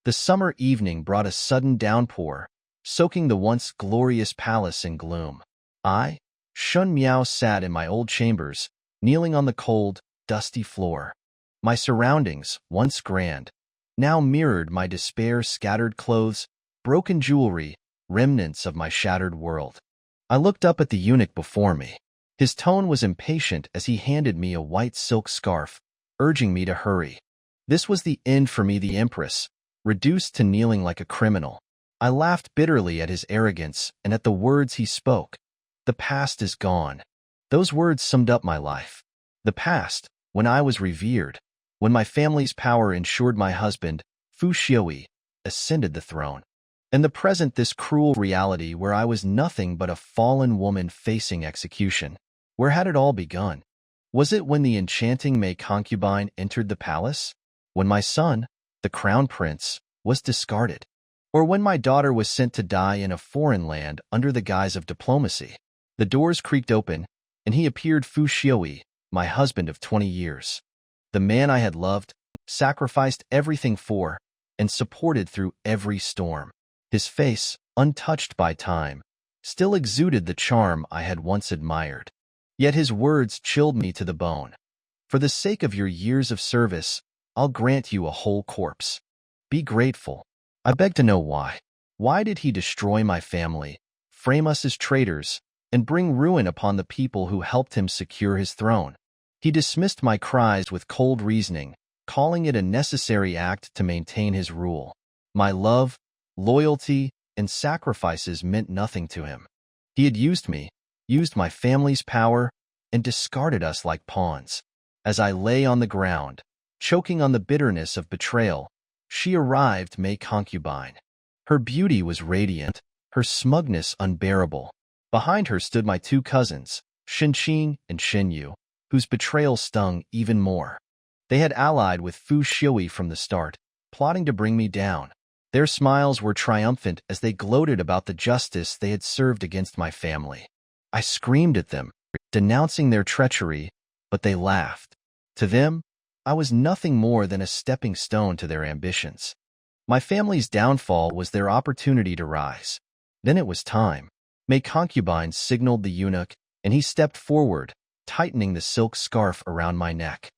The summer evening brought a sudden downpour, soaking the once glorious palace in gloom. I, Shun Miao, sat in my old chambers, kneeling on the cold, dusty floor. My surroundings, once grand, now mirrored my despair-scattered clothes, broken jewelry, remnants of my shattered world. I looked up at the eunuch before me. His tone was impatient as he handed me a white silk scarf, urging me to hurry. This was the end for me, the empress, reduced to kneeling like a criminal. I laughed bitterly at his arrogance and at the words he spoke. The past is gone. Those words summed up my life. The past, when I was revered, when my family's power ensured my husband, Fu Xiui, ascended the throne. And the present, this cruel reality where I was nothing but a fallen woman facing execution. Where had it all begun? Was it when the enchanting Mei concubine entered the palace? When my son, the crown prince, was discarded? Or when my daughter was sent to die in a foreign land under the guise of diplomacy? The doors creaked open, and he appeared, Fu Xiui, my husband of 20 years. The man I had loved, sacrificed everything for, and supported through every storm. His face, untouched by time, still exuded the charm I had once admired. Yet his words chilled me to the bone. For the sake of your years of service, I'll grant you a whole corpse. Be grateful. I beg to know why. Why did he destroy my family, frame us as traitors, and bring ruin upon the people who helped him secure his throne? He dismissed my cries with cold reasoning, calling it a necessary act to maintain his rule. My love, loyalty, and sacrifices meant nothing to him. He had used me, used my family's power, and discarded us like pawns. As I lay on the ground, choking on the bitterness of betrayal, she arrived, Mei concubine. Her beauty was radiant, her smugness unbearable. Behind her stood my two cousins, Xinqing and Shenyu, whose betrayal stung even more. They had allied with Fu Xiui from the start, plotting to bring me down. Their smiles were triumphant as they gloated about the justice they had served against my family. I screamed at them, denouncing their treachery, but they laughed. To them, I was nothing more than a stepping stone to their ambitions. My family's downfall was their opportunity to rise. Then it was time. Mei concubine signaled the eunuch, and he stepped forward, tightening the silk scarf around my neck.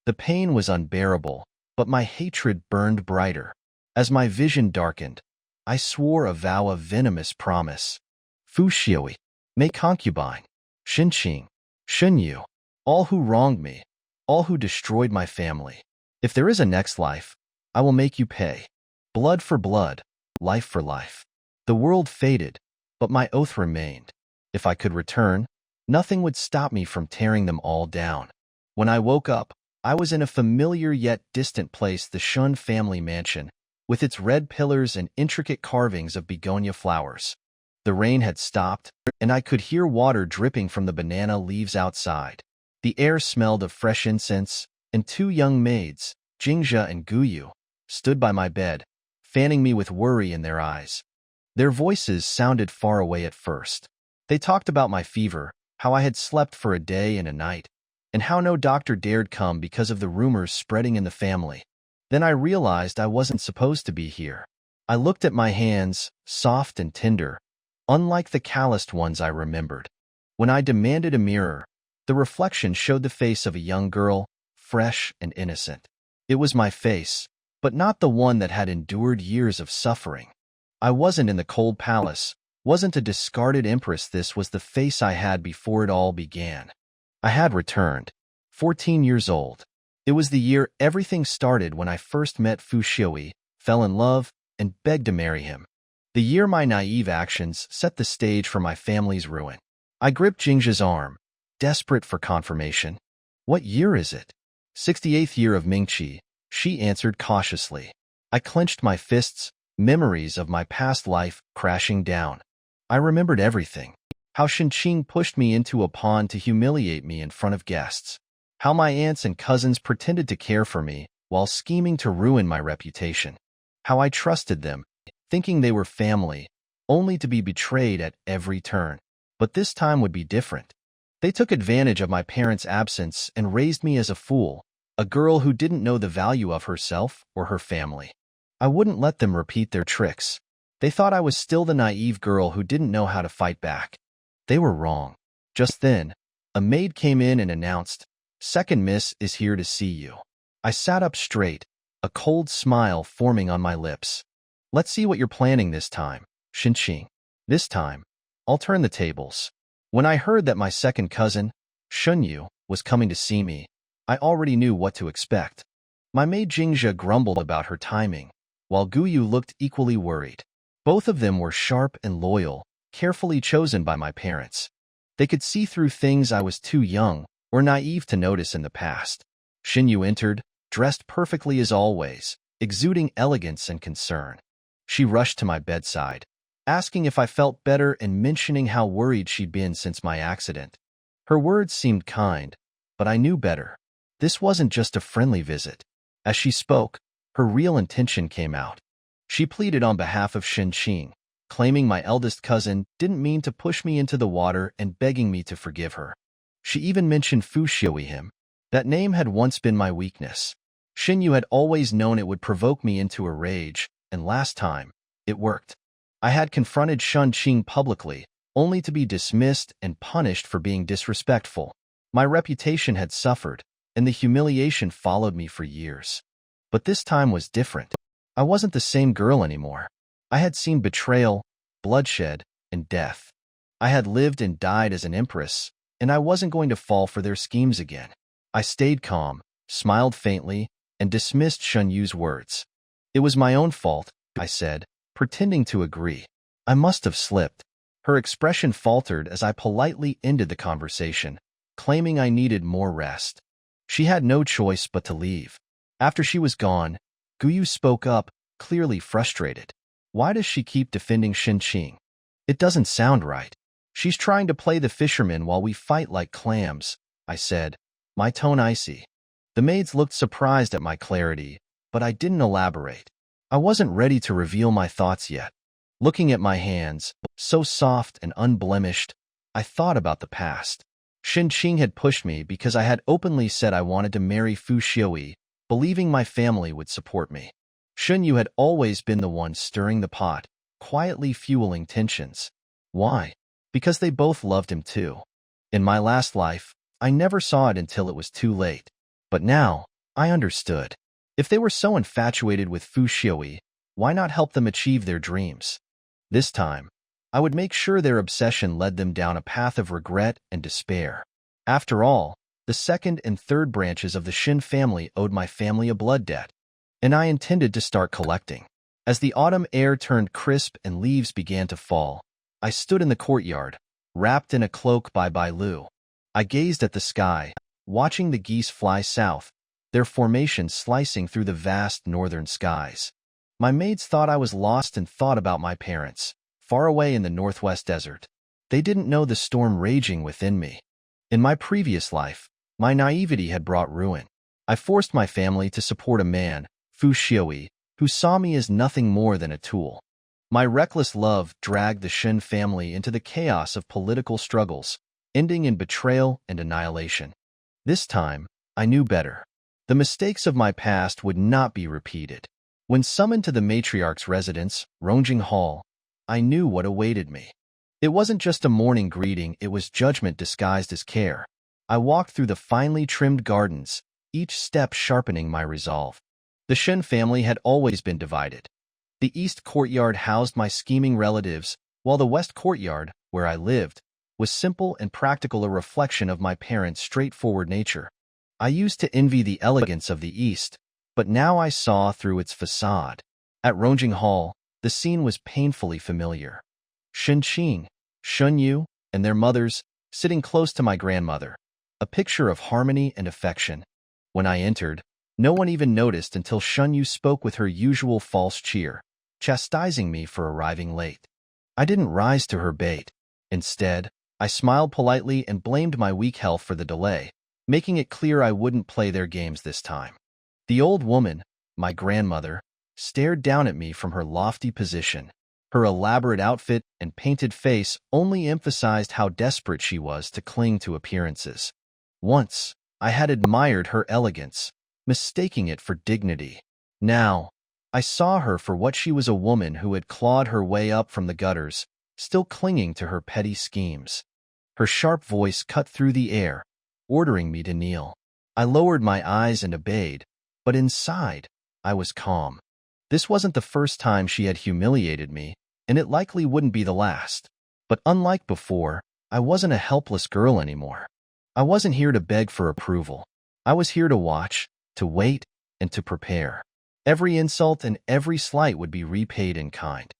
The pain was unbearable, but my hatred burned brighter. As my vision darkened, I swore a vow of venomous promise. Fu Xiui, Mei concubine, Xinqing, Shenyu, all who wronged me, all who destroyed my family. If there is a next life, I will make you pay. Blood for blood, life for life. The world faded, but my oath remained. If I could return, nothing would stop me from tearing them all down. When I woke up, I was in a familiar yet distant place, the Shun family mansion, with its red pillars and intricate carvings of begonia flowers. The rain had stopped, and I could hear water dripping from the banana leaves outside. The air smelled of fresh incense, and two young maids, Jingxia and Guyu, stood by my bed, fanning me with worry in their eyes. Their voices sounded far away at first. They talked about my fever, how I had slept for a day and a night, and how no doctor dared come because of the rumors spreading in the family. Then I realized I wasn't supposed to be here. I looked at my hands, soft and tender, unlike the calloused ones I remembered. When I demanded a mirror, the reflection showed the face of a young girl, fresh and innocent. It was my face, but not the one that had endured years of suffering. I wasn't in the cold palace, wasn't a discarded empress. This was the face I had before it all began. I had returned, 14 years old. It was the year everything started, when I first met Fu Xiui, fell in love, and begged to marry him. The year my naive actions set the stage for my family's ruin. I gripped Jingxia's arm, desperate for confirmation. What year is it? 68th year of Mingqi, she answered cautiously. I clenched my fists, memories of my past life crashing down. I remembered everything. How Xinqing pushed me into a pond to humiliate me in front of guests. How my aunts and cousins pretended to care for me while scheming to ruin my reputation. How I trusted them, thinking they were family, only to be betrayed at every turn. But this time would be different. They took advantage of my parents' absence and raised me as a fool, a girl who didn't know the value of herself or her family. I wouldn't let them repeat their tricks. They thought I was still the naive girl who didn't know how to fight back. They were wrong. Just then, a maid came in and announced, "Second miss is here to see you." I sat up straight, a cold smile forming on my lips. "Let's see what you're planning this time, Xinqing. This time, I'll turn the tables." When I heard that my second cousin, Shunyu, was coming to see me, I already knew what to expect. My maid Jingxia grumbled about her timing, while Guyu looked equally worried. Both of them were sharp and loyal, carefully chosen by my parents. They could see through things I was too young or naive to notice in the past. Xinyu entered, dressed perfectly as always, exuding elegance and concern. She rushed to my bedside, asking if I felt better and mentioning how worried she'd been since my accident. Her words seemed kind, but I knew better. This wasn't just a friendly visit. As she spoke, her real intention came out. She pleaded on behalf of Xinqing, claiming my eldest cousin didn't mean to push me into the water and begging me to forgive her. She even mentioned Fushiui him. That name had once been my weakness. Xinyu had always known it would provoke me into a rage, and last time, it worked. I had confronted Xinqing publicly, only to be dismissed and punished for being disrespectful. My reputation had suffered, and the humiliation followed me for years. But this time was different. I wasn't the same girl anymore. I had seen betrayal, bloodshed, and death. I had lived and died as an empress, and I wasn't going to fall for their schemes again. I stayed calm, smiled faintly, and dismissed Shunyu's words. "It was my own fault," I said, pretending to agree. "I must have slipped." Her expression faltered as I politely ended the conversation, claiming I needed more rest. She had no choice but to leave. After she was gone, Guyu spoke up, clearly frustrated. "Why does she keep defending Xinqing? It doesn't sound right. She's trying to play the fisherman while we fight like clams," I said, my tone icy. The maids looked surprised at my clarity, but I didn't elaborate. I wasn't ready to reveal my thoughts yet. Looking at my hands, so soft and unblemished, I thought about the past. Xinqing had pushed me because I had openly said I wanted to marry Fushiui, believing my family would support me. Shunyu had always been the one stirring the pot, quietly fueling tensions. Why? Because they both loved him too. In my last life, I never saw it until it was too late. But now, I understood. If they were so infatuated with Fushiui, why not help them achieve their dreams? This time, I would make sure their obsession led them down a path of regret and despair. After all, the second and third branches of the Shen family owed my family a blood debt, and I intended to start collecting. As the autumn air turned crisp and leaves began to fall, I stood in the courtyard, wrapped in a cloak by Bai Lu. I gazed at the sky, watching the geese fly south, their formation slicing through the vast northern skies. My maids thought I was lost and thought about my parents, far away in the northwest desert. They didn't know the storm raging within me. In my previous life, my naivety had brought ruin. I forced my family to support a man, Fushiui, who saw me as nothing more than a tool. My reckless love dragged the Shen family into the chaos of political struggles, ending in betrayal and annihilation. This time, I knew better. The mistakes of my past would not be repeated. When summoned to the matriarch's residence, Rongjing Hall, I knew what awaited me. It wasn't just a morning greeting, it was judgment disguised as care. I walked through the finely trimmed gardens, each step sharpening my resolve. The Shen family had always been divided. The east courtyard housed my scheming relatives, while the west courtyard, where I lived, was simple and practical, a reflection of my parents' straightforward nature. I used to envy the elegance of the east, but now I saw through its facade. At Rongjing Hall, the scene was painfully familiar. Xinqing, Shunyu, and their mothers, sitting close to my grandmother, a picture of harmony and affection. When I entered, no one even noticed until Shunyu spoke with her usual false cheer, chastising me for arriving late. I didn't rise to her bait. Instead, I smiled politely and blamed my weak health for the delay, making it clear I wouldn't play their games this time. The old woman, my grandmother, stared down at me from her lofty position. Her elaborate outfit and painted face only emphasized how desperate she was to cling to appearances. Once, I had admired her elegance, mistaking it for dignity. Now, I saw her for what she was, a woman who had clawed her way up from the gutters, still clinging to her petty schemes. Her sharp voice cut through the air, ordering me to kneel. I lowered my eyes and obeyed, but inside, I was calm. This wasn't the first time she had humiliated me, and it likely wouldn't be the last. But unlike before, I wasn't a helpless girl anymore. I wasn't here to beg for approval. I was here to watch, to wait, and to prepare. Every insult and every slight would be repaid in kind.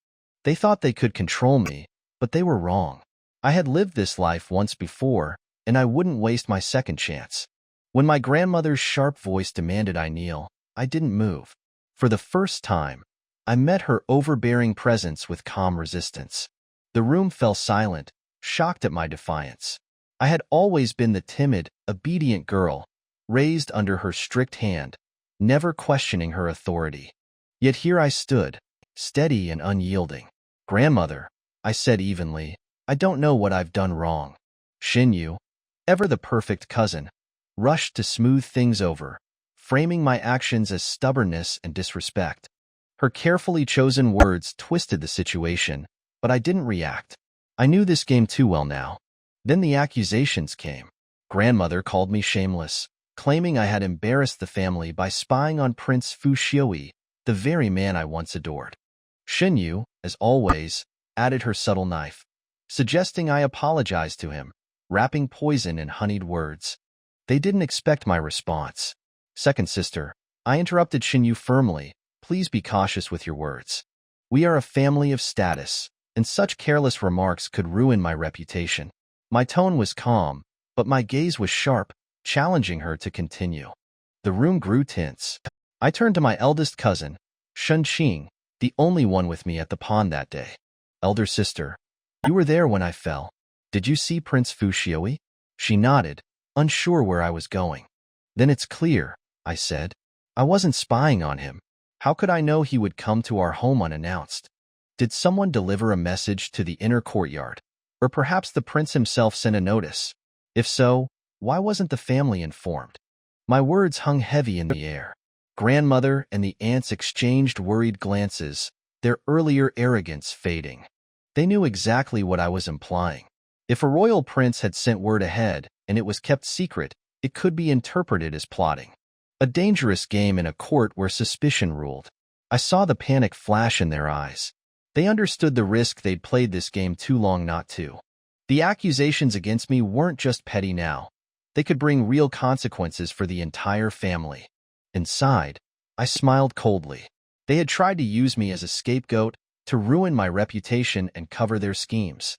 They thought they could control me, but they were wrong. I had lived this life once before, and I wouldn't waste my second chance. When my grandmother's sharp voice demanded I kneel, I didn't move. For the first time, I met her overbearing presence with calm resistance. The room fell silent, shocked at my defiance. I had always been the timid, obedient girl, raised under her strict hand, never questioning her authority. Yet here I stood, steady and unyielding. "Grandmother," I said evenly, "I don't know what I've done wrong." Xinyu, ever the perfect cousin, rushed to smooth things over, framing my actions as stubbornness and disrespect. Her carefully chosen words twisted the situation, but I didn't react. I knew this game too well now. Then the accusations came. Grandmother called me shameless, claiming I had embarrassed the family by spying on Prince Fu Xiui, the very man I once adored. Xinyu, as always, added her subtle knife, suggesting I apologize to him, wrapping poison in honeyed words. They didn't expect my response. "Second sister," I interrupted Xinyu firmly, "please be cautious with your words. We are a family of status, and such careless remarks could ruin my reputation." My tone was calm, but my gaze was sharp, challenging her to continue. The room grew tense. I turned to my eldest cousin, Shen Qing, the only one with me at the pond that day. "Elder sister, you were there when I fell. Did you see Prince Fu Xiui?" She nodded, unsure where I was going. "Then it's clear," I said. "I wasn't spying on him. How could I know he would come to our home unannounced? Did someone deliver a message to the inner courtyard? Or perhaps the prince himself sent a notice? If so, why wasn't the family informed?" My words hung heavy in the air. Grandmother and the aunts exchanged worried glances, their earlier arrogance fading. They knew exactly what I was implying. If a royal prince had sent word ahead and it was kept secret, it could be interpreted as plotting. A dangerous game in a court where suspicion ruled. I saw the panic flash in their eyes. They understood the risk they'd played this game too long not to. The accusations against me weren't just petty now. They could bring real consequences for the entire family. Inside, I smiled coldly. They had tried to use me as a scapegoat to ruin my reputation and cover their schemes.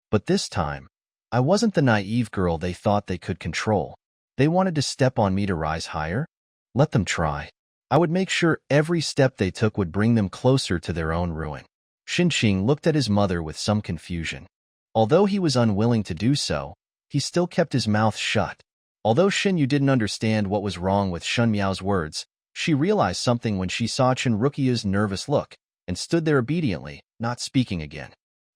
But this time, I wasn't the naive girl they thought they could control. They wanted to step on me to rise higher? Let them try. I would make sure every step they took would bring them closer to their own ruin. Xinxing looked at his mother with some confusion. Although he was unwilling to do so, he still kept his mouth shut. Although Xinyu didn't understand what was wrong with Shen Miao's words, she realized something when she saw Chen Ruqia's nervous look, and stood there obediently, not speaking again.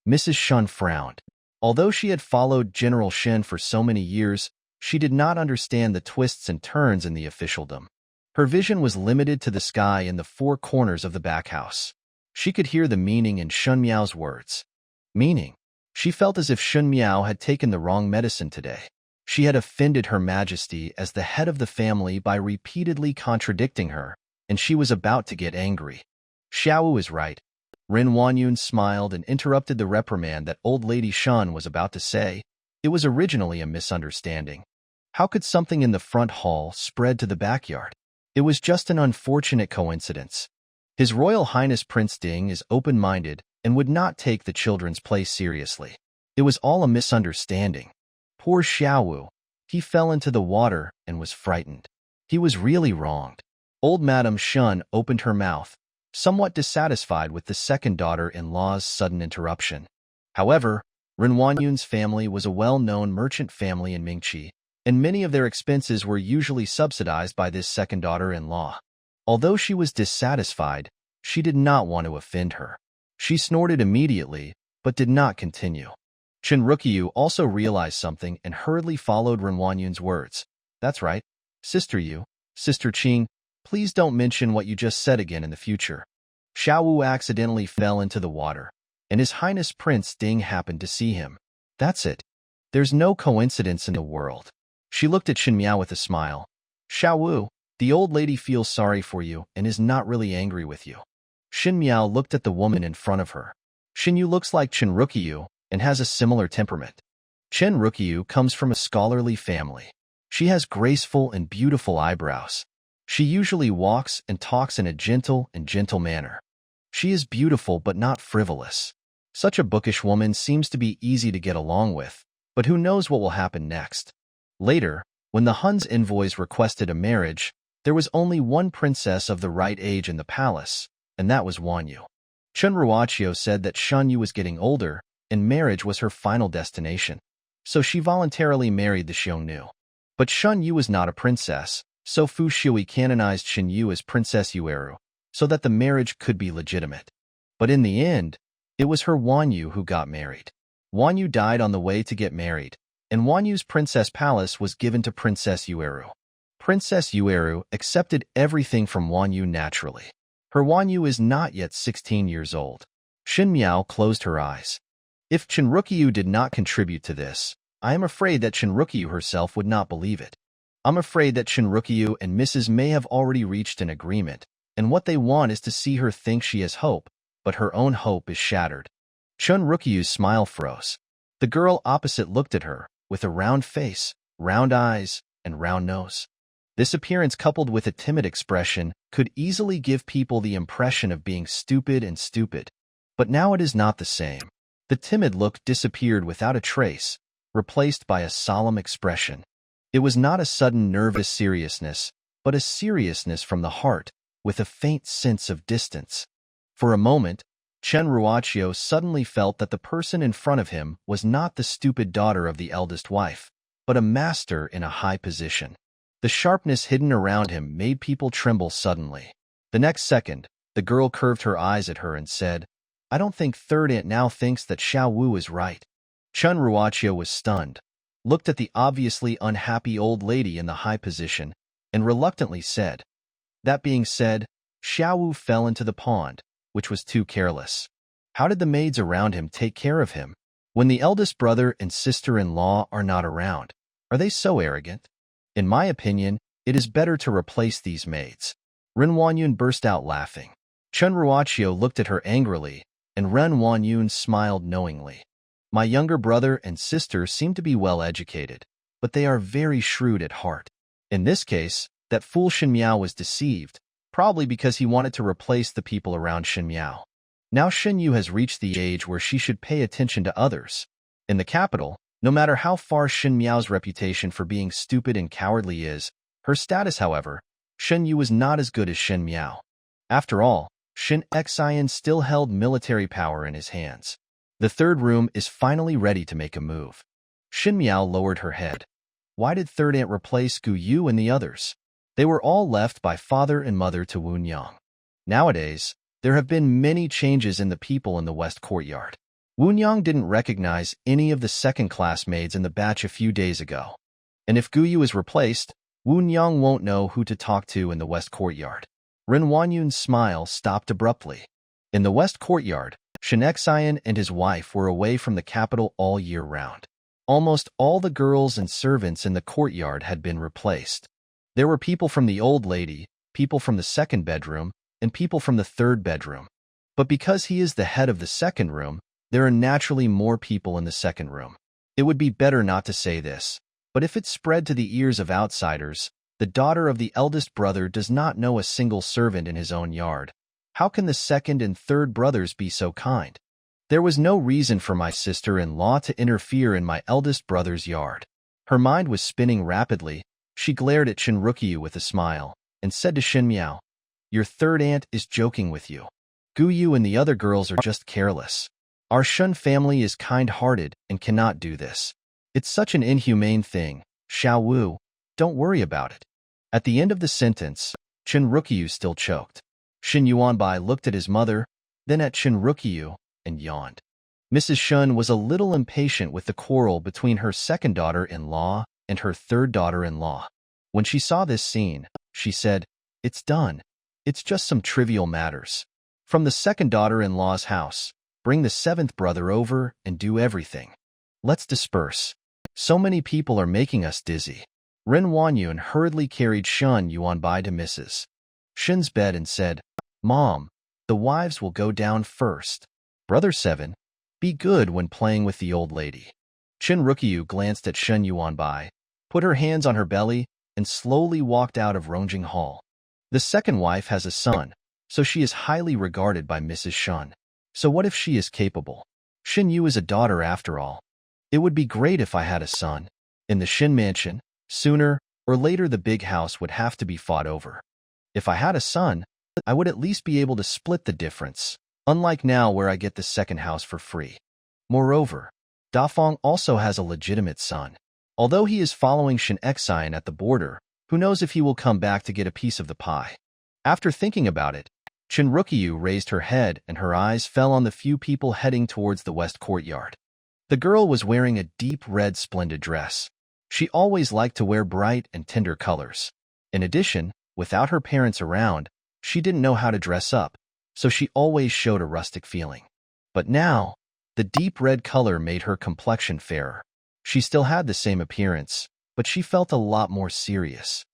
Mrs. Shen frowned. Although she had followed General Shen for so many years, she did not understand the twists and turns in the officialdom. Her vision was limited to the sky in the four corners of the back house. She could hear the meaning in Shen Miao's words. Meaning? She felt as if Shen Miao had taken the wrong medicine today. She had offended Her Majesty as the head of the family by repeatedly contradicting her, and she was about to get angry. Xiaowu is right. Ren Wanyun smiled and interrupted the reprimand that old lady Shen was about to say. It was originally a misunderstanding. How could something in the front hall spread to the backyard? It was just an unfortunate coincidence. His Royal Highness Prince Ding is open-minded and would not take the children's play seriously. It was all a misunderstanding. Poor Xiaowu. He fell into the water and was frightened. He was really wronged. Old Madame Shen opened her mouth, somewhat dissatisfied with the second daughter-in-law's sudden interruption. However, Ren Wanyun's family was a well-known merchant family in Mingqi, and many of their expenses were usually subsidized by this second daughter-in-law. Although she was dissatisfied, she did not want to offend her. She snorted immediately, but did not continue. Chen Ruqiu also realized something and hurriedly followed Ren Wanyun's words. "That's right. Sister Yu, Sister Qing, please don't mention what you just said again in the future." Xiao Wu accidentally fell into the water, and His Highness Prince Ding happened to see him. That's it. There's no coincidence in the world. She looked at Shen Miao with a smile. Xiao Wu, the old lady feels sorry for you and is not really angry with you. Shen Miao looked at the woman in front of her. Shen Yu looks like Chen Rukiyu and has a similar temperament. Chen Rukiyu comes from a scholarly family. She has graceful and beautiful eyebrows. She usually walks and talks in a gentle manner. She is beautiful but not frivolous. Such a bookish woman seems to be easy to get along with, but who knows what will happen next. Later, when the Hun's envoys requested a marriage, there was only one princess of the right age in the palace, and that was Wan Yu. Chen Ruoqiu said that Shen Yu was getting older, and marriage was her final destination. So she voluntarily married the Xiongnu. But Shen Yu was not a princess, so Fu Shui canonized Shen Yu as Princess Yueru, so that the marriage could be legitimate. But in the end, it was her Wan Yu who got married. Wan Yu died on the way to get married, and Wan Yu's princess palace was given to Princess Yueru. Princess Yueru accepted everything from Wan Yu naturally. Her Wan Yu is not yet 16 years old. Shen Miao closed her eyes. If Chen Rukiyu did not contribute to this, I am afraid that Chen Rukiyu herself would not believe it. I'm afraid that Chen Rukiyu and Mrs. May have already reached an agreement, and what they want is to see her think she has hope, but her own hope is shattered. Chen Rukiyu's smile froze. The girl opposite looked at her, with a round face, round eyes, and round nose. This appearance, coupled with a timid expression, could easily give people the impression of being stupid. But now it is not the same. The timid look disappeared without a trace, replaced by a solemn expression. It was not a sudden nervous seriousness, but a seriousness from the heart, with a faint sense of distance. For a moment, Chen Ruoqiu suddenly felt that the person in front of him was not the stupid daughter of the eldest wife, but a master in a high position. The sharpness hidden around him made people tremble suddenly. The next second, the girl curved her eyes at her and said, I don't think third aunt now thinks that Xiao Wu is right. Chen Ruoqiu was stunned, looked at the obviously unhappy old lady in the high position, and reluctantly said, That being said, Xiao Wu fell into the pond, which was too careless. How did the maids around him take care of him? When the eldest brother and sister-in-law are not around, are they so arrogant? In my opinion, it is better to replace these maids. Ren Wanyun burst out laughing. Chen Ruoqiu looked at her angrily, and Ren Wanyun smiled knowingly. My younger brother and sister seem to be well educated, but they are very shrewd at heart. In this case, that fool Shen Miao was deceived, probably because he wanted to replace the people around Shen Miao. Now Shen Yu has reached the age where she should pay attention to others. In the capital, no matter how far Shen Miao's reputation for being stupid and cowardly is, her status, however, Shen Yu was not as good as Shen Miao. After all, Shen Xian still held military power in his hands. The third room is finally ready to make a move. Shen Miao lowered her head. Why did third aunt replace Gu Yu and the others? They were all left by father and mother to Wu Nyang. Nowadays, there have been many changes in the people in the West Courtyard. Wu Nyang didn't recognize any of the second-class maids in the batch a few days ago. And if Gu Yu is replaced, Wu Nyang won't know who to talk to in the West Courtyard. Ren Wanyun's smile stopped abruptly. In the West Courtyard, Shen Xian and his wife were away from the capital all year round. Almost all the girls and servants in the courtyard had been replaced. There were people from the old lady, people from the second bedroom, and people from the third bedroom. But because he is the head of the second room, there are naturally more people in the second room. It would be better not to say this, but if it spread to the ears of outsiders, the daughter of the eldest brother does not know a single servant in his own yard. How can the second and third brothers be so kind? There was no reason for my sister-in-law to interfere in my eldest brother's yard. Her mind was spinning rapidly. She glared at Chen Rukiyu with a smile, and said to Shen Miao, Your third aunt is joking with you. Gu Yu and the other girls are just careless. Our Shen family is kind-hearted and cannot do this. It's such an inhumane thing. Xiao Wu, don't worry about it. At the end of the sentence, Chen Rukiyu still choked. Shen Yuanbai looked at his mother, then at Chen Rukiyu, and yawned. Mrs. Shen was a little impatient with the quarrel between her second daughter-in-law and her third daughter-in-law. When she saw this scene, she said, It's done. It's just some trivial matters. From the second daughter-in-law's house, bring the seventh brother over and do everything. Let's disperse. So many people are making us dizzy. Ren Wanyun hurriedly carried Shen Yuanbai to Mrs. Shen's bed and said, Mom, the wives will go down first. Brother 7, be good when playing with the old lady. Chen Rukyu glanced at Shen Yuanbai, put her hands on her belly, and slowly walked out of Rongjing Hall. The second wife has a son, so she is highly regarded by Mrs. Shen. So what if she is capable? Shen Yu is a daughter after all. It would be great if I had a son. In the Shen mansion, sooner or later the big house would have to be fought over. If I had a son, I would at least be able to split the difference, unlike now where I get the second house for free. Moreover, Dafeng also has a legitimate son. Although he is following Shen Xian at the border, who knows if he will come back to get a piece of the pie. After thinking about it, Chen Rukyu raised her head and her eyes fell on the few people heading towards the west courtyard. The girl was wearing a deep red splendid dress. She always liked to wear bright and tender colors. In addition, without her parents around, she didn't know how to dress up, so she always showed a rustic feeling. But now, the deep red color made her complexion fairer. She still had the same appearance, but she felt a lot more serious.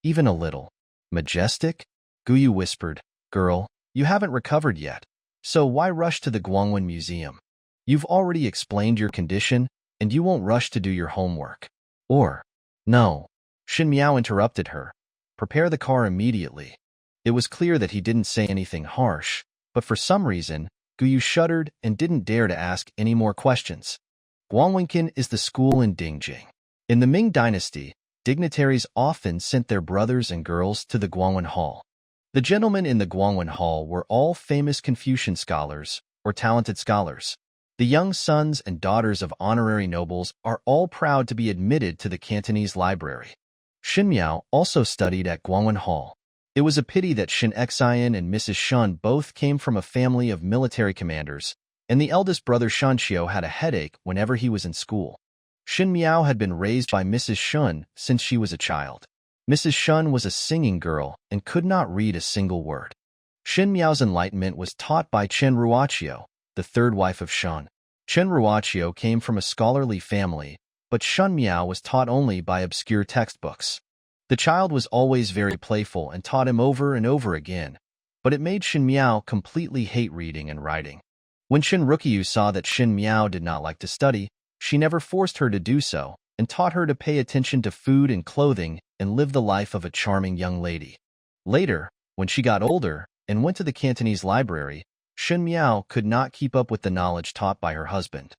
Even a little. Majestic? Guyu whispered, Girl, you haven't recovered yet, so why rush to the Guangwen Museum? You've already explained your condition, and you won't rush to do your homework. Or, no. Xin Miao interrupted her. Prepare the car immediately. It was clear that he didn't say anything harsh, but for some reason, Guyu shuddered and didn't dare to ask any more questions. Guangwenkin is the school in Dingjing. In the Ming Dynasty, dignitaries often sent their brothers and girls to the Guangwen Hall. The gentlemen in the Guangwen Hall were all famous Confucian scholars or talented scholars. The young sons and daughters of honorary nobles are all proud to be admitted to the Cantonese library. Xin Miao also studied at Guangwen Hall. It was a pity that Shen Xian and Mrs. Shen both came from a family of military commanders, and the eldest brother Shanxiu had a headache whenever he was in school. Xin Miao had been raised by Mrs. Shen since she was a child. Mrs. Shen was a singing girl and could not read a single word. Xin Miao's enlightenment was taught by Chen Ruoqiu, the third wife of Shen. Chen Ruoqiu came from a scholarly family, but Shen Miao was taught only by obscure textbooks. The child was always very playful and taught him over and over again, but it made Shen Miao completely hate reading and writing. When Shen Rukyu saw that Shen Miao did not like to study, she never forced her to do so and taught her to pay attention to food and clothing and live the life of a charming young lady. Later, when she got older and went to the Cantonese library, Shen Miao could not keep up with the knowledge taught by her husband.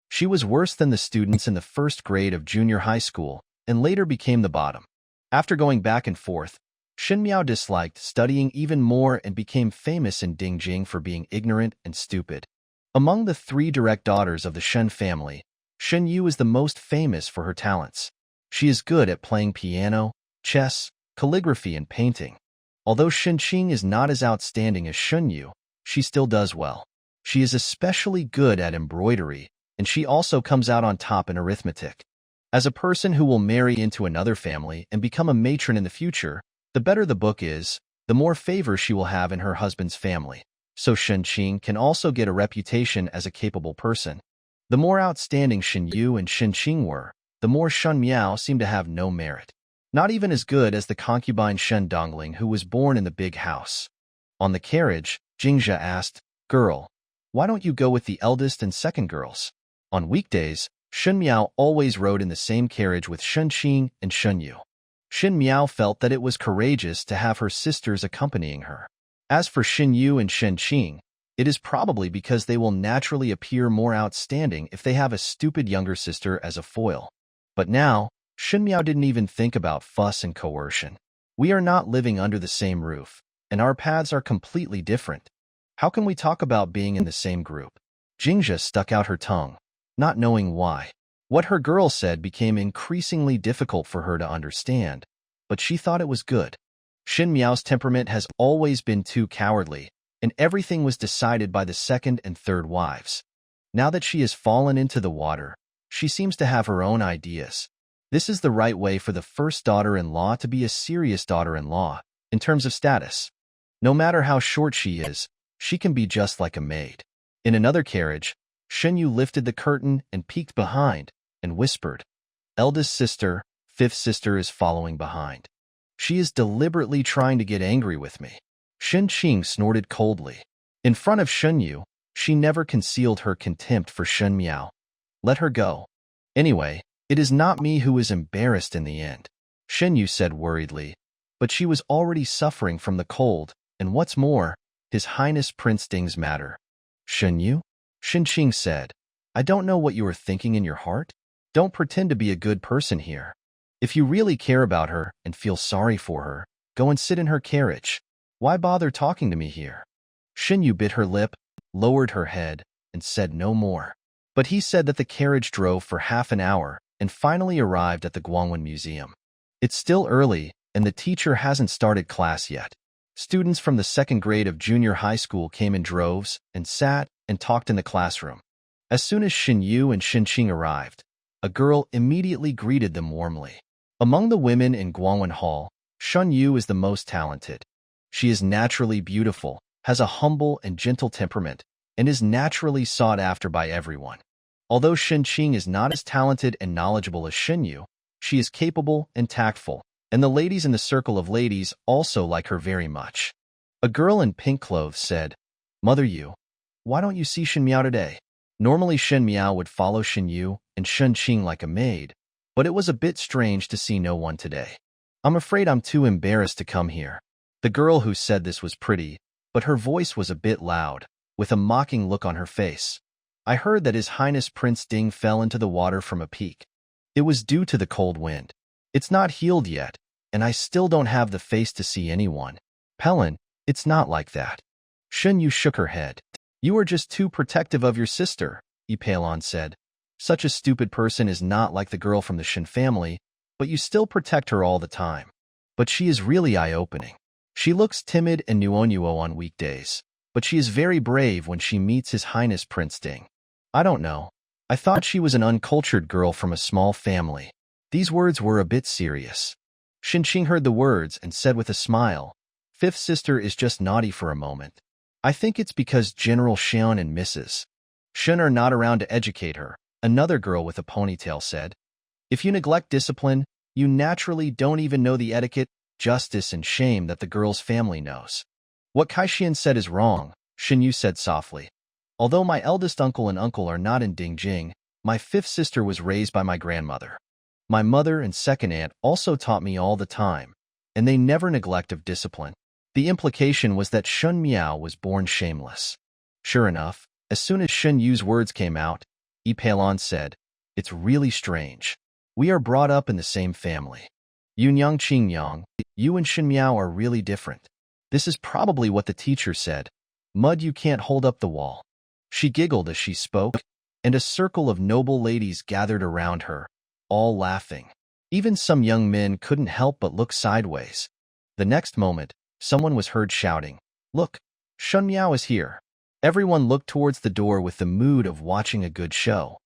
She was worse than the students in the first grade of junior high school and later became the bottom. After going back and forth, Shen Miao disliked studying even more and became famous in Dingjing for being ignorant and stupid. Among the 3 direct daughters of the Shen family, Shen Yu is the most famous for her talents. She is good at playing piano, chess, calligraphy, and painting. Although Shen Qing is not as outstanding as Shen Yu, she still does well. She is especially good at embroidery, and she also comes out on top in arithmetic. As a person who will marry into another family and become a matron in the future, the better the book is, the more favor she will have in her husband's family. So Shen Qing can also get a reputation as a capable person. The more outstanding Shen Yu and Shen Qing were, the more Shen Miao seemed to have no merit. Not even as good as the concubine Shen Dongling who was born in the big house. On the carriage, Jingzha asked, Girl, why don't you go with the eldest and second girls? On weekdays, Shen Miao always rode in the same carriage with Shen Qing and Shen Yu. Shen Miao felt that it was courageous to have her sisters accompanying her. As for Shen Yu and Shen Qing, it is probably because they will naturally appear more outstanding if they have a stupid younger sister as a foil. But now, Shen Miao didn't even think about fuss and coercion. We are not living under the same roof, and our paths are completely different. How can we talk about being in the same group? Jingzha stuck out her tongue, not knowing why. What her girl said became increasingly difficult for her to understand, but she thought it was good. Shen Miao's temperament has always been too cowardly, and everything was decided by the second and third wives. Now that she has fallen into the water, she seems to have her own ideas. This is the right way for the first daughter-in-law to be a serious daughter-in-law, in terms of status. No matter how short she is, she can be just like a maid. In another carriage, Shen Yu lifted the curtain and peeked behind and whispered, "Eldest sister, fifth sister is following behind. She is deliberately trying to get angry with me." Shen Qing snorted coldly. In front of Shen Yu, she never concealed her contempt for Shen Miao. Let her go. Anyway, it is not me who is embarrassed in the end, Shen Yu said worriedly, but she was already suffering from the cold, and what's more, His Highness Prince Ding's matter. Shen Yu? Shen Qing said, I don't know what you are thinking in your heart. Don't pretend to be a good person here. If you really care about her and feel sorry for her, go and sit in her carriage. Why bother talking to me here? Shen Yu bit her lip, lowered her head, and said no more. But he said that the carriage drove for half an hour and finally arrived at the Guangwen Museum. It's still early, and the teacher hasn't started class yet. Students from the second grade of junior high school came in droves and sat and talked in the classroom. As soon as Shen Yu and Shen Qing arrived, a girl immediately greeted them warmly. Among the women in Guangwen Hall, Shen Yu is the most talented. She is naturally beautiful, has a humble and gentle temperament, and is naturally sought after by everyone. Although Shen Qing is not as talented and knowledgeable as Shen Yu, she is capable and tactful, and the ladies in the circle of ladies also like her very much. A girl in pink clothes said, Mother Yu, why don't you see Shen Miao today? Normally Shen Miao would follow Shen Yu and Shen Qing like a maid, but it was a bit strange to see no one today. I'm afraid I'm too embarrassed to come here. The girl who said this was pretty, but her voice was a bit loud, with a mocking look on her face. I heard that His Highness Prince Ding fell into the water from a peak. It was due to the cold wind. It's not healed yet, and I still don't have the face to see anyone. Pelin, it's not like that. Shen Yu shook her head. You are just too protective of your sister, Pei Lang said. Such a stupid person is not like the girl from the Shen family, but you still protect her all the time. But she is really eye-opening. She looks timid and nuonuo on weekdays, but she is very brave when she meets His Highness Prince Ding. I don't know. I thought she was an uncultured girl from a small family. These words were a bit serious. Shen Qing heard the words and said with a smile, Fifth sister is just naughty for a moment. I think it's because General Shen and Mrs. Shen are not around to educate her, another girl with a ponytail said. If you neglect discipline, you naturally don't even know the etiquette, justice, and shame that the girl's family knows. What Kylin said is wrong, Shen Yu said softly. Although my eldest uncle and uncle are not in Dingjing, my fifth sister was raised by my grandmother. My mother and second aunt also taught me all the time, and they never neglect of discipline. The implication was that Shen Miao was born shameless. Sure enough, as soon as Shen Yu's words came out, Pei Lang said, It's really strange. We are brought up in the same family. Yunyang Qingyang, you and Shen Miao are really different. This is probably what the teacher said. Mud, you can't hold up the wall. She giggled as she spoke, and a circle of noble ladies gathered around her, all laughing. Even some young men couldn't help but look sideways. The next moment, someone was heard shouting, Look, Shen Miao is here. Everyone looked towards the door with the mood of watching a good show.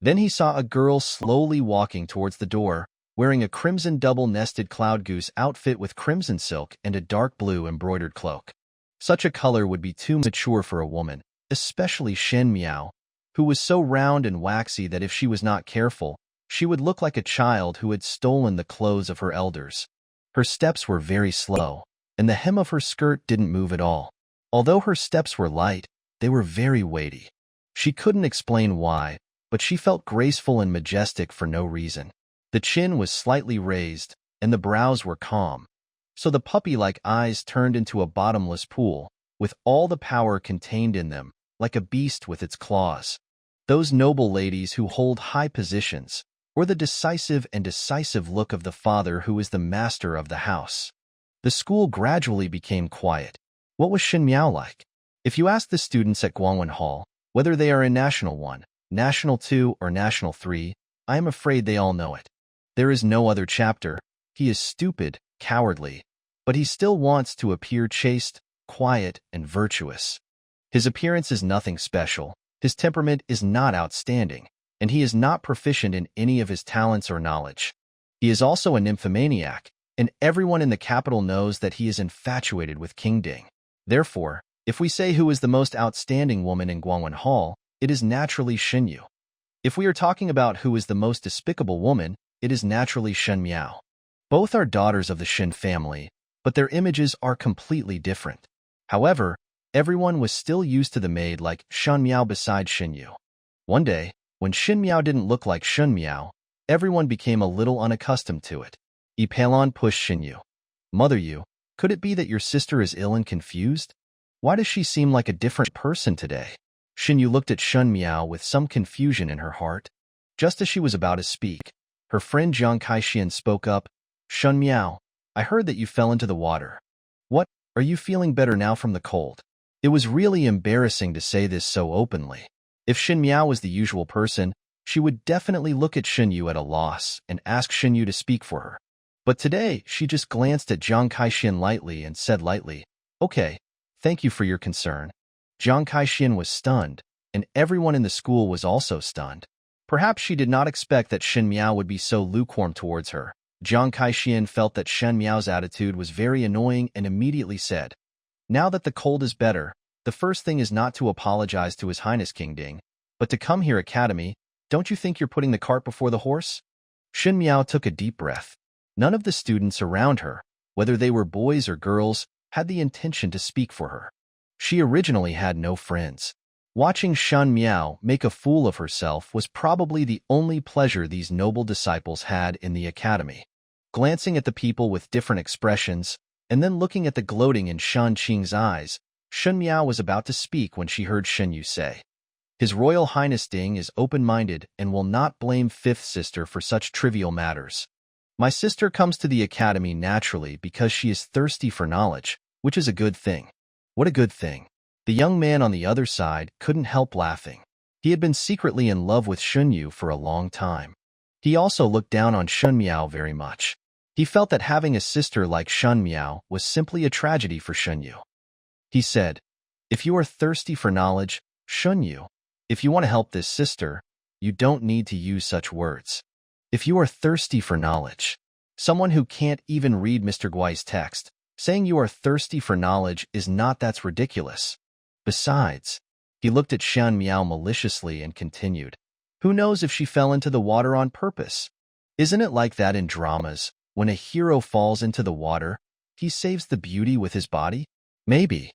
Then he saw a girl slowly walking towards the door, wearing a crimson double-nested cloud goose outfit with crimson silk and a dark blue embroidered cloak. Such a color would be too mature for a woman, especially Shen Miao, who was so round and waxy that if she was not careful, she would look like a child who had stolen the clothes of her elders. Her steps were very slow, and the hem of her skirt didn't move at all. Although her steps were light, they were very weighty. She couldn't explain why, but she felt graceful and majestic for no reason. The chin was slightly raised, and the brows were calm. So the puppy-like eyes turned into a bottomless pool, with all the power contained in them, like a beast with its claws. Those noble ladies who hold high positions, or the decisive look of the father who is the master of the house. The school gradually became quiet. What was Shen Miao like? If you ask the students at Guangwen Hall, whether they are in National 1, National 2, or National 3, I am afraid they all know it. There is no other chapter. He is stupid, cowardly, but he still wants to appear chaste, quiet, and virtuous. His appearance is nothing special, his temperament is not outstanding, and he is not proficient in any of his talents or knowledge. He is also a nymphomaniac, and everyone in the capital knows that he is infatuated with King Ding. Therefore, If we say who is the most outstanding woman in Guangwen Hall, it is naturally Shen Yu. If we are talking about who is the most despicable woman, it is naturally Shen Miao. Both are daughters of the Shen family, but their images are completely different. However, everyone was still used to the maid like Shen Miao beside Shen Yu. One day, when Shen Miao didn't look like Shen Miao, everyone became a little unaccustomed to it. Pei Lang pushed Shen Yu. Mother Yu, could it be that your sister is ill and confused? Why does she seem like a different person today? Shen Yu looked at Shen Miao with some confusion in her heart. Just as she was about to speak, her friend Jiang Kaixian spoke up. Shen Miao, I heard that you fell into the water. What, are you feeling better now from the cold? It was really embarrassing to say this so openly. If Shen Miao was the usual person, she would definitely look at Shen Yu at a loss and ask Shen Yu to speak for her. But today, she just glanced at Jiang Kaixian lightly and said lightly, Okay, thank you for your concern. Jiang Kaixian was stunned, and everyone in the school was also stunned. Perhaps she did not expect that Shen Miao would be so lukewarm towards her. Jiang Kaixian felt that Shen Miao's attitude was very annoying and immediately said, Now that the cold is better, the first thing is not to apologize to His Highness King Ding, but to come here academy. Don't you think you're putting the cart before the horse? Shen Miao took a deep breath. None of the students around her, whether they were boys or girls, had the intention to speak for her. She originally had no friends. Watching Shen Miao make a fool of herself was probably the only pleasure these noble disciples had in the academy. Glancing at the people with different expressions, and then looking at the gloating in Shan Qing's eyes, Shen Miao was about to speak when she heard Shen Yu say, His Royal Highness Ding is open-minded and will not blame fifth sister for such trivial matters. My sister comes to the academy naturally because she is thirsty for knowledge, which is a good thing. What a good thing. The young man on the other side couldn't help laughing. He had been secretly in love with Shen Yu for a long time. He also looked down on Shen Miao very much. He felt that having a sister like Shen Miao was simply a tragedy for Shen Yu. He said, If you are thirsty for knowledge, Shen Yu, if you want to help this sister, you don't need to use such words. If you are thirsty for knowledge, someone who can't even read Mr. Guai's text, saying you are thirsty for knowledge is not that's ridiculous. Besides, he looked at Shen Miao maliciously and continued, Who knows if she fell into the water on purpose? Isn't it like that in dramas, when a hero falls into the water, he saves the beauty with his body? Maybe,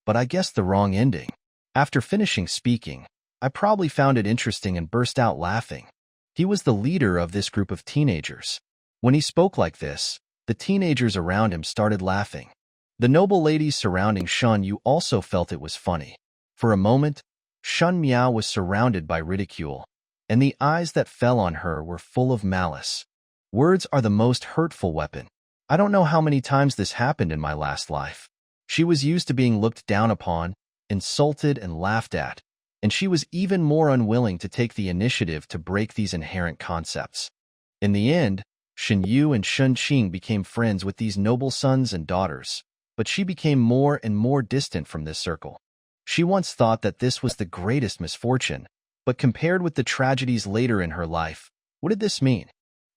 but I guessed the wrong ending. After finishing speaking, I probably found it interesting and burst out laughing. He was the leader of this group of teenagers. When he spoke like this, the teenagers around him started laughing. The noble ladies surrounding Shen Yu also felt it was funny. For a moment, Shen Miao was surrounded by ridicule, and the eyes that fell on her were full of malice. Words are the most hurtful weapon. I don't know how many times this happened in my last life. She was used to being looked down upon, insulted, and laughed at, and she was even more unwilling to take the initiative to break these inherent concepts. In the end, Shen Yu and Shen Qing became friends with these noble sons and daughters, but she became more and more distant from this circle. She once thought that this was the greatest misfortune, but compared with the tragedies later in her life, what did this mean?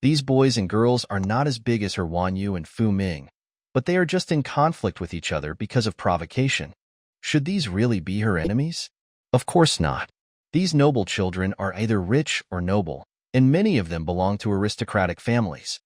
These boys and girls are not as big as her Wan Yu and Fu Ming, but they are just in conflict with each other because of provocation. Should these really be her enemies? Of course not. These noble children are either rich or noble, and many of them belong to aristocratic families.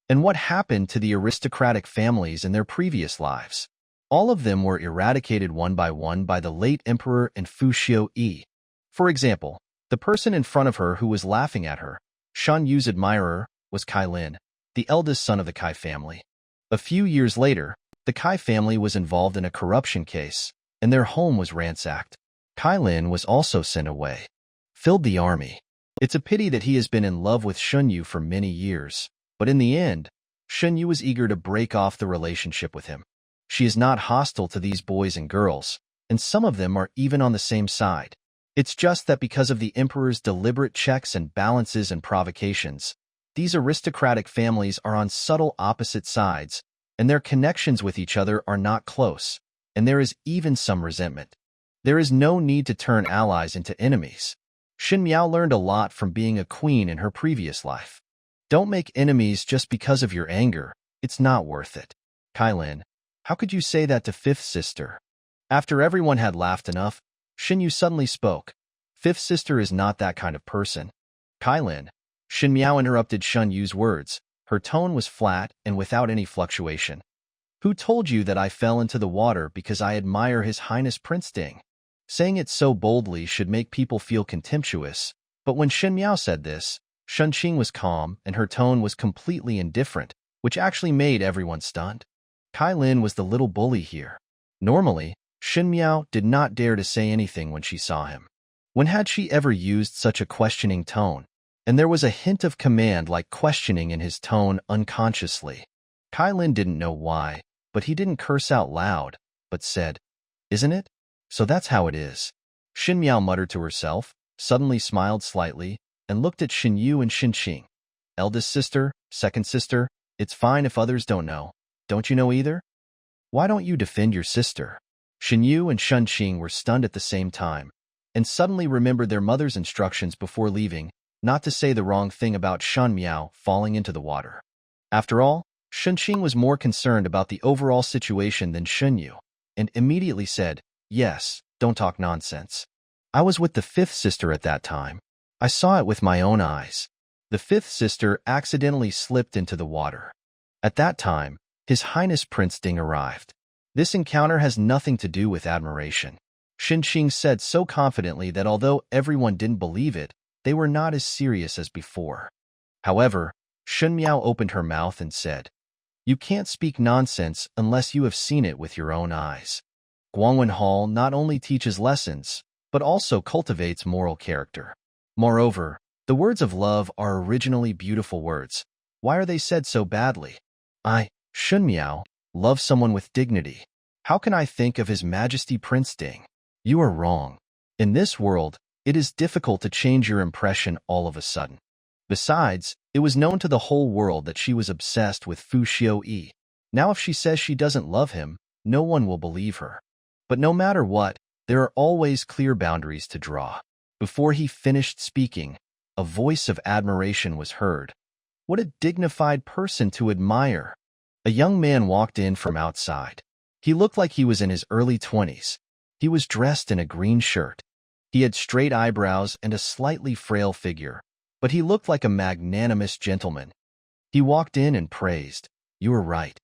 And what happened to the aristocratic families in their previous lives? All of them were eradicated one by the late emperor and Fu Xiu-yi. For example, the person in front of her who was laughing at her, Shen Yu's admirer, was Kylin, the eldest son of the Kai family. A few years later, the Kai family was involved in a corruption case, and their home was ransacked. Kylin was also sent away. Filled the army. It's a pity that he has been in love with Shen Yu for many years, but in the end, Shen Yu was eager to break off the relationship with him. She is not hostile to these boys and girls, and some of them are even on the same side. It's just that because of the emperor's deliberate checks and balances and provocations, these aristocratic families are on subtle opposite sides, and their connections with each other are not close, and there is even some resentment. There is no need to turn allies into enemies. Shen Miao learned a lot from being a queen in her previous life. Don't make enemies just because of your anger. It's not worth it. Kylin, how could you say that to fifth sister? After everyone had laughed enough, Shen Yu suddenly spoke. Fifth sister is not that kind of person. Kylin. Shen Miao interrupted Shen Yu's words. Her tone was flat and without any fluctuation. Who told you that I fell into the water because I admire His Highness Prince Ding? Saying it so boldly should make people feel contemptuous, but when Shen Miao said this, Shen Qing was calm and her tone was completely indifferent, which actually made everyone stunned. Kylin was the little bully here. Normally, Shen Miao did not dare to say anything when she saw him. When had she ever used such a questioning tone? And there was a hint of command like questioning in his tone unconsciously. Kylin didn't know why, but he didn't curse out loud, but said, "Isn't it? So that's how it is." Shen Miao muttered to herself, suddenly smiled slightly, and looked at Shen Yu and Shen Qing. Eldest sister, second sister, it's fine if others don't know. Don't you know either? Why don't you defend your sister? Shen Yu and Shen Qing were stunned at the same time, and suddenly remembered their mother's instructions before leaving, not to say the wrong thing about Shen Miao falling into the water. After all, Shen Qing was more concerned about the overall situation than Shen Yu, and immediately said, "Yes, don't talk nonsense. I was with the fifth sister at that time. I saw it with my own eyes." The fifth sister accidentally slipped into the water. At that time, His Highness Prince Ding arrived. This encounter has nothing to do with admiration. Shen Qing said so confidently that although everyone didn't believe it, they were not as serious as before. However, Shen Miao opened her mouth and said, "You can't speak nonsense unless you have seen it with your own eyes. Guangwen Hall not only teaches lessons, but also cultivates moral character. Moreover, the words of love are originally beautiful words. Why are they said so badly? I, Shen Miao, love someone with dignity. How can I think of His Majesty Prince Ding? You are wrong. In this world, it is difficult to change your impression all of a sudden. Besides, it was known to the whole world that she was obsessed with Fu Xiuyi. Now if she says she doesn't love him, no one will believe her. But no matter what, there are always clear boundaries to draw." Before he finished speaking, a voice of admiration was heard. What a dignified person to admire! A young man walked in from outside. He looked like he was in his early 20s. He was dressed in a green shirt. He had straight eyebrows and a slightly frail figure, but he looked like a magnanimous gentleman. He walked in and praised, "You are right.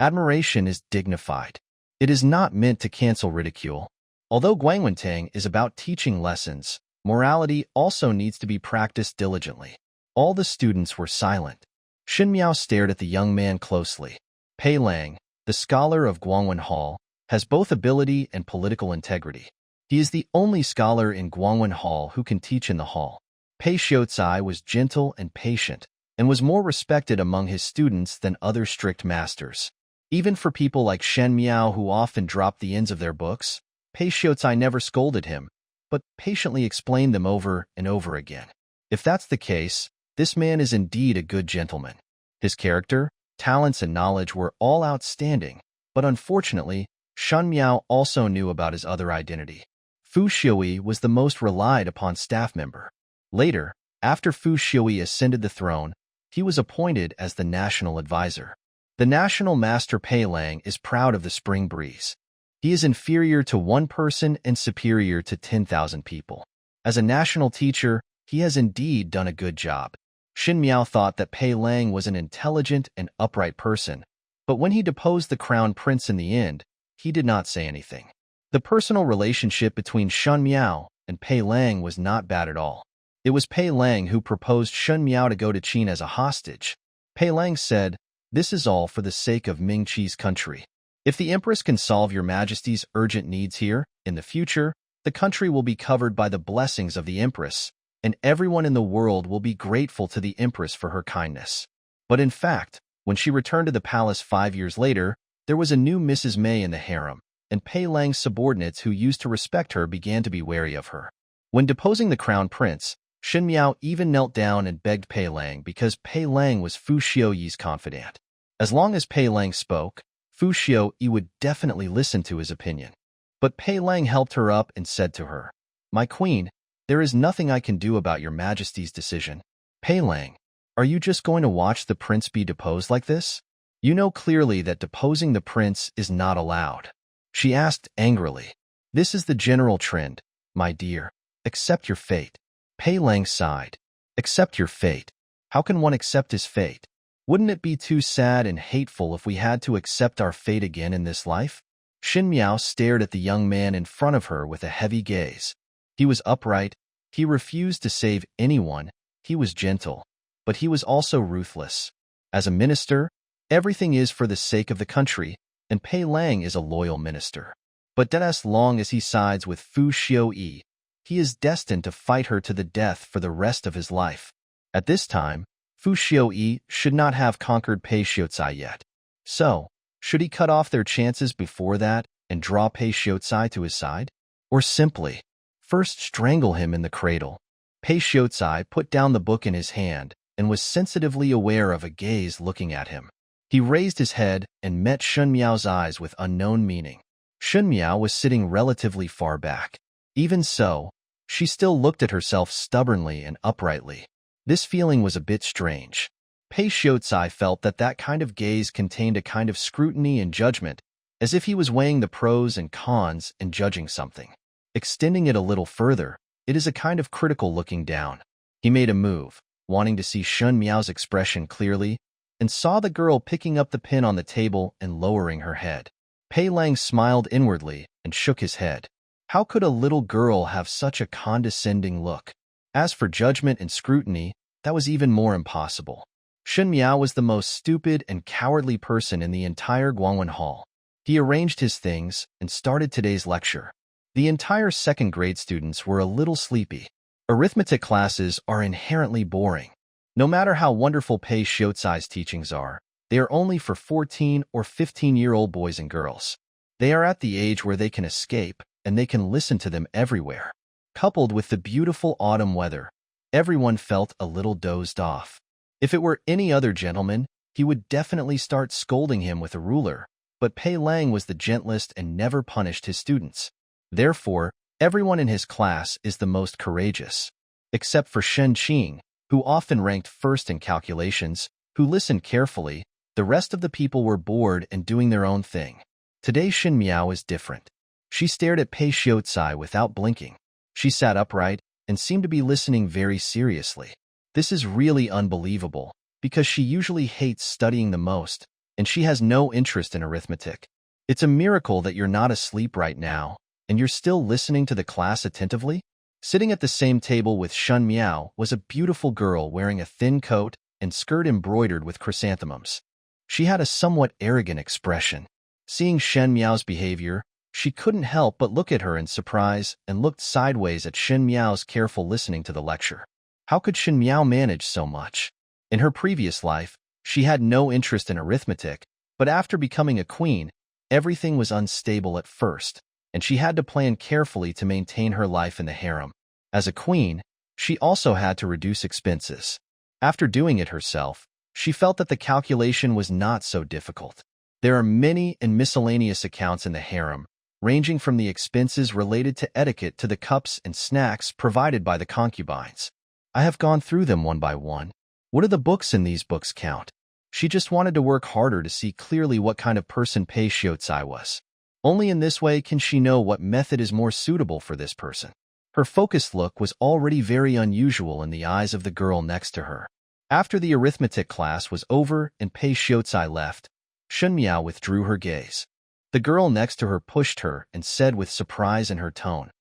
Admiration is dignified. It is not meant to cancel ridicule. Although Banqueting is about teaching lessons, morality also needs to be practiced diligently." All the students were silent. Shen Miao stared at the young man closely. Pei Lang, the scholar of Guangwen Hall, has both ability and political integrity. He is the only scholar in Guangwen Hall who can teach in the hall. Pei Xiaozai was gentle and patient, and was more respected among his students than other strict masters. Even for people like Shen Miao who often dropped the ends of their books, Pei Xiaozai never scolded him, but patiently explained them over and over again. If that's the case, this man is indeed a good gentleman. His character, talents, and knowledge were all outstanding, but unfortunately, Shen Miao also knew about his other identity. Fu Xiuyi was the most relied upon staff member. Later, after Fu Xiuyi ascended the throne, he was appointed as the national advisor. The national master Pei Lang is proud of the spring breeze. He is inferior to one person and superior to 10,000 people. As a national teacher, he has indeed done a good job. Shen Miao thought that Pei Lang was an intelligent and upright person, but when he deposed the crown prince in the end, he did not say anything. The personal relationship between Shen Miao and Pei Lang was not bad at all. It was Pei Lang who proposed Shen Miao to go to Qin as a hostage. Pei Lang said, "This is all for the sake of Ming Qi's country. If the Empress can solve your Majesty's urgent needs here, in the future, the country will be covered by the blessings of the Empress, and everyone in the world will be grateful to the Empress for her kindness." But in fact, when she returned to the palace 5 years later, there was a new Mrs. May in the harem, and Pei Lang's subordinates who used to respect her began to be wary of her. When deposing the crown prince, Shen Miao even knelt down and begged Pei Lang because Pei Lang was Fu Xiuyi's confidant. As long as Pei Lang spoke, Fu Xiuyi would definitely listen to his opinion. But Pei Lang helped her up and said to her, "My queen, there is nothing I can do about your Majesty's decision." "Pei Lang, are you just going to watch the prince be deposed like this? You know clearly that deposing the prince is not allowed." She asked angrily. This is the general trend, my dear. Accept your fate. Pei Lang sighed. Accept your fate. How can one accept his fate? Wouldn't it be too sad and hateful if we had to accept our fate again in this life? Shen Miao stared at the young man in front of her with a heavy gaze. He was upright. He refused to save anyone. He was gentle. But he was also ruthless. As a minister, everything is for the sake of the country, and Pei Lang is a loyal minister. But as long as he sides with Fu Xiuyi, he is destined to fight her to the death for the rest of his life. At this time, Fu Xiuyi should not have conquered Pei Xiucai yet. So, should he cut off their chances before that and draw Pei Xiucai to his side? Or simply, first strangle him in the cradle? Pei Xiucai put down the book in his hand and was sensitively aware of a gaze looking at him. He raised his head and met Shen Miao's eyes with unknown meaning. Shen Miao was sitting relatively far back. Even so, she still looked at herself stubbornly and uprightly. This feeling was a bit strange. Pei Xiucai felt that kind of gaze contained a kind of scrutiny and judgment, as if he was weighing the pros and cons and judging something. Extending it a little further, it is a kind of critical looking down. He made a move, wanting to see Shen Miao's expression clearly, and saw the girl picking up the pin on the table and lowering her head. Pei Lang smiled inwardly and shook his head. How could a little girl have such a condescending look? As for judgment and scrutiny, that was even more impossible. Shen Miao was the most stupid and cowardly person in the entire Guangwen Hall. He arranged his things and started today's lecture. The entire second-grade students were a little sleepy. Arithmetic classes are inherently boring. No matter how wonderful Pei Xiucai's teachings are, they are only for 14 or 15-year-old boys and girls. They are at the age where they can escape, and they can listen to them everywhere. Coupled with the beautiful autumn weather, everyone felt a little dozed off. If it were any other gentleman, he would definitely start scolding him with a ruler, but Pei Lang was the gentlest and never punished his students. Therefore, everyone in his class is the most courageous. Except for Shen Qing, who often ranked first in calculations, who listened carefully, the rest of the people were bored and doing their own thing. Today Shen Miao is different. She stared at Pei Xiucai without blinking. She sat upright and seemed to be listening very seriously. This is really unbelievable, because she usually hates studying the most, and she has no interest in arithmetic. It's a miracle that you're not asleep right now, and you're still listening to the class attentively? Sitting at the same table with Shen Miao was a beautiful girl wearing a thin coat and skirt embroidered with chrysanthemums. She had a somewhat arrogant expression. Seeing Shen Miao's behavior, she couldn't help but look at her in surprise and looked sideways at Shen Miao's careful listening to the lecture. How could Shen Miao manage so much? In her previous life, she had no interest in arithmetic, but after becoming a queen, everything was unstable at first, and she had to plan carefully to maintain her life in the harem. As a queen, she also had to reduce expenses. After doing it herself, she felt that the calculation was not so difficult. There are many and miscellaneous accounts in the harem, ranging from the expenses related to etiquette to the cups and snacks provided by the concubines. I have gone through them one by one. What do the books in these books count? She just wanted to work harder to see clearly what kind of person Pei Xiucai was. Only in this way can she know what method is more suitable for this person. Her focused look was already very unusual in the eyes of the girl next to her. After the arithmetic class was over and Pei Xiucai left, Shen Miao withdrew her gaze. The girl next to her pushed her and said with surprise in her tone,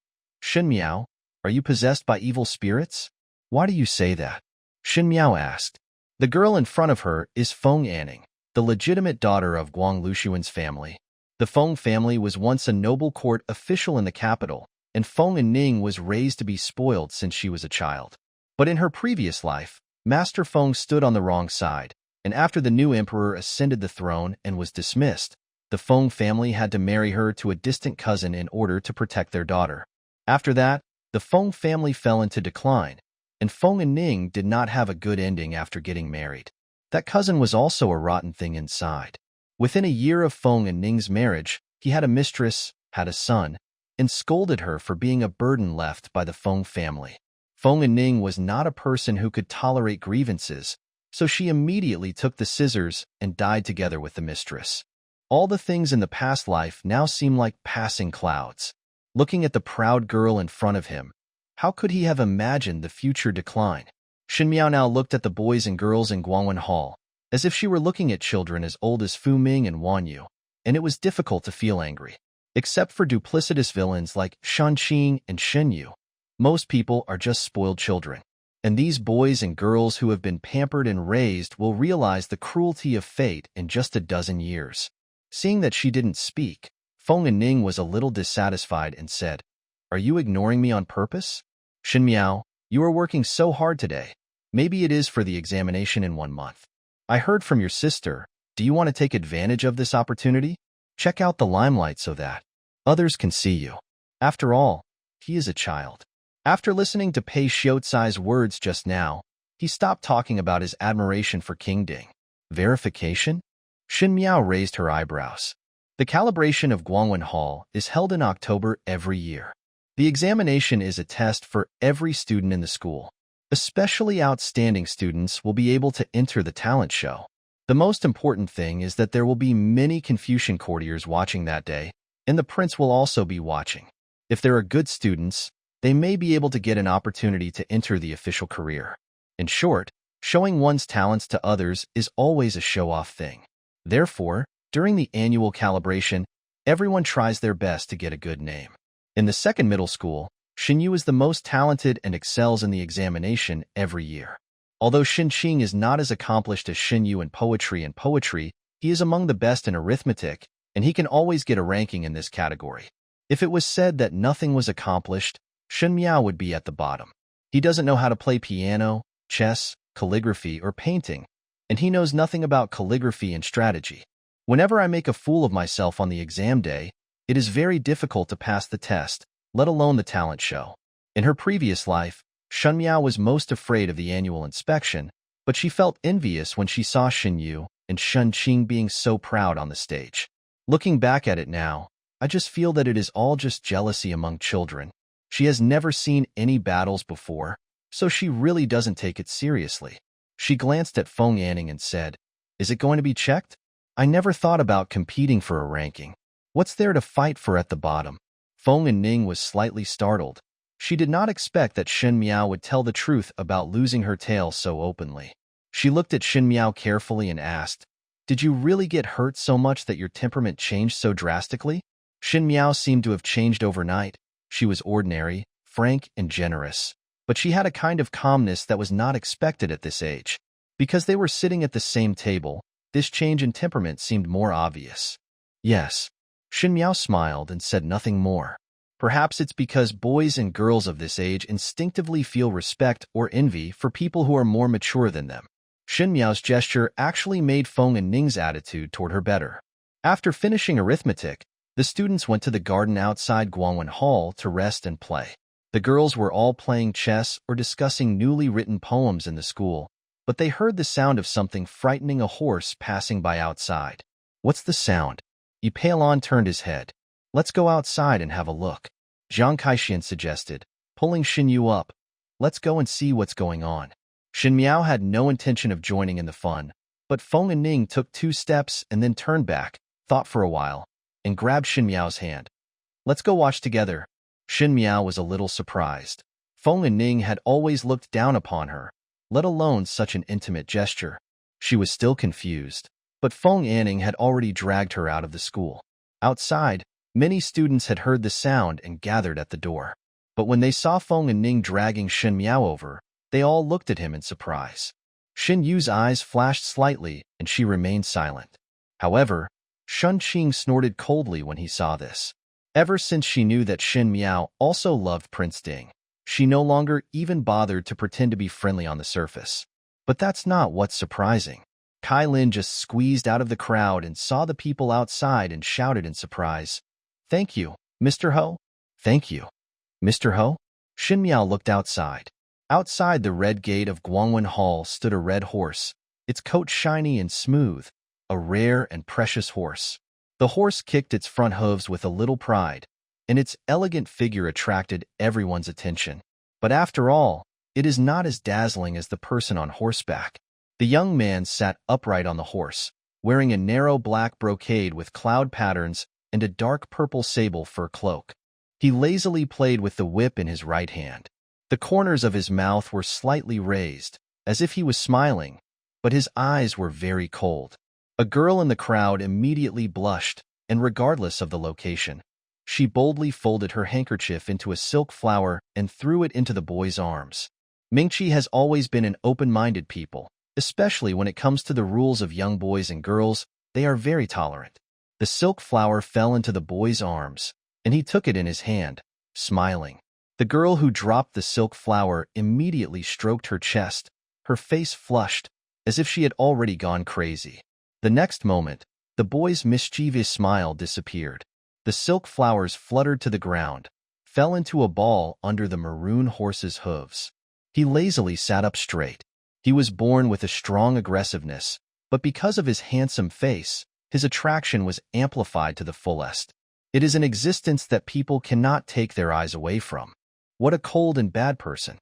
"Shen Miao, are you possessed by evil spirits? Why do you say that?" Shen Miao asked. The girl in front of her is Feng Anning, the legitimate daughter of Guang Lushuan's family. The Feng family was once a noble court official in the capital, and Feng Anning was raised to be spoiled since she was a child. But in her previous life, Master Feng stood on the wrong side, and after the new emperor ascended the throne and was dismissed, the Feng family had to marry her to a distant cousin in order to protect their daughter. After that, the Feng family fell into decline, and Feng Anning did not have a good ending after getting married. That cousin was also a rotten thing inside. Within a year of Feng Anning's marriage, he had a mistress, had a son, and scolded her for being a burden left by the Feng family. Feng Anning was not a person who could tolerate grievances, so she immediately took the scissors and died together with the mistress. All the things in the past life now seem like passing clouds. Looking at the proud girl in front of him, how could he have imagined the future decline? Shen Miao now looked at the boys and girls in Guangwen Hall, as if she were looking at children as old as Fu Ming and Wan Yu, and it was difficult to feel angry. Except for duplicitous villains like Shan Qing and Shen Yu, most people are just spoiled children. And these boys and girls who have been pampered and raised will realize the cruelty of fate in just a dozen years. Seeing that she didn't speak, Feng and Ning was a little dissatisfied and said, "Are you ignoring me on purpose? Shen Miao, you are working so hard today. Maybe it is for the examination in 1 month. I heard from your sister. Do you want to take advantage of this opportunity? Check out the limelight so that others can see you. After all, he is a child." After listening to Pei Xiaotsai's words just now, he stopped talking about his admiration for King Ding. Verification? Shen Miao raised her eyebrows. The calibration of Guangwen Hall is held in October every year. The examination is a test for every student in the school. Especially outstanding students will be able to enter the talent show. The most important thing is that there will be many Confucian courtiers watching that day, and the prince will also be watching. If there are good students, they may be able to get an opportunity to enter the official career. In short, showing one's talents to others is always a show-off thing. Therefore, during the annual calibration, everyone tries their best to get a good name. In the second middle school, Shen Yu is the most talented and excels in the examination every year. Although Shen Qing is not as accomplished as Shen Yu in poetry, he is among the best in arithmetic, and he can always get a ranking in this category. If it was said that nothing was accomplished, Shen Miao would be at the bottom. He doesn't know how to play piano, chess, calligraphy, or painting, and he knows nothing about calligraphy and strategy. Whenever I make a fool of myself on the exam day, it is very difficult to pass the test, let alone the talent show. In her previous life, Shen Miao was most afraid of the annual inspection, but she felt envious when she saw Shen Yu and Shen Qing being so proud on the stage. Looking back at it now, I just feel that it is all just jealousy among children. She has never seen any battles before, so she really doesn't take it seriously. She glanced at Feng Anning and said, "Is it going to be checked? I never thought about competing for a ranking. What's there to fight for at the bottom?" Feng and Ning was slightly startled. She did not expect that Shen Miao would tell the truth about losing her tail so openly. She looked at Shen Miao carefully and asked, "Did you really get hurt so much that your temperament changed so drastically?" Shen Miao seemed to have changed overnight. She was ordinary, frank, and generous, but she had a kind of calmness that was not expected at this age. Because they were sitting at the same table, this change in temperament seemed more obvious. "Yes." Shen Miao smiled and said nothing more. Perhaps it's because boys and girls of this age instinctively feel respect or envy for people who are more mature than them. Shen Miao's gesture actually made Feng and Ning's attitude toward her better. After finishing arithmetic, the students went to the garden outside Guangwen Hall to rest and play. The girls were all playing chess or discussing newly written poems in the school, but they heard the sound of something frightening, a horse passing by outside. "What's the sound?" Pei Lang turned his head. "Let's go outside and have a look," Jiang Kaixian suggested, pulling Shen Yu up. "Let's go and see what's going on." Shen Miao had no intention of joining in the fun, but Feng and Ning took 2 steps and then turned back, thought for a while, and grabbed Shen Miao's hand. "Let's go watch together." Shen Miao was a little surprised. Feng and Ning had always looked down upon her, let alone such an intimate gesture. She was still confused, but Feng Anning had already dragged her out of the school. Outside, many students had heard the sound and gathered at the door. But when they saw Feng and Ning dragging Shen Miao over, they all looked at him in surprise. Shen Yu's eyes flashed slightly, and she remained silent. However, Shen Qing snorted coldly when he saw this. Ever since she knew that Shen Miao also loved Prince Ding, she no longer even bothered to pretend to be friendly on the surface. But that's not what's surprising. Kylin just squeezed out of the crowd and saw the people outside and shouted in surprise, "Thank you, Mr. Ho." "Thank you, Mr. Ho?" Shen Miao looked outside. Outside the red gate of Guangwen Hall stood a red horse, its coat shiny and smooth, a rare and precious horse. The horse kicked its front hooves with a little pride, and its elegant figure attracted everyone's attention. But after all, it is not as dazzling as the person on horseback. The young man sat upright on the horse, wearing a narrow black brocade with cloud patterns and a dark purple sable fur cloak. He lazily played with the whip in his right hand. The corners of his mouth were slightly raised, as if he was smiling, but his eyes were very cold. A girl in the crowd immediately blushed, and regardless of the location, she boldly folded her handkerchief into a silk flower and threw it into the boy's arms. Mingqi has always been an open-minded people, especially when it comes to the rules of young boys and girls. They are very tolerant. The silk flower fell into the boy's arms, and he took it in his hand, smiling. The girl who dropped the silk flower immediately stroked her chest, her face flushed, as if she had already gone crazy. The next moment, the boy's mischievous smile disappeared. The silk flowers fluttered to the ground, fell into a ball under the maroon horse's hooves. He lazily sat up straight. He was born with a strong aggressiveness, but because of his handsome face, his attraction was amplified to the fullest. It is an existence that people cannot take their eyes away from. What a cold and bad person.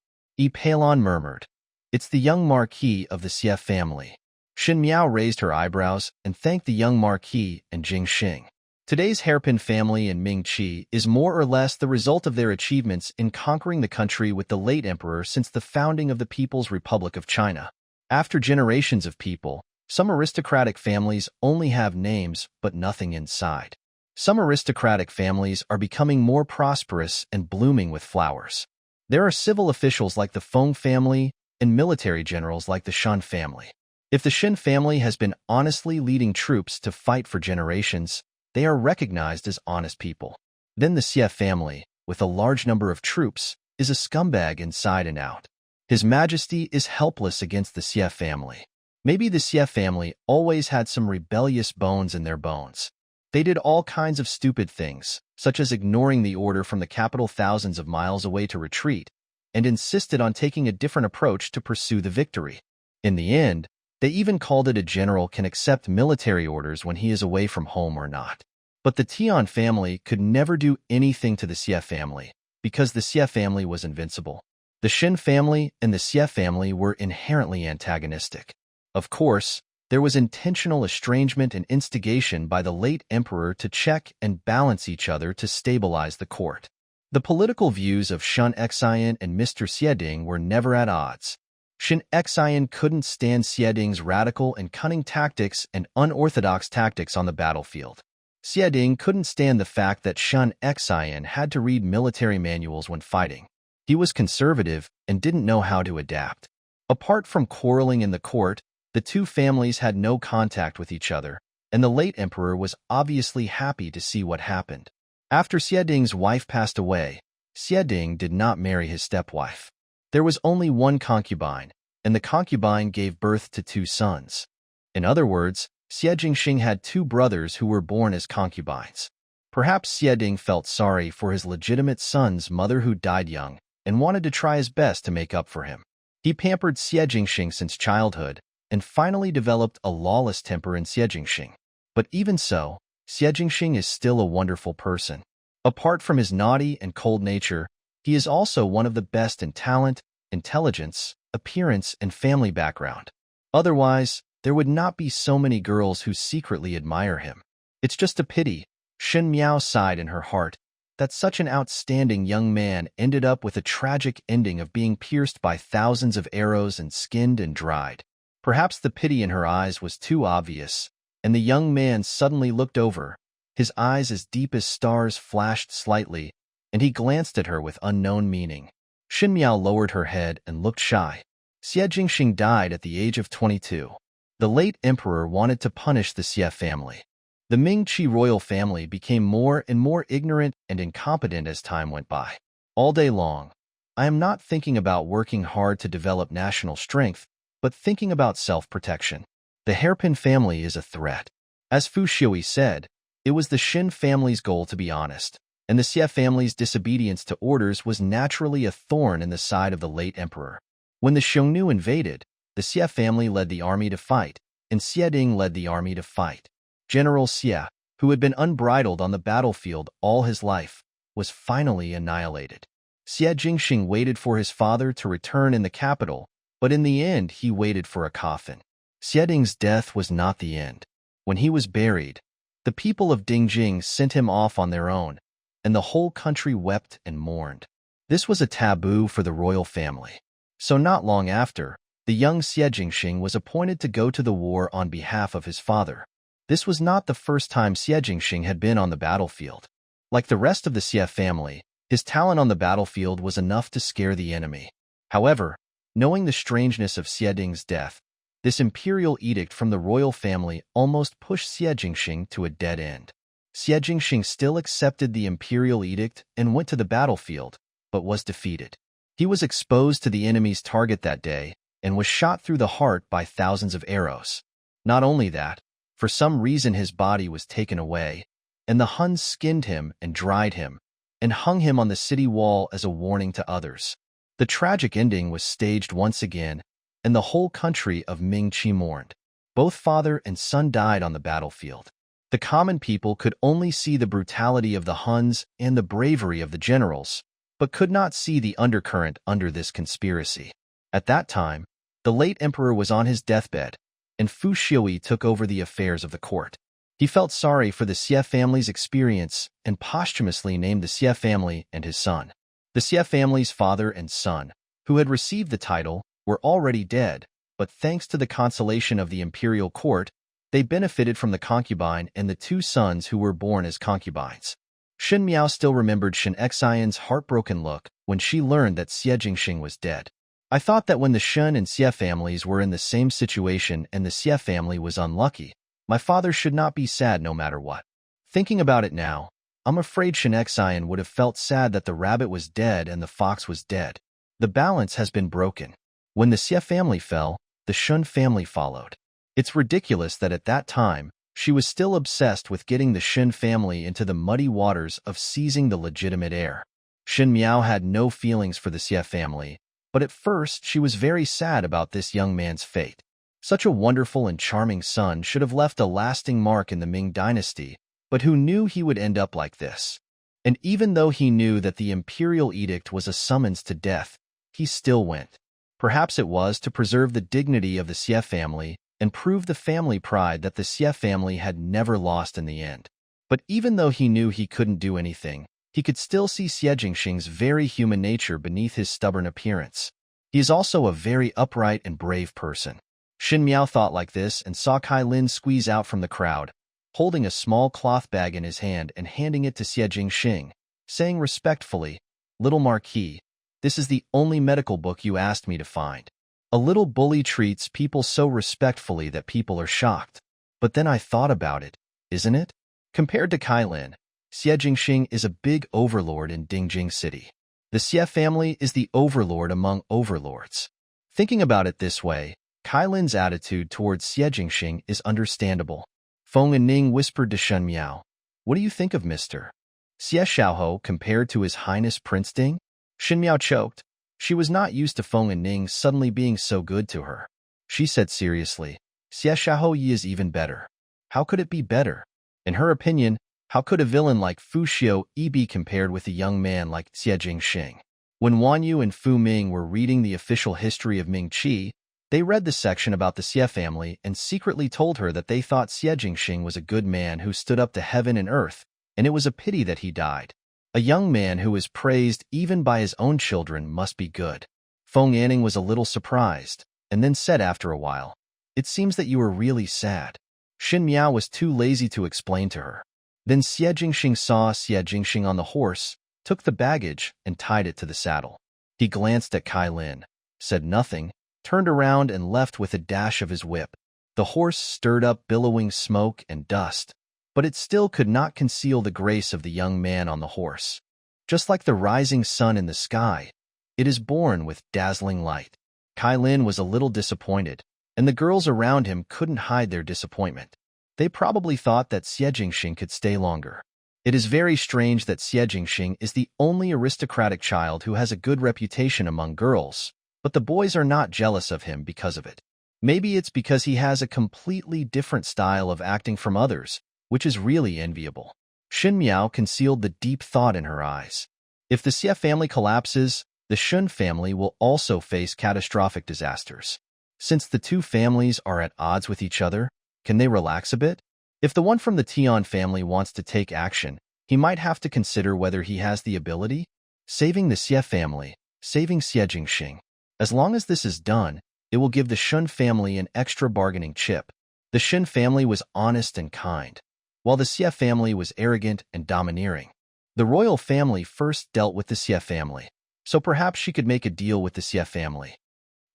Pei Lang murmured. It's the young marquis of the Xie family. Shen Miao raised her eyebrows and thanked the young marquis and Jingxing. Today's hairpin family in Mingqi is more or less the result of their achievements in conquering the country with the late emperor since the founding of the People's Republic of China. After generations of people, some aristocratic families only have names but nothing inside. Some aristocratic families are becoming more prosperous and blooming with flowers. There are civil officials like the Feng family and military generals like the Shen family. If the Shen family has been honestly leading troops to fight for generations, they are recognized as honest people. Then the Xie family, with a large number of troops, is a scumbag inside and out. His Majesty is helpless against the Xie family. Maybe the Xie family always had some rebellious bones in their bones. They did all kinds of stupid things, such as ignoring the order from the capital thousands of miles away to retreat, and insisted on taking a different approach to pursue the victory. In the end, they even called it a general can accept military orders when he is away from home or not. But the Tian family could never do anything to the Xie family, because the Xie family was invincible. The Shen family and the Xie family were inherently antagonistic. Of course, there was intentional estrangement and instigation by the late emperor to check and balance each other to stabilize the court. The political views of Shen Xian and Mr. Xie were never at odds. Shen Xian couldn't stand Xie radical and cunning tactics and unorthodox tactics on the battlefield. Xie couldn't stand the fact that Shen Xian had to read military manuals when fighting. He was conservative and didn't know how to adapt. Apart from quarreling in the court, the two families had no contact with each other, and the late emperor was obviously happy to see what happened. After Xie wife passed away, Xie did not marry his stepwife. There was only one concubine, and the concubine gave birth to two sons. In other words, Xie Jingxing had two brothers who were born as concubines. Perhaps Xie felt sorry for his legitimate son's mother who died young and wanted to try his best to make up for him. He pampered Xie Jingxing since childhood and finally developed a lawless temper in Xie Jingxing. But even so, Xie Jingxing is still a wonderful person. Apart from his naughty and cold nature, he is also one of the best in talent, intelligence, appearance, and family background. Otherwise, there would not be so many girls who secretly admire him. It's just a pity, Shen Miao sighed in her heart, that such an outstanding young man ended up with a tragic ending of being pierced by thousands of arrows and skinned and dried. Perhaps the pity in her eyes was too obvious, and the young man suddenly looked over. His eyes as deep as stars flashed slightly, and he glanced at her with unknown meaning. Shen Miao lowered her head and looked shy. Xie Jingxing died at the age of 22. The late emperor wanted to punish the Xie family. The Mingqi royal family became more and more ignorant and incompetent as time went by. All day long, I am not thinking about working hard to develop national strength, but thinking about self-protection. The hairpin family is a threat. As Fu Xiui said, it was the Shen family's goal to be honest, and the Xie family's disobedience to orders was naturally a thorn in the side of the late emperor. When the Xiongnu invaded, the Xie family led the army to fight, and Xie led the army to fight. General Xie, who had been unbridled on the battlefield all his life, was finally annihilated. Xie Jingxing waited for his father to return in the capital, but in the end he waited for a coffin. Xie death was not the end. When he was buried, the people of Dingjing sent him off on their own, and the whole country wept and mourned. This was a taboo for the royal family. So not long after, the young Xie Jingxing was appointed to go to the war on behalf of his father. This was not the first time Xie Jingxing had been on the battlefield. Like the rest of the Xie family, his talent on the battlefield was enough to scare the enemy. However, knowing the strangeness of Xie Ding's death, this imperial edict from the royal family almost pushed Xie Jingxing to a dead end. Xie Jingxing still accepted the imperial edict and went to the battlefield, but was defeated. He was exposed to the enemy's target that day and was shot through the heart by thousands of arrows. Not only that, for some reason his body was taken away, and the Huns skinned him and dried him, and hung him on the city wall as a warning to others. The tragic ending was staged once again, and the whole country of Mingqi mourned. Both father and son died on the battlefield. The common people could only see the brutality of the Huns and the bravery of the generals, but could not see the undercurrent under this conspiracy. At that time, the late emperor was on his deathbed, and Fu Xiui took over the affairs of the court. He felt sorry for the Xie family's experience and posthumously named the Xie family and his son. The Xie family's father and son, who had received the title, were already dead, but thanks to the consolation of the imperial court, they benefited from the concubine and the two sons who were born as concubines. Shen Miao still remembered Shen Xian's heartbroken look when she learned that Xie Jingxing was dead. I thought that when the Shen and Xie families were in the same situation and the Xie family was unlucky, my father should not be sad no matter what. Thinking about it now, I'm afraid Shen Xian would have felt sad that the rabbit was dead and the fox was dead. The balance has been broken. When the Xie family fell, the Shen family followed. It's ridiculous that at that time, she was still obsessed with getting the Shen family into the muddy waters of seizing the legitimate heir. Shen Miao had no feelings for the Xie family, but at first she was very sad about this young man's fate. Such a wonderful and charming son should have left a lasting mark in the Ming dynasty, but who knew he would end up like this? And even though he knew that the imperial edict was a summons to death, he still went. Perhaps it was to preserve the dignity of the Xie family and prove the family pride that the Xie family had never lost in the end. But even though he knew he couldn't do anything, he could still see Xie Jingxing's very human nature beneath his stubborn appearance. He is also a very upright and brave person. Shen Miao thought like this and saw Kylin squeeze out from the crowd, holding a small cloth bag in his hand and handing it to Xie Jingxing, saying respectfully, "Little Marquis, this is the only medical book you asked me to find." A little bully treats people so respectfully that people are shocked. But then I thought about it, isn't it? Compared to Kylin, Xie Jingxing is a big overlord in Dingjing City. The Xie family is the overlord among overlords. Thinking about it this way, Kylin's attitude towards Xie Jingxing is understandable. Feng and Ning whispered to Shen Miao, "What do you think of Mr. Xie Xiaohou compared to His Highness Prince Ding?" Shen Miao choked. She was not used to Feng and Ning suddenly being so good to her. She said seriously, "Xie Xiaohou Yi is even better." How could it be better? In her opinion, how could a villain like Fu Xiui be compared with a young man like Xie Jingxing? When Wan Yu and Fu Ming were reading the official history of Mingqi, they read the section about the Xie family and secretly told her that they thought Xie Jingxing was a good man who stood up to heaven and earth, and it was a pity that he died. A young man who is praised even by his own children must be good. Feng Anning was a little surprised, and then said after a while, "It seems that you are really sad." Shen Miao was too lazy to explain to her. Then Xie Jingxing saw Xie Jingxing on the horse, took the baggage, and tied it to the saddle. He glanced at Kylin, said nothing, turned around and left with a dash of his whip. The horse stirred up billowing smoke and dust, but it still could not conceal the grace of the young man on the horse. Just like the rising sun in the sky, it is born with dazzling light. Kylin was a little disappointed, and the girls around him couldn't hide their disappointment. They probably thought that Xie Jingxing could stay longer. It is very strange that Xie Jingxing is the only aristocratic child who has a good reputation among girls, but the boys are not jealous of him because of it. Maybe it's because he has a completely different style of acting from others, which is really enviable. Shen Miao concealed the deep thought in her eyes. If the Xie family collapses, the Shen family will also face catastrophic disasters. Since the two families are at odds with each other, can they relax a bit? If the one from the Tian family wants to take action, he might have to consider whether he has the ability. Saving the Xie family, saving Xie Jingxing. As long as this is done, it will give the Shen family an extra bargaining chip. The Shen family was honest and kind, while the Xie family was arrogant and domineering. The royal family first dealt with the Xie family, so perhaps she could make a deal with the Xie family.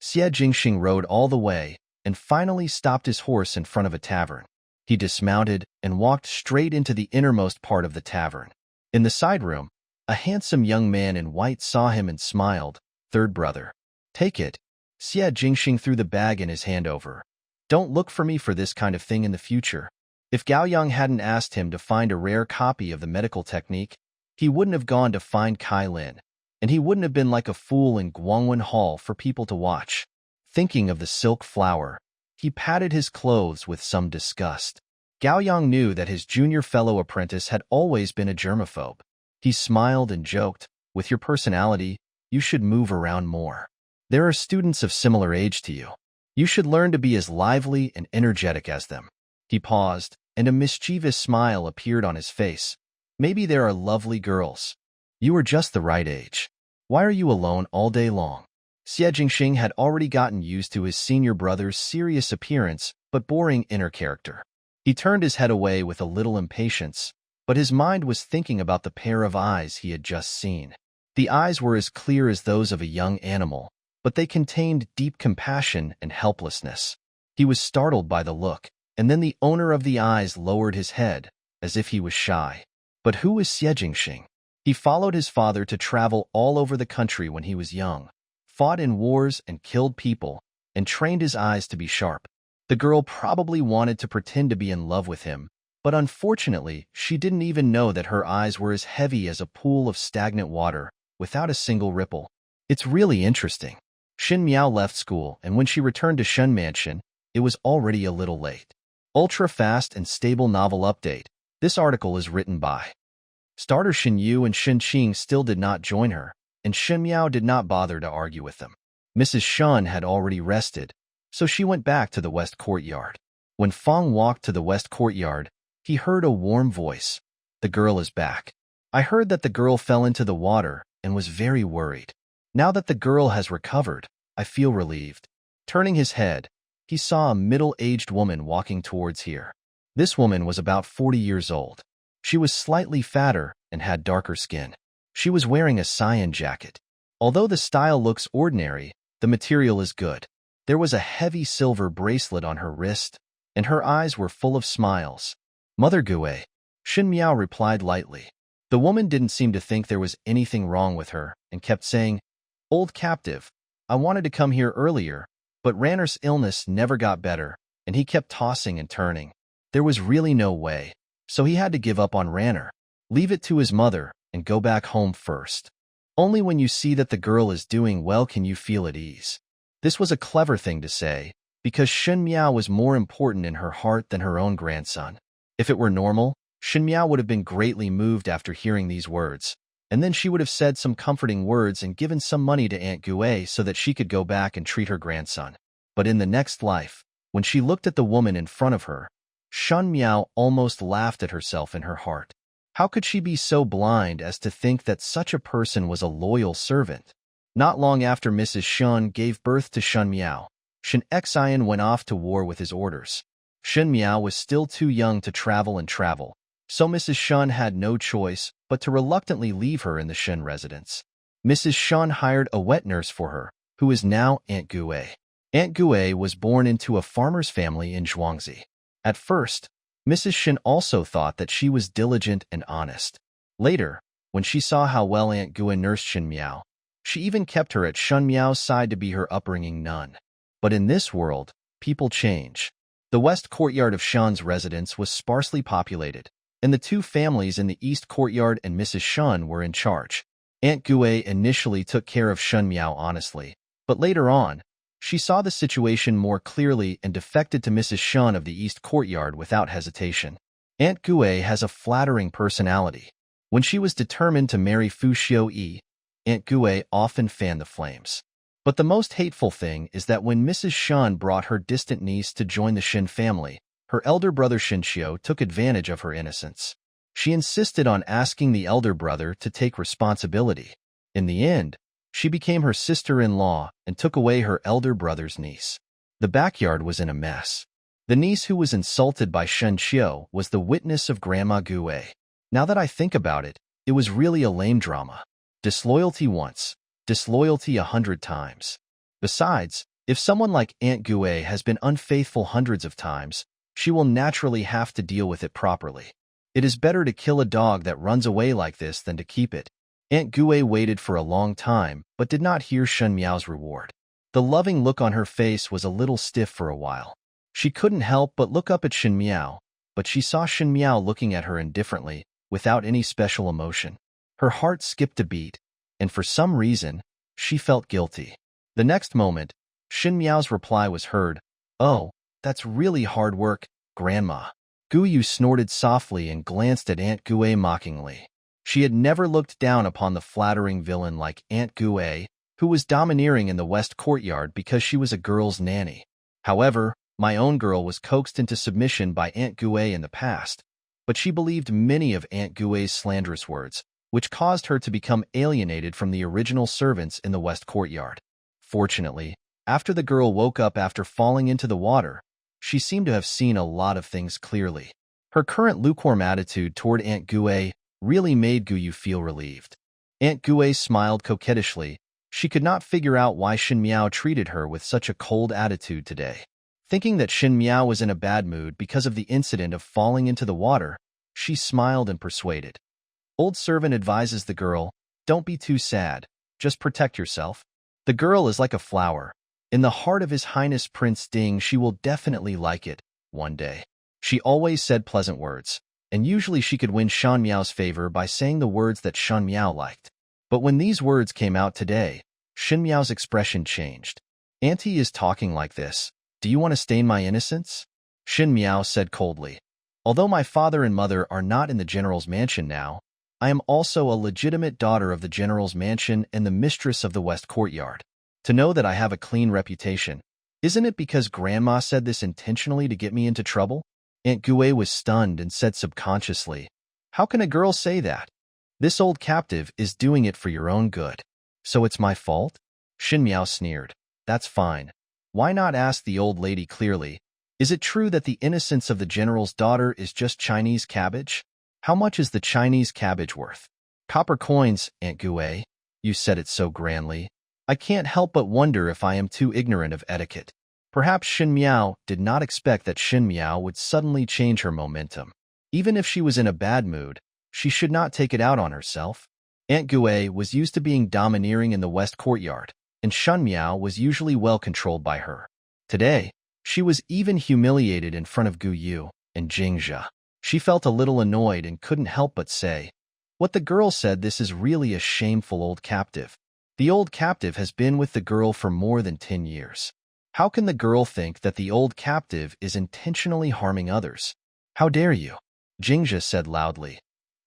Xie Jingxing rode all the way and finally stopped his horse in front of a tavern. He dismounted and walked straight into the innermost part of the tavern. In the side room, a handsome young man in white saw him and smiled. "Third brother. Take it." Xie Jingxing threw the bag in his hand over. "Don't look for me for this kind of thing in the future." If Gaoyang hadn't asked him to find a rare copy of the medical technique, he wouldn't have gone to find Kylin, and he wouldn't have been like a fool in Guangwen Hall for people to watch. Thinking of the silk flower, he patted his clothes with some disgust. Gaoyang knew that his junior fellow apprentice had always been a germaphobe. He smiled and joked, "With your personality, you should move around more. There are students of similar age to you. You should learn to be as lively and energetic as them." He paused, and a mischievous smile appeared on his face. "Maybe there are lovely girls. You are just the right age. Why are you alone all day long?" Xie Jingxing had already gotten used to his senior brother's serious appearance but boring inner character. He turned his head away with a little impatience, but his mind was thinking about the pair of eyes he had just seen. The eyes were as clear as those of a young animal, but they contained deep compassion and helplessness. He was startled by the look, and then the owner of the eyes lowered his head, as if he was shy. But who was Xie Jingxing? He followed his father to travel all over the country when he was young, fought in wars and killed people, and trained his eyes to be sharp. The girl probably wanted to pretend to be in love with him, but unfortunately, she didn't even know that her eyes were as heavy as a pool of stagnant water, without a single ripple. It's really interesting. Xin Miao left school, and when she returned to Shen Mansion, it was already a little late. Ultra-fast and stable novel update. This article is written by Starter Xin Yu, and Shen Qing still did not join her, and Shen Miao did not bother to argue with them. Mrs. Shen had already rested, so she went back to the west courtyard. When Feng walked to the west courtyard, he heard a warm voice. "The girl is back. I heard that the girl fell into the water and was very worried. Now that the girl has recovered, I feel relieved." Turning his head, he saw a middle-aged woman walking towards here. This woman was about 40 years old. She was slightly fatter and had darker skin. She was wearing a cyan jacket. Although the style looks ordinary, the material is good. There was a heavy silver bracelet on her wrist, and her eyes were full of smiles. "Mother Gue," Xin Miao replied lightly. The woman didn't seem to think there was anything wrong with her and kept saying, "Old captive, I wanted to come here earlier, but Ranner's illness never got better, and he kept tossing and turning. There was really no way, so he had to give up on Ranner. Leave it to his mother and go back home first. Only when you see that the girl is doing well can you feel at ease." This was a clever thing to say, because Shen Miao was more important in her heart than her own grandson. If it were normal, Shen Miao would have been greatly moved after hearing these words, and then she would have said some comforting words and given some money to Aunt Gue so that she could go back and treat her grandson. But in the next life, when she looked at the woman in front of her, Shen Miao almost laughed at herself in her heart. How could she be so blind as to think that such a person was a loyal servant? Not long after Mrs. Shen gave birth to Shen Miao, Shen Xian went off to war with his orders. Shen Miao was still too young to travel, so Mrs. Shen had no choice but to reluctantly leave her in the Shen residence. Mrs. Shen hired a wet nurse for her, who is now Aunt Gue. Aunt Gue was born into a farmer's family in Zhuangzi. At first, Mrs. Shen also thought that she was diligent and honest. Later, when she saw how well Aunt Gue nursed Shen Miao, she even kept her at Shen Miao's side to be her upbringing nun. But in this world, people change. The west courtyard of Shen's residence was sparsely populated, and the two families in the east courtyard and Mrs. Shen were in charge. Aunt Gue initially took care of Shen Miao honestly, but later on, she saw the situation more clearly and defected to Mrs. Shen of the east courtyard without hesitation. Aunt Gue has a flattering personality. When she was determined to marry Fu Xiu-yi, Aunt Gue often fanned the flames. But the most hateful thing is that when Mrs. Shen brought her distant niece to join the Shen family, her elder brother Shinshio took advantage of her innocence. She insisted on asking the elder brother to take responsibility. In the end, she became her sister-in-law and took away her elder brother's niece. The backyard was in a mess. The niece who was insulted by Shinshio was the witness of Grandma Gue. Now that I think about it, it was really a lame drama. Disloyalty once, disloyalty 100 times. Besides, if someone like Aunt Gue has been unfaithful hundreds of times, she will naturally have to deal with it properly. It is better to kill a dog that runs away like this than to keep it. Aunt Gue waited for a long time, but did not hear Shen Miao's reward. The loving look on her face was a little stiff for a while. She couldn't help but look up at Shen Miao, but she saw Shen Miao looking at her indifferently, without any special emotion. Her heart skipped a beat, and for some reason, she felt guilty. The next moment, Shen Miao's reply was heard. "Oh, that's really hard work, Grandma." Guyu snorted softly and glanced at Aunt Gue mockingly. She had never looked down upon the flattering villain like Aunt Gue, who was domineering in the West Courtyard because she was a girl's nanny. However, my own girl was coaxed into submission by Aunt Gue in the past, but she believed many of Aunt Gue's slanderous words, which caused her to become alienated from the original servants in the West Courtyard. Fortunately, after the girl woke up after falling into the water, she seemed to have seen a lot of things clearly. Her current lukewarm attitude toward Aunt Gue really made Guyu feel relieved. Aunt Gue smiled coquettishly. She could not figure out why Shen Miao treated her with such a cold attitude today. Thinking that Shen Miao was in a bad mood because of the incident of falling into the water, she smiled and persuaded. Old servant advises the girl, "Don't be too sad, just protect yourself. The girl is like a flower. In the heart of His Highness Prince Ding, she will definitely like it one day." She always said pleasant words, and usually she could win Shen Miao's favor by saying the words that Shen Miao liked. But when these words came out today, Shen Miao's expression changed. "Auntie is talking like this. Do you want to stain my innocence?" Shen Miao said coldly. "Although my father and mother are not in the general's mansion now, I am also a legitimate daughter of the general's mansion and the mistress of the West Courtyard. To know that I have a clean reputation, isn't it because Grandma said this intentionally to get me into trouble?" Aunt Gue was stunned and said subconsciously, "How can a girl say that? This old captive is doing it for your own good. So it's my fault?" Shen Miao sneered. "That's fine. Why not ask the old lady clearly? Is it true that the innocence of the general's daughter is just Chinese cabbage? How much is the Chinese cabbage worth?" "Copper coins, Aunt Gue. You said it so grandly. I can't help but wonder if I am too ignorant of etiquette." Perhaps Shen Miao did not expect that Shen Miao would suddenly change her momentum. Even if she was in a bad mood, she should not take it out on herself. Aunt Gue was used to being domineering in the West Courtyard, and Shen Miao was usually well controlled by her. Today, she was even humiliated in front of Guyu and Jingxia. She felt a little annoyed and couldn't help but say, "What the girl said, this is really a shameful old captive. The old captive has been with the girl for more than 10 years. How can the girl think that the old captive is intentionally harming others? How dare you?" Jingxia said loudly.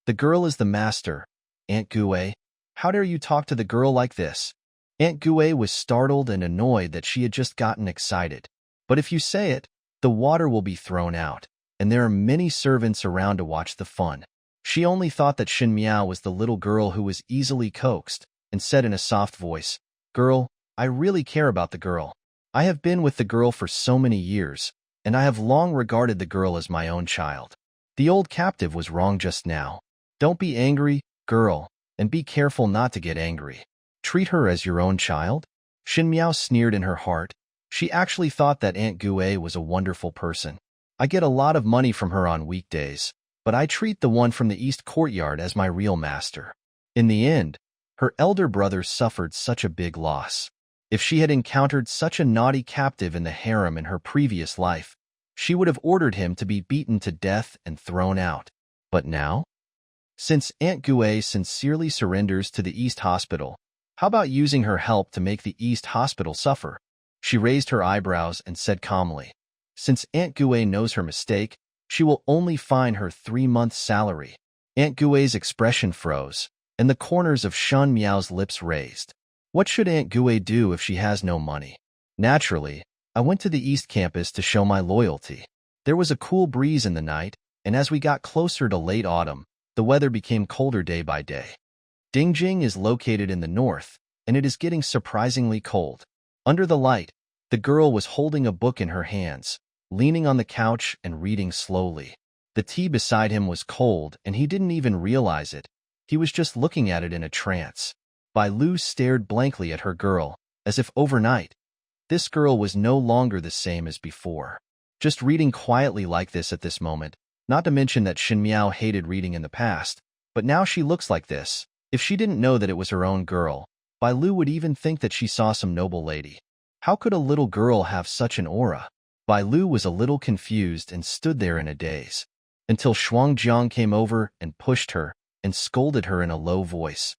"The girl is the master. Aunt Gue, how dare you talk to the girl like this?" Aunt Gue was startled and annoyed that she had just gotten excited. "But if you say it, the water will be thrown out, and there are many servants around to watch the fun." She only thought that Shen Miao was the little girl who was easily coaxed, and said in a soft voice, "Girl, I really care about the girl. I have been with the girl for so many years, and I have long regarded the girl as my own child. The old captive was wrong just now. Don't be angry, girl, and be careful not to get angry. Treat her as your own child?" Shen Miao sneered in her heart. She actually thought that Aunt Gue was a wonderful person. "I get a lot of money from her on weekdays, but I treat the one from the East Courtyard as my real master." In the end, her elder brother suffered such a big loss. If she had encountered such a naughty captive in the harem in her previous life, she would have ordered him to be beaten to death and thrown out. But now? Since Aunt Gue sincerely surrenders to the East Hospital, how about using her help to make the East Hospital suffer? She raised her eyebrows and said calmly, "Since Aunt Gue knows her mistake, she will only fine her 3 months' salary." Aunt Gue's expression froze, and the corners of Shen Miao's lips raised. What should Aunt Gue do if she has no money? Naturally, I went to the East Campus to show my loyalty. There was a cool breeze in the night, and as we got closer to late autumn, the weather became colder day by day. Dingjing is located in the north, and it is getting surprisingly cold. Under the light, the girl was holding a book in her hands, leaning on the couch and reading slowly. The tea beside him was cold, and he didn't even realize it. He was just looking at it in a trance. Bai Lu stared blankly at her girl, as if overnight, this girl was no longer the same as before. Just reading quietly like this at this moment, not to mention that Shen Miao hated reading in the past, but now she looks like this. If she didn't know that it was her own girl, Bai Lu would even think that she saw some noble lady. How could a little girl have such an aura? Bai Lu was a little confused and stood there in a daze, until Shuangjiang came over and pushed her and scolded her in a low voice.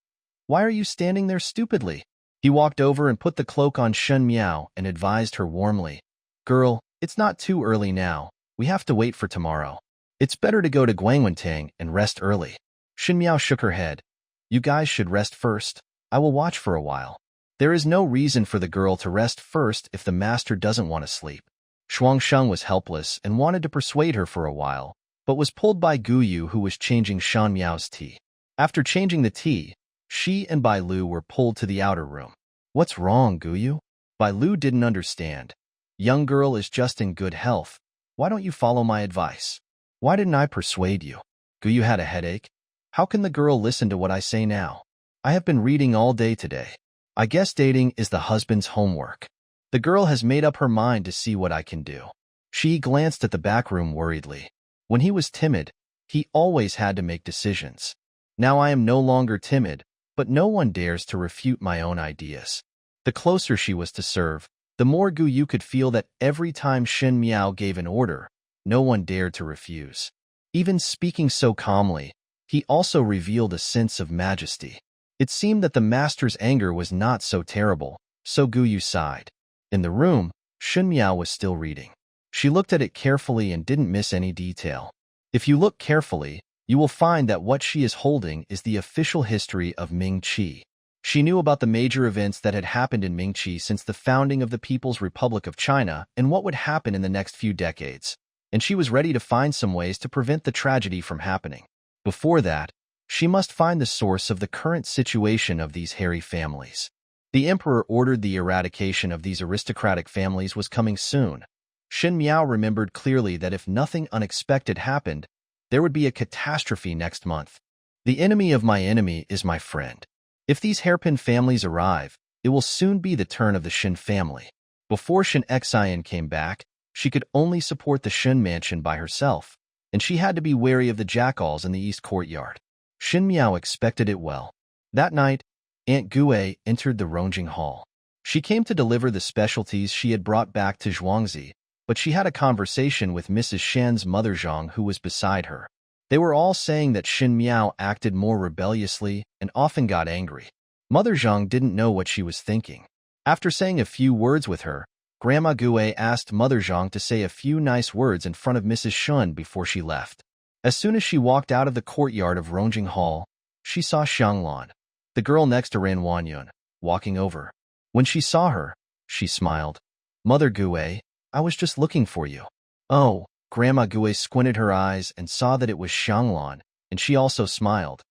"Why are you standing there stupidly?" He walked over and put the cloak on Shen Miao and advised her warmly, "Girl, it's not too early now. We have to wait for tomorrow. It's better to go to Guangwantang and rest early." Shen Miao shook her head. "You guys should rest first. I will watch for a while." There is no reason for the girl to rest first if the master doesn't want to sleep. Shuangsheng was helpless and wanted to persuade her for a while, but was pulled by Guyu, who was changing Shen Miao's tea. After changing the tea, she and Bai Lu were pulled to the outer room. "What's wrong, Guyu?" Bai Lu didn't understand. "Young girl is just in good health. Why don't you follow my advice? Why didn't I persuade you?" Guyu had a headache. "How can the girl listen to what I say now? I have been reading all day today. I guess dating is the husband's homework. The girl has made up her mind to see what I can do." She glanced at the back room worriedly. When he was timid, he always had to make decisions. Now I am no longer timid, but no one dares to refute my own ideas. The closer she was to serve, the more Guyu could feel that every time Shen Miao gave an order, no one dared to refuse. Even speaking so calmly, he also revealed a sense of majesty. It seemed that the master's anger was not so terrible, so Guyu sighed. In the room, Shen Miao was still reading. She looked at it carefully and didn't miss any detail. If you look carefully, you will find that what she is holding is the official history of Mingqi. She knew about the major events that had happened in Mingqi since the founding of the People's Republic of China and what would happen in the next few decades, and she was ready to find some ways to prevent the tragedy from happening. Before that, she must find the source of the current situation of these hairy families. The emperor ordered the eradication of these aristocratic families was coming soon. Shen Miao remembered clearly that if nothing unexpected happened, there would be a catastrophe next month. The enemy of my enemy is my friend. If these hairpin families arrive, it will soon be the turn of the Shen family. Before Shen Xian came back, she could only support the Shen mansion by herself, and she had to be wary of the jackals in the east courtyard. Shen Miao expected it well. That night, Aunt Gue entered the Rongjing Hall. She came to deliver the specialties she had brought back to Zhuangzi, but she had a conversation with Mrs. Shen's mother Zhang, who was beside her. They were all saying that Shen Miao acted more rebelliously and often got angry. Mother Zhang didn't know what she was thinking. After saying a few words with her, Grandma Gue asked Mother Zhang to say a few nice words in front of Mrs. Shen before she left. As soon as she walked out of the courtyard of Rongjing Hall, she saw Xianglan, the girl next to Ran Wanyun, walking over. When she saw her, she smiled. "Mother Gue, I was just looking for you." "Oh." Grandma Gue squinted her eyes and saw that it was Xianglan, and she also smiled.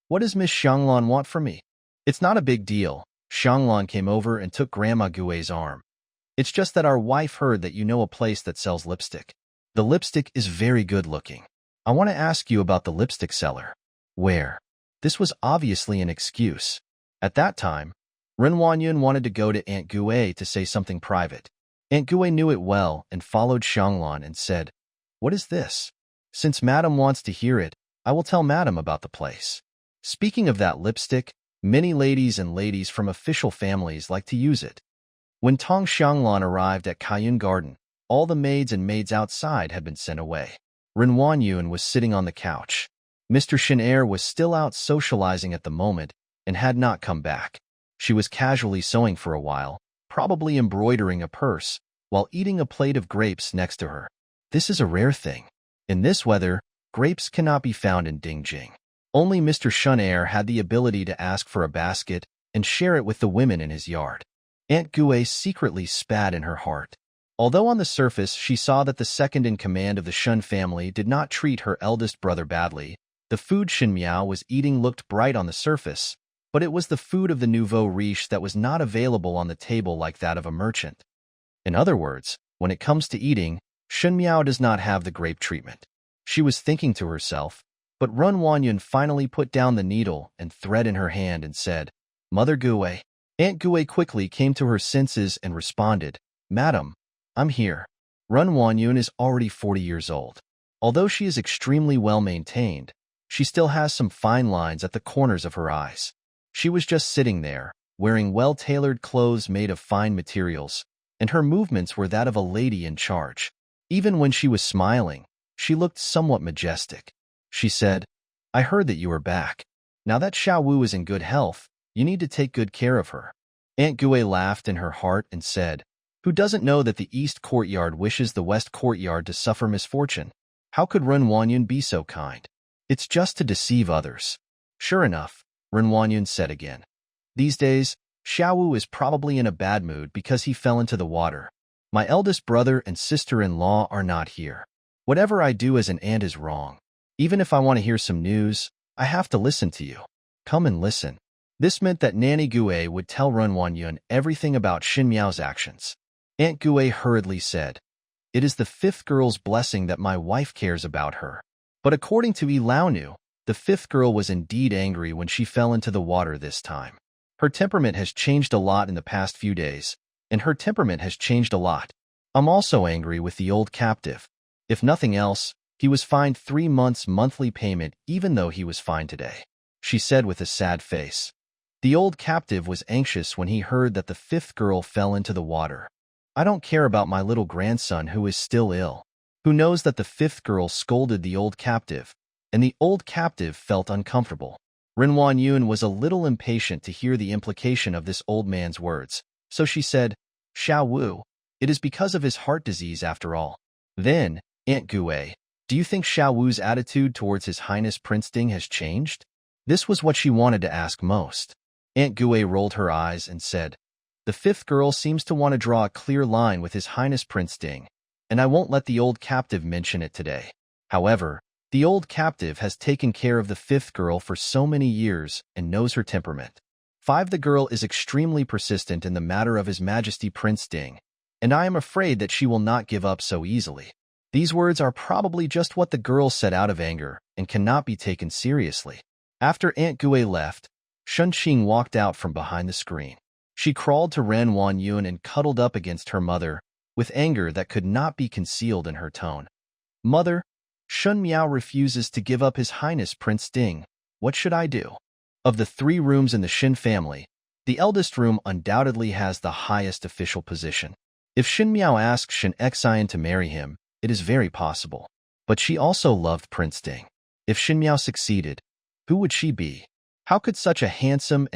"What does Miss Xianglan want from me?" "It's not a big deal." Xianglan came over and took Grandma Gue's arm. "It's just that our wife heard that you know a place that sells lipstick. The lipstick is very good looking. I want to ask you about the lipstick seller." "Where?" This was obviously an excuse. At that time, Ren Wanyun wanted to go to Aunt Gue to say something private. Aunt Gue knew it well and followed Xianglan and said, "What is this? Since Madam wants to hear it, I will tell Madam about the place." Speaking of that lipstick, many ladies and ladies from official families like to use it. When Tong Xianglan arrived at Kylin Garden, all the maids and maids outside had been sent away. Ren Wanyun was sitting on the couch. Mr. Shen was still out socializing at the moment and had not come back. She was casually sewing for a while, probably embroidering a purse, while eating a plate of grapes next to her. This is a rare thing. In this weather, grapes cannot be found in Dingjing. Only Mr. Shen had the ability to ask for a basket and share it with the women in his yard. Aunt Gue secretly spat in her heart. Although on the surface she saw that the second in command of the Shen family did not treat her eldest brother badly, the food Shen Miao was eating looked bright on the surface, but it was the food of the nouveau riche that was not available on the table like that of a merchant. In other words, when it comes to eating, Shen Miao does not have the grape treatment. She was thinking to herself, but Run Wanyun finally put down the needle and thread in her hand and said, "Mother Gui." Aunt Gui quickly came to her senses and responded, "Madam, I'm here." Run Wanyun is already 40 years old. Although she is extremely well maintained, she still has some fine lines at the corners of her eyes. She was just sitting there, wearing well-tailored clothes made of fine materials, and her movements were that of a lady in charge. Even when she was smiling, she looked somewhat majestic. She said, "I heard that you are back. Now that Xiao Wu is in good health, you need to take good care of her." Aunt Gui laughed in her heart and said, "Who doesn't know that the East Courtyard wishes the West Courtyard to suffer misfortune? How could Run Wanyun be so kind? It's just to deceive others." "Sure enough," Run Wanyun said again. "These days, Xiao Wu is probably in a bad mood because he fell into the water. My eldest brother and sister-in-law are not here. Whatever I do as an aunt is wrong. Even if I want to hear some news, I have to listen to you. Come and listen." This meant that Nanny Gui would tell Run Wanyun everything about Shen Miao's actions. Aunt Gui hurriedly said, "It is the fifth girl's blessing that my wife cares about her." But according to Yi Laonu, the fifth girl was indeed angry when she fell into the water this time. Her temperament has changed a lot in the past few days, and her temperament has changed a lot. "I'm also angry with the old captive. If nothing else, he was fined 3 months' monthly payment even though he was fine today," she said with a sad face. The old captive was anxious when he heard that the fifth girl fell into the water. "I don't care about my little grandson who is still ill." Who knows that the fifth girl scolded the old captive, and the old captive felt uncomfortable. Ren Wanyun was a little impatient to hear the implication of this old man's words, so she said, "Xiao Wu, it is because of his heart disease after all." Then, "Aunt Gui, do you think Xiao Wu's attitude towards His Highness Prince Ding has changed?" This was what she wanted to ask most. Aunt Gui rolled her eyes and said, "The fifth girl seems to want to draw a clear line with His Highness Prince Ding, and I won't let the old captive mention it today. However, the old captive has taken care of the fifth girl for so many years and knows her temperament. 5. The girl is extremely persistent in the matter of His Majesty Prince Ding, and I am afraid that she will not give up so easily." These words are probably just what the girl said out of anger and cannot be taken seriously. After Aunt Gui left, Shen Qing walked out from behind the screen. She crawled to Ren Wanyun and cuddled up against her mother, with anger that could not be concealed in her tone. "Mother, Shen Miao refuses to give up His Highness Prince Ding. What should I do?" Of the 3 rooms in the Shen family, the eldest room undoubtedly has the highest official position. If Shen Miao asks Shen Xian to marry him, it is very possible. But she also loved Prince Ding. If Shen Miao succeeded, who would she be? How could such a handsome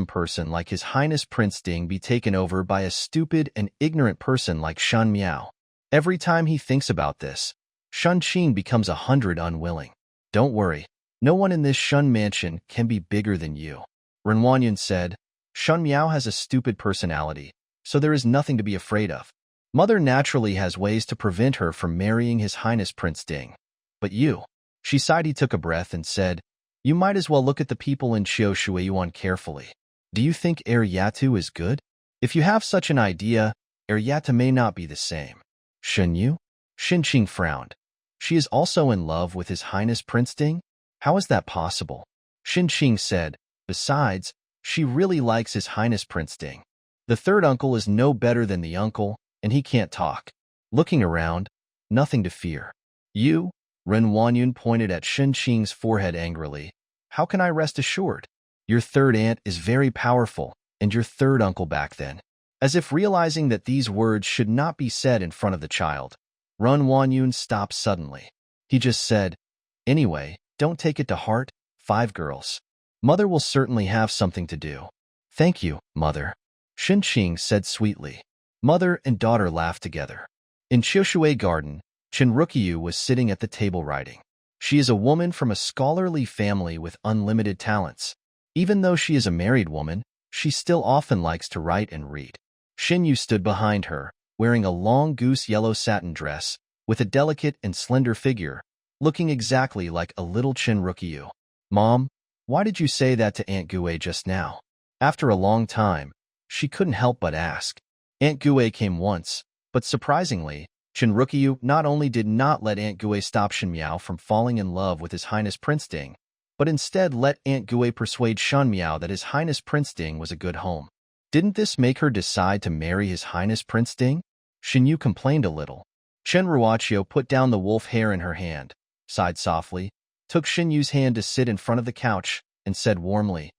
person like His Highness Prince Ding be taken over by a stupid and ignorant person like Shen Miao? Every time he thinks about this, Shen Qing becomes 100 unwilling. "Don't worry, no one in this Shen mansion can be bigger than you," Ren Wanyun said. "Shen Miao has a stupid personality, so there is nothing to be afraid of. Mother naturally has ways to prevent her from marrying His Highness Prince Ding. But you," she sighed. He took a breath and said, "You might as well look at the people in Qiu Shuiyuan carefully. Do you think Er Yatu is good? If you have such an idea, Er Yatu may not be the same." "Shen Yu?" Shen Qing frowned. "She is also in love with His Highness Prince Ding? How is that possible?" Shen Qing said, "Besides, she really likes His Highness Prince Ding. The third uncle is no better than the uncle, and he can't talk." Looking around, nothing to fear. "You?" Ren Wanyun pointed at Shen Qing's forehead angrily. "How can I rest assured? Your third aunt is very powerful, and your third uncle back then." As if realizing that these words should not be said in front of the child, Ren Wanyun stopped suddenly. He just said, "Anyway, don't take it to heart, 5 girls. Mother will certainly have something to do." "Thank you, Mother," Shen Qing said sweetly. Mother and daughter laughed together. In Qiushui Garden, Chen Ruqiu was sitting at the table writing. She is a woman from a scholarly family with unlimited talents. Even though she is a married woman, she still often likes to write and read. Shen Yu stood behind her, wearing a long goose yellow satin dress, with a delicate and slender figure, looking exactly like a little Chinrukyu. "Mom, why did you say that to Aunt Gue just now?" After a long time, she couldn't help but ask. Aunt Gue came once, but surprisingly, Chinrukyu not only did not let Aunt Gue stop Shen Miao from falling in love with His Highness Prince Ding, but instead let Aunt Gue persuade Shen Miao that His Highness Prince Ding was a good home. Didn't this make her decide to marry His Highness Prince Ding? Shen Yu complained a little. Chen Ruochio put down the wolf hair in her hand, sighed softly, took Shen Yu's hand to sit in front of the couch, and said warmly,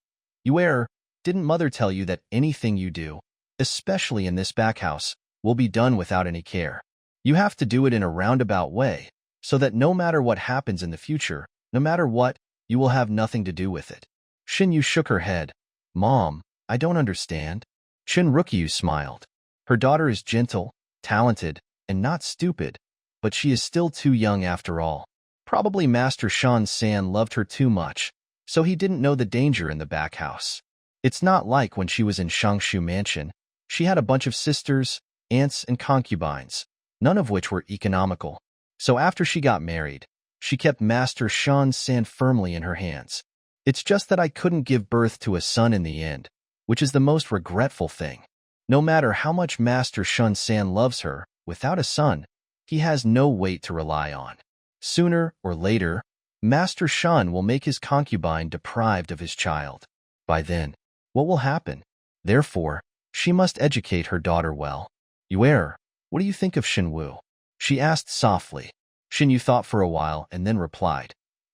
"You err, didn't Mother tell you that anything you do, especially in this back house, will be done without any care? You have to do it in a roundabout way, so that no matter what happens in the future, no matter what, you will have nothing to do with it." Shen Yu shook her head. "Mom, I don't understand." Chinrukyu smiled. Her daughter is gentle, talented, and not stupid, but she is still too young after all. Probably Master Shan San loved her too much, so he didn't know the danger in the back house. It's not like when she was in Shangshu Mansion. She had a bunch of sisters, aunts, and concubines, none of which were economical. So after she got married, she kept Master Shan San firmly in her hands. It's just that I couldn't give birth to a son in the end, which is the most regretful thing. No matter how much Master Shan San loves her, without a son, he has no weight to rely on. Sooner or later, Master Shan will make his concubine deprived of his child. By then, what will happen? Therefore, she must educate her daughter well. "Yuer, what do you think of Shen Wu?" she asked softly. Shen Yu thought for a while and then replied,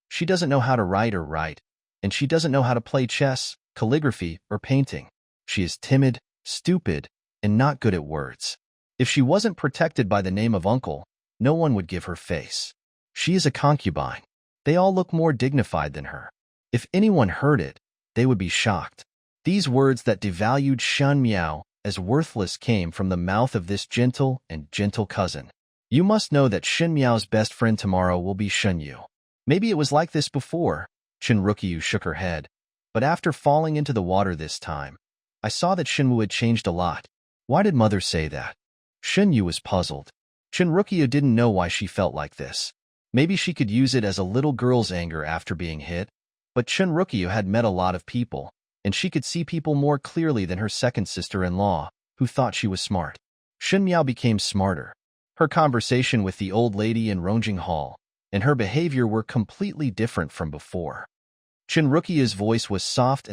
"She doesn't know how to write, and she doesn't know how to play chess, calligraphy, or painting. She is timid, stupid, and not good at words. If she wasn't protected by the name of uncle, no one would give her face. She is a concubine. They all look more dignified than her. If anyone heard it, they would be shocked." These words that devalued Shen Miao as worthless came from the mouth of this gentle cousin. "You must know that Shen Miao's best friend tomorrow will be Shen Yu." "Maybe it was like this before." Chinrukyu shook her head. "But after falling into the water this time, I saw that Shen Wu had changed a lot." "Why did Mother say that?" Shen Yu was puzzled. Chinrukyu didn't know why she felt like this. Maybe she could use it as a little girl's anger after being hit, but Chinrukyu had met a lot of people, and she could see people more clearly than her second sister-in-law, who thought she was smart. Shen Miao became smarter. Her conversation with the old lady in Rongjing Hall and her behavior were completely different from before. Chinrukyu's voice was soft,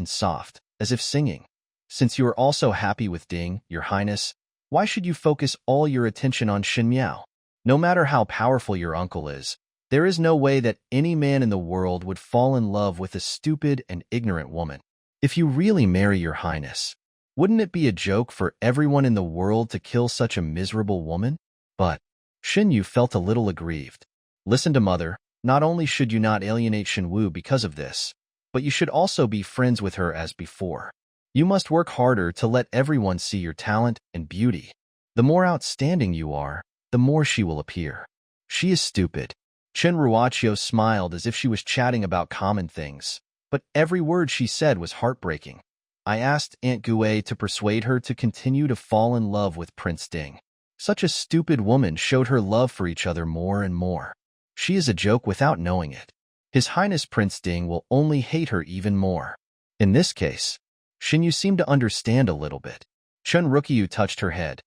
as if singing. "Since you are also happy with Ding, Your Highness, why should you focus all your attention on Shen Miao? No matter how powerful your uncle is, there is no way that any man in the world would fall in love with a stupid and ignorant woman. If you really marry Your Highness, wouldn't it be a joke for everyone in the world to kill such a miserable woman?" But Shen Yu felt a little aggrieved. "Listen to Mother, not only should you not alienate Shen Wu because of this, but you should also be friends with her as before. You must work harder to let everyone see your talent and beauty. The more outstanding you are, the more she will appear. She is stupid." Chen Ruochio smiled as if she was chatting about common things, but every word she said was heartbreaking. "I asked Aunt Gue to persuade her to continue to fall in love with Prince Ding. Such a stupid woman showed her love for each other more and more. She is a joke without knowing it. His Highness Prince Ding will only hate her even more." In this case, Shen Yu seemed to understand a little bit. Chinrukyu touched her head.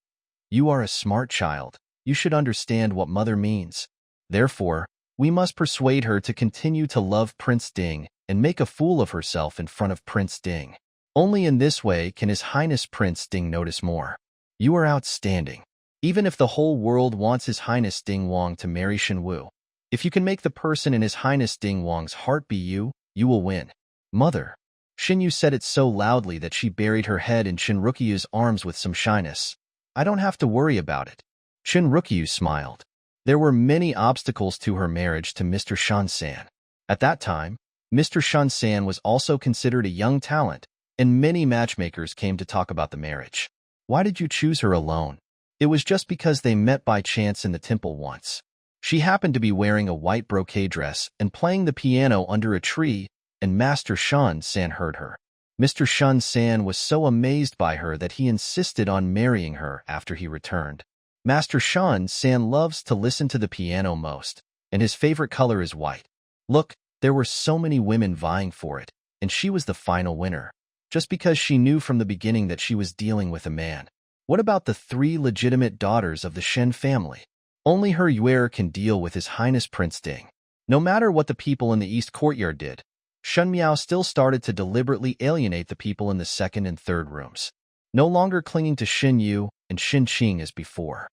"You are a smart child. You should understand what Mother means. Therefore, we must persuade her to continue to love Prince Ding and make a fool of herself in front of Prince Ding. Only in this way can His Highness Prince Ding notice more. You are outstanding. Even if the whole world wants His Highness Ding Wang to marry Shen Wu, if you can make the person in His Highness Ding Wang's heart be you, you will win." "Mother." Shen Yu said it so loudly that she buried her head in Chinrukyu's arms with some shyness. "I don't have to worry about it." Chinrukyu smiled. There were many obstacles to her marriage to Mr. Shan San. At that time, Mr. Shan San was also considered a young talent, and many matchmakers came to talk about the marriage. "Why did you choose her alone?" "It was just because they met by chance in the temple once. She happened to be wearing a white brocade dress and playing the piano under a tree, and Master Shan San heard her. Mr. Shan San was so amazed by her that he insisted on marrying her after he returned. Master San loves to listen to the piano most, and his favorite color is white. Look, there were so many women vying for it, and she was the final winner, just because she knew from the beginning that she was dealing with a man. What about the 3 legitimate daughters of the Shen family? Only her Yuer can deal with His Highness Prince Ding. No matter what the people in the East Courtyard did, Shen Miao still started to deliberately alienate the people in the second and third rooms, no longer clinging to Xin Yu and Xin Qing as before.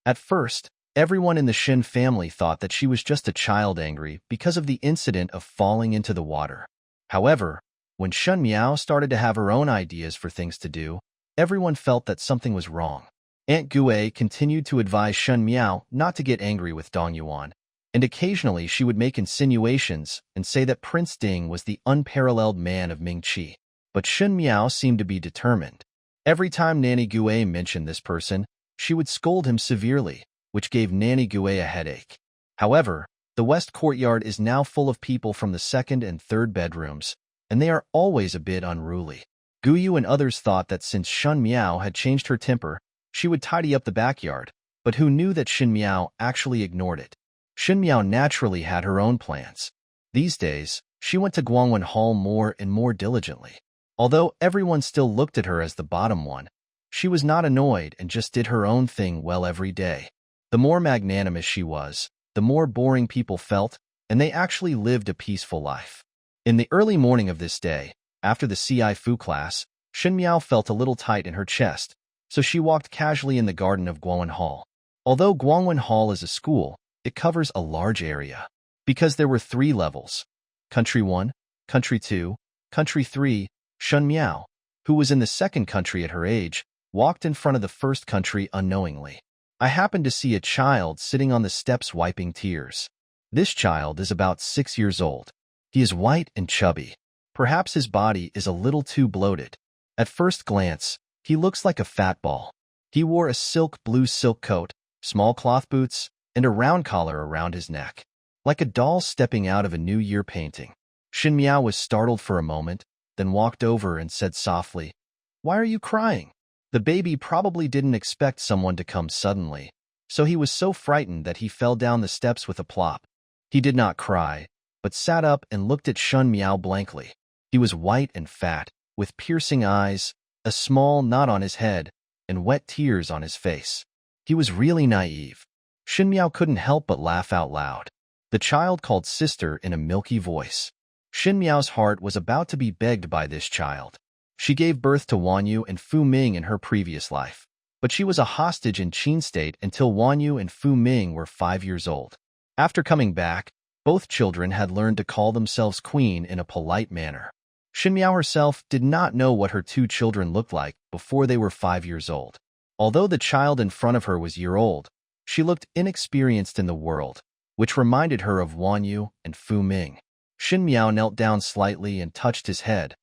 At first, everyone in the Shen family thought that she was just a child angry because of the incident of falling into the water. However, when Shen Miao started to have her own ideas for things to do, everyone felt that something was wrong. Aunt Gue continued to advise Shen Miao not to get angry with Dong Yuan, and occasionally she would make insinuations and say that Prince Ding was the unparalleled man of Mingqi. But Shen Miao seemed to be determined. Every time Nanny Gue mentioned this person, she would scold him severely, which gave Nanny Gue a headache. However, the West Courtyard is now full of people from the second and third bedrooms, and they are always a bit unruly. Guyu and others thought that since Shen Miao had changed her temper, she would tidy up the backyard, but who knew that Shen Miao actually ignored it? Shen Miao naturally had her own plans. These days, she went to Guangwen Hall more and more diligently. Although everyone still looked at her as the bottom one, she was not annoyed and just did her own thing well every day. The more magnanimous she was, the more boring people felt, and they actually lived a peaceful life. In the early morning of this day, after the Ci-Fu class, Shen Miao felt a little tight in her chest, so she walked casually in the garden of Guangwen Hall. Although Guangwen Hall is a school, it covers a large area. Because there were 3 levels, Country 1, Country 2, Country 3, Shen Miao, who was in the second country at her age, walked in front of the first country unknowingly. I happened to see a child sitting on the steps wiping tears. This child is about 6 years old. He is white and chubby. Perhaps his body is a little too bloated. At first glance, he looks like a fat ball. He wore a blue silk coat, small cloth boots, and a round collar around his neck, like a doll stepping out of a New Year painting. Shen Miao was startled for a moment, then walked over and said softly, "Why are you crying?" The baby probably didn't expect someone to come suddenly, so he was so frightened that he fell down the steps with a plop. He did not cry, but sat up and looked at Shen Miao blankly. He was white and fat, with piercing eyes, a small knot on his head, and wet tears on his face. He was really naive. Shen Miao couldn't help but laugh out loud. The child called sister in a milky voice. Shen Miao's heart was about to be begged by this child. She gave birth to Wanyu and Fu Ming in her previous life, but she was a hostage in Qin State until Wanyu and Fu Ming were 5 years old. After coming back, both children had learned to call themselves queen in a polite manner. Shen Miao herself did not know what her 2 children looked like before they were 5 years old. Although the child in front of her was year-old, she looked inexperienced in the world, which reminded her of Wanyu and Fu Ming. Shen Miao knelt down slightly and touched his head.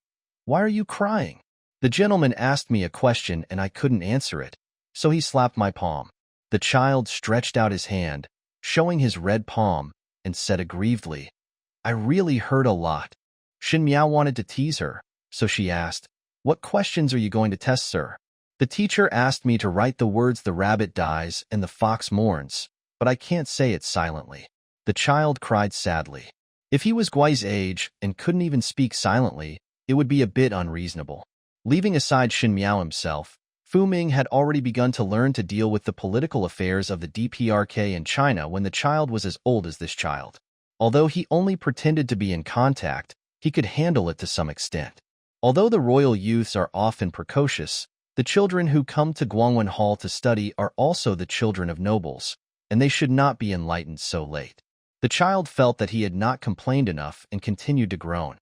"Why are you crying?" "The gentleman asked me a question and I couldn't answer it, so he slapped my palm." The child stretched out his hand, showing his red palm, and said aggrievedly, "I really hurt a lot." Shen Miao wanted to tease her, so she asked, "What questions are you going to test, sir?" "The teacher asked me to write the words 'the rabbit dies and the fox mourns,' but I can't say it silently." The child cried sadly. If he was Gui's age and couldn't even speak silently, it would be a bit unreasonable. Leaving aside Shen Miao himself, Fu Ming had already begun to learn to deal with the political affairs of the DPRK in China when the child was as old as this child. Although he only pretended to be in contact, he could handle it to some extent. Although the royal youths are often precocious, the children who come to Guangwen Hall to study are also the children of nobles, and they should not be enlightened so late. The child felt that he had not complained enough and continued to groan.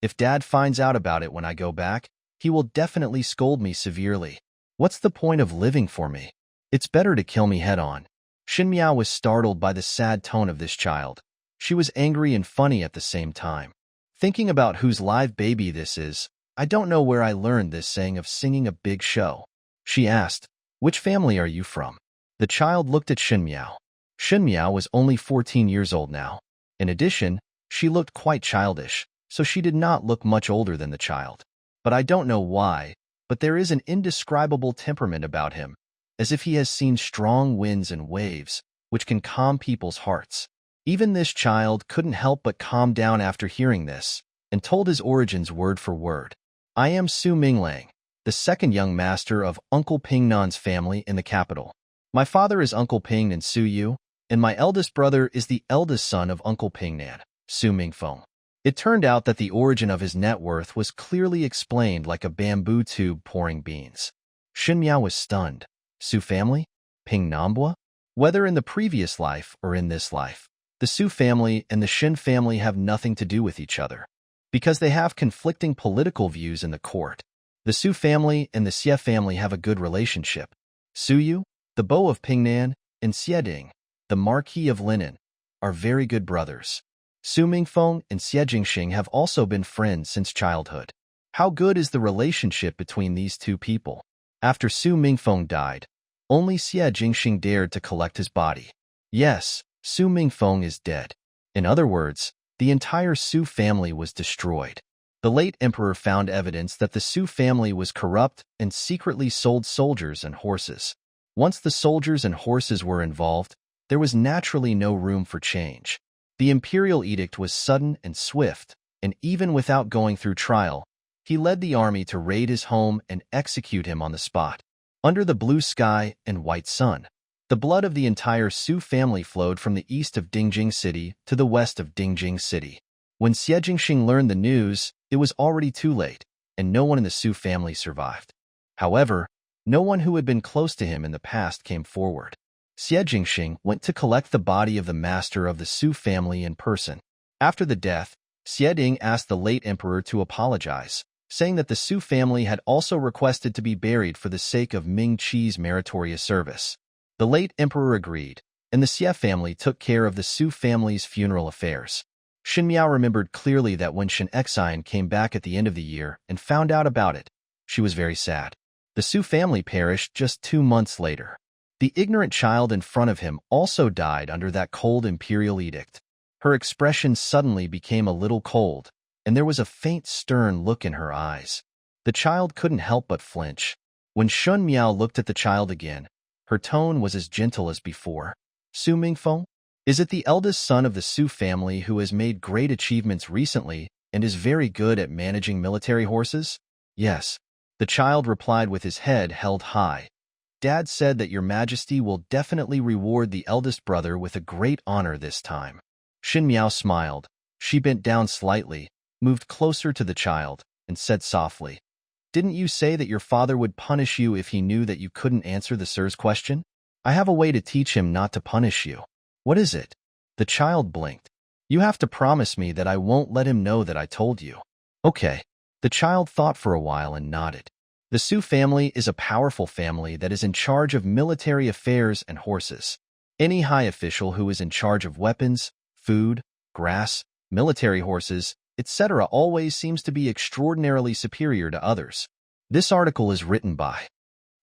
"If Dad finds out about it when I go back, he will definitely scold me severely. What's the point of living for me? It's better to kill me head-on." Shen Miao was startled by the sad tone of this child. She was angry and funny at the same time. Thinking about whose live baby this is, "I don't know where I learned this saying of singing a big show." She asked, "Which family are you from?" The child looked at Shen Miao. Shen Miao was only 14 years old now. In addition, she looked quite childish, so she did not look much older than the child. "But I don't know why, but there is an indescribable temperament about him, as if he has seen strong winds and waves, which can calm people's hearts. Even this child couldn't help but calm down after hearing this, and told his origins word for word. I am Su Minglang, the second young master of Uncle Pingnan's family in the capital. My father is Uncle Ping and Su Yu, and my eldest brother is the eldest son of Uncle Pingnan, Su Mingfeng. It turned out that the origin of his net worth was clearly explained like a bamboo tube pouring beans. Shen Miao was stunned. Su family? Ping Nambua? Whether in the previous life or in this life, the Su family and the Shen family have nothing to do with each other, because they have conflicting political views in the court. The Su family and the Xie family have a good relationship. Su Yu, the beau of Pingnan, and Xie Ding, the Marquis of Linen, are very good brothers. Su Mingfeng and Xie Jingxing have also been friends since childhood. How good is the relationship between these two people? After Su Mingfeng died, only Xie Jingxing dared to collect his body. Yes, Su Mingfeng is dead. In other words, the entire Su family was destroyed. The late emperor found evidence that the Su family was corrupt and secretly sold soldiers and horses. Once the soldiers and horses were involved, there was naturally no room for change. The imperial edict was sudden and swift, and even without going through trial, he led the army to raid his home and execute him on the spot. Under the blue sky and white sun, the blood of the entire Su family flowed from the east of Dingjing City to the west of Dingjing City. When Xie Jingxing learned the news, it was already too late, and no one in the Su family survived. However, no one who had been close to him in the past came forward. Xie Jingxing went to collect the body of the master of the Su family in person. After the death, Xie Ding asked the late emperor to apologize, saying that the Su family had also requested to be buried for the sake of Ming Qi's meritorious service. The late emperor agreed, and the Xie family took care of the Su family's funeral affairs. Shen Miao remembered clearly that when Shen Xian came back at the end of the year and found out about it, she was very sad. The Su family perished just 2 months later. The ignorant child in front of him also died under that cold imperial edict. Her expression suddenly became a little cold, and there was a faint stern look in her eyes. The child couldn't help but flinch. When Shen Miao looked at the child again, her tone was as gentle as before. Su Mingfeng? Is it the eldest son of the Su family who has made great achievements recently and is very good at managing military horses? Yes. The child replied with his head held high. Dad said that your majesty will definitely reward the eldest brother with a great honor this time. Shen Miao smiled. She bent down slightly, moved closer to the child, and said softly, "Didn't you say that your father would punish you if he knew that you couldn't answer the sir's question? I have a way to teach him not to punish you." "What is it?" The child blinked. "You have to promise me that I won't let him know that I told you." "Okay." The child thought for a while and nodded. The Su family is a powerful family that is in charge of military affairs and horses. Any high official who is in charge of weapons, food, grass, military horses, etc. always seems to be extraordinarily superior to others. This article is written by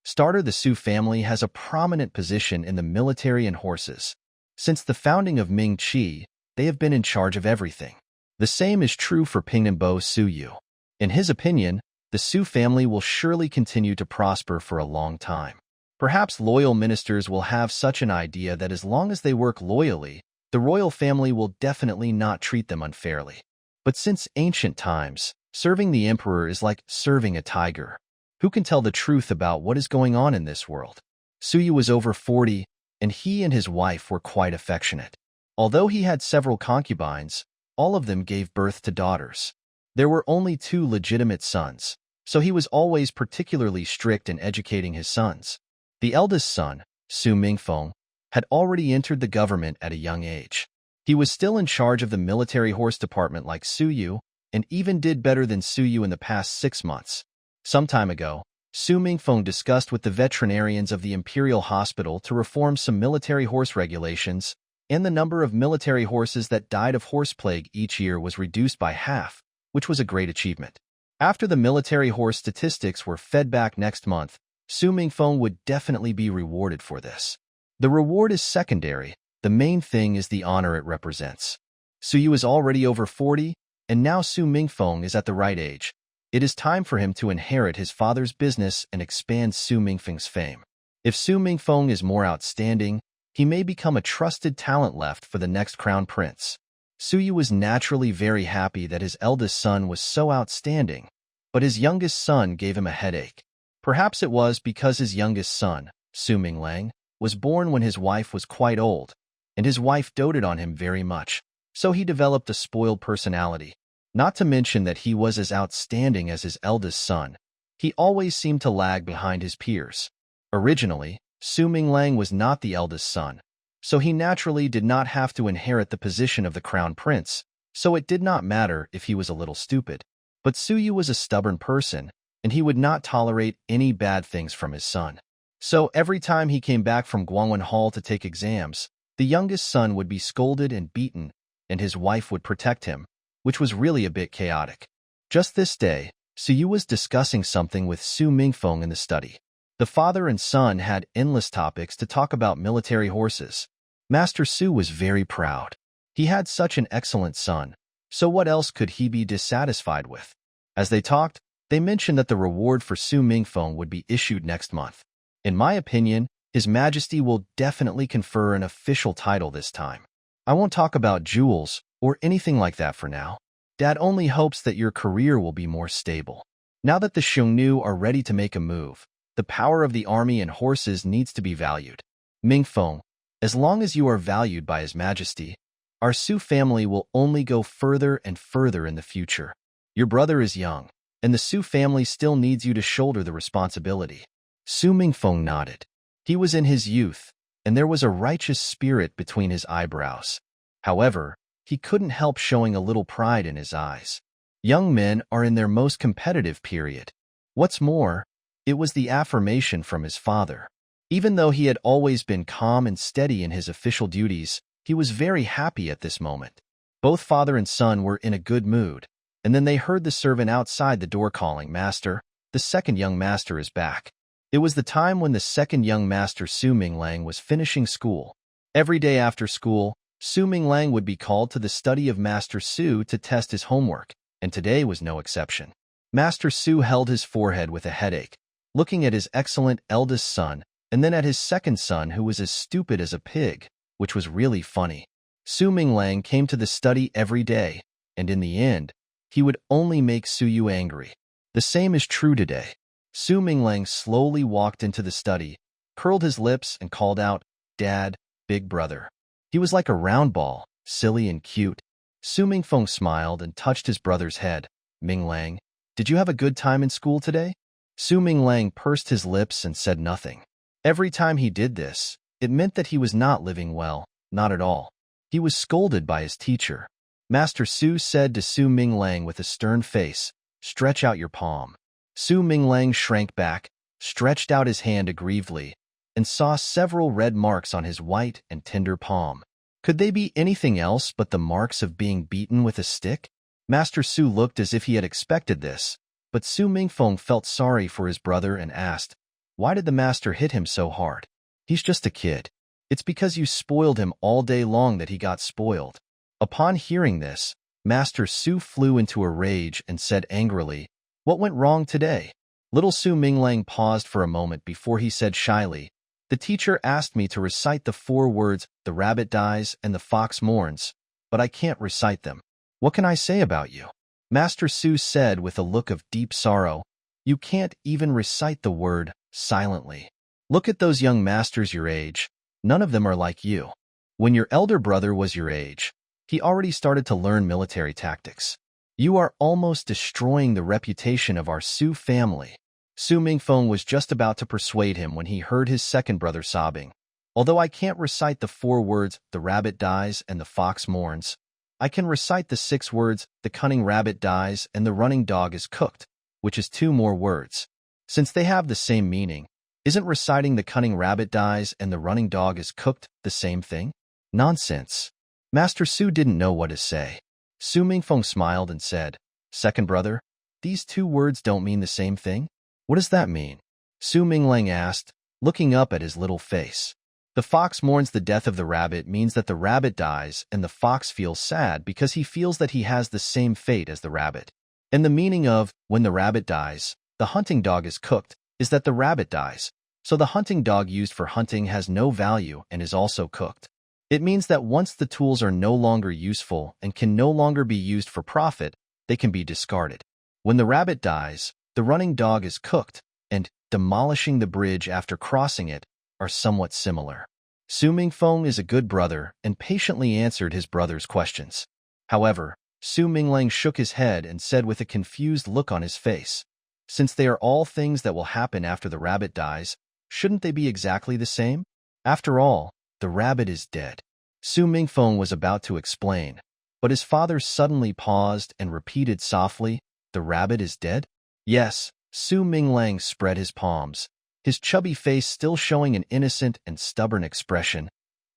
Starter. The Su family has a prominent position in the military and horses. Since the founding of Ming Qi, they have been in charge of everything. The same is true for Pingnanbo Su Yu. In his opinion, the Su family will surely continue to prosper for a long time. Perhaps loyal ministers will have such an idea that as long as they work loyally, the royal family will definitely not treat them unfairly. But since ancient times, serving the emperor is like serving a tiger. Who can tell the truth about what is going on in this world? Su Yu was over 40, and he and his wife were quite affectionate. Although he had several concubines, all of them gave birth to daughters. There were only 2 legitimate sons, so he was always particularly strict in educating his sons. The eldest son, Su Mingfeng, had already entered the government at a young age. He was still in charge of the military horse department like Su Yu, and even did better than Su Yu in the past 6 months. Some time ago, Su Mingfeng discussed with the veterinarians of the Imperial Hospital to reform some military horse regulations, and the number of military horses that died of horse plague each year was reduced by half, which was a great achievement. After the military horse statistics were fed back next month, Su Mingfeng would definitely be rewarded for this. The reward is secondary, the main thing is the honor it represents. Su Yu is already over 40, and now Su Mingfeng is at the right age. It is time for him to inherit his father's business and expand Su Mingfeng's fame. If Su Mingfeng is more outstanding, he may become a trusted talent left for the next crown prince. Su Yu was naturally very happy that his eldest son was so outstanding, but his youngest son gave him a headache. Perhaps it was because his youngest son, Su Minglang, was born when his wife was quite old, and his wife doted on him very much, so he developed a spoiled personality. Not to mention that he was as outstanding as his eldest son. He always seemed to lag behind his peers. Originally, Su Minglang was not the eldest son, so he naturally did not have to inherit the position of the crown prince, so it did not matter if he was a little stupid. But Su Yu was a stubborn person, and he would not tolerate any bad things from his son. So every time he came back from Guangwen Hall to take exams, the youngest son would be scolded and beaten, and his wife would protect him, which was really a bit chaotic. Just this day, Su Yu was discussing something with Su Mingfeng in the study. The father and son had endless topics to talk about military horses. Master Su was very proud. He had such an excellent son, so what else could he be dissatisfied with? As they talked, they mentioned that the reward for Su Mingfeng would be issued next month. In my opinion, His Majesty will definitely confer an official title this time. I won't talk about jewels or anything like that for now. Dad only hopes that your career will be more stable. Now that the Xiongnu are ready to make a move, the power of the army and horses needs to be valued. Mingfeng, as long as you are valued by His Majesty, our Su family will only go further and further in the future. Your brother is young, and the Su family still needs you to shoulder the responsibility. Su Mingfeng nodded. He was in his youth, and there was a righteous spirit between his eyebrows. However, he couldn't help showing a little pride in his eyes. Young men are in their most competitive period. What's more, it was the affirmation from his father. Even though he had always been calm and steady in his official duties, he was very happy at this moment. Both father and son were in a good mood, and then they heard the servant outside the door calling, "Master, the second young master is back." It was the time when the second young master Su Minglang was finishing school. Every day after school, Su Minglang would be called to the study of Master Su to test his homework, and today was no exception. Master Su held his forehead with a headache, looking at his excellent eldest son, and then at his second son who was as stupid as a pig, which was really funny. Su Minglang came to the study every day, and in the end, he would only make Su Yu angry. The same is true today. Su Minglang slowly walked into the study, curled his lips, and called out, "Dad, big brother." He was like a round ball, silly and cute. Su Mingfeng smiled and touched his brother's head. "Minglang, did you have a good time in school today?" Su Minglang pursed his lips and said nothing. Every time he did this, it meant that he was not living well, not at all. He was scolded by his teacher. Master Su said to Su Minglang with a stern face, "Stretch out your palm." Su Minglang shrank back, stretched out his hand aggrievedly, and saw several red marks on his white and tender palm. Could they be anything else but the marks of being beaten with a stick? Master Su looked as if he had expected this, but Su Mingfeng felt sorry for his brother and asked, "Why did the master hit him so hard? He's just a kid. It's because you spoiled him all day long that he got spoiled." Upon hearing this, Master Su flew into a rage and said angrily, "What went wrong today?" Little Su Minglang paused for a moment before he said shyly, "The teacher asked me to recite the 4 words, 'The rabbit dies and the fox mourns,' but I can't recite them. What can I say about you?" Master Su said with a look of deep sorrow, "You can't even recite the word silently. Look at those young masters your age. None of them are like you. When your elder brother was your age, he already started to learn military tactics. You are almost destroying the reputation of our Su family." Su Mingfeng was just about to persuade him when he heard his second brother sobbing. "Although I can't recite the 4 words, 'The rabbit dies and the fox mourns,' I can recite the 6 words, 'The cunning rabbit dies and the running dog is cooked,' which is 2 more words. Since they have the same meaning, isn't reciting 'The cunning rabbit dies and the running dog is cooked' the same thing?" Nonsense. Master Su didn't know what to say. Su Mingfeng smiled and said, "Second brother, these 2 words don't mean the same thing? What does that mean?" Su Minglang asked, looking up at his little face. "The fox mourns the death of the rabbit means that the rabbit dies and the fox feels sad because he feels that he has the same fate as the rabbit. And the meaning of 'when the rabbit dies, the hunting dog is cooked' is that the rabbit dies. So the hunting dog used for hunting has no value and is also cooked. It means that once the tools are no longer useful and can no longer be used for profit, they can be discarded. When the rabbit dies, the running dog is cooked, and demolishing the bridge after crossing it are somewhat similar. Su Mingfeng is a good brother and patiently answered his brother's questions. However, Su Minglang shook his head and said with a confused look on his face, "Since they are all things that will happen after the rabbit dies, shouldn't they be exactly the same? After all, the rabbit is dead." Su Mingfeng was about to explain, but his father suddenly paused and repeated softly, "The rabbit is dead?" "Yes." Su Minglang spread his palms, his chubby face still showing an innocent and stubborn expression.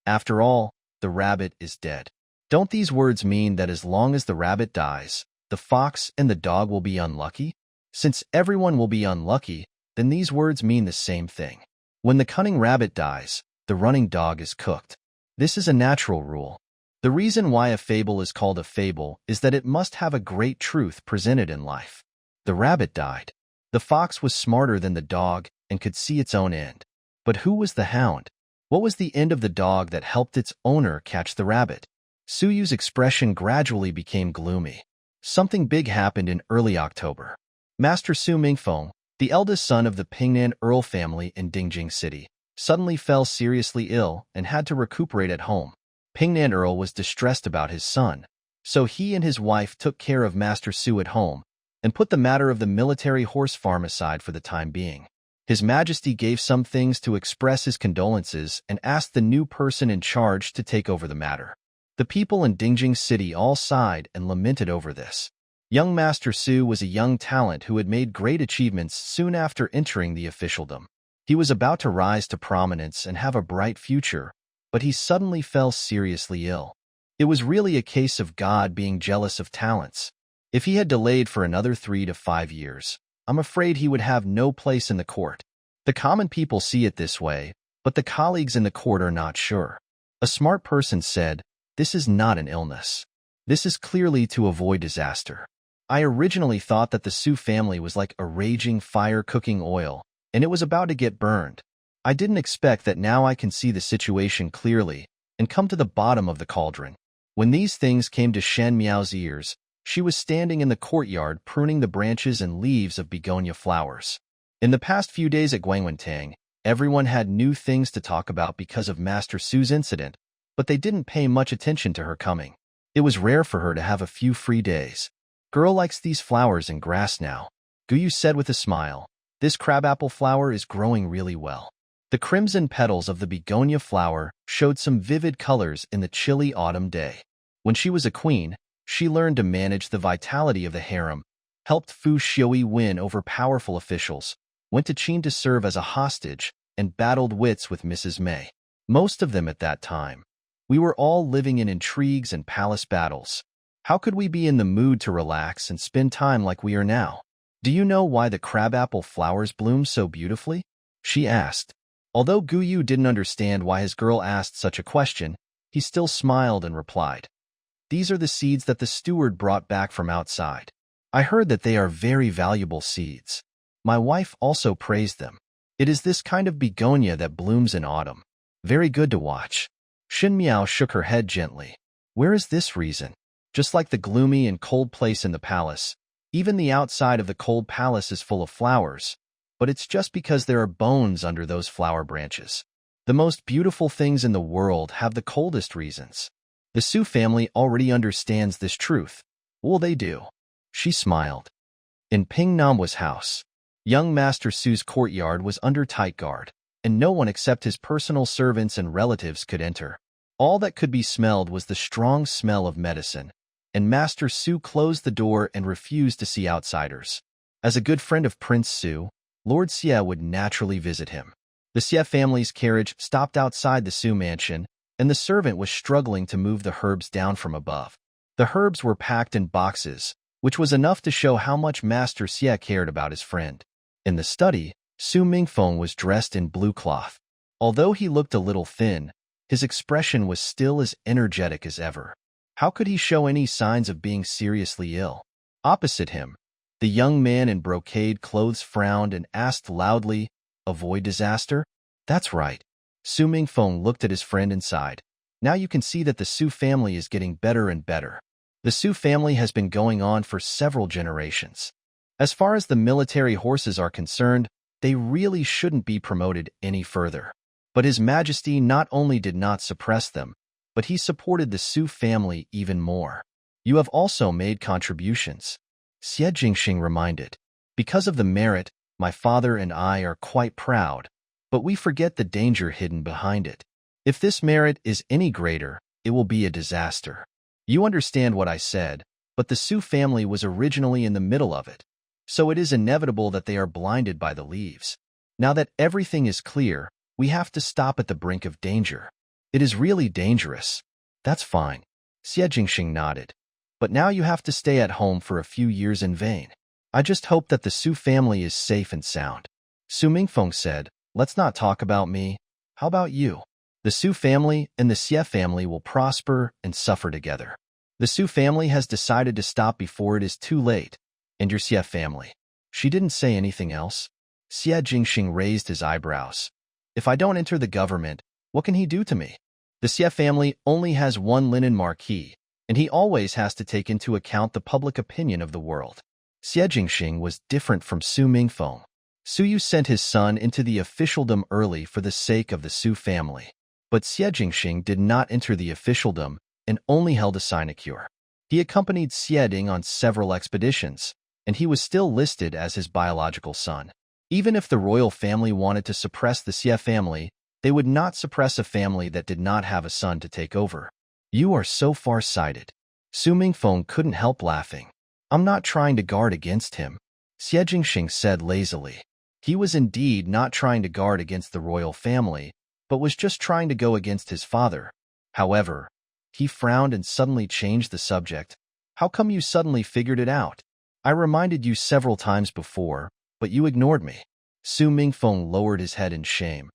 "After all, the rabbit is dead. Don't these words mean that as long as the rabbit dies, the fox and the dog will be unlucky? Since everyone will be unlucky, then these words mean the same thing. When the cunning rabbit dies, the running dog is cooked. This is a natural rule. The reason why a fable is called a fable is that it must have a great truth presented in life. The rabbit died. The fox was smarter than the dog and could see its own end. But who was the hound? What was the end of the dog that helped its owner catch the rabbit? Su Yu's expression gradually became gloomy. Something big happened in early October. Master Su Mingfeng, the eldest son of the Pingnan Earl family in Dingjing City, suddenly fell seriously ill and had to recuperate at home. Pingnan Earl was distressed about his son, so he and his wife took care of Master Su at home and put the matter of the military horse farm aside for the time being. His Majesty gave some things to express his condolences and asked the new person in charge to take over the matter. The people in Dingjing City all sighed and lamented over this. Young Master Su was a young talent who had made great achievements soon after entering the officialdom. He was about to rise to prominence and have a bright future, but he suddenly fell seriously ill. It was really a case of God being jealous of talents. If he had delayed for another 3 to 5 years, I'm afraid he would have no place in the court. The common people see it this way, but the colleagues in the court are not sure. A smart person said, "This is not an illness. This is clearly to avoid disaster." I originally thought that the Su family was like a raging fire cooking oil, and it was about to get burned. I didn't expect that. Now I can see the situation clearly and come to the bottom of the cauldron. When these things came to Shen Miao's ears, she was standing in the courtyard pruning the branches and leaves of begonia flowers. In the past few days at Guangwentang, everyone had new things to talk about because of Master Su's incident, but they didn't pay much attention to her coming. It was rare for her to have a few free days. "Girl likes these flowers and grass now," Guyu said with a smile. "This crabapple flower is growing really well." The crimson petals of the begonia flower showed some vivid colors in the chilly autumn day. When she was a queen, she learned to manage the vitality of the harem, helped Fu Xiui win over powerful officials, went to Qin to serve as a hostage, and battled wits with Mrs. Mei. Most of them at that time. We were all living in intrigues and palace battles. How could we be in the mood to relax and spend time like we are now? "Do you know why the crabapple flowers bloom so beautifully?" she asked. Although Guyu didn't understand why his girl asked such a question, he still smiled and replied, "These are the seeds that the steward brought back from outside. I heard that they are very valuable seeds. My wife also praised them. It is this kind of begonia that blooms in autumn. Very good to watch." Shen Miao shook her head gently. "Where is this reason? Just like the gloomy and cold place in the palace, even the outside of the cold palace is full of flowers, but it's just because there are bones under those flower branches. The most beautiful things in the world have the coldest reasons. The Su family already understands this truth. What will they do?" She smiled. In Ping Namwa's house, young Master Su's courtyard was under tight guard, and no one except his personal servants and relatives could enter. All that could be smelled was the strong smell of medicine, and Master Su closed the door and refused to see outsiders. As a good friend of Prince Su, Lord Xie would naturally visit him. The Xie family's carriage stopped outside the Su mansion, and the servant was struggling to move the herbs down from above. The herbs were packed in boxes, which was enough to show how much Master Xie cared about his friend. In the study, Su Mingfeng was dressed in blue cloth. Although he looked a little thin, his expression was still as energetic as ever. How could he show any signs of being seriously ill? Opposite him, the young man in brocade clothes frowned and asked loudly, avoid disaster? That's right. Su Mingfeng looked at his friend and sighed. Now you can see that the Su family is getting better and better. The Su family has been going on for several generations. As far as the military horses are concerned, they really shouldn't be promoted any further. But His Majesty not only did not suppress them, but he supported the Su family even more. You have also made contributions, Xie Jingxing reminded. Because of the merit, my father and I are quite proud, but we forget the danger hidden behind it. If this merit is any greater, it will be a disaster. You understand what I said, but the Su family was originally in the middle of it, so it is inevitable that they are blinded by the leaves. Now that everything is clear, we have to stop at the brink of danger. It is really dangerous. That's fine. Xie Jingxing nodded. But now you have to stay at home for a few years in vain. I just hope that the Su family is safe and sound. Su Mingfeng said, let's not talk about me. How about you? The Su family and the Xie family will prosper and suffer together. The Su family has decided to stop before it is too late. And your Xie family? She didn't say anything else. Xie Jingxing raised his eyebrows. If I don't enter the government, what can he do to me? The Xie family only has one linen marquis, and he always has to take into account the public opinion of the world. Xie Jingxing was different from Su Mingfeng. Su Yu sent his son into the officialdom early for the sake of the Su family. But Xie Jingxing did not enter the officialdom and only held a sinecure. He accompanied Xie Ding on several expeditions, and he was still listed as his biological son. Even if the royal family wanted to suppress the Xie family, they would not suppress a family that did not have a son to take over. You are so far-sighted. Su Mingfeng couldn't help laughing. I'm not trying to guard against him, Xie Jingxing said lazily. He was indeed not trying to guard against the royal family, but was just trying to go against his father. However, he frowned and suddenly changed the subject. How come you suddenly figured it out? I reminded you several times before, but you ignored me. Su Mingfeng lowered his head in shame.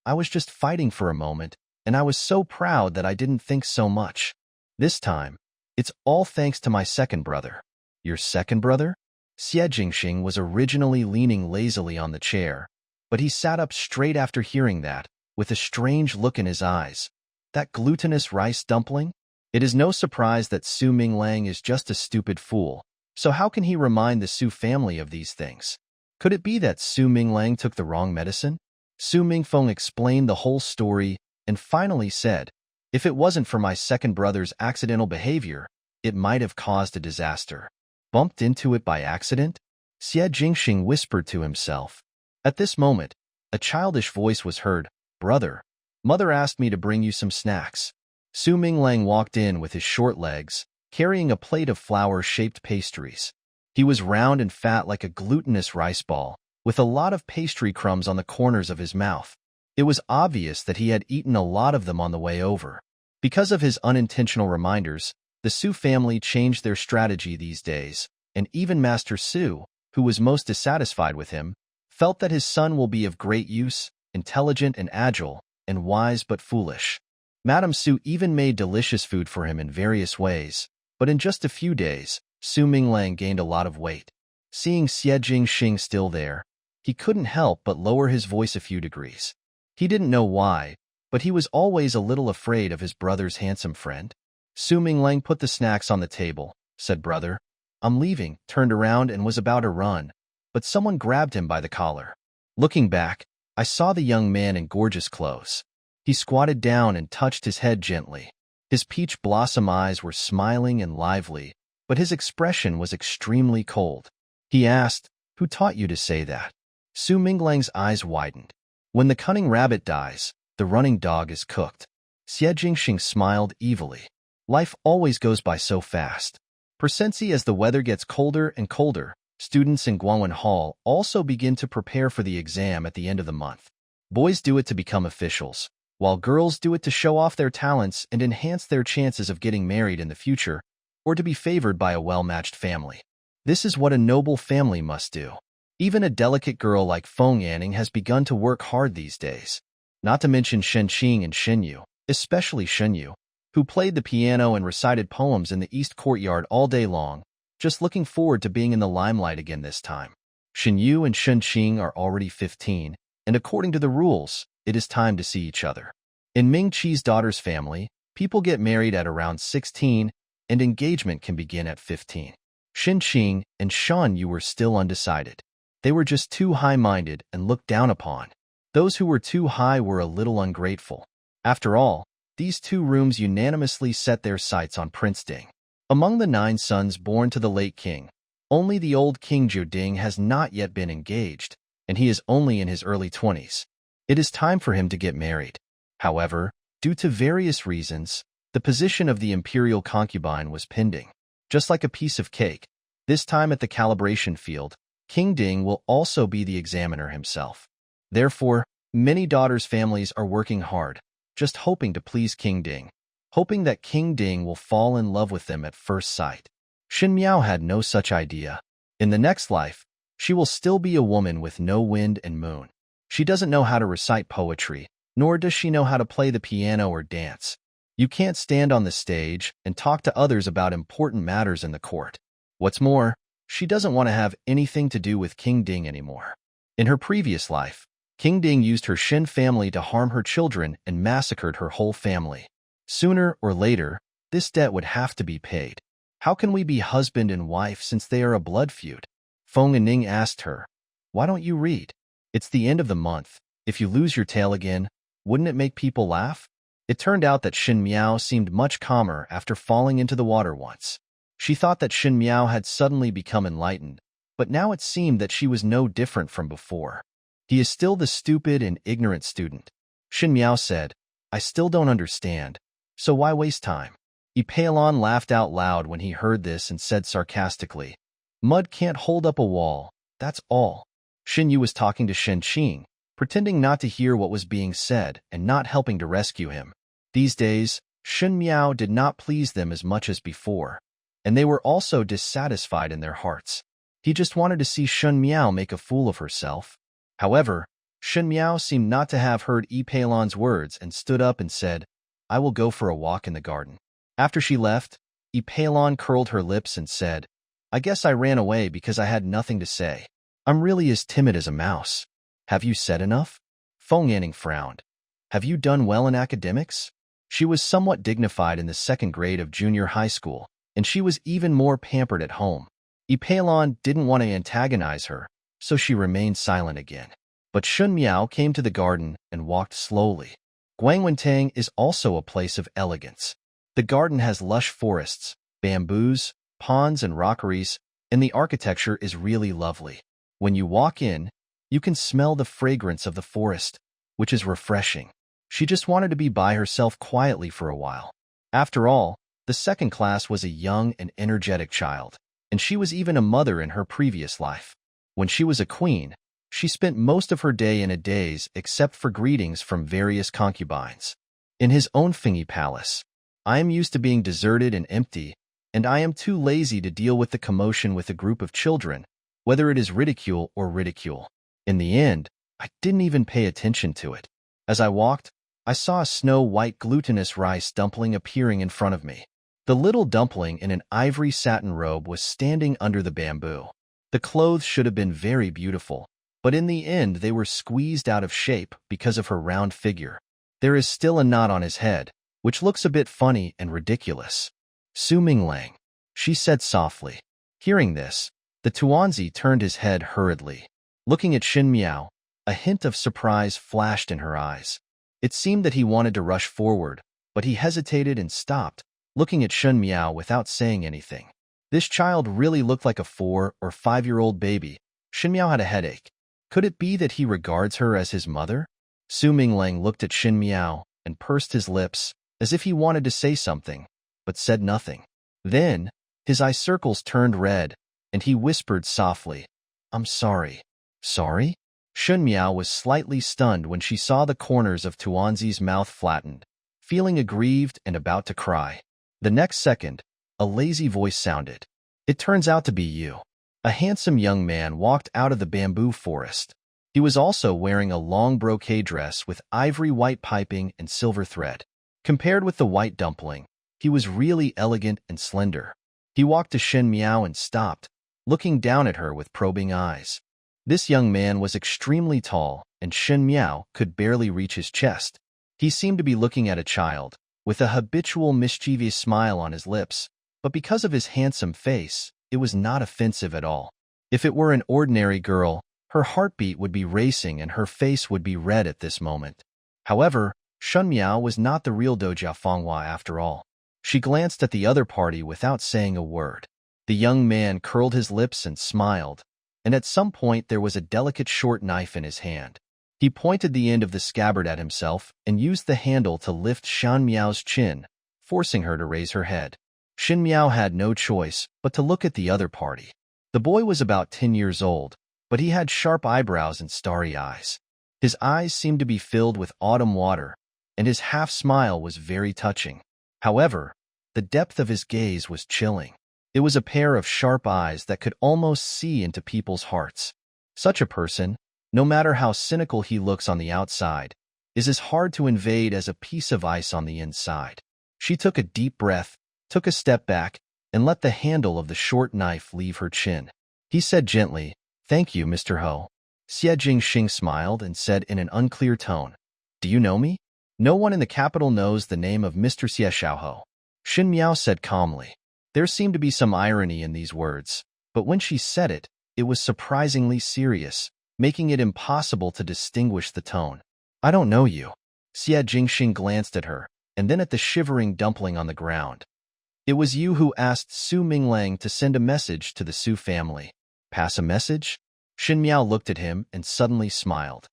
I was just fighting for a moment, and I was so proud that I didn't think so much. This time, it's all thanks to my second brother. Your second brother? Xie Jingxing was originally leaning lazily on the chair, but he sat up straight after hearing that, with a strange look in his eyes. That glutinous rice dumpling? It is no surprise that Su Minglang is just a stupid fool, so how can he remind the Su family of these things? Could it be that Su Minglang took the wrong medicine? Su Mingfeng explained the whole story and finally said, if it wasn't for my second brother's accidental behavior, it might have caused a disaster. Bumped into it by accident? Xie Jingxing whispered to himself. At this moment, a childish voice was heard. Brother, mother asked me to bring you some snacks. Su Minglang walked in with his short legs, carrying a plate of flower-shaped pastries. He was round and fat like a glutinous rice ball, with a lot of pastry crumbs on the corners of his mouth. It was obvious that he had eaten a lot of them on the way over. Because of his unintentional reminders, the Su family changed their strategy these days, and even Master Su, who was most dissatisfied with him, felt that his son will be of great use, intelligent and agile, and wise but foolish. Madame Su even made delicious food for him in various ways, but in just a few days, Su Minglang gained a lot of weight. Seeing Xie Jingxing still there, he couldn't help but lower his voice a few degrees. He didn't know why, but he was always a little afraid of his brother's handsome friend. Su Minglang put the snacks on the table, said, Brother, I'm leaving, turned around and was about to run, but someone grabbed him by the collar. Looking back, I saw the young man in gorgeous clothes. He squatted down and touched his head gently. His peach blossom eyes were smiling and lively, but his expression was extremely cold. He asked, Who taught you to say that? Su Minglang's eyes widened. When the cunning rabbit dies, the running dog is cooked. Xie Jingxing smiled evilly. Life always goes by so fast. Precisely as the weather gets colder and colder, students in Guangwen Hall also begin to prepare for the exam at the end of the month. Boys do it to become officials, while girls do it to show off their talents and enhance their chances of getting married in the future, or to be favored by a well-matched family. This is what a noble family must do. Even a delicate girl like Feng Yanning has begun to work hard these days. Not to mention Shen Qing and Shen Yu, especially Shen Yu, who played the piano and recited poems in the East Courtyard all day long, just looking forward to being in the limelight again this time. Shen Yu and Shen Qing are already 15, and according to the rules, it is time to see each other. In Ming Qi's daughter's family, people get married at around 16, and engagement can begin at 15. Xie Jingxing and Shen Yu were still undecided. They were just too high-minded and looked down upon. Those who were too high were a little ungrateful. After all, these two rooms unanimously set their sights on Prince Ding. Among the 9 sons born to the late king, only the old King Ding has not yet been engaged, and he is only in his early 20s. It is time for him to get married. However, due to various reasons, the position of the imperial concubine was pending. Just like a piece of cake, this time at the calibration field, King Ding will also be the examiner himself. Therefore, many daughters' families are working hard, just hoping to please King Ding, hoping that King Ding will fall in love with them at first sight. Shen Miao had no such idea. In the next life, she will still be a woman with no wind and moon. She doesn't know how to recite poetry, nor does she know how to play the piano or dance. You can't stand on the stage and talk to others about important matters in the court. What's more, she doesn't want to have anything to do with King Ding anymore. In her previous life, King Ding used her Shen family to harm her children and massacred her whole family. Sooner or later, this debt would have to be paid. How can we be husband and wife since they are a blood feud? Feng and Ning asked her, "Why don't you read? It's the end of the month. If you lose your tail again, wouldn't it make people laugh?" It turned out that Shen Miao seemed much calmer after falling into the water once. She thought that Shen Miao had suddenly become enlightened, but now it seemed that she was no different from before. He is still the stupid and ignorant student. Shen Miao said, "I still don't understand, so why waste time?" Pei Lang laughed out loud when he heard this and said sarcastically, "Mud can't hold up a wall, that's all." Shen Yu was talking to Shen Qing, pretending not to hear what was being said and not helping to rescue him. These days, Shen Miao did not please them as much as before, and they were also dissatisfied in their hearts. He just wanted to see Shen Miao make a fool of herself. However, Shen Miao seemed not to have heard Pei Lang's words and stood up and said, "I will go for a walk in the garden." After she left, Pei Lang curled her lips and said, "I guess I ran away because I had nothing to say. I'm really as timid as a mouse." "Have you said enough?" Feng Yanning frowned. "Have you done well in academics?" She was somewhat dignified in the 2nd grade of junior high school, and she was even more pampered at home. Pei Lang didn't want to antagonize her, so she remained silent again. But Shen Miao came to the garden and walked slowly. Guangwentang is also a place of elegance. The garden has lush forests, bamboos, ponds, and rockeries, and the architecture is really lovely. When you walk in, you can smell the fragrance of the forest, which is refreshing. She just wanted to be by herself quietly for a while. After all, the 2nd class was a young and energetic child, and she was even a mother in her previous life. When she was a queen, she spent most of her day in a daze except for greetings from various concubines. In his own Fingy palace, "I am used to being deserted and empty, and I am too lazy to deal with the commotion with a group of children, whether it is ridicule or ridicule." In the end, I didn't even pay attention to it. As I walked, I saw a snow-white glutinous rice dumpling appearing in front of me. The little dumpling in an ivory satin robe was standing under the bamboo. The clothes should have been very beautiful, but in the end they were squeezed out of shape because of her round figure. There is still a knot on his head, which looks a bit funny and ridiculous. "Su Minglang," she said softly. Hearing this, the Tuanzi turned his head hurriedly. Looking at Shen Miao, a hint of surprise flashed in her eyes. It seemed that he wanted to rush forward, but he hesitated and stopped, looking at Shen Miao without saying anything. This child really looked like a 4- or 5-year-old baby. Shen Miao had a headache. Could it be that he regards her as his mother? Su Minglang looked at Shen Miao and pursed his lips, as if he wanted to say something, but said nothing. Then, his eye circles turned red, and he whispered softly, "I'm sorry." "Sorry?" Shen Miao was slightly stunned when she saw the corners of Tuanzi's mouth flattened, feeling aggrieved and about to cry. The next second, a lazy voice sounded. "It turns out to be you." A handsome young man walked out of the bamboo forest. He was also wearing a long brocade dress with ivory white piping and silver thread. Compared with the white dumpling, he was really elegant and slender. He walked to Shen Miao and stopped, looking down at her with probing eyes. This young man was extremely tall and Shen Miao could barely reach his chest. He seemed to be looking at a child, with a habitual mischievous smile on his lips, but because of his handsome face, it was not offensive at all. If it were an ordinary girl, her heartbeat would be racing and her face would be red at this moment. However, Shen Miao was not the real Dojia Fenghua after all. She glanced at the other party without saying a word. The young man curled his lips and smiled, and at some point there was a delicate short knife in his hand. He pointed the end of the scabbard at himself and used the handle to lift Shen Miao's chin, forcing her to raise her head. Shen Miao had no choice but to look at the other party. The boy was about 10 years old, but he had sharp eyebrows and starry eyes. His eyes seemed to be filled with autumn water, and his half-smile was very touching. However, the depth of his gaze was chilling. It was a pair of sharp eyes that could almost see into people's hearts. Such a person, no matter how cynical he looks on the outside, is as hard to invade as a piece of ice on the inside. She took a deep breath, took a step back, and let the handle of the short knife leave her chin. He said gently, "Thank you, Mr. Ho." Xie Jingxing smiled and said in an unclear tone, "Do you know me?" "No one in the capital knows the name of Mr. Xie Xiaoho," Shen Miao said calmly. There seemed to be some irony in these words, but when she said it, it was surprisingly serious, making it impossible to distinguish the tone. "I don't know you." Xie Jingxing glanced at her, and then at the shivering dumpling on the ground. "It was you who asked Su Minglang to send a message to the Su family." "Pass a message?" Shen Miao looked at him and suddenly smiled.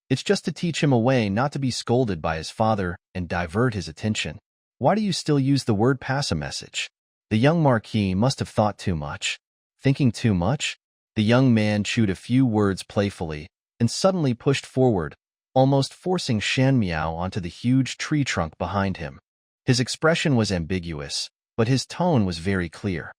"It's just to teach him a way not to be scolded by his father and divert his attention." "Why do you still use the word pass a message?" The young marquis must have thought too much. Thinking too much? The young man chewed a few words playfully and suddenly pushed forward, almost forcing Shen Miao onto the huge tree trunk behind him. His expression was ambiguous, but his tone was very clear.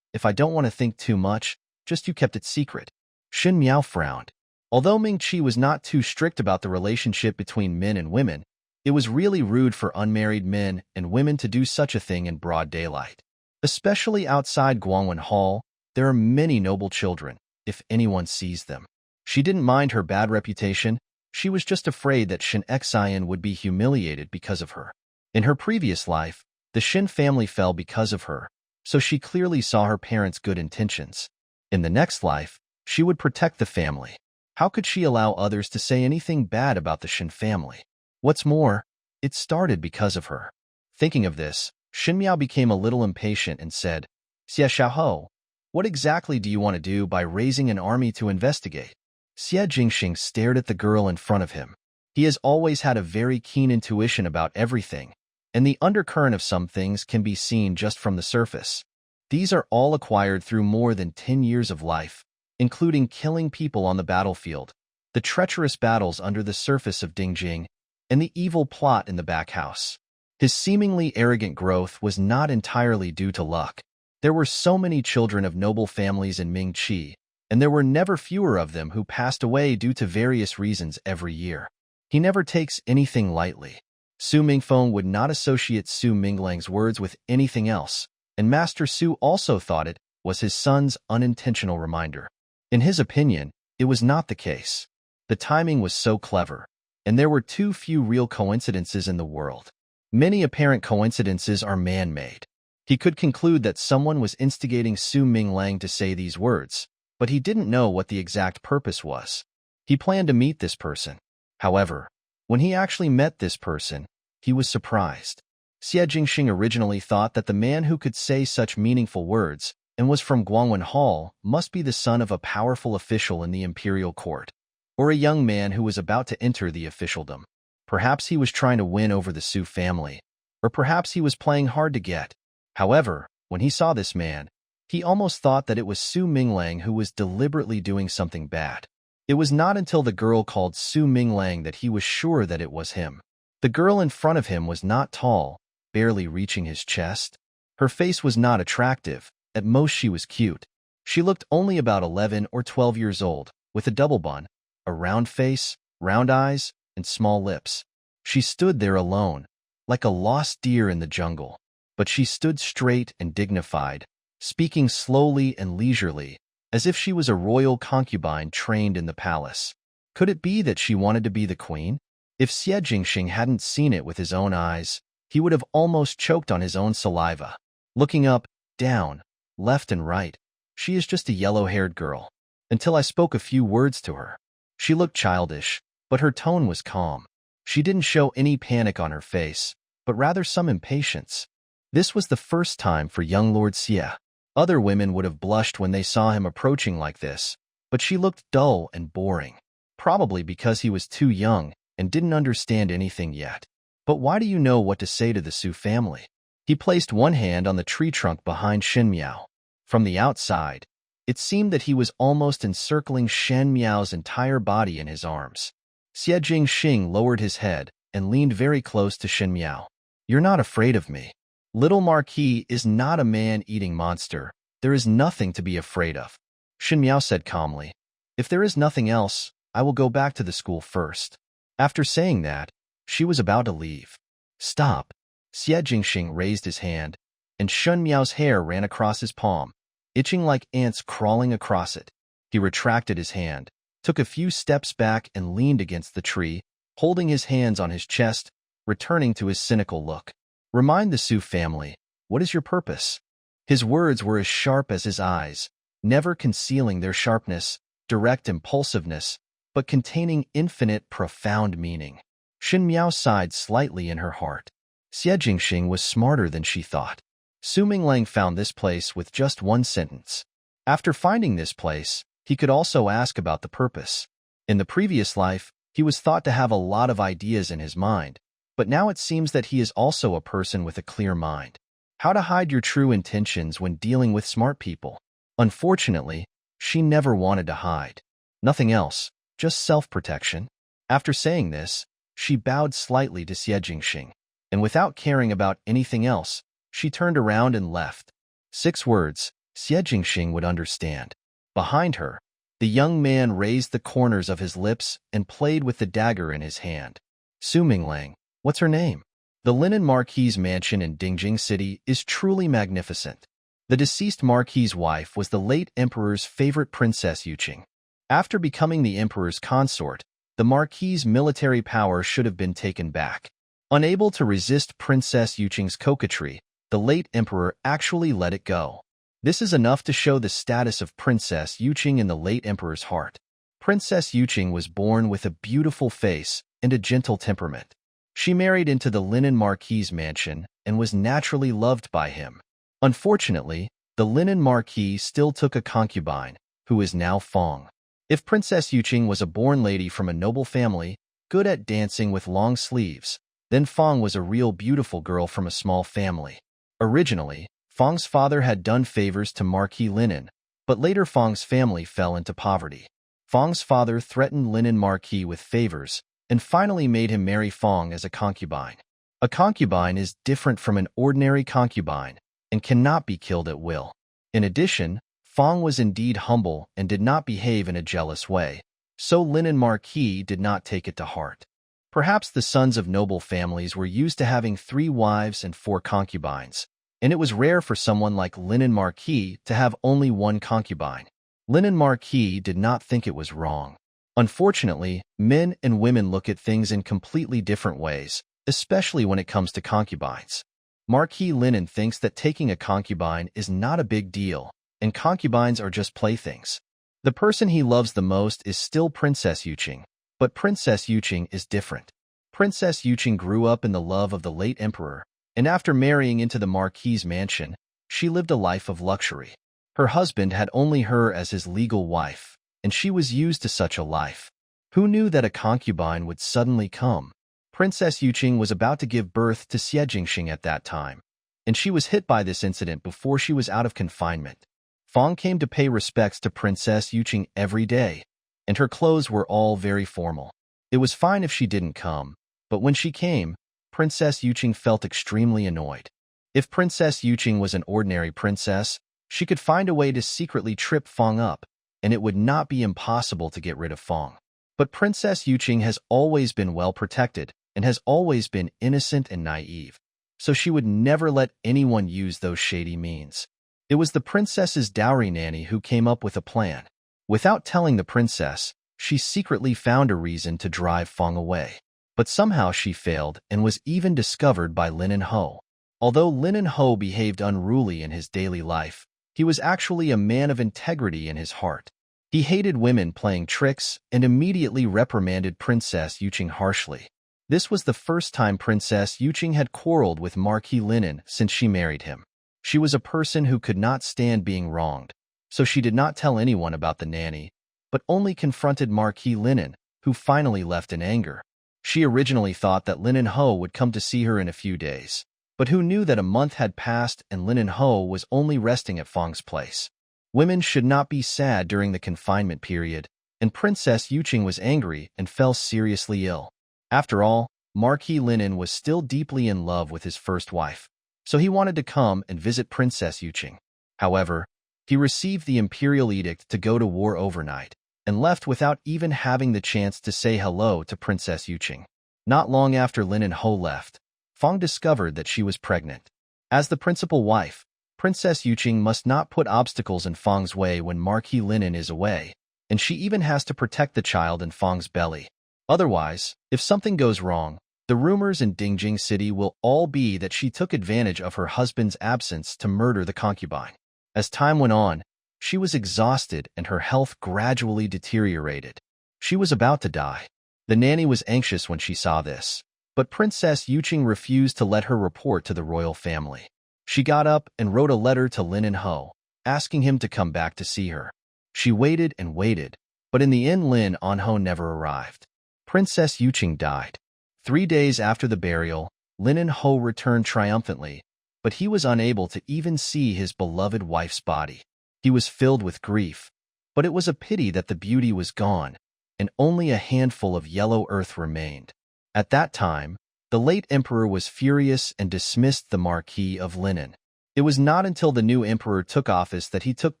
"If I don't want to think too much, just you kept it secret." Shen Miao frowned. Although Ming Qi was not too strict about the relationship between men and women, it was really rude for unmarried men and women to do such a thing in broad daylight. Especially outside Guangwen Hall, there are many noble children, if anyone sees them. She didn't mind her bad reputation, she was just afraid that Shen Xian would be humiliated because of her. In her previous life, the Shen family fell because of her, so she clearly saw her parents' good intentions. In the next life, she would protect the family. How could she allow others to say anything bad about the Shen family? What's more, it started because of her. Thinking of this, Shen Miao became a little impatient and said, "Xie Xiaoho, what exactly do you want to do by raising an army to investigate?" Xie Jingxing stared at the girl in front of him. He has always had a very keen intuition about everything, and the undercurrent of some things can be seen just from the surface. These are all acquired through more than 10 years of life, including killing people on the battlefield, the treacherous battles under the surface of Dingjing, and the evil plot in the back house. His seemingly arrogant growth was not entirely due to luck. There were so many children of noble families in Ming Qi, and there were never fewer of them who passed away due to various reasons every year. He never takes anything lightly. Su Mingfeng would not associate Su Minglang's words with anything else, and Master Su also thought it was his son's unintentional reminder. In his opinion, it was not the case. The timing was so clever, and there were too few real coincidences in the world. Many apparent coincidences are man-made. He could conclude that someone was instigating Su Minglang to say these words, but he didn't know what the exact purpose was. He planned to meet this person. However, when he actually met this person, he was surprised. Xie Jingxing originally thought that the man who could say such meaningful words and was from Guangwen Hall must be the son of a powerful official in the imperial court, or a young man who was about to enter the officialdom. Perhaps he was trying to win over the Su family, or perhaps he was playing hard to get. However, when he saw this man, he almost thought that it was Su Minglang who was deliberately doing something bad. It was not until the girl called Su Minglang that he was sure that it was him. The girl in front of him was not tall, barely reaching his chest. Her face was not attractive, at most she was cute. She looked only about 11 or 12 years old, with a double bun, a round face, round eyes, and small lips. She stood there alone, like a lost deer in the jungle. But she stood straight and dignified, speaking slowly and leisurely, as if she was a royal concubine trained in the palace. Could it be that she wanted to be the queen? If Xie Jingxing hadn't seen it with his own eyes, he would have almost choked on his own saliva. Looking up, down, left and right, she is just a yellow-haired girl. Until I spoke a few words to her. She looked childish, but her tone was calm. She didn't show any panic on her face, but rather some impatience. This was the first time for young Lord Xie. Other women would have blushed when they saw him approaching like this, but she looked dull and boring. Probably because he was too young and didn't understand anything yet. But why do you know what to say to the Su family? He placed one hand on the tree trunk behind Shen Miao. From the outside, it seemed that he was almost encircling Shen Miao's entire body in his arms. Xie Jingxing lowered his head and leaned very close to Shen Miao. You're not afraid of me. Little Marquis is not a man-eating monster. There is nothing to be afraid of. Shen Miao said calmly. If there is nothing else, I will go back to the school first. After saying that, she was about to leave. Stop. Xie Jingxing raised his hand, and Shen Miao's hair ran across his palm, itching like ants crawling across it. He retracted his hand, took a few steps back and leaned against the tree, holding his hands on his chest, returning to his cynical look. Remind the Su family, what is your purpose? His words were as sharp as his eyes, never concealing their sharpness, direct impulsiveness, but containing infinite, profound meaning. Shen Miao sighed slightly in her heart. Xie Jingxing was smarter than she thought. Su Minglang found this place with just one sentence. After finding this place, he could also ask about the purpose. In the previous life, he was thought to have a lot of ideas in his mind, but now it seems that he is also a person with a clear mind. How to hide your true intentions when dealing with smart people. Unfortunately, she never wanted to hide. Nothing else, just self-protection. After saying this, she bowed slightly to Xie Jingxing, and without caring about anything else, she turned around and left. 6 words, Xie Jingxing would understand. Behind her, the young man raised the corners of his lips and played with the dagger in his hand. Su Minglang, what's her name? The Linen Marquis's mansion in Dingjing City is truly magnificent. The deceased Marquis's wife was the late Emperor's favorite princess Yuching. After becoming the Emperor's consort, the Marquis's military power should have been taken back. Unable to resist Princess Yuching's coquetry, the late Emperor actually let it go. This is enough to show the status of Princess Yuching in the late Emperor's heart. Princess Yuching was born with a beautiful face and a gentle temperament. She married into the Linen Marquis's mansion and was naturally loved by him. Unfortunately, the Linen Marquis still took a concubine, who is now Fong. If Princess Yuching was a born lady from a noble family, good at dancing with long sleeves, then Fong was a real beautiful girl from a small family. Originally, Fong's father had done favors to Marquis Linen, but later Fong's family fell into poverty. Fong's father threatened Linen Marquis with favors, and finally made him marry Fong as a concubine. A concubine is different from an ordinary concubine, and cannot be killed at will. In addition, Fong was indeed humble and did not behave in a jealous way, so Linen Marquis did not take it to heart. Perhaps the sons of noble families were used to having 3 wives and 4 concubines, and it was rare for someone like Linen Marquis to have only 1 concubine. Linen Marquis did not think it was wrong. Unfortunately, men and women look at things in completely different ways, especially when it comes to concubines. Marquis Linen thinks that taking a concubine is not a big deal, and concubines are just playthings. The person he loves the most is still Princess Yuching, but Princess Yuching is different. Princess Yuching grew up in the love of the late Emperor, and after marrying into the Marquis's mansion, she lived a life of luxury. Her husband had only her as his legal wife, and she was used to such a life. Who knew that a concubine would suddenly come? Princess Yuching was about to give birth to Xie Jingxing at that time, and she was hit by this incident before she was out of confinement. Fong came to pay respects to Princess Yuching every day, and her clothes were all very formal. It was fine if she didn't come, but when she came, Princess Yuching felt extremely annoyed. If Princess Yuching was an ordinary princess, she could find a way to secretly trip Fong up, and it would not be impossible to get rid of Fong. But Princess Yuching has always been well protected and has always been innocent and naive, so she would never let anyone use those shady means. It was the princess's dowry nanny who came up with a plan. Without telling the princess, she secretly found a reason to drive Fong away. But somehow she failed and was even discovered by Lin and Ho. Although Lin and Ho behaved unruly in his daily life, he was actually a man of integrity in his heart. He hated women playing tricks and immediately reprimanded Princess Yuching harshly. This was the first time Princess Yuching had quarreled with Marquis Linen since she married him. She was a person who could not stand being wronged, so she did not tell anyone about the nanny, but only confronted Marquis Linen, who finally left in anger. She originally thought that Lin and Ho would come to see her in a few days, but who knew that a month had passed and Lin and Ho was only resting at Fong's place. Women should not be sad during the confinement period, and Princess Yuching was angry and fell seriously ill. After all, Marquis Linen was still deeply in love with his first wife, so he wanted to come and visit Princess Yuching. However, he received the imperial edict to go to war overnight, and left without even having the chance to say hello to Princess Yuching. Not long after Lin and Ho left, Fong discovered that she was pregnant. As the principal wife, Princess Yuching must not put obstacles in Fong's way when Marquis Linen is away, and she even has to protect the child in Fong's belly. Otherwise, if something goes wrong, the rumors in Dingjing City will all be that she took advantage of her husband's absence to murder the concubine. As time went on, she was exhausted and her health gradually deteriorated. She was about to die. The nanny was anxious when she saw this, but Princess Yuching refused to let her report to the royal family. She got up and wrote a letter to Lin and Ho, asking him to come back to see her. She waited and waited, but in the end Lin and Ho never arrived. Princess Yuching died. 3 days after the burial, Lin and Ho returned triumphantly, but he was unable to even see his beloved wife's body. He was filled with grief, but it was a pity that the beauty was gone, and only a handful of yellow earth remained. At that time, the late emperor was furious and dismissed the Marquis of Linen. It was not until the new emperor took office that he took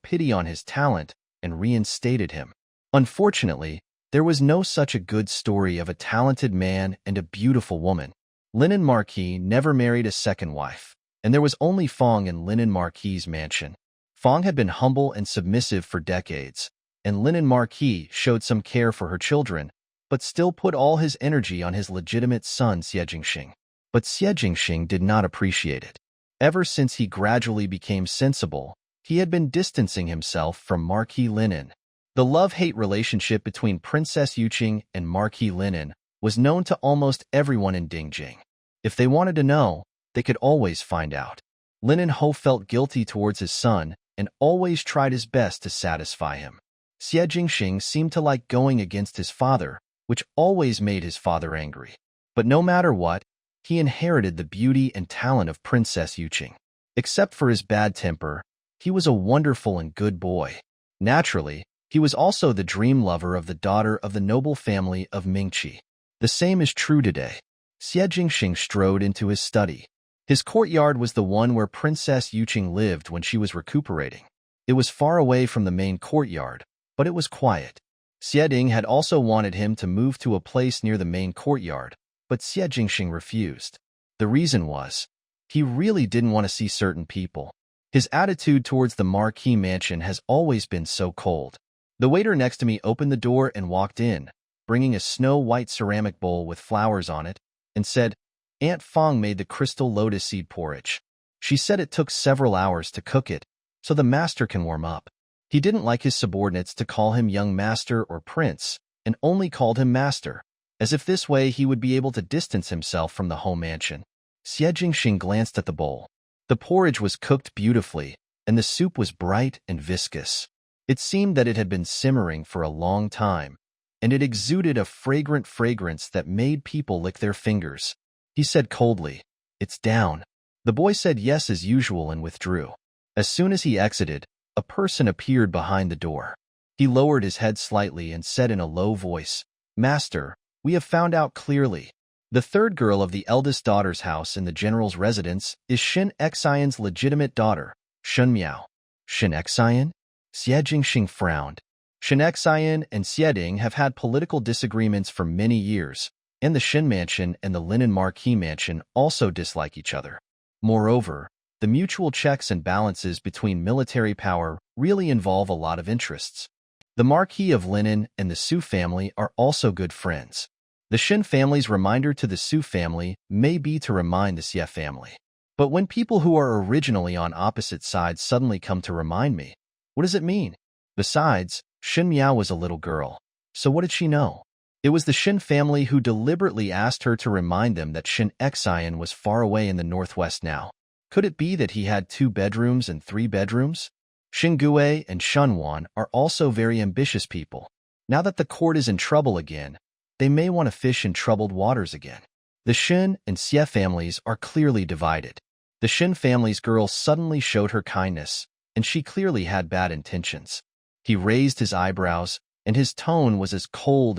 pity on his talent and reinstated him. Unfortunately, there was no such a good story of a talented man and a beautiful woman. Linen Marquis never married a second wife, and there was only Fong in Linen Marquis's mansion. Fong had been humble and submissive for decades, and Linen Marquis showed some care for her children, but still put all his energy on his legitimate son Xie Jingxing. But Xie Jingxing did not appreciate it. Ever since he gradually became sensible, he had been distancing himself from Marquis Linen. The love-hate relationship between Princess Yuching and Marquis Linen was known to almost everyone in Dingjing. If they wanted to know, they could always find out. Lin and Ho felt guilty towards his son and always tried his best to satisfy him. Xie Jingxing seemed to like going against his father, which always made his father angry. But no matter what, he inherited the beauty and talent of Princess Yuching. Except for his bad temper, he was a wonderful and good boy. Naturally, he was also the dream lover of the daughter of the noble family of Mingqi. The same is true today. Xie Jingxing strode into his study. His courtyard was the one where Princess Yuching lived when she was recuperating. It was far away from the main courtyard, but it was quiet. Xie Ding had also wanted him to move to a place near the main courtyard, but Xie Jingxing refused. The reason was, he really didn't want to see certain people. His attitude towards the Marquis mansion has always been so cold. The waiter next to me opened the door and walked in, bringing a snow-white ceramic bowl with flowers on it, and said, "Aunt Fong made the crystal lotus seed porridge. She said it took several hours to cook it, so the master can warm up." He didn't like his subordinates to call him young master or prince, and only called him master, as if this way he would be able to distance himself from the home mansion. Xie Jingxing glanced at the bowl. The porridge was cooked beautifully, and the soup was bright and viscous. It seemed that it had been simmering for a long time, and it exuded a fragrant fragrance that made people lick their fingers. He said coldly, "It's down." The boy said yes as usual and withdrew. As soon as he exited, a person appeared behind the door. He lowered his head slightly and said in a low voice, "Master, we have found out clearly. The third girl of the eldest daughter's house in the general's residence is Shen Xian's legitimate daughter, Shen Miao." Shen Xian? Xie Jingxing frowned. Shen Xian and Xie Ding have had political disagreements for many years, and the Shen mansion and the Linen Marquis mansion also dislike each other. Moreover, the mutual checks and balances between military power really involve a lot of interests. The Marquis of Linen and the Su family are also good friends. The Shen family's reminder to the Su family may be to remind the Xie family. But when people who are originally on opposite sides suddenly come to remind me, what does it mean? Besides, Shen Miao was a little girl. So what did she know? It was the Shen family who deliberately asked her to remind them that Shen Xian was far away in the northwest now. Could it be that he had 2 bedrooms and 3 bedrooms? Shen Gui and Shen Wan are also very ambitious people. Now that the court is in trouble again, they may want to fish in troubled waters again. The Shen and Xie families are clearly divided. The Shen family's girl suddenly showed her kindness, and she clearly had bad intentions. He raised his eyebrows, and his tone was as cold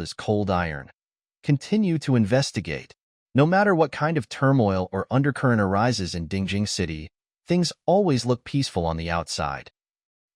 iron. Continue to investigate. No matter what kind of turmoil or undercurrent arises in Dingjing City, things always look peaceful on the outside.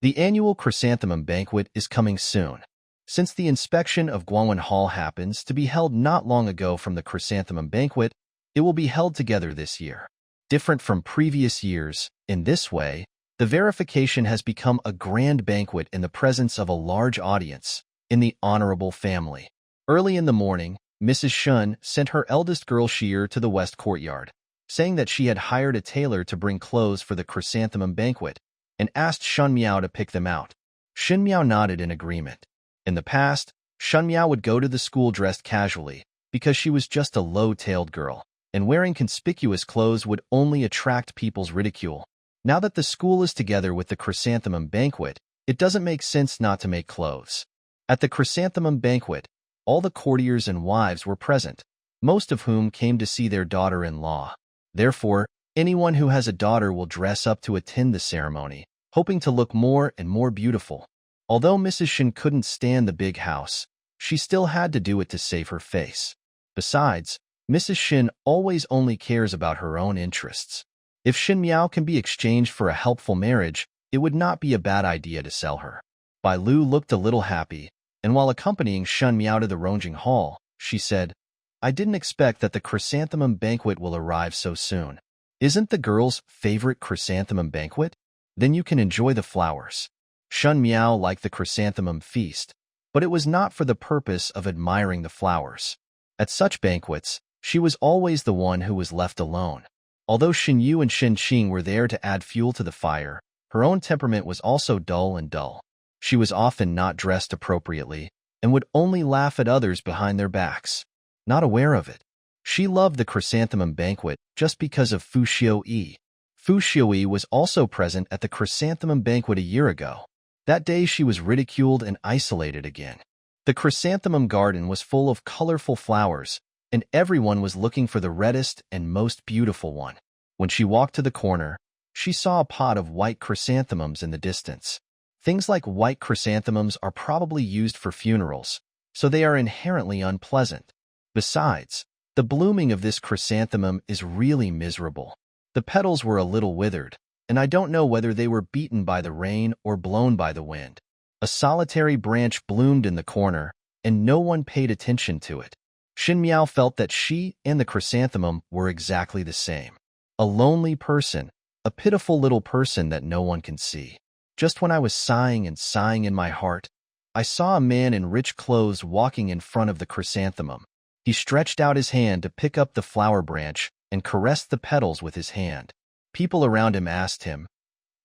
The annual chrysanthemum banquet is coming soon. Since the inspection of Guangwen Hall happens to be held not long ago from the chrysanthemum banquet, it will be held together this year. Different from previous years, in this way, the verification has become a grand banquet in the presence of a large audience, in the honorable family. Early in the morning, Mrs. Shen sent her eldest girl Xier to the west courtyard, saying that she had hired a tailor to bring clothes for the chrysanthemum banquet, and asked Shen Miao to pick them out. Shen Miao nodded in agreement. In the past, Shen Miao would go to the school dressed casually, because she was just a low-tailed girl, and wearing conspicuous clothes would only attract people's ridicule. Now that the school is together with the chrysanthemum banquet, it doesn't make sense not to make clothes. At the chrysanthemum banquet, all the courtiers and wives were present, most of whom came to see their daughter-in-law. Therefore, anyone who has a daughter will dress up to attend the ceremony, hoping to look more and more beautiful. Although Mrs. Shen couldn't stand the big house, she still had to do it to save her face. Besides, Mrs. Shen always only cares about her own interests. If Shen Miao can be exchanged for a helpful marriage, it would not be a bad idea to sell her. Bai Lu looked a little happy, and while accompanying Shen Miao to the Rongjing Hall, she said, I didn't expect that the chrysanthemum banquet will arrive so soon. Isn't the girl's favorite chrysanthemum banquet? Then you can enjoy the flowers. Shen Miao liked the chrysanthemum feast, but it was not for the purpose of admiring the flowers. At such banquets, she was always the one who was left alone. Although Shen Yu and Shen Qing were there to add fuel to the fire, her own temperament was also dull. She was often not dressed appropriately, and would only laugh at others behind their backs, not aware of it. She loved the chrysanthemum banquet just because of Fu Xiuyi. Fu Xiuyi was also present at the chrysanthemum banquet a year ago. That day she was ridiculed and isolated again. The chrysanthemum garden was full of colorful flowers, and everyone was looking for the reddest and most beautiful one. When she walked to the corner, she saw a pot of white chrysanthemums in the distance. Things like white chrysanthemums are probably used for funerals, so they are inherently unpleasant. Besides, the blooming of this chrysanthemum is really miserable. The petals were a little withered, and I don't know whether they were beaten by the rain or blown by the wind. A solitary branch bloomed in the corner, and no one paid attention to it. Shen Miao felt that she and the chrysanthemum were exactly the same. A lonely person, a pitiful little person that no one can see. Just when I was sighing in my heart, I saw a man in rich clothes walking in front of the chrysanthemum. He stretched out his hand to pick up the flower branch and caressed the petals with his hand. People around him asked him,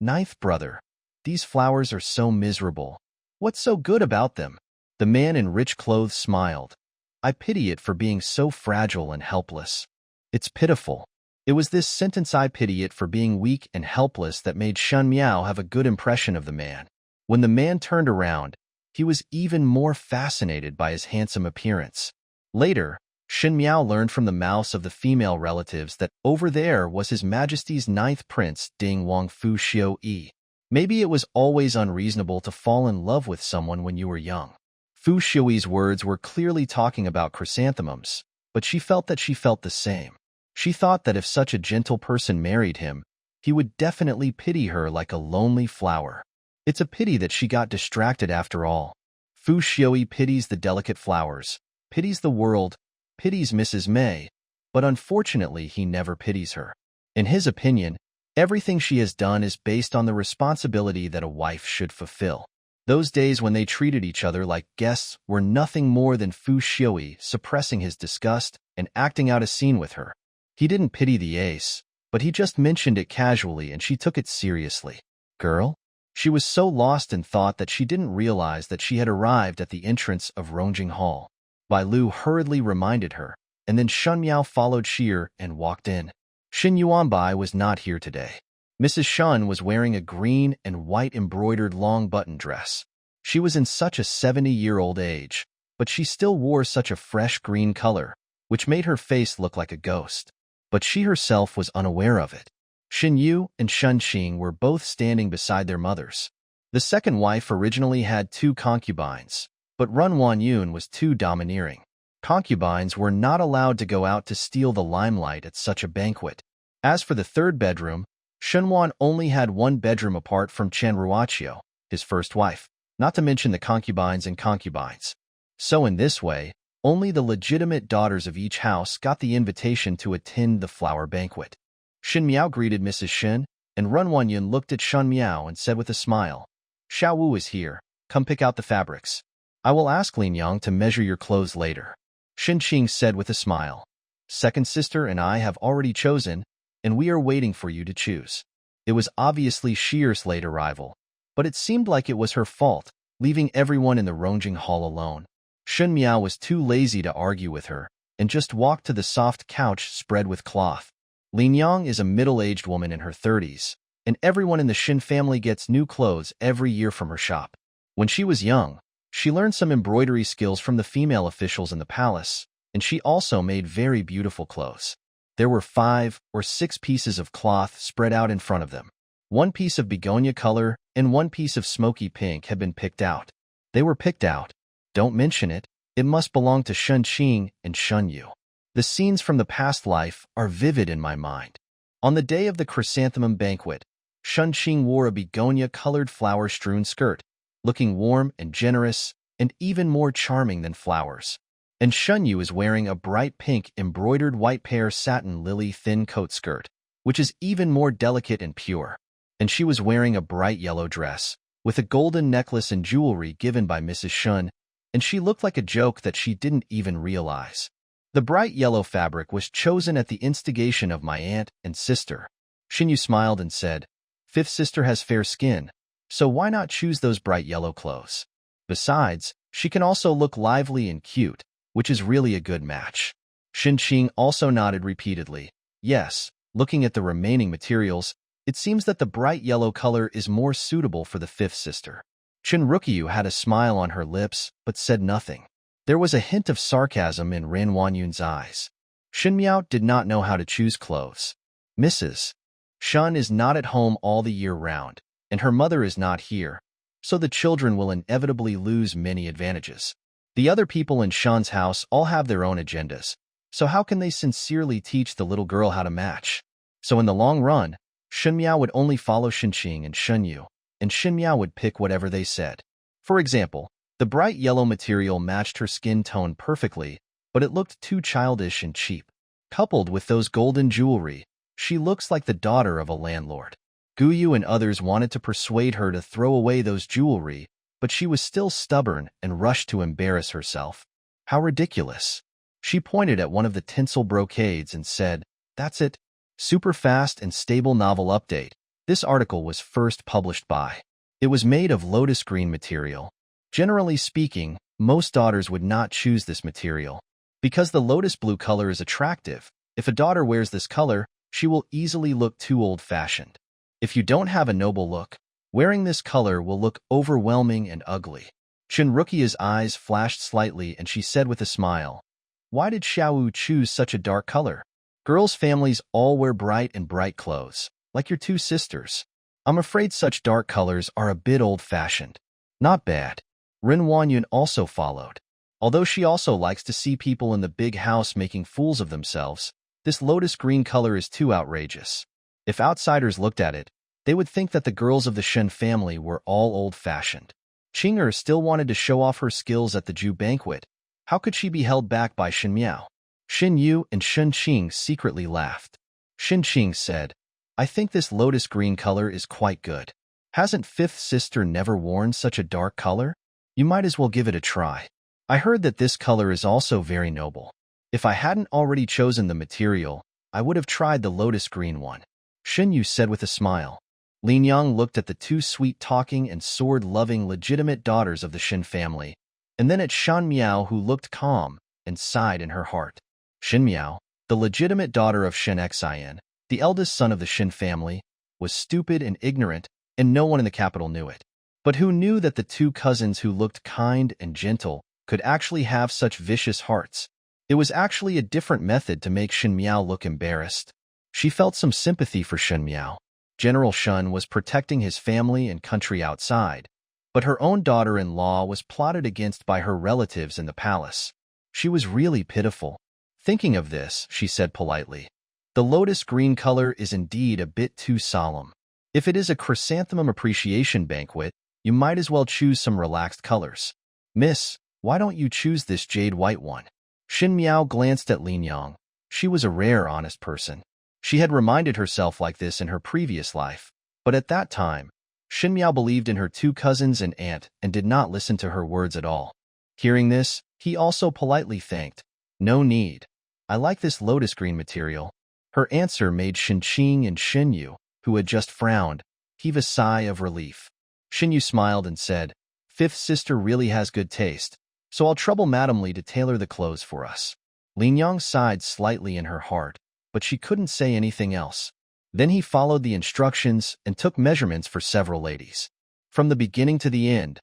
Ninth brother, these flowers are so miserable. What's so good about them? The man in rich clothes smiled. I pity it for being so fragile and helpless. It's pitiful. It was this sentence, I pity it for being weak and helpless, that made Shen Miao have a good impression of the man. When the man turned around, he was even more fascinated by his handsome appearance. Later, Shen Miao learned from the mouths of the female relatives that over there was His Majesty's 9th Prince Ding Wang Fu Xiuyi. Maybe it was always unreasonable to fall in love with someone when you were young. Fu Xiuyi's words were clearly talking about chrysanthemums, but she felt that she felt the same. She thought that if such a gentle person married him, he would definitely pity her like a lonely flower. It's a pity that she got distracted after all. Fu Xiuyi pities the delicate flowers, pities the world, pities Mrs. May, but unfortunately he never pities her. In his opinion, everything she has done is based on the responsibility that a wife should fulfill. Those days when they treated each other like guests were nothing more than Fu Xiui suppressing his disgust and acting out a scene with her. He didn't pity the ace, but he just mentioned it casually and she took it seriously. Girl? She was so lost in thought that she didn't realize that she had arrived at the entrance of Rongjing Hall. Bai Lu hurriedly reminded her, and then Shen Miao followed Sheer and walked in. Xin Yuanbai was not here today. Mrs. Shen was wearing a green and white embroidered long button dress. She was in such a 70-year-old age, but she still wore such a fresh green color, which made her face look like a ghost. But she herself was unaware of it. Xin Yu and Shen Qing were both standing beside their mothers. The second wife originally had 2 concubines, but Run Wanyun was too domineering. Concubines were not allowed to go out to steal the limelight at such a banquet. As for the third bedroom, Shenwan only had 1 bedroom apart from Chen Ruoqiu, his first wife, not to mention the concubines and concubines. So in this way, only the legitimate daughters of each house got the invitation to attend the flower banquet. Shen Miao greeted Mrs. Shen, and Run Wanyun looked at Shen Miao and said with a smile, Xiao Wu is here, come pick out the fabrics. I will ask Lin Yang to measure your clothes later. Shen Qing said with a smile, Second sister and I have already chosen, and we are waiting for you to choose. It was obviously Sheer's late arrival, but it seemed like it was her fault, leaving everyone in the Rongjing Hall alone. Shen Miao was too lazy to argue with her, and just walked to the soft couch spread with cloth. Lin Yang is a middle-aged woman in her 30s, and everyone in the Shen family gets new clothes every year from her shop. When she was young, she learned some embroidery skills from the female officials in the palace, and she also made very beautiful clothes. There were 5 or 6 pieces of cloth spread out in front of them. 1 piece of begonia color and 1 piece of smoky pink had been picked out. They were picked out. Don't mention it. It must belong to Shen Qing and Shen Yu. The scenes from the past life are vivid in my mind. On the day of the chrysanthemum banquet, Shen Qing wore a begonia-colored flower-strewn skirt, looking warm and generous and even more charming than flowers. And Shen Yu is wearing a bright pink embroidered white pear satin lily thin coat skirt, which is even more delicate and pure. And she was wearing a bright yellow dress, with a golden necklace and jewelry given by Mrs. Shen, and she looked like a joke that she didn't even realize. The bright yellow fabric was chosen at the instigation of my aunt and sister. Shen Yu smiled and said, Fifth sister has fair skin, so why not choose those bright yellow clothes? Besides, she can also look lively and cute, which is really a good match. Shen Qing also nodded repeatedly. Yes, looking at the remaining materials, it seems that the bright yellow color is more suitable for the fifth sister. Chen Ruqiu had a smile on her lips, but said nothing. There was a hint of sarcasm in Ran Wanyun's eyes. Shen Miao did not know how to choose clothes. Mrs. Shen is not at home all the year round, and her mother is not here, so the children will inevitably lose many advantages. The other people in Shen's house all have their own agendas, so how can they sincerely teach the little girl how to match? So in the long run, Shen Miao would only follow Shen Qing and Shen Yu, and Shen Miao would pick whatever they said. For example, the bright yellow material matched her skin tone perfectly, but it looked too childish and cheap. Coupled with those golden jewelry, she looks like the daughter of a landlord. Guyu and others wanted to persuade her to throw away those jewelry, but she was still stubborn and rushed to embarrass herself. How ridiculous. She pointed at one of the tinsel brocades and said, "That's it. Super fast and stable novel update. This article was first published by." It was made of lotus green material. Generally speaking, most daughters would not choose this material. Because the lotus blue color is attractive, if a daughter wears this color, she will easily look too old-fashioned. If you don't have a noble look, wearing this color will look overwhelming and ugly. Chen Ruqia's eyes flashed slightly and she said with a smile, "Why did Xiaowu choose such a dark color? Girls' families all wear bright clothes, like your two sisters. I'm afraid such dark colors are a bit old-fashioned." Not bad. Ren Wanyun also followed. Although she also likes to see people in the big house making fools of themselves, this lotus green color is too outrageous. If outsiders looked at it, they would think that the girls of the Shen family were all old-fashioned. Qing'er still wanted to show off her skills at the Jew banquet. How could she be held back by Shen Miao? Shen Yu and Shen Qing secretly laughed. Shen Qing said, "I think this lotus green color is quite good. Hasn't fifth sister never worn such a dark color? You might as well give it a try. I heard that this color is also very noble. If I hadn't already chosen the material, I would have tried the lotus green one. Shen Yu said with a smile. Lin Yang looked at the two sweet-talking and sword-loving legitimate daughters of the Shen family, and then at Shan Miao, who looked calm and sighed in her heart. Shen Miao, the legitimate daughter of Shen Xian, the eldest son of the Shen family, was stupid and ignorant, and no one in the capital knew it. But who knew that the two cousins who looked kind and gentle could actually have such vicious hearts? It was actually a different method to make Shen Miao look embarrassed. She felt some sympathy for Shen Miao. General Shen was protecting his family and country outside, but her own daughter-in-law was plotted against by her relatives in the palace. She was really pitiful. Thinking of this, she said politely, "The lotus green color is indeed a bit too solemn. If it is a chrysanthemum appreciation banquet, you might as well choose some relaxed colors. Miss, why don't you choose this jade white one?" Shen Miao glanced at Lin Yang. She was a rare, honest person. She had reminded herself like this in her previous life, but at that time, Shen Miao believed in her two cousins and aunt and did not listen to her words at all. Hearing this, he also politely thanked. "No need. I like this lotus green material." Her answer made Shen Qing and Shen Yu, who had just frowned, heave a sigh of relief. Shen Yu smiled and said, "Fifth sister really has good taste, so I'll trouble Madame Li to tailor the clothes for us." Lin Yang sighed slightly in her heart, but she couldn't say anything else. Then he followed the instructions and took measurements for several ladies. From the beginning to the end,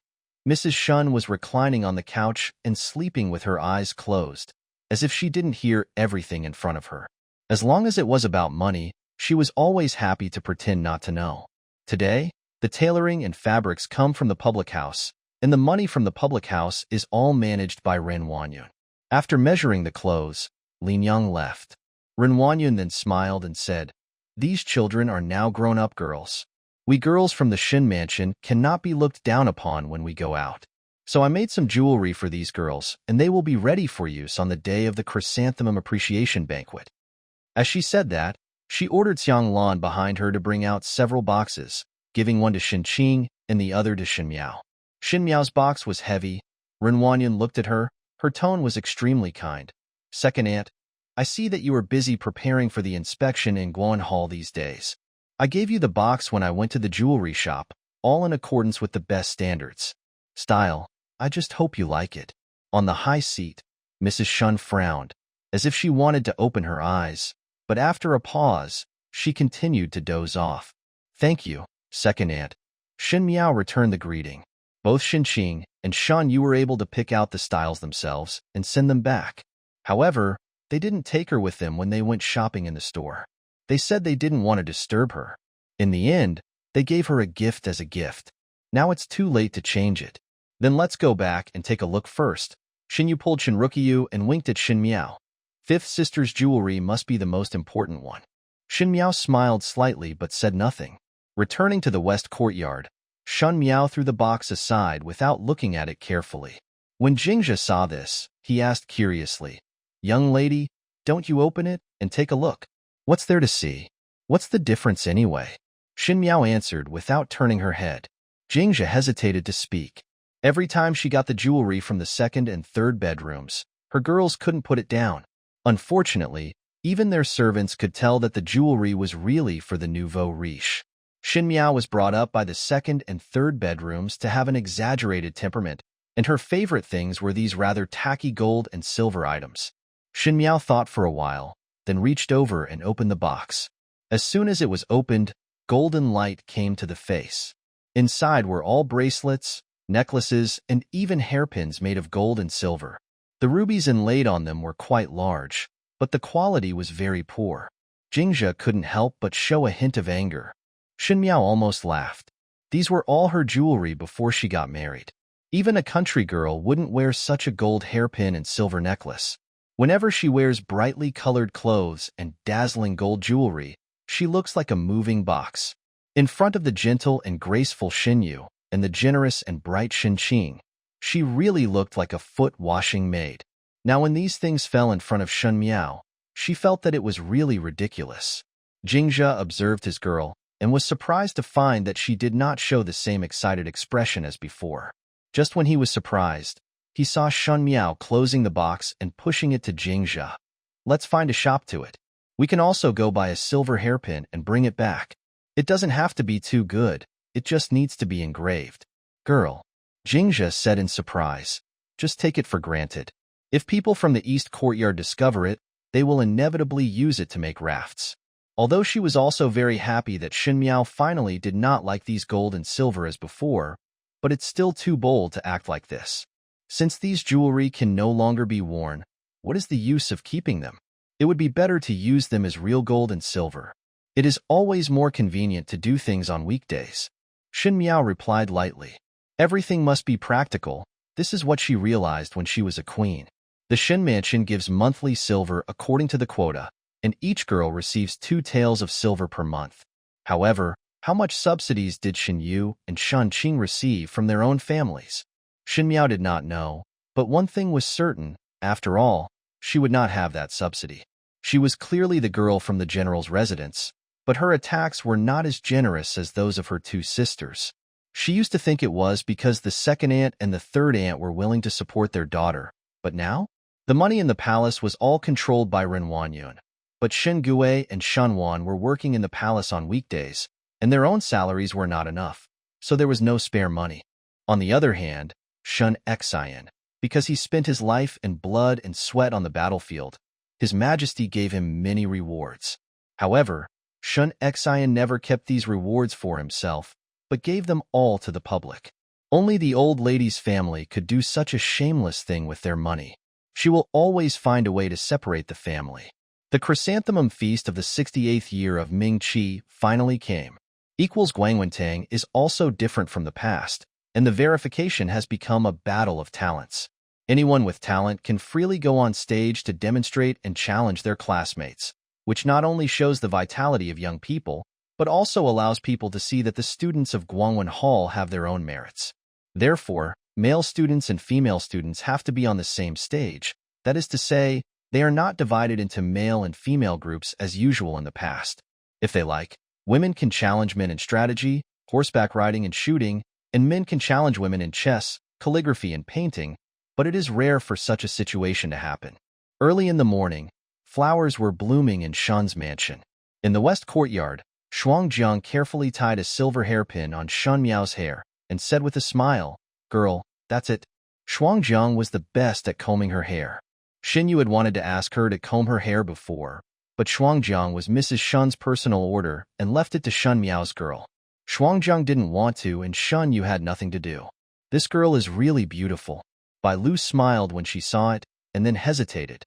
Mrs. Shen was reclining on the couch and sleeping with her eyes closed, as if she didn't hear everything in front of her. As long as it was about money, she was always happy to pretend not to know. Today, the tailoring and fabrics come from the public house, and the money from the public house is all managed by Ren Wanyun. After measuring the clothes, Lin Yang left. Ren Wanyun then smiled and said, "These children are now grown-up girls. We girls from the Shen mansion cannot be looked down upon when we go out. So I made some jewelry for these girls, and they will be ready for use on the day of the chrysanthemum appreciation banquet." As she said that, she ordered Xiang Lan behind her to bring out several boxes, giving one to Shen Qing and the other to Shen Miao. Shen Miao's box was heavy. Ren Wanyun looked at her. Her tone was extremely kind. "Second aunt, I see that you are busy preparing for the inspection in Guan Hall these days. I gave you the box when I went to the jewelry shop, all in accordance with the best standards. Style, I just hope you like it." On the high seat, Mrs. Shen frowned, as if she wanted to open her eyes, but after a pause, she continued to doze off. "Thank you, second aunt." Shen Miao returned the greeting. Both Shen Qing and Shan Yu were able to pick out the styles themselves and send them back. However, they didn't take her with them when they went shopping in the store. They said they didn't want to disturb her. In the end, they gave her a gift as a gift. Now it's too late to change it. "Then let's go back and take a look first." Shen Yu pulled Shen Rukiyu and winked at Shen Miao. "Fifth sister's jewelry must be the most important one." Shen Miao smiled slightly but said nothing. Returning to the west courtyard, Shen Miao threw the box aside without looking at it carefully. When Jingxia saw this, he asked curiously, "Young lady, don't you open it and take a look? What's there to see? What's the difference anyway?" Shen Miao answered without turning her head. Jingxia hesitated to speak. Every time she got the jewelry from the second and third bedrooms, her girls couldn't put it down. Unfortunately, even their servants could tell that the jewelry was really for the nouveau riche. Shen Miao was brought up by the second and third bedrooms to have an exaggerated temperament, and her favorite things were these rather tacky gold and silver items. Shen Miao thought for a while, then reached over and opened the box. As soon as it was opened, golden light came to the face. Inside were all bracelets, necklaces, and even hairpins made of gold and silver. The rubies inlaid on them were quite large, but the quality was very poor. Jingxia couldn't help but show a hint of anger. Shen Miao almost laughed. These were all her jewelry before she got married. Even a country girl wouldn't wear such a gold hairpin and silver necklace. Whenever she wears brightly colored clothes and dazzling gold jewelry, she looks like a moving box. In front of the gentle and graceful Shen Yu and the generous and bright Shen Qing, she really looked like a foot-washing maid. Now when these things fell in front of Shen Miao, she felt that it was really ridiculous. Jingxia observed his girl and was surprised to find that she did not show the same excited expression as before. Just when he was surprised, he saw Shen Miao closing the box and pushing it to Jingxia. Let's find a shop to it. We can also go buy a silver hairpin and bring it back. It doesn't have to be too good, it just needs to be engraved. Girl, Jingxia said in surprise. Just take it for granted. If people from the East Courtyard discover it, they will inevitably use it to make rafts. Although she was also very happy that Shen Miao finally did not like these gold and silver as before, but it's still too bold to act like this. Since these jewelry can no longer be worn, what is the use of keeping them? It would be better to use them as real gold and silver. It is always more convenient to do things on weekdays. Shen Miao replied lightly. Everything must be practical. This is what she realized when she was a queen. The Shen mansion gives monthly silver according to the quota, and each girl receives 2 taels of silver per month. However, how much subsidies did Shen Yu and Shan Qing receive from their own families? Shen Miao did not know, but one thing was certain. After all, she would not have that subsidy. She was clearly the girl from the general's residence, but her attacks were not as generous as those of her 2 sisters. She used to think it was because the second aunt and the third aunt were willing to support their daughter, but now? The money in the palace was all controlled by Ren Wanyun, but Shen Gui and Shan Wan were working in the palace on weekdays, and their own salaries were not enough, so there was no spare money. On the other hand, Shen Xian, because he spent his life in blood and sweat on the battlefield, His Majesty gave him many rewards. However, Shen Xian never kept these rewards for himself, but gave them all to the public. Only the old lady's family could do such a shameless thing with their money. She will always find a way to separate the family. The chrysanthemum feast of the 68th year of Ming Qi finally came. Guangwentang is also different from the past, and the verification has become a battle of talents. Anyone with talent can freely go on stage to demonstrate and challenge their classmates, which not only shows the vitality of young people, but also allows people to see that the students of Guangwen Hall have their own merits. Therefore, male students and female students have to be on the same stage. That is to say, they are not divided into male and female groups as usual in the past. If they like, women can challenge men in strategy, horseback riding and shooting, and men can challenge women in chess, calligraphy and painting, but it is rare for such a situation to happen. Early in the morning, flowers were blooming in Shen's mansion. In the west courtyard, Shuangjiang carefully tied a silver hairpin on Shen Miao's hair and said with a smile, "Girl, that's it." Shuangjiang was the best at combing her hair. Shen Yu had wanted to ask her to comb her hair before, but Shuangjiang was Mrs. Shen's personal order and left it to Shen Miao's girl. Shuangjiang didn't want to, and Shen Yu had nothing to do. "This girl is really beautiful." Bai Lu smiled when she saw it, and then hesitated.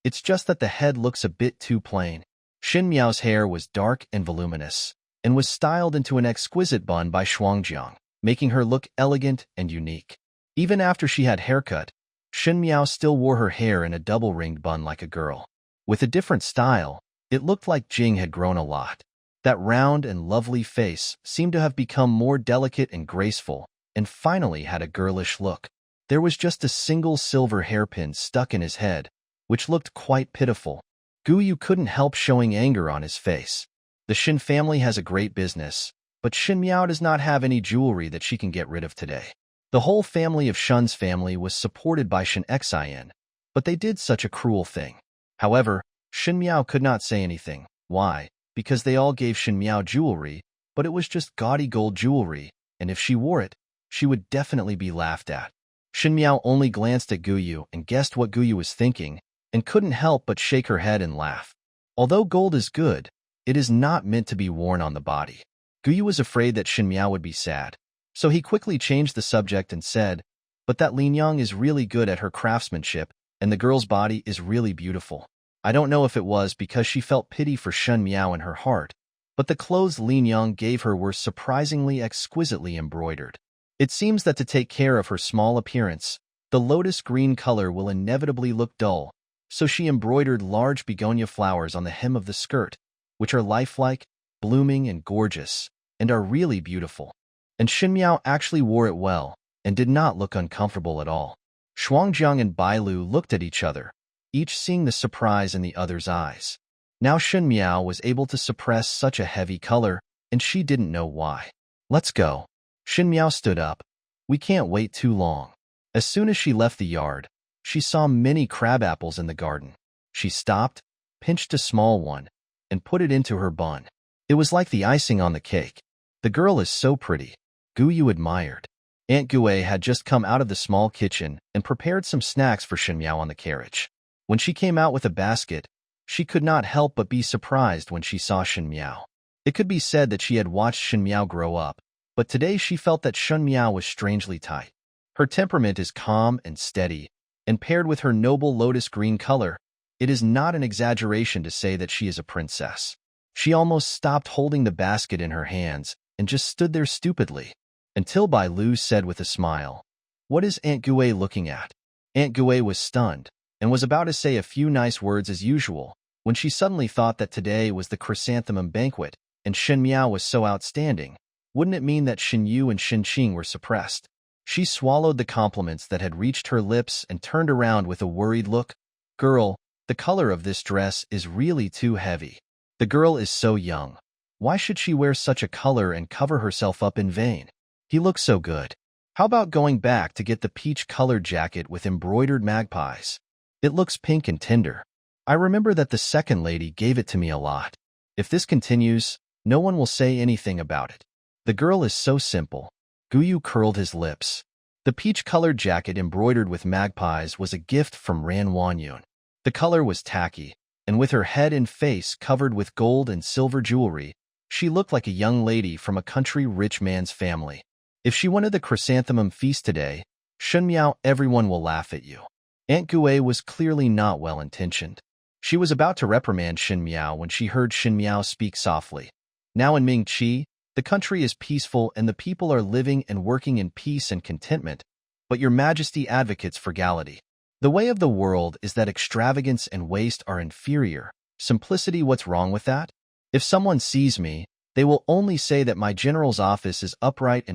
"It's just that the head looks a bit too plain." Shen Miao's hair was dark and voluminous, and was styled into an exquisite bun by Shuangjiang, making her look elegant and unique. Even after she had haircut, Shen Miao still wore her hair in a double-ringed bun like a girl. With a different style, it looked like Jing had grown a lot. That round and lovely face seemed to have become more delicate and graceful, and finally had a girlish look. There was just a single silver hairpin stuck in his head, which looked quite pitiful. Guyu couldn't help showing anger on his face. The Shen family has a great business, but Shen Miao does not have any jewelry that she can get rid of today. The whole family of Shen's family was supported by Shen Xian, but they did such a cruel thing. However, Shen Miao could not say anything. Why? Because they all gave Shen Miao jewelry, but it was just gaudy gold jewelry, and if she wore it, she would definitely be laughed at. Shen Miao only glanced at Guyu and guessed what Guyu was thinking, and couldn't help but shake her head and laugh. Although gold is good, it is not meant to be worn on the body. Guyu was afraid that Shen Miao would be sad, so he quickly changed the subject and said, "But that Lin Yang is really good at her craftsmanship, and the girl's body is really beautiful." I don't know if it was because she felt pity for Shen Miao in her heart, but the clothes Lin Yang gave her were surprisingly exquisitely embroidered. It seems that to take care of her small appearance, the lotus green color will inevitably look dull, so she embroidered large begonia flowers on the hem of the skirt, which are lifelike, blooming, and gorgeous, and are really beautiful. And Shen Miao actually wore it well, and did not look uncomfortable at all. Shuangjiang and Bai Lu looked at each other, each seeing the surprise in the other's eyes. Now Shen Miao was able to suppress such a heavy color, and she didn't know why. Let's go. Shen Miao stood up. We can't wait too long. As soon as she left the yard, she saw many crab apples in the garden. She stopped, pinched a small one, and put it into her bun. It was like the icing on the cake. The girl is so pretty, Gu Yu admired. Aunt Gue had just come out of the small kitchen and prepared some snacks for Shen Miao on the carriage. When she came out with a basket, she could not help but be surprised when she saw Shen Miao. It could be said that she had watched Shen Miao grow up, but today she felt that Shen Miao was strangely tight. Her temperament is calm and steady, and paired with her noble lotus green color, it is not an exaggeration to say that she is a princess. She almost stopped holding the basket in her hands and just stood there stupidly, until Bai Lu said with a smile, "What is Aunt Gue looking at?" Aunt Gue was stunned, and was about to say a few nice words as usual, when she suddenly thought that today was the chrysanthemum banquet, and Shen Miao was so outstanding. Wouldn't it mean that Shen Yu and Shen Qing were suppressed? She swallowed the compliments that had reached her lips and turned around with a worried look. "Girl, the color of this dress is really too heavy. The girl is so young. Why should she wear such a color and cover herself up in vain? He looks so good. How about going back to get the peach-colored jacket with embroidered magpies? It looks pink and tender. I remember that the second lady gave it to me a lot. If this continues, no one will say anything about it. The girl is so simple." Gu Yu curled his lips. The peach-colored jacket embroidered with magpies was a gift from Ran Wanyun. The color was tacky, and with her head and face covered with gold and silver jewelry, she looked like a young lady from a country rich man's family. If she wanted the chrysanthemum feast today, Shen Miao, everyone will laugh at you. Aunt Gue was clearly not well-intentioned. She was about to reprimand Shen Miao when she heard Shen Miao speak softly. "Now in Ming Qi, the country is peaceful and the people are living and working in peace and contentment, but your majesty advocates frugality. The way of the world is that extravagance and waste are inferior. Simplicity, what's wrong with that? If someone sees me, they will only say that my general's office is upright,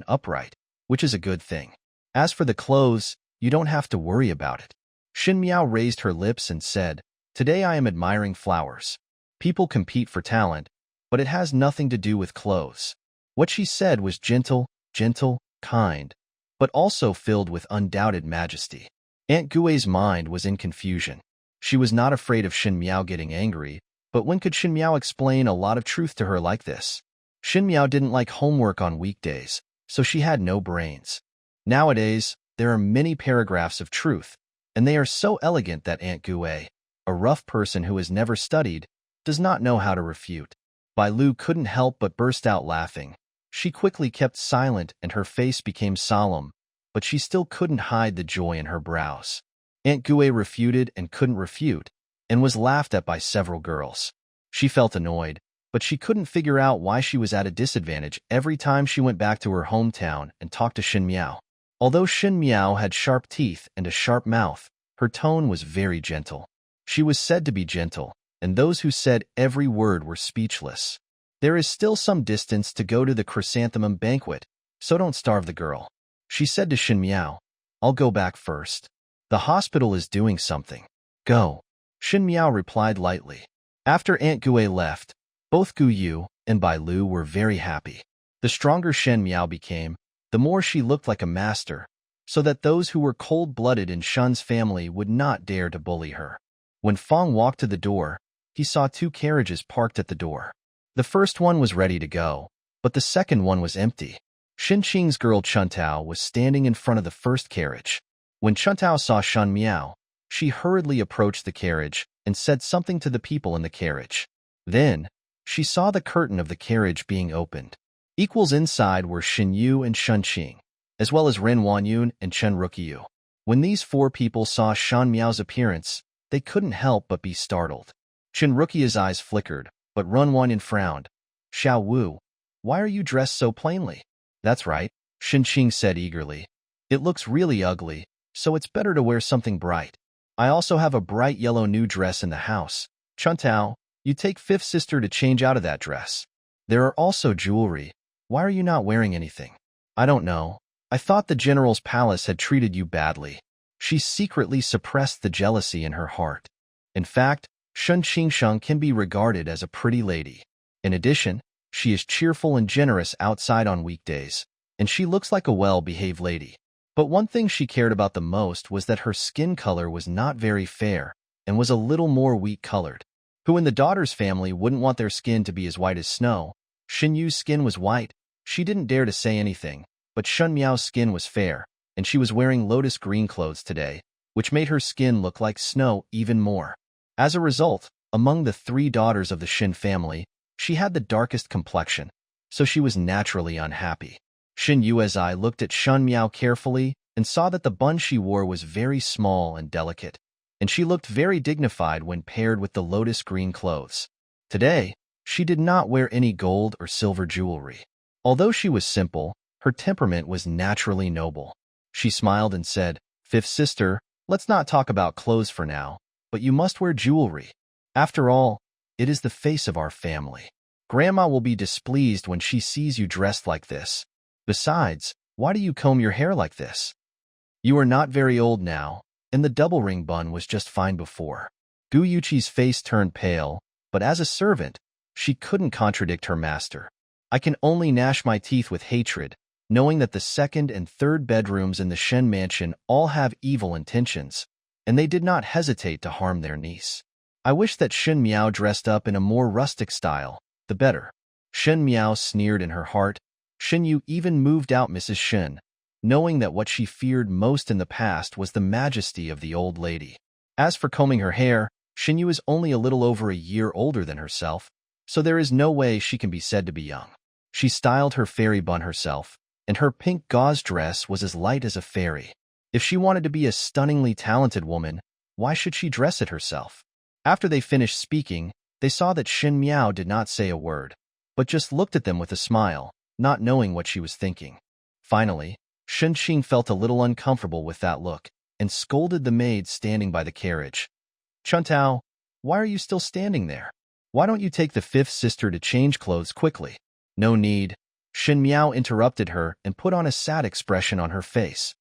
which is a good thing. As for the clothes, you don't have to worry about it." Shen Miao raised her lips and said, "Today I am admiring flowers. People compete for talent, but it has nothing to do with clothes." What she said was gentle, kind, but also filled with undoubted majesty. Aunt Gue's mind was in confusion. She was not afraid of Shen Miao getting angry, but when could Shen Miao explain a lot of truth to her like this? Shen Miao didn't like homework on weekdays, so she had no brains. Nowadays, there are many paragraphs of truth, and they are so elegant that Aunt Gue, a rough person who has never studied, does not know how to refute. Bai Lu couldn't help but burst out laughing. She quickly kept silent and her face became solemn, but she still couldn't hide the joy in her brows. Aunt Gue refuted and couldn't refute, and was laughed at by several girls. She felt annoyed, but she couldn't figure out why she was at a disadvantage every time she went back to her hometown and talked to Shen Miao. Although Shen Miao had sharp teeth and a sharp mouth, her tone was very gentle. She was said to be gentle, and those who said every word were speechless. "There is still some distance to go to the chrysanthemum banquet, so don't starve the girl," she said to Shen Miao. "I'll go back first. The hospital is doing something. Go." Shen Miao replied lightly. After Aunt Gue left, both Gu Yu and Bai Lu were very happy. The stronger Shen Miao became, the more she looked like a master, so that those who were cold-blooded in Shen's family would not dare to bully her. When Feng walked to the door, he saw 2 carriages parked at the door. The first one was ready to go, but the second one was empty. Shen Qing's girl Chuntao was standing in front of the first carriage. When Chuntao saw Shen Miao, she hurriedly approached the carriage and said something to the people in the carriage. Then, she saw the curtain of the carriage being opened. Equals inside were Shen Yu and Shen Qing, as well as Ren Wanyun and Chen Ruqiu. When these 4 people saw Shen Miao's appearance, they couldn't help but be startled. Chen Ruqiu's eyes flickered, but Ren Wanyun frowned. "Xiao Wu, why are you dressed so plainly?" "That's right," Shen Qing said eagerly. "It looks really ugly, so it's better to wear something bright. I also have a bright yellow new dress in the house. Chuntao, you take 5th sister to change out of that dress. There are also jewelry. Why are you not wearing anything?" "I don't know. I thought the general's palace had treated you badly." She secretly suppressed the jealousy in her heart. In fact, Shen Qingsheng can be regarded as a pretty lady. In addition, She is cheerful and generous outside on weekdays, and she looks like a well-behaved lady. But one thing she cared about the most was that her skin color was not very fair and was a little more wheat-colored. Who in the daughter's family wouldn't want their skin to be as white as snow? Shen Yu's skin was white. She didn't dare to say anything, but Shen Miao's skin was fair, and she was wearing lotus green clothes today, which made her skin look like snow even more. As a result, among the 3 daughters of the Shen family, she had the darkest complexion, so she was naturally unhappy. Shen Yu's eye looked at Shen Miao carefully and saw that the bun she wore was very small and delicate, and she looked very dignified when paired with the lotus green clothes. Today, she did not wear any gold or silver jewelry. Although she was simple, her temperament was naturally noble. She smiled and said, "Fifth sister, let's not talk about clothes for now, but you must wear jewelry. After all, it is the face of our family. Grandma will be displeased when she sees you dressed like this. Besides, why do you comb your hair like this? You are not very old now, and the double ring bun was just fine before." Gu Yuqi's face turned pale, but as a servant, she couldn't contradict her master. I can only gnash my teeth with hatred, knowing that the 2nd and 3rd bedrooms in the Shen mansion all have evil intentions, and they did not hesitate to harm their niece. I wish that Shen Miao dressed up in a more rustic style, the better. Shen Miao sneered in her heart. Shen Yu even moved out Mrs. Shen, knowing that what she feared most in the past was the majesty of the old lady. As for combing her hair, Shen Yu is only a little over a year older than herself, so there is no way she can be said to be young. She styled her fairy bun herself, and her pink gauze dress was as light as a fairy. If she wanted to be a stunningly talented woman, why should she dress it herself? After they finished speaking, they saw that Shen Miao did not say a word, but just looked at them with a smile, not knowing what she was thinking. Finally, Shen Qing felt a little uncomfortable with that look, and scolded the maid standing by the carriage. "Chuntao, why are you still standing there? Why don't you take the 5th sister to change clothes quickly?" "No need." Shen Miao interrupted her and put on a sad expression on her face.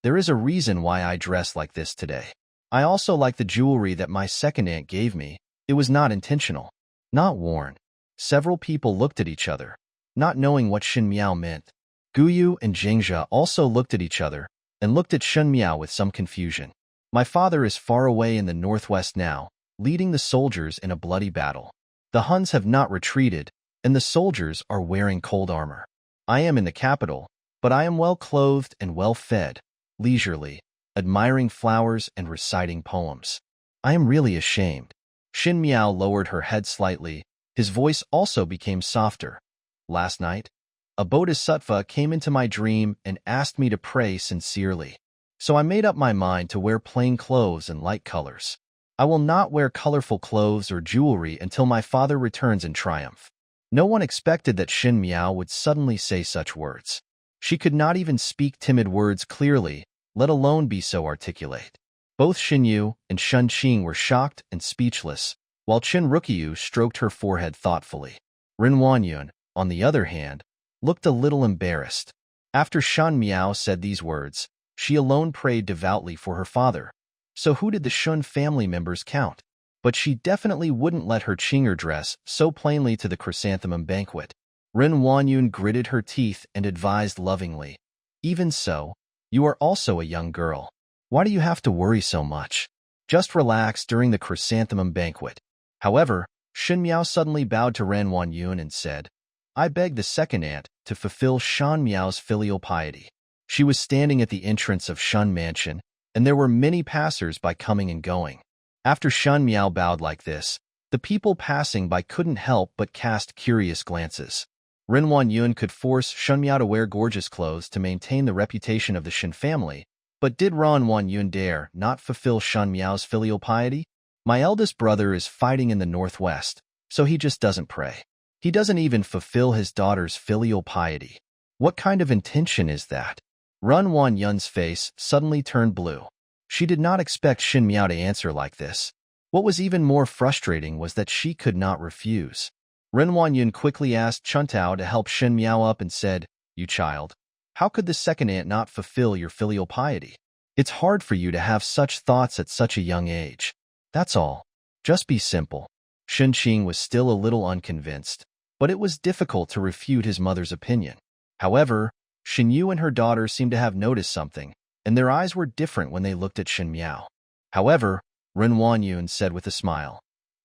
"There is a reason why I dress like this today. I also like the jewelry that my second aunt gave me. It was not intentional. Not worn." Several people looked at each other, not knowing what Shen Miao meant. Guyu and Jingjia also looked at each other and looked at Shen Miao with some confusion. "My father is far away in the northwest now, leading the soldiers in a bloody battle. The Huns have not retreated, and the soldiers are wearing cold armor. I am in the capital, but I am well-clothed and well-fed, leisurely, admiring flowers and reciting poems. I am really ashamed." Shen Miao lowered her head slightly. His voice also became softer. "Last night, a bodhisattva came into my dream and asked me to pray sincerely. So I made up my mind to wear plain clothes and light colors. I will not wear colorful clothes or jewelry until my father returns in triumph." No one expected that Shen Miao would suddenly say such words. She could not even speak timid words clearly, let alone be so articulate. Both Shen Yu and Shen Qing were shocked and speechless, while Chen Ruqiu stroked her forehead thoughtfully. Ren Wanyun, on the other hand, looked a little embarrassed. After Shen Miao said these words, she alone prayed devoutly for her father. So who did the Shun family members count? But she definitely wouldn't let her Qinger dress so plainly to the chrysanthemum banquet. Ren Wanyun gritted her teeth and advised lovingly, "Even so, you are also a young girl. Why do you have to worry so much? Just relax during the chrysanthemum banquet." However, Shen Miao suddenly bowed to Ren Wanyun and said, "I beg the second aunt to fulfill Shen Miao's filial piety." She was standing at the entrance of Shun Mansion, and there were many passers-by coming and going. After Shen Miao bowed like this, the people passing by couldn't help but cast curious glances. Ren Wanyun could force Shen Miao to wear gorgeous clothes to maintain the reputation of the Shen family, but did Ren Wanyun dare not fulfill Shen Miao's filial piety? "My eldest brother is fighting in the northwest, so he just doesn't pray. He doesn't even fulfill his daughter's filial piety. What kind of intention is that?" Ren Wanyun's face suddenly turned blue. She did not expect Shen Miao to answer like this. What was even more frustrating was that she could not refuse. Ren Wanyun quickly asked Chuntao to help Shen Miao up and said, "You child, how could the second aunt not fulfill your filial piety? It's hard for you to have such thoughts at such a young age. That's all. Just be simple." Shen Qing was still a little unconvinced. but it was difficult to refute his mother's opinion. However, Shen Yu and her daughter seemed to have noticed something, and their eyes were different when they looked at Shen Miao. However, Ren Wanyun said with a smile,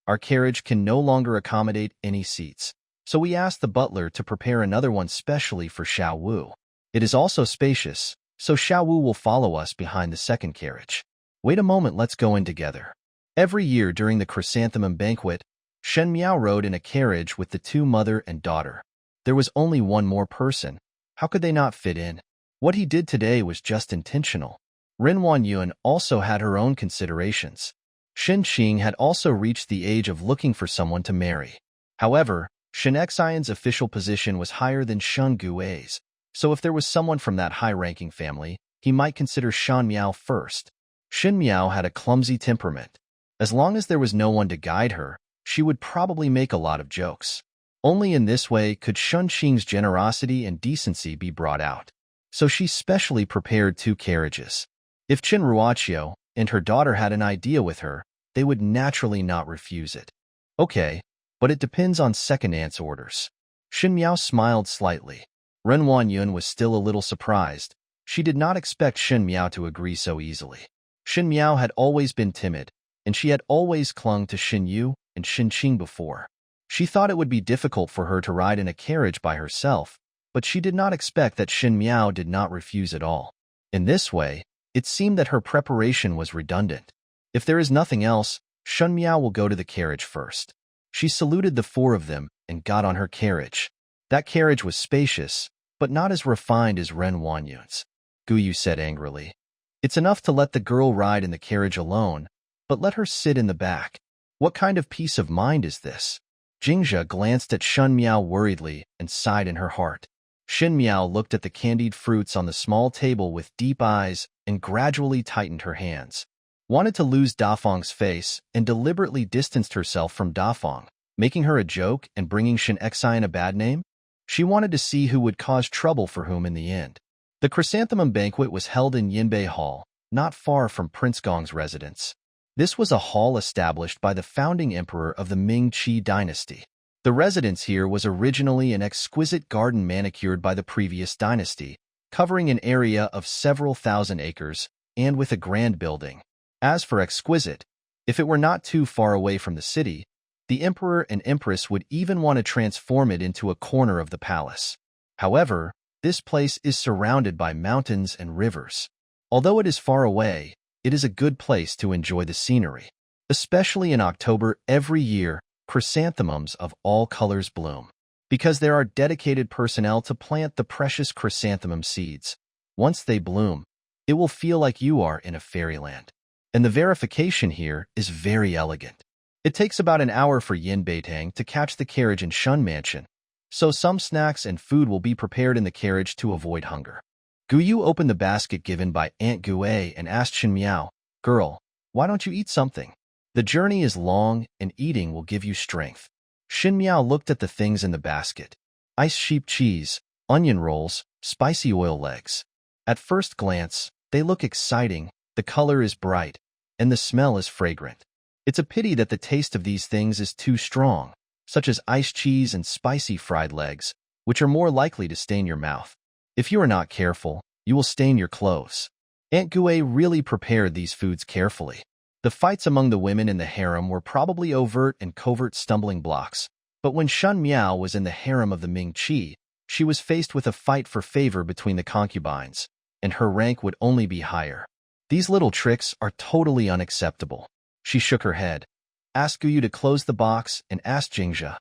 "Our carriage can no longer accommodate any seats, so we asked the butler to prepare another one specially for Xiao Wu. It is also spacious, so Xiao Wu will follow us behind the second carriage. Wait a moment, let's go in together." Every year during the chrysanthemum banquet, Shen Miao rode in a carriage with the two mother and daughter. There was only one more person. How could they not fit in? What he did today was just intentional. Ren Wanyun also had her own considerations. Shen Qing had also reached the age of looking for someone to marry. However, Shen Xian's official position was higher than Shen Gui's, so if there was someone from that high-ranking family, he might consider Shen Miao first. Shen Miao had a clumsy temperament. As long as there was no one to guide her, she would probably make a lot of jokes. Only in this way could Shen Qing's generosity and decency be brought out. So she specially prepared two carriages. If Chen Ruoqiu and her daughter had an idea with her, they would naturally not refuse it. Okay, but it depends on second aunt's orders. Shen Miao smiled slightly. Ren Wanyun was still a little surprised. She did not expect Shen Miao to agree so easily. Shen Miao had always been timid, and she had always clung to Shen Yu and Shen Qing before. She thought it would be difficult for her to ride in a carriage by herself, but she did not expect that Shen Miao did not refuse at all. In this way, it seemed that her preparation was redundant. If there is nothing else, Shen Miao will go to the carriage first. She saluted the four of them and got on her carriage. That carriage was spacious, but not as refined as Ren Wanyun's. Guyu said angrily, "It's enough to let the girl ride in the carriage alone, but let her sit in the back. What kind of peace of mind is this?" Jingzhe glanced at Shen Miao worriedly and sighed in her heart. Shen Miao looked at the candied fruits on the small table with deep eyes and gradually tightened her hands. Wanted to lose Dafeng's face and deliberately distanced herself from Dafeng, making her a joke and bringing Shen Xian a bad name? She wanted to see who would cause trouble for whom in the end. The chrysanthemum banquet was held in Yinbei Hall, not far from Prince Gong's residence. This was a hall established by the founding emperor of the Ming Qi dynasty. The residence here was originally an exquisite garden manicured by the previous dynasty, covering an area of several thousand acres, and with a grand building. As for exquisite, if it were not too far away from the city, the emperor and empress would even want to transform it into a corner of the palace. However, this place is surrounded by mountains and rivers. Although it is far away, it is a good place to enjoy the scenery. Especially in October every year, chrysanthemums of all colors bloom. Because there are dedicated personnel to plant the precious chrysanthemum seeds. Once they bloom, it will feel like you are in a fairyland. And the verification here is very elegant. It takes about an hour for Yin Beitang to catch the carriage in Shun Mansion, so some snacks and food will be prepared in the carriage to avoid hunger. Guyu opened the basket given by Aunt Gui and asked Shen Miao, "Girl, why don't you eat something? The journey is long and eating will give you strength." Shen Miao looked at the things in the basket. Iced sheep cheese, onion rolls, spicy oil legs. At first glance, they look exciting, the color is bright, and the smell is fragrant. It's a pity that the taste of these things is too strong, such as iced cheese and spicy fried legs, which are more likely to stain your mouth. If you are not careful, you will stain your clothes. Aunt Gui really prepared these foods carefully. The fights among the women in the harem were probably overt and covert stumbling blocks, but when Shen Miao was in the harem of the Ming Qi, she was faced with a fight for favor between the concubines, and her rank would only be higher. These little tricks are totally unacceptable. She shook her head, asked Guyu to close the box, and asked Jingzhe.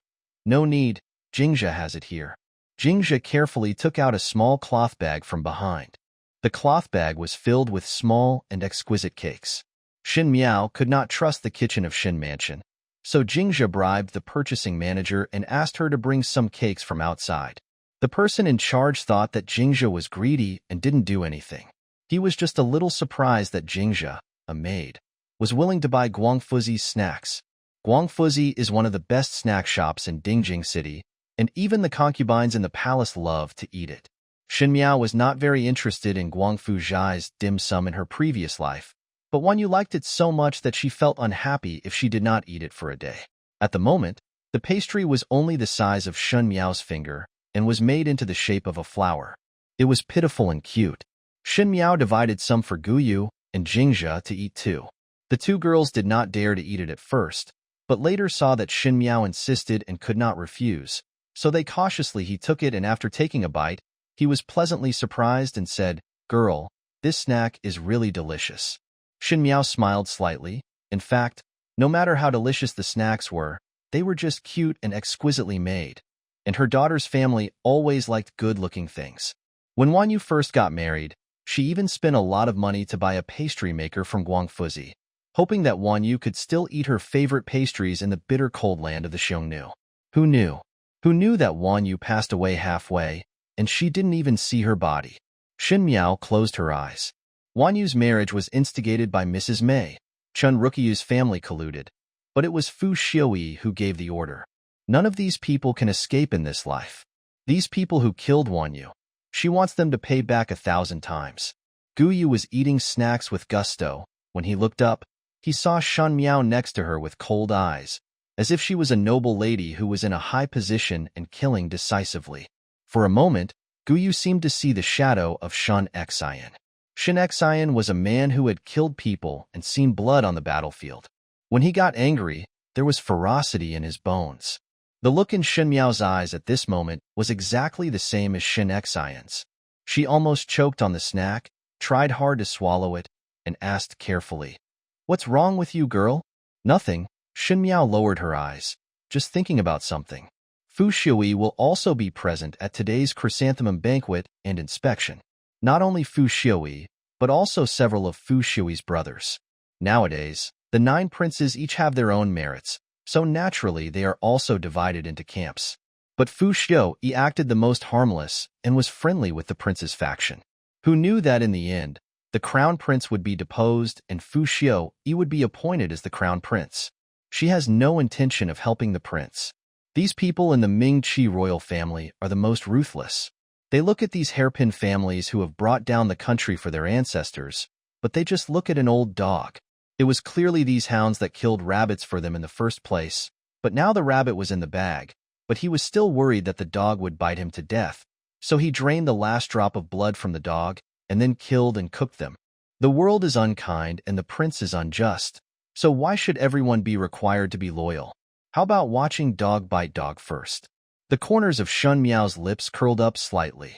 "No need, Jingzhe has it here." Jingzhe carefully took out a small cloth bag from behind. The cloth bag was filled with small and exquisite cakes. Shen Miao could not trust the kitchen of Shen Mansion, so Jingzhe bribed the purchasing manager and asked her to bring some cakes from outside. The person in charge thought that Jingzhe was greedy and didn't do anything. He was just a little surprised that Jingzhe, a maid, was willing to buy Guangfuzi's snacks. Guangfuzi is one of the best snack shops in Dingjing City, and even the concubines in the palace love to eat it. Shen Miao was not very interested in Guangfu Zhai's dim sum in her previous life, but Wanyu liked it so much that she felt unhappy if she did not eat it for a day. At the moment, The pastry was only the size of Shen Miao's finger and was made into the shape of a flower. It was pitiful and cute. Shen Miao divided some for Guyu and Jingxia to eat too. The two girls did not dare to eat it at first, but later saw that Shen Miao insisted and could not refuse, so they cautiously took it, and after taking a bite, he was pleasantly surprised and said, "Girl, this snack is really delicious." Shen Miao smiled slightly. In fact, no matter how delicious the snacks were, they were just cute and exquisitely made. And her daughter's family always liked good-looking things. When Wan Yu first got married, she even spent a lot of money to buy a pastry maker from Guangfuzi, hoping that Wan Yu could still eat her favorite pastries in the bitter cold land of the Xiongnu. Who knew? Who knew that Wan Yu passed away halfway, and she didn't even see her body? Shen Miao closed her eyes. Wan Yu's marriage was instigated by Mrs. Mei. Chun Rukyu's family colluded, but it was Fu Xiaoyi who gave the order. None of these people can escape in this life. These people who killed Wan Yu. She wants them to pay back 1,000 times. Gu Yu was eating snacks with gusto. When he looked up, he saw Shen Miao next to her with cold eyes, as if she was a noble lady who was in a high position and killing decisively. For a moment, Gu Yu seemed to see the shadow of Shen Xian. Shen Xian was a man who had killed people and seen blood on the battlefield. When he got angry, there was ferocity in his bones. The look in Shen Miao's eyes at this moment was exactly the same as Shen Xian's. She almost choked on the snack, tried hard to swallow it, and asked carefully, "What's wrong with you, girl?" "Nothing." Shen Miao lowered her eyes, just thinking about something. Fu Xiaoyi will also be present at today's chrysanthemum banquet and inspection. Not only Fu Xiaoyi, but also several of Fu Xiaoyi's brothers. Nowadays, the 9 princes each have their own merits, so naturally they are also divided into camps. But Fu Xiaoyi acted the most harmless and was friendly with the prince's faction. Who knew that in the end, the crown prince would be deposed and Fu Xiaoyi would be appointed as the crown prince. She has no intention of helping the prince. These people in the Ming Qi royal family are the most ruthless. They look at these hairpin families who have brought down the country for their ancestors, but they just look at an old dog. It was clearly these hounds that killed rabbits for them in the first place, but now the rabbit was in the bag, but he was still worried that the dog would bite him to death, so he drained the last drop of blood from the dog and then killed and cooked them. The world is unkind and the prince is unjust, so why should everyone be required to be loyal? How about watching dog bite dog first? The corners of Shen Miao's lips curled up slightly.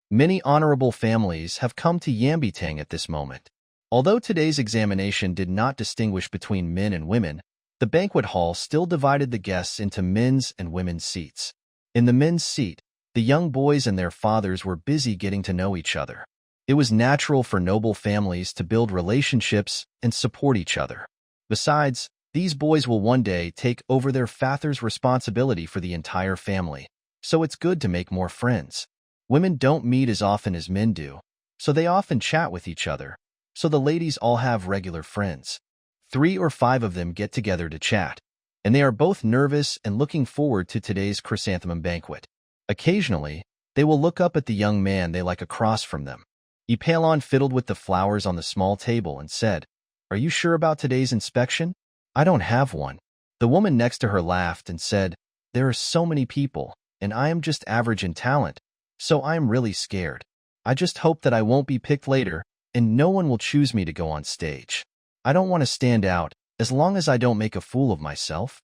Many honorable families have come to Yambitang at this moment. Although today's examination did not distinguish between men and women, the banquet hall still divided the guests into men's and women's seats. In the men's seat, the young boys and their fathers were busy getting to know each other. It was natural for noble families to build relationships and support each other. Besides, these boys will one day take over their father's responsibility for the entire family, so it's good to make more friends. Women don't meet as often as men do, so they often chat with each other, so the ladies all have regular friends. 3 or 5 of them get together to chat, and they are both nervous and looking forward to today's chrysanthemum banquet. Occasionally, they will look up at the young man they like across from them. Pei Lang fiddled with the flowers on the small table and said, "Are you sure about today's inspection?" "I don't have one." The woman next to her laughed and said, "There are so many people, and I am just average in talent, so I am really scared. I just hope that I won't be picked later, and no one will choose me to go on stage. I don't want to stand out, as long as I don't make a fool of myself."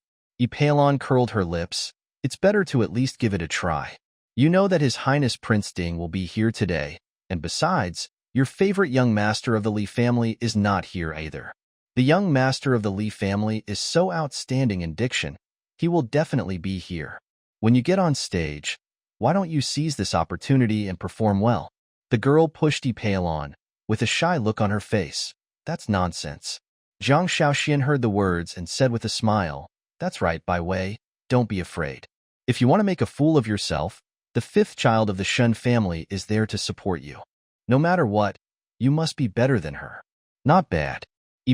Pei Lang curled her lips. "It's better to at least give it a try. You know that His Highness Prince Ding will be here today, and besides, your favorite young master of the Li family is not here either. The young master of the Li family is so outstanding in diction, he will definitely be here. When you get on stage, why don't you seize this opportunity and perform well?" The girl pushed Pei Lang, with a shy look on her face. "That's nonsense." Zhang Shaoxian heard the words and said with a smile, "That's right, Bai Wei, don't be afraid. If you want to make a fool of yourself, the 5th child of the Shen family is there to support you. No matter what, you must be better than her." "Not bad."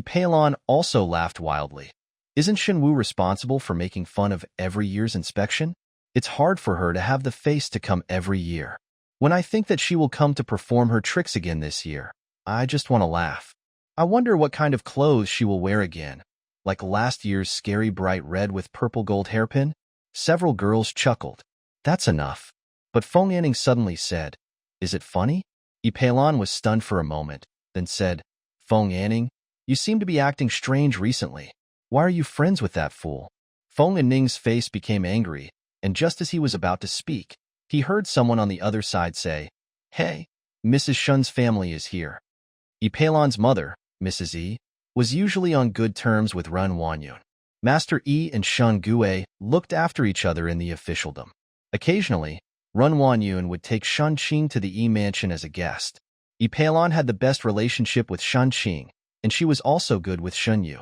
Pei Lang also laughed wildly. "Isn't Shen Wu responsible for making fun of every year's inspection? It's hard for her to have the face to come every year. When I think that she will come to perform her tricks again this year, I just want to laugh. I wonder what kind of clothes she will wear again. Like last year's scary bright red with purple gold hairpin? Several girls chuckled. That's enough. But Feng Yanning suddenly said, Is it funny? Pei Lang was stunned for a moment, then said, Feng Yanning, you seem to be acting strange recently. Why are you friends with that fool? Feng Yanning's face became angry, and just as he was about to speak, he heard someone on the other side say, Hey, Mrs. Shen's family is here. Pei Lang's mother, Mrs. E, was usually on good terms with Ren Wanyun. Master E and Shen Gue looked after each other in the officialdom. Occasionally, Ren Wanyun would take Shen Qing to the E mansion as a guest. Pei Lang had the best relationship with Shen Qing, and she was also good with Shen Yu.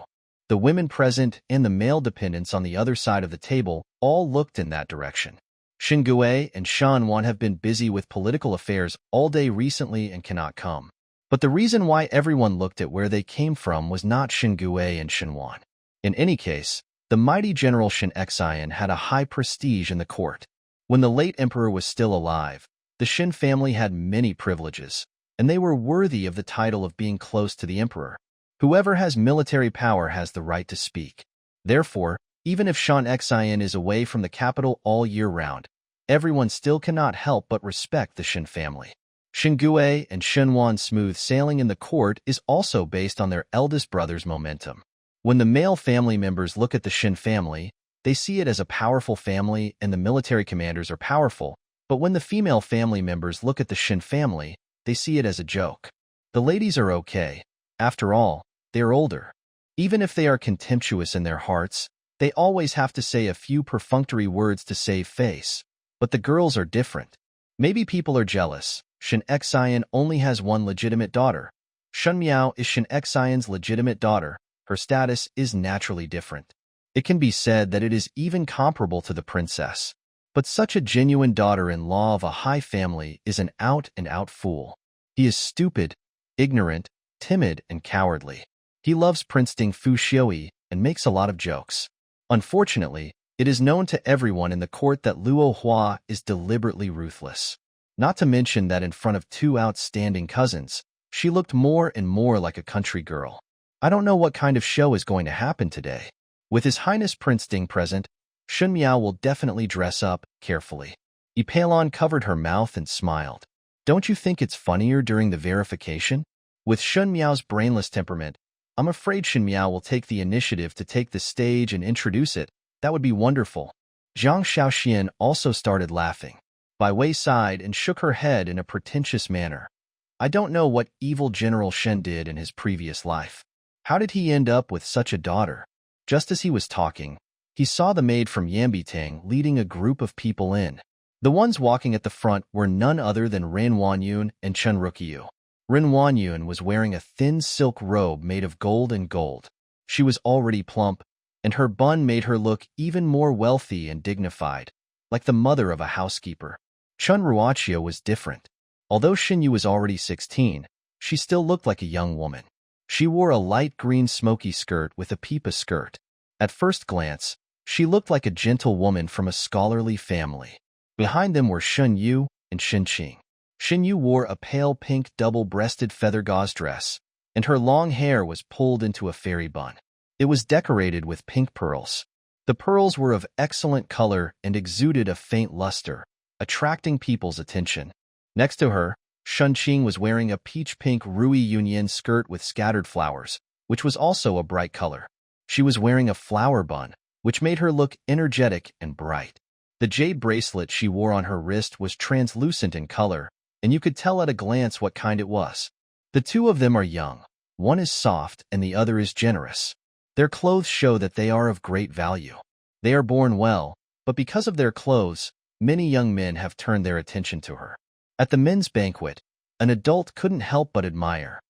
The women present and the male dependents on the other side of the table all looked in that direction. Shen Gue and Shen Wan have been busy with political affairs all day recently and cannot come. But the reason why everyone looked at where they came from was not Shen Gue and Shen Wan. In any case, the mighty General Shen Xian had a high prestige in the court. When the late emperor was still alive, the Shen family had many privileges, and they were worthy of the title of being close to the emperor. Whoever has military power has the right to speak. Therefore, even if Shen Xian is away from the capital all year round, everyone still cannot help but respect the Shen family. Shen Gue and Shen Wan's smooth sailing in the court is also based on their eldest brother's momentum. When the male family members look at the Shen family, they see it as a powerful family and the military commanders are powerful, but when the female family members look at the Shen family, they see it as a joke. The ladies are okay. After all, they are older. Even if they are contemptuous in their hearts, they always have to say a few perfunctory words to save face. But the girls are different. Maybe people are jealous. Shen Xian only has one legitimate daughter. Shen Miao is Shen Xian's legitimate daughter. Her status is naturally different. It can be said that it is even comparable to the princess. But such a genuine daughter-in-law of a high family is an out-and-out fool. He is stupid, ignorant, timid, and cowardly. He loves Prince Ding Fu Xiui and makes a lot of jokes. Unfortunately, it is known to everyone in the court that Luo Hua is deliberately ruthless. Not to mention that in front of two outstanding cousins, she looked more and more like a country girl. I don't know what kind of show is going to happen today. With His Highness Prince Ding present, Shen Miao will definitely dress up carefully. Pei Lang covered her mouth and smiled. Don't you think it's funnier during the verification? With Shen Miao's brainless temperament, I'm afraid Shen Miao will take the initiative to take the stage and introduce it. That would be wonderful. Zhang Xiaoxian also started laughing. Bai Wei sighed and shook her head in a pretentious manner. I don't know what evil General Shen did in his previous life. How did he end up with such a daughter? Just as he was talking, he saw the maid from Yambitang leading a group of people in. The ones walking at the front were none other than Ren Wanyun and Chen Ruqiu. Ren Wanyun was wearing a thin silk robe made of gold and gold. She was already plump, and her bun made her look even more wealthy and dignified, like the mother of a housekeeper. Chen Ruoqia was different. Although Xinyu was already 16, she still looked like a young woman. She wore a light green smoky skirt with a pipa skirt. At first glance, she looked like a gentle woman from a scholarly family. Behind them were Shen Yu and Shen Qing. Shen Yu wore a pale pink double-breasted feather gauze dress, and her long hair was pulled into a fairy bun. It was decorated with pink pearls. The pearls were of excellent color and exuded a faint luster, attracting people's attention. Next to her, Shen Qing was wearing a peach-pink Rui Yunyan skirt with scattered flowers, which was also a bright color. She was wearing a flower bun, which made her look energetic and bright. The jade bracelet she wore on her wrist was translucent in color, and you could tell at a glance what kind it was. The two of them are young. One is soft and the other is generous. Their clothes show that they are of great value. They are born well, but because of their clothes, many young men have turned their attention to her. At the men's banquet, an adult couldn't help but admire.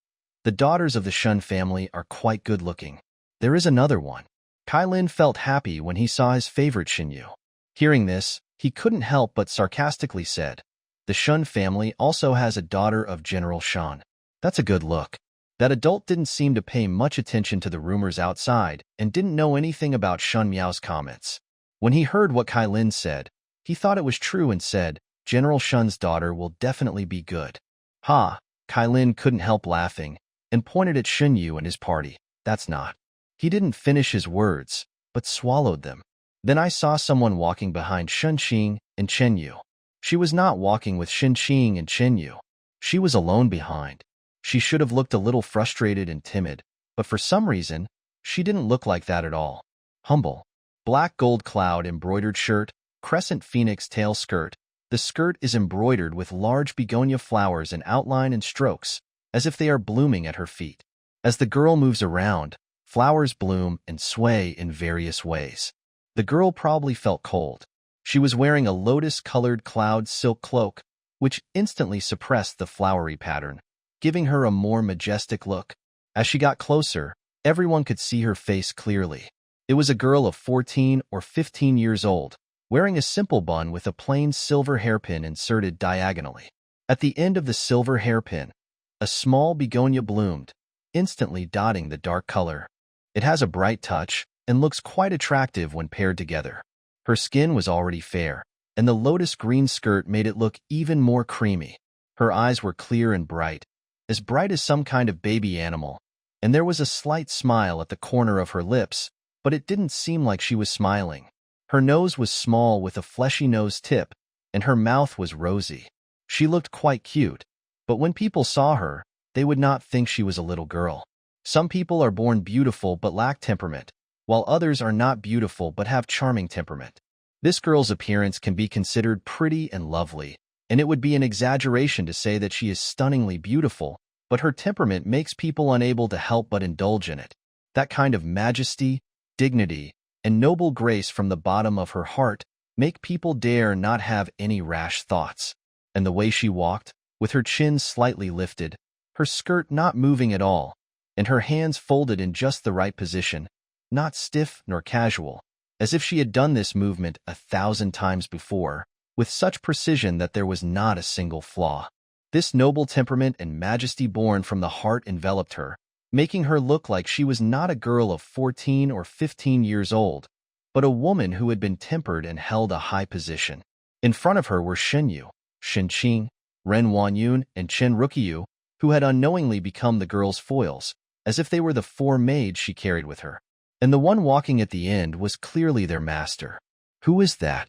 The daughters of the Shen family are quite good-looking. There is another one. Kylin felt happy when he saw his favorite Xinyu. Hearing this, he couldn't help but sarcastically said, The Shen family also has a daughter of General Shen. That's a good look. That adult didn't seem to pay much attention to the rumors outside and didn't know anything about Shen Miao's comments. When he heard what Kylin said, he thought it was true and said, General Shen's daughter will definitely be good. Ha! Kylin couldn't help laughing and pointed at Xinyu and his party. That's not. He didn't finish his words, but swallowed them. Then I saw someone walking behind Xing and Chen Yu. She was not walking with Xing and Chen Yu. She was alone behind. She should have looked a little frustrated and timid, but for some reason, she didn't look like that at all. Humble. Black gold cloud embroidered shirt, crescent phoenix tail skirt. The skirt is embroidered with large begonia flowers in outline and strokes, as if they are blooming at her feet. As the girl moves around, flowers bloom and sway in various ways. The girl probably felt cold. She was wearing a lotus-colored cloud silk cloak, which instantly suppressed the flowery pattern, giving her a more majestic look. As she got closer, everyone could see her face clearly. It was a girl of 14 or 15 years old, wearing a simple bun with a plain silver hairpin inserted diagonally. At the end of the silver hairpin, a small begonia bloomed, instantly dotting the dark color. It has a bright touch and looks quite attractive when paired together. Her skin was already fair, and the lotus green skirt made it look even more creamy. Her eyes were clear and bright as some kind of baby animal, and there was a slight smile at the corner of her lips, but it didn't seem like she was smiling. Her nose was small with a fleshy nose tip, and her mouth was rosy. She looked quite cute, but when people saw her, they would not think she was a little girl. Some people are born beautiful but lack temperament, while others are not beautiful but have charming temperament. This girl's appearance can be considered pretty and lovely, and it would be an exaggeration to say that she is stunningly beautiful, but her temperament makes people unable to help but indulge in it. That kind of majesty, dignity, and noble grace from the bottom of her heart make people dare not have any rash thoughts. And the way she walked, with her chin slightly lifted, her skirt not moving at all, and her hands folded in just the right position, not stiff nor casual, as if she had done this movement 1,000 times before, with such precision that there was not a single flaw. This noble temperament and majesty born from the heart enveloped her, making her look like she was not a girl of 14 or 15 years old, but a woman who had been tempered and held a high position. In front of her were Shen Yu, Shen Qing, Ren Wanyun, and Chen Rukiyu, who had unknowingly become the girl's foils, as if they were the 4 maids she carried with her. And the one walking at the end was clearly their master. "Who is that?"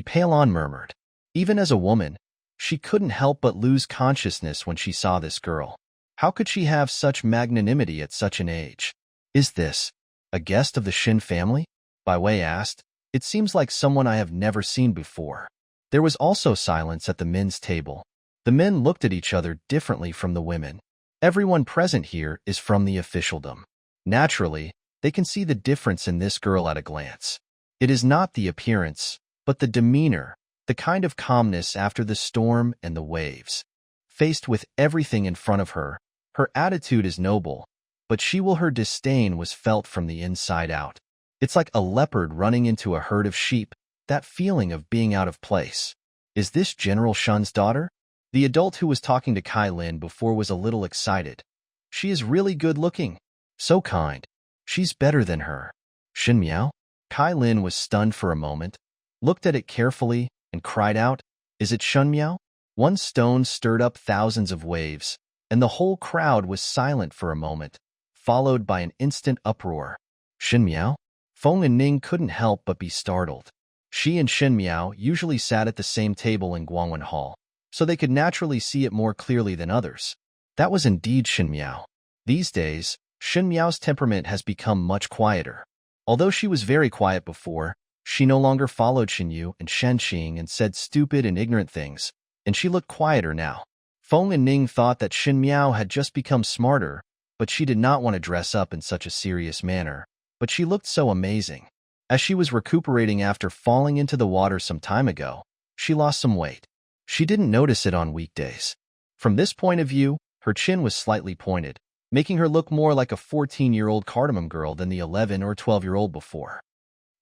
Pei Lang murmured. Even as a woman, she couldn't help but lose consciousness when she saw this girl. How could she have such magnanimity at such an age? "Is this a guest of the Shen family?" Bai Wei asked. "It seems like someone I have never seen before." There was also silence at the men's table. The men looked at each other differently from the women. Everyone present here is from the officialdom. Naturally, they can see the difference in this girl at a glance. It is not the appearance, but the demeanor, the kind of calmness after the storm and the waves. Faced with everything in front of her, her attitude is noble, but her disdain was felt from the inside out. It's like a leopard running into a herd of sheep, that feeling of being out of place. "Is this General Shen's daughter?" The adult who was talking to Kylin before was a little excited. "She is really good looking. So kind. She's better than her." "Shen Miao?" Kylin was stunned for a moment, looked at it carefully, and cried out, "Is it Shen Miao?" One stone stirred up thousands of waves, and the whole crowd was silent for a moment, followed by an instant uproar. "Shen Miao?" Feng and Ning couldn't help but be startled. She and Shen Miao usually sat at the same table in Guangwen Hall, so they could naturally see it more clearly than others. That was indeed Shen Miao. These days, Shen Miao's temperament has become much quieter. Although she was very quiet before, she no longer followed Shen Yu and Shen Qing and said stupid and ignorant things, and she looked quieter now. Feng and Ning thought that Shen Miao had just become smarter, but she did not want to dress up in such a serious manner. But she looked so amazing. As she was recuperating after falling into the water some time ago, she lost some weight. She didn't notice it on weekdays. From this point of view, her chin was slightly pointed, making her look more like a 14-year-old cardamom girl than the 11 or 12-year-old before.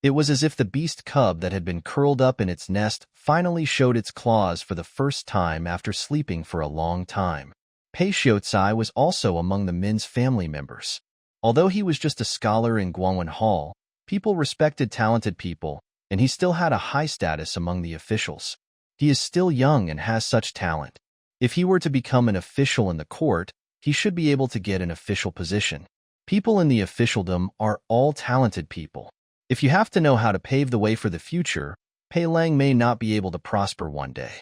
It was as if the beast cub that had been curled up in its nest finally showed its claws for the first time after sleeping for a long time. Pei Xiaocai was also among the men's family members. Although he was just a scholar in Guangwen Hall, people respected talented people, and he still had a high status among the officials. He is still young and has such talent. If he were to become an official in the court, he should be able to get an official position. People in the officialdom are all talented people. If you have to know how to pave the way for the future, Pei Lang may not be able to prosper one day.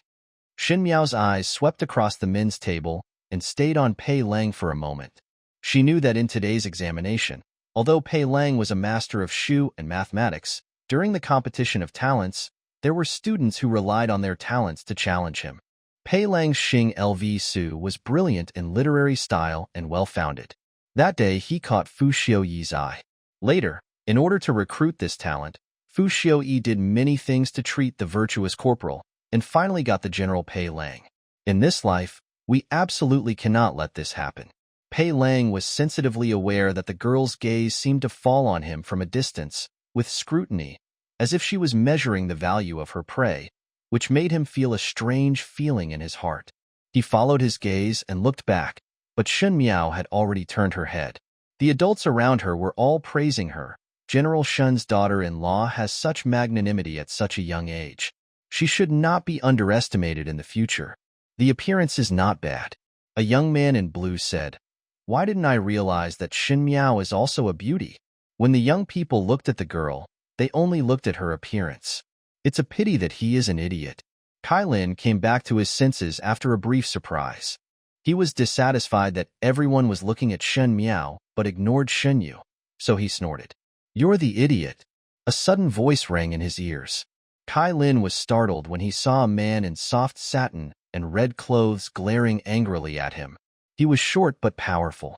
Shen Miao's eyes swept across the men's table and stayed on Pei Lang for a moment. She knew that in today's examination, although Pei Lang was a master of shu and mathematics, during the competition of talents, there were students who relied on their talents to challenge him. Pei Lang's Xing Lv Su was brilliant in literary style and well-founded. That day, he caught Fu Xiuyi's eye. Later, in order to recruit this talent, Fu Xiuyi did many things to treat the virtuous corporal, and finally got the General Pei Lang. In this life, we absolutely cannot let this happen. Pei Lang was sensitively aware that the girl's gaze seemed to fall on him from a distance, with scrutiny, as if she was measuring the value of her prey, which made him feel a strange feeling in his heart. He followed his gaze and looked back, but Shen Miao had already turned her head. The adults around her were all praising her. General Shen's daughter-in-law has such magnanimity at such a young age. She should not be underestimated in the future. The appearance is not bad. A young man in blue said, "Why didn't I realize that Shen Miao is also a beauty?" When the young people looked at the girl, they only looked at her appearance. It's a pity that he is an idiot. Kylin came back to his senses after a brief surprise. He was dissatisfied that everyone was looking at Shen Miao but ignored Shen Yu, so he snorted, "You're the idiot." A sudden voice rang in his ears. Kylin was startled when he saw a man in soft satin and red clothes glaring angrily at him. He was short but powerful.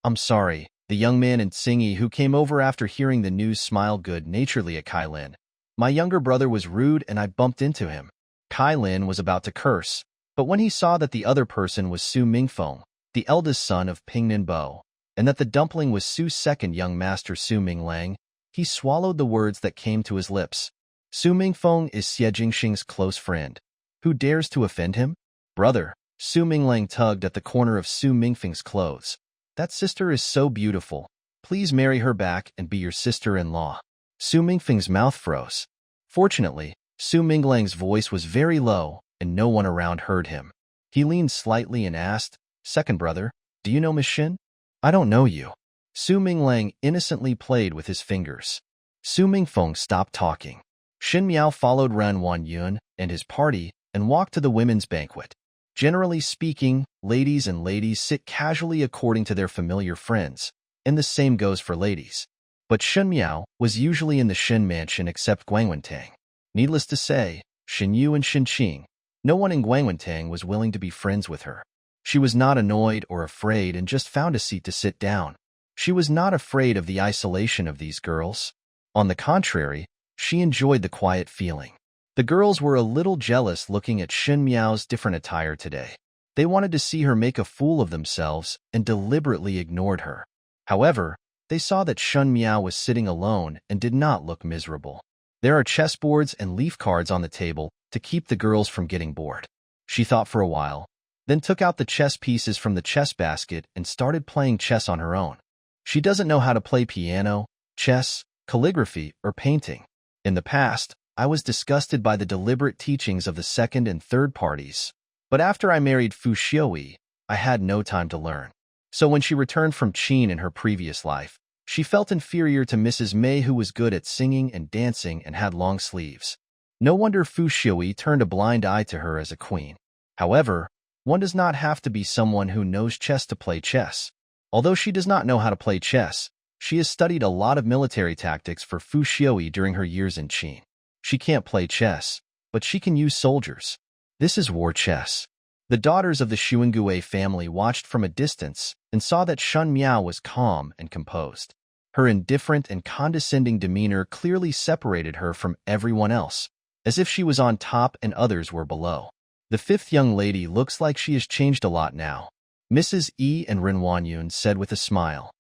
"I'm sorry," the young man in Tsingy who came over after hearing the news smiled good-naturedly at Kylin. "My younger brother was rude and I bumped into him." Kylin was about to curse, but when he saw that the other person was Su Mingfeng, the eldest son of Ping Ninbo, and that the dumpling was Su's second young master Su Minglang, he swallowed the words that came to his lips. Su Mingfeng is Xie Jingxing's close friend. Who dares to offend him? "Brother," Su Minglang tugged at the corner of Su Mingfeng's clothes. "That sister is so beautiful. Please marry her back and be your sister-in-law." Su Mingfeng's mouth froze. Fortunately, Su Minglang's voice was very low, and no one around heard him. He leaned slightly and asked, "Second brother, do you know Miss Shen?" "I don't know you." Su Minglang innocently played with his fingers. Su Mingfeng stopped talking. Shen Miao followed Ran Wanyun and his party and walked to the women's banquet. Generally speaking, ladies and ladies sit casually according to their familiar friends, and the same goes for ladies. But Shen Miao was usually in the Shen mansion except Guangwentang. Needless to say, Shen Yu and Shen Qing, no one in Guangwentang was willing to be friends with her. She was not annoyed or afraid and just found a seat to sit down. She was not afraid of the isolation of these girls. On the contrary, she enjoyed the quiet feeling. The girls were a little jealous looking at Shen Miao's different attire today. They wanted to see her make a fool of themselves and deliberately ignored her. However, they saw that Shen Miao was sitting alone and did not look miserable. There are chessboards and leaf cards on the table to keep the girls from getting bored. She thought for a while, then took out the chess pieces from the chess basket and started playing chess on her own. She doesn't know how to play piano, chess, calligraphy, or painting. In the past, I was disgusted by the deliberate teachings of the second and third parties. But after I married Fu Xiuyi, I had no time to learn. So when she returned from Qin in her previous life, she felt inferior to Mrs. Mei who was good at singing and dancing and had long sleeves. No wonder Fu Xiuyi turned a blind eye to her as a queen. However, one does not have to be someone who knows chess to play chess. Although she does not know how to play chess, she has studied a lot of military tactics for Fu Xiuyi during her years in Qin. She can't play chess, but she can use soldiers. This is war chess. The daughters of the Xuangue family watched from a distance and saw that Shen Miao was calm and composed. Her indifferent and condescending demeanor clearly separated her from everyone else, as if she was on top and others were below. The fifth young lady looks like she has changed a lot now, Mrs. E and Ren Wanyun said with a smile.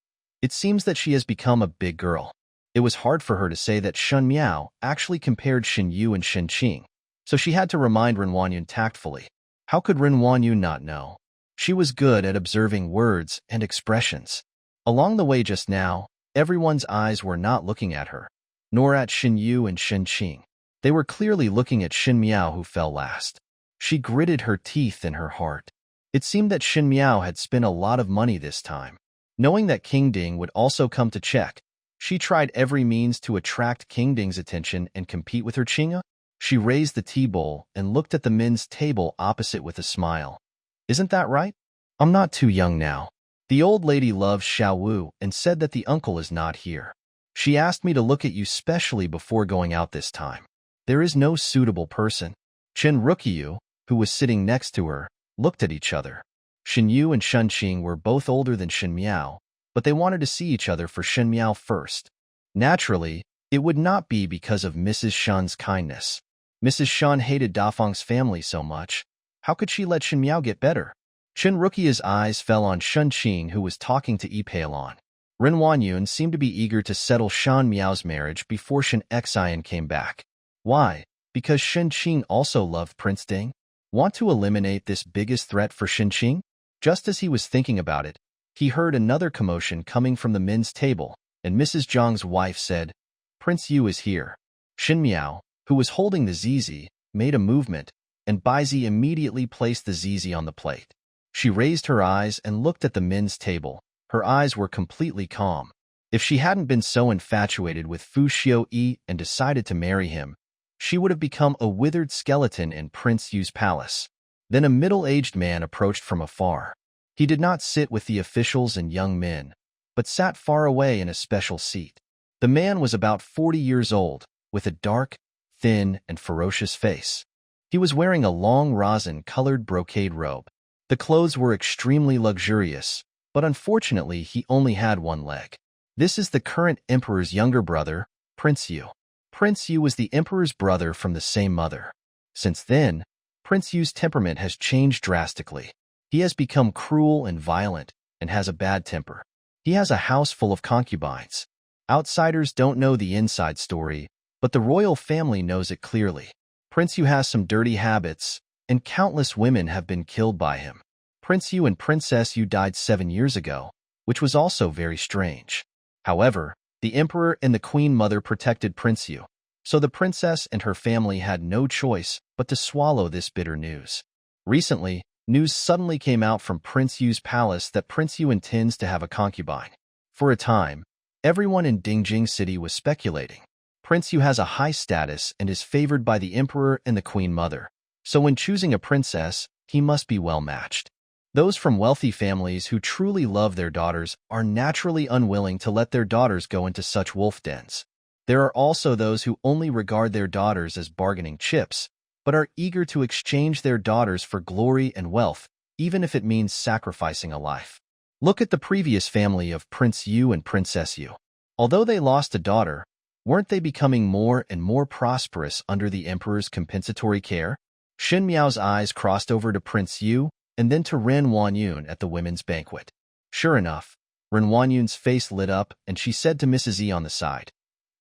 It seems that she has become a big girl. It was hard for her to say that Shen Miao actually compared Shen Yu and Shen Qing, so she had to remind Ren Wanyun tactfully. How could Ren Wanyun not know? She was good at observing words and expressions. Along the way just now, everyone's eyes were not looking at her, nor at Shen Yu and Shen Qing. They were clearly looking at Shen Miao who fell last. She gritted her teeth in her heart. It seemed that Shen Miao had spent a lot of money this time. Knowing that King Ding would also come to check, She tried every means to attract King Ding's attention and compete with her Qing'e. She raised the tea bowl and looked at the men's table opposite with a smile. Isn't that right? I'm not too young now. The old lady loves Xiao Wu and said that the uncle is not here. She asked me to look at you specially before going out this time. There is no suitable person. Chen Ruqiu, who was sitting next to her, looked at each other. Shen Yu and Shen Qing were both older than Shen Miao, but they wanted to see each other for Shen Miao first. Naturally, it would not be because of Mrs. Shen's kindness. Mrs. Shen hated Dafeng's family so much. How could she let Shen Miao get better? Chen Ruqiu's eyes fell on Shen Qing, who was talking to Pei Lang. Ren Wanyun seemed to be eager to settle Shen Miao's marriage before Shen Xian came back. Why? Because Shen Qing also loved Prince Ding? Want to eliminate this biggest threat for Shen Qing? Just as he was thinking about it, he heard another commotion coming from the men's table, and Mrs. Zhang's wife said, Prince Yu is here. Shen Miao, who was holding the zizi, made a movement, and Baizi immediately placed the zizi on the plate. She raised her eyes and looked at the men's table. Her eyes were completely calm. If she hadn't been so infatuated with Fu Xiuyi and decided to marry him, she would have become a withered skeleton in Prince Yu's palace. Then a middle-aged man approached from afar. He did not sit with the officials and young men, but sat far away in a special seat. The man was about 40 years old, with a dark, thin, and ferocious face. He was wearing a long rosin-colored brocade robe. The clothes were extremely luxurious, but unfortunately he only had one leg. This is the current emperor's younger brother, Prince Yu. Prince Yu was the emperor's brother from the same mother. Since then, Prince Yu's temperament has changed drastically. He has become cruel and violent, and has a bad temper. He has a house full of concubines. Outsiders don't know the inside story, but the royal family knows it clearly. Prince Yu has some dirty habits, and countless women have been killed by him. Prince Yu and Princess Yu died 7 years ago, which was also very strange. However, the emperor and the queen mother protected Prince Yu, so the princess and her family had no choice but to swallow this bitter news. Recently, news suddenly came out from Prince Yu's palace that Prince Yu intends to have a concubine. For a time, everyone in Dingjing City was speculating. Prince Yu has a high status and is favored by the emperor and the queen mother, so when choosing a princess, he must be well matched. Those from wealthy families who truly love their daughters are naturally unwilling to let their daughters go into such wolf dens. There are also those who only regard their daughters as bargaining chips, but are eager to exchange their daughters for glory and wealth, even if it means sacrificing a life. Look at the previous family of Prince Yu and Princess Yu. Although they lost a daughter, weren't they becoming more and more prosperous under the emperor's compensatory care? Shen Miao's eyes crossed over to Prince Yu, and then to Ren Wanyun at the women's banquet. Sure enough, Ren Wanyun's face lit up, and she said to Mrs. Yi on the side,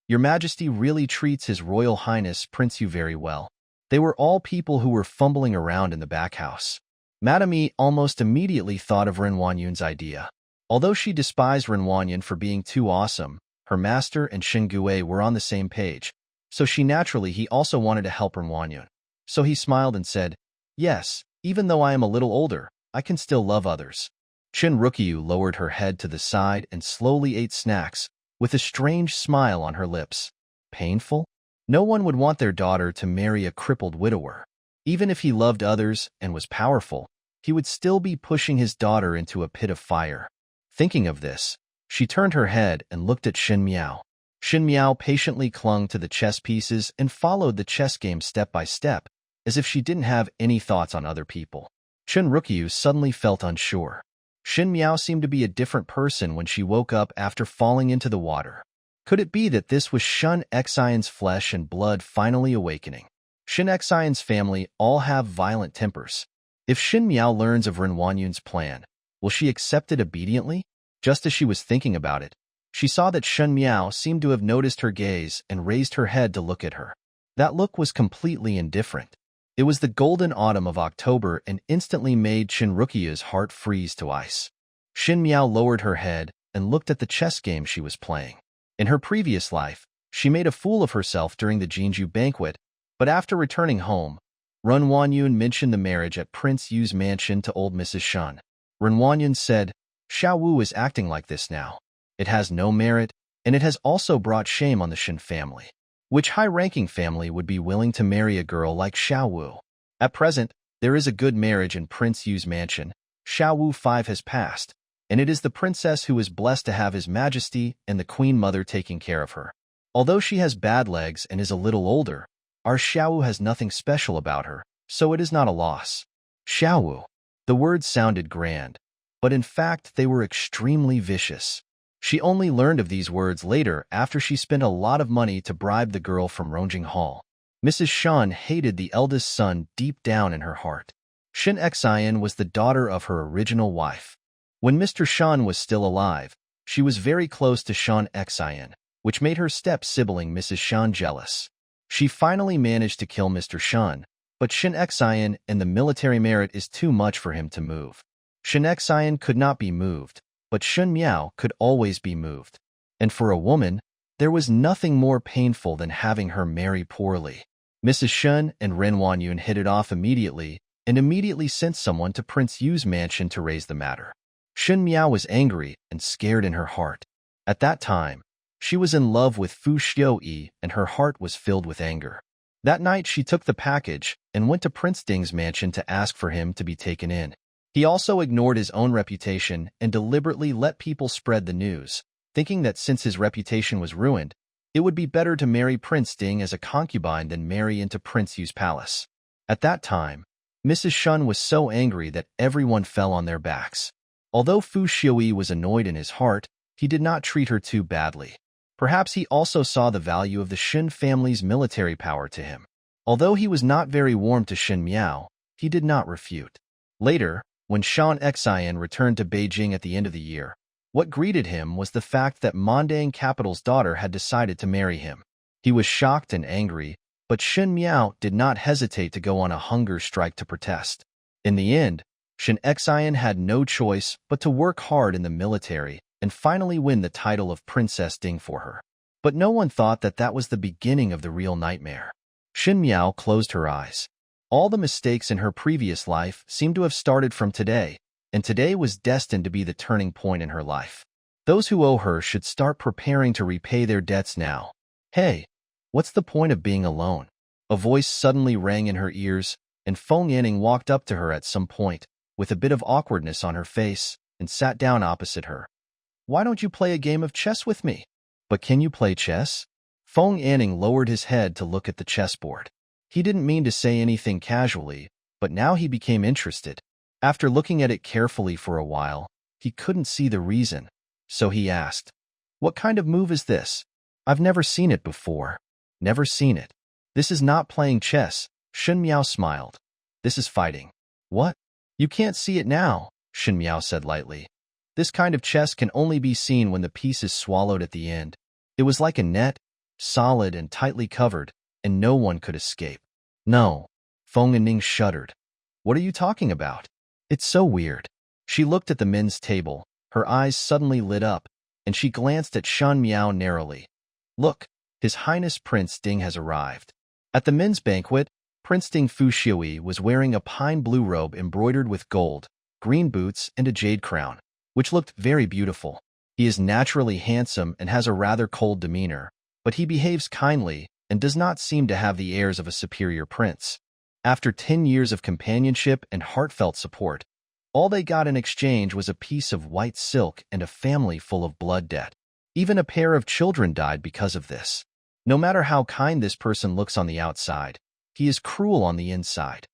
Your Majesty really treats His Royal Highness Prince Yu very well. They were all people who were fumbling around in the back house. Madame Yi almost immediately thought of Ren Wanyun's idea. Although she despised Ren Wanyun for being too awesome, her master and Shen Gui were on the same page, so he also wanted to help Ren Wanyun. So he smiled and said, Yes, even though I am a little older, I can still love others. Chen Ruqiu lowered her head to the side and slowly ate snacks, with a strange smile on her lips. Painful? No one would want their daughter to marry a crippled widower. Even if he loved others and was powerful, he would still be pushing his daughter into a pit of fire. Thinking of this, she turned her head and looked at Shen Miao. Shen Miao patiently clung to the chess pieces and followed the chess game step by step, as if she didn't have any thoughts on other people. Chen Ruqiu suddenly felt unsure. Shen Miao seemed to be a different person when she woke up after falling into the water. Could it be that this was Shen Xian's flesh and blood finally awakening? Shen Xian's family all have violent tempers. If Shen Miao learns of Ren Wanyun's plan, will she accept it obediently? Just as she was thinking about it, she saw that Shen Miao seemed to have noticed her gaze and raised her head to look at her. That look was completely indifferent. It was the golden autumn of October and instantly made Chen Ruqiu's heart freeze to ice. Shen Miao lowered her head and looked at the chess game she was playing. In her previous life, she made a fool of herself during the Jinju banquet, but after returning home, Ren Wanyun mentioned the marriage at Prince Yu's mansion to old Mrs. Shen. Ren Wanyun said, Xiao Wu is acting like this now. It has no merit, and it has also brought shame on the Shen family. Which high-ranking family would be willing to marry a girl like Xiao Wu? At present, there is a good marriage in Prince Yu's mansion. Xiao Wu 5 has passed, and it is the princess who is blessed to have His Majesty and the Queen Mother taking care of her. Although she has bad legs and is a little older, our Xiao Wu has nothing special about her, so it is not a loss. Xiao Wu. The words sounded grand, but in fact they were extremely vicious. She only learned of these words later after she spent a lot of money to bribe the girl from Rongjing Hall. Mrs. Shen hated the eldest son deep down in her heart. Shen Xian was the daughter of her original wife. When Mr. Shen was still alive, she was very close to Shen Xian, which made her step-sibling Mrs. Shen jealous. She finally managed to kill Mr. Shen, but Shen Xian and the military merit is too much for him to move. Shen Xian could not be moved, but Shen Miao could always be moved. And for a woman, there was nothing more painful than having her marry poorly. Mrs. Shen and Ren Wanyun hit it off immediately and immediately sent someone to Prince Yu's mansion to raise the matter. Shen Miao was angry and scared in her heart. At that time, she was in love with Fu Xiuyi and her heart was filled with anger. That night she took the package and went to Prince Ding's mansion to ask for him to be taken in. He also ignored his own reputation and deliberately let people spread the news, thinking that since his reputation was ruined, it would be better to marry Prince Ding as a concubine than marry into Prince Yu's palace. At that time, Mrs. Shen was so angry that everyone fell on their backs. Although Fu Xiuyi was annoyed in his heart, he did not treat her too badly. Perhaps he also saw the value of the Shen family's military power to him. Although he was not very warm to Shen Miao, he did not refute. Later, when Shen Xian returned to Beijing at the end of the year, what greeted him was the fact that Mandang Capital's daughter had decided to marry him. He was shocked and angry, but Shen Miao did not hesitate to go on a hunger strike to protest. In the end, Shen Xian had no choice but to work hard in the military and finally win the title of Princess Ding for her. But no one thought that that was the beginning of the real nightmare. Shen Miao closed her eyes. All the mistakes in her previous life seemed to have started from today, and today was destined to be the turning point in her life. Those who owe her should start preparing to repay their debts now. Hey, what's the point of being alone? A voice suddenly rang in her ears, and Feng Yanning walked up to her at some point, with a bit of awkwardness on her face, and sat down opposite her. Why don't you play a game of chess with me? But can you play chess? Feng Yanning lowered his head to look at the chessboard. He didn't mean to say anything casually, but now he became interested. After looking at it carefully for a while, he couldn't see the reason, so he asked, "What kind of move is this? I've never seen it before." Never seen it. This is not playing chess, Shen Miao smiled. This is fighting. What? You can't see it now, Shen Miao said lightly. This kind of chess can only be seen when the piece is swallowed at the end. It was like a net, solid and tightly covered, and no one could escape. No. Feng Yanning shuddered. What are you talking about? It's so weird. She looked at the men's table, her eyes suddenly lit up, and she glanced at Shen Miao narrowly. Look, His Highness Prince Ding has arrived. At the men's banquet, Prince Ding Fu Xiuyi was wearing a pine blue robe embroidered with gold, green boots, and a jade crown, which looked very beautiful. He is naturally handsome and has a rather cold demeanor, but he behaves kindly and does not seem to have the airs of a superior prince. After 10 years of companionship and heartfelt support, all they got in exchange was a piece of white silk and a family full of blood debt. Even a pair of children died because of this. No matter how kind this person looks on the outside, he is cruel on the inside.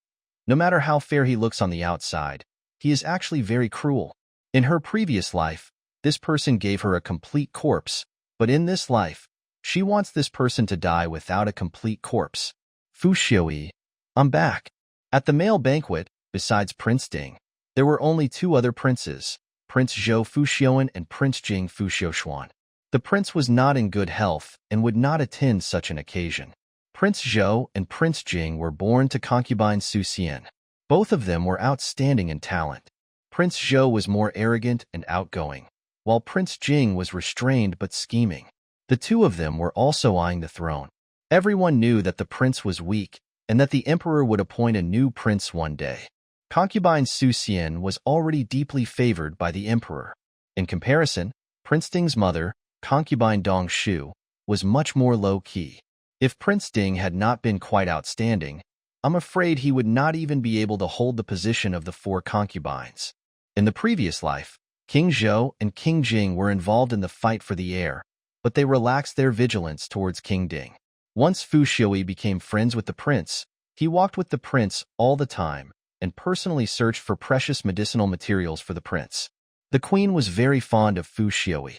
No matter how fair he looks on the outside, he is actually very cruel. In her previous life, this person gave her a complete corpse, but in this life, she wants this person to die without a complete corpse. Fu Xiuyi, I'm back. At the male banquet, besides Prince Ding, there were only 2 other princes, Prince Zhou Fuxiuan and Prince Jing Fuxiushuan. The prince was not in good health and would not attend such an occasion. Prince Zhou and Prince Jing were born to concubine Su Xian. Both of them were outstanding in talent. Prince Zhou was more arrogant and outgoing, while Prince Jing was restrained but scheming. The 2 of them were also eyeing the throne. Everyone knew that the prince was weak and that the emperor would appoint a new prince one day. Concubine Su Xian was already deeply favored by the emperor. In comparison, Prince Ding's mother, concubine Dong Shu, was much more low-key. If Prince Ding had not been quite outstanding, I'm afraid he would not even be able to hold the position of the 4 concubines. In the previous life, King Zhou and King Jing were involved in the fight for the heir, but they relaxed their vigilance towards King Ding. Once Fu Xiui became friends with the prince, he walked with the prince all the time and personally searched for precious medicinal materials for the prince. The queen was very fond of Fu Xiui.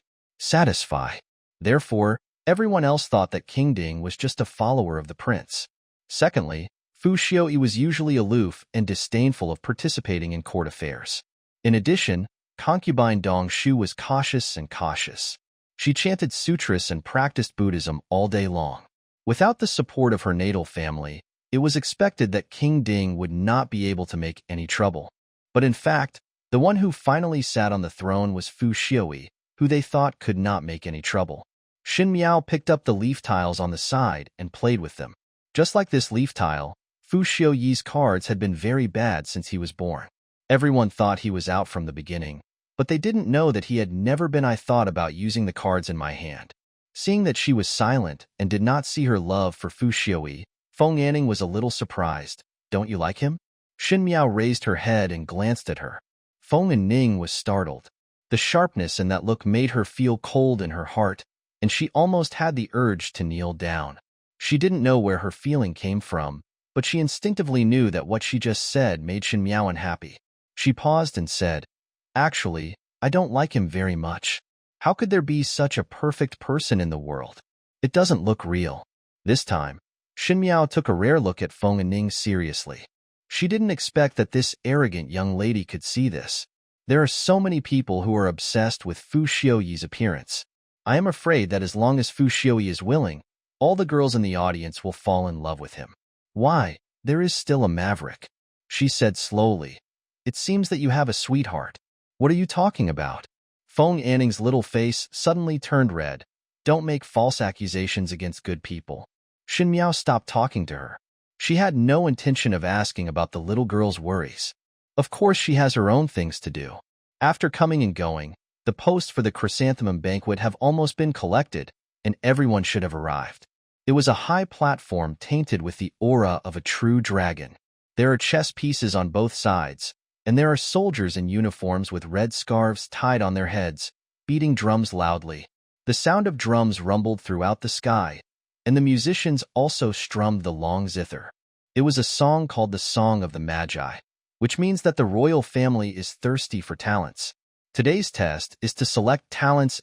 Therefore, everyone else thought that King Ding was just a follower of the prince. Secondly, Fu Xiui was usually aloof and disdainful of participating in court affairs. In addition, concubine Dong Shu was cautious. She chanted sutras and practiced Buddhism all day long. Without the support of her natal family, it was expected that King Ding would not be able to make any trouble. But in fact, the one who finally sat on the throne was Fu Xiui, who they thought could not make any trouble. Shen Miao picked up the leaf tiles on the side and played with them. Just like this leaf tile, Fu Xiuyi's cards had been very bad since he was born. Everyone thought he was out from the beginning, but they didn't know that he had never been. I thought about using the cards in my hand. Seeing that she was silent and did not see her love for Fu Xiui, Feng Yanning was a little surprised. Don't you like him? Shen Miao raised her head and glanced at her. Feng Ning was startled. The sharpness in that look made her feel cold in her heart, and she almost had the urge to kneel down. She didn't know where her feeling came from, but she instinctively knew that what she just said made Shen Miao unhappy. She paused and said, "Actually, I don't like him very much. How could there be such a perfect person in the world? It doesn't look real." This time, Shen Miao took a rare look at Feng Ning seriously. She didn't expect that this arrogant young lady could see this. There are so many people who are obsessed with Fu Xiuyi's appearance. I am afraid that as long as Fu Xiuyi is willing, all the girls in the audience will fall in love with him. Why, there is still a maverick, she said slowly. It seems that you have a sweetheart. What are you talking about? Feng Yanning's little face suddenly turned red. Don't make false accusations against good people. Shen Miao stopped talking to her. She had no intention of asking about the little girl's worries. Of course she has her own things to do. After coming and going, the posts for the chrysanthemum banquet have almost been collected, and everyone should have arrived. It was a high platform tainted with the aura of a true dragon. There are chess pieces on both sides, and there are soldiers in uniforms with red scarves tied on their heads, beating drums loudly. The sound of drums rumbled throughout the sky, and the musicians also strummed the long zither. It was a song called the Song of the Magi, which means that the royal family is thirsty for talents. Today's test is to select talents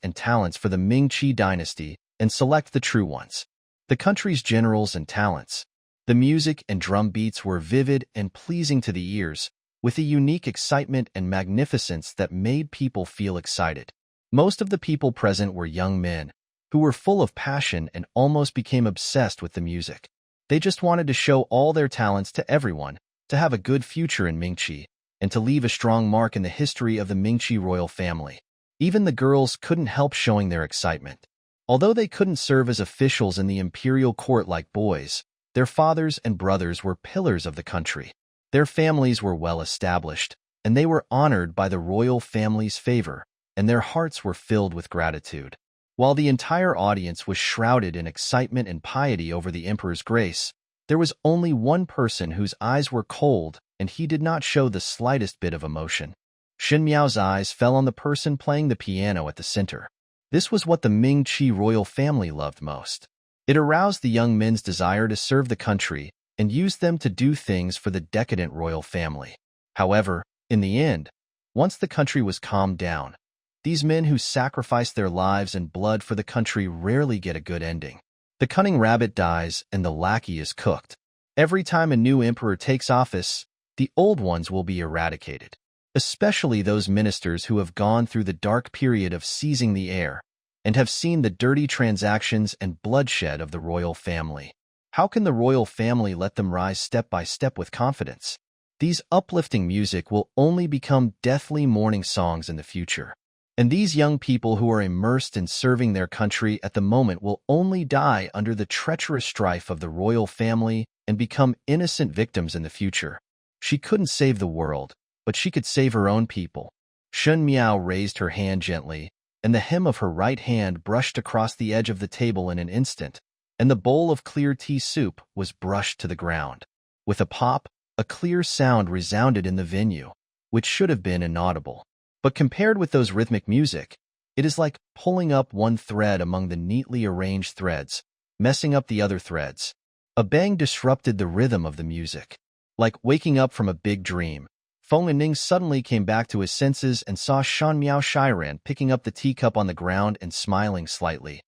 for the Ming-Qi dynasty and select the true ones. The country's generals and talents. The music and drum beats were vivid and pleasing to the ears, with a unique excitement and magnificence that made people feel excited. Most of the people present were young men, who were full of passion and almost became obsessed with the music. They just wanted to show all their talents to everyone, to have a good future in Ming-Qi, and to leave a strong mark in the history of the Ming-Qi royal family. Even the girls couldn't help showing their excitement. Although they couldn't serve as officials in the imperial court like boys, their fathers and brothers were pillars of the country. Their families were well established, and they were honored by the royal family's favor, and their hearts were filled with gratitude. While the entire audience was shrouded in excitement and piety over the emperor's grace, there was only one person whose eyes were cold, and he did not show the slightest bit of emotion. Shen Miao's eyes fell on the person playing the piano at the center. This was what the Ming-Qi royal family loved most. It aroused the young men's desire to serve the country and used them to do things for the decadent royal family. However, in the end, once the country was calmed down, these men who sacrificed their lives and blood for the country rarely get a good ending. The cunning rabbit dies and the lackey is cooked. Every time a new emperor takes office, the old ones will be eradicated, especially those ministers who have gone through the dark period of seizing the heir and have seen the dirty transactions and bloodshed of the royal family. How can the royal family let them rise step by step with confidence? These uplifting music will only become deathly mourning songs in the future. And these young people who are immersed in serving their country at the moment will only die under the treacherous strife of the royal family and become innocent victims in the future. She couldn't save the world, but she could save her own people. Shen Miao raised her hand gently, and the hem of her right hand brushed across the edge of the table in an instant, and the bowl of clear tea soup was brushed to the ground. With a pop, a clear sound resounded in the venue, which should have been inaudible. But compared with those rhythmic music, it is like pulling up one thread among the neatly arranged threads, messing up the other threads. A bang disrupted the rhythm of the music. Like waking up from a big dream, Feng Ning suddenly came back to his senses and saw Shan Miao Shiran picking up the teacup on the ground and smiling slightly.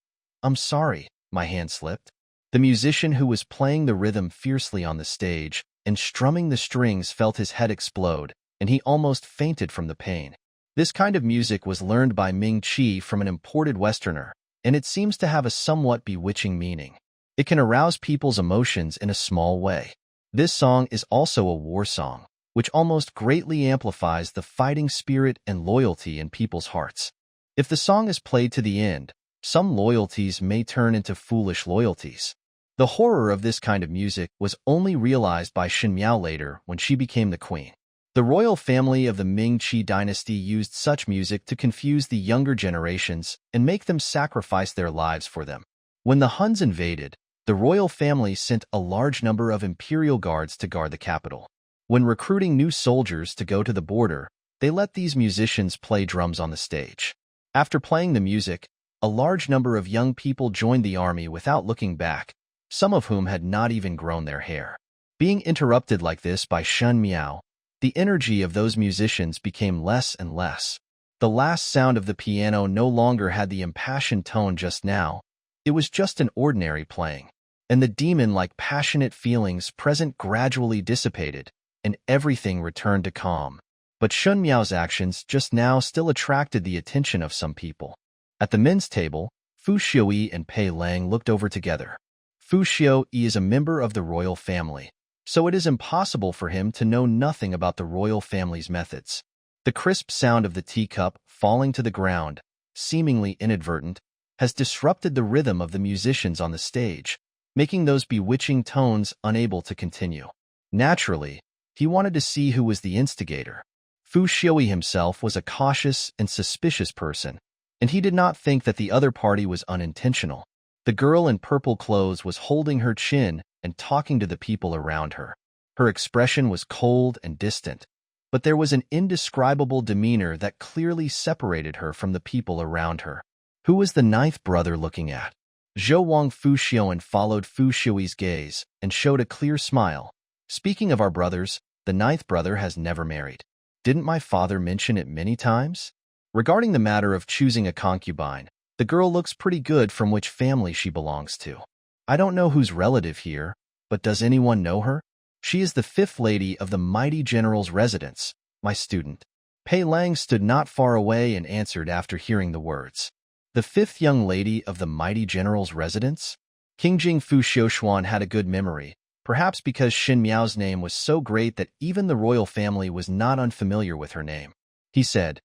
"I'm sorry," my hand slipped. The musician who was playing the rhythm fiercely on the stage and strumming the strings felt his head explode, and he almost fainted from the pain. This kind of music was learned by Ming Qi from an imported Westerner, and it seems to have a somewhat bewitching meaning. It can arouse people's emotions in a small way. This song is also a war song, which almost greatly amplifies the fighting spirit and loyalty in people's hearts. If the song is played to the end, some loyalties may turn into foolish loyalties. The horror of this kind of music was only realized by Shen Miao later when she became the queen. The royal family of the Ming Qi dynasty used such music to confuse the younger generations and make them sacrifice their lives for them. When the Huns invaded, the royal family sent a large number of imperial guards to guard the capital. When recruiting new soldiers to go to the border, they let these musicians play drums on the stage. After playing the music, a large number of young people joined the army without looking back, some of whom had not even grown their hair. Being interrupted like this by Shen Miao, the energy of those musicians became less and less. The last sound of the piano no longer had the impassioned tone just now. It was just an ordinary playing, and the demon-like passionate feelings present gradually dissipated, and everything returned to calm. But Shen Miao's actions just now still attracted the attention of some people. At the men's table, Fu Xiuyi and Pei Lang looked over together. Fu Xiuyi is a member of the royal family, so it is impossible for him to know nothing about the royal family's methods. The crisp sound of the teacup falling to the ground, seemingly inadvertent, has disrupted the rhythm of the musicians on the stage, making those bewitching tones unable to continue. Naturally, he wanted to see who was the instigator. Fu Xiuyi himself was a cautious and suspicious person, and he did not think that the other party was unintentional. The girl in purple clothes was holding her chin and talking to the people around her. Her expression was cold and distant, but there was an indescribable demeanor that clearly separated her from the people around her. Who was the ninth brother looking at? Zhou Wang Fu Xiuan followed Fu Xiuyi's gaze and showed a clear smile. "Speaking of our brothers, the ninth brother has never married. Didn't my father mention it many times?" Regarding the matter of choosing a concubine, the girl looks pretty good from which family she belongs to. I don't know who's relative here, but does anyone know her? She is the fifth lady of the mighty general's residence, my student. Pei Lang stood not far away and answered after hearing the words. The fifth young lady of the mighty general's residence? Qingjing Fu Xiuxuan had a good memory, perhaps because Shen Miao's name was so great that even the royal family was not unfamiliar with her name. He said,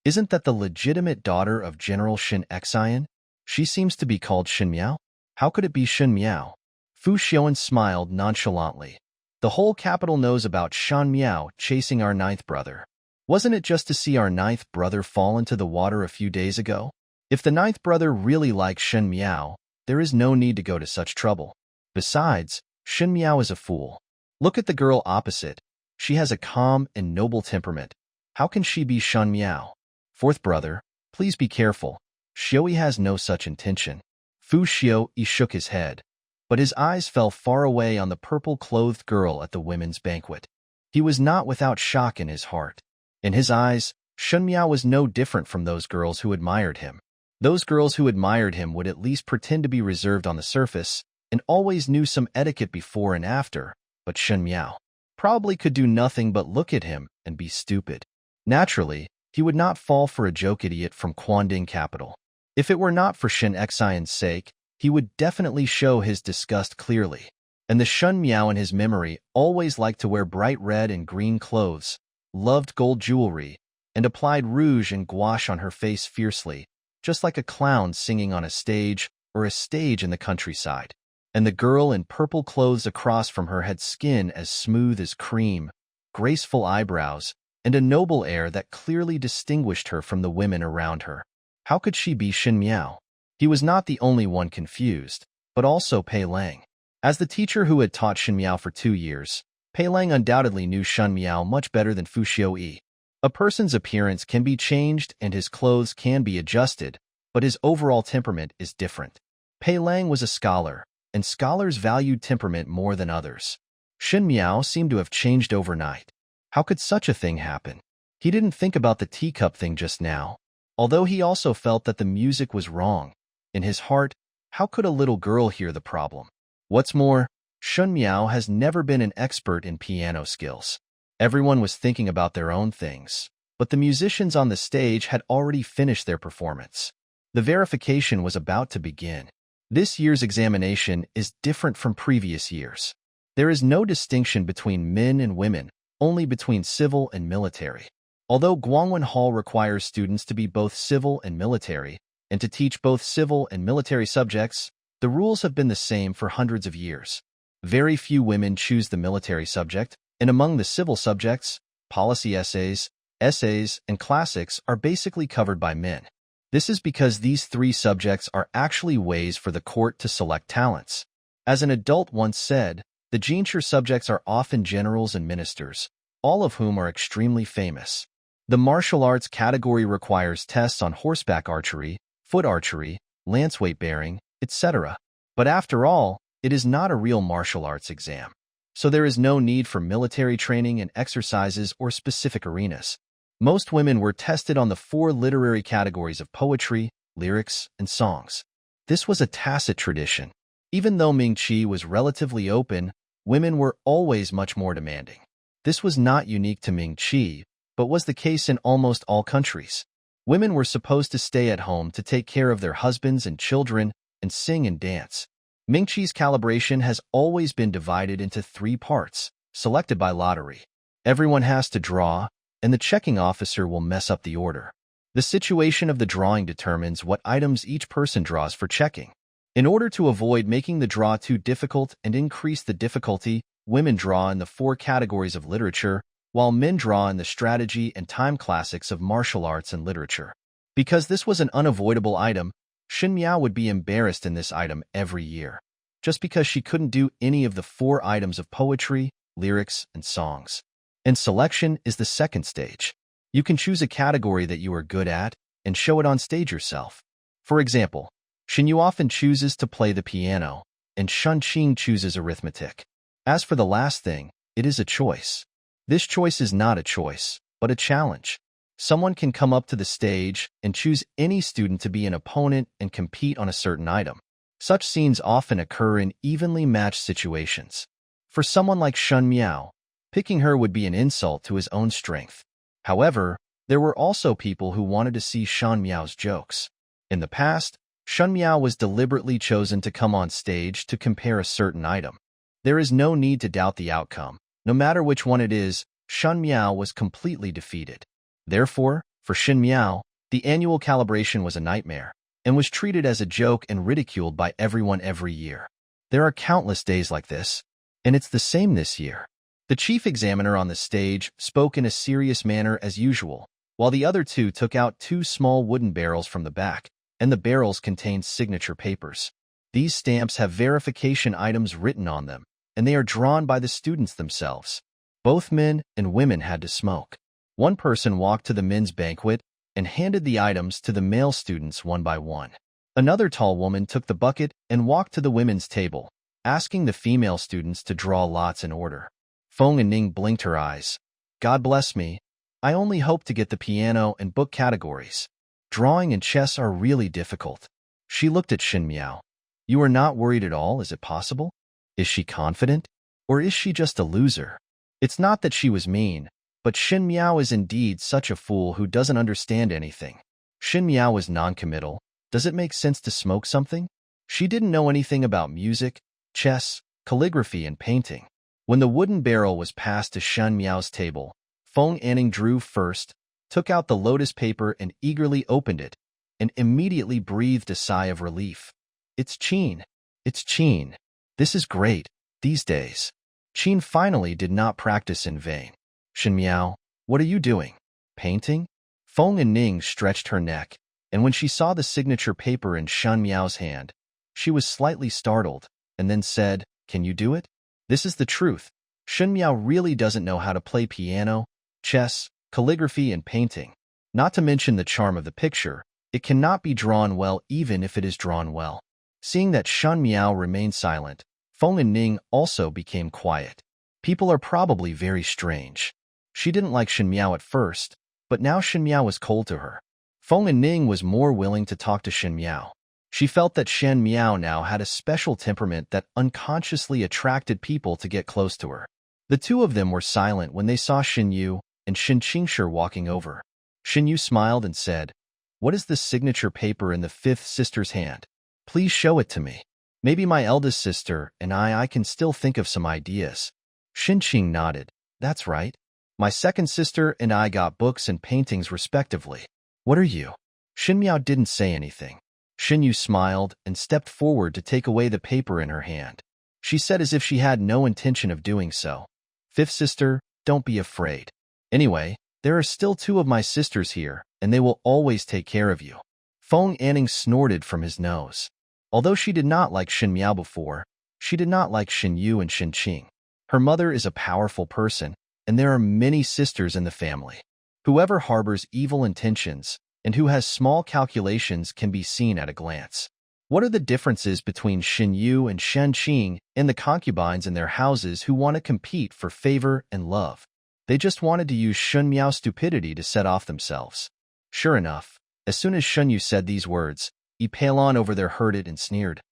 "Isn't that the legitimate daughter of General Shen Xian? She seems to be called Shen Miao. How could it be Shen Miao?" Fu Xiuan smiled nonchalantly. "The whole capital knows about Shen Miao chasing our ninth brother. Wasn't it just to see our ninth brother fall into the water a few days ago? If the ninth brother really likes Shen Miao, there is no need to go to such trouble. Besides, Shen Miao is a fool. Look at the girl opposite. She has a calm and noble temperament. How can she be Shen Miao? Fourth brother, please be careful. Xiuyi has no such intention." Fu Xiuyi shook his head, but his eyes fell far away on the purple-clothed girl at the women's banquet. He was not without shock in his heart. In his eyes, Shen Miao was no different from those girls who admired him. Those girls who admired him would at least pretend to be reserved on the surface and always knew some etiquette before and after, but Shen Miao probably could do nothing but look at him and be stupid. Naturally, he would not fall for a joke idiot from Quanding capital. If it were not for Shen Xian's sake, he would definitely show his disgust clearly. And the Shen Miao in his memory always liked to wear bright red and green clothes, loved gold jewelry, and applied rouge and gouache on her face fiercely, just like a clown singing on a stage or a stage in the countryside. And the girl in purple clothes across from her had skin as smooth as cream, graceful eyebrows, and a noble air that clearly distinguished her from the women around her. How could she be Shen Miao? He was not the only one confused, but also Pei Lang. As the teacher who had taught Shen Miao for 2 years, Pei Lang undoubtedly knew Shen Miao much better than Fu Xiuyi. A person's appearance can be changed and his clothes can be adjusted, but his overall temperament is different. Pei Lang was a scholar, and scholars valued temperament more than others. Shen Miao seemed to have changed overnight. How could such a thing happen? He didn't think about the teacup thing just now, although he also felt that the music was wrong. In his heart, how could a little girl hear the problem? What's more, Shen Miao has never been an expert in piano skills. Everyone was thinking about their own things, but the musicians on the stage had already finished their performance. The verification was about to begin. This year's examination is different from previous years. There is no distinction between men and women, only between civil and military. Although Guangwen Hall requires students to be both civil and military, and to teach both civil and military subjects, the rules have been the same for hundreds of years. Very few women choose the military subject, and among the civil subjects, policy essays, and classics are basically covered by men. This is because these 3 subjects are actually ways for the court to select talents. As an adult once said, the Jingxing subjects are often generals and ministers, all of whom are extremely famous. The martial arts category requires tests on horseback archery, foot archery, lance weight bearing, etc. But after all, it is not a real martial arts exam. So there is no need for military training and exercises or specific arenas. Most women were tested on the 4 literary categories of poetry, lyrics, and songs. This was a tacit tradition. Even though Mingqi was relatively open, women were always much more demanding. This was not unique to Mingqi, but was the case in almost all countries. Women were supposed to stay at home to take care of their husbands and children and sing and dance. Mingqi's calibration has always been divided into 3 parts, selected by lottery. Everyone has to draw, and the checking officer will mess up the order. The situation of the drawing determines what items each person draws for checking. In order to avoid making the draw too difficult and increase the difficulty, women draw in the 4 categories of literature, while men draw in the strategy and time classics of martial arts and literature. Because this was an unavoidable item, Shen Miao would be embarrassed in this item every year, just because she couldn't do any of the 4 items of poetry, lyrics, and songs. And selection is the second stage. You can choose a category that you are good at and show it on stage yourself. For example, Shen Yu often chooses to play the piano, and Shen Qing chooses arithmetic. As for the last thing, it is a choice. This choice is not a choice, but a challenge. Someone can come up to the stage and choose any student to be an opponent and compete on a certain item. Such scenes often occur in evenly matched situations. For someone like Shen Miao, picking her would be an insult to his own strength. However, there were also people who wanted to see Shen Miao's jokes. In the past, Shen Miao was deliberately chosen to come on stage to compare a certain item. There is no need to doubt the outcome. No matter which one it is, Shen Miao was completely defeated. Therefore, for Shen Miao, the annual calibration was a nightmare, and was treated as a joke and ridiculed by everyone every year. There are countless days like this, and it's the same this year. The chief examiner on the stage spoke in a serious manner as usual, while the other 2 took out 2 small wooden barrels from the back, and the barrels contained signature papers. These stamps have verification items written on them, and they are drawn by the students themselves. Both men and women had to smoke. One person walked to the men's banquet and handed the items to the male students one by one. Another tall woman took the bucket and walked to the women's table, asking the female students to draw lots in order. Feng and Ning blinked her eyes. God bless me. I only hope to get the piano and book categories. Drawing and chess are really difficult. She looked at Shen Miao. You are not worried at all, is it possible? Is she confident? Or is she just a loser? It's not that she was mean, but Shen Miao is indeed such a fool who doesn't understand anything. Shen Miao was non-committal. Does it make sense to smoke something? She didn't know anything about music, chess, calligraphy, and painting. When the wooden barrel was passed to Shen Miao's table, Feng Anning drew first, took out the lotus paper and eagerly opened it, and immediately breathed a sigh of relief. It's Qin. It's Qin. This is great, these days. Qin finally did not practice in vain. Shen Miao, what are you doing? Painting? Feng and Ning stretched her neck, and when she saw the signature paper in Shen Miao's hand, she was slightly startled, and then said, "Can you do it?" This is the truth. Shen Miao really doesn't know how to play piano, chess, calligraphy, and painting. Not to mention the charm of the picture, it cannot be drawn well even if it is drawn well. Seeing that Shen Miao remained silent, Feng and Ning also became quiet. People are probably very strange. She didn't like Shen Miao at first, but now Shen Miao was cold to her. Feng and Ning was more willing to talk to Shen Miao. She felt that Shen Miao now had a special temperament that unconsciously attracted people to get close to her. The two of them were silent when they saw Shen Yu and Shen Qingshi walking over. Shen Yu smiled and said, "What is the signature paper in the fifth sister's hand? Please show it to me. Maybe my eldest sister and I can still think of some ideas." Shen Qing nodded. "That's right. My second sister and I got books and paintings respectively. What are you?" Shen Miao didn't say anything. Shen Yu smiled and stepped forward to take away the paper in her hand. She said as if she had no intention of doing so, "Fifth sister, don't be afraid. Anyway, there are still two of my sisters here, and they will always take care of you." Feng Anning snorted from his nose. Although she did not like Shen Miao before, she did not like Shen Yu and Shen Qing. Her mother is a powerful person, and there are many sisters in the family. Whoever harbors evil intentions and who has small calculations can be seen at a glance. What are the differences between Shen Yu and Shen Qing and the concubines in their houses who want to compete for favor and love? They just wanted to use Shen Miao's stupidity to set off themselves. Sure enough, as soon as Shen Yu said these words, Pei Lang over there heard it and sneered.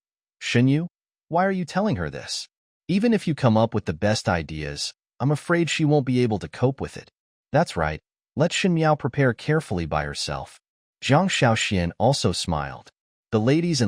"Shen Yu, why are you telling her this? Even if you come up with the best ideas, I'm afraid she won't be able to cope with it." "That's right. Let Shen Miao prepare carefully by herself." Zhang Xiaoxian also smiled. The ladies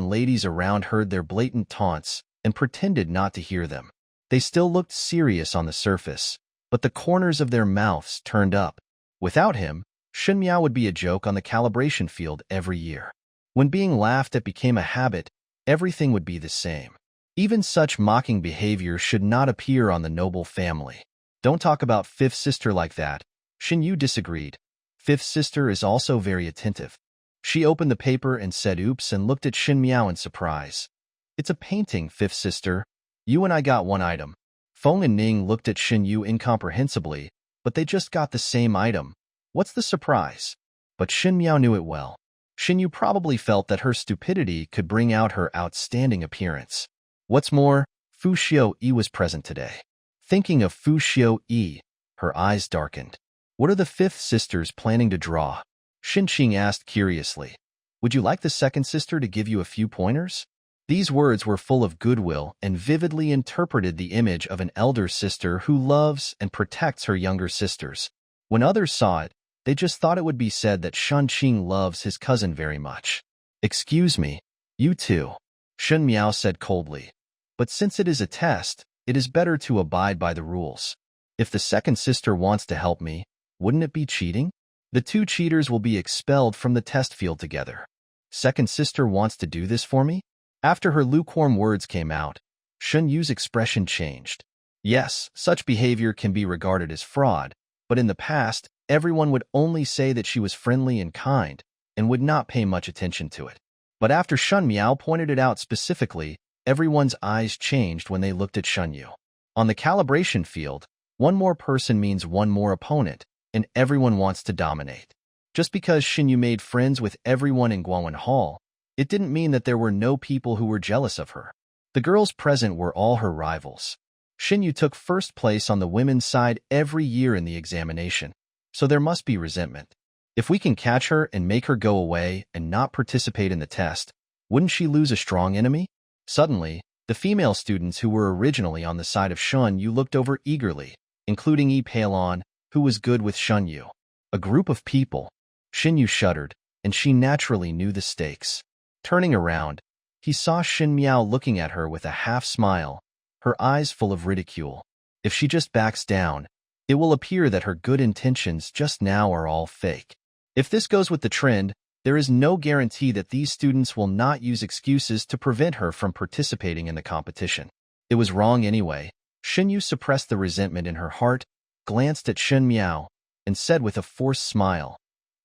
around heard their blatant taunts and pretended not to hear them. They still looked serious on the surface, but the corners of their mouths turned up. Without him, Shen Miao would be a joke on the calibration field every year. When being laughed at became a habit, everything would be the same. Even such mocking behavior should not appear on the noble family. "Don't talk about fifth sister like that." Shen Yu disagreed. "Fifth sister is also very attentive." She opened the paper and said oops and looked at Shen Miao in surprise. "It's a painting, fifth sister. You and I got one item." Feng and Ning looked at Shen Yu incomprehensibly, but they just got the same item. What's the surprise? But Shen Miao knew it well. Shen Yu probably felt that her stupidity could bring out her outstanding appearance. What's more, Fu Xiaoyi was present today. Thinking of Fu Xiaoyi, her eyes darkened. "What are the fifth sisters planning to draw?" Shen Qing asked curiously. "Would you like the second sister to give you a few pointers?" These words were full of goodwill and vividly interpreted the image of an elder sister who loves and protects her younger sisters. When others saw it, they just thought it would be said that Shen Qing loves his cousin very much. "Excuse me, you too," Shen Miao said coldly. "But since it is a test, it is better to abide by the rules. If the second sister wants to help me, wouldn't it be cheating? The two cheaters will be expelled from the test field together. Second sister wants to do this for me?" After her lukewarm words came out, Shen Yu's expression changed. Yes, such behavior can be regarded as fraud, but in the past, everyone would only say that she was friendly and kind, and would not pay much attention to it. But after Shen Miao pointed it out specifically, everyone's eyes changed when they looked at Shen Yu. On the calibration field, one more person means one more opponent, and everyone wants to dominate. Just because Shen Yu made friends with everyone in Guangwen Hall, it didn't mean that there were no people who were jealous of her. The girls present were all her rivals. Shen Yu took first place on the women's side every year in the examination, so there must be resentment. If we can catch her and make her go away and not participate in the test, wouldn't she lose a strong enemy? Suddenly, the female students who were originally on the side of Shen Yu looked over eagerly, including Pei Lang, who was good with Shen Yu. A group of people. Shen Yu shuddered, and she naturally knew the stakes. Turning around, he saw Shen Miao looking at her with a half-smile, her eyes full of ridicule. If she just backs down, it will appear that her good intentions just now are all fake. If this goes with the trend, there is no guarantee that these students will not use excuses to prevent her from participating in the competition. It was wrong anyway. Shen Yu suppressed the resentment in her heart, glanced at Shen Miao, and said with a forced smile,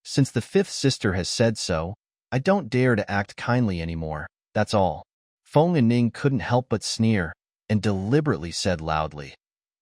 "Since the fifth sister has said so, I don't dare to act kindly anymore, that's all. Feng and Ning couldn't help but sneer, and deliberately said loudly,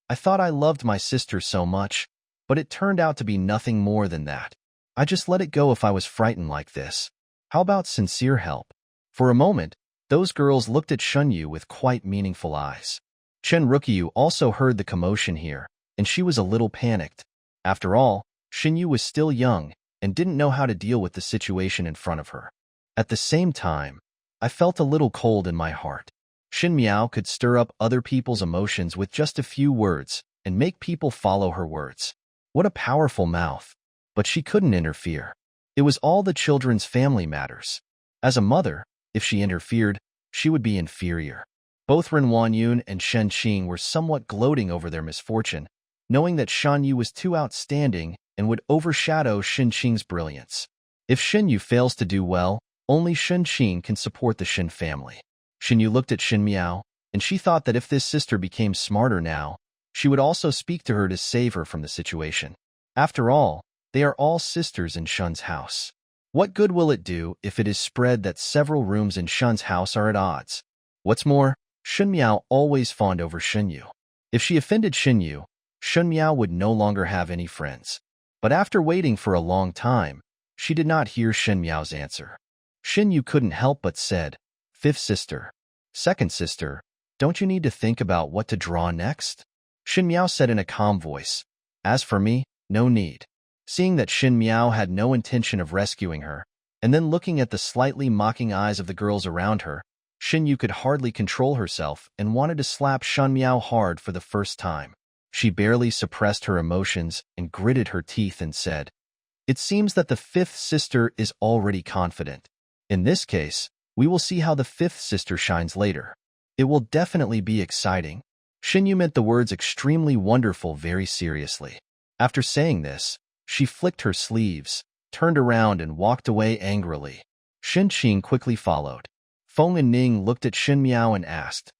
I thought I loved my sister so much, but it turned out to be nothing more than that. I just let it go if I was frightened like this. How about sincere help? For a moment, those girls looked at Shunyu with quite meaningful eyes. Chen Rukyu also heard the commotion here, and she was a little panicked. After all, Shunyu was still young and didn't know how to deal with the situation in front of her. At the same time, I felt a little cold in my heart. Xin Miao could stir up other people's emotions with just a few words and make people follow her words. What a powerful mouth. But she couldn't interfere. It was all the children's family matters. As a mother, if she interfered, she would be inferior. Both Ren Wanyun and Shen Qing were somewhat gloating over their misfortune, knowing that Shan Yu was too outstanding and would overshadow Shen Qing's brilliance. If Shen Yu fails to do well, only Shen Qing can support the Shen family. Shen Yu looked at Shen Miao, and she thought that if this sister became smarter now, she would also speak to her to save her from the situation. After all, they are all sisters in Shun's house. What good will it do if it is spread that several rooms in Shun's house are at odds? What's more, Shen Miao always fawned over Shen Yu. If she offended Shen Yu, Shen Miao would no longer have any friends. But after waiting for a long time, she did not hear Shen Miao's answer. Shen Yu couldn't help but said, Fifth sister, second sister, don't you need to think about what to draw next? Shen Miao said in a calm voice, As for me, no need. Seeing that Shen Miao had no intention of rescuing her, and then looking at the slightly mocking eyes of the girls around her, Shen Yu could hardly control herself and wanted to slap Shen Miao hard for the first time. She barely suppressed her emotions and gritted her teeth and said, It seems that the fifth sister is already confident. In this case, we will see how the fifth sister shines later. It will definitely be exciting. Shen Yu meant the words extremely wonderful very seriously. After saying this, she flicked her sleeves, turned around and walked away angrily. Shen Qing quickly followed. Feng and Ning looked at Shen Miao and asked,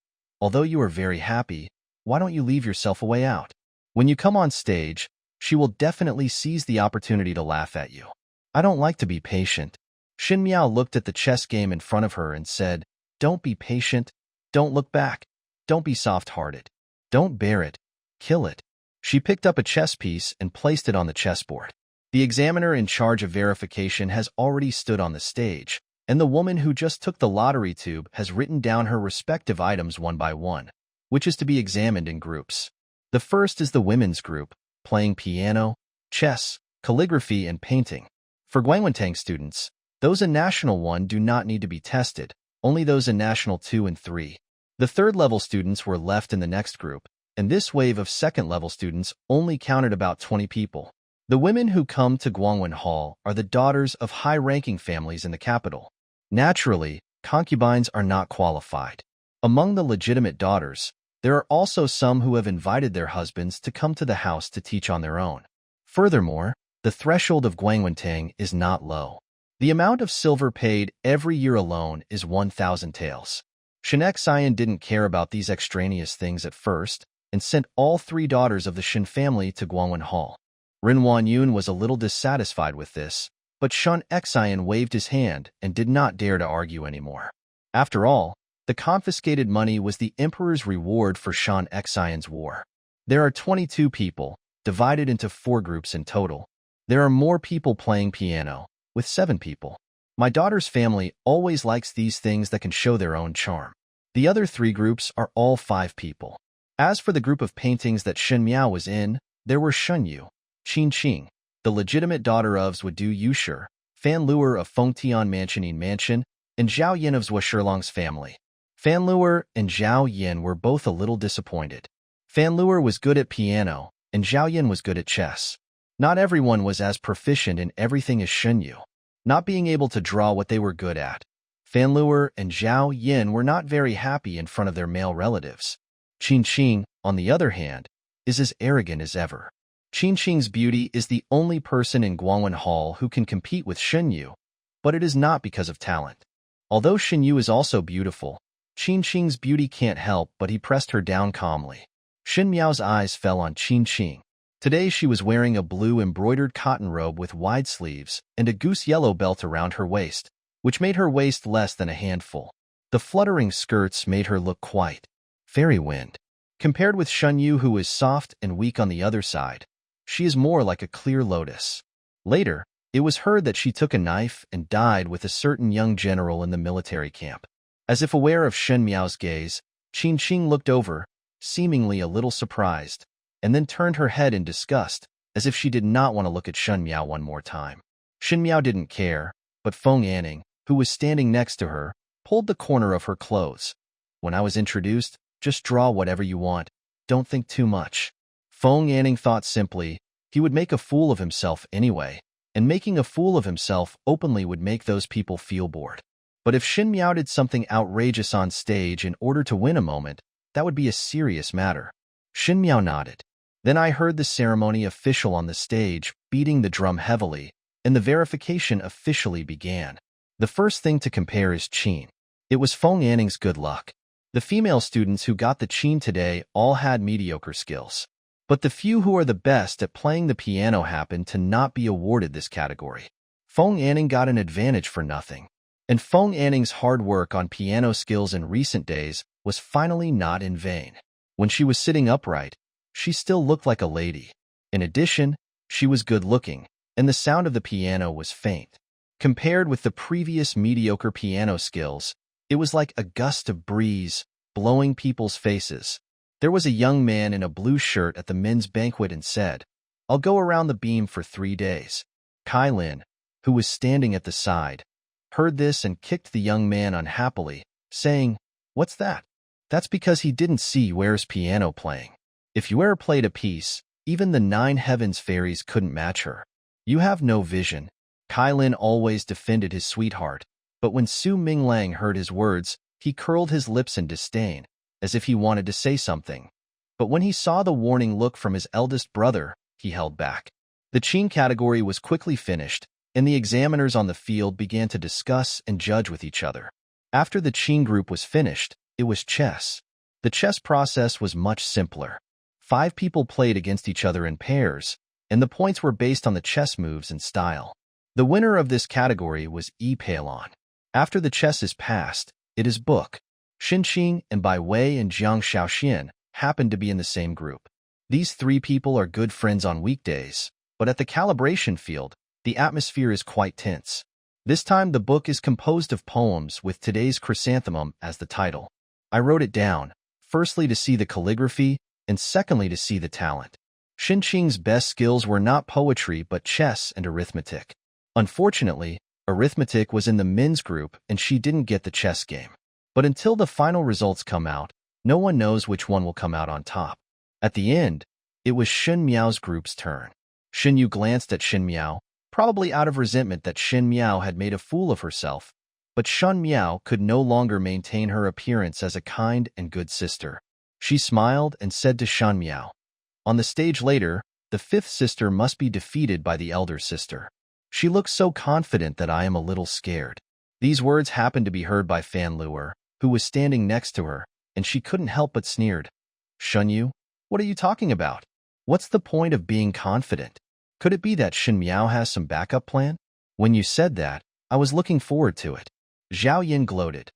Although you are very happy, why don't you leave yourself a way out? When you come on stage, she will definitely seize the opportunity to laugh at you. I don't like to be patient. Shen Miao looked at the chess game in front of her and said, Don't be patient. Don't look back. Don't be soft-hearted. Don't bear it. Kill it. She picked up a chess piece and placed it on the chessboard. The examiner in charge of verification has already stood on the stage, and the woman who just took the lottery tube has written down her respective items one by one, which is to be examined in groups. The first is the women's group, playing piano, chess, calligraphy, and painting. For Guangwentang students, those in National 1 do not need to be tested, only those in National 2 and 3. The third-level students were left in the next group, and this wave of second-level students only counted about 20 people. The women who come to Guangwen Hall are the daughters of high-ranking families in the capital. Naturally, concubines are not qualified. Among the legitimate daughters, there are also some who have invited their husbands to come to the house to teach on their own. Furthermore, the threshold of Guangwentang is not low. The amount of silver paid every year alone is 1,000 taels. Shen Xian didn't care about these extraneous things at first, and sent all three daughters of the Shen family to Guangwen Hall. Ren Wanyun was a little dissatisfied with this, but Shen Xian waved his hand and did not dare to argue anymore. After all, the confiscated money was the emperor's reward for Shen Xian's war. There are 22 people, divided into 4 groups in total. There are more people playing piano, with 7 people. My daughter's family always likes these things that can show their own charm. The other 3 groups are all 5 people. As for the group of paintings that Shen Miao was in, there were Shen Yu, Qin Qing, the legitimate daughter of Zhudu Yushi, Fan Luer of Fengtian Mansion, and Zhao Yin of Zhou Shilong's family. Fan Luer and Zhao Yin were both a little disappointed. Fan Luer was good at piano, and Zhao Yin was good at chess. Not everyone was as proficient in everything as Shen Yu, not being able to draw what they were good at. Fan Luer and Zhao Yin were not very happy in front of their male relatives. Qin Qing, on the other hand, is as arrogant as ever. Qin Qing's beauty is the only person in Guangwen Hall who can compete with Shen Yu, but it is not because of talent. Although Shen Yu is also beautiful, Qin Qing's beauty can't help but he pressed her down calmly. Shen Miao's eyes fell on Qin Qing. Today she was wearing a blue embroidered cotton robe with wide sleeves and a goose yellow belt around her waist, which made her waist less than a handful. The fluttering skirts made her look quite fairy wind. Compared with Shen Yu, who is soft and weak on the other side, she is more like a clear lotus. Later, it was heard that she took a knife and died with a certain young general in the military camp. As if aware of Shen Miao's gaze, Qin Qing looked over, seemingly a little surprised, and then turned her head in disgust, as if she did not want to look at Shen Miao one more time. Shen Miao didn't care, but Feng Anning, who was standing next to her, pulled the corner of her clothes. When I was introduced, just draw whatever you want. Don't think too much. Feng Anning thought simply, he would make a fool of himself anyway, and making a fool of himself openly would make those people feel bored. But if Shen Miao did something outrageous on stage in order to win a moment, that would be a serious matter. Shen Miao nodded. Then I heard the ceremony official on the stage beating the drum heavily, and the verification officially began. The first thing to compare is Qin. It was Feng Anning's good luck. The female students who got the Qin today all had mediocre skills. But the few who are the best at playing the piano happened to not be awarded this category. Feng Anning got an advantage for nothing. And Feng Anning's hard work on piano skills in recent days was finally not in vain. When she was sitting upright, she still looked like a lady. In addition, she was good-looking, and the sound of the piano was faint. Compared with the previous mediocre piano skills, it was like a gust of breeze blowing people's faces. There was a young man in a blue shirt at the men's banquet and said, "I'll go around the beam for 3 days." Kylin, who was standing at the side, heard this and kicked the young man unhappily, saying, "What's that?" "That's because he didn't see Yuer's piano playing. If Yuer played a piece, even the 9 heavens fairies couldn't match her. You have no vision." Kylin always defended his sweetheart, but when Su Minglang heard his words, he curled his lips in disdain, as if he wanted to say something. But when he saw the warning look from his eldest brother, he held back. The Qin category was quickly finished, and the examiners on the field began to discuss and judge with each other. After the Qin group was finished, it was chess. The chess process was much simpler. 5 people played against each other in pairs, and the points were based on the chess moves and style. The winner of this category was Pei Lang. After the chess is passed, it is book. Xinqing and Bai Wei and Jiang Shaoxian happened to be in the same group. These 3 people are good friends on weekdays, but at the calibration field, the atmosphere is quite tense. This time the book is composed of poems with today's chrysanthemum as the title. I wrote it down, firstly to see the calligraphy, and secondly to see the talent. Xinqing's best skills were not poetry but chess and arithmetic. Unfortunately, arithmetic was in the men's group and she didn't get the chess game. But until the final results come out, no one knows which one will come out on top. At the end, it was Shen Miao's group's turn. Shen Yu glanced at Shen Miao, probably out of resentment that Shen Miao had made a fool of herself, but Shen Miao could no longer maintain her appearance as a kind and good sister. She smiled and said to Shen Miao, "On the stage later, the 5th sister must be defeated by the elder sister. She looks so confident that I am a little scared." These words happened to be heard by Fan Luer, who was standing next to her, and she couldn't help but sneered. "Shen Yu, what are you talking about? What's the point of being confident? Could it be that Shen Miao has some backup plan?" "When you said that, I was looking forward to it." Zhao Yin gloated.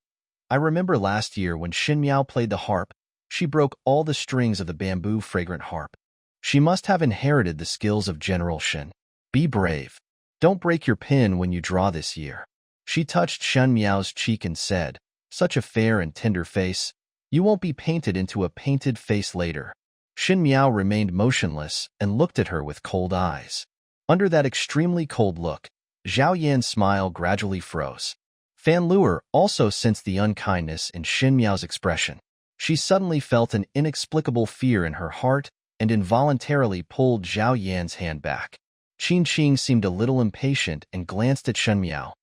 "I remember last year when Shen Miao played the harp, she broke all the strings of the bamboo fragrant harp. She must have inherited the skills of General Shen. Be brave. Don't break your pen when you draw this year." She touched Shen Miao's cheek and said, "Such a fair and tender face. You won't be painted into a painted face later." Shen Miao remained motionless and looked at her with cold eyes. Under that extremely cold look, Zhao Yan's smile gradually froze. Fan Luer also sensed the unkindness in Shen Miao's expression. She suddenly felt an inexplicable fear in her heart and involuntarily pulled Zhao Yan's hand back. Qin Qing seemed a little impatient and glanced at Shen Miao.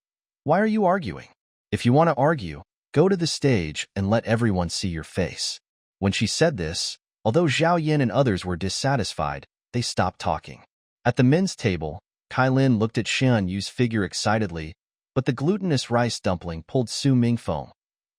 "Why are you arguing? If you want to argue, go to the stage and let everyone see your face." When she said this, although Zhao Yan and others were dissatisfied, they stopped talking. At the men's table, Kylin looked at Shen Yu's figure excitedly, but the glutinous rice dumpling pulled Su Mingfeng.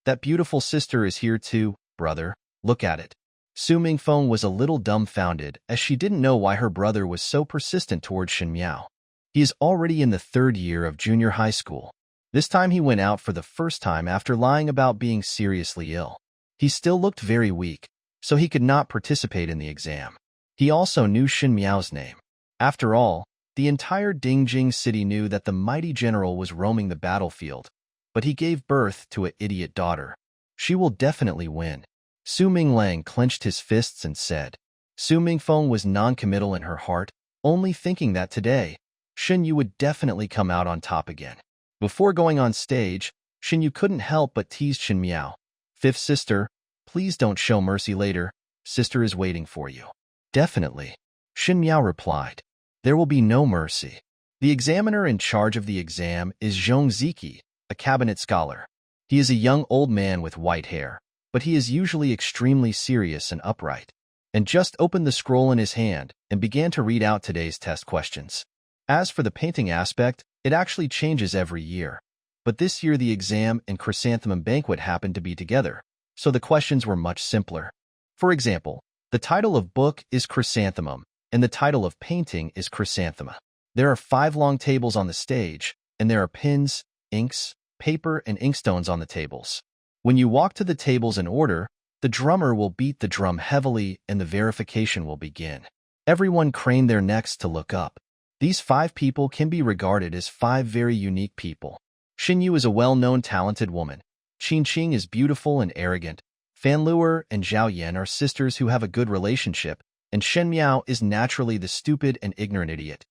"That beautiful sister is here too, brother. Look at it." Su Mingfeng was a little dumbfounded as she didn't know why her brother was so persistent towards Shen Miao. He is already in the 3rd year of junior high school. This time he went out for the first time after lying about being seriously ill. He still looked very weak, so he could not participate in the exam. He also knew Shen Miao's name. After all, the entire Dingjing city knew that the mighty general was roaming the battlefield, but he gave birth to an idiot daughter. She will definitely win. Su Minglang clenched his fists and said. Su Mingfeng was non-committal in her heart, only thinking that today, Shen Yu would definitely come out on top again. Before going on stage, Shen Yu couldn't help but tease Shen Miao. Fifth sister, please don't show mercy later. Sister is waiting for you. Definitely. Shen Miao replied. There will be no mercy. The examiner in charge of the exam is Zhong Ziki, a cabinet scholar. He is a young old man with white hair, but he is usually extremely serious and upright, and just opened the scroll in his hand and began to read out today's test questions. As for the painting aspect, it actually changes every year. But this year the exam and chrysanthemum banquet happened to be together, so the questions were much simpler. For example, the title of book is Chrysanthemum, and the title of painting is Chrysanthema. There are 5 long tables on the stage, and there are pins, inks, paper, and inkstones on the tables. When you walk to the tables in order, the drummer will beat the drum heavily and the verification will begin. Everyone craned their necks to look up. These 5 people can be regarded as 5 very unique people. Shen Yu is a well-known talented woman. Qin Qing is beautiful and arrogant. Fan Luer and Zhao Yan are sisters who have a good relationship, and Shen Miao is naturally the stupid and ignorant idiot.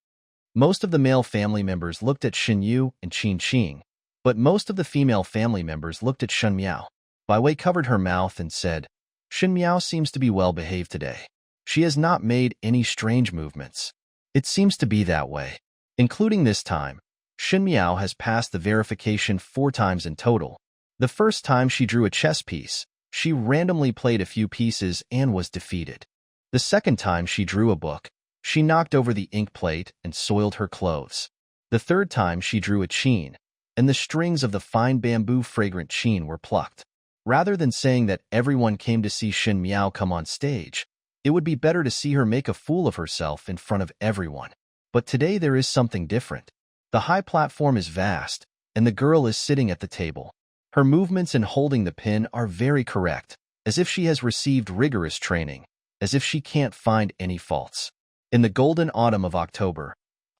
Most of the male family members looked at Shen Yu and Qin Qing, but most of the female family members looked at Shen Miao. Bai Wei covered her mouth and said, Shen Miao seems to be well-behaved today. She has not made any strange movements. It seems to be that way. Including this time, Shen Miao has passed the verification 4 times in total. The first time she drew a chess piece, she randomly played a few pieces and was defeated. The second time she drew a book, she knocked over the ink plate and soiled her clothes. The third time she drew a qin, and the strings of the fine bamboo fragrant qin were plucked. Rather than saying that everyone came to see Shen Miao come on stage, it would be better to see her make a fool of herself in front of everyone. But today there is something different. The high platform is vast, and the girl is sitting at the table. Her movements in holding the pin are very correct, as if she has received rigorous training, as if she can't find any faults. In the golden autumn of October,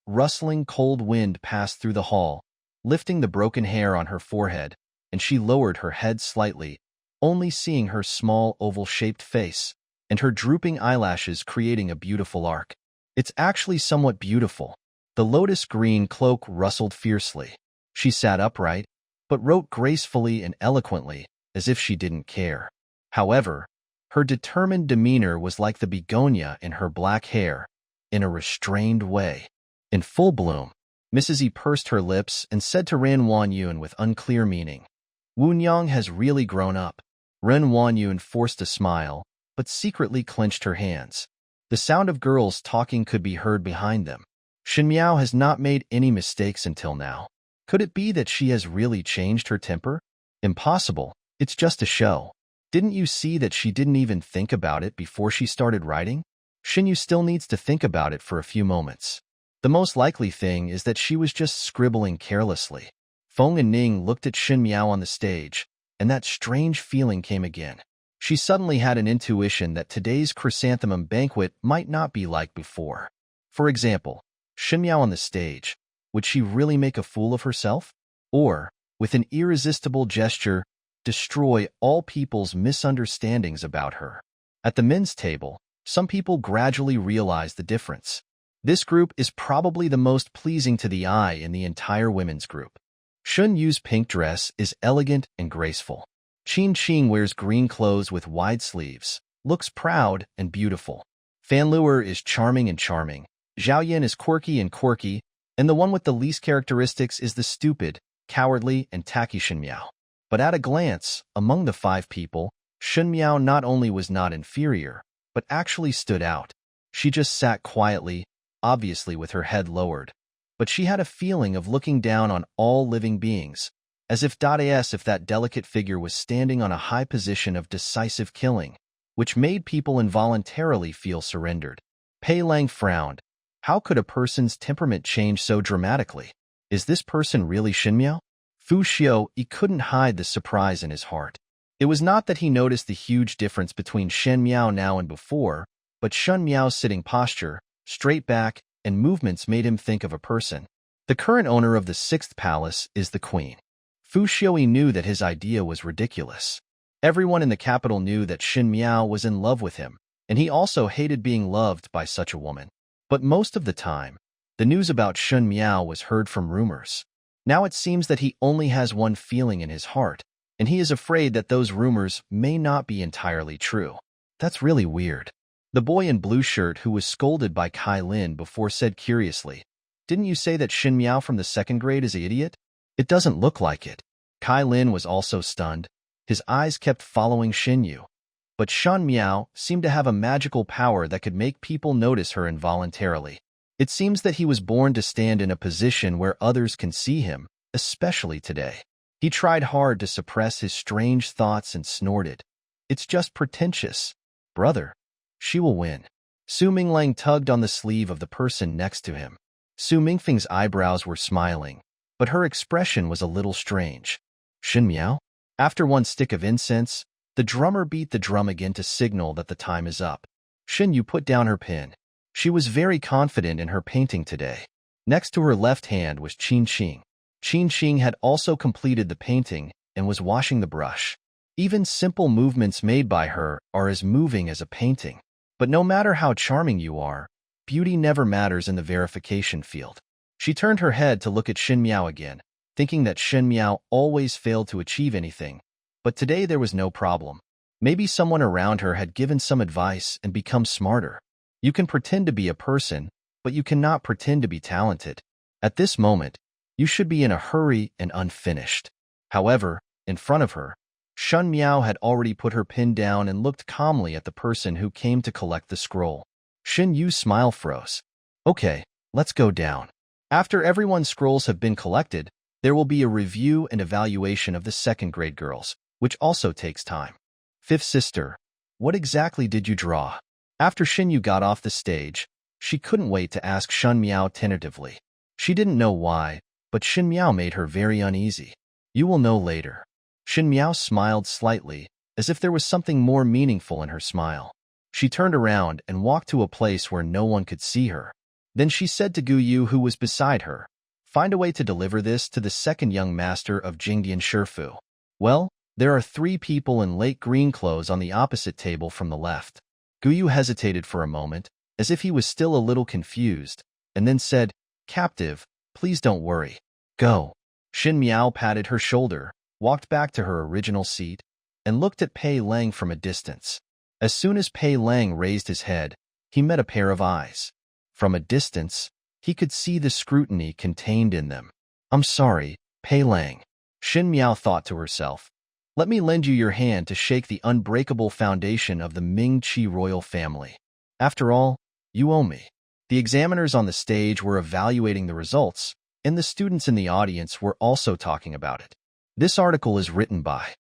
rustling cold wind passed through the hall, lifting the broken hair on her forehead, and she lowered her head slightly, only seeing her small oval-shaped face, and her drooping eyelashes creating a beautiful arc. It's actually somewhat beautiful. The lotus green cloak rustled fiercely. She sat upright, but wrote gracefully and eloquently, as if she didn't care. However, her determined demeanor was like the begonia in her black hair, in a restrained way. In full bloom, Mrs. E pursed her lips and said to Ren Wanyun with unclear meaning, Wu Nyang has really grown up. Ren Wanyun forced a smile, but secretly clenched her hands. The sound of girls talking could be heard behind them. Shen Miao has not made any mistakes until now. Could it be that she has really changed her temper? Impossible. It's just a show. Didn't you see that she didn't even think about it before she started writing? Shen Yu still needs to think about it for a few moments. The most likely thing is that she was just scribbling carelessly. Feng and Ning looked at Shen Miao on the stage, and that strange feeling came again. She suddenly had an intuition that today's chrysanthemum banquet might not be like before. For example, Shen Miao on the stage, would she really make a fool of herself? Or, with an irresistible gesture, destroy all people's misunderstandings about her? At the men's table, some people gradually realized the difference. This group is probably the most pleasing to the eye in the entire women's group. Shen Yu's pink dress is elegant and graceful. Qin Qing wears green clothes with wide sleeves, looks proud and beautiful. Fan Luer is charming and charming. Zhao Yan is quirky and quirky, and the one with the least characteristics is the stupid, cowardly, and tacky Shen Miao. But at a glance, among the 5 people, Shen Miao not only was not inferior, but actually stood out. She just sat quietly, obviously with her head lowered. But she had a feeling of looking down on all living beings, as if that delicate figure was standing on a high position of decisive killing, which made people involuntarily feel surrendered. Pei Lang frowned. How could a person's temperament change so dramatically? Is this person really Shen Miao? Fu Xiu, he couldn't hide the surprise in his heart. It was not that he noticed the huge difference between Shen Miao now and before, but Shen Miao's sitting posture, straight back, and movements made him think of a person. The current owner of the 6th palace is the queen. Fu Xiu knew that his idea was ridiculous. Everyone in the capital knew that Shen Miao was in love with him, and he also hated being loved by such a woman. But most of the time, the news about Shen Miao was heard from rumors. Now it seems that he only has one feeling in his heart, and he is afraid that those rumors may not be entirely true. That's really weird. The boy in blue shirt who was scolded by Kylin before said curiously, "Didn't you say that Shen Miao from the 2nd grade is an idiot?" "It doesn't look like it." Kylin was also stunned. His eyes kept following Shen Yu. But Shen Miao seemed to have a magical power that could make people notice her involuntarily. It seems that he was born to stand in a position where others can see him, especially today. He tried hard to suppress his strange thoughts and snorted, "It's just pretentious. Brother, she will win." Su Minglang tugged on the sleeve of the person next to him. Su Mingfeng's eyebrows were smiling, but her expression was a little strange. "Shen Miao?" After one stick of incense, the drummer beat the drum again to signal that the time is up. Shen Yu put down her pen. She was very confident in her painting today. Next to her left hand was Qin Qing. Qin Qing had also completed the painting and was washing the brush. Even simple movements made by her are as moving as a painting. But no matter how charming you are, beauty never matters in the verification field. She turned her head to look at Shen Miao again, thinking that Shen Miao always failed to achieve anything. But today there was no problem. Maybe someone around her had given some advice and become smarter. You can pretend to be a person, but you cannot pretend to be talented. At this moment, you should be in a hurry and unfinished. However, in front of her, Shen Miao had already put her pen down and looked calmly at the person who came to collect the scroll. Shen Yu's smile froze. "Okay, let's go down. After everyone's scrolls have been collected, there will be a review and evaluation of the 2nd grade girls, which also takes time." "Fifth sister, what exactly did you draw?" After Shen Yu got off the stage, she couldn't wait to ask Shen Miao tentatively. She didn't know why, but Shen Miao made her very uneasy. "You will know later." Shen Miao smiled slightly, as if there was something more meaningful in her smile. She turned around and walked to a place where no one could see her. Then she said to Gu Yu, who was beside her, "Find a way to deliver this to the 2nd young master of Jingdian Shifu." "Well, there are 3 people in light green clothes on the opposite table from the left." Gu Yu hesitated for a moment, as if he was still a little confused, and then said, "Captive, please don't worry. Go." Shen Miao patted her shoulder, walked back to her original seat, and looked at Pei Lang from a distance. As soon as Pei Lang raised his head, he met a pair of eyes. From a distance, he could see the scrutiny contained in them. "I'm sorry, Pei Lang." Shen Miao thought to herself, "Let me lend you your hand to shake the unbreakable foundation of the Ming Qi royal family. After all, you owe me." The examiners on the stage were evaluating the results, and the students in the audience were also talking about it. This article is written by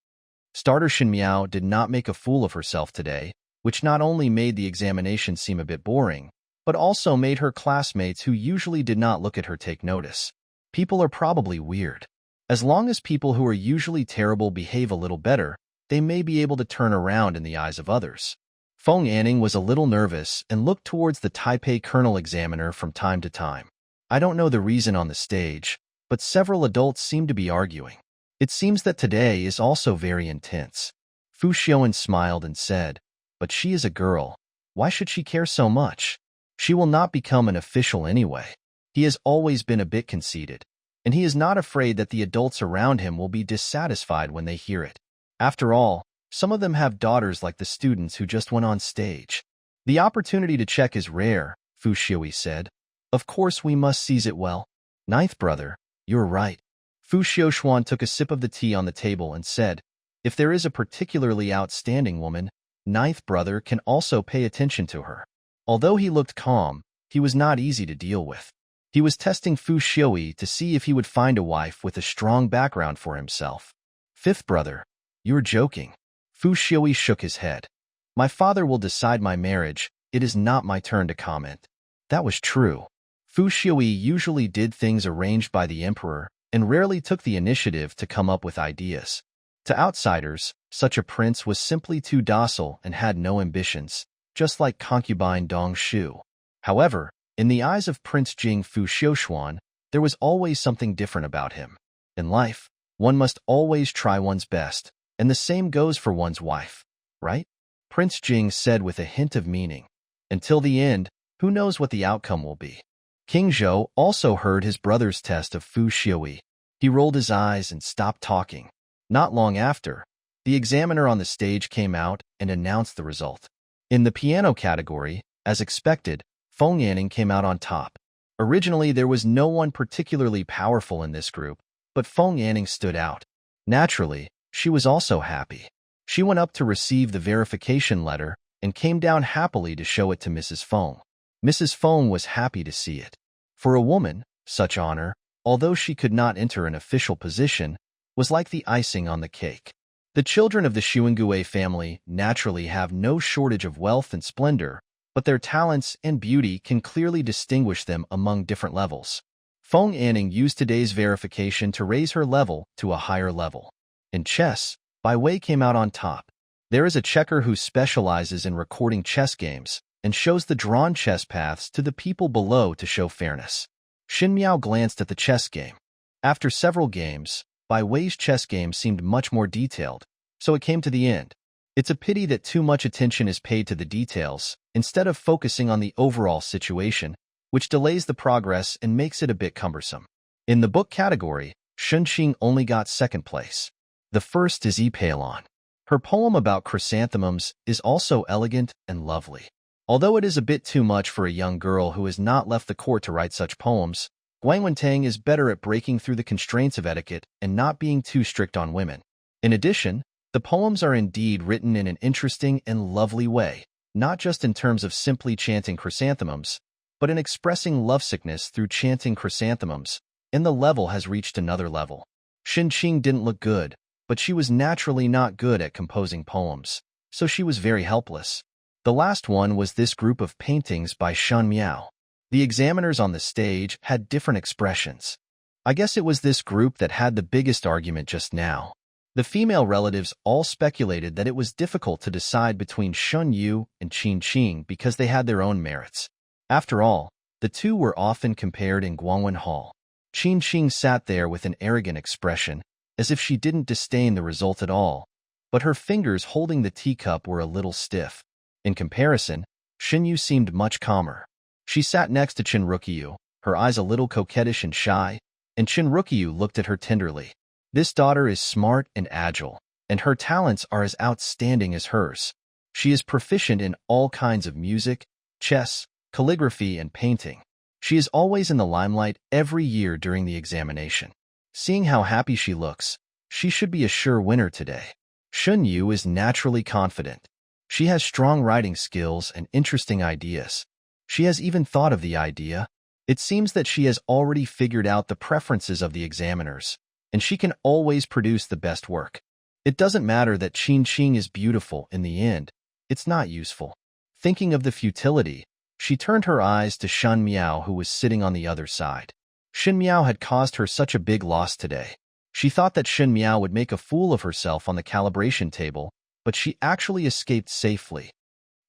Starter. Shen Miao did not make a fool of herself today, which not only made the examination seem a bit boring, but also made her classmates who usually did not look at her take notice. People are probably weird. As long as people who are usually terrible behave a little better, they may be able to turn around in the eyes of others. Feng Anning was a little nervous and looked towards the Taipei Colonel examiner from time to time. I don't know the reason on the stage, but several adults seem to be arguing. It seems that today is also very intense. Fu Xiuan smiled and said, "But she is a girl. Why should she care so much? She will not become an official anyway." He has always been a bit conceited, and he is not afraid that the adults around him will be dissatisfied when they hear it. After all, some of them have daughters like the students who just went on stage. "The opportunity to check is rare," Fu Xiui said. "Of course we must seize it well." "Ninth brother, you're right." Fu Xiuxuan took a sip of the tea on the table and said, "If there is a particularly outstanding woman, Ninth brother can also pay attention to her." Although he looked calm, he was not easy to deal with. He was testing Fu Xiui to see if he would find a wife with a strong background for himself. "Fifth brother, you're joking." Fu Xiui shook his head. "My father will decide my marriage. It is not my turn to comment." That was true. Fu Xiui usually did things arranged by the emperor, and rarely took the initiative to come up with ideas. To outsiders, such a prince was simply too docile and had no ambitions, just like concubine Dong Shu. However, in the eyes of Prince Jing Fu Xiuxuan, there was always something different about him. In life, one must always try one's best, and the same goes for one's wife, right? Prince Jing said with a hint of meaning. Until the end, who knows what the outcome will be? King Zhou also heard his brother's test of Fu Xiui. He rolled his eyes and stopped talking. Not long after, the examiner on the stage came out and announced the result. In the piano category, as expected, Feng Yanning came out on top. Originally, there was no one particularly powerful in this group, but Feng Yanning stood out. Naturally, she was also happy. She went up to receive the verification letter and came down happily to show it to Mrs. Feng. Mrs. Feng was happy to see it. For a woman, such honor, although she could not enter an official position, was like the icing on the cake. The children of the Xuangue family naturally have no shortage of wealth and splendor, but their talents and beauty can clearly distinguish them among different levels. Feng Yanning used today's verification to raise her level to a higher level. In chess, Bai Wei came out on top. There is a checker who specializes in recording chess games and shows the drawn chess paths to the people below to show fairness. Xin Miao glanced at the chess game. After several games, Bai Wei's chess game seemed much more detailed, so it came to the end. It's a pity that too much attention is paid to the details, instead of focusing on the overall situation, which delays the progress and makes it a bit cumbersome. In the book category, Shunqing only got second place. The first is Pei Lang. Her poem about chrysanthemums is also elegant and lovely. Although it is a bit too much for a young girl who has not left the court to write such poems, Guang Wentang is better at breaking through the constraints of etiquette and not being too strict on women. In addition, the poems are indeed written in an interesting and lovely way, not just in terms of simply chanting chrysanthemums, but in expressing lovesickness through chanting chrysanthemums, and the level has reached another level. Xinqing didn't look good, but she was naturally not good at composing poems, so she was very helpless. The last one was this group of paintings by Shen Miao. The examiners on the stage had different expressions. I guess it was this group that had the biggest argument just now. The female relatives all speculated that it was difficult to decide between Shun Yu and Qin Qing because they had their own merits. After all, the two were often compared in Guangwen Hall. Qin Qing sat there with an arrogant expression, as if she didn't disdain the result at all, but her fingers holding the teacup were a little stiff. In comparison, Shen Yu seemed much calmer. She sat next to Chen Rukiyu, her eyes a little coquettish and shy, and Chen Rukiyu looked at her tenderly. This daughter is smart and agile, and her talents are as outstanding as hers. She is proficient in all kinds of music, chess, calligraphy, and painting. She is always in the limelight every year during the examination. Seeing how happy she looks, she should be a sure winner today. Shun Yu is naturally confident. She has strong writing skills and interesting ideas. She has even thought of the idea. It seems that she has already figured out the preferences of the examiners, and she can always produce the best work. It doesn't matter that Qin Qing is beautiful in the end. It's not useful. Thinking of the futility, she turned her eyes to Shen Miao, who was sitting on the other side. Shen Miao had caused her such a big loss today. She thought that Shen Miao would make a fool of herself on the calibration table, but she actually escaped safely.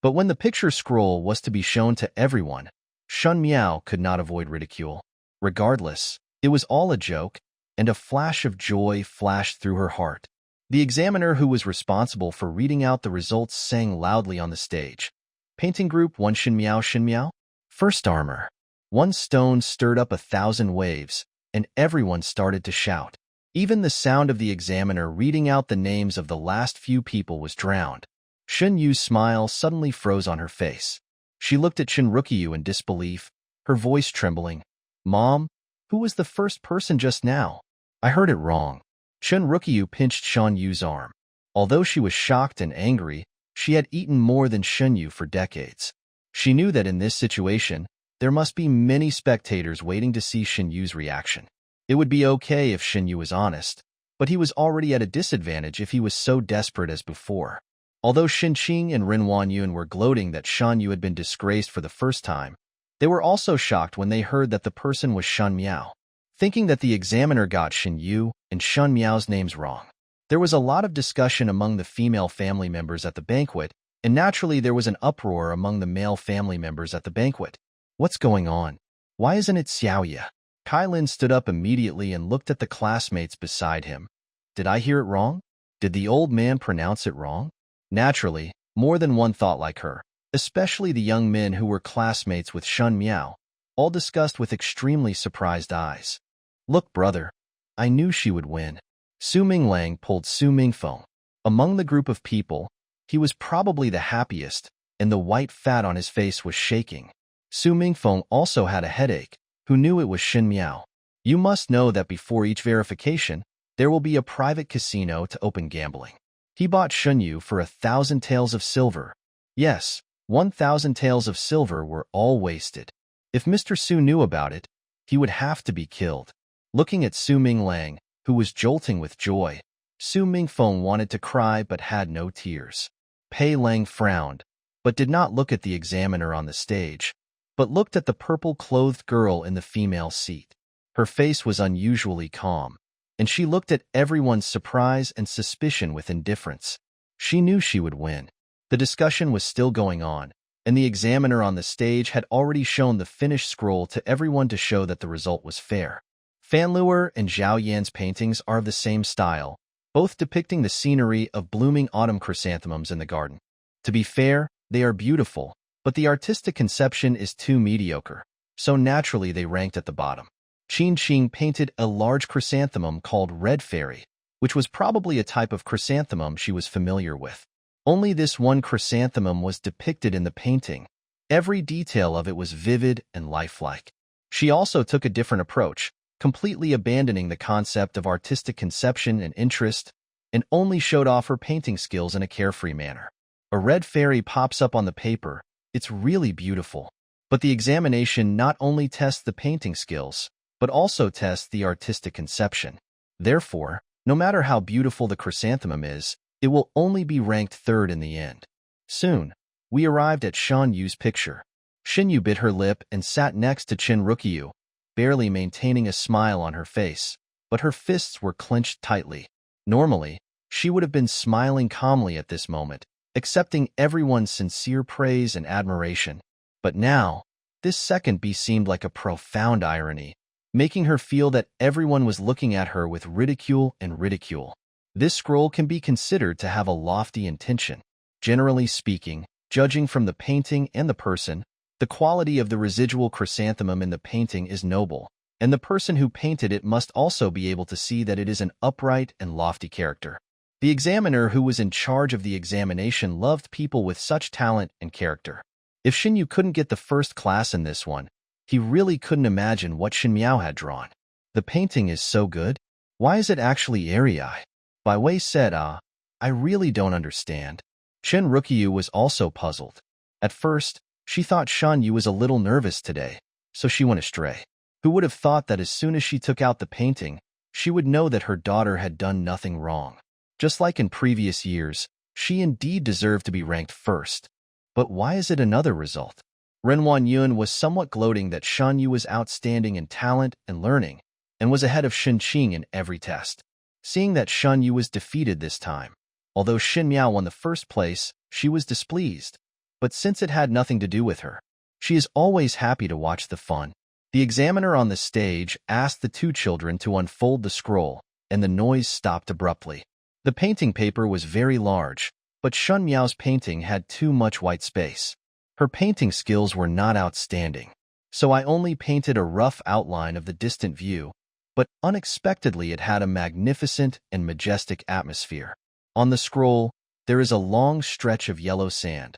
But when the picture scroll was to be shown to everyone, Shen Miao could not avoid ridicule. Regardless, it was all a joke, and a flash of joy flashed through her heart. The examiner who was responsible for reading out the results sang loudly on the stage. Painting Group 1 Shen Miao. First armor. One stone stirred up 1,000 waves, and everyone started to shout. Even the sound of the examiner reading out the names of the last few people was drowned. Shen Yu's smile suddenly froze on her face. She looked at Chen Rukiyu in disbelief, her voice trembling. Mom, who was the first person just now? I heard it wrong. Chen Rukiyu pinched Shen Yu's arm. Although she was shocked and angry, she had eaten more than Shen Yu for decades. She knew that in this situation, there must be many spectators waiting to see Shen Yu's reaction. It would be okay if Shen Yu was honest, but he was already at a disadvantage if he was so desperate as before. Although Xinqing and Ren Wanyun were gloating that Shen Yu had been disgraced for the first time, they were also shocked when they heard that the person was Shen Miao. thinking that the examiner got Shen Yu and Shun Miao's names wrong. There was a lot of discussion among the female family members at the banquet, and naturally there was an uproar among the male family members at the banquet. What's going on? Why isn't it Xiaoya? Kylin stood up immediately and looked at the classmates beside him. Did I hear it wrong? Did the old man pronounce it wrong? Naturally, more than one thought like her, especially the young men who were classmates with Shun Miao, all discussed with extremely surprised eyes. Look, brother, I knew she would win. Su Minglang pulled Su Mingfeng. Among the group of people, he was probably the happiest, and the white fat on his face was shaking. Su Mingfeng also had a headache, who knew it was Shen Miao. You must know that before each verification, there will be a private casino to open gambling. He bought Shun Yu for 1,000 taels of silver. Yes, 1,000 taels of silver were all wasted. If Mr. Su knew about it, he would have to be killed. Looking at Su Minglang, who was jolting with joy, Su Mingfeng wanted to cry but had no tears. Pei Lang frowned, but did not look at the examiner on the stage, but looked at the purple-clothed girl in the female seat. Her face was unusually calm, and she looked at everyone's surprise and suspicion with indifference. She knew she would win. The discussion was still going on, and the examiner on the stage had already shown the finished scroll to everyone to show that the result was fair. Fan Luer and Zhao Yan's paintings are of the same style, both depicting the scenery of blooming autumn chrysanthemums in the garden. To be fair, they are beautiful, but the artistic conception is too mediocre, so naturally they ranked at the bottom. Qing painted a large chrysanthemum called Red Fairy, which was probably a type of chrysanthemum she was familiar with. Only this one chrysanthemum was depicted in the painting. Every detail of it was vivid and lifelike. She also took a different approach, completely abandoning the concept of artistic conception and interest, and only showed off her painting skills in a carefree manner. A red fairy pops up on the paper. It's really beautiful. But the examination not only tests the painting skills, but also tests the artistic conception. Therefore, no matter how beautiful the chrysanthemum is, it will only be ranked third in the end. Soon, we arrived at Shan Yu's picture. Shen Yu bit her lip and sat next to Chen Rukyu, barely maintaining a smile on her face, but her fists were clenched tightly. Normally, she would have been smiling calmly at this moment, accepting everyone's sincere praise and admiration. But now, this second B seemed like a profound irony, making her feel that everyone was looking at her with ridicule and ridicule. This scroll can be considered to have a lofty intention. Generally speaking, judging from the painting and the person, the quality of the residual chrysanthemum in the painting is noble, and the person who painted it must also be able to see that it is an upright and lofty character. The examiner who was in charge of the examination loved people with such talent and character. If Shen Yu couldn't get the first class in this one, he really couldn't imagine what Shen Miao had drawn. The painting is so good. Why is it actually Arii? Bai Wei said, I really don't understand. Chen Rukyu was also puzzled. At first, she thought Shan Yu was a little nervous today, so she went astray. Who would have thought that as soon as she took out the painting, she would know that her daughter had done nothing wrong. Just like in previous years, she indeed deserved to be ranked first. But why is it another result? Renwan Yun was somewhat gloating that Shan Yu was outstanding in talent and learning, and was ahead of Shen Qing in every test. Seeing that Shan Yu was defeated this time, although Shen Miao won the first place, she was displeased. But since it had nothing to do with her, she is always happy to watch the fun. The examiner on the stage asked the two children to unfold the scroll, and the noise stopped abruptly. The painting paper was very large, but Shun Miao's painting had too much white space. Her painting skills were not outstanding, so I only painted a rough outline of the distant view, but unexpectedly it had a magnificent and majestic atmosphere. On the scroll, there is a long stretch of yellow sand,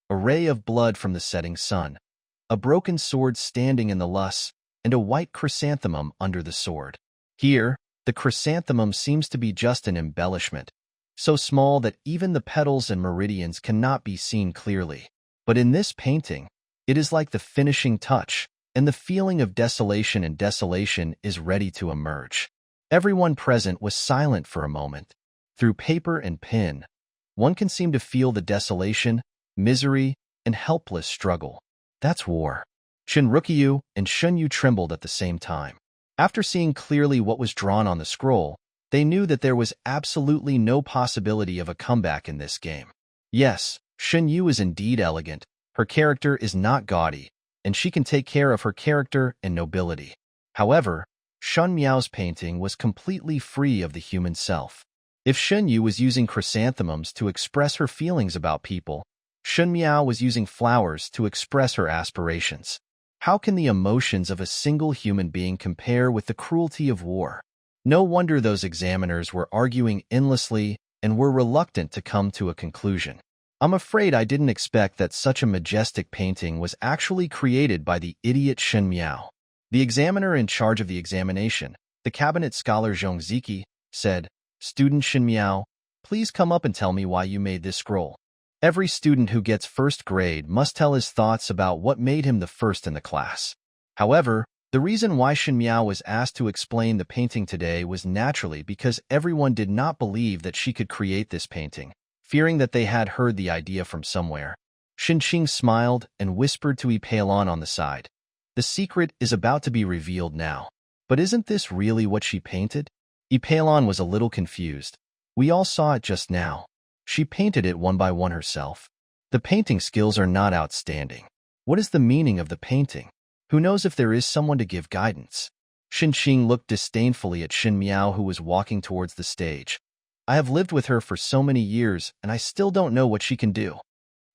a ray of blood from the setting sun, a broken sword standing in the luss, and a white chrysanthemum under the sword. Here, the chrysanthemum seems to be just an embellishment, so small that even the petals and meridians cannot be seen clearly. But in this painting, it is like the finishing touch, and the feeling of desolation and desolation is ready to emerge. Everyone present was silent for a moment. Through paper and pen, one can seem to feel the desolation, misery, and helpless struggle. That's war. Chen Rukyu and Shun Yu trembled at the same time. After seeing clearly what was drawn on the scroll, they knew that there was absolutely no possibility of a comeback in this game. Yes, Shen Yu is indeed elegant, her character is not gaudy, and she can take care of her character and nobility. However, Shen Miao's painting was completely free of the human self. If Shen Yu was using chrysanthemums to express her feelings about people, Shen Miao was using flowers to express her aspirations. How can the emotions of a single human being compare with the cruelty of war? No wonder those examiners were arguing endlessly and were reluctant to come to a conclusion. I'm afraid I didn't expect that such a majestic painting was actually created by the idiot Shen Miao. The examiner in charge of the examination, the cabinet scholar Zhong Ziki, said, "Student Shen Miao, please come up and tell me why you made this scroll." Every student who gets first grade must tell his thoughts about what made him the first in the class. However, the reason why Shen Miao was asked to explain the painting today was naturally because everyone did not believe that she could create this painting, fearing that they had heard the idea from somewhere. Xie Jingxing smiled and whispered to Pei Lang on the side. The secret is about to be revealed now. But isn't this really what she painted? Pei Lang was a little confused. We all saw it just now. She painted it one by one herself. The painting skills are not outstanding. What is the meaning of the painting? Who knows if there is someone to give guidance? Xie Jingxing looked disdainfully at Shen Miao, who was walking towards the stage. I have lived with her for so many years, and I still don't know what she can do.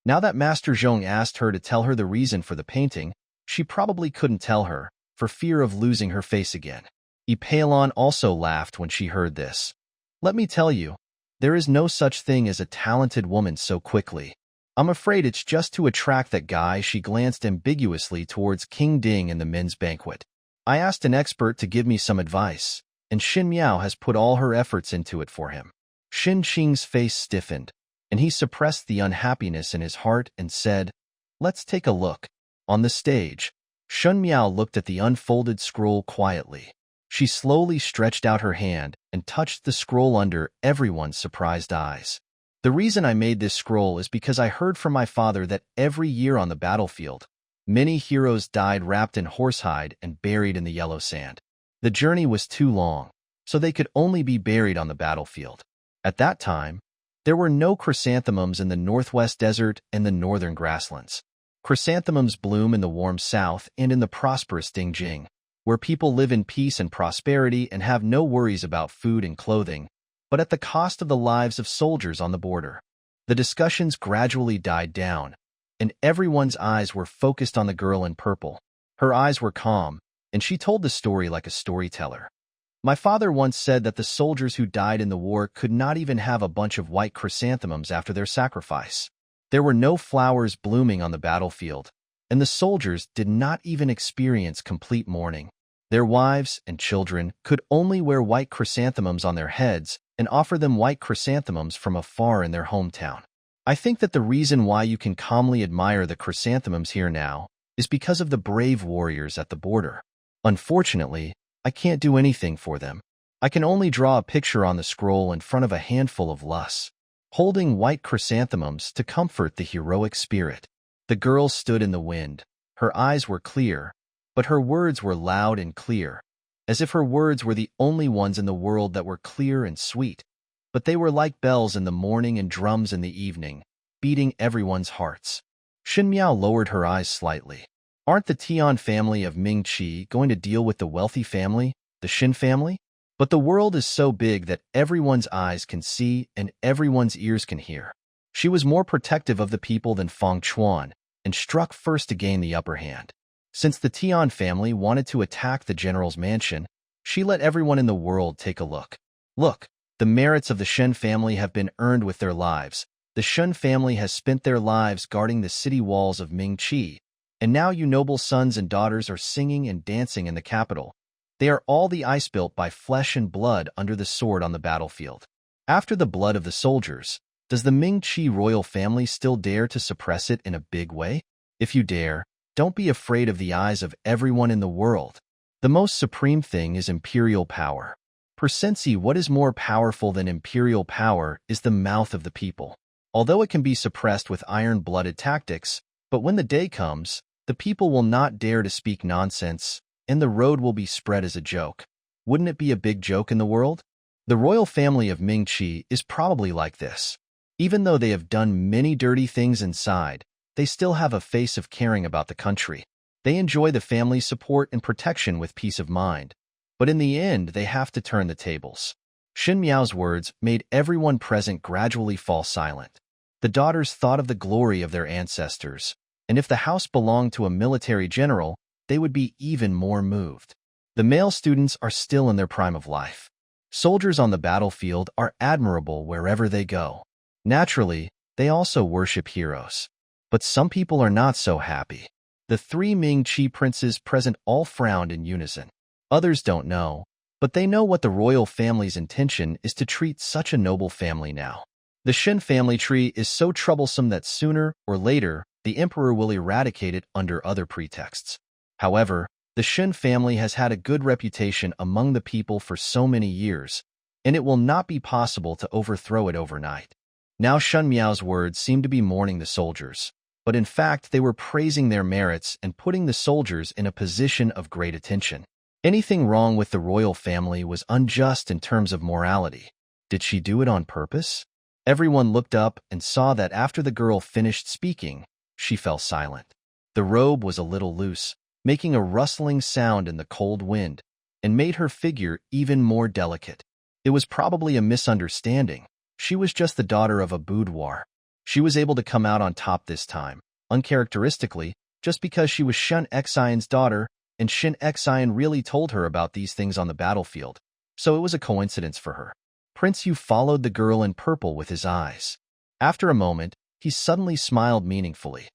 Now that Master Zhong asked her to tell her the reason for the painting, she probably couldn't tell her, for fear of losing her face again. Pei Lang also laughed when she heard this. Let me tell you, there is no such thing as a talented woman so quickly. I'm afraid it's just to attract that guy. She glanced ambiguously towards King Ding in the men's banquet. I asked an expert to give me some advice, and Shen Miao has put all her efforts into it for him. Xie Jingxing's face stiffened, and he suppressed the unhappiness in his heart and said, "Let's take a look." On the stage, Shen Miao looked at the unfolded scroll quietly. She slowly stretched out her hand and touched the scroll under everyone's surprised eyes. The reason I made this scroll is because I heard from my father that every year on the battlefield, many heroes died wrapped in horsehide and buried in the yellow sand. The journey was too long, so they could only be buried on the battlefield. At that time, there were no chrysanthemums in the northwest desert and the northern grasslands. Chrysanthemums bloom in the warm south and in the prosperous Dingjing, where people live in peace and prosperity and have no worries about food and clothing, but at the cost of the lives of soldiers on the border. The discussions gradually died down, and everyone's eyes were focused on the girl in purple. Her eyes were calm, and she told the story like a storyteller. My father once said that the soldiers who died in the war could not even have a bunch of white chrysanthemums after their sacrifice. There were no flowers blooming on the battlefield, and the soldiers did not even experience complete mourning. Their wives and children could only wear white chrysanthemums on their heads and offer them white chrysanthemums from afar in their hometown. I think that the reason why you can calmly admire the chrysanthemums here now is because of the brave warriors at the border. Unfortunately, I can't do anything for them. I can only draw a picture on the scroll in front of a handful of luss, holding white chrysanthemums to comfort the heroic spirit. The girl stood in the wind. Her eyes were clear, but her words were loud and clear, as if her words were the only ones in the world that were clear and sweet. But they were like bells in the morning and drums in the evening, beating everyone's hearts. Shen Miao lowered her eyes slightly. Aren't the Tian family of Ming Qi going to deal with the wealthy family, the Shen family? But the world is so big that everyone's eyes can see and everyone's ears can hear. She was more protective of the people than Feng Chuan, and struck first to gain the upper hand. Since the Tian family wanted to attack the general's mansion, she let everyone in the world take a look. Look, the merits of the Shen family have been earned with their lives. The Shen family has spent their lives guarding the city walls of Ming Qi, and now you noble sons and daughters are singing and dancing in the capital. They are all the ice built by flesh and blood under the sword on the battlefield. After the blood of the soldiers, does the Ming Qi royal family still dare to suppress it in a big way? If you dare, don't be afraid of the eyes of everyone in the world. The most supreme thing is imperial power. For Sensi, what is more powerful than imperial power is the mouth of the people. Although it can be suppressed with iron-blooded tactics, but when the day comes, the people will not dare to speak nonsense and the road will be spread as a joke. Wouldn't it be a big joke in the world? The royal family of Ming-Chi is probably like this. Even though they have done many dirty things inside, they still have a face of caring about the country. They enjoy the family's support and protection with peace of mind. But in the end, they have to turn the tables. Shen Miao's words made everyone present gradually fall silent. The daughters thought of the glory of their ancestors, and if the house belonged to a military general, they would be even more moved. The male students are still in their prime of life. Soldiers on the battlefield are admirable wherever they go. Naturally, they also worship heroes. But some people are not so happy. The three Ming-Chi princes present all frowned in unison. Others don't know, but they know what the royal family's intention is to treat such a noble family now. The Shen family tree is so troublesome that sooner or later, the emperor will eradicate it under other pretexts. However, the Shen family has had a good reputation among the people for so many years, and it will not be possible to overthrow it overnight. Now Shen Miao's words seemed to be mourning the soldiers, but in fact they were praising their merits and putting the soldiers in a position of great attention. Anything wrong with the royal family was unjust in terms of morality. Did she do it on purpose? Everyone looked up and saw that after the girl finished speaking, she fell silent. The robe was a little loose, making a rustling sound in the cold wind, and made her figure even more delicate. It was probably a misunderstanding. She was just the daughter of a boudoir. She was able to come out on top this time, uncharacteristically, just because she was Shen Xian's daughter, and Shen Xian really told her about these things on the battlefield, so it was a coincidence for her. Prince Yu followed the girl in purple with his eyes. After a moment, he suddenly smiled meaningfully.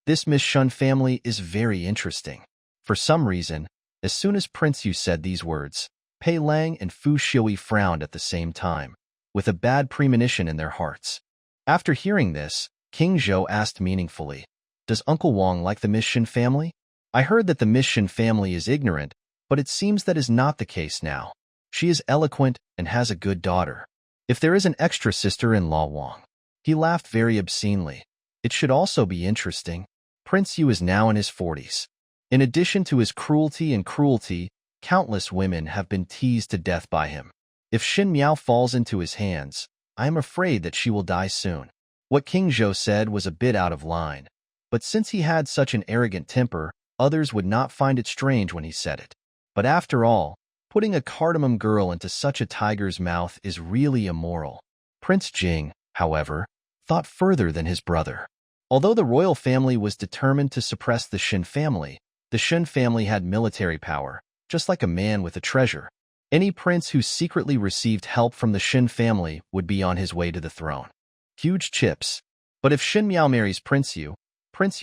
This Miss Shen family is very interesting. For some reason, as soon as Prince Yu said these words, Pei Lang and Fu Xiui frowned at the same time, with a bad premonition in their hearts. After hearing this, King Zhou asked meaningfully, "Does Uncle Wang like the Miss Shen family? I heard that the Miss Shen family is ignorant, but it seems that is not the case now. She is eloquent and has a good daughter. If there is an extra sister-in-law Wang." He laughed very obscenely. It should also be interesting. Prince Yu is now in his 40s. In addition to his cruelty, countless women have been teased to death by him. If Shen Miao falls into his hands, I am afraid that she will die soon. What King Zhou said was a bit out of line, but since he had such an arrogant temper, others would not find it strange when he said it. But after all, putting a cardamom girl into such a tiger's mouth is really immoral. Prince Jing, however, thought further than his brother. Although the royal family was determined to suppress the Shen family, the Shen family had military power, just like a man with a treasure. Any prince who secretly received help from the Shen family would be on his way to the throne. Huge chips. But if Shen Miao marries Prince Yu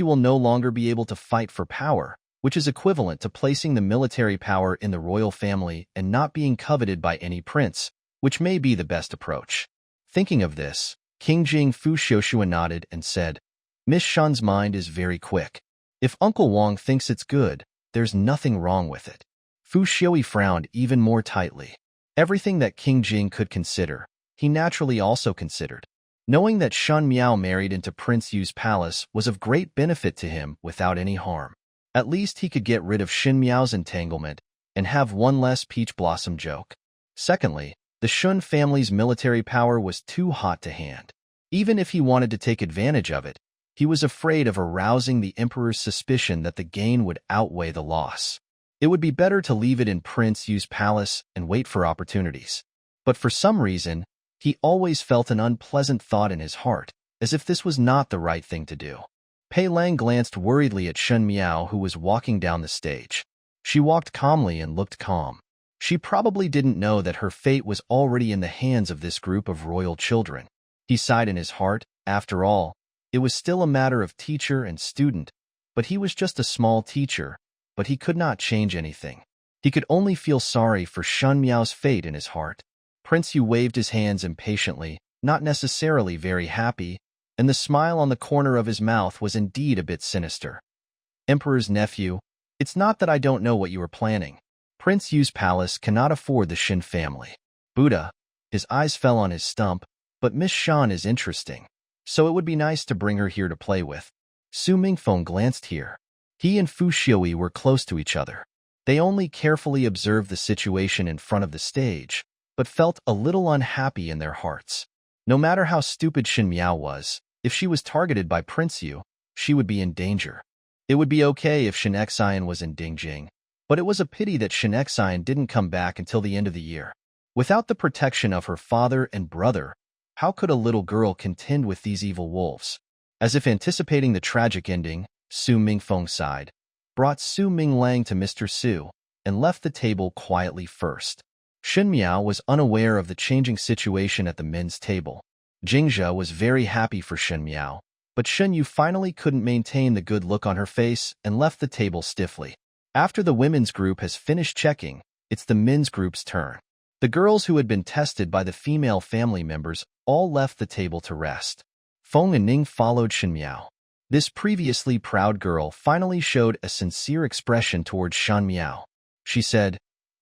will no longer be able to fight for power, which is equivalent to placing the military power in the royal family and not being coveted by any prince, which may be the best approach. Thinking of this, King Jing Fu Xiuxua nodded and said, "Miss Shen's mind is very quick. If Uncle Wang thinks it's good, there's nothing wrong with it." Fu Xiui frowned even more tightly. Everything that King Jing could consider, he naturally also considered. Knowing that Shen Miao married into Prince Yu's palace was of great benefit to him without any harm. At least he could get rid of Shen Miao's entanglement and have one less peach blossom joke. Secondly, the Shen family's military power was too hot to hand. Even if he wanted to take advantage of it, he was afraid of arousing the emperor's suspicion that the gain would outweigh the loss. It would be better to leave it in Prince Yu's palace and wait for opportunities. But for some reason, he always felt an unpleasant thought in his heart, as if this was not the right thing to do. Pei Lang glanced worriedly at Shen Miao, who was walking down the stage. She walked calmly and looked calm. She probably didn't know that her fate was already in the hands of this group of royal children. He sighed in his heart. After all, it was still a matter of teacher and student, but he was just a small teacher, but he could not change anything. He could only feel sorry for Shen Miao's fate in his heart. Prince Yu waved his hands impatiently, not necessarily very happy, and the smile on the corner of his mouth was indeed a bit sinister. "Emperor's nephew, it's not that I don't know what you are planning. Prince Yu's palace cannot afford the Shen family." Buddha, his eyes fell on his stump, "But Miss Shen is interesting, so it would be nice to bring her here to play with." Su Mingfeng glanced here. He and Fu Xiui were close to each other. They only carefully observed the situation in front of the stage, but felt a little unhappy in their hearts. No matter how stupid Shen Miao was, if she was targeted by Prince Yu, she would be in danger. It would be okay if Shen Xian was in Dingjing, but it was a pity that Shen Xian didn't come back until the end of the year. Without the protection of her father and brother, how could a little girl contend with these evil wolves? As if anticipating the tragic ending, Su Mingfeng sighed, brought Su Minglang to Mr. Su, and left the table quietly first. Shen Miao was unaware of the changing situation at the men's table. Jingzhe was very happy for Shen Miao, but Shen Yu finally couldn't maintain the good look on her face and left the table stiffly. After the women's group has finished checking, it's the men's group's turn. The girls who had been tested by the female family members all left the table to rest. Feng and Ning followed Shen Miao. This previously proud girl finally showed a sincere expression towards Shen Miao. She said,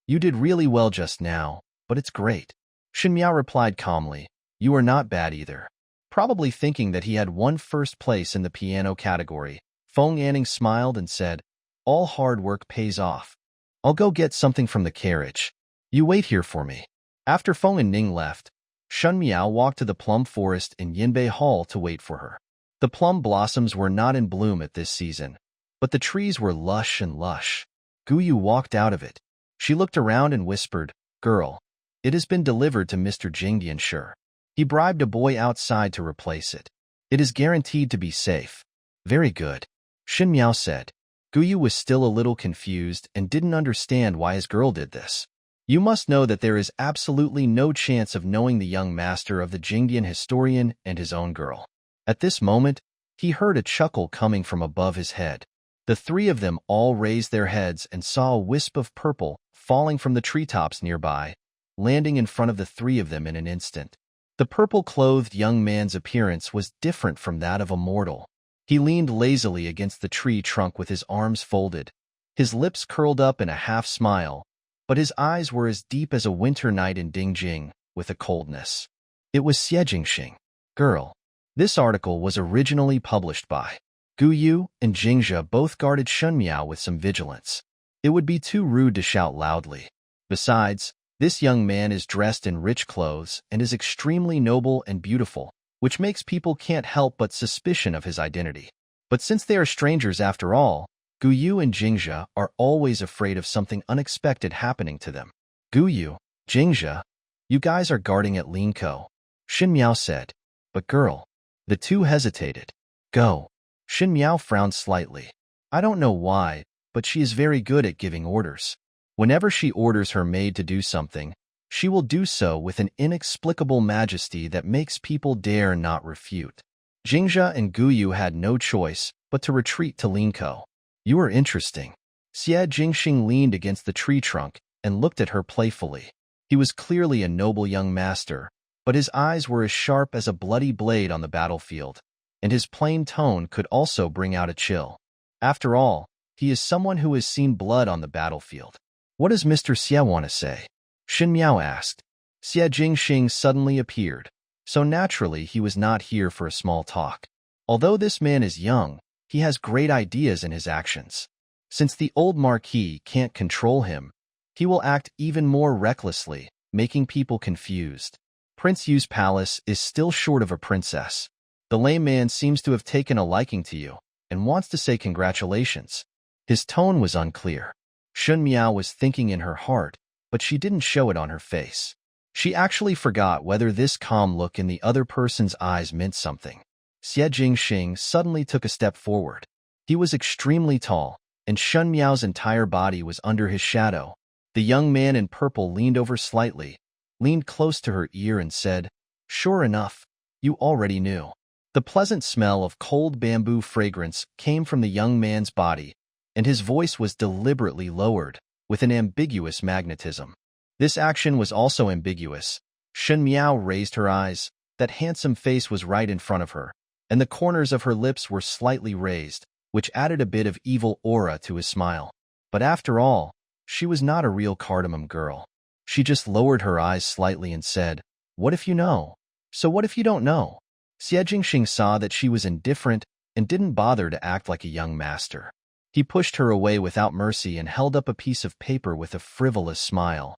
"You did really well just now, but it's great." Shen Miao replied calmly, "You are not bad either." Probably thinking that he had won first place in the piano category, Feng Anning smiled and said, "All hard work pays off. I'll go get something from the carriage. You wait here for me." After Feng and Ning left, Shen Miao walked to the plum forest in Yinbei Hall to wait for her. The plum blossoms were not in bloom at this season, but the trees were lush and lush. Guyu walked out of it. She looked around and whispered, "Girl, it has been delivered to Mr. Jingdian Sure. He bribed a boy outside to replace it. It is guaranteed to be safe." "Very good," Shen Miao said. Guyu was still a little confused and didn't understand why his girl did this. You must know that there is absolutely no chance of knowing the young master of the Jingdian historian and his own girl. At this moment, he heard a chuckle coming from above his head. The three of them all raised their heads and saw a wisp of purple falling from the treetops nearby, landing in front of the three of them in an instant. The purple-clothed young man's appearance was different from that of a mortal. He leaned lazily against the tree trunk with his arms folded, his lips curled up in a half-smile, but his eyes were as deep as a winter night in Dingjing, with a coldness. It was Xie Jingxing. Girl. This article was originally published by Guyu and Jingzhe both guarded Shen Miao with some vigilance. It would be too rude to shout loudly. Besides, this young man is dressed in rich clothes and is extremely noble and beautiful, which makes people can't help but suspicion of his identity. But since they are strangers after all, Guyu and Jingzhe are always afraid of something unexpected happening to them. "Guyu, Jingzhe, you guys are guarding at Linko," Shen Miao said. "But girl." The two hesitated. "Go." Shen Miao frowned slightly. "I don't know why, but she is very good at giving orders. Whenever she orders her maid to do something, she will do so with an inexplicable majesty that makes people dare not refute." Jingzhe and Guyu had no choice but to retreat to Linko. "You are interesting." Xie Jingxing leaned against the tree trunk and looked at her playfully. He was clearly a noble young master, but his eyes were as sharp as a bloody blade on the battlefield, and his plain tone could also bring out a chill. After all, he is someone who has seen blood on the battlefield. "What does Mr. Xie want to say?" Shen Miao asked. Xie Jingxing suddenly appeared, so naturally he was not here for a small talk. Although this man is young, he has great ideas in his actions. Since the old marquis can't control him, he will act even more recklessly, making people confused. Prince Yu's palace is still short of a princess. The lame man seems to have taken a liking to you and wants to say congratulations. His tone was unclear. Shen Miao was thinking in her heart, but she didn't show it on her face. She actually forgot whether this calm look in the other person's eyes meant something. Xie Jingxing suddenly took a step forward. He was extremely tall, and Shen Miao's entire body was under his shadow. The young man in purple leaned over slightly, leaned close to her ear and said, "Sure enough, you already knew." The pleasant smell of cold bamboo fragrance came from the young man's body, and his voice was deliberately lowered, with an ambiguous magnetism. This action was also ambiguous. Shen Miao raised her eyes. That handsome face was right in front of her, and the corners of her lips were slightly raised, which added a bit of evil aura to his smile. But after all, she was not a real cardamom girl. She just lowered her eyes slightly and said, "What if you know?" "So what if you don't know?" Xie Jingxing saw that she was indifferent and didn't bother to act like a young master. He pushed her away without mercy and held up a piece of paper with a frivolous smile.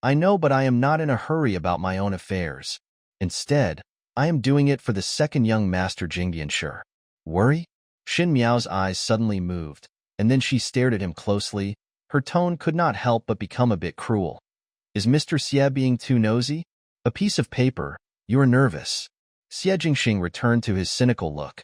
I know, but I am not in a hurry about my own affairs. Instead, I am doing it for the second young master Jingdianshi. Worry? Shen Miao's eyes suddenly moved, and then she stared at him closely. Her tone could not help but become a bit cruel. Is Mr. Xie being too nosy? A piece of paper. You're nervous. Xie Jingxing returned to his cynical look.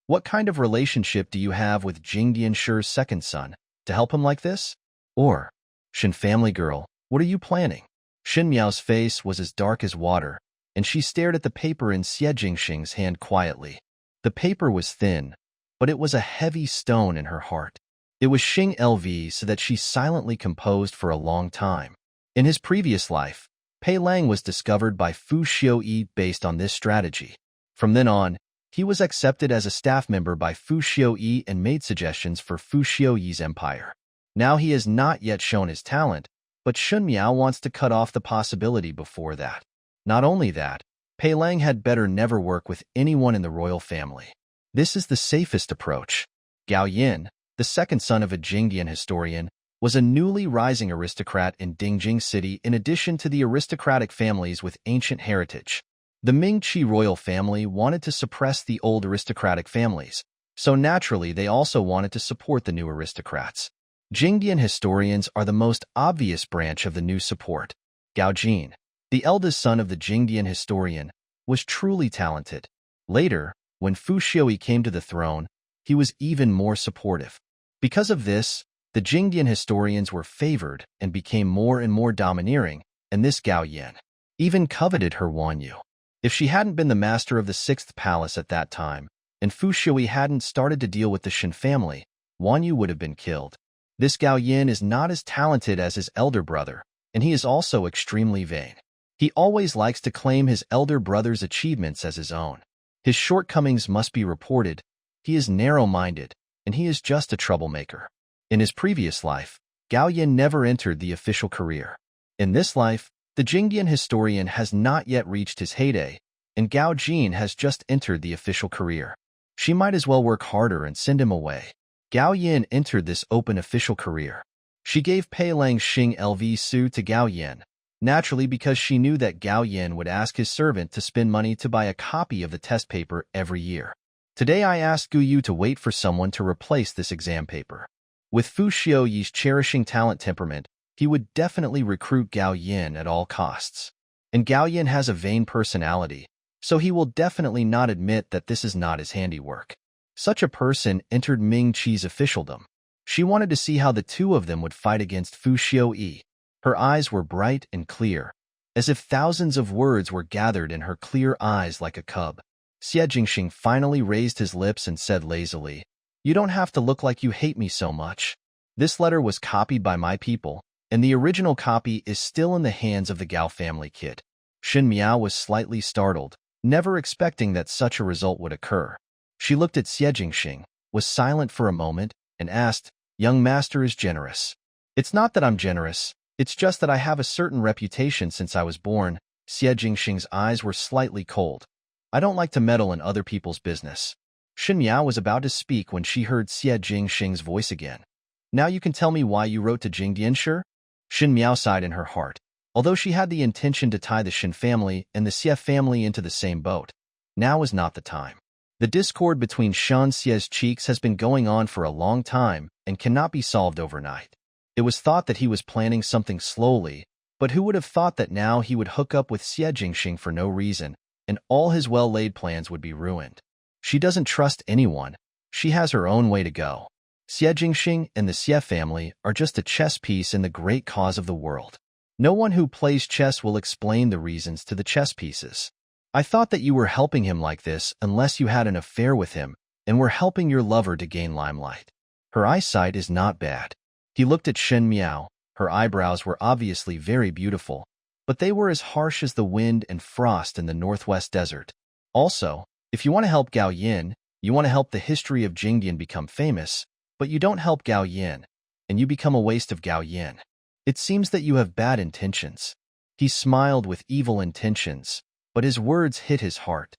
What kind of relationship do you have with Jingdianshi's second son, to help him like this? Or, Shen family girl, what are you planning? Shen Miao's face was as dark as water, and she stared at the paper in Xie Jingxing's hand quietly. The paper was thin, but it was a heavy stone in her heart. It was Xing LV, so that she silently composed for a long time. In his previous life, Pei Lang was discovered by Fu Xiuyi based on this strategy. From then on, he was accepted as a staff member by Fu Xiuyi and made suggestions for Fu Xiuyi's empire. Now he has not yet shown his talent, but Shen Miao wants to cut off the possibility before that. Not only that, Pei Lang had better never work with anyone in the royal family. This is the safest approach. Gao Yin, the second son of a Jingdian historian, was a newly rising aristocrat in Dingjing City in addition to the aristocratic families with ancient heritage. The Ming-Chi royal family wanted to suppress the old aristocratic families, so naturally they also wanted to support the new aristocrats. Jingdian historians are the most obvious branch of the new support. Gao Jin, the eldest son of the Jingdian historian, was truly talented. Later, when Fu Xiuyi came to the throne, he was even more supportive. Because of this, the Jingdian historians were favored and became more and more domineering, and this Gao Yin even coveted her Wanyu. If she hadn't been the master of the 6th palace at that time, and Fu Xiuyi hadn't started to deal with the Shen family, Wanyu would have been killed. This Gao Yin is not as talented as his elder brother, and he is also extremely vain. He always likes to claim his elder brother's achievements as his own. His shortcomings must be reported. He is narrow-minded, and he is just a troublemaker. In his previous life, Gao Yin never entered the official career. In this life, the Jingdian historian has not yet reached his heyday, and Gao Jin has just entered the official career. She might as well work harder and send him away. Gao Yin entered this open official career. She gave Pei Lang's Xing LV Su to Gao Yin, naturally because she knew that Gao Yin would ask his servant to spend money to buy a copy of the test paper every year. Today I asked Gu Yu to wait for someone to replace this exam paper. With Fu Xiuyi's cherishing talent temperament, he would definitely recruit Gao Yin at all costs. And Gao Yin has a vain personality, so he will definitely not admit that this is not his handiwork. Such a person entered Ming Qi's officialdom. She wanted to see how the two of them would fight against Fu Xiuyi. Her eyes were bright and clear, as if thousands of words were gathered in her clear eyes like a cub. Xie Jingxing finally raised his lips and said lazily, "You don't have to look like you hate me so much. This letter was copied by my people, and the original copy is still in the hands of the Gao family kid." Shen Miao was slightly startled, never expecting that such a result would occur. She looked at Xie Jingxing, was silent for a moment, and asked, "Young master is generous." "It's not that I'm generous, it's just that I have a certain reputation since I was born." Xie Jingxing's eyes were slightly cold. "I don't like to meddle in other people's business." Shen Miao was about to speak when she heard Xie Jingxing's voice again. "Now you can tell me why you wrote to Jingdianshi?" Shen Miao sighed in her heart. Although she had the intention to tie the Shen family and the Xie family into the same boat, now was not the time. The discord between Shan Xie's cheeks has been going on for a long time and cannot be solved overnight. It was thought that he was planning something slowly, but who would have thought that now he would hook up with Xie Jingxing for no reason, and all his well-laid plans would be ruined. She doesn't trust anyone. She has her own way to go. Xie Jingxing and the Xie family are just a chess piece in the great cause of the world. No one who plays chess will explain the reasons to the chess pieces. I thought that you were helping him like this unless you had an affair with him and were helping your lover to gain limelight. Her eyesight is not bad. He looked at Shen Miao. Her eyebrows were obviously very beautiful, but they were as harsh as the wind and frost in the northwest desert. Also, if you want to help Gao Yin, you want to help the history of Jingdian become famous, but you don't help Gao Yin, and you become a waste of Gao Yin. It seems that you have bad intentions. He smiled with evil intentions, but his words hit his heart.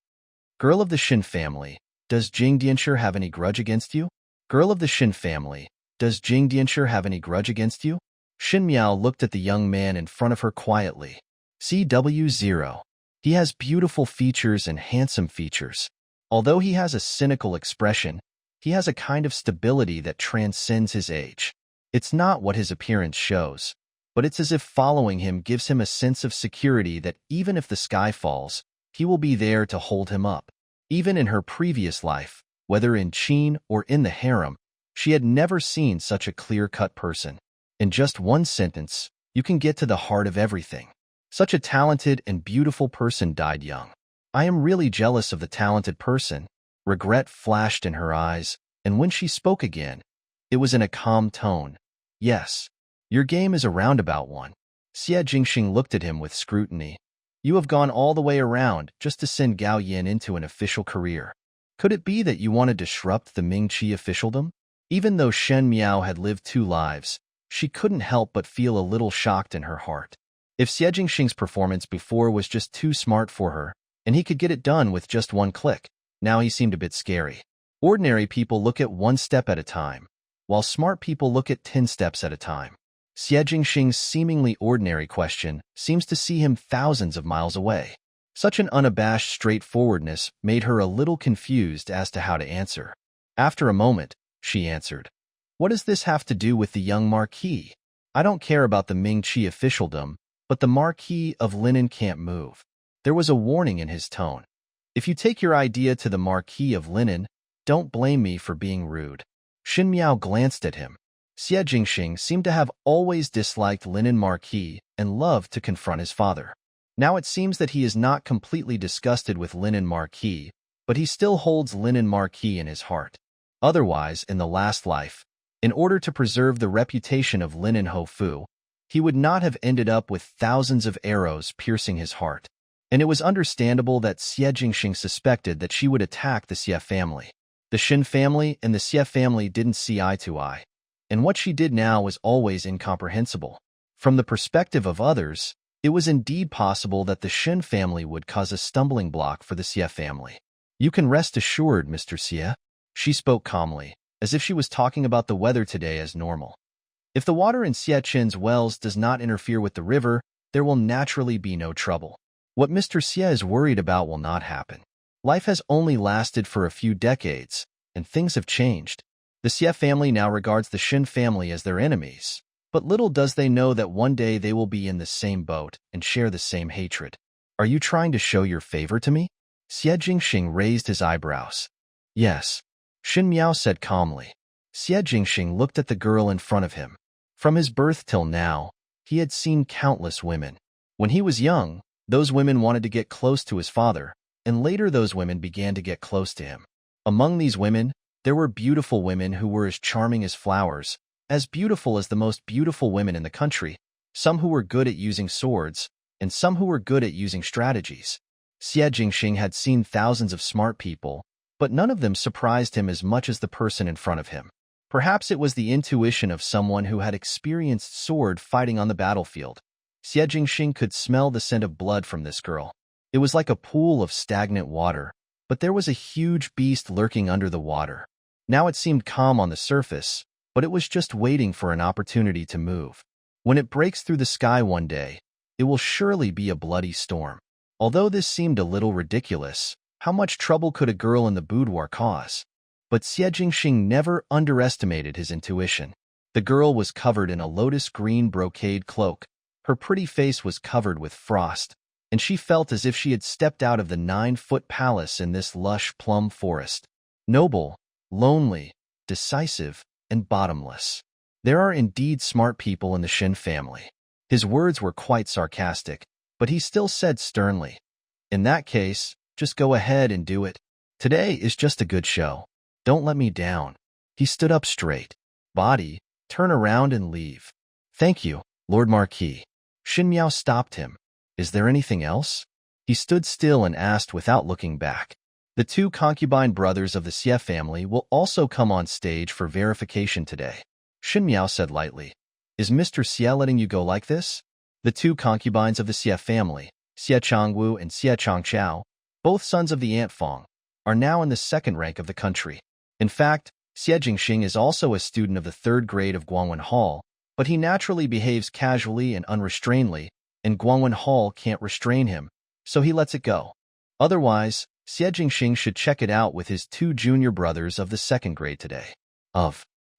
Girl of the Shen family, does Jingdianshi have any grudge against you? Girl of the Shen family, Does Jing Dianshi have any grudge against you? Shen Miao looked at the young man in front of her quietly. CW0. He has beautiful features and handsome features. Although he has a cynical expression, he has a kind of stability that transcends his age. It's not what his appearance shows, but it's as if following him gives him a sense of security that even if the sky falls, he will be there to hold him up. Even in her previous life, whether in Qin or in the harem, she had never seen such a clear-cut person. In just one sentence, you can get to the heart of everything. Such a talented and beautiful person died young. I am really jealous of the talented person. Regret flashed in her eyes, and when she spoke again, it was in a calm tone. Yes, your game is a roundabout one. Xie Jingxing looked at him with scrutiny. You have gone all the way around just to send Gao Yin into an official career. Could it be that you want to disrupt the Ming-Chi officialdom? Even though Shen Miao had lived 2 lives, she couldn't help but feel a little shocked in her heart. If Xie Jingxing's performance before was just too smart for her, and he could get it done with just 1 click, now he seemed a bit scary. Ordinary people look at 1 step at a time, while smart people look at 10 steps at a time. Xie Jingxing's seemingly ordinary question seems to see him thousands of miles away. Such an unabashed straightforwardness made her a little confused as to how to answer. After a moment, she answered, What does this have to do with the young Marquis? I don't care about the Ming-Chi officialdom, but the Marquis of Linen can't move. There was a warning in his tone. If you take your idea to the Marquis of Linen, don't blame me for being rude. Shen Miao glanced at him. Xie Jingxing seemed to have always disliked Linen Marquis and loved to confront his father. Now it seems that he is not completely disgusted with Linen Marquis, but he still holds Linen Marquis in his heart. Otherwise, in the last life, in order to preserve the reputation of Linen Hofu, he would not have ended up with thousands of arrows piercing his heart. And it was understandable that Xie Jingxing suspected that she would attack the Xie family. The Shen family and the Xie family didn't see eye to eye, and what she did now was always incomprehensible. From the perspective of others, it was indeed possible that the Shen family would cause a stumbling block for the Xie family. You can rest assured, Mr. Xie. She spoke calmly, as if she was talking about the weather today as normal. If the water in Xie Chen's wells does not interfere with the river, there will naturally be no trouble. What Mr. Xie is worried about will not happen. Life has only lasted for a few decades, and things have changed. The Xie family now regards the Shen family as their enemies, but little does they know that one day they will be in the same boat and share the same hatred. Are you trying to show your favor to me? Xie Jingxing raised his eyebrows. Yes, Shen Miao said calmly. Xie Jingxing looked at the girl in front of him. From his birth till now, he had seen countless women. When he was young, those women wanted to get close to his father, and later those women began to get close to him. Among these women, there were beautiful women who were as charming as flowers, as beautiful as the most beautiful women in the country, some who were good at using swords, and some who were good at using strategies. Xie Jingxing had seen thousands of smart people, but none of them surprised him as much as the person in front of him. Perhaps it was the intuition of someone who had experienced sword fighting on the battlefield. Xie Jingxing could smell the scent of blood from this girl. It was like a pool of stagnant water, but there was a huge beast lurking under the water. Now it seemed calm on the surface, but it was just waiting for an opportunity to move. When it breaks through the sky one day, it will surely be a bloody storm. Although this seemed a little ridiculous, how much trouble could a girl in the boudoir cause? But Xie Jingxing never underestimated his intuition. The girl was covered in a lotus-green brocade cloak. Her pretty face was covered with frost, and she felt as if she had stepped out of the 9-foot palace in this lush plum forest. Noble, lonely, decisive, and bottomless. There are indeed smart people in the Shen family. His words were quite sarcastic, but he still said sternly, In that case, just go ahead and do it. Today is just a good show. Don't let me down. He stood up straight. Body, turn around and leave. Thank you, Lord Marquis. Shen Miao stopped him. Is there anything else? He stood still and asked without looking back. The 2 concubine brothers of the Xie family will also come on stage for verification today. Shen Miao said lightly. Is Mr. Xie letting you go like this? The 2 concubines of the Xie family, Xie Changwu and Xie Changchao, both sons of the Ant Fong, are now in the 2nd rank of the country. In fact, Xie Jingxing is also a student of the 3rd grade of Guangwen Hall, but he naturally behaves casually and unrestrainedly, and Guangwen Hall can't restrain him, so he lets it go. Otherwise, Xie Jingxing should check it out with his 2 junior brothers of the 2nd grade today.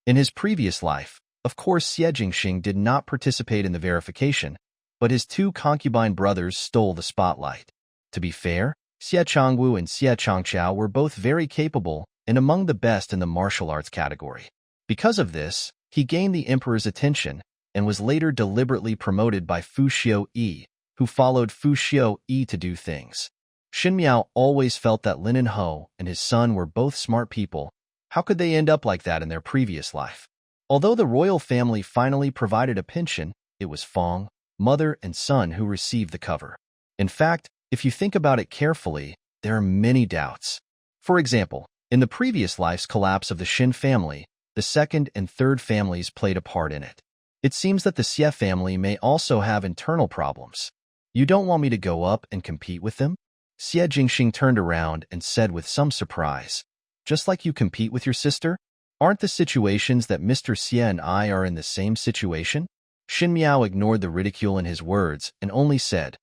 In his previous life, of course Xie Jingxing did not participate in the verification, but his 2 concubine brothers stole the spotlight. To be fair, Xie Changwu and Xie Changqiao were both very capable and among the best in the martial arts category. Because of this, he gained the emperor's attention and was later deliberately promoted by Fu Xiu-yi, who followed Fu Xiu-yi to do things. Shen Miao always felt that Lin and Ho and his son were both smart people. How could they end up like that in their previous life? Although the royal family finally provided a pension, it was Fong, mother and son who received the cover. In fact, if you think about it carefully, there are many doubts. For example, in the previous life's collapse of the Shen family, the 2nd and 3rd families played a part in it. It seems that the Xie family may also have internal problems. You don't want me to go up and compete with them? Xie Jingxing turned around and said with some surprise, "Just like you compete with your sister? Aren't the situations that Mr. Xie and I are in the same situation?" Shen Miao ignored the ridicule in his words and only said,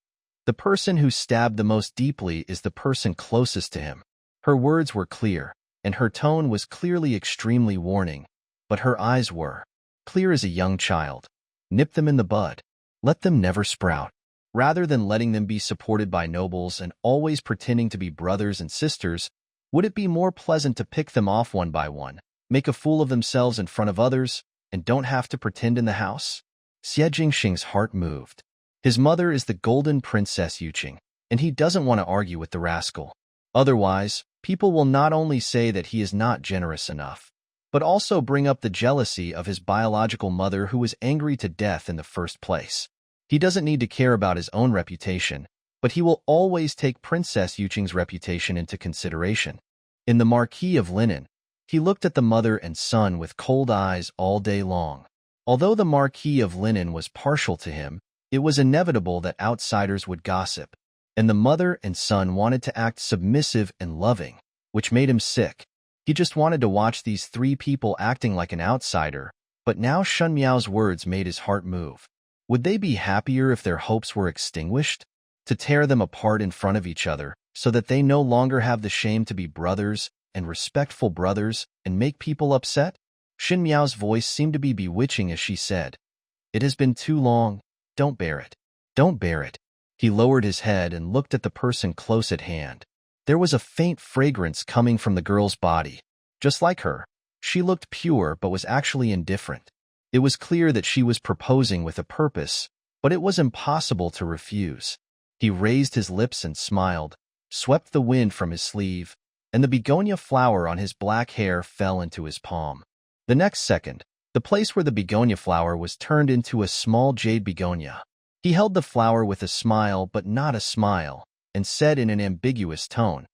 "The person who stabbed the most deeply is the person closest to him." Her words were clear, and her tone was clearly extremely warning, but her eyes were clear as a young child. Nip them in the bud. Let them never sprout. Rather than letting them be supported by nobles and always pretending to be brothers and sisters, would it be more pleasant to pick them off one by one, make a fool of themselves in front of others, and don't have to pretend in the house? Xie Jingxing's heart moved. His mother is the golden princess Yuching, and he doesn't want to argue with the rascal. Otherwise, people will not only say that he is not generous enough, but also bring up the jealousy of his biological mother who was angry to death in the first place. He doesn't need to care about his own reputation, but he will always take Princess Yuching's reputation into consideration. In the Marquis of Linen, he looked at the mother and son with cold eyes all day long. Although the Marquis of Linen was partial to him, it was inevitable that outsiders would gossip, and the mother and son wanted to act submissive and loving, which made him sick. He just wanted to watch these 3 people acting like an outsider, but now Shen Miao's words made his heart move. Would they be happier if their hopes were extinguished? To tear them apart in front of each other, so that they no longer have the shame to be brothers and respectful brothers and make people upset? Shen Miao's voice seemed to be bewitching as she said, "It has been too long. Don't bear it. Don't bear it." He lowered his head and looked at the person close at hand. There was a faint fragrance coming from the girl's body. Just like her, she looked pure but was actually indifferent. It was clear that she was proposing with a purpose, but it was impossible to refuse. He raised his lips and smiled, swept the wind from his sleeve, and the begonia flower on his black hair fell into his palm. The next second, the place where the begonia flower was turned into a small jade begonia. He held the flower with a smile but not a smile, and said in an ambiguous tone,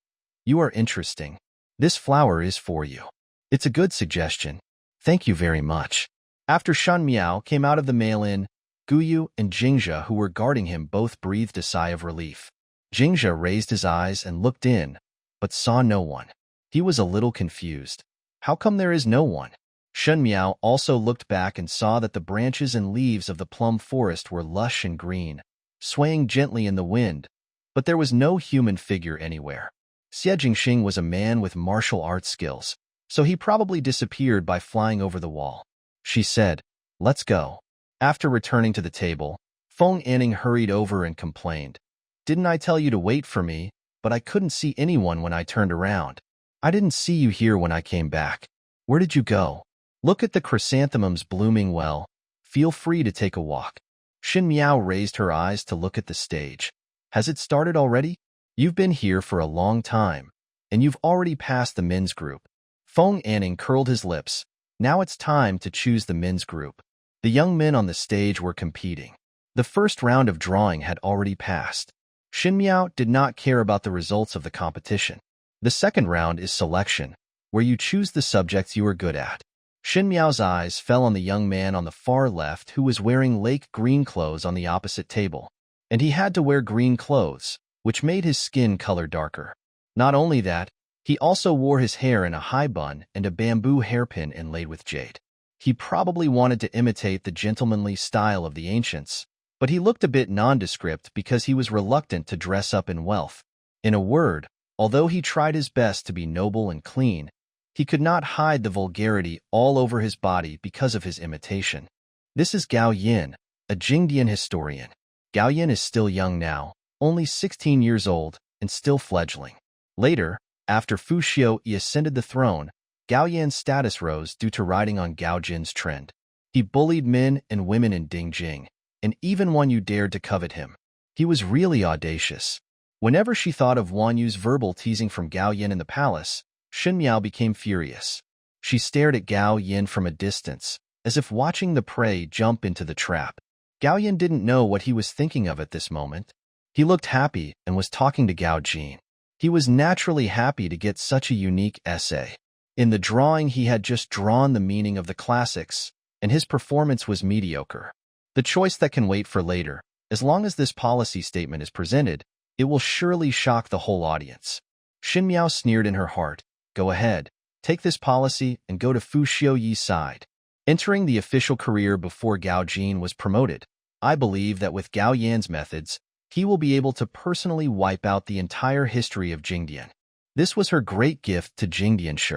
"You are interesting. This flower is for you. It's a good suggestion. Thank you very much." After Shen Miao came out of the mail-in, Guyu and Jingzhe, who were guarding him, both breathed a sigh of relief. Jingzhe raised his eyes and looked in, but saw no one. He was a little confused. How come there is no one? Shen Miao also looked back and saw that the branches and leaves of the plum forest were lush and green, swaying gently in the wind, but there was no human figure anywhere. Xie Jingxing was a man with martial arts skills, so he probably disappeared by flying over the wall. She said, "Let's go." After returning to the table, Feng Anning hurried over and complained, "Didn't I tell you to wait for me? But I couldn't see anyone when I turned around. I didn't see you here when I came back. Where did you go? Look at the chrysanthemums blooming well. Feel free to take a walk." Shen Miao raised her eyes to look at the stage. "Has it started already? You've been here for a long time, and you've already passed the men's group." Feng Anning curled his lips. Now it's time to choose the men's group. The young men on the stage were competing. The first round of drawing had already passed. Shen Miao did not care about the results of the competition. The second round is selection, where you choose the subjects you are good at. Shen Miao's eyes fell on the young man on the far left who was wearing lake green clothes on the opposite table. And he had to wear green clothes, which made his skin color darker. Not only that, He also wore his hair in a high bun and a bamboo hairpin inlaid with jade. He probably wanted to imitate the gentlemanly style of the ancients, but he looked a bit nondescript because he was reluctant to dress up in wealth. In a word, although he tried his best to be noble and clean, he could not hide the vulgarity all over his body because of his imitation. This is Gao Yin, a Jingdian historian. Gao Yin is still young now, only 16 years old, and still fledgling. Later, after Fu Xiuyi ascended the throne, Gao Yin's status rose due to riding on Gao Jin's trend. He bullied men and women in Dingjing, and even Wan Yu dared to covet him. He was really audacious. Whenever she thought of Wan Yu's verbal teasing from Gao Yin in the palace, Shen Miao became furious. She stared at Gao Yin from a distance, as if watching the prey jump into the trap. Gao Yin didn't know what he was thinking of at this moment. He looked happy and was talking to Gao Jin. He was naturally happy to get such a unique essay. In the drawing, he had just drawn the meaning of the classics, and his performance was mediocre. The choice that can wait for later. As long as this policy statement is presented, it will surely shock the whole audience. Shen Miao sneered in her heart. Go ahead, take this policy and go to Fu Xiuyi's side. Entering the official career before Gao Jin was promoted, I believe that with Gao Yan's methods, he will be able to personally wipe out the entire history of Jingdian. This was her great gift to Jingdian Shi.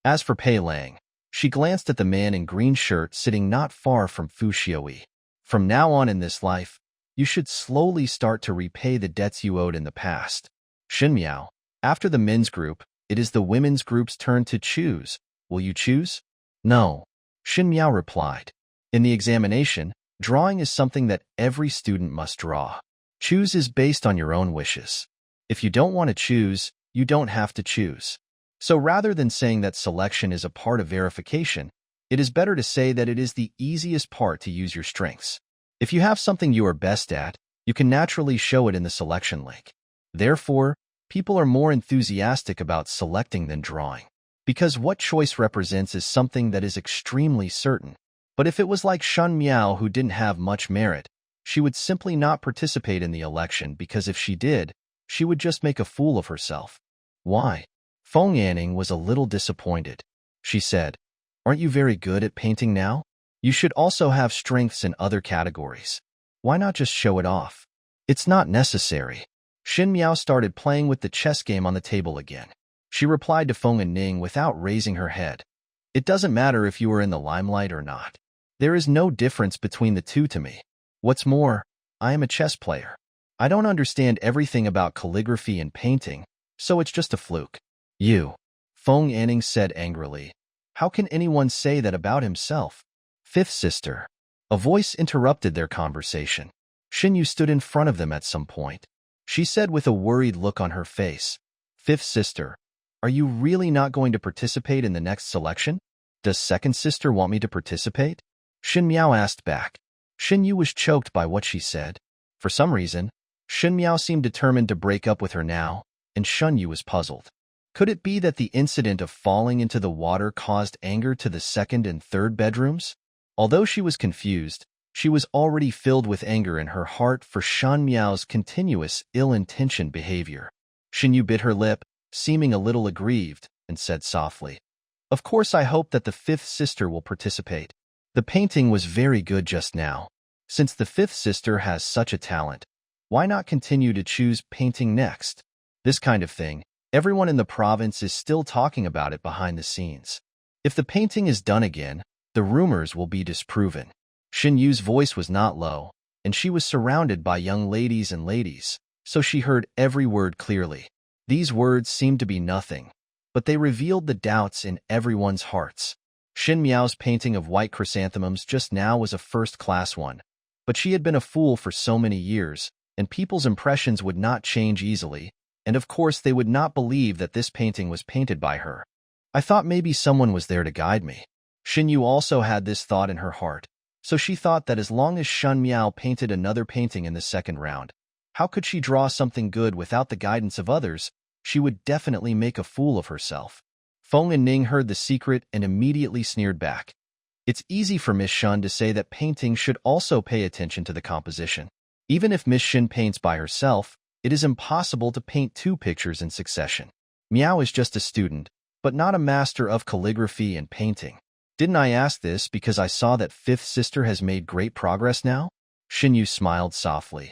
As for Pei Lang, she glanced at the man in green shirt sitting not far from Fu Xiuyi. From now on in this life, you should slowly start to repay the debts you owed in the past. Shen Miao, after the men's group, it is the women's group's turn to choose. Will you choose? No. Shen Miao replied. In the examination, drawing is something that every student must draw. Choose is based on your own wishes. If you don't want to choose, you don't have to choose. So rather than saying that selection is a part of verification, it is better to say that it is the easiest part to use your strengths. If you have something you are best at, you can naturally show it in the selection link. Therefore, people are more enthusiastic about selecting than drawing, because what choice represents is something that is extremely certain. But if it was like Shen Miao who didn't have much merit, she would simply not participate in the election because if she did, she would just make a fool of herself. Why? Feng Yanning was a little disappointed. She said, Aren't you very good at painting now? You should also have strengths in other categories. Why not just show it off? It's not necessary. Shen Miao started playing with the chess game on the table again. She replied to Feng Yanning without raising her head. It doesn't matter if you are in the limelight or not. There is no difference between the two to me. What's more, I am a chess player. I don't understand everything about calligraphy and painting, so it's just a fluke. You, Feng Yanning said angrily. How can anyone say that about himself? Fifth sister. A voice interrupted their conversation. Shen Yu stood in front of them at some point. She said with a worried look on her face, Fifth sister, are you really not going to participate in the next selection? Does second sister want me to participate? Shen Miao asked back. Shen Yu was choked by what she said. For some reason, Shen Miao seemed determined to break up with her now, and Shen Yu was puzzled. Could it be that the incident of falling into the water caused anger to the second and third bedrooms? Although she was confused, she was already filled with anger in her heart for Shen Miao's continuous ill-intentioned behavior. Shen Yu bit her lip, seeming a little aggrieved, and said softly, Of course I hope that the fifth sister will participate. The painting was very good just now. Since the fifth sister has such a talent, why not continue to choose painting next? This kind of thing, everyone in the province is still talking about it behind the scenes. If the painting is done again, the rumors will be disproven. Shen Yu's voice was not low, and she was surrounded by young ladies and ladies, so she heard every word clearly. These words seemed to be nothing, but they revealed the doubts in everyone's hearts. Shen Miao's painting of white chrysanthemums just now was a first-class one, but she had been a fool for so many years, and people's impressions would not change easily, and of course they would not believe that this painting was painted by her. I thought maybe someone was there to guide me. Shen Yu also had this thought in her heart, so she thought that as long as Shen Miao painted another painting in the second round, how could she draw something good without the guidance of others? She would definitely make a fool of herself. Feng Yanning heard the secret and immediately sneered back. It's easy for Miss Shen to say that painting should also pay attention to the composition. Even if Miss Shen paints by herself, it is impossible to paint two pictures in succession. Miao is just a student, but not a master of calligraphy and painting. Didn't I ask this because I saw that fifth sister has made great progress now? Xinyu smiled softly.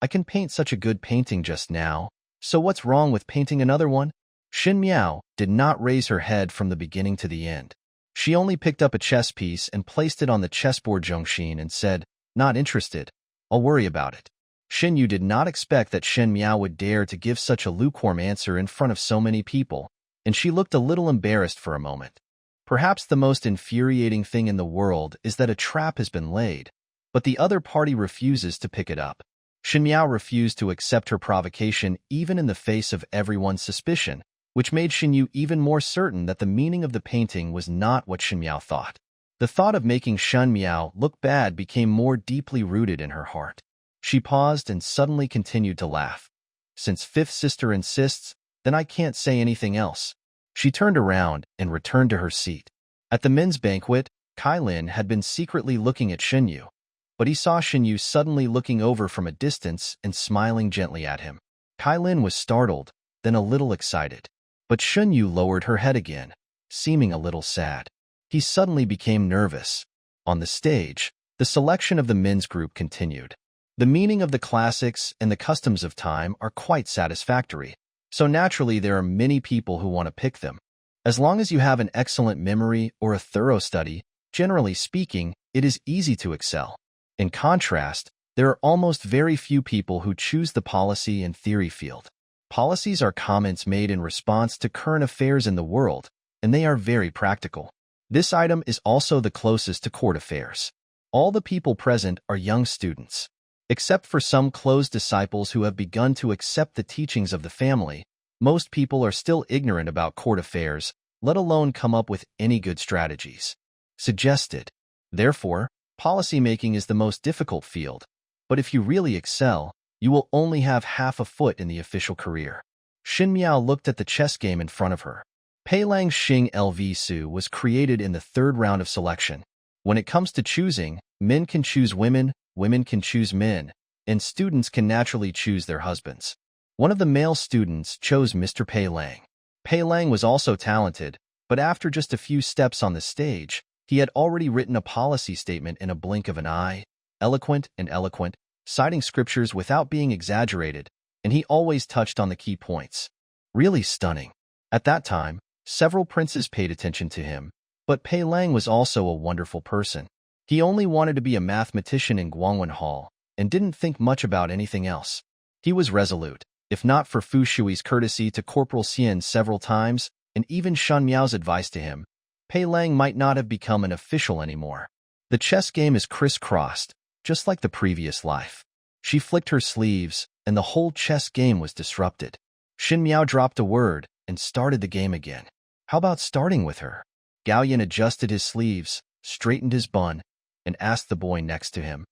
I can paint such a good painting just now, so what's wrong with painting another one? Xin Miao did not raise her head from the beginning to the end. She only picked up a chess piece and placed it on the chessboard Zhongxin and said, "Not interested. I'll worry about it." Xinyu did not expect that Shen Miao would dare to give such a lukewarm answer in front of so many people, and she looked a little embarrassed for a moment. Perhaps the most infuriating thing in the world is that a trap has been laid, but the other party refuses to pick it up. Shen Miao refused to accept her provocation even in the face of everyone's suspicion, which made Xinyu even more certain that the meaning of the painting was not what Shen Miao thought. The thought of making Shen Miao look bad became more deeply rooted in her heart. She paused and suddenly continued to laugh. Since fifth sister insists, then I can't say anything else. She turned around and returned to her seat. At the men's banquet, Kylin had been secretly looking at Xinyu, but he saw Xinyu suddenly looking over from a distance and smiling gently at him. Kylin was startled, then a little excited. But Xinyu lowered her head again, seeming a little sad. He suddenly became nervous. On the stage, the selection of the men's group continued. The meaning of the classics and the customs of time are quite satisfactory, so naturally there are many people who want to pick them. As long as you have an excellent memory or a thorough study, generally speaking, it is easy to excel. In contrast, there are almost very few people who choose the policy and theory field. Policies are comments made in response to current affairs in the world, and they are very practical. This item is also the closest to court affairs. All the people present are young students. Except for some closed disciples who have begun to accept the teachings of the family, most people are still ignorant about court affairs, let alone come up with any good strategies. Suggested. Therefore, policymaking is the most difficult field, but if you really excel, you will only have half a foot in the official career. Xin Miao looked at the chess game in front of her. Pei Lang's Xing LV Su was created in the third round of selection. When it comes to choosing, men can choose women, women can choose men, and students can naturally choose their husbands. One of the male students chose Mr. Pei Lang. Pei Lang was also talented, but after just a few steps on the stage, he had already written a policy statement in a blink of an eye, eloquent and eloquent, citing scriptures without being exaggerated, and he always touched on the key points. Really stunning. At that time, several princes paid attention to him, but Pei Lang was also a wonderful person. He only wanted to be a mathematician in Guangwen Hall and didn't think much about anything else. He was resolute. If not for Fu Shui's courtesy to Corporal Xian several times, and even Shen Miao's advice to him, Pei Lang might not have become an official anymore. The chess game is crisscrossed, just like the previous life. She flicked her sleeves, and the whole chess game was disrupted. Xin Miao dropped a word and started the game again. How about starting with her? Gao Yin adjusted his sleeves, straightened his bun, and asked the boy next to him,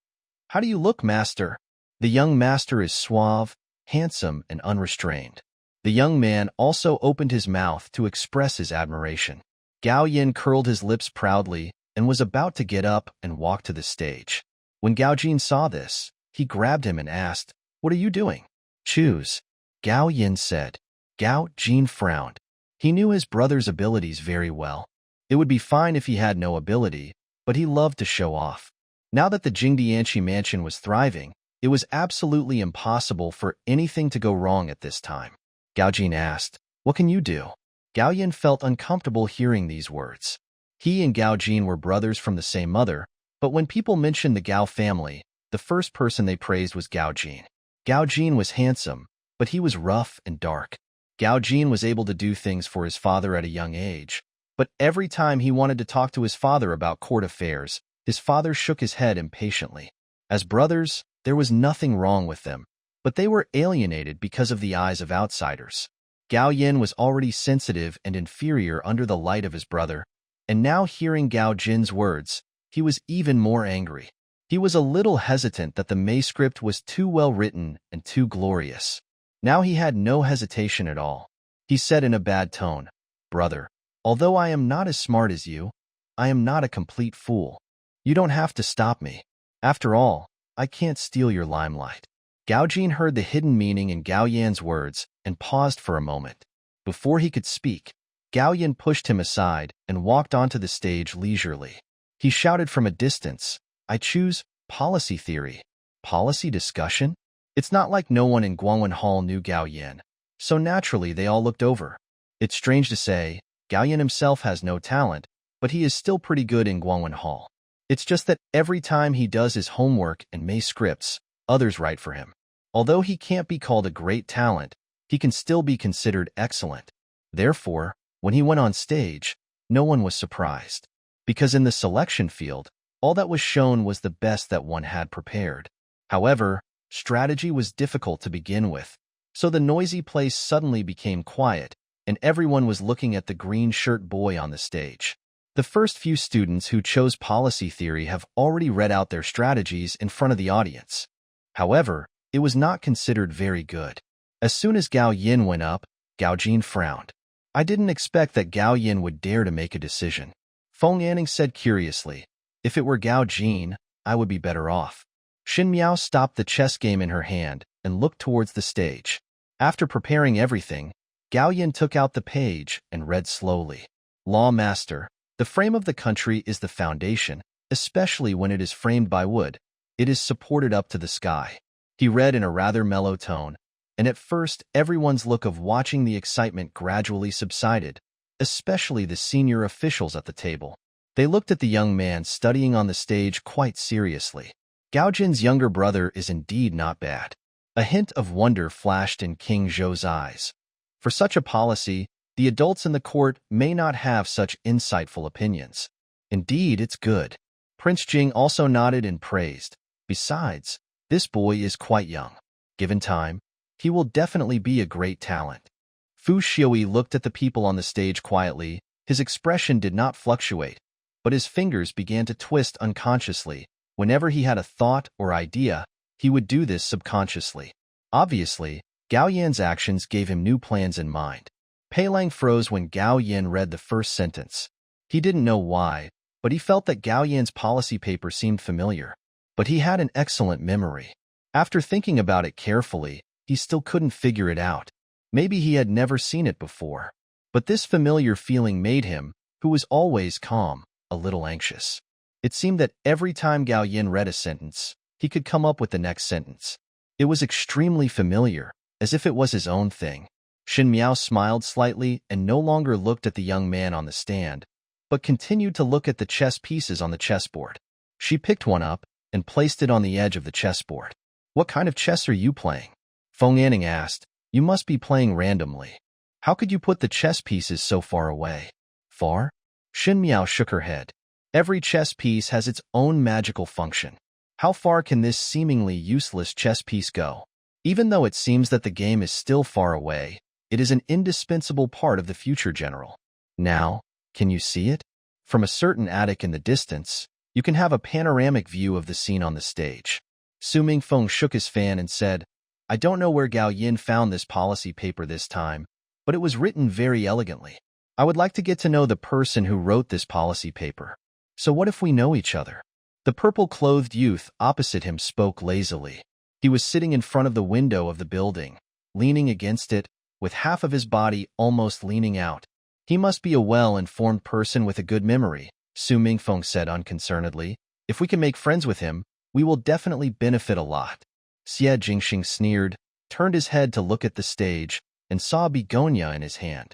"How do you look, master?" The young master is suave, handsome, and unrestrained. The young man also opened his mouth to express his admiration. Gao Yin curled his lips proudly and was about to get up and walk to the stage. When Gao Jin saw this, he grabbed him and asked, "What are you doing?" "Choose," Gao Yin said. Gao Jin frowned. He knew his brother's abilities very well. It would be fine if he had no ability, but he loved to show off. Now that the Jingdianqi mansion was thriving, it was absolutely impossible for anything to go wrong at this time. Gao Jin asked, "What can you do?" Gao Yin felt uncomfortable hearing these words. He and Gao Jin were brothers from the same mother, but when people mentioned the Gao family, the first person they praised was Gao Jin. Gao Jin was handsome, but he was rough and dark. Gao Jin was able to do things for his father at a young age, but every time he wanted to talk to his father about court affairs, his father shook his head impatiently. As brothers, there was nothing wrong with them, but they were alienated because of the eyes of outsiders. Gao Yin was already sensitive and inferior under the light of his brother, and now hearing Gao Jin's words, he was even more angry. He was a little hesitant that the manuscript was too well written and too glorious. Now he had no hesitation at all. He said in a bad tone, "Brother, although I am not as smart as you, I am not a complete fool. You don't have to stop me. After all, I can't steal your limelight." Gao Jin heard the hidden meaning in Gao Yan's words and paused for a moment. Before he could speak, Gao Yin pushed him aside and walked onto the stage leisurely. He shouted from a distance, "I choose policy theory." Policy discussion? It's not like no one in Guangwen Hall knew Gao Yin, so naturally they all looked over. It's strange to say, Gao Yin himself has no talent, but he is still pretty good in Guangwen Hall. It's just that every time he does his homework and May scripts, others write for him. Although he can't be called a great talent, he can still be considered excellent. Therefore, when he went on stage, no one was surprised. Because in the selection field, all that was shown was the best that one had prepared. However, strategy was difficult to begin with, so the noisy place suddenly became quiet, and everyone was looking at the green shirt boy on the stage. The first few students who chose policy theory have already read out their strategies in front of the audience. However, it was not considered very good. As soon as Gao Yin went up, Gao Jin frowned. "I didn't expect that Gao Yin would dare to make a decision." Feng Yanning said curiously, "If it were Gao Jin, I would be better off." Xin Miao stopped the chess game in her hand and looked towards the stage. After preparing everything, Gao Yin took out the page and read slowly. "Law Master, the frame of the country is the foundation, especially when it is framed by wood. It is supported up to the sky." He read in a rather mellow tone, and at first everyone's look of watching the excitement gradually subsided, especially the senior officials at the table. They looked at the young man studying on the stage quite seriously. Gao Jin's younger brother is indeed not bad. A hint of wonder flashed in King Zhou's eyes. For such a policy, the adults in the court may not have such insightful opinions. Indeed, it's good. Prince Jing also nodded and praised. Besides, this boy is quite young. Given time, he will definitely be a great talent. Fu Xiui looked at the people on the stage quietly. His expression did not fluctuate, but his fingers began to twist unconsciously. Whenever he had a thought or idea, he would do this subconsciously. Obviously, Gao Yan's actions gave him new plans in mind. Pei Lang froze when Gao Yan read the first sentence. He didn't know why, but he felt that Gao Yan's policy paper seemed familiar. But he had an excellent memory. After thinking about it carefully, he still couldn't figure it out. Maybe he had never seen it before. But this familiar feeling made him, who was always calm, a little anxious. It seemed that every time Gao Yin read a sentence, he could come up with the next sentence. It was extremely familiar, as if it was his own thing. Xin Miao smiled slightly and no longer looked at the young man on the stand, but continued to look at the chess pieces on the chessboard. She picked one up and placed it on the edge of the chessboard. "What kind of chess are you playing?" Feng Yanning asked. "You must be playing randomly. How could you put the chess pieces so far away?" "Far?" Xin Miao shook her head. "Every chess piece has its own magical function. How far can this seemingly useless chess piece go? Even though it seems that the game is still far away, it is an indispensable part of the future, General. Now, can you see it? From a certain attic in the distance, you can have a panoramic view of the scene on the stage." Su Mingfeng shook his fan and said, "I don't know where Gao Yin found this policy paper this time, but it was written very elegantly. I would like to get to know the person who wrote this policy paper. So what if we know each other?" The purple-clothed youth opposite him spoke lazily. He was sitting in front of the window of the building, leaning against it, with half of his body almost leaning out. "He must be a well-informed person with a good memory," Su Mingfeng said unconcernedly. "If we can make friends with him, we will definitely benefit a lot." Xie Jingxing sneered, turned his head to look at the stage, and saw a begonia in his hand.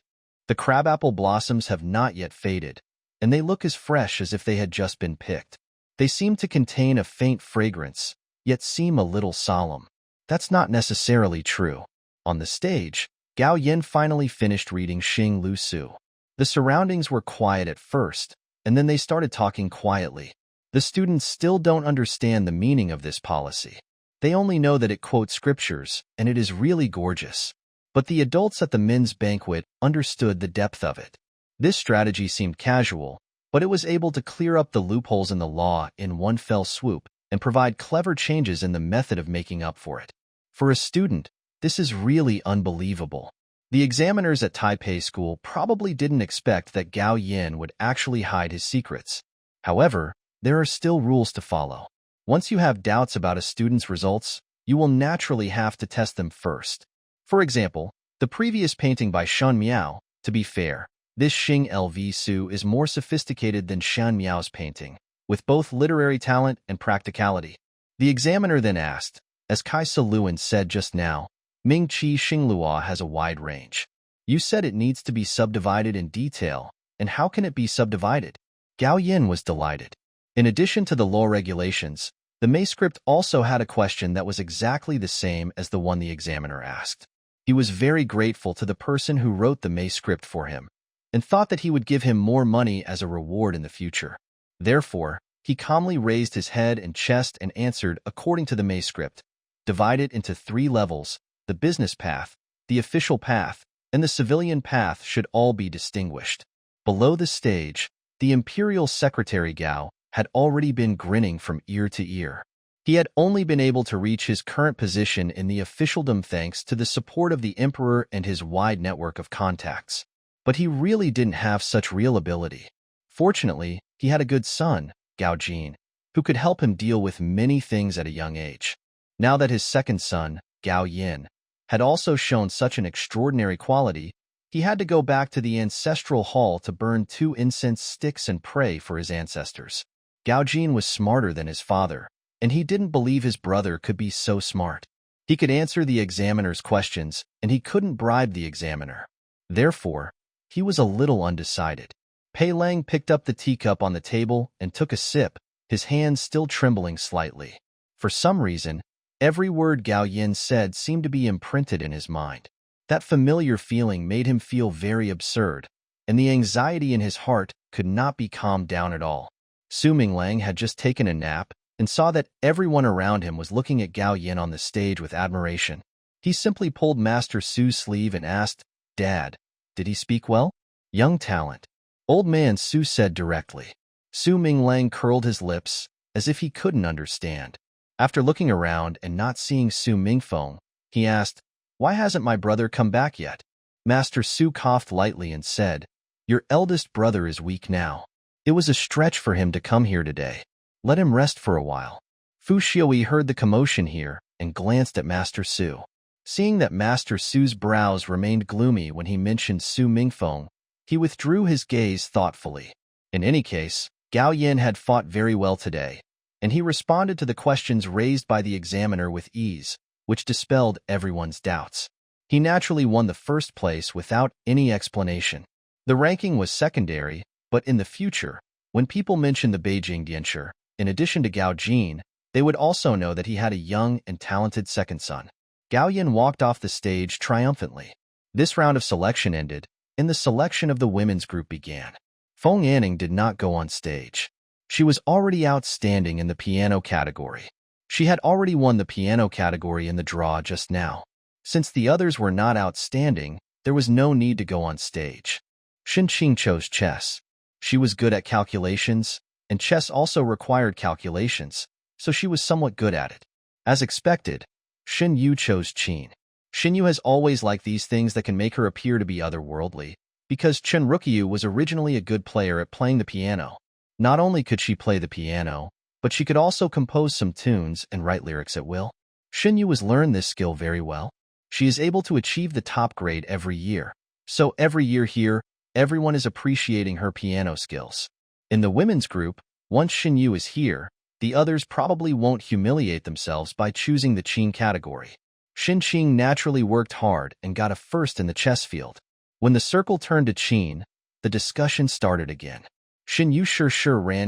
The crabapple blossoms have not yet faded, and they look as fresh as if they had just been picked. They seem to contain a faint fragrance, yet seem a little solemn. That's not necessarily true. On the stage, Gao Yin finally finished reading Xing Lu Su. The surroundings were quiet at first, and then they started talking quietly. The students still don't understand the meaning of this policy. They only know that it quotes scriptures, and it is really gorgeous. But the adults at the men's banquet understood the depth of it. This strategy seemed casual, but it was able to clear up the loopholes in the law in one fell swoop and provide clever changes in the method of making up for it. For a student, this is really unbelievable. The examiners at Taipei School probably didn't expect that Gao Yin would actually hide his secrets. However, there are still rules to follow. Once you have doubts about a student's results, you will naturally have to test them first. For example, The previous painting by Shen Miao, to be fair, this Xing Lv Su is more sophisticated than Shen Miao's painting, with both literary talent and practicality. The examiner then asked, as Kai Luan said just now, Ming Qi Xinglua has a wide range. You said it needs to be subdivided in detail, and how can it be subdivided? Gao Yin was delighted. In addition to the law regulations, the Mei script also had a question that was exactly the same as the one the examiner asked. He was very grateful to the person who wrote the Mei script for him, and thought that he would give him more money as a reward in the future. Therefore, he calmly raised his head and chest and answered according to the Mei script. Divide it into 3 levels: the business path, the official path, and the civilian path should all be distinguished. Below the stage, the imperial secretary Gao had already been grinning from ear to ear. He had only been able to reach his current position in the officialdom thanks to the support of the emperor and his wide network of contacts. But he really didn't have such real ability. Fortunately, he had a good son, Gao Jin, who could help him deal with many things at a young age. Now that his second son, Gao Yin, had also shown such an extraordinary quality, he had to go back to the ancestral hall to burn 2 incense sticks and pray for his ancestors. Gao Jin was smarter than his father, and he didn't believe his brother could be so smart. He could answer the examiner's questions, and he couldn't bribe the examiner. Therefore, he was a little undecided. Pei Lang picked up the teacup on the table and took a sip, his hands still trembling slightly. For some reason, every word Gao Yin said seemed to be imprinted in his mind. That familiar feeling made him feel very absurd, and the anxiety in his heart could not be calmed down at all. Su Minglang had just taken a nap and saw that everyone around him was looking at Gao Yin on the stage with admiration. He simply pulled Master Su's sleeve and asked, "Dad, did he speak well?" "Young talent," Old Man Su said directly. Su Minglang curled his lips, as if he couldn't understand. After looking around and not seeing Su Mingfeng, he asked, "Why hasn't my brother come back yet?" Master Su coughed lightly and said, "Your eldest brother is weak now. It was a stretch for him to come here today. Let him rest for a while." Fu Xiaoyi heard the commotion here and glanced at Master Su. Seeing that Master Su's brows remained gloomy when he mentioned Su Mingfeng, he withdrew his gaze thoughtfully. In any case, Gao Yin had fought very well today, and he responded to the questions raised by the examiner with ease, which dispelled everyone's doubts. He naturally won the first place without any explanation. The ranking was secondary, but in the future, when people mentioned the Beijing Dianshi, in addition to Gao Jin, they would also know that he had a young and talented second son. Gao Yin walked off the stage triumphantly. This round of selection ended, and the selection of the women's group began. Feng Anning did not go on stage. She was already outstanding in the piano category. She had already won the piano category in the draw just now. Since the others were not outstanding, there was no need to go on stage. Shen Qing chose chess. She was good at calculations, and chess also required calculations, so she was somewhat good at it. As expected, Shen Yu chose Qin. Shen Yu has always liked these things that can make her appear to be otherworldly, because Chen Rukyu was originally a good player at playing the piano. Not only could she play the piano, but she could also compose some tunes and write lyrics at will. Shen Yu has learned this skill very well. She is able to achieve the top grade every year. So every year here, everyone is appreciating her piano skills. In the women's group, once Shen Yu is here, the others probably won't humiliate themselves by choosing the Qin category. Shen Qing naturally worked hard and got a first in the chess field. When the circle turned to Qin, the discussion started again. Shen Yu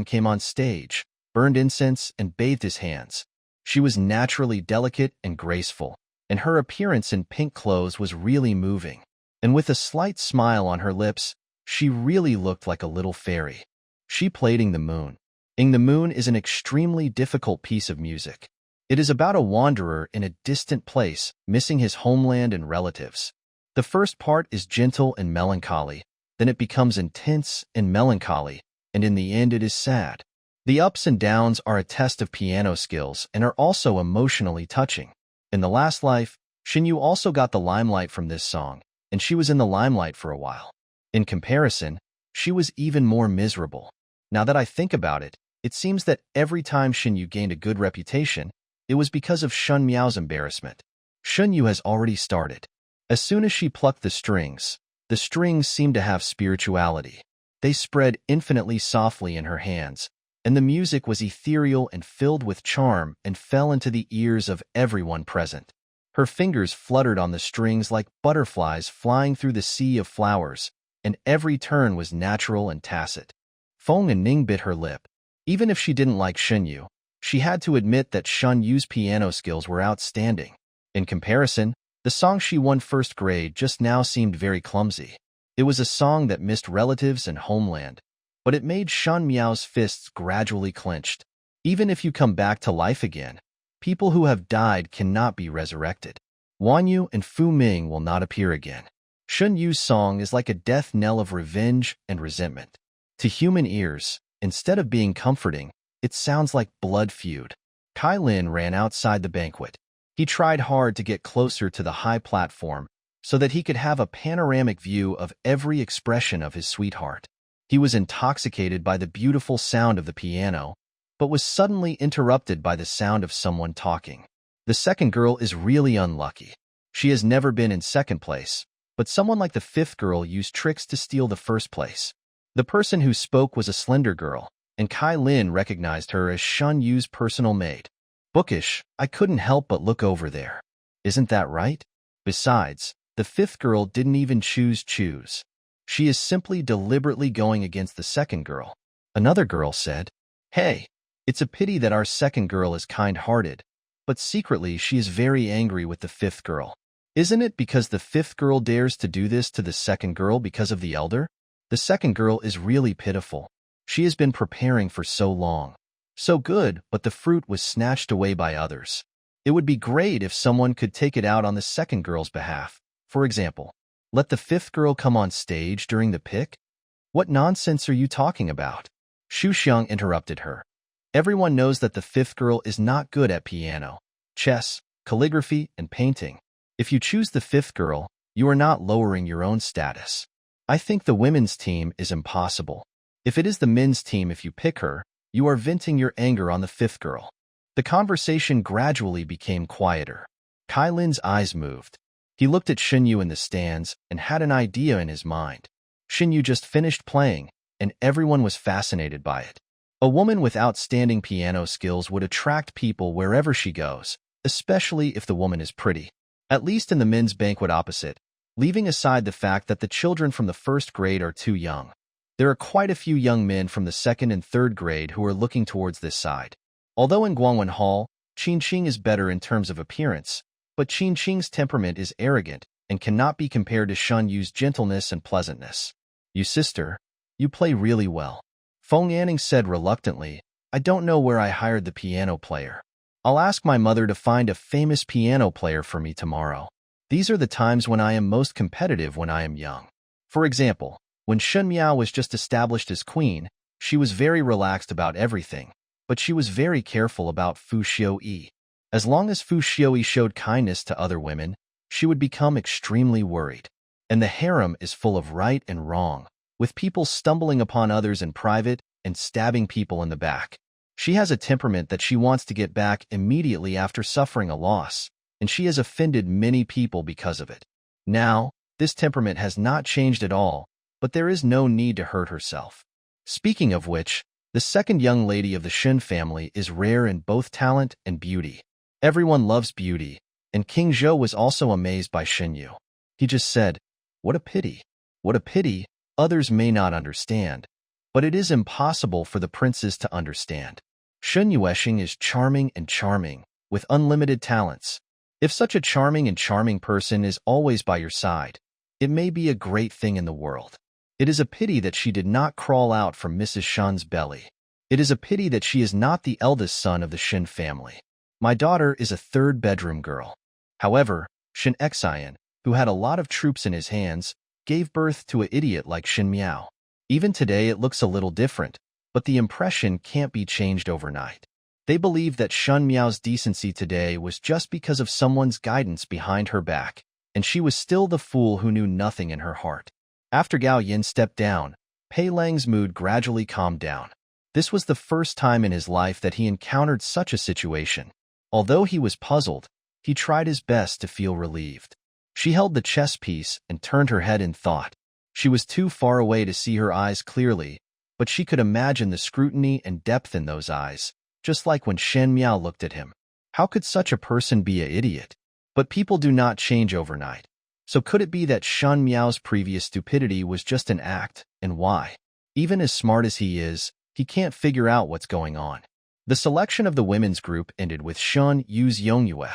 came on stage, burned incense, and bathed his hands. She was naturally delicate and graceful, and her appearance in pink clothes was really moving. And with a slight smile on her lips, she really looked like a little fairy. She played Ing the Moon. Ing the Moon is an extremely difficult piece of music. It is about a wanderer in a distant place, missing his homeland and relatives. The first part is gentle and melancholy, then it becomes intense and melancholy, and in the end it is sad. The ups and downs are a test of piano skills and are also emotionally touching. In the last life, Shen Yu also got the limelight from this song, and she was in the limelight for a while. In comparison, she was even more miserable. Now that I think about it, it seems that every time Shen Yu gained a good reputation, it was because of Shen Miao's embarrassment. Shen Yu has already started. As soon as she plucked the strings seemed to have spirituality. They spread infinitely softly in her hands, and the music was ethereal and filled with charm and fell into the ears of everyone present. Her fingers fluttered on the strings like butterflies flying through the sea of flowers, and every turn was natural and tacit. Feng and Ning bit her lip. Even if she didn't like Shen Yu, she had to admit that Shen Yu's piano skills were outstanding. In comparison, the song she won first grade just now seemed very clumsy. It was a song that missed relatives and homeland, but it made Shen Miao's fists gradually clenched. Even if you come back to life again, people who have died cannot be resurrected. Wan Yu and Fu Ming will not appear again. Shen Yu's song is like a death knell of revenge and resentment. To human ears, instead of being comforting, it sounds like blood feud. Kylin ran outside the banquet. He tried hard to get closer to the high platform so that he could have a panoramic view of every expression of his sweetheart. He was intoxicated by the beautiful sound of the piano, but was suddenly interrupted by the sound of someone talking. The second girl is really unlucky. She has never been in second place, but someone like the fifth girl used tricks to steal the first place. The person who spoke was a slender girl, and Kylin recognized her as Shen Yu's personal maid. Bookish, I couldn't help but look over there. Isn't that right? Besides, the fifth girl didn't even choose. She is simply deliberately going against the second girl. Another girl said, Hey, it's a pity that our second girl is kind-hearted, but secretly she is very angry with the fifth girl. Isn't it because the fifth girl dares to do this to the second girl because of the elder? The second girl is really pitiful. She has been preparing for so long. So good, but the fruit was snatched away by others. It would be great if someone could take it out on the second girl's behalf. For example, let the fifth girl come on stage during the pick? What nonsense are you talking about? Xu Xiang interrupted her. Everyone knows that the fifth girl is not good at piano, chess, calligraphy, and painting. If you choose the fifth girl, you are not lowering your own status. I think the women's team is impossible. If it is the men's team, if you pick her, you are venting your anger on the fifth girl. The conversation gradually became quieter. Kylin's eyes moved. He looked at Shen Yu in the stands and had an idea in his mind. Shen Yu just finished playing, and everyone was fascinated by it. A woman with outstanding piano skills would attract people wherever she goes, especially if the woman is pretty. At least in the men's banquet opposite, leaving aside the fact that the children from the first grade are too young. There are quite a few young men from the second and third grade who are looking towards this side. Although in Guangwen Hall, Qingqing is better in terms of appearance, but Qingqing's temperament is arrogant and cannot be compared to Shen Yu's gentleness and pleasantness. You sister, you play really well. Feng Yanning said reluctantly, I don't know where I hired the piano player. I'll ask my mother to find a famous piano player for me tomorrow. These are the times when I am most competitive when I am young. For example, when Shen Miao was just established as queen, she was very relaxed about everything, but she was very careful about Fu Xiuyi. As long as Fu Xiuyi showed kindness to other women, she would become extremely worried. And the harem is full of right and wrong, with people stumbling upon others in private and stabbing people in the back. She has a temperament that she wants to get back immediately after suffering a loss, and she has offended many people because of it. Now, this temperament has not changed at all, but there is no need to hurt herself. Speaking of which, the second young lady of the Shen family is rare in both talent and beauty. Everyone loves beauty, and King Zhou was also amazed by Shen Yu. He just said, What a pity. What a pity, others may not understand, but it is impossible for the princes to understand. Shen Yuexing is charming and charming, with unlimited talents. If such a charming and charming person is always by your side, it may be a great thing in the world. It is a pity that she did not crawl out from Mrs. Shen's belly. It is a pity that she is not the eldest son of the Shen family. My daughter is a third-bedroom girl. However, Shen Xian, who had a lot of troops in his hands, gave birth to an idiot like Shen Miao. Even today it looks a little different, but the impression can't be changed overnight. They believe that Shen Miao's decency today was just because of someone's guidance behind her back, and she was still the fool who knew nothing in her heart. After Gao Yin stepped down, Pei Lang's mood gradually calmed down. This was the first time in his life that he encountered such a situation. Although he was puzzled, he tried his best to feel relieved. She held the chess piece and turned her head in thought. She was too far away to see her eyes clearly, but she could imagine the scrutiny and depth in those eyes, just like when Shen Miao looked at him. How could such a person be an idiot? But people do not change overnight. So could it be that Shen Miao's previous stupidity was just an act, and why? Even as smart as he is, he can't figure out what's going on. The selection of the women's group ended with Shen Yu's Yongyue.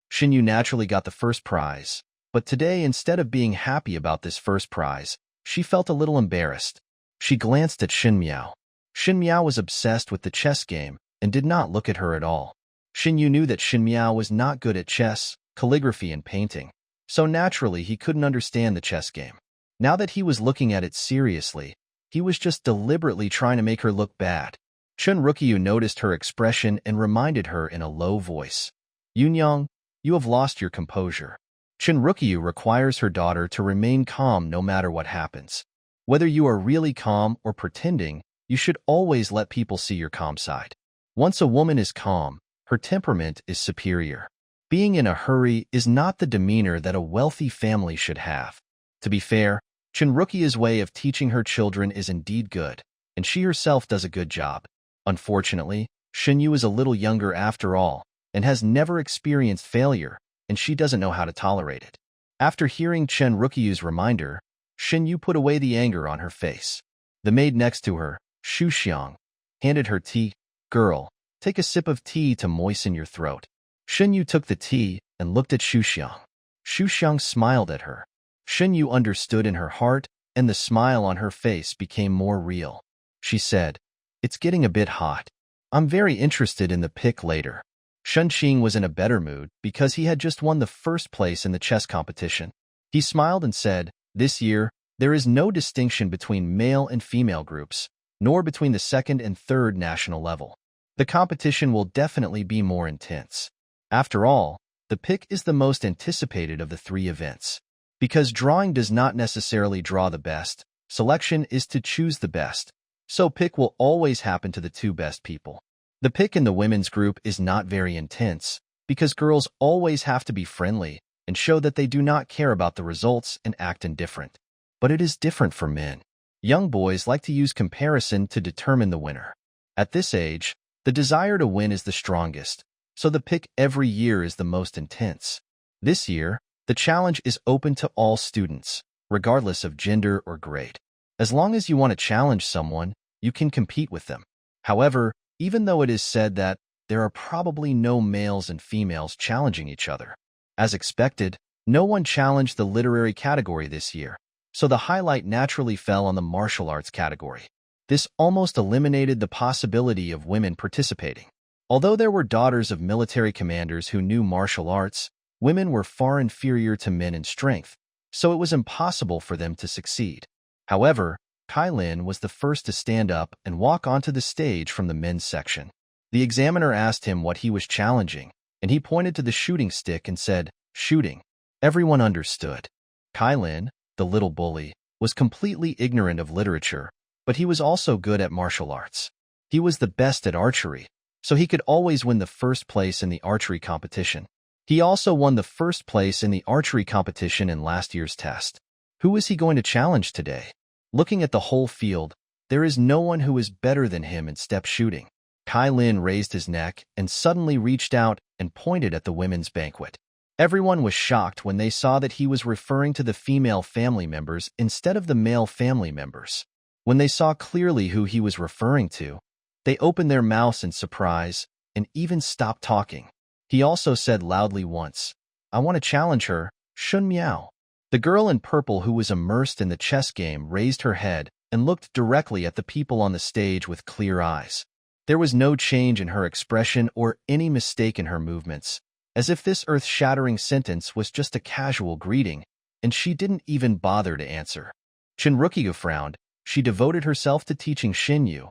Shen Yu naturally got the first prize, but today, instead of being happy about this first prize, she felt a little embarrassed. She glanced at Shen Miao. Shen Miao was obsessed with the chess game and did not look at her at all. Shen Yu knew that Shen Miao was not good at chess, calligraphy, and painting, so naturally he couldn't understand the chess game. Now that he was looking at it seriously, he was just deliberately trying to make her look bad. Chen Rukyu noticed her expression and reminded her in a low voice. Yunyang, you have lost your composure. Chen Rukyu requires her daughter to remain calm no matter what happens. Whether you are really calm or pretending, you should always let people see your calm side. Once a woman is calm, her temperament is superior. Being in a hurry is not the demeanor that a wealthy family should have. To be fair, Chen Rukyu's way of teaching her children is indeed good, and she herself does a good job. Unfortunately, Shen Yu is a little younger after all, and has never experienced failure, and she doesn't know how to tolerate it. After hearing Chen Rukyu's reminder, Shen Yu put away the anger on her face. The maid next to her, Shu Xiang, handed her tea. Girl, take a sip of tea to moisten your throat. Shen Yu took the tea and looked at Shu Xiang. Shu Xiang smiled at her. Shen Yu understood in her heart, and the smile on her face became more real. She said, "It's getting a bit hot. I'm very interested in the pick later." Shen Qing was in a better mood because he had just won the first place in the chess competition. He smiled and said, "This year, there is no distinction between male and female groups, nor between the second and third national level. The competition will definitely be more intense. After all, the pick is the most anticipated of the three events. Because drawing does not necessarily draw the best, selection is to choose the best. So pick will always happen to the two best people. The pick in the women's group is not very intense, because girls always have to be friendly and show that they do not care about the results and act indifferent. But it is different for men. Young boys like to use comparison to determine the winner. At this age, the desire to win is the strongest, so the pick every year is the most intense. This year, the challenge is open to all students, regardless of gender or grade. As long as you want to challenge someone, you can compete with them. However, even though it is said that there are probably no males and females challenging each other, as expected, no one challenged the literary category this year, so the highlight naturally fell on the martial arts category. This almost eliminated the possibility of women participating. Although there were daughters of military commanders who knew martial arts, women were far inferior to men in strength, so it was impossible for them to succeed. However, Kylin was the first to stand up and walk onto the stage from the men's section. The examiner asked him what he was challenging, and he pointed to the shooting stick and said, "Shooting." Everyone understood. Kylin, the little bully, was completely ignorant of literature, but he was also good at martial arts. He was the best at archery, so he could always win the first place in the archery competition. He also won the first place in the archery competition in last year's test. Who is he going to challenge today? Looking at the whole field, there is no one who is better than him in step shooting. Kylin raised his neck and suddenly reached out and pointed at the women's banquet. Everyone was shocked when they saw that he was referring to the female family members instead of the male family members. When they saw clearly who he was referring to, they opened their mouths in surprise and even stopped talking. He also said loudly once, "I want to challenge her, Shun Miao." The girl in purple who was immersed in the chess game raised her head and looked directly at the people on the stage with clear eyes. There was no change in her expression or any mistake in her movements, as if this earth-shattering sentence was just a casual greeting, and she didn't even bother to answer. Chinrukiga frowned. She devoted herself to teaching Xinyu,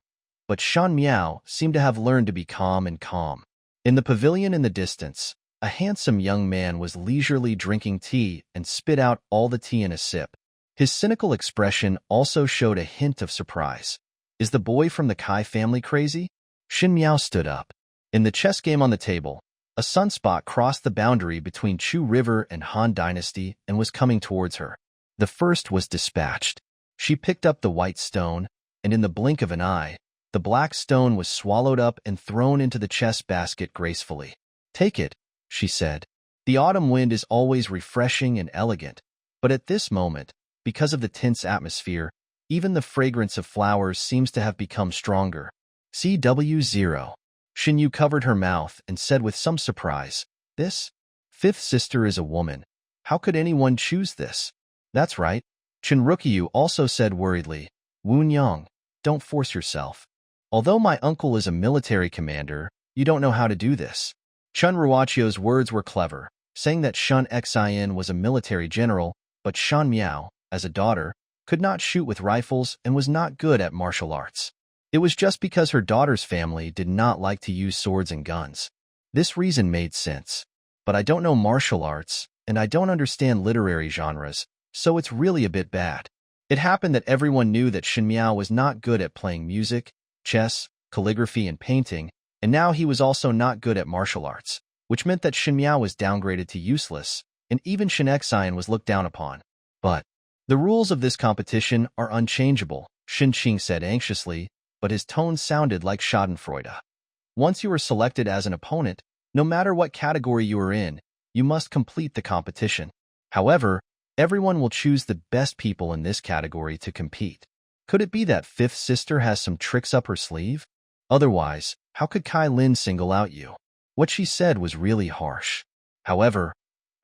but Shan Miao seemed to have learned to be calm and calm. In the pavilion in the distance, a handsome young man was leisurely drinking tea and spit out all the tea in a sip. His cynical expression also showed a hint of surprise. Is the boy from the Kai family crazy? Shin Miao stood up. In the chess game on the table, A sunspot crossed the boundary between Chu River and Han Dynasty and was coming towards her. The first was dispatched. She picked up the white stone, and in the blink of an eye, the black stone was swallowed up and thrown into the chest basket gracefully. "Take it," she said. The autumn wind is always refreshing and elegant, but at this moment, because of the tense atmosphere, even the fragrance of flowers seems to have become stronger. CW0. Shen Yu covered her mouth and said with some surprise, "This fifth sister is a woman. How could anyone choose this?" "That's right," Chen Rukyu also said worriedly. "Woon Young, don't force yourself. Although my uncle is a military commander, you don't know how to do this." Chun Ruachio's words were clever, saying that Shun Xin was a military general, but Shan Miao, as a daughter, could not shoot with rifles and was not good at martial arts. It was just because her daughter's family did not like to use swords and guns. This reason made sense. But I don't know martial arts, and I don't understand literary genres, so it's really a bit bad. It happened that everyone knew that Shen Miao was not good at playing music, chess, calligraphy, and painting, and now he was also not good at martial arts, which meant that Shen Miao was downgraded to useless, and even Shen Xian was looked down upon. But the rules of this competition are unchangeable, Shen Qing said anxiously, but his tone sounded like schadenfreude. Once you are selected as an opponent, no matter what category you are in, you must complete the competition. However, everyone will choose the best people in this category to compete. Could it be that fifth sister has some tricks up her sleeve? Otherwise, how could Kylin single out you? What she said was really harsh. However,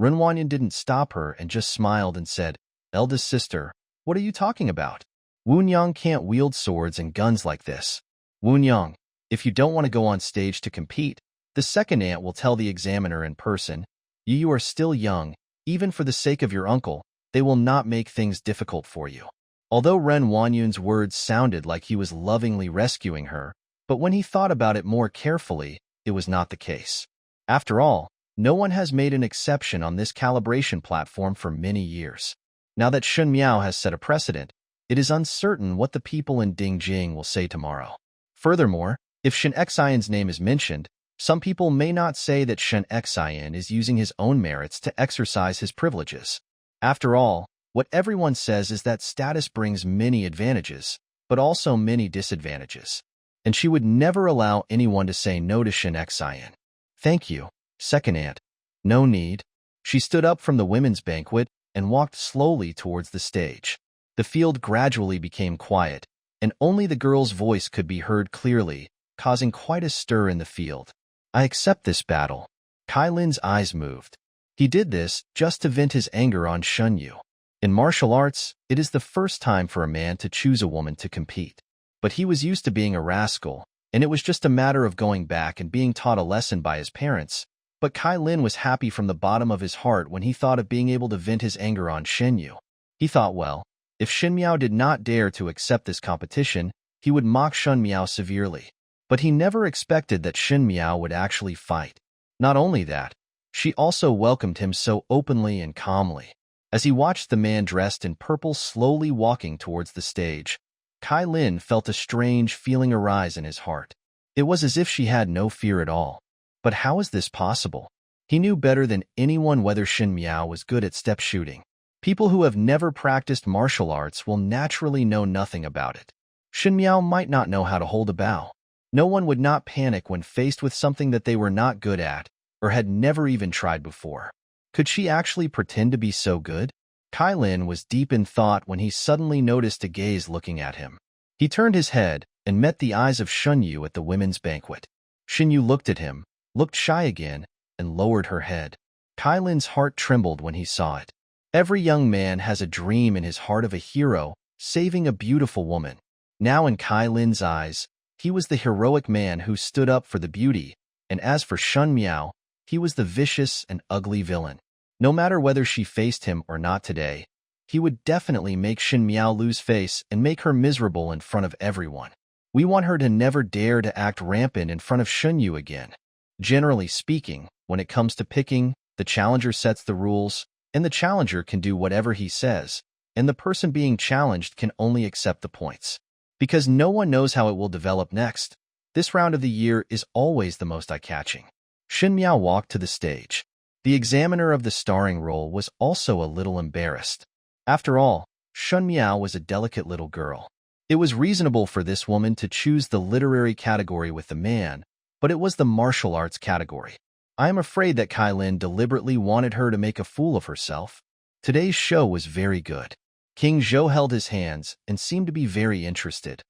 Renwanyan didn't stop her and just smiled and said, "Eldest sister, what are you talking about? Woon Yang can't wield swords and guns like this. Woon Yang, if you don't want to go on stage to compete, the second aunt will tell the examiner in person, you are still young, even for the sake of your uncle, they will not make things difficult for you." Although Ren Wanyun's words sounded like he was lovingly rescuing her, but when he thought about it more carefully, it was not the case. After all, no one has made an exception on this calibration platform for many years. Now that Shen Miao has set a precedent, it is uncertain what the people in Dingjing will say tomorrow. Furthermore, if Shen Xian's name is mentioned, some people may not say that Shen Xian is using his own merits to exercise his privileges. After all, what everyone says is that status brings many advantages, but also many disadvantages. And she would never allow anyone to say no to Shen Xian. "Thank you, second aunt. No need." She stood up from the women's banquet and walked slowly towards the stage. The field gradually became quiet, and only the girl's voice could be heard clearly, causing quite a stir in the field. "I accept this battle." Kylin's eyes moved. He did this just to vent his anger on Shun Yu. In martial arts, it is the first time for a man to choose a woman to compete. But he was used to being a rascal, and it was just a matter of going back and being taught a lesson by his parents. But Kylin was happy from the bottom of his heart when he thought of being able to vent his anger on Shen Yu. He thought, well, if Shen Miao did not dare to accept this competition, he would mock Shen Miao severely. But he never expected that Shen Miao would actually fight. Not only that, she also welcomed him so openly and calmly. As he watched the man dressed in purple slowly walking towards the stage, Kylin felt a strange feeling arise in his heart. It was as if she had no fear at all. But how is this possible? He knew better than anyone whether Shen Miao was good at step shooting. People who have never practiced martial arts will naturally know nothing about it. Shen Miao might not know how to hold a bow. No one would not panic when faced with something that they were not good at or had never even tried before. Could she actually pretend to be so good? Kylin was deep in thought when he suddenly noticed a gaze looking at him. He turned his head and met the eyes of Shun Yu at the women's banquet. Shen Yu looked at him, looked shy again, and lowered her head. Kylin's heart trembled when he saw it. Every young man has a dream in his heart of a hero saving a beautiful woman. Now in Kylin's eyes, he was the heroic man who stood up for the beauty, and as for Shun Miao, he was the vicious and ugly villain. No matter whether she faced him or not today, he would definitely make Shen Miao lose face and make her miserable in front of everyone. We want her to never dare to act rampant in front of Shun Yu again. Generally speaking, when it comes to picking, the challenger sets the rules, and the challenger can do whatever he says, and the person being challenged can only accept the points. Because no one knows how it will develop next, this round of the year is always the most eye-catching. Shen Miao walked to the stage. The examiner of the starring role was also a little embarrassed. After all, Shen Miao was a delicate little girl. It was reasonable for this woman to choose the literary category with the man, but it was the martial arts category. I am afraid that Kylin deliberately wanted her to make a fool of herself. Today's show was very good. King Zhou held his hands and seemed to be very interested.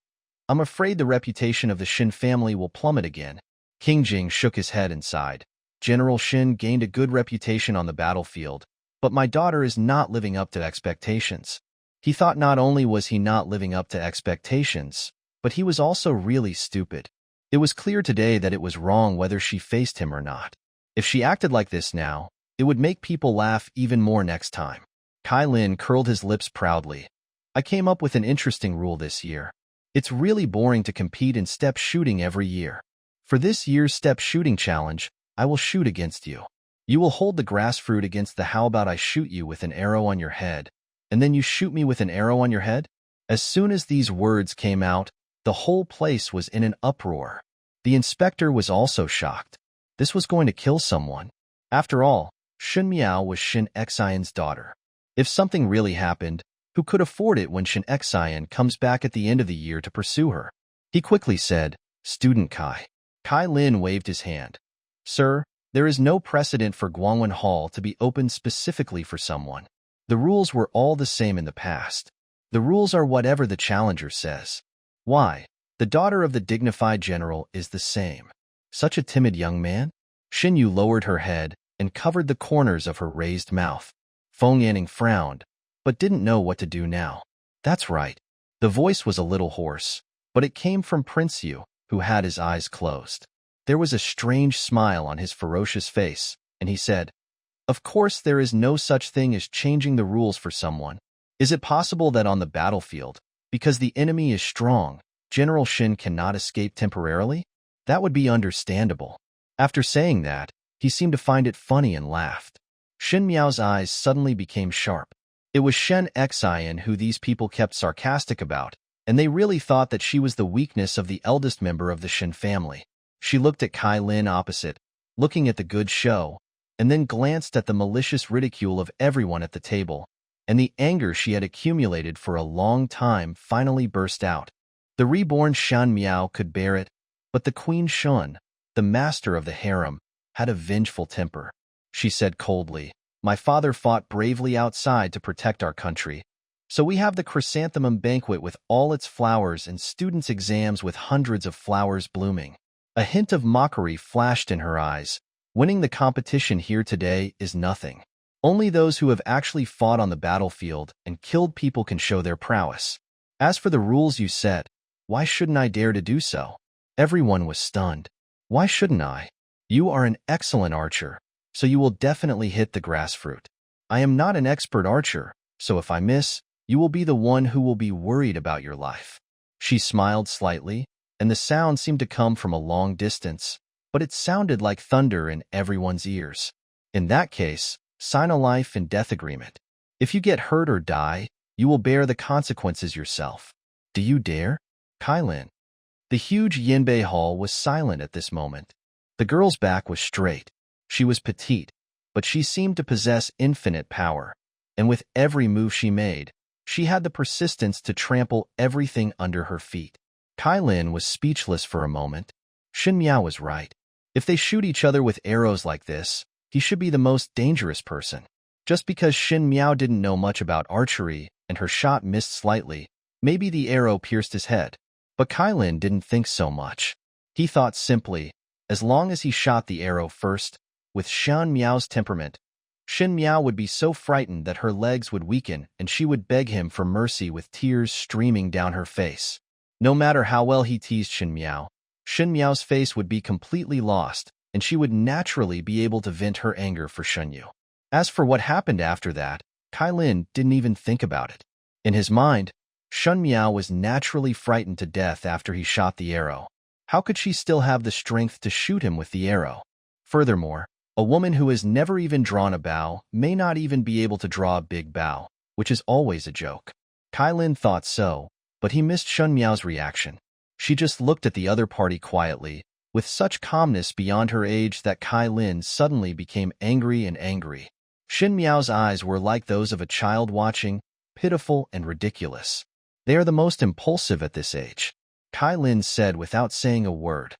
I'm afraid the reputation of the Shen family will plummet again. King Jing shook his head and sighed. General Shen gained a good reputation on the battlefield, but my daughter is not living up to expectations. He thought not only was he not living up to expectations, but he was also really stupid. It was clear today that it was wrong whether she faced him or not. If she acted like this now, it would make people laugh even more next time. Kylin curled his lips proudly. I came up with an interesting rule this year. It's really boring to compete in step shooting every year. For this year's step shooting challenge, I will shoot against you. You will hold the grass fruit against the how about I shoot you with an arrow on your head, and then you shoot me with an arrow on your head? As soon as these words came out, the whole place was in an uproar. The inspector was also shocked. This was going to kill someone. After all, Shen Miao was Shen Xian's daughter. If something really happened, who could afford it when Shen Xian comes back at the end of the year to pursue her? He quickly said, Student Kai. Kylin waved his hand. Sir, there is no precedent for Guangwen Hall to be opened specifically for someone. The rules were all the same in the past. The rules are whatever the challenger says. Why? The daughter of the dignified general is the same. Such a timid young man? Shen Yu lowered her head and covered the corners of her raised mouth. Feng Yanning frowned, but didn't know what to do now. That's right. The voice was a little hoarse, but it came from Prince Yu, who had his eyes closed. There was a strange smile on his ferocious face, and he said, Of course there is no such thing as changing the rules for someone. Is it possible that on the battlefield, because the enemy is strong, General Shen cannot escape temporarily? That would be understandable. After saying that, he seemed to find it funny and laughed. Shen Miao's eyes suddenly became sharp. It was Shen Xian who these people kept sarcastic about, and they really thought that she was the weakness of the eldest member of the Shen family. She looked at Kylin opposite, looking at the good show, and then glanced at the malicious ridicule of everyone at the table, and the anger she had accumulated for a long time finally burst out. The reborn Shan Miao could bear it, but the Queen Shun, the master of the harem, had a vengeful temper. She said coldly, My father fought bravely outside to protect our country, so we have the chrysanthemum banquet with all its flowers and students' exams with hundreds of flowers blooming. A hint of mockery flashed in her eyes. Winning the competition here today is nothing. Only those who have actually fought on the battlefield and killed people can show their prowess. As for the rules you set, why shouldn't I dare to do so? Everyone was stunned. Why shouldn't I? You are an excellent archer, so you will definitely hit the grass fruit. I am not an expert archer, so if I miss, you will be the one who will be worried about your life. She smiled slightly, and the sound seemed to come from a long distance, but it sounded like thunder in everyone's ears. In that case, sign a life and death agreement. If you get hurt or die, you will bear the consequences yourself. Do you dare? Kylin. The huge Yinbei hall was silent at this moment. The girl's back was straight. She was petite, but she seemed to possess infinite power, and with every move she made, she had the persistence to trample everything under her feet. Kylin was speechless for a moment. Shen Miao was right. If they shoot each other with arrows like this, he should be the most dangerous person. Just because Shen Miao didn't know much about archery and her shot missed slightly, maybe the arrow pierced his head. But Kylin didn't think so much. He thought simply, as long as he shot the arrow first, with Shen Miao's temperament, Shen Miao would be so frightened that her legs would weaken and she would beg him for mercy with tears streaming down her face. No matter how well he teased Shen Miao's face would be completely lost, and she would naturally be able to vent her anger for Shen Yu. As for what happened after that, Kylin didn't even think about it. In his mind, Shen Miao was naturally frightened to death after he shot the arrow. How could she still have the strength to shoot him with the arrow? Furthermore, a woman who has never even drawn a bow may not even be able to draw a big bow, which is always a joke. Kylin thought so, but he missed Shen Miao's reaction. She just looked at the other party quietly, with such calmness beyond her age that Kylin suddenly became angry and angry. Shen Miao's eyes were like those of a child watching, pitiful and ridiculous. They are the most impulsive at this age. Kylin said without saying a word.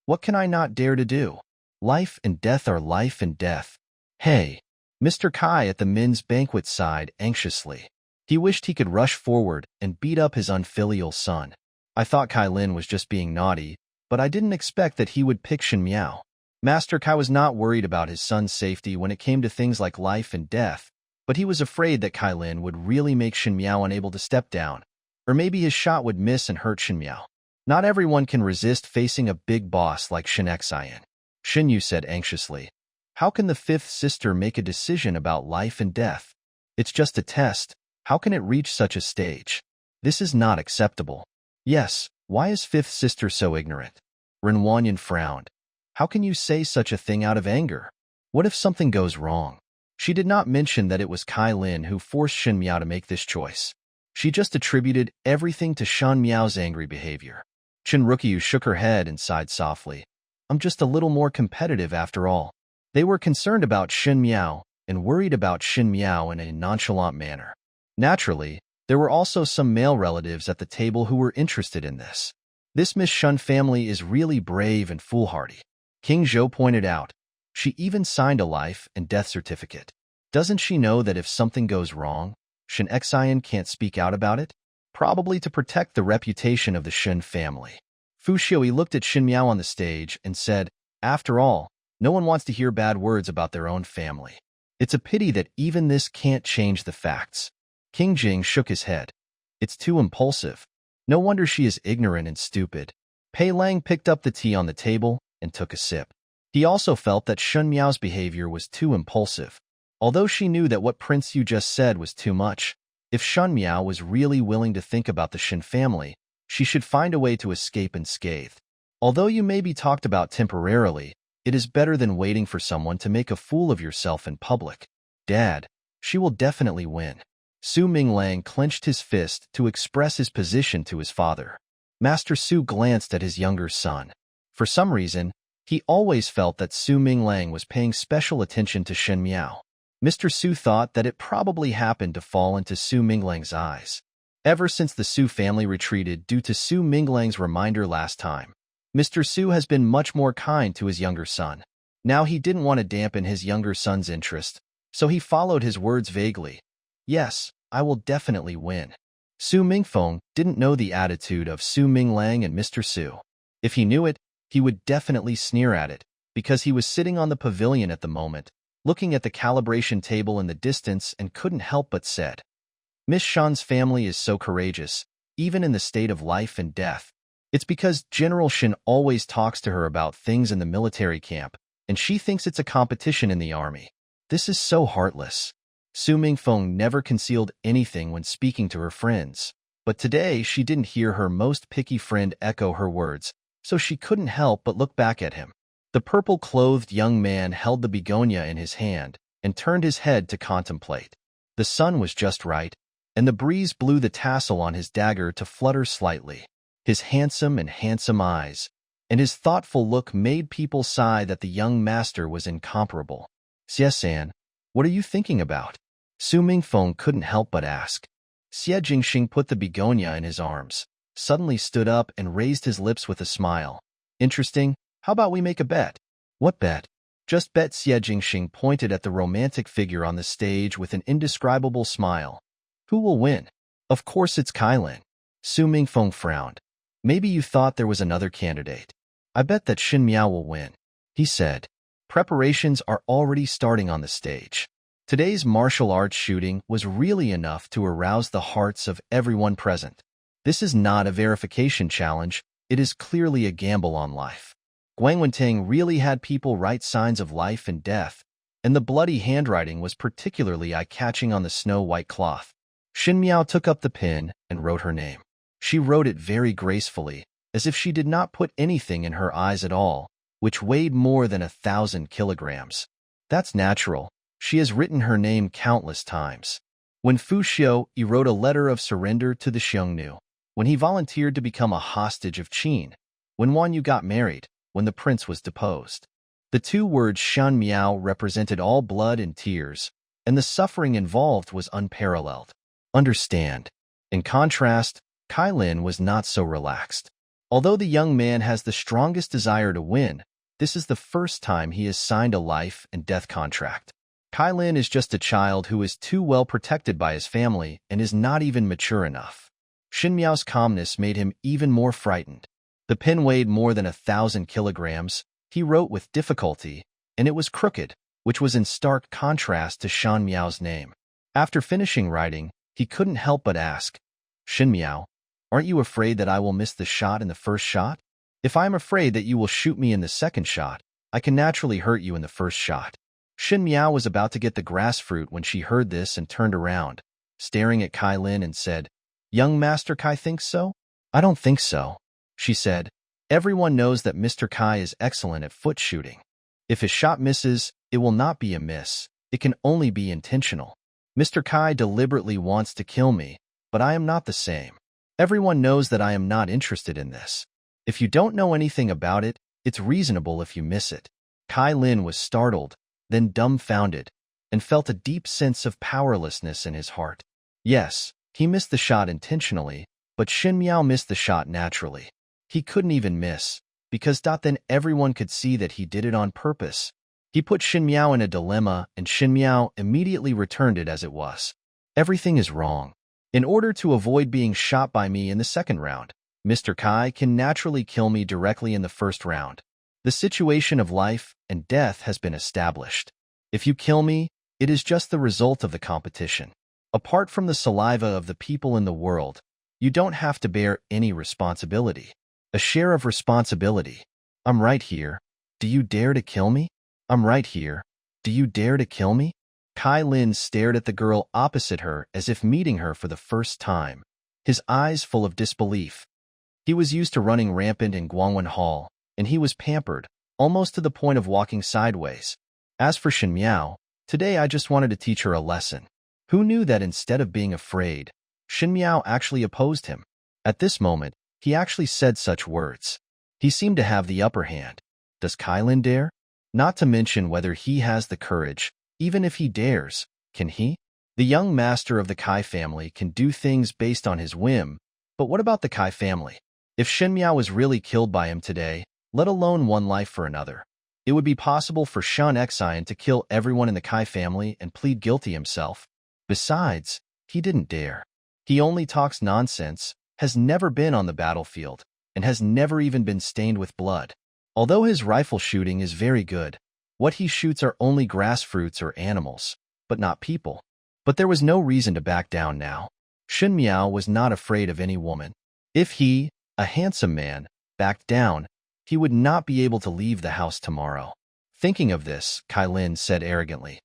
What can I not dare to do? Life and death are life and death. Hey, Mr. Kai at the men's banquet sighed anxiously. He wished he could rush forward and beat up his unfilial son. I thought Kylin was just being naughty, but I didn't expect that he would pick Shen Miao. Master Kai was not worried about his son's safety when it came to things like life and death, but he was afraid that Kylin would really make Shen Miao unable to step down, or maybe his shot would miss and hurt Shen Miao. Not everyone can resist facing a big boss like Shen Jingxing. Shen Yu said anxiously. How can the fifth sister make a decision about life and death? It's just a test. How can it reach such a stage? This is not acceptable. Yes, why is fifth sister so ignorant? Ren Wanyan frowned. How can you say such a thing out of anger? What if something goes wrong? She did not mention that it was Kylin who forced Shen Miao to make this choice. She just attributed everything to Shen Miao's angry behavior. Chen Rukyu shook her head and sighed softly. I'm just a little more competitive after all. They were concerned about Shen Miao and worried about Shen Miao in a nonchalant manner. Naturally, there were also some male relatives at the table who were interested in this. This Miss Shen family is really brave and foolhardy. King Zhou pointed out. She even signed a life and death certificate. Doesn't she know that if something goes wrong, Shen Jingxing can't speak out about it? Probably to protect the reputation of the Shen family. Fu Xiui looked at Shen Miao on the stage and said, after all, no one wants to hear bad words about their own family. It's a pity that even this can't change the facts. King Jing shook his head. It's too impulsive. No wonder she is ignorant and stupid. Pei Lang picked up the tea on the table and took a sip. He also felt that Shen Miao's behavior was too impulsive. Although she knew that what Prince Yu just said was too much, if Shen Miao was really willing to think about the Shen family, she should find a way to escape unscathed. Although you may be talked about temporarily, it is better than waiting for someone to make a fool of yourself in public. Dad, she will definitely win. Su Minglang clenched his fist to express his position to his father. Master Su glanced at his younger son. For some reason, he always felt that Su Minglang was paying special attention to Shen Miao. Mr. Su thought that it probably happened to fall into Su Minglang's eyes. Ever since the Su family retreated due to Su Minglang's reminder last time, Mr. Su has been much more kind to his younger son. Now he didn't want to dampen his younger son's interest, so he followed his words vaguely. Yes, I will definitely win. Su Mingfeng didn't know the attitude of Su Minglang and Mr. Su. If he knew it, he would definitely sneer at it, because he was sitting on the pavilion at the moment, looking at the calibration table in the distance and couldn't help but said, Miss Shen's family is so courageous, even in the state of life and death. It's because General Shen always talks to her about things in the military camp, and she thinks it's a competition in the army. This is so heartless. Su Mingfeng never concealed anything when speaking to her friends, but today she didn't hear her most picky friend echo her words, so she couldn't help but look back at him. The purple-clothed young man held the begonia in his hand and turned his head to contemplate. The sun was just right, and the breeze blew the tassel on his dagger to flutter slightly. His handsome eyes, and his thoughtful look made people sigh that the young master was incomparable. Xie-san, what are you thinking about? Su Mingfeng couldn't help but ask. Xie Jingxing put the begonia in his arms, suddenly stood up and raised his lips with a smile. Interesting, how about we make a bet? What bet? Just bet. Xie Jingxing pointed at the romantic figure on the stage with an indescribable smile. Who will win? Of course it's Kylin. Su Mingfeng frowned. Maybe you thought there was another candidate. I bet that Shen Miao will win, he said. Preparations are already starting on the stage. Today's martial arts shooting was really enough to arouse the hearts of everyone present. This is not a verification challenge, it is clearly a gamble on life. Guangwenting really had people write signs of life and death, and the bloody handwriting was particularly eye-catching on the snow-white cloth. Shen Miao took up the pen and wrote her name. She wrote it very gracefully, as if she did not put anything in her eyes at all, which weighed more than 1,000 kilograms. That's natural. She has written her name countless times. When Fu Xiu wrote a letter of surrender to the Xiongnu, when he volunteered to become a hostage of Qin, when Wan Yu got married, when the prince was deposed. The two words Shen Miao represented all blood and tears, and the suffering involved was unparalleled. Understand. In contrast, Kylin was not so relaxed. Although the young man has the strongest desire to win, this is the first time he has signed a life and death contract. Kylin is just a child who is too well protected by his family and is not even mature enough. Shen Miao's calmness made him even more frightened. The pen weighed more than 1,000 kilograms, he wrote with difficulty, and it was crooked, which was in stark contrast to Shen Miao's name. After finishing writing, he couldn't help but ask, "Shen Miao, aren't you afraid that I will miss the shot in the first shot? If I am afraid that you will shoot me in the second shot, I can naturally hurt you in the first shot." Shen Miao was about to get the grass fruit when she heard this and turned around, staring at Kylin and said, "Young Master Kai thinks so?" "I don't think so," she said. "Everyone knows that Mr. Kai is excellent at foot shooting. If his shot misses, it will not be a miss. It can only be intentional. Mr. Kai deliberately wants to kill me, but I am not the same. Everyone knows that I am not interested in this. If you don't know anything about it, it's reasonable if you miss it." Kylin was startled, then dumbfounded, and felt a deep sense of powerlessness in his heart. Yes, he missed the shot intentionally, but Shen Miao missed the shot naturally. He couldn't even miss, because then everyone could see that he did it on purpose. He put Shen Miao in a dilemma, and Shen Miao immediately returned it as it was. "Everything is wrong. In order to avoid being shot by me in the second round, Mr. Kai can naturally kill me directly in the first round. The situation of life and death has been established. If you kill me, it is just the result of the competition. Apart from the saliva of the people in the world, you don't have to bear any responsibility. A share of responsibility. I'm right here. Do you dare to kill me? I'm right here. Do you dare to kill me?" Kylin stared at the girl opposite her as if meeting her for the first time, his eyes full of disbelief. He was used to running rampant in Guangwen Hall, and he was pampered, almost to the point of walking sideways. As for Shen Miao, today I just wanted to teach her a lesson. Who knew that instead of being afraid, Shen Miao actually opposed him? At this moment, he actually said such words. He seemed to have the upper hand. Does Kylin dare? Not to mention whether he has the courage. Even if he dares, can he? The young master of the Kai family can do things based on his whim, but what about the Kai family? If Shen Miao was really killed by him today, let alone one life for another, it would be possible for Shen Xian to kill everyone in the Kai family and plead guilty himself. Besides, he didn't dare. He only talks nonsense, has never been on the battlefield, and has never even been stained with blood. Although his rifle shooting is very good, what he shoots are only grass fruits or animals, but not people. But there was no reason to back down now. Shen Miao was not afraid of any woman. If he, a handsome man, backed down, he would not be able to leave the house tomorrow. Thinking of this, Kylin said arrogantly,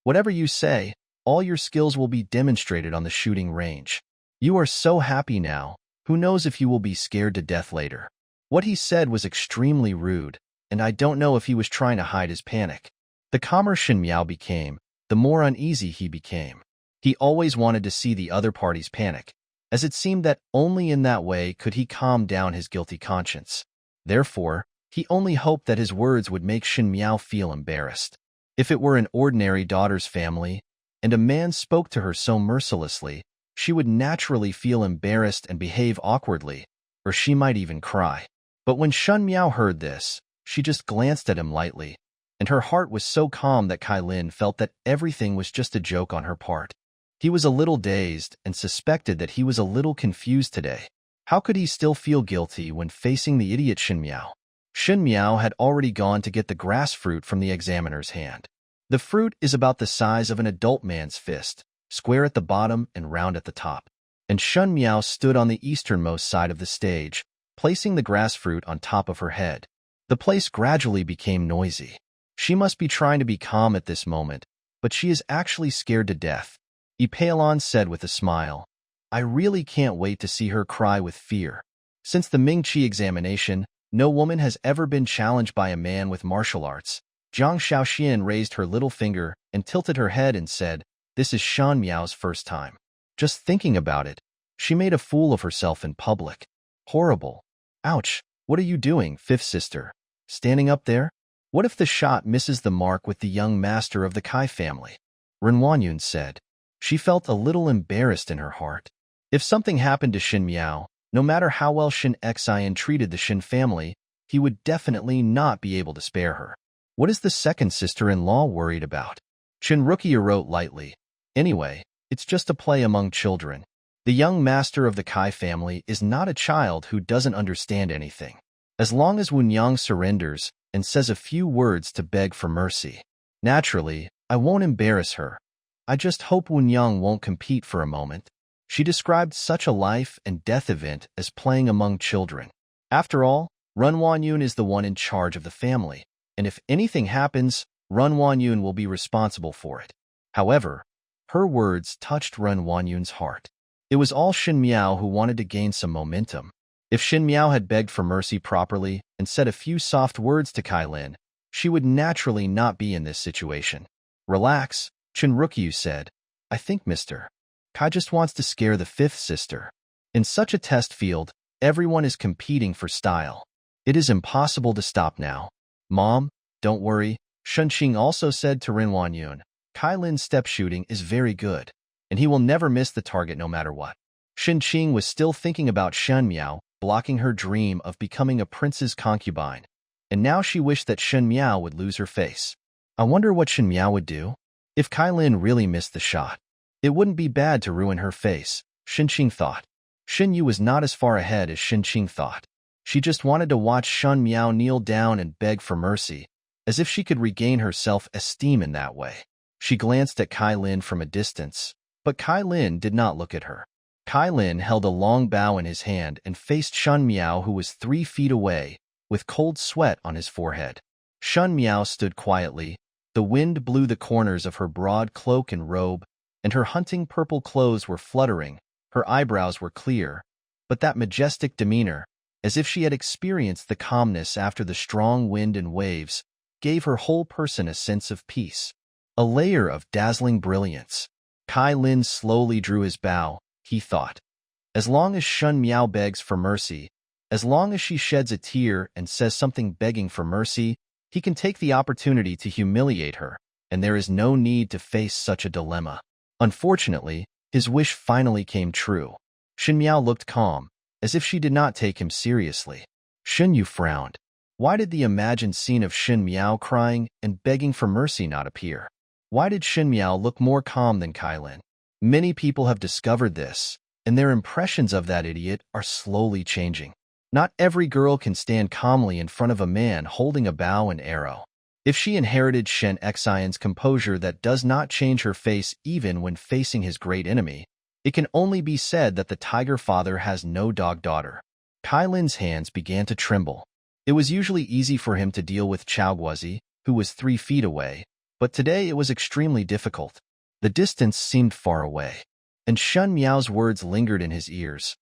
"Whatever you say, all your skills will be demonstrated on the shooting range. You are so happy now, who knows if you will be scared to death later." What he said was extremely rude, and I don't know if he was trying to hide his panic. The calmer Shen Miao became, the more uneasy he became. He always wanted to see the other party's panic, as it seemed that only in that way could he calm down his guilty conscience. Therefore, he only hoped that his words would make Shen Miao feel embarrassed. If it were an ordinary daughter's family, and a man spoke to her so mercilessly, she would naturally feel embarrassed and behave awkwardly, or she might even cry. But when Shen Miao heard this, she just glanced at him lightly, and her heart was so calm that Kylin felt that everything was just a joke on her part. He was a little dazed and suspected that he was a little confused today. How could he still feel guilty when facing the idiot Shen Miao? Shen Miao had already gone to get the grass fruit from the examiner's hand. The fruit is about the size of an adult man's fist, square at the bottom and round at the top. And Shen Miao stood on the easternmost side of the stage, placing the grass fruit on top of her head. The place gradually became noisy. She must be trying to be calm at this moment, but she is actually scared to death. Pei Lang said with a smile, "I really can't wait to see her cry with fear." Since the Ming-Chi examination, no woman has ever been challenged by a man with martial arts. Zhang Shaoxian raised her little finger and tilted her head and said, "This is Shen Miao's first time." Just thinking about it, she made a fool of herself in public. Horrible. Ouch, what are you doing, fifth sister? standing up there? What if the shot misses the mark with the young master of the Kai family? Renwanyun said. She felt a little embarrassed in her heart. If something happened to Shen Miao, no matter how well Shen Xian treated the Shen family, he would definitely not be able to spare her. What is the second sister-in-law worried about? Chinrukia wrote lightly. Anyway, it's just a play among children. The young master of the Kai family is not a child who doesn't understand anything. As long as Wunyang surrenders and says a few words to beg for mercy. Naturally, I won't embarrass her. I just hope Wunyang won't compete for a moment. She described such a life and death event as playing among children. After all, Renwanyun is the one in charge of the family, and if anything happens, Renwanyun will be responsible for it. However, her words touched Renwanyun's heart. It was all Shen Miao who wanted to gain some momentum. If Shen Miao had begged for mercy properly and said a few soft words to Kylin, she would naturally not be in this situation. Relax, Chinrukyu said. I think Mr. Kai just wants to scare the fifth sister. In such a test field, everyone is competing for style. It is impossible to stop now. Mom, don't worry, Shunqing also said to Renwanyun. Kylin's step shooting is very good, and he will never miss the target no matter what. Shunqing was still thinking about Shen Miao blocking her dream of becoming a prince's concubine, and now she wished that Shen Miao would lose her face. I wonder what Shen Miao would do if Kylin really missed the shot. It wouldn't be bad to ruin her face, Shunqing thought. Shen Yu was not as far ahead as Shunqing thought. She just wanted to watch Shen Miao kneel down and beg for mercy, as if she could regain her self-esteem in that way. She glanced at Kylin from a distance, but Kylin did not look at her. Kylin held a long bow in his hand and faced Shen Miao, who was 3 feet away, with cold sweat on his forehead. Shen Miao stood quietly. The wind blew the corners of her broad cloak and robe, and her hunting purple clothes were fluttering. Her eyebrows were clear, but that majestic demeanor, as if she had experienced the calmness after the strong wind and waves, gave her whole person a sense of peace. A layer of dazzling brilliance. Kylin slowly drew his bow, he thought. As long as Shen Miao begs for mercy, as long as she sheds a tear and says something begging for mercy, he can take the opportunity to humiliate her, and there is no need to face such a dilemma. Unfortunately, his wish finally came true. Shen Miao looked calm, as if she did not take him seriously. Shen Yu frowned. Why did the imagined scene of Shen Miao crying and begging for mercy not appear? Why did Shen Miao look more calm than Kylin? Many people have discovered this, and their impressions of that idiot are slowly changing. Not every girl can stand calmly in front of a man holding a bow and arrow. If she inherited Shen Xian's composure that does not change her face even when facing his great enemy, it can only be said that the tiger father has no dog daughter. Kylin's hands began to tremble. It was usually easy for him to deal with Chaoguozi, who was 3 feet away, but today it was extremely difficult. The distance seemed far away, and Shen Miao's words lingered in his ears.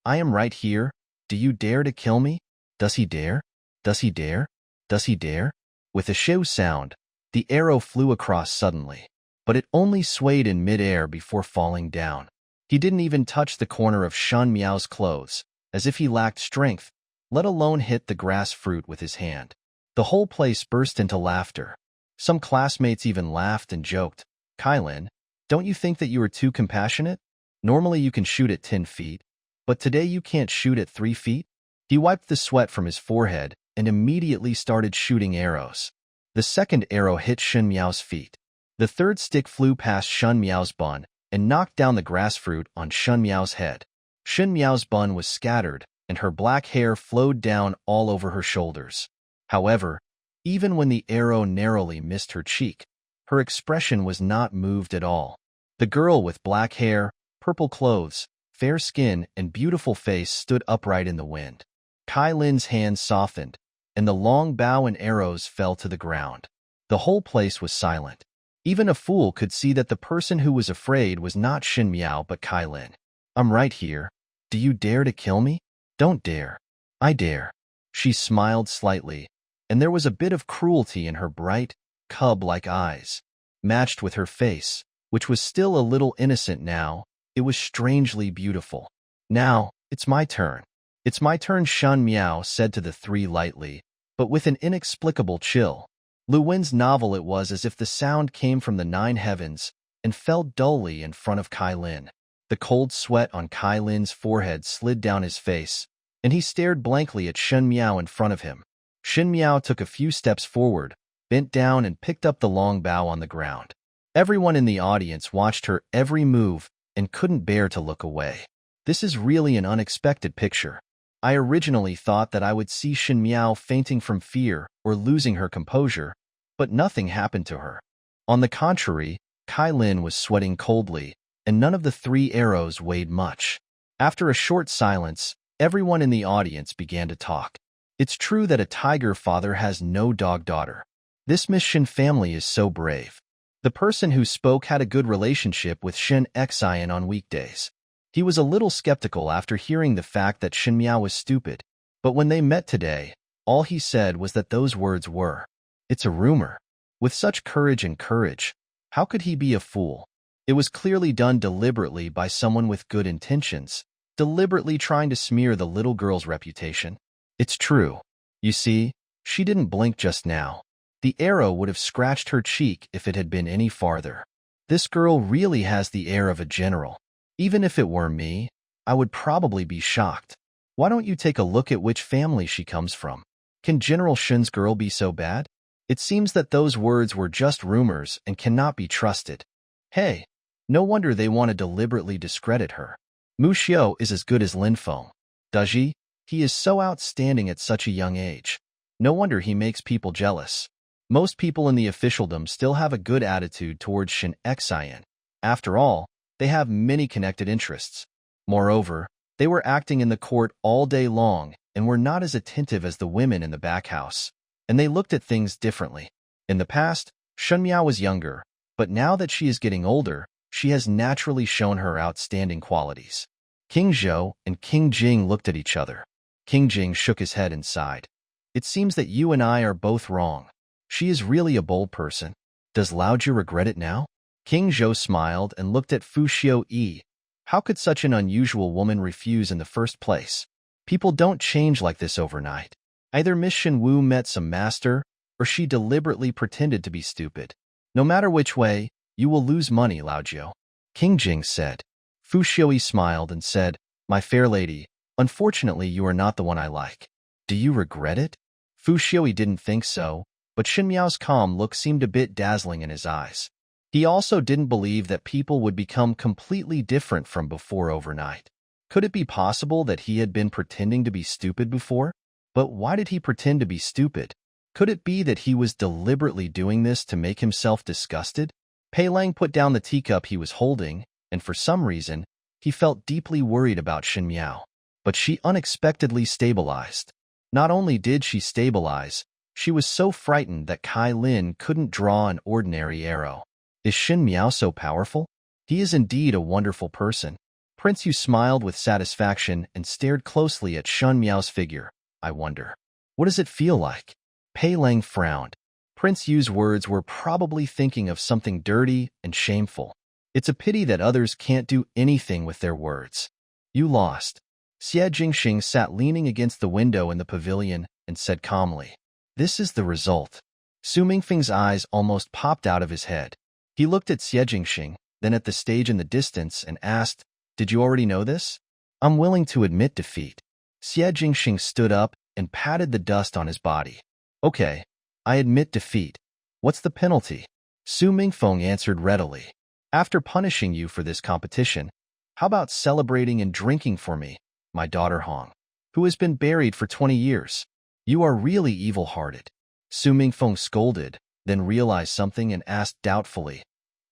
I am right here. Do you dare to kill me? Does he dare? Does he dare? Does he dare? With a shoo sound, the arrow flew across suddenly, but it only swayed in mid-air before falling down. He didn't even touch the corner of Shen Miao's clothes, as if he lacked strength, let alone hit the grass fruit with his hand. The whole place burst into laughter. Some classmates even laughed and joked. Kylin, don't you think that you are too compassionate? Normally you can shoot at 10 feet, but today you can't shoot at 3 feet? He wiped the sweat from his forehead and immediately started shooting arrows. The second arrow hit Shen Miao's feet. The third stick flew past Shen Miao's bun and knocked down the grass fruit on Shen Miao's head. Shen Miao's bun was scattered, and her black hair flowed down all over her shoulders. However, even when the arrow narrowly missed her cheek, her expression was not moved at all. The girl with black hair, purple clothes, fair skin, and beautiful face stood upright in the wind. Kylin's hands softened, and the long bow and arrows fell to the ground. The whole place was silent. Even a fool could see that the person who was afraid was not Shen Miao but Kylin. I'm right here. Do you dare to kill me? Don't dare. I dare. She smiled slightly, and there was a bit of cruelty in her bright, cub-like eyes. Matched with her face, which was still a little innocent now, it was strangely beautiful. Now, it's my turn. It's my turn, Shen Miao said to the 3 lightly, but with an inexplicable chill. Lu Wen's novel it was as if the sound came from the 9 heavens and fell dully in front of Kylin. The cold sweat on Kylin's forehead slid down his face, and he stared blankly at Shen Miao in front of him. Shen Miao took a few steps forward, bent down and picked up the long bow on the ground. Everyone in the audience watched her every move and couldn't bear to look away. This is really an unexpected picture. I originally thought that I would see Shen Miao fainting from fear or losing her composure, but nothing happened to her. On the contrary, Kylin was sweating coldly, and none of the 3 arrows weighed much. After a short silence, everyone in the audience began to talk. It's true that a tiger father has no dog daughter. This Miss Shen family is so brave. The person who spoke had a good relationship with Shen Xian on weekdays. He was a little skeptical after hearing the fact that Shen Miao was stupid, but when they met today, all he said was that those words were, "It's a rumor." With such courage, how could he be a fool? It was clearly done deliberately by someone with good intentions, deliberately trying to smear the little girl's reputation. It's true. You see, she didn't blink just now. The arrow would have scratched her cheek if it had been any farther. This girl really has the air of a general. Even if it were me, I would probably be shocked. Why don't you take a look at which family she comes from? Can General Shen's girl be so bad? It seems that those words were just rumors and cannot be trusted. Hey, no wonder they want to deliberately discredit her. Mu Xiao is as good as Lin Feng. Does he? He is so outstanding at such a young age. No wonder he makes people jealous. Most people in the officialdom still have a good attitude towards Shen Xian. After all, they have many connected interests. Moreover, they were acting in the court all day long and were not as attentive as the women in the back house, and they looked at things differently. In the past, Shen Miao was younger, but now that she is getting older, she has naturally shown her outstanding qualities. King Zhou and King Jing looked at each other. King Jing shook his head and sighed. It seems that you and I are both wrong. She is really a bold person. Does Laojia regret it now? King Zhou smiled and looked at Fu Xiu. How could such an unusual woman refuse in the first place? People don't change like this overnight. Either Miss Shen Wu met some master, or she deliberately pretended to be stupid. No matter which way, you will lose money, Laojia. King Jing said. Fu Xiu smiled and said, My fair lady, unfortunately you are not the one I like. Do you regret it? Fu Xiu didn't think so, but Shen Miao's calm look seemed a bit dazzling in his eyes. He also didn't believe that people would become completely different from before overnight. Could it be possible that he had been pretending to be stupid before? But why did he pretend to be stupid? Could it be that he was deliberately doing this to make himself disgusted? Pei Lang put down the teacup he was holding, and for some reason, he felt deeply worried about Shen Miao. But she unexpectedly stabilized. Not only did she stabilize, she was so frightened that Kylin couldn't draw an ordinary arrow. Is Shen Miao so powerful? He is indeed a wonderful person. Prince Yu smiled with satisfaction and stared closely at Shen Miao's figure. I wonder, what does it feel like? Pei Lang frowned. Prince Yu's words were probably thinking of something dirty and shameful. It's a pity that others can't do anything with their words. You lost. Xie Jingxing sat leaning against the window in the pavilion and said calmly, This is the result. Su Mingfeng's eyes almost popped out of his head. He looked at Xie Jingxing, then at the stage in the distance and asked, Did you already know this? I'm willing to admit defeat. Xie Jingxing stood up and patted the dust on his body. Okay, I admit defeat. What's the penalty? Su Mingfeng answered readily. After punishing you for this competition, how about celebrating and drinking for me, my daughter Hong, who has been buried for 20 years? You are really evil-hearted. Su Mingfeng scolded, then realized something and asked doubtfully,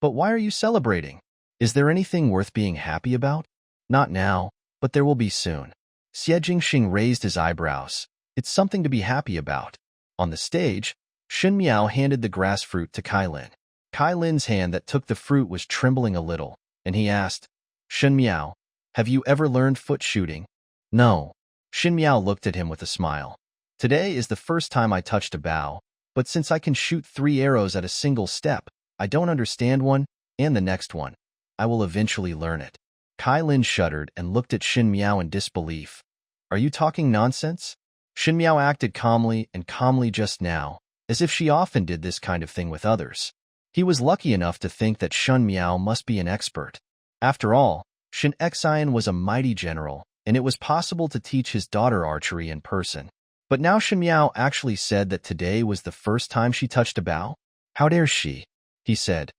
But why are you celebrating? Is there anything worth being happy about? Not now, but there will be soon. Xie Jingxing raised his eyebrows. It's something to be happy about. On the stage, Shen Miao handed the grass fruit to Kylin. Kylin's hand that took the fruit was trembling a little, and he asked, Shen Miao, have you ever learned foot shooting? No. Shen Miao looked at him with a smile. Today is the first time I touched a bow, but since I can shoot 3 arrows at a single step, I don't understand one and the next one. I will eventually learn it. Kylin shuddered and looked at Shen Miao in disbelief. Are you talking nonsense? Shen Miao acted calmly and calmly just now, as if she often did this kind of thing with others. He was lucky enough to think that Shen Miao must be an expert. After all, Shen Xian was a mighty general, and it was possible to teach his daughter archery in person. But now Shen Miao actually said that today was the first time she touched a bow? How dare she? He said.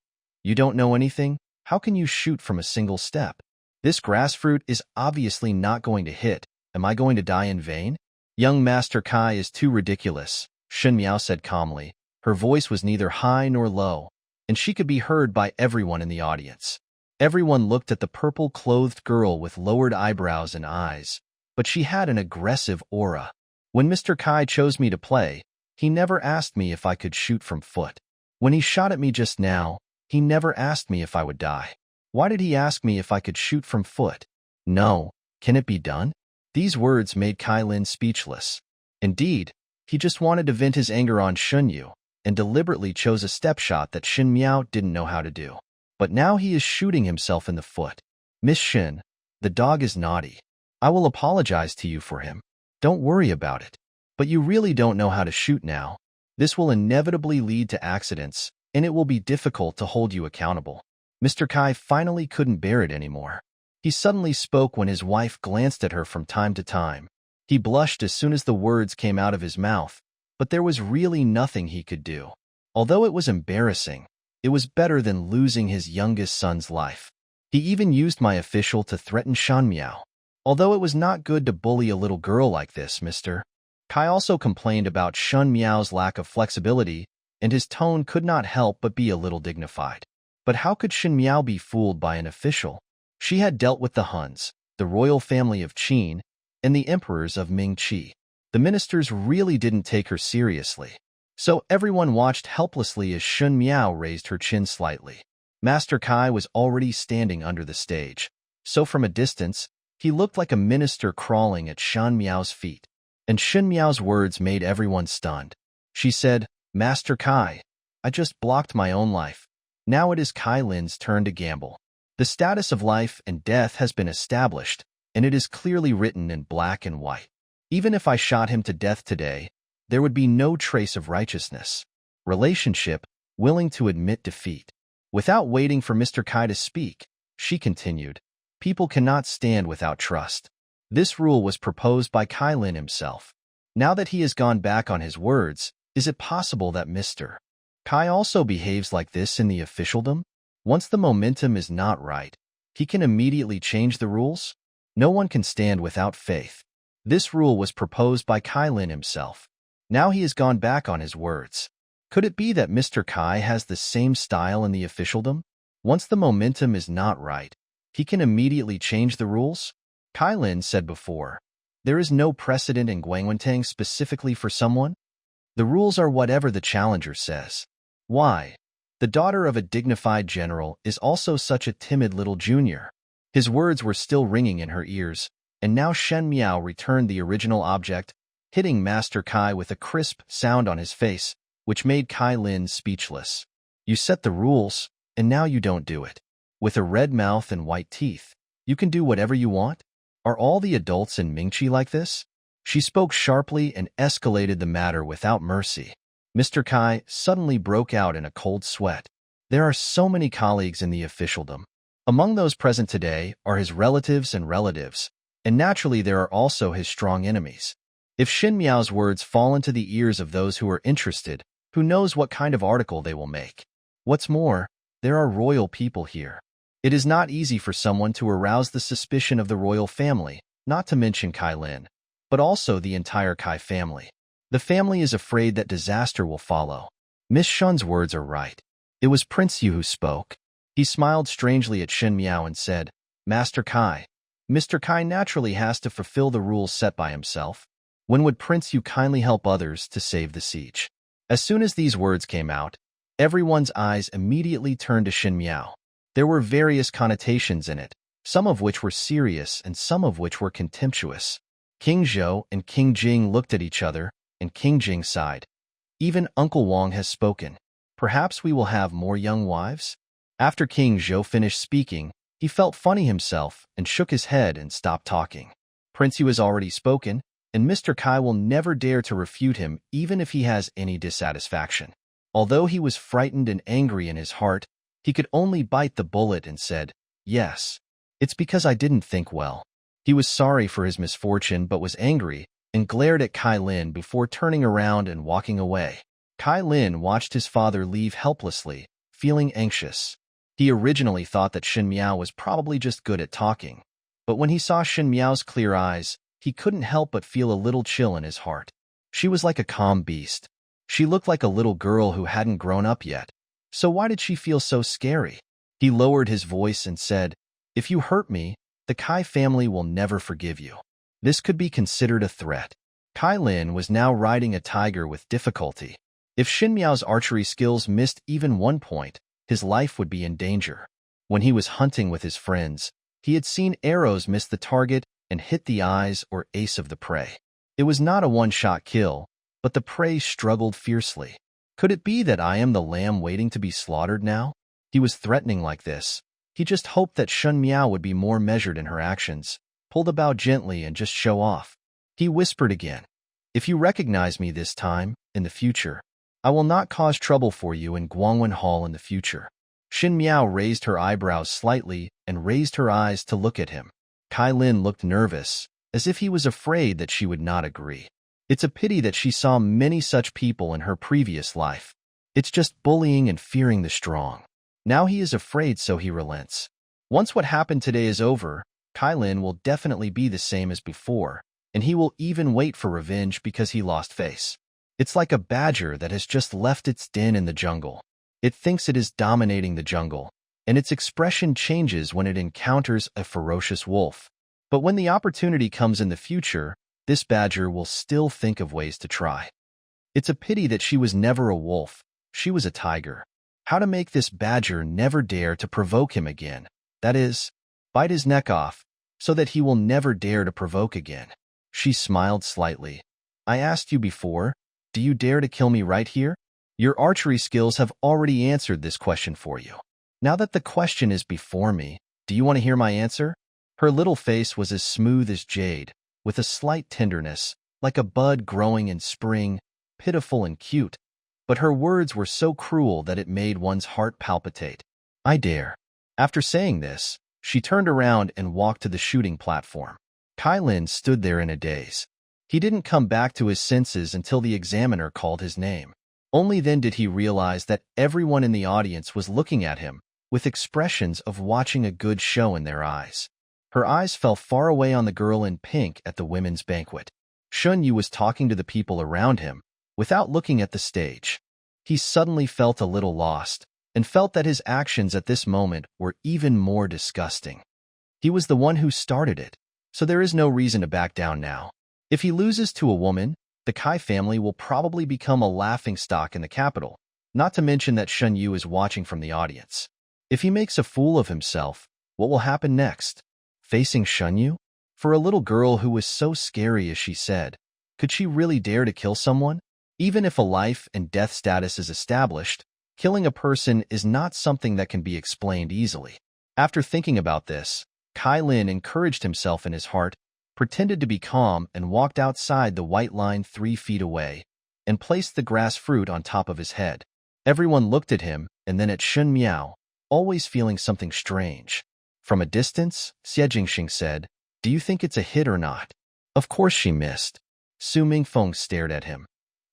You don't know anything? How can you shoot from a single step? This grass fruit is obviously not going to hit. Am I going to die in vain? Young Master Kai is too ridiculous, Shen Miao said calmly. Her voice was neither high nor low, and she could be heard by everyone in the audience. Everyone looked at the purple-clothed girl with lowered eyebrows and eyes, but she had an aggressive aura. When Mr. Kai chose me to play, he never asked me if I could shoot from foot. When he shot at me just now, he never asked me if I would die. Why did he ask me if I could shoot from foot? No, can it be done? These words made Kylin speechless. Indeed, he just wanted to vent his anger on Shun Yu, and deliberately chose a step shot that Shen Miao didn't know how to do. But now he is shooting himself in the foot. Miss Shen, the dog is naughty. I will apologize to you for him. Don't worry about it. But you really don't know how to shoot now. This will inevitably lead to accidents, and it will be difficult to hold you accountable. Mr. Kai finally couldn't bear it anymore. He suddenly spoke when his wife glanced at her from time to time. He blushed as soon as the words came out of his mouth, but there was really nothing he could do. Although it was embarrassing, it was better than losing his youngest son's life. He even used my official to threaten Shan Miao. Although it was not good to bully a little girl like this, Mr. Kai also complained about Shen Miao's lack of flexibility, and his tone could not help but be a little dignified. But how could Shen Miao be fooled by an official? She had dealt with the Huns, the royal family of Qin, and the emperors of Ming-Chi. The ministers really didn't take her seriously. So everyone watched helplessly as Shen Miao raised her chin slightly. Master Kai was already standing under the stage, so from a distance, he looked like a minister crawling at Shen Miao's feet. And Shen Miao's words made everyone stunned. She said, Master Kai, I just blocked my own life. Now it is Kylin's turn to gamble. The status of life and death has been established, and it is clearly written in black and white. Even if I shot him to death today, there would be no trace of righteousness. Relationship, willing to admit defeat. Without waiting for Mr. Kai to speak, she continued, people cannot stand without trust. This rule was proposed by Kylin himself. Now that he has gone back on his words, is it possible that Mr. Kai also behaves like this in the officialdom? Once the momentum is not right, he can immediately change the rules? No one can stand without faith. This rule was proposed by Kylin himself. Now he has gone back on his words. Could it be that Mr. Kai has the same style in the officialdom? Once the momentum is not right, he can immediately change the rules? Kylin said before, there is no precedent in Banqueting specifically for someone. The rules are whatever the challenger says. Why? The daughter of a dignified general is also such a timid little junior. His words were still ringing in her ears, and now Shen Miao returned the original object, hitting Master Kai with a crisp sound on his face, which made Kylin speechless. You set the rules, and now you don't do it. With a red mouth and white teeth, you can do whatever you want? Are all the adults in Ming-Chi like this? She spoke sharply and escalated the matter without mercy. Mr. Kai suddenly broke out in a cold sweat. There are so many colleagues in the officialdom. Among those present today are his relatives, and naturally there are also his strong enemies. If Shen Miao's words fall into the ears of those who are interested, who knows what kind of article they will make? What's more, there are royal people here. It is not easy for someone to arouse the suspicion of the royal family, not to mention Kylin, but also the entire Kai family. The family is afraid that disaster will follow. Miss Shun's words are right. It was Prince Yu who spoke. He smiled strangely at Shen Miao and said, Master Kai. Mr. Kai naturally has to fulfill the rules set by himself. When would Prince Yu kindly help others to save the siege? As soon as these words came out, everyone's eyes immediately turned to Shen Miao. There were various connotations in it, some of which were serious and some of which were contemptuous. King Zhou and King Jing looked at each other, and King Jing sighed. Even Uncle Wang has spoken. Perhaps we will have more young wives? After King Zhou finished speaking, he felt funny himself and shook his head and stopped talking. Prince Yu has already spoken. and Mr. Kai will never dare to refute him even if he has any dissatisfaction. Although he was frightened and angry in his heart, he could only bite the bullet and said, "Yes, it's because I didn't think well." He was sorry for his misfortune but was angry and glared at Kylin before turning around and walking away. Kylin watched his father leave helplessly, feeling anxious. He originally thought that Shen Miao was probably just good at talking, but when he saw Shen Miao's clear eyes, he couldn't help but feel a little chill in his heart. She was like a calm beast. She looked like a little girl who hadn't grown up yet. So why did she feel so scary? He lowered his voice and said, "If you hurt me, the Kai family will never forgive you." This could be considered a threat. Kylin was now riding a tiger with difficulty. If Shen Miao's archery skills missed even 1 point, his life would be in danger. When he was hunting with his friends, he had seen arrows miss the target and hit the eyes or ace of the prey. It was not a one-shot kill, but the prey struggled fiercely. Could it be that I am the lamb waiting to be slaughtered now? He was threatening like this. He just hoped that Shen Miao would be more measured in her actions, pull the bow gently and just show off. He whispered again, "If you recognize me this time, in the future, I will not cause trouble for you in Guangwen Hall in the future." Shen Miao raised her eyebrows slightly and raised her eyes to look at him. Kylin looked nervous, as if he was afraid that she would not agree. It's a pity that she saw many such people in her previous life. It's just bullying and fearing the strong. Now he is afraid, so he relents. Once what happened today is over, Kylin will definitely be the same as before, and he will even wait for revenge because he lost face. It's like a badger that has just left its den in the jungle. It thinks it is dominating the jungle, and its expression changes when it encounters a ferocious wolf. But when the opportunity comes in the future, this badger will still think of ways to try. It's a pity that she was never a wolf, she was a tiger. How to make this badger never dare to provoke him again, that is, bite his neck off, so that he will never dare to provoke again. She smiled slightly. "I asked you before, do you dare to kill me right here? Your archery skills have already answered this question for you. Now that the question is before me, do you want to hear my answer?" Her little face was as smooth as jade, with a slight tenderness, like a bud growing in spring, pitiful and cute. But her words were so cruel that it made one's heart palpitate. "I dare." After saying this, she turned around and walked to the shooting platform. Kylin stood there in a daze. He didn't come back to his senses until the examiner called his name. Only then did he realize that everyone in the audience was looking at him, with expressions of watching a good show in their eyes. Her eyes fell far away on the girl in pink at the women's banquet. Shun Yu was talking to the people around him, without looking at the stage. He suddenly felt a little lost, and felt that his actions at this moment were even more disgusting. He was the one who started it, so there is no reason to back down now. If he loses to a woman, the Kai family will probably become a laughingstock in the capital, not to mention that Shun Yu is watching from the audience. If he makes a fool of himself, what will happen next? Facing Shun Yu? For a little girl who was so scary as she said, could she really dare to kill someone? Even if a life and death status is established, killing a person is not something that can be explained easily. After thinking about this, Kylin encouraged himself in his heart, pretended to be calm and walked outside the white line 3 feet away, and placed the grass fruit on top of his head. Everyone looked at him and then at Shen Miao, always feeling something strange. From a distance, Xie Jingxing said, "Do you think it's a hit or not?" Of course she missed. Su Mingfeng stared at him.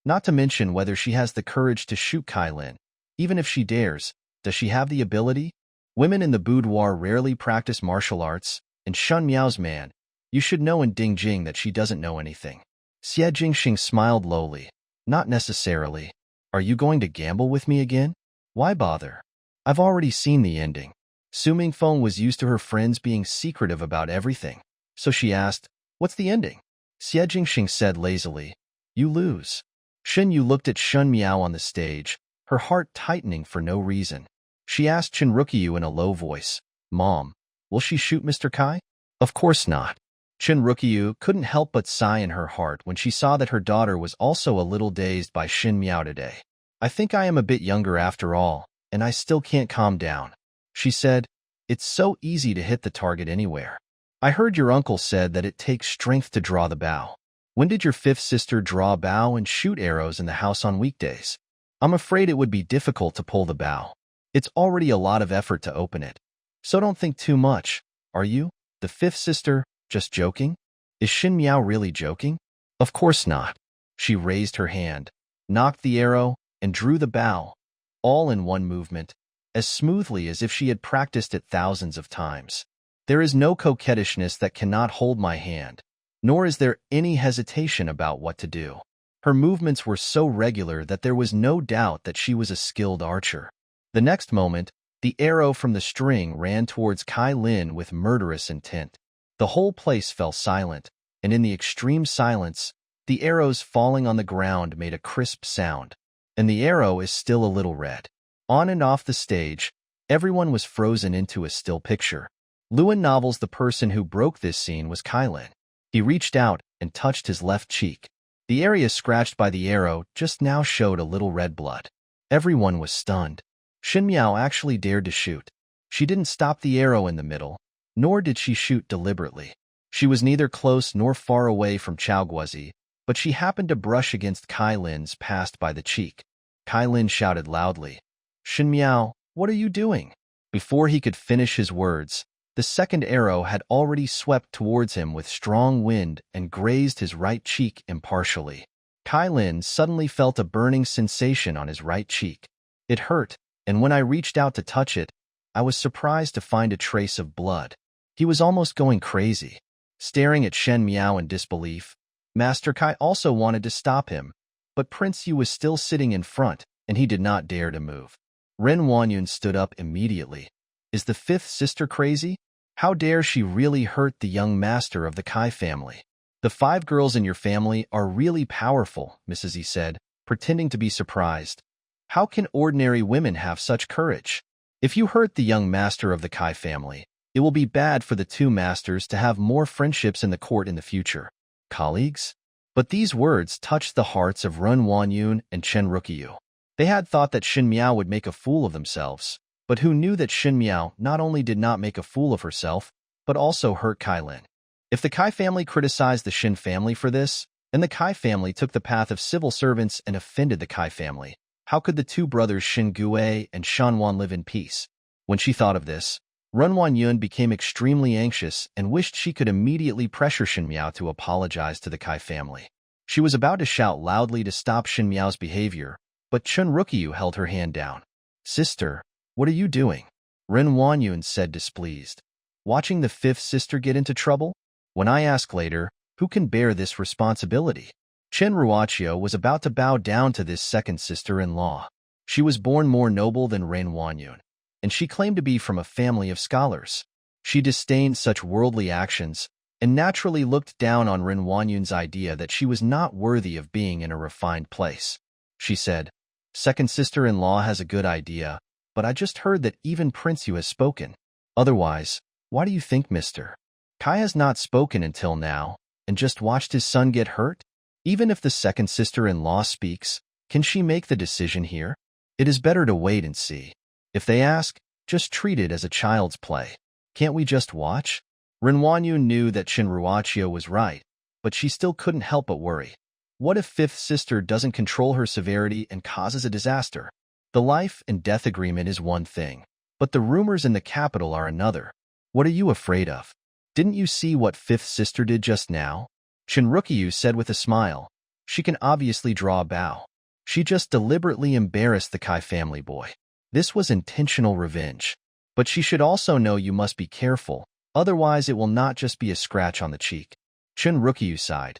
Not to mention whether she has the courage to shoot Kylin. Even if she dares, does she have the ability? Women in the boudoir rarely practice martial arts, and Shen Miao's man, you should know in Dingjing that she doesn't know anything. Xie Jingxing smiled lowly. Not necessarily. Are you going to gamble with me again? Why bother? I've already seen the ending. Su Mingfeng was used to her friends being secretive about everything, so she asked, "What's the ending?" Xie Jingxing said lazily, "You lose." Shen Yu looked at Shen Miao on the stage, her heart tightening for no reason. She asked Chen Rukiyu in a low voice, "Mom, will she shoot Mr. Kai?" Of course not. Chen Rukiyu couldn't help but sigh in her heart when she saw that her daughter was also a little dazed by Shen Miao today. "I think I am a bit younger after all, and I still can't calm down," she said. "It's so easy to hit the target anywhere. I heard your uncle said that it takes strength to draw the bow." When did your fifth sister draw a bow and shoot arrows in the house on weekdays? I'm afraid it would be difficult to pull the bow. It's already a lot of effort to open it. So don't think too much, are you? The fifth sister, just joking? Is Shen Miao really joking? Of course not. She raised her hand, knocked the arrow, and drew the bow, all in one movement, as smoothly as if she had practiced it thousands of times. There is no coquettishness that cannot hold my hand, nor is there any hesitation about what to do. Her movements were so regular that there was no doubt that she was a skilled archer. The next moment, the arrow from the string ran towards Kylin with murderous intent. The whole place fell silent, and in the extreme silence, the arrows falling on the ground made a crisp sound. And the arrow is still a little red. On and off the stage, everyone was frozen into a still picture. Lewin novels the person who broke this scene was Kylin. He reached out and touched his left cheek. The area scratched by the arrow just now showed a little red blood. Everyone was stunned. Shen Miao actually dared to shoot. She didn't stop the arrow in the middle, nor did she shoot deliberately. She was neither close nor far away from Chaoguozi, but she happened to brush against Kylin's passed by the cheek. Kylin shouted loudly, "Shen Miao, what are you doing?" Before he could finish his words, the second arrow had already swept towards him with strong wind and grazed his right cheek impartially. Kylin suddenly felt a burning sensation on his right cheek. It hurt, and when I reached out to touch it, I was surprised to find a trace of blood. He was almost going crazy. Staring at Shen Miao in disbelief, Master Kai also wanted to stop him, but Prince Yu was still sitting in front, and he did not dare to move. Ren Wanyun stood up immediately. Is the fifth sister crazy? How dare she really hurt the young master of the Kai family? The 5 girls in your family are really powerful, Mrs. Yi said, pretending to be surprised. How can ordinary women have such courage? If you hurt the young master of the Kai family, it will be bad for the 2 masters to have more friendships in the court in the future. Colleagues? But these words touched the hearts of Ren Wanyun and Chen Rukiyu. They had thought that Shen Miao would make a fool of themselves, but who knew that Shen Miao not only did not make a fool of herself, but also hurt Kylin. If the Kai family criticized the Shen family for this, and the Kai family took the path of civil servants and offended the Kai family, how could the 2 brothers Shen Gue and Shan Wan live in peace? When she thought of this, Ren Wanyun became extremely anxious and wished she could immediately pressure Shen Miao to apologize to the Kai family. She was about to shout loudly to stop Shen Miao's behavior, but Chen Rukiyu held her hand down. "Sister, what are you doing?" Ren Wanyun said, displeased. "Watching the 5th sister get into trouble? When I ask later, who can bear this responsibility?" Chen Ruachio was about to bow down to this second sister-in-law. She was born more noble than Ren Wanyun, and she claimed to be from a family of scholars. She disdained such worldly actions and naturally looked down on Ren Wanyun's idea that she was not worthy of being in a refined place. She said, "Second sister-in-law has a good idea, but I just heard that even Prince Yu has spoken. Otherwise, why do you think Mr. Kai has not spoken until now and just watched his son get hurt? Even if the second sister-in-law speaks, can she make the decision here? It is better to wait and see. If they ask, just treat it as a child's play. Can't we just watch?" Ren Wanyun knew that Shin Ruachio was right, but she still couldn't help but worry. What if 5th sister doesn't control her severity and causes a disaster? The life and death agreement is one thing, but the rumors in the capital are another. What are you afraid of? Didn't you see what 5th sister did just now? Shinrukyu said with a smile. She can obviously draw a bow. She just deliberately embarrassed the Kai family boy. This was intentional revenge. But she should also know you must be careful, otherwise it will not just be a scratch on the cheek. Shinrukyu sighed.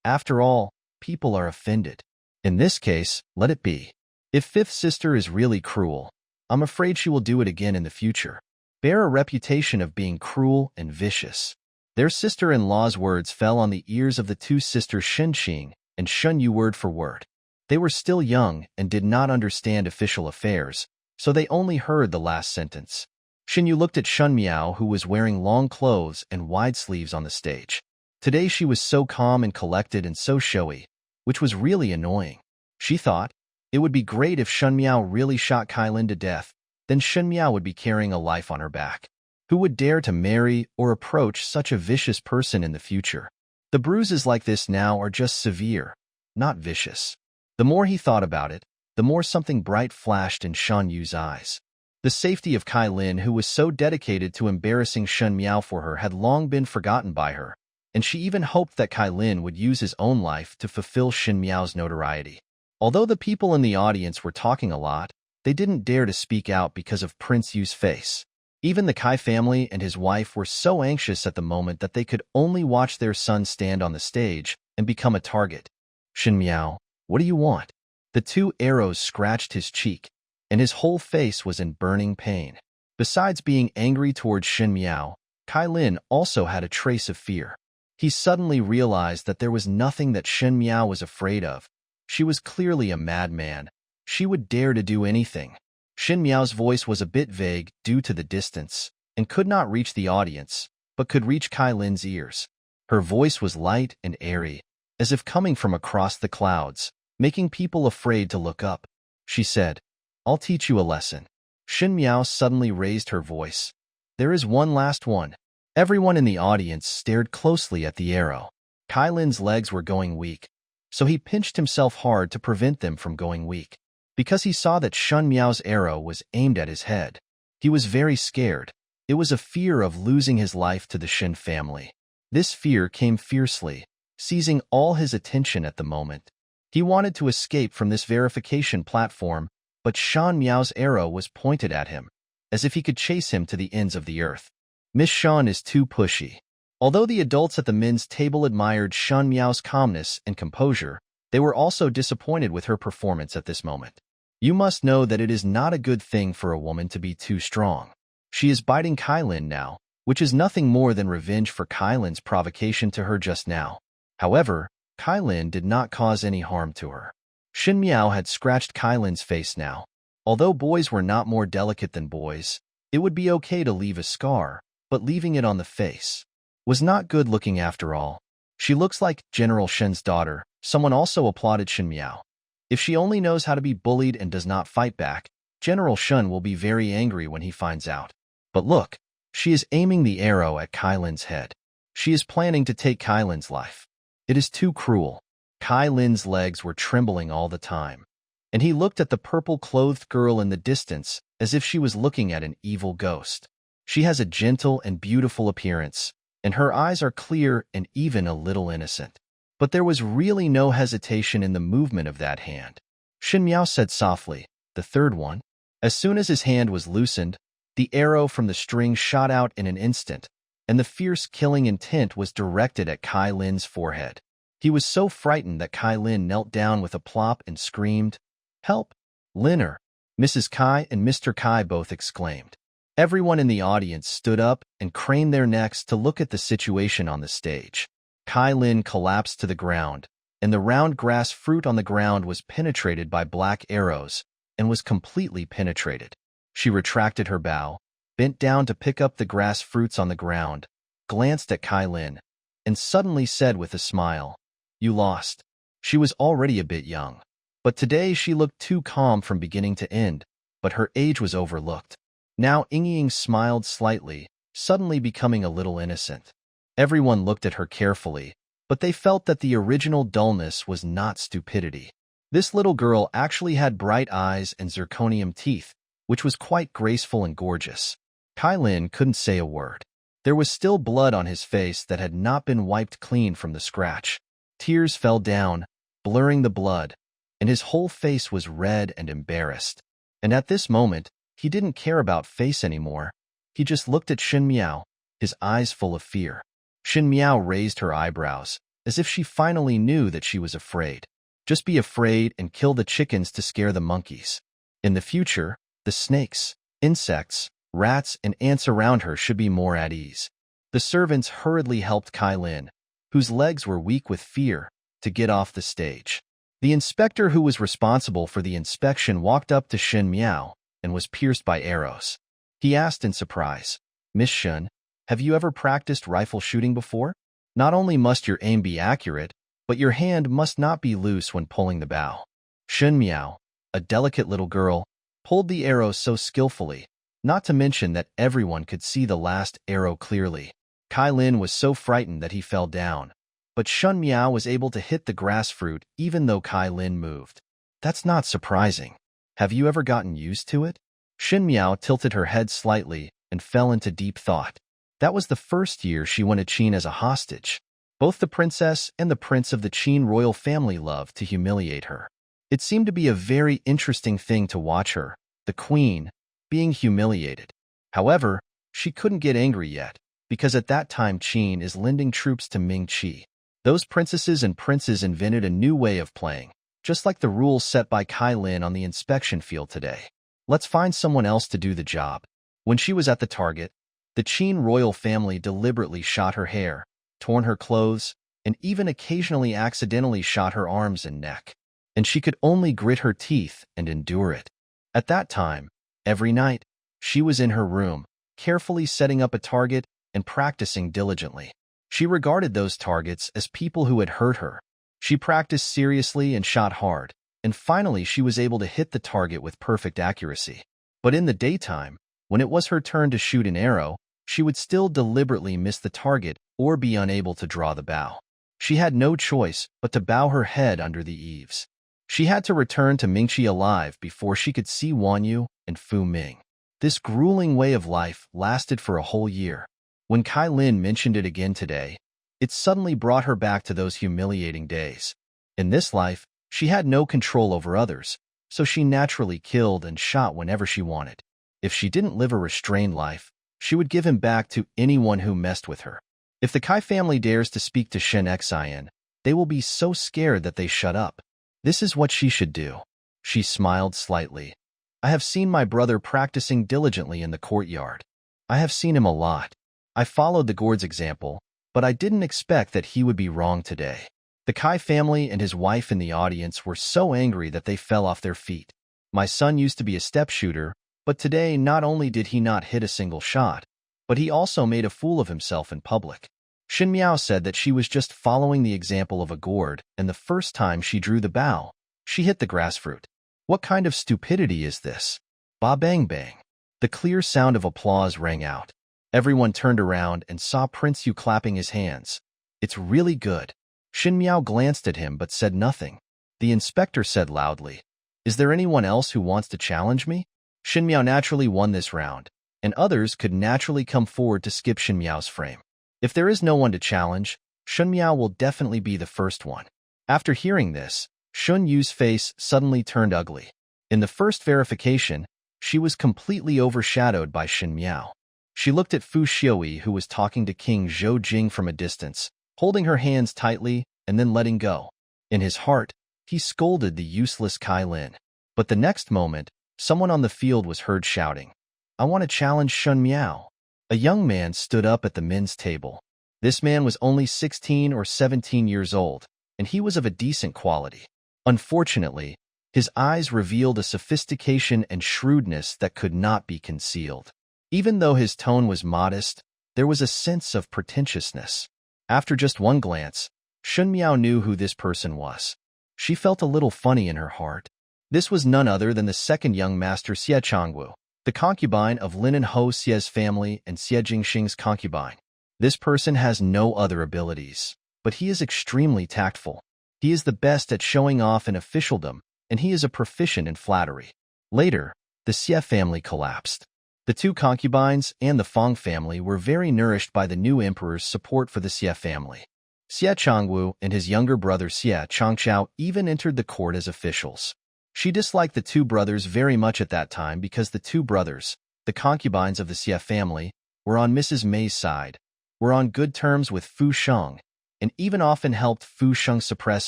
After all, people are offended. In this case, let it be. If 5th sister is really cruel, I'm afraid she will do it again in the future. Bear a reputation of being cruel and vicious. Their sister-in-law's words fell on the ears of the 2 sisters Shenxing and Shunyu word for word. They were still young and did not understand official affairs, so they only heard the last sentence. Shinyu looked at Shun Miao, who was wearing long clothes and wide sleeves on the stage. Today she was so calm and collected and so showy, which was really annoying. She thought, it would be great if Shun Miao really shot Kylin to death, then Shun Miao would be carrying a life on her back. Who would dare to marry or approach such a vicious person in the future? The bruises like this now are just severe, not vicious. The more he thought about it, the more something bright flashed in Shan Yu's eyes. The safety of Kylin, who was so dedicated to embarrassing Shen Miao for her, had long been forgotten by her, and she even hoped that Kylin would use his own life to fulfill Shen Miao's notoriety. Although the people in the audience were talking a lot, they didn't dare to speak out because of Prince Yu's face. Even the Kai family and his wife were so anxious at the moment that they could only watch their son stand on the stage and become a target. Shen Miao, what do you want? The 2 arrows scratched his cheek, and his whole face was in burning pain. Besides being angry towards Shen Miao, Kylin also had a trace of fear. He suddenly realized that there was nothing that Shen Miao was afraid of. She was clearly a madman. She would dare to do anything. Shen Miao's voice was a bit vague due to the distance, and could not reach the audience, but could reach Kylin's ears. Her voice was light and airy, as if coming from across the clouds, making people afraid to look up. She said, I'll teach you a lesson. Shen Miao suddenly raised her voice. There is one last one. Everyone in the audience stared closely at the arrow. Kylin's legs were going weak, so he pinched himself hard to prevent them from going weak. Because he saw that Shen Miao's arrow was aimed at his head, he was very scared. It was a fear of losing his life to the Shen family. This fear came fiercely, seizing all his attention at the moment. He wanted to escape from this verification platform, but Shen Miao's arrow was pointed at him, as if he could chase him to the ends of the earth. Miss Shen is too pushy. Although the adults at the men's table admired Shen Miao's calmness and composure, they were also disappointed with her performance at this moment. You must know that it is not a good thing for a woman to be too strong. She is biting Kylin now, which is nothing more than revenge for Kylin's provocation to her just now. However, Kylin did not cause any harm to her. Shen Miao had scratched Kylin's face now. Although boys were not more delicate than boys, it would be okay to leave a scar, but leaving it on the face was not good looking after all. She looks like General Shen's daughter. Someone also applauded Shen Miao. If she only knows how to be bullied and does not fight back, General Shen will be very angry when he finds out. But look, she is aiming the arrow at Kylin's head. She is planning to take Kylin's life. It is too cruel. Kylin's legs were trembling all the time, and he looked at the purple-clothed girl in the distance as if she was looking at an evil ghost. She has a gentle and beautiful appearance, and her eyes are clear and even a little innocent. But there was really no hesitation in the movement of that hand. Shen Miao said softly, the third one. As soon as his hand was loosened, the arrow from the string shot out in an instant, and the fierce killing intent was directed at Kylin's forehead. He was so frightened that Kylin knelt down with a plop and screamed, Help! Linner! Mrs. Kai and Mr. Kai both exclaimed. Everyone in the audience stood up and craned their necks to look at the situation on the stage. Kylin collapsed to the ground, and the round grass fruit on the ground was penetrated by black arrows and was completely penetrated. She retracted her bow, bent down to pick up the grass fruits on the ground, glanced at Kylin, and suddenly said with a smile, You lost. She was already a bit young, but today she looked too calm from beginning to end, but her age was overlooked. Now Ying smiled slightly, suddenly becoming a little innocent. Everyone looked at her carefully, but they felt that the original dullness was not stupidity. This little girl actually had bright eyes and zirconium teeth, which was quite graceful and gorgeous. Kylin couldn't say a word. There was still blood on his face that had not been wiped clean from the scratch. Tears fell down, blurring the blood, and his whole face was red and embarrassed. And at this moment, he didn't care about face anymore. He just looked at Shen Miao, his eyes full of fear. Shen Miao raised her eyebrows, as if she finally knew that she was afraid. Just be afraid and kill the chickens to scare the monkeys. In the future, the snakes, insects, rats, and ants around her should be more at ease. The servants hurriedly helped Kylin, whose legs were weak with fear, to get off the stage. The inspector who was responsible for the inspection walked up to Shen Miao and was pierced by arrows. He asked in surprise, Miss Shen, have you ever practiced rifle shooting before? Not only must your aim be accurate, but your hand must not be loose when pulling the bow. Shen Miao, a delicate little girl, pulled the arrow so skillfully, not to mention that everyone could see the last arrow clearly. Kylin was so frightened that he fell down, but Shen Miao was able to hit the grass fruit even though Kylin moved. That's not surprising. Have you ever gotten used to it? Shen Miao tilted her head slightly and fell into deep thought. That was the first year she won a Qin as a hostage. Both the princess and the prince of the Qin royal family loved to humiliate her. It seemed to be a very interesting thing to watch her, the queen, being humiliated. However, she couldn't get angry yet, because at that time Qin is lending troops to Ming Qi. Those princesses and princes invented a new way of playing, just like the rules set by Kylin on the inspection field today. Let's find someone else to do the job. When she was at the target, the Qin royal family deliberately shot her hair, torn her clothes, and even occasionally accidentally shot her arms and neck. And she could only grit her teeth and endure it. At that time, every night, she was in her room, carefully setting up a target and practicing diligently. She regarded those targets as people who had hurt her. She practiced seriously and shot hard, and finally she was able to hit the target with perfect accuracy. But in the daytime, when it was her turn to shoot an arrow, she would still deliberately miss the target or be unable to draw the bow. She had no choice but to bow her head under the eaves. She had to return to Mingqi alive before she could see Wanyu and Fu Ming. This grueling way of life lasted for a whole year. When Kylin mentioned it again today, it suddenly brought her back to those humiliating days. In this life, she had no control over others, so she naturally killed and shot whenever she wanted. If she didn't live a restrained life, she would give him back to anyone who messed with her. If the Kai family dares to speak to Shen Xian, they will be so scared that they shut up. This is what she should do. She smiled slightly. I have seen my brother practicing diligently in the courtyard. I have seen him a lot. I followed the Gord's example, but I didn't expect that he would be wrong today. The Kai family and his wife in the audience were so angry that they fell off their feet. My son used to be a step shooter, but today not only did he not hit a single shot, but he also made a fool of himself in public. Shen Miao said that she was just following the example of a gourd, and the first time she drew the bow, she hit the grass fruit. What kind of stupidity is this? Ba bang bang. The clear sound of applause rang out. Everyone turned around and saw Prince Yu clapping his hands. It's really good. Shen Miao glanced at him but said nothing. The inspector said loudly, Is there anyone else who wants to challenge me? Shen Miao naturally won this round, and others could naturally come forward to skip Shen Miao's frame. If there is no one to challenge, Shen Miao will definitely be the first one. After hearing this, Shun Yu's face suddenly turned ugly. In the first verification, she was completely overshadowed by Shen Miao. She looked at Fu Xiui, who was talking to King Zhou Jing from a distance, holding her hands tightly and then letting go. In his heart, he scolded the useless Kylin. But the next moment, someone on the field was heard shouting, I want to challenge Shen Miao. A young man stood up at the men's table. This man was only 16 or 17 years old, and he was of a decent quality. Unfortunately, his eyes revealed a sophistication and shrewdness that could not be concealed. Even though his tone was modest, there was a sense of pretentiousness. After just one glance, Shen Miao knew who this person was. She felt a little funny in her heart. This was none other than the second young master Xie Changwu, the concubine of Linen Ho Xie's family and Xie Jingxing's concubine. This person has no other abilities, but he is extremely tactful. He is the best at showing off in officialdom, and he is a proficient in flattery. Later, the Xie family collapsed. The two concubines and the Fong family were very nourished by the new emperor's support for the Xie family. Xie Changwu and his younger brother Xie Changqiao even entered the court as officials. She disliked the two brothers very much at that time because the two brothers, the concubines of the Xie family, were on Mrs. Mei's side, were on good terms with Fu Sheng, and even often helped Fu Sheng suppress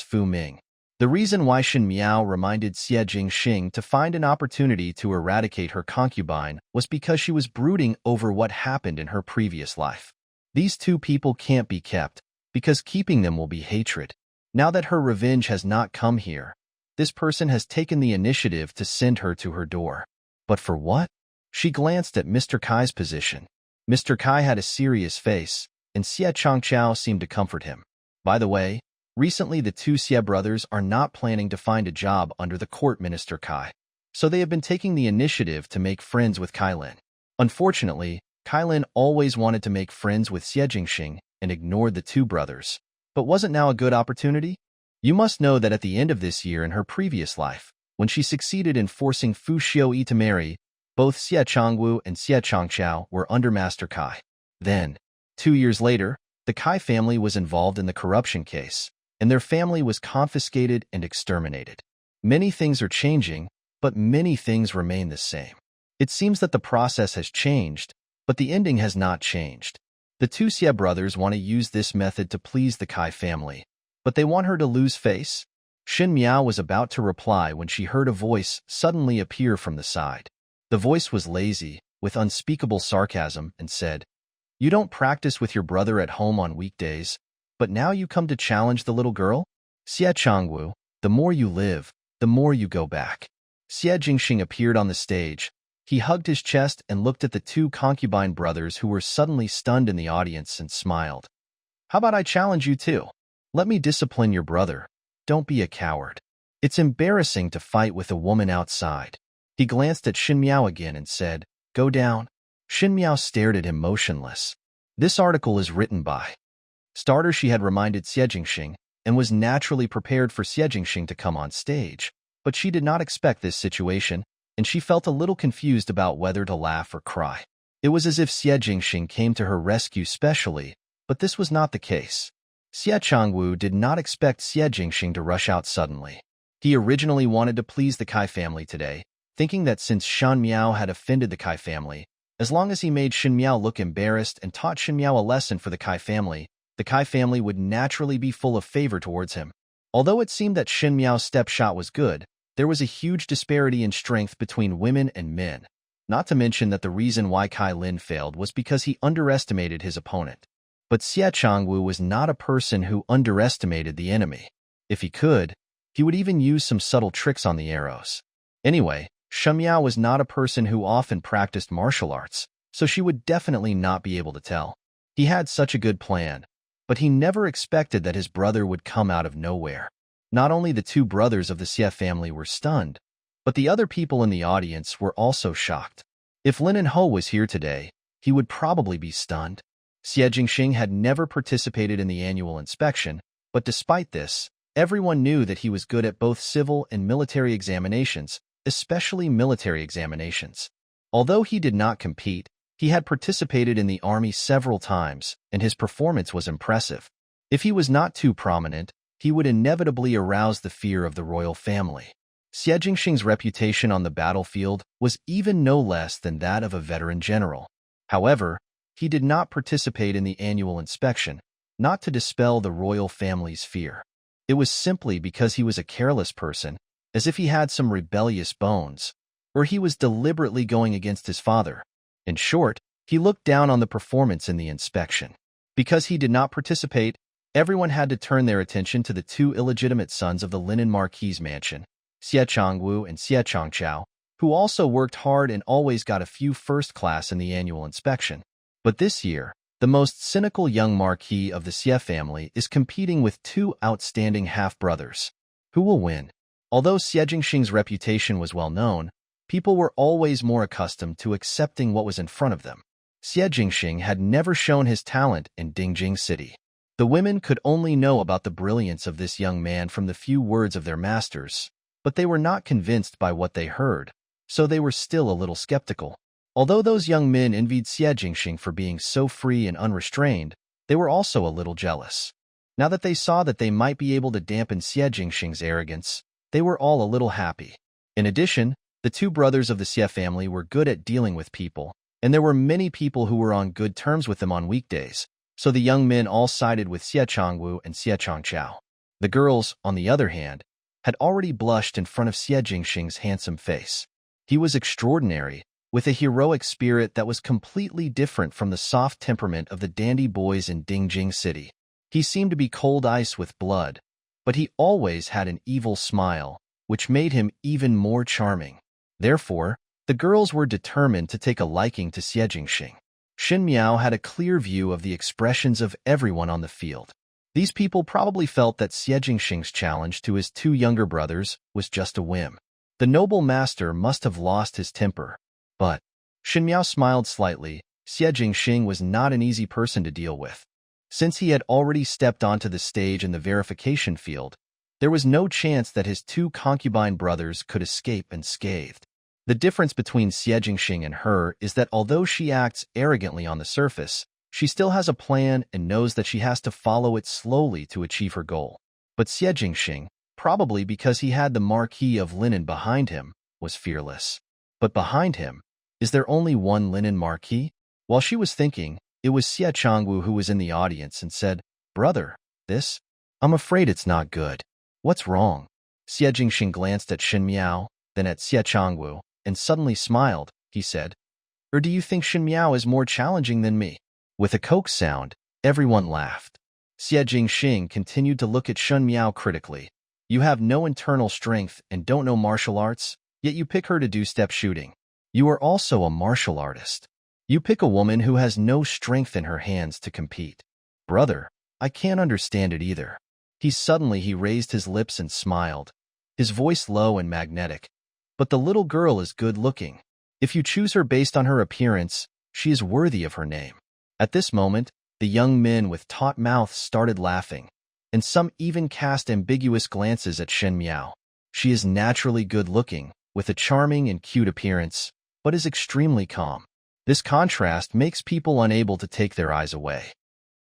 Fu Ming. The reason why Shen Miao reminded Xie Jingxing to find an opportunity to eradicate her concubine was because she was brooding over what happened in her previous life. These two people can't be kept, because keeping them will be hatred. Now that her revenge has not come here, this person has taken the initiative to send her to her door. But for what? She glanced at Mr. Kai's position. Mr. Kai had a serious face, and Xie Changqiao seemed to comfort him. By the way, recently the two Xie brothers are not planning to find a job under the court minister Kai, so they have been taking the initiative to make friends with Kylin. Unfortunately, Kylin always wanted to make friends with Xie Jingxing and ignored the two brothers. But wasn't now a good opportunity? You must know that at the end of this year in her previous life, when she succeeded in forcing Fu Xiuyi to marry, both Xie Changwu and Xie Changqiao were under Master Kai. Then, 2 years later, the Kai family was involved in the corruption case, and their family was confiscated and exterminated. Many things are changing, but many things remain the same. It seems that the process has changed, but the ending has not changed. The two Xie brothers want to use this method to please the Kai family, but they want her to lose face. Shen Miao was about to reply when she heard a voice suddenly appear from the side. The voice was lazy, with unspeakable sarcasm, and said, "You don't practice with your brother at home on weekdays, but now you come to challenge the little girl? Xie Changwu, the more you live, the more you go back." Xie Jingxing appeared on the stage. He hugged his chest and looked at the two concubine brothers who were suddenly stunned in the audience and smiled. "How about I challenge you too? Let me discipline your brother. Don't be a coward. It's embarrassing to fight with a woman outside." He glanced at Shen Miao again and said, "Go down." Shen Miao stared at him motionless. This article is written by Starter. She had reminded Xie Jingxing and was naturally prepared for Xie Jingxing to come on stage, but she did not expect this situation, and she felt a little confused about whether to laugh or cry. It was as if Xie Jingxing came to her rescue specially, but this was not the case. Xie Changwu did not expect Xie Jingxing to rush out suddenly. He originally wanted to please the Kai family today, thinking that since Shen Miao had offended the Kai family, as long as he made Shen Miao look embarrassed and taught Shen Miao a lesson for the Kai family would naturally be full of favor towards him. Although it seemed that Shen Miao's step shot was good, there was a huge disparity in strength between women and men. Not to mention that the reason why Kylin failed was because he underestimated his opponent. But Xie Changwu was not a person who underestimated the enemy. If he could, he would even use some subtle tricks on the arrows. Anyway, Shen Miao was not a person who often practiced martial arts, so she would definitely not be able to tell. He had such a good plan, but he never expected that his brother would come out of nowhere. Not only the two brothers of the Xie family were stunned, but the other people in the audience were also shocked. If Lin and Ho was here today, he would probably be stunned. Xie Jingxing had never participated in the annual inspection, but despite this, everyone knew that he was good at both civil and military examinations, especially military examinations. Although he did not compete, he had participated in the army several times, and his performance was impressive. If he was not too prominent, he would inevitably arouse the fear of the royal family. Xie Jingxing's reputation on the battlefield was even no less than that of a veteran general. However, he did not participate in the annual inspection, not to dispel the royal family's fear. It was simply because he was a careless person, as if he had some rebellious bones, or he was deliberately going against his father. In short, he looked down on the performance in the inspection. Because he did not participate, everyone had to turn their attention to the two illegitimate sons of the Linen Marquis's mansion, Xie Changwu and Xie Changqiao, who also worked hard and always got a few first class in the annual inspection. But this year, the most cynical young marquis of the Xie family is competing with two outstanding half-brothers. Who will win? Although Xie Jingxing's reputation was well known, people were always more accustomed to accepting what was in front of them. Xie Jingxing had never shown his talent in Dingjing City. The women could only know about the brilliance of this young man from the few words of their masters, but they were not convinced by what they heard, so they were still a little skeptical. Although those young men envied Xie Jingxing for being so free and unrestrained, they were also a little jealous. Now that they saw that they might be able to dampen Xie Jingxing's arrogance, they were all a little happy. In addition, the two brothers of the Xie family were good at dealing with people, and there were many people who were on good terms with them on weekdays, so the young men all sided with Xie Changwu and Xie Changqiao. The girls, on the other hand, had already blushed in front of Xie Jingxing's handsome face. He was extraordinary, with a heroic spirit that was completely different from the soft temperament of the dandy boys in Dingjing City. He seemed to be cold ice with blood, but he always had an evil smile, which made him even more charming. Therefore, the girls were determined to take a liking to Xie Jingxing. Shen Miao had a clear view of the expressions of everyone on the field. These people probably felt that Xie Jingxing's challenge to his two younger brothers was just a whim. The noble master must have lost his temper. But Shen Miao smiled slightly. Xie Jingxing was not an easy person to deal with. Since he had already stepped onto the stage in the verification field, there was no chance that his two concubine brothers could escape unscathed. The difference between Xie Jingxing and her is that although she acts arrogantly on the surface, she still has a plan and knows that she has to follow it slowly to achieve her goal. But Xie Jingxing, probably because he had the marquee of linen behind him, was fearless. But behind him, is there only one linen marquee? While she was thinking, it was Xie Changwu who was in the audience and said, "Brother, this? I'm afraid it's not good. What's wrong?" Xie Jingxing glanced at Shen Miao, then at Xie Changwu, and suddenly smiled. He said, "Or do you think Shen Miao is more challenging than me?" With a coax sound, everyone laughed. Xie Jingxing continued to look at Shen Miao critically. "You have no internal strength and don't know martial arts, yet you pick her to do step shooting. You are also a martial artist. You pick a woman who has no strength in her hands to compete. Brother, I can't understand it either." He raised his lips and smiled, his voice low and magnetic. "But the little girl is good-looking. If you choose her based on her appearance, she is worthy of her name." At this moment, the young men with taut mouths started laughing, and some even cast ambiguous glances at Shen Miao. She is naturally good-looking, with a charming and cute appearance, but is extremely calm. This contrast makes people unable to take their eyes away.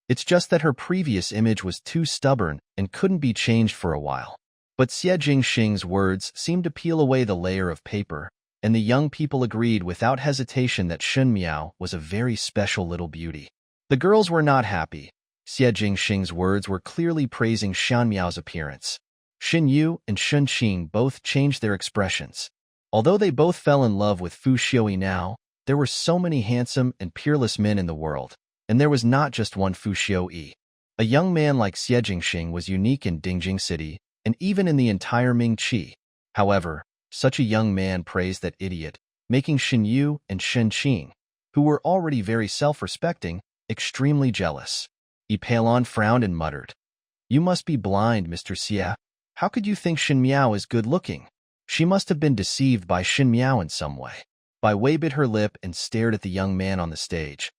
It's just that her previous image was too stubborn and couldn't be changed for a while. But Xie Jingxing's words seemed to peel away the layer of paper, and the young people agreed without hesitation that Shen Miao was a very special little beauty. The girls were not happy. Xie Jingxing's words were clearly praising Shen Miao's appearance. Shen Yu and Shen Qing both changed their expressions. Although they both fell in love with Fu Xiuyi now, there were so many handsome and peerless men in the world, and there was not just one Fu Xiuyi. A young man like Xie Jingxing was unique in Dingjing City, and even in the entire Mingqi. However, such a young man praised that idiot, making Shen Yu and Shen Qing, who were already very self-respecting, extremely jealous. Pei Lang frowned and muttered, "You must be blind, Mr. Xie. How could you think Shen Miao is good-looking?" She must have been deceived by Shen Miao in some way. Bai Wei bit her lip and stared at the young man on the stage.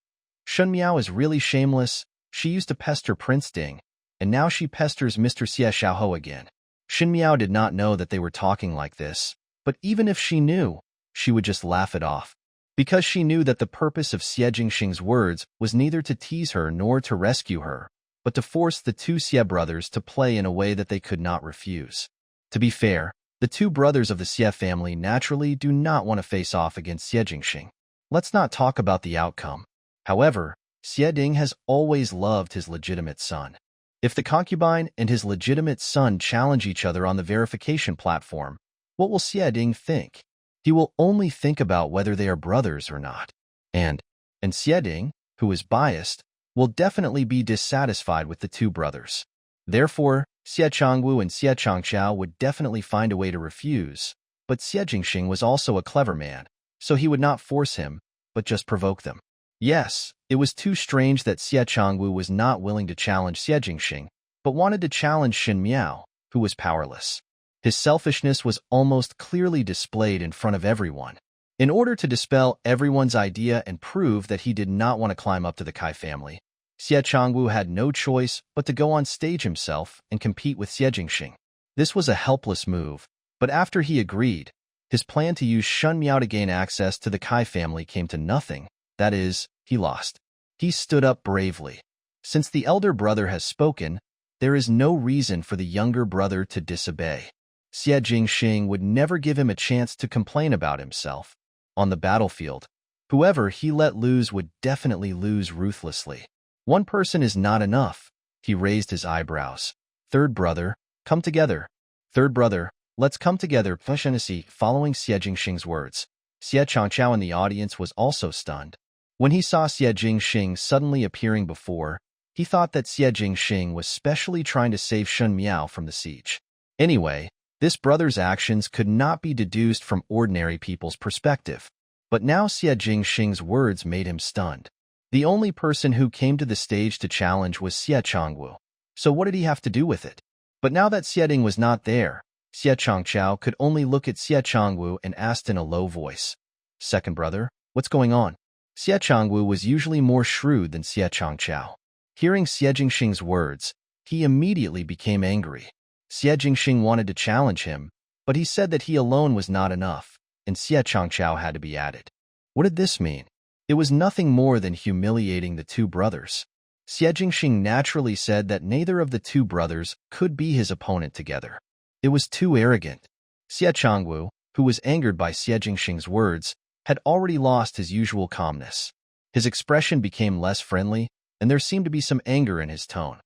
Shen Miao is really shameless. She used to pester Prince Ding, and now she pesters Mr. Xie Xiaohou again. Shen Miao did not know that they were talking like this, but even if she knew, she would just laugh it off. Because she knew that the purpose of Xie Jingxing's words was neither to tease her nor to rescue her, but to force the two Xie brothers to play in a way that they could not refuse. To be fair, the two brothers of the Xie family naturally do not want to face off against Xie Jingxing. Let's not talk about the outcome. However, Xie Ding has always loved his legitimate son. If the concubine and his legitimate son challenge each other on the verification platform, what will Xie Ding think? He will only think about whether they are brothers or not. And Xie Ding, who is biased, will definitely be dissatisfied with the two brothers. Therefore, Xie Changwu and Xie Changqiao would definitely find a way to refuse, but Xie Jingxing was also a clever man, so he would not force him, but just provoke them. Yes, it was too strange that Xie Changwu was not willing to challenge Xie Jingxing, but wanted to challenge Shen Miao, who was powerless. His selfishness was almost clearly displayed in front of everyone. In order to dispel everyone's idea and prove that he did not want to climb up to the Kai family, Xie Changwu had no choice but to go on stage himself and compete with Xie Jingxing. This was a helpless move, but after he agreed, his plan to use Shen Miao to gain access to the Kai family came to nothing. That is, he lost. He stood up bravely. Since the elder brother has spoken, there is no reason for the younger brother to disobey. Xie Jingxing would never give him a chance to complain about himself. On the battlefield, whoever he let lose would definitely lose ruthlessly. One person is not enough. He raised his eyebrows. Third brother, come together. Third brother, let's come together. Following Xie Jingxing's words, Xie Changqiao in the audience was also stunned. When he saw Xie Jingxing suddenly appearing before, he thought that Xie Jingxing was specially trying to save Shen Miao from the siege. Anyway, this brother's actions could not be deduced from ordinary people's perspective. But now Xie Jingxing's words made him stunned. The only person who came to the stage to challenge was Xie Changwu. So what did he have to do with it? But now that Xie Ding was not there, Xie Changqiao could only look at Xie Changwu and asked in a low voice, "Second brother, what's going on?" Xie Changwu was usually more shrewd than Xie Changqiao. Hearing Xie Jingxing's words, he immediately became angry. Xie Jingxing wanted to challenge him, but he said that he alone was not enough, and Xie Changqiao had to be added. What did this mean? It was nothing more than humiliating the two brothers. Xie Jingxing naturally said that neither of the two brothers could be his opponent together. It was too arrogant. Xie Changwu, who was angered by Xie Jingxing's words, had already lost his usual calmness. His expression became less friendly, and there seemed to be some anger in his tone.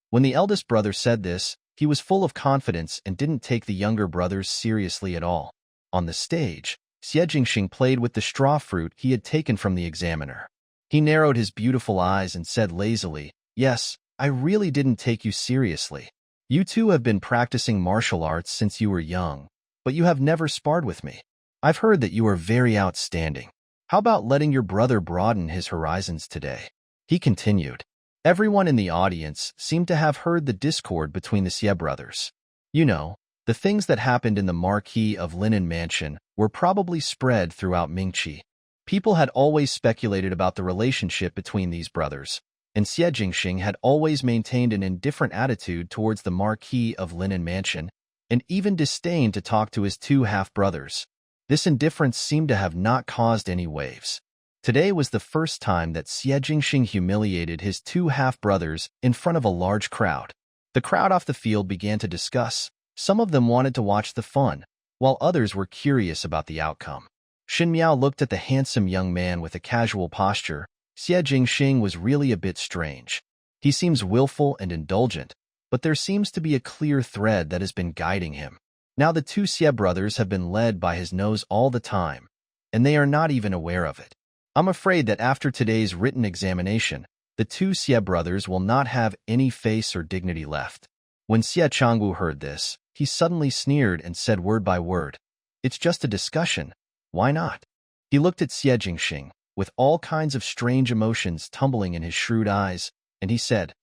When the eldest brother said this, he was full of confidence and didn't take the younger brothers seriously at all. On the stage, Xie Jingxing played with the straw fruit he had taken from the examiner. He narrowed his beautiful eyes and said lazily, "Yes, I really didn't take you seriously. You two have been practicing martial arts since you were young, but you have never sparred with me. I've heard that you are very outstanding. How about letting your brother broaden his horizons today?" He continued. Everyone in the audience seemed to have heard the discord between the Xie brothers. You know, the things that happened in the Marquis of Linen Mansion were probably spread throughout Mingqi. People had always speculated about the relationship between these brothers, and Xie Jingxing had always maintained an indifferent attitude towards the Marquis of Linen Mansion, and even disdained to talk to his two half-brothers. This indifference seemed to have not caused any waves. Today was the first time that Xie Jingxing humiliated his two half-brothers in front of a large crowd. The crowd off the field began to discuss. Some of them wanted to watch the fun, while others were curious about the outcome. Shen Miao looked at the handsome young man with a casual posture. Xie Jingxing was really a bit strange. He seems willful and indulgent, but there seems to be a clear thread that has been guiding him. Now the two Xie brothers have been led by his nose all the time, and they are not even aware of it. I'm afraid that after today's written examination, the two Xie brothers will not have any face or dignity left. When Xie Changwu heard this, he suddenly sneered and said word by word, "It's just a discussion. Why not?" He looked at Xie Jingxing, with all kinds of strange emotions tumbling in his shrewd eyes, and he said,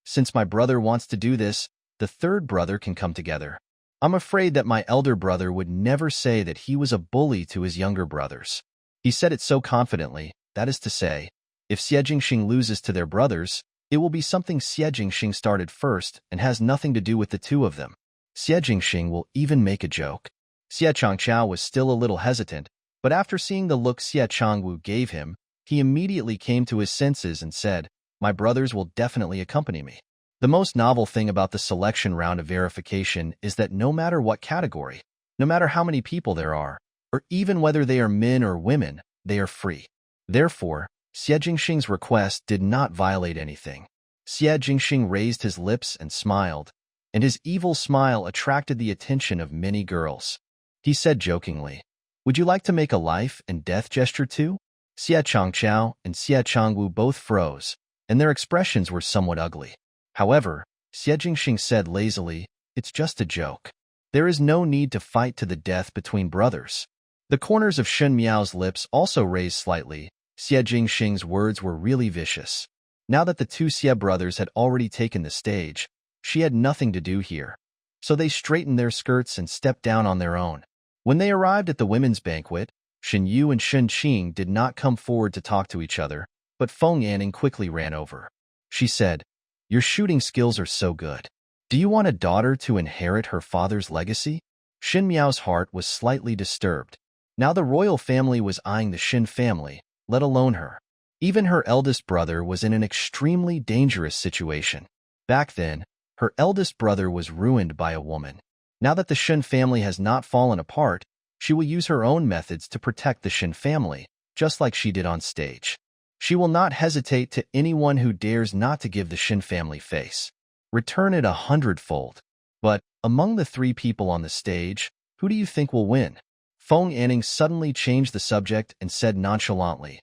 "Since my brother wants to do this, the third brother can come together. I'm afraid that my elder brother would never say that he was a bully to his younger brothers." He said it so confidently, that is to say, if Xie Jingxing loses to their brothers, it will be something Xie Jingxing started first and has nothing to do with the two of them. Xie Jingxing will even make a joke. Xie Changqiao was still a little hesitant, but after seeing the look Xie Changwu gave him, he immediately came to his senses and said, "My brothers will definitely accompany me." The most novel thing about the selection round of verification is that no matter what category, no matter how many people there are, or even whether they are men or women, they are free. Therefore, Xie Jingxing's request did not violate anything. Xie Jingxing raised his lips and smiled, and his evil smile attracted the attention of many girls. He said jokingly, "Would you like to make a life and death gesture too?" Xie Changqiao and Xie Changwu both froze, and their expressions were somewhat ugly. However, Xie Jingxing said lazily, "It's just a joke. There is no need to fight to the death between brothers." The corners of Shen Miao's lips also raised slightly. Xie Jingxing's words were really vicious. Now that the two Xie brothers had already taken the stage, she had nothing to do here. So they straightened their skirts and stepped down on their own. When they arrived at the women's banquet, Shen Yu and Shen Qing did not come forward to talk to each other, but Feng Yanning quickly ran over. She said, "Your shooting skills are so good. Do you want a daughter to inherit her father's legacy?" Shen Miao's heart was slightly disturbed. Now the royal family was eyeing the Shen family, let alone her. Even her eldest brother was in an extremely dangerous situation. Back then, her eldest brother was ruined by a woman. Now that the Shen family has not fallen apart, she will use her own methods to protect the Shen family, just like she did on stage. She will not hesitate to anyone who dares not to give the Shen family face. Return it 100-fold. But, among the three people on the stage, who do you think will win? Feng Yanning suddenly changed the subject and said nonchalantly,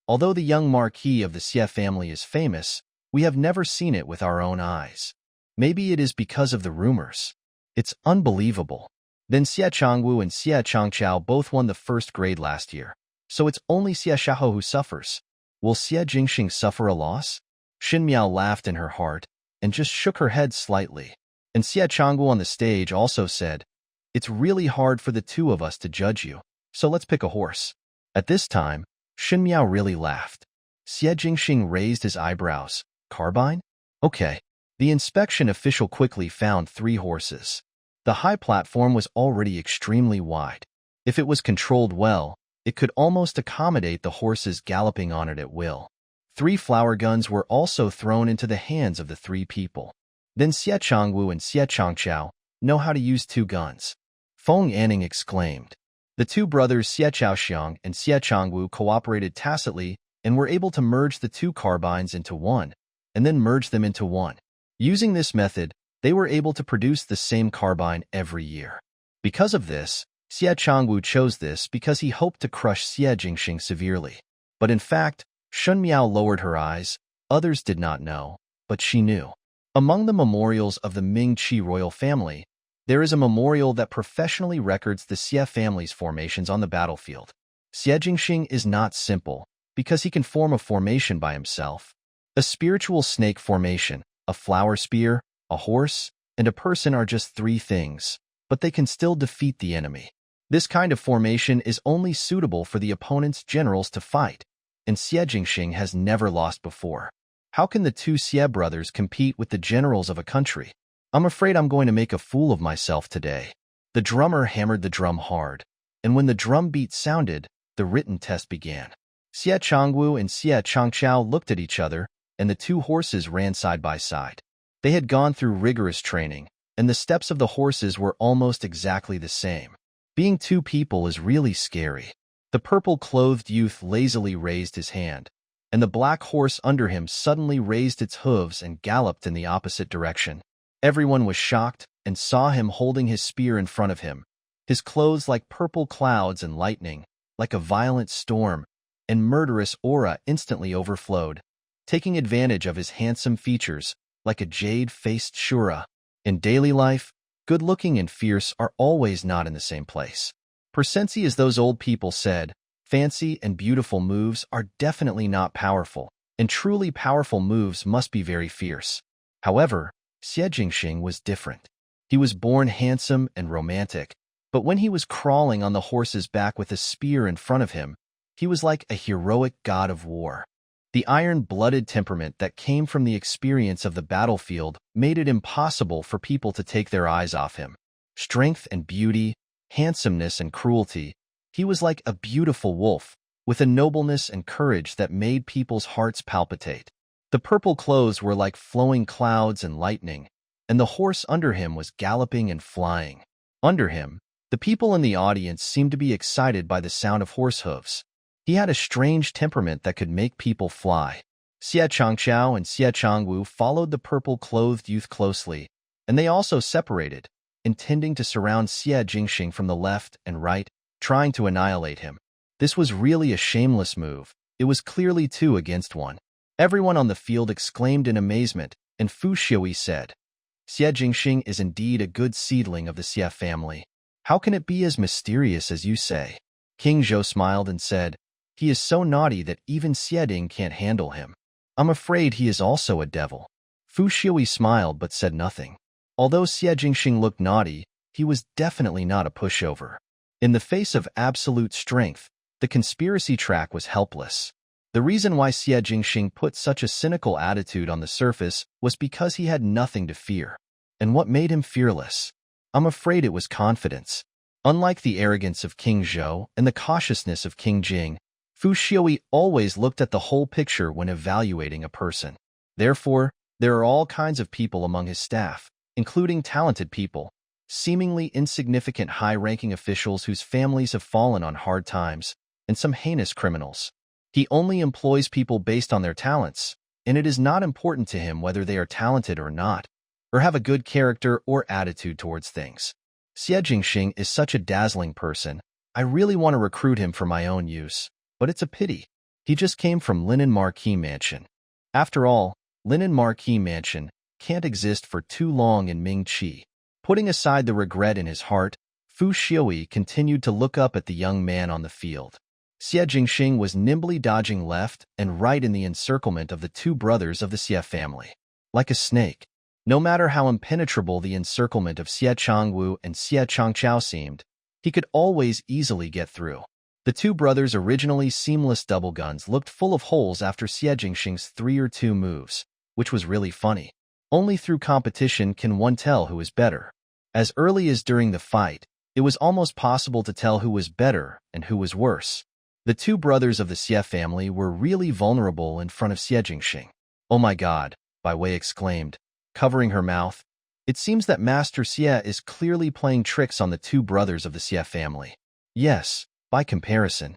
"Although the young Marquis of the Xie family is famous, we have never seen it with our own eyes. Maybe it is because of the rumors. It's unbelievable. Then Xie Changwu and Xie Changqiao both won the first grade last year, so it's only Xie Xiaohou who suffers. Will Xie Jingxing suffer a loss?" Shen Miao laughed in her heart and just shook her head slightly. And Xie Changwu on the stage also said, "It's really hard for the two of us to judge you, so let's pick a horse." At this time, Shen Miao really laughed. Xie Jingxing raised his eyebrows, carbine? Okay. The inspection official quickly found 3 horses. The high platform was already extremely wide. If it was controlled well, it could almost accommodate the horses galloping on it at will. 3 flower guns were also thrown into the hands of the 3 people. Then Xie Changwu and Xie Changchao know how to use 2 guns. Feng Anning exclaimed. The 2 brothers Xie Chaoxiang and Xie Changwu cooperated tacitly and were able to merge the 2 carbines into one, and then merge them into one. Using this method, they were able to produce the same carbine every year. Because of this, Xie Changwu chose this because he hoped to crush Xie Jingxing severely. But in fact, Shun Miao lowered her eyes. Others did not know, but she knew. Among the memorials of the Ming Qi royal family, there is a memorial that professionally records the Xie family's formations on the battlefield. Xie Jingxing is not simple, because he can form a formation by himself. A spiritual snake formation, a flower spear, a horse, and a person are just 3 things, but they can still defeat the enemy. This kind of formation is only suitable for the opponent's generals to fight, and Xie Jingxing has never lost before. How can the 2 Xie brothers compete with the generals of a country? I'm afraid I'm going to make a fool of myself today. The drummer hammered the drum hard, and when the drum beat sounded, the written test began. Xie Changwu and Xie Changchao looked at each other, and the 2 horses ran side by side. They had gone through rigorous training, and the steps of the horses were almost exactly the same. Being 2 people is really scary. The purple-clothed youth lazily raised his hand, and the black horse under him suddenly raised its hooves and galloped in the opposite direction. Everyone was shocked and saw him holding his spear in front of him, his clothes like purple clouds and lightning, like a violent storm, and murderous aura instantly overflowed, taking advantage of his handsome features, like a jade-faced Shura. In daily life, good-looking and fierce are always not in the same place. Precisely as those old people said, fancy and beautiful moves are definitely not powerful, and truly powerful moves must be very fierce. However, Xie Jingxing was different. He was born handsome and romantic, but when he was crawling on the horse's back with a spear in front of him, he was like a heroic god of war. The iron-blooded temperament that came from the experience of the battlefield made it impossible for people to take their eyes off him. Strength and beauty, handsomeness and cruelty, he was like a beautiful wolf, with a nobleness and courage that made people's hearts palpitate. The purple clothes were like flowing clouds and lightning, and the horse under him was galloping and flying. Under him, the people in the audience seemed to be excited by the sound of horse hooves. He had a strange temperament that could make people fly. Xie Changchao and Xie Changwu followed the purple-clothed youth closely, and they also separated, intending to surround Xie Jingxing from the left and right, trying to annihilate him. This was really a shameless move. It was clearly 2 against 1. Everyone on the field exclaimed in amazement, and Fu Xiui said, Xie Jingxing is indeed a good seedling of the Xie family. How can it be as mysterious as you say? King Zhou smiled and said, he is so naughty that even Xieding can't handle him. I'm afraid he is also a devil. Fu Xiui smiled but said nothing. Although Xie Jingxing looked naughty, he was definitely not a pushover. In the face of absolute strength, the conspiracy track was helpless. The reason why Xie Jingxing put such a cynical attitude on the surface was because he had nothing to fear. And what made him fearless? I'm afraid it was confidence. Unlike the arrogance of King Zhou and the cautiousness of King Jing, Fu Xiui always looked at the whole picture when evaluating a person. Therefore, there are all kinds of people among his staff, including talented people, seemingly insignificant high-ranking officials whose families have fallen on hard times, and some heinous criminals. He only employs people based on their talents, and it is not important to him whether they are talented or not, or have a good character or attitude towards things. Xie Jingxing is such a dazzling person. I really want to recruit him for my own use, but it's a pity. He just came from Linen Marquis Mansion. After all, Linen Marquis Mansion can't exist for too long in Ming Qi. Putting aside the regret in his heart, Fu Xiui continued to look up at the young man on the field. Xie Jingxing was nimbly dodging left and right in the encirclement of the 2 brothers of the Xie family. Like a snake. No matter how impenetrable the encirclement of Xie Changwu and Xie Changchao seemed, he could always easily get through. The 2 brothers' originally seamless double guns looked full of holes after Xie Jingxing's 3 or 2 moves. which was really funny. Only through competition can one tell who is better. As early as during the fight, it was almost possible to tell who was better and who was worse. The two brothers of the Xie family were really vulnerable in front of Xie Jingxing. "Oh my God," Bai Wei exclaimed, covering her mouth. It seems that Master Xie is clearly playing tricks on the two brothers of the Xie family. Yes, by comparison.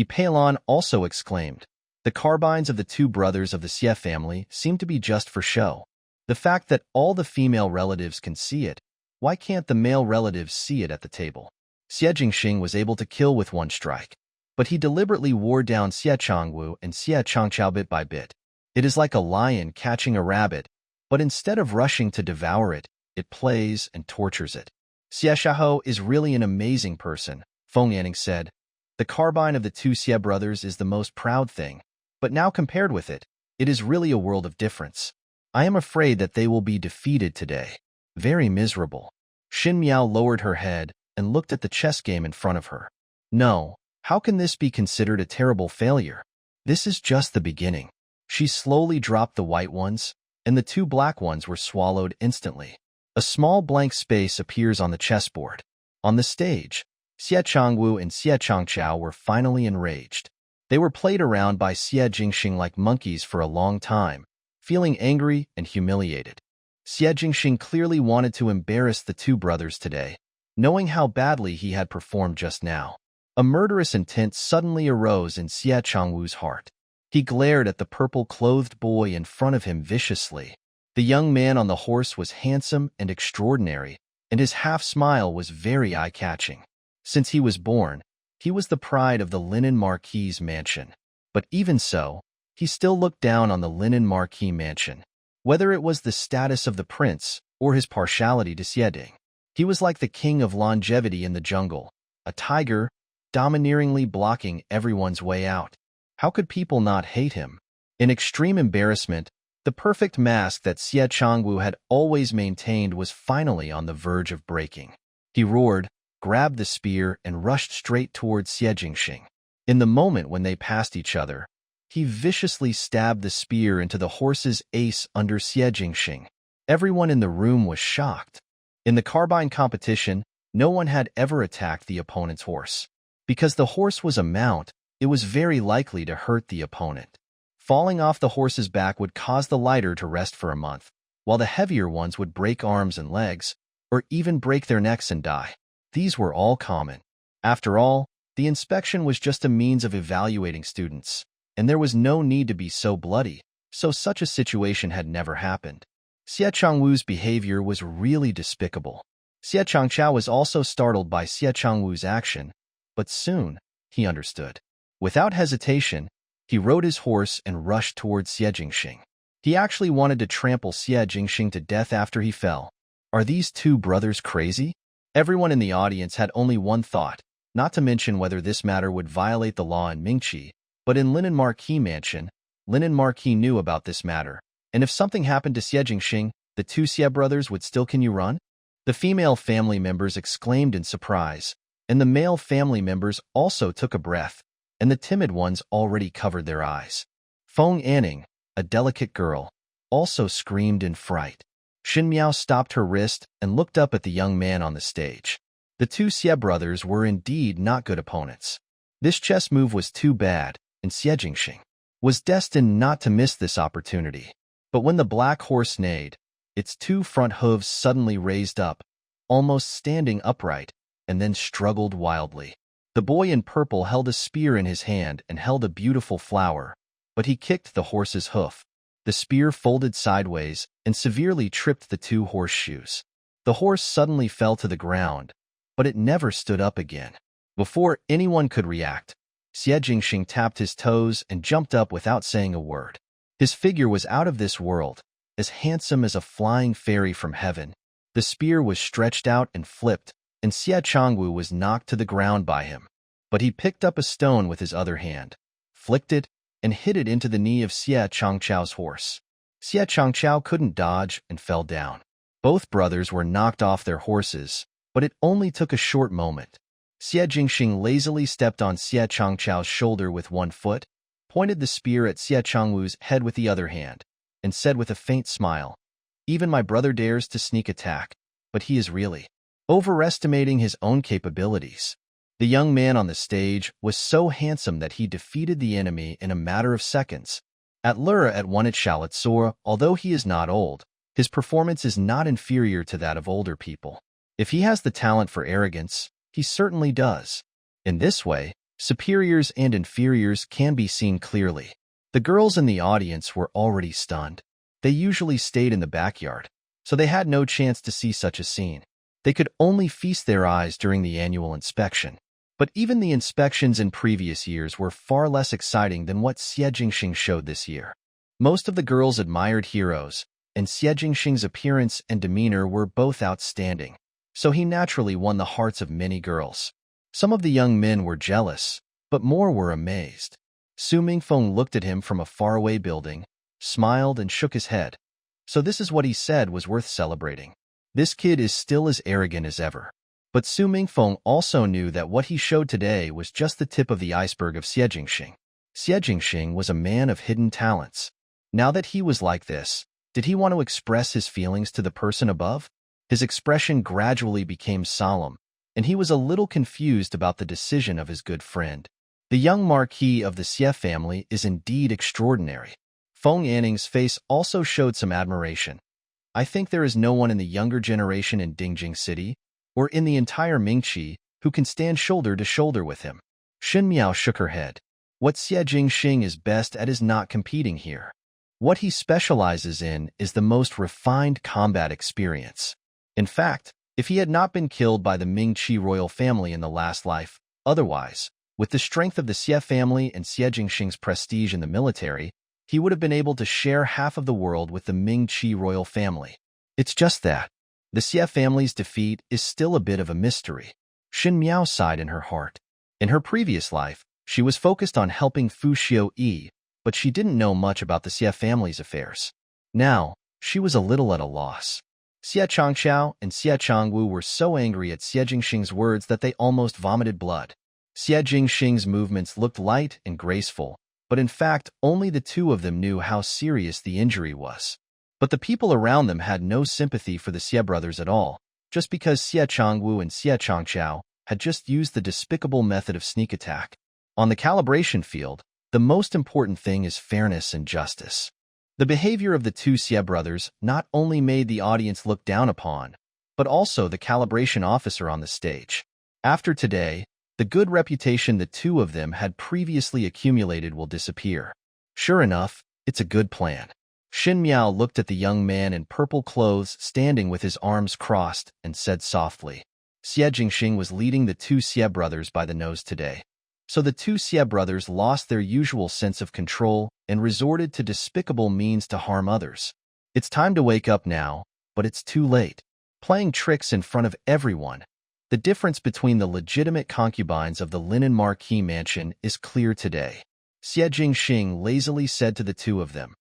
Pei Lang also exclaimed. The carbines of the two brothers of the Xie family seem to be just for show. The fact that all the female relatives can see it, why can't the male relatives see it at the table? Xie Jingxing was able to kill with one strike, but he deliberately wore down Xie Changwu and Xie Changchao bit by bit. It is like a lion catching a rabbit, but instead of rushing to devour it, it plays and tortures it. Xie Xiahou is really an amazing person, Feng Yanning said. The carbine of the two Xie brothers is the most proud thing, but now compared with it, it is really a world of difference. I am afraid that they will be defeated today. Very miserable. Xin Miao lowered her head and looked at the chess game in front of her. No, how can this be considered a terrible failure? This is just the beginning. She slowly dropped the white ones, and the two black ones were swallowed instantly. A small blank space appears on the chessboard. On the stage, Xie Changwu and Xie Changchao were finally enraged. They were played around by Xie Jingxing like monkeys for a long time, feeling angry and humiliated. Xie Jingxing clearly wanted to embarrass the two brothers today, knowing how badly he had performed just now. A murderous intent suddenly arose in Xie Changwu's heart. He glared at the purple-clothed boy in front of him viciously. The young man on the horse was handsome and extraordinary, and his half-smile was very eye-catching. Since he was born, he was the pride of the Linen Marquis's mansion. But even so, he still looked down on the Linen Marquis mansion, whether it was the status of the prince or his partiality to Xieding. He was like the king of longevity in the jungle, a tiger, domineeringly blocking everyone's way out. How could people not hate him? In extreme embarrassment, the perfect mask that Xie Changwu had always maintained was finally on the verge of breaking. He roared, grabbed the spear, and rushed straight towards Xie Jingxing. In the moment when they passed each other, he viciously stabbed the spear into the horse's ace under Xie Jingxing. Everyone in the room was shocked. In the carbine competition, no one had ever attacked the opponent's horse. Because the horse was a mount, it was very likely to hurt the opponent. Falling off the horse's back would cause the lighter to rest for a month, while the heavier ones would break arms and legs, or even break their necks and die. These were all common. After all, the inspection was just a means of evaluating students, and there was no need to be so bloody, so such a situation had never happened. Xie Changwu's behavior was really despicable. Xie Changchao was also startled by Xie Changwu's action, but soon he understood. Without hesitation, he rode his horse and rushed towards Xie Jingxing. He actually wanted to trample Xie Jingxing to death after he fell. Are these two brothers crazy? Everyone in the audience had only one thought, not to mention whether this matter would violate the law in Mingqi, but in Linen Marquis Mansion, Linen Marquis knew about this matter, and if something happened to Xie Jingxing, the two Xie brothers would still continue run? The female family members exclaimed in surprise, and the male family members also took a breath, and the timid ones already covered their eyes. Feng Yanning, a delicate girl, also screamed in fright. Xin Miao stopped her wrist and looked up at the young man on the stage. The two Xie brothers were indeed not good opponents. This chess move was too bad, and Xie Jingxing was destined not to miss this opportunity. But when the black horse neighed, its two front hooves suddenly raised up, almost standing upright, and then struggled wildly. The boy in purple held a spear in his hand and held a beautiful flower, but he kicked the horse's hoof. The spear folded sideways and severely tripped the two horseshoes. The horse suddenly fell to the ground, but it never stood up again. Before anyone could react, Xie Jingxing tapped his toes and jumped up without saying a word. His figure was out of this world, as handsome as a flying fairy from heaven. The spear was stretched out and flipped, and Xie Changwu was knocked to the ground by him. But he picked up a stone with his other hand, flicked it, and hit it into the knee of Xie Changchao's horse. Xie Changchao couldn't dodge and fell down. Both brothers were knocked off their horses, but it only took a short moment. Xie Jingxing lazily stepped on Xie Changchao's shoulder with one foot, pointed the spear at Xie Changwu's head with the other hand, and said with a faint smile, "Even my brother dares to sneak attack, but he is really overestimating his own capabilities." The young man on the stage was so handsome that he defeated the enemy in a matter of seconds. At Lura at one at Shalatsor, although he is not old, his performance is not inferior to that of older people. If he has the talent for arrogance, he certainly does. In this way, superiors and inferiors can be seen clearly. The girls in the audience were already stunned. They usually stayed in the backyard, so they had no chance to see such a scene. They could only feast their eyes during the annual inspection. But even the inspections in previous years were far less exciting than what Xie Jingxing showed this year. Most of the girls admired heroes, and Xie Jingxing's appearance and demeanor were both outstanding, so he naturally won the hearts of many girls. Some of the young men were jealous, but more were amazed. Su Mingfeng looked at him from a faraway building, smiled and shook his head. So this is what he said was worth celebrating. This kid is still as arrogant as ever. But Su Mingfeng also knew that what he showed today was just the tip of the iceberg of Xie Jingxing. Xie Jingxing was a man of hidden talents. Now that he was like this, did he want to express his feelings to the person above? His expression gradually became solemn, and he was a little confused about the decision of his good friend. The young marquis of the Xie family is indeed extraordinary. Feng Anning's face also showed some admiration. I think there is no one in the younger generation in Dingjing City, or in the entire Mingqi, who can stand shoulder to shoulder with him. Shen Miao shook her head. What Xie Jingxing is best at is not competing here. What he specializes in is the most refined combat experience. In fact, if he had not been killed by the Mingqi royal family in the last life, otherwise, with the strength of the Xie family and Xie Jingxing's prestige in the military, he would have been able to share half of the world with the Mingqi royal family. It's just that the Xie family's defeat is still a bit of a mystery. Shen Miao sighed in her heart. In her previous life, she was focused on helping Fu Xiu-yi, but she didn't know much about the Xie family's affairs. Now, she was a little at a loss. Xie Changqiao and Xie Changwu were so angry at Xie Jingxing's words that they almost vomited blood. Xie Jingxing's movements looked light and graceful, but in fact, only the two of them knew how serious the injury was. But the people around them had no sympathy for the Xie brothers at all, just because Xie Changwu and Xie Changqiao had just used the despicable method of sneak attack. On the calibration field, the most important thing is fairness and justice. The behavior of the two Xie brothers not only made the audience look down upon, but also the calibration officer on the stage. After today, the good reputation the two of them had previously accumulated will disappear. Sure enough, it's a good plan. Shen Miao looked at the young man in purple clothes standing with his arms crossed and said softly, Xie Jingxing was leading the two Xie brothers by the nose today. So the two Xie brothers lost their usual sense of control and resorted to despicable means to harm others. It's time to wake up now, but it's too late. Playing tricks in front of everyone. The difference between the legitimate concubines of the Linen Marquis mansion is clear today. Xie Jingxing lazily said to the two of them,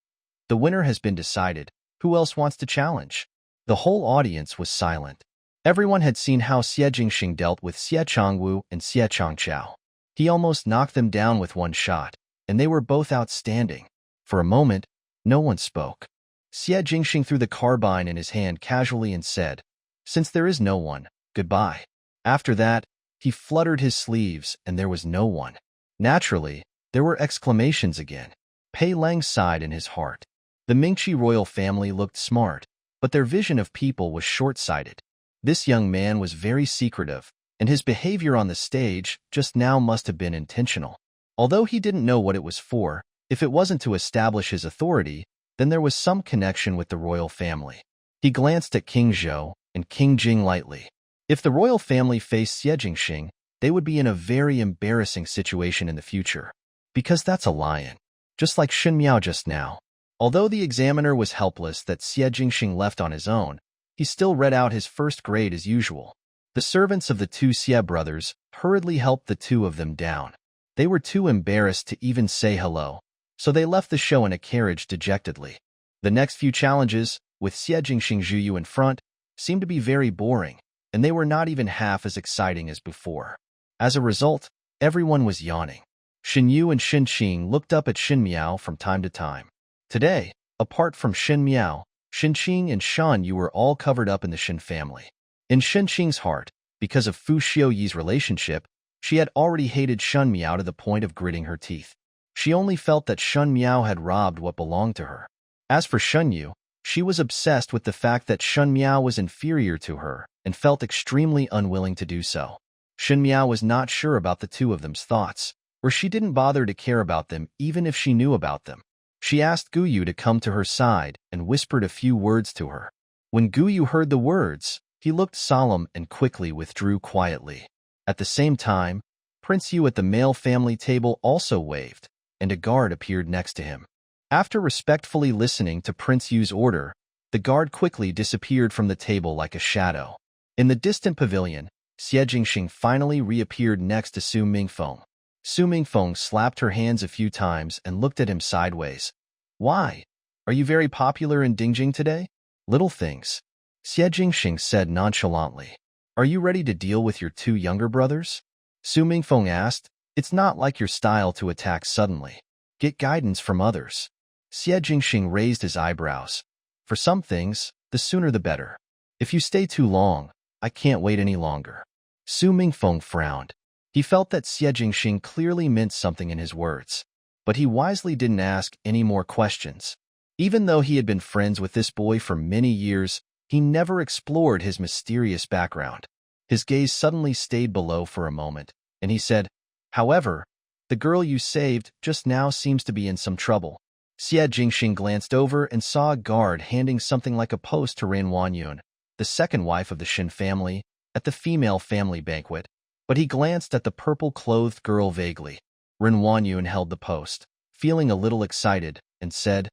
the winner has been decided. Who else wants to challenge? The whole audience was silent. Everyone had seen how Xie Jingxing dealt with Xie Changwu and Xie Changqiao. He almost knocked them down with one shot, and they were both outstanding. For a moment, no one spoke. Xie Jingxing threw the carbine in his hand casually and said, since there is no one, goodbye. After that, he fluttered his sleeves and there was no one. Naturally, there were exclamations again. Pei Lang sighed in his heart. The Mingqi royal family looked smart, but their vision of people was short-sighted. This young man was very secretive, and his behavior on the stage just now must have been intentional. Although he didn't know what it was for, if it wasn't to establish his authority, then there was some connection with the royal family. He glanced at King Zhou and King Jing lightly. If the royal family faced Xie Jingxing, they would be in a very embarrassing situation in the future. Because that's a lion. Just like Shen Miao just now. Although the examiner was helpless that Xie Jingxing left on his own, he still read out his first grade as usual. The servants of the two Xie brothers hurriedly helped the two of them down. They were too embarrassed to even say hello, so they left the show in a carriage dejectedly. The next few challenges, with Xie Jingxing Zhuyu in front, seemed to be very boring, and they were not even half as exciting as before. As a result, everyone was yawning. Shen Yu and Shen Qing looked up at Shen Miao from time to time. Today, Apart from Shen Miao, Xinqing and Shan Yu were all covered up in the Shen family. In Xinqing's heart, because of Fu Xiuyi's relationship, she had already hated Shen Miao to the point of gritting her teeth. She only felt that Shen Miao had robbed what belonged to her. As for Shen Yu, she was obsessed with the fact that Shen Miao was inferior to her and felt extremely unwilling to do so. Shen Miao was not sure about the two of them's thoughts, or she didn't bother to care about them even if she knew about them. She asked Guyu to come to her side and whispered a few words to her. When Guyu heard the words, he looked solemn and quickly withdrew quietly. At the same time, Prince Yu at the male family table also waved, and a guard appeared next to him. After respectfully listening to Prince Yu's order, the guard quickly disappeared from the table like a shadow. In the distant pavilion, Xie Jingxing finally reappeared next to Su Mingfeng. Su Mingfeng slapped her hands a few times and looked at him sideways. "Why? Are you very popular in Dingjing today?" "Little things," Xie Jingxing said nonchalantly. "Are you ready to deal with your two younger brothers?" Su Mingfeng asked. "It's not like your style to attack suddenly. Get guidance from others." Xie Jingxing raised his eyebrows. "For some things, the sooner the better. If you stay too long, I can't wait any longer." Su Mingfeng frowned. He felt that Xie Jingxing clearly meant something in his words, but he wisely didn't ask any more questions. Even though he had been friends with this boy for many years, he never explored his mysterious background. His gaze suddenly stayed below for a moment, and he said, "However, the girl you saved just now seems to be in some trouble." Xie Jingxing glanced over and saw a guard handing something like a post to Ren Wanyun, the second wife of the Shen family, at the female family banquet, but he glanced at the purple-clothed girl vaguely. Ren Wanyun held the post, feeling a little excited, and said,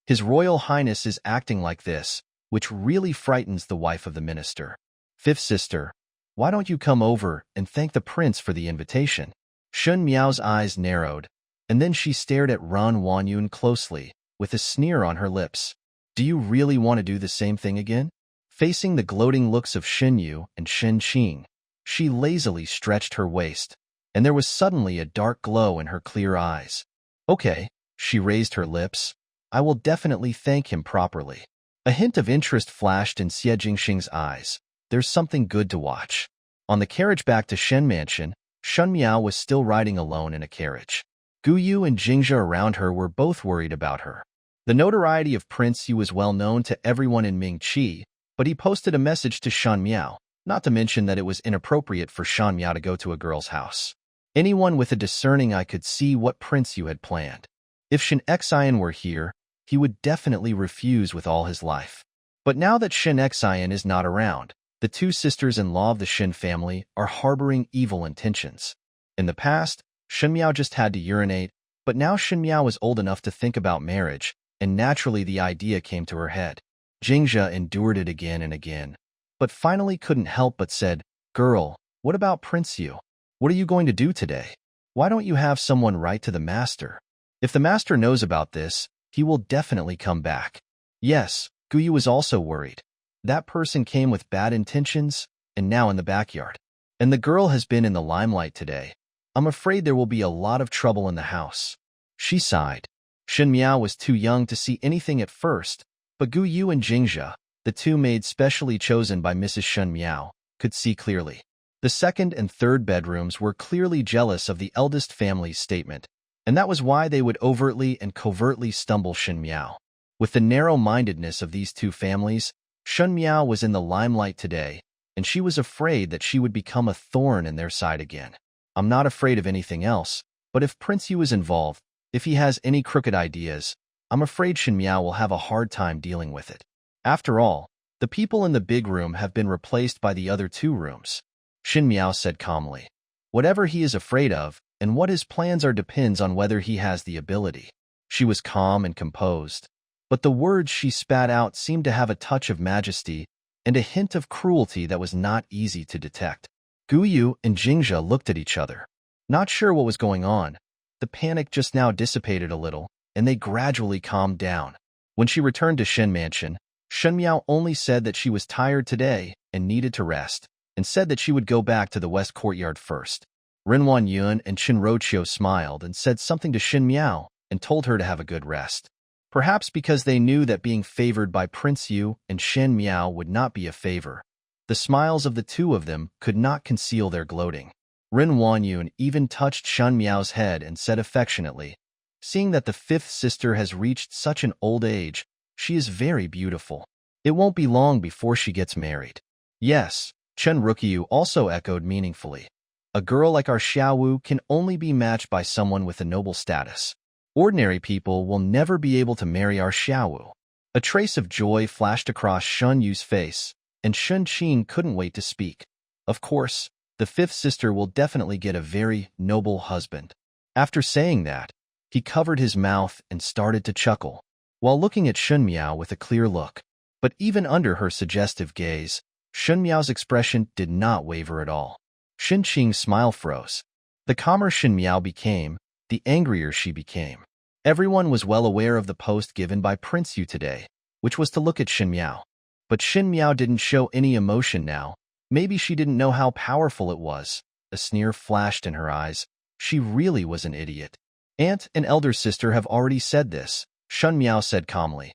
"His Royal Highness is acting like this, which really frightens the wife of the minister. Fifth sister, why don't you come over and thank the prince for the invitation?" Shen Miao's eyes narrowed, and then she stared at Ren Wanyun closely, with a sneer on her lips. "Do you really want to do the same thing again?" Facing the gloating looks of Shen Yu and Shen Qing, she lazily stretched her waist, and there was suddenly a dark glow in her clear eyes. "Okay," she raised her lips, "I will definitely thank him properly." A hint of interest flashed in Xie Jingxing's eyes. There's something good to watch. On the carriage back to Shen Mansion, Shen Miao was still riding alone in a carriage. Guyu and Jingzhe around her were both worried about her. The notoriety of Prince Yu was well known to everyone in Mingqi, but he posted a message to Shen Miao, not to mention that it was inappropriate for Shen Miao to go to a girl's house. Anyone with a discerning eye could see what Prince Yu had planned. If Shen Xian were here, he would definitely refuse with all his life. But now that Shen Xian is not around, the two sisters-in-law of the Shen family are harboring evil intentions. In the past, Shen Miao just had to urinate, but now Shen Miao was old enough to think about marriage, and naturally the idea came to her head. Jingzhe endured it again and again, but finally couldn't help but said, "Girl, what about Prince Yu? What are you going to do today? Why don't you have someone write to the master? If the master knows about this, he will definitely come back." Yes, Guyu was also worried. That person came with bad intentions, and now in the backyard. And the girl has been in the limelight today. I'm afraid there will be a lot of trouble in the house. She sighed. Shen Miao was too young to see anything at first, but Guyu and Jingzhe, the two maids specially chosen by Mrs. Shen Miao, could see clearly. The second and third bedrooms were clearly jealous of the eldest family's statement, and that was why they would overtly and covertly stumble Shen Miao. With the narrow-mindedness of these two families, Shen Miao was in the limelight today, and she was afraid that she would become a thorn in their side again. "I'm not afraid of anything else, but if Prince Yu is involved, if he has any crooked ideas, I'm afraid Shen Miao will have a hard time dealing with it. After all, the people in the big room have been replaced by the other two rooms," Shen Miao said calmly. "Whatever he is afraid of, and what his plans are depends on whether he has the ability." She was calm and composed, but the words she spat out seemed to have a touch of majesty and a hint of cruelty that was not easy to detect. Guyu and Jingzhe looked at each other. Not sure what was going on, the panic just now dissipated a little, and they gradually calmed down. When she returned to Shen Mansion, Shen Miao only said that she was tired today and needed to rest, and said that she would go back to the west courtyard first. Ren Wanyun and Qin Roqiu smiled and said something to Shen Miao and told her to have a good rest. Perhaps because they knew that being favored by Prince Yu and Shen Miao would not be a favor. The smiles of the two of them could not conceal their gloating. Ren Wanyun even touched Shen Miao's head and said affectionately, "Seeing that the fifth sister has reached such an old age, she is very beautiful. It won't be long before she gets married." "Yes," Chen Rukiyu also echoed meaningfully. "A girl like our Xiaowu can only be matched by someone with a noble status. Ordinary people will never be able to marry our Xiaowu." A trace of joy flashed across Shun Yu's face, and Shun Qing couldn't wait to speak. "Of course, the fifth sister will definitely get a very noble husband." After saying that, he covered his mouth and started to chuckle, while looking at Shun Miao with a clear look. But even under her suggestive gaze, Shun Miao's expression did not waver at all. Shin Qing's smile froze. The calmer Shin Miao became, the angrier she became. Everyone was well aware of the post given by Prince Yu today, which was to look at Shin Miao. But Shin Miao didn't show any emotion now. Maybe she didn't know how powerful it was. A sneer flashed in her eyes. She really was an idiot. "Aunt and elder sister have already said this," Shun Miao said calmly.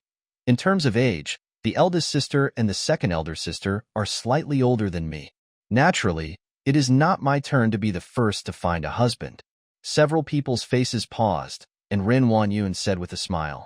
"In terms of age, the eldest sister and the second elder sister are slightly older than me. Naturally, it is not my turn to be the first to find a husband." Several people's faces paused, and Ren Wanyun said with a smile,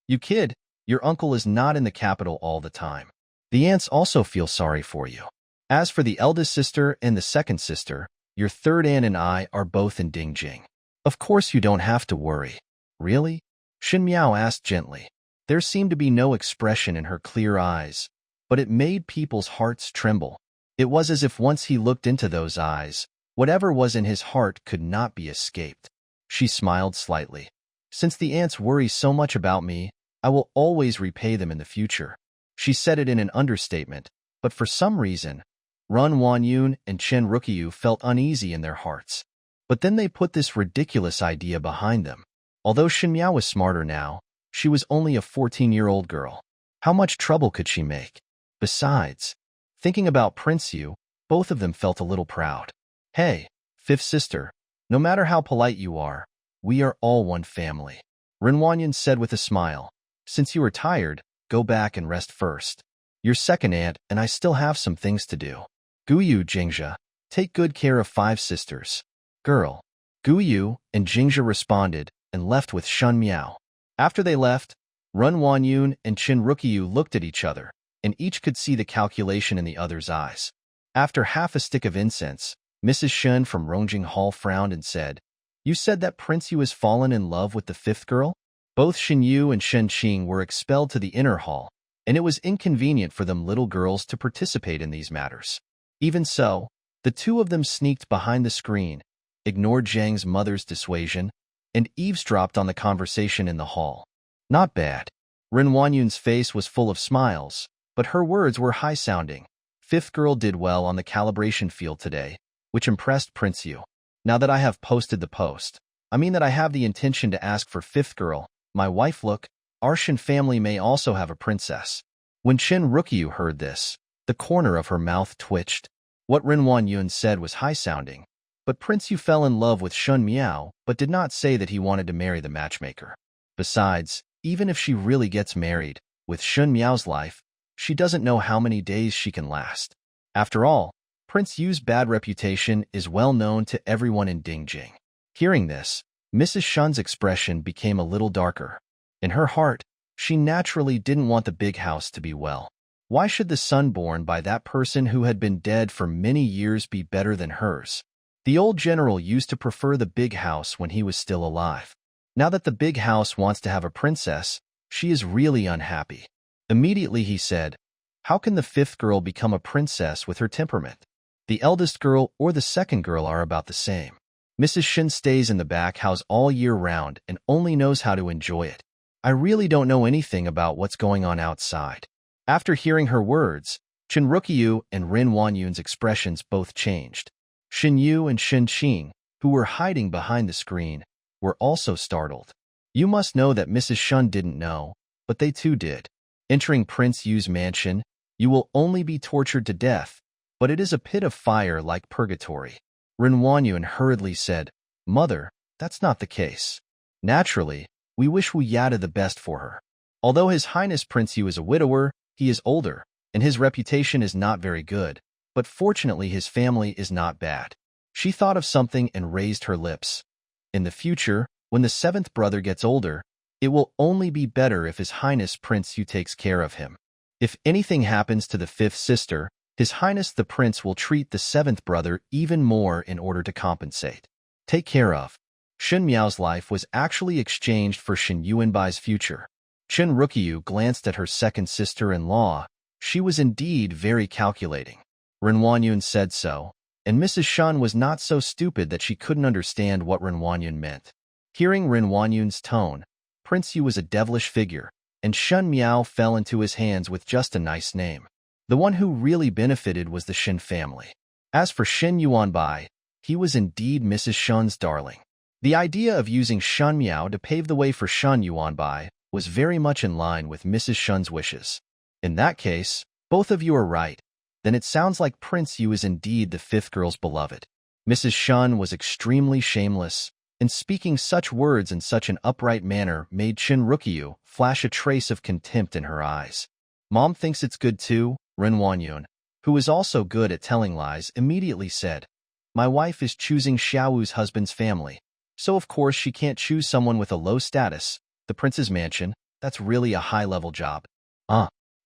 "You kid, your uncle is not in the capital all the time. The aunts also feel sorry for you. As for the eldest sister and the second sister, your third aunt and I are both in Dingjing. Of course you don't have to worry." "Really?" Shin Miao asked gently. There seemed to be no expression in her clear eyes, but it made people's hearts tremble. It was as if once he looked into those eyes, whatever was in his heart could not be escaped. She smiled slightly. "Since the aunts worry so much about me, I will always repay them in the future." She said it in an understatement, but for some reason, Ren Wanyun and Chen Rukiyu felt uneasy in their hearts. But then they put this ridiculous idea behind them. Although Shin Miao was smarter now, she was only a 14-year-old girl. How much trouble could she make? Besides, thinking about Prince Yu, both of them felt a little proud. "Hey, fifth sister, no matter how polite you are, we are all one family," Ren Wanyun said with a smile. "Since you are tired, go back and rest first. Your second aunt and I still have some things to do. Guyu Jingxia, take good care of five sisters." "Girl." Guyu and Jingxia responded and left with Shun Miao. After they left, Ren Wanyun and Chen Rukiyu looked at each other, and each could see the calculation in the other's eyes. After half a stick of incense, Mrs. Shen from Rongjing Hall frowned and said, "You said that Prince Yu has fallen in love with the fifth girl?" Both Shen Yu and Shen Qing were expelled to the inner hall, and it was inconvenient for them little girls to participate in these matters. Even so, the two of them sneaked behind the screen, ignored Zhang's mother's dissuasion, and eavesdropped on the conversation in the hall. Not bad. Ren Wanyun's face was full of smiles, but her words were high-sounding. Fifth girl did well on the calibration field today, which impressed Prince Yu. Now that I have posted the post, I mean that I have the intention to ask for fifth girl, my wife. Look, our Shen family may also have a princess." When Chen Rukiyu heard this, the corner of her mouth twitched. What Ren Wanyun said was high-sounding, but Prince Yu fell in love with Shun Miao but did not say that he wanted to marry the matchmaker. Besides, even if she really gets married, with Shun Miao's life, she doesn't know how many days she can last. After all, Prince Yu's bad reputation is well known to everyone in Dingjing. Hearing this, Mrs. Shun's expression became a little darker. In her heart, she naturally didn't want the big house to be well. Why should the son born by that person who had been dead for many years be better than hers? The old general used to prefer the big house when he was still alive. Now that the big house wants to have a princess, she is really unhappy. Immediately he said, "How can the fifth girl become a princess with her temperament? The eldest girl or the second girl are about the same. Mrs. Shen stays in the back house all year round and only knows how to enjoy it. I really don't know anything about what's going on outside." After hearing her words, Chen Rukiyu and Ren Wanyun's expressions both changed. Shen Yu and Shen Qing, who were hiding behind the screen, were also startled. You must know that Mrs. Shun didn't know, but they too did. Entering Prince Yu's mansion, you will only be tortured to death, but it is a pit of fire like purgatory. Ren Wanyun hurriedly said, "Mother, that's not the case. Naturally, we wish Wu Yada the best for her. Although His Highness Prince Yu is a widower, he is older, and his reputation is not very good, but fortunately his family is not bad. She thought of something and raised her lips. In the future, when the seventh brother gets older, it will only be better if His Highness Prince Yu takes care of him. If anything happens to the fifth sister, His Highness the Prince will treat the seventh brother even more in order to compensate. Take care of. Shen Miao's life was actually exchanged for Shen Yuanbai's future. Chen Ruqiu glanced at her second sister-in-law. She was indeed very calculating. Ren Wanyun said so, and Mrs. Shen was not so stupid that she couldn't understand what Ren Wanyun meant. Hearing Ren Wanyun's tone, Prince Yu was a devilish figure, and Shen Miao fell into his hands with just a nice name. The one who really benefited was the Shen family. As for Shen Yuanbai, he was indeed Mrs. Shen's darling. The idea of using Shen Miao to pave the way for Shen Yuanbai was very much in line with Mrs. Shen's wishes. In that case, both of you are right. Then it sounds like Prince Yu is indeed the fifth girl's beloved. Mrs. Shen was extremely shameless, and speaking such words in such an upright manner made Chen Ruqiu flash a trace of contempt in her eyes. Mom thinks it's good too, Ren Wanyun, who is also good at telling lies, immediately said. My wife is choosing Xiaowu's husband's family, so of course she can't choose someone with a low status. The prince's mansion, that's really a high-level job.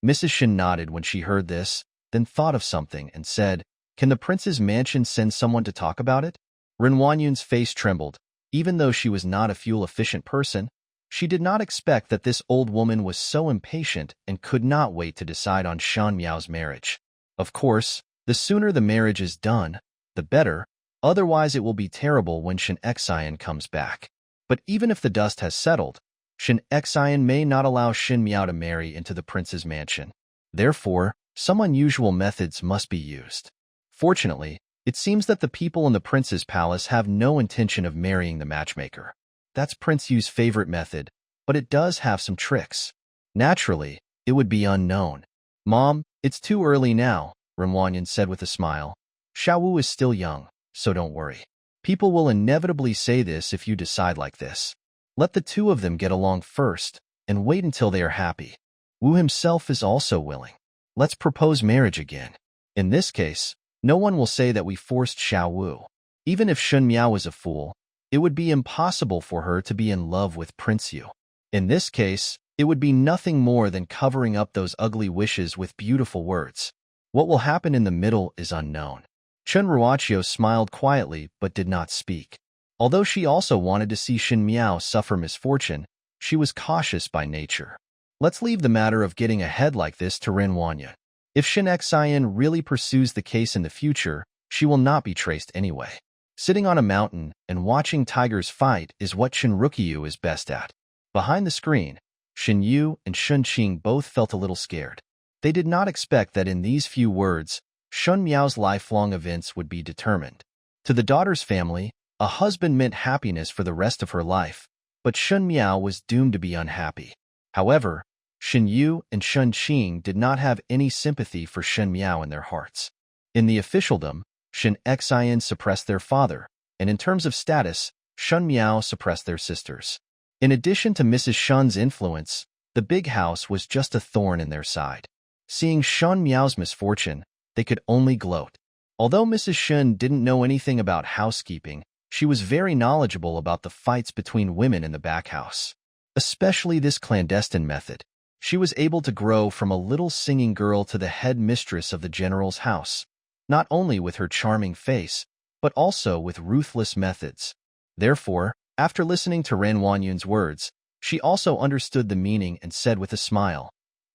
Mrs. Shen nodded when she heard this, then thought of something and said, Can the prince's mansion send someone to talk about it? Ren Wanyun's face trembled. Even though she was not a fuel-efficient person, she did not expect that this old woman was so impatient and could not wait to decide on Shen Miao's marriage. Of course, the sooner the marriage is done, the better, otherwise it will be terrible when Shen Xian comes back. But even if the dust has settled, Shen Xian may not allow Shen Miao to marry into the prince's mansion. Therefore, some unusual methods must be used. Fortunately, it seems that the people in the prince's palace have no intention of marrying the matchmaker. That's Prince Yu's favorite method, but it does have some tricks. Naturally, it would be unknown. Mom, it's too early now, Ren Wanyun said with a smile. Xiaowu is still young, so don't worry. People will inevitably say this if you decide like this. Let the two of them get along first, and wait until they are happy. Wu himself is also willing. Let's propose marriage again. In this case, no one will say that we forced Xiaowu. Even if Shen Miao was a fool, it would be impossible for her to be in love with Prince Yu. In this case, it would be nothing more than covering up those ugly wishes with beautiful words. What will happen in the middle is unknown. Chen Ruoqiu smiled quietly but did not speak. Although she also wanted to see Shen Miao suffer misfortune, she was cautious by nature. Let's leave the matter of getting ahead like this to Ren Wanyun. If Shen Xian really pursues the case in the future, she will not be traced anyway. Sitting on a mountain and watching tigers fight is what Chen Ruqiu is best at. Behind the screen, Shen Yu and Shen Qing both felt a little scared. They did not expect that in these few words, Shen Miao's lifelong events would be determined. To the daughter's family, a husband meant happiness for the rest of her life, but Shen Miao was doomed to be unhappy. However, Shen Yu and Shen Qing did not have any sympathy for Shen Miao in their hearts. In the officialdom, Shen Xian suppressed their father, and in terms of status, Shen Miao suppressed their sisters. In addition to Mrs. Shen's influence, the big house was just a thorn in their side. Seeing Shen Miao's misfortune, they could only gloat. Although Mrs. Shen didn't know anything about housekeeping, she was very knowledgeable about the fights between women in the back house. Especially this clandestine method. She was able to grow from a little singing girl to the head mistress of the general's house, not only with her charming face, but also with ruthless methods. Therefore, after listening to Ren Wanyun's words, she also understood the meaning and said with a smile,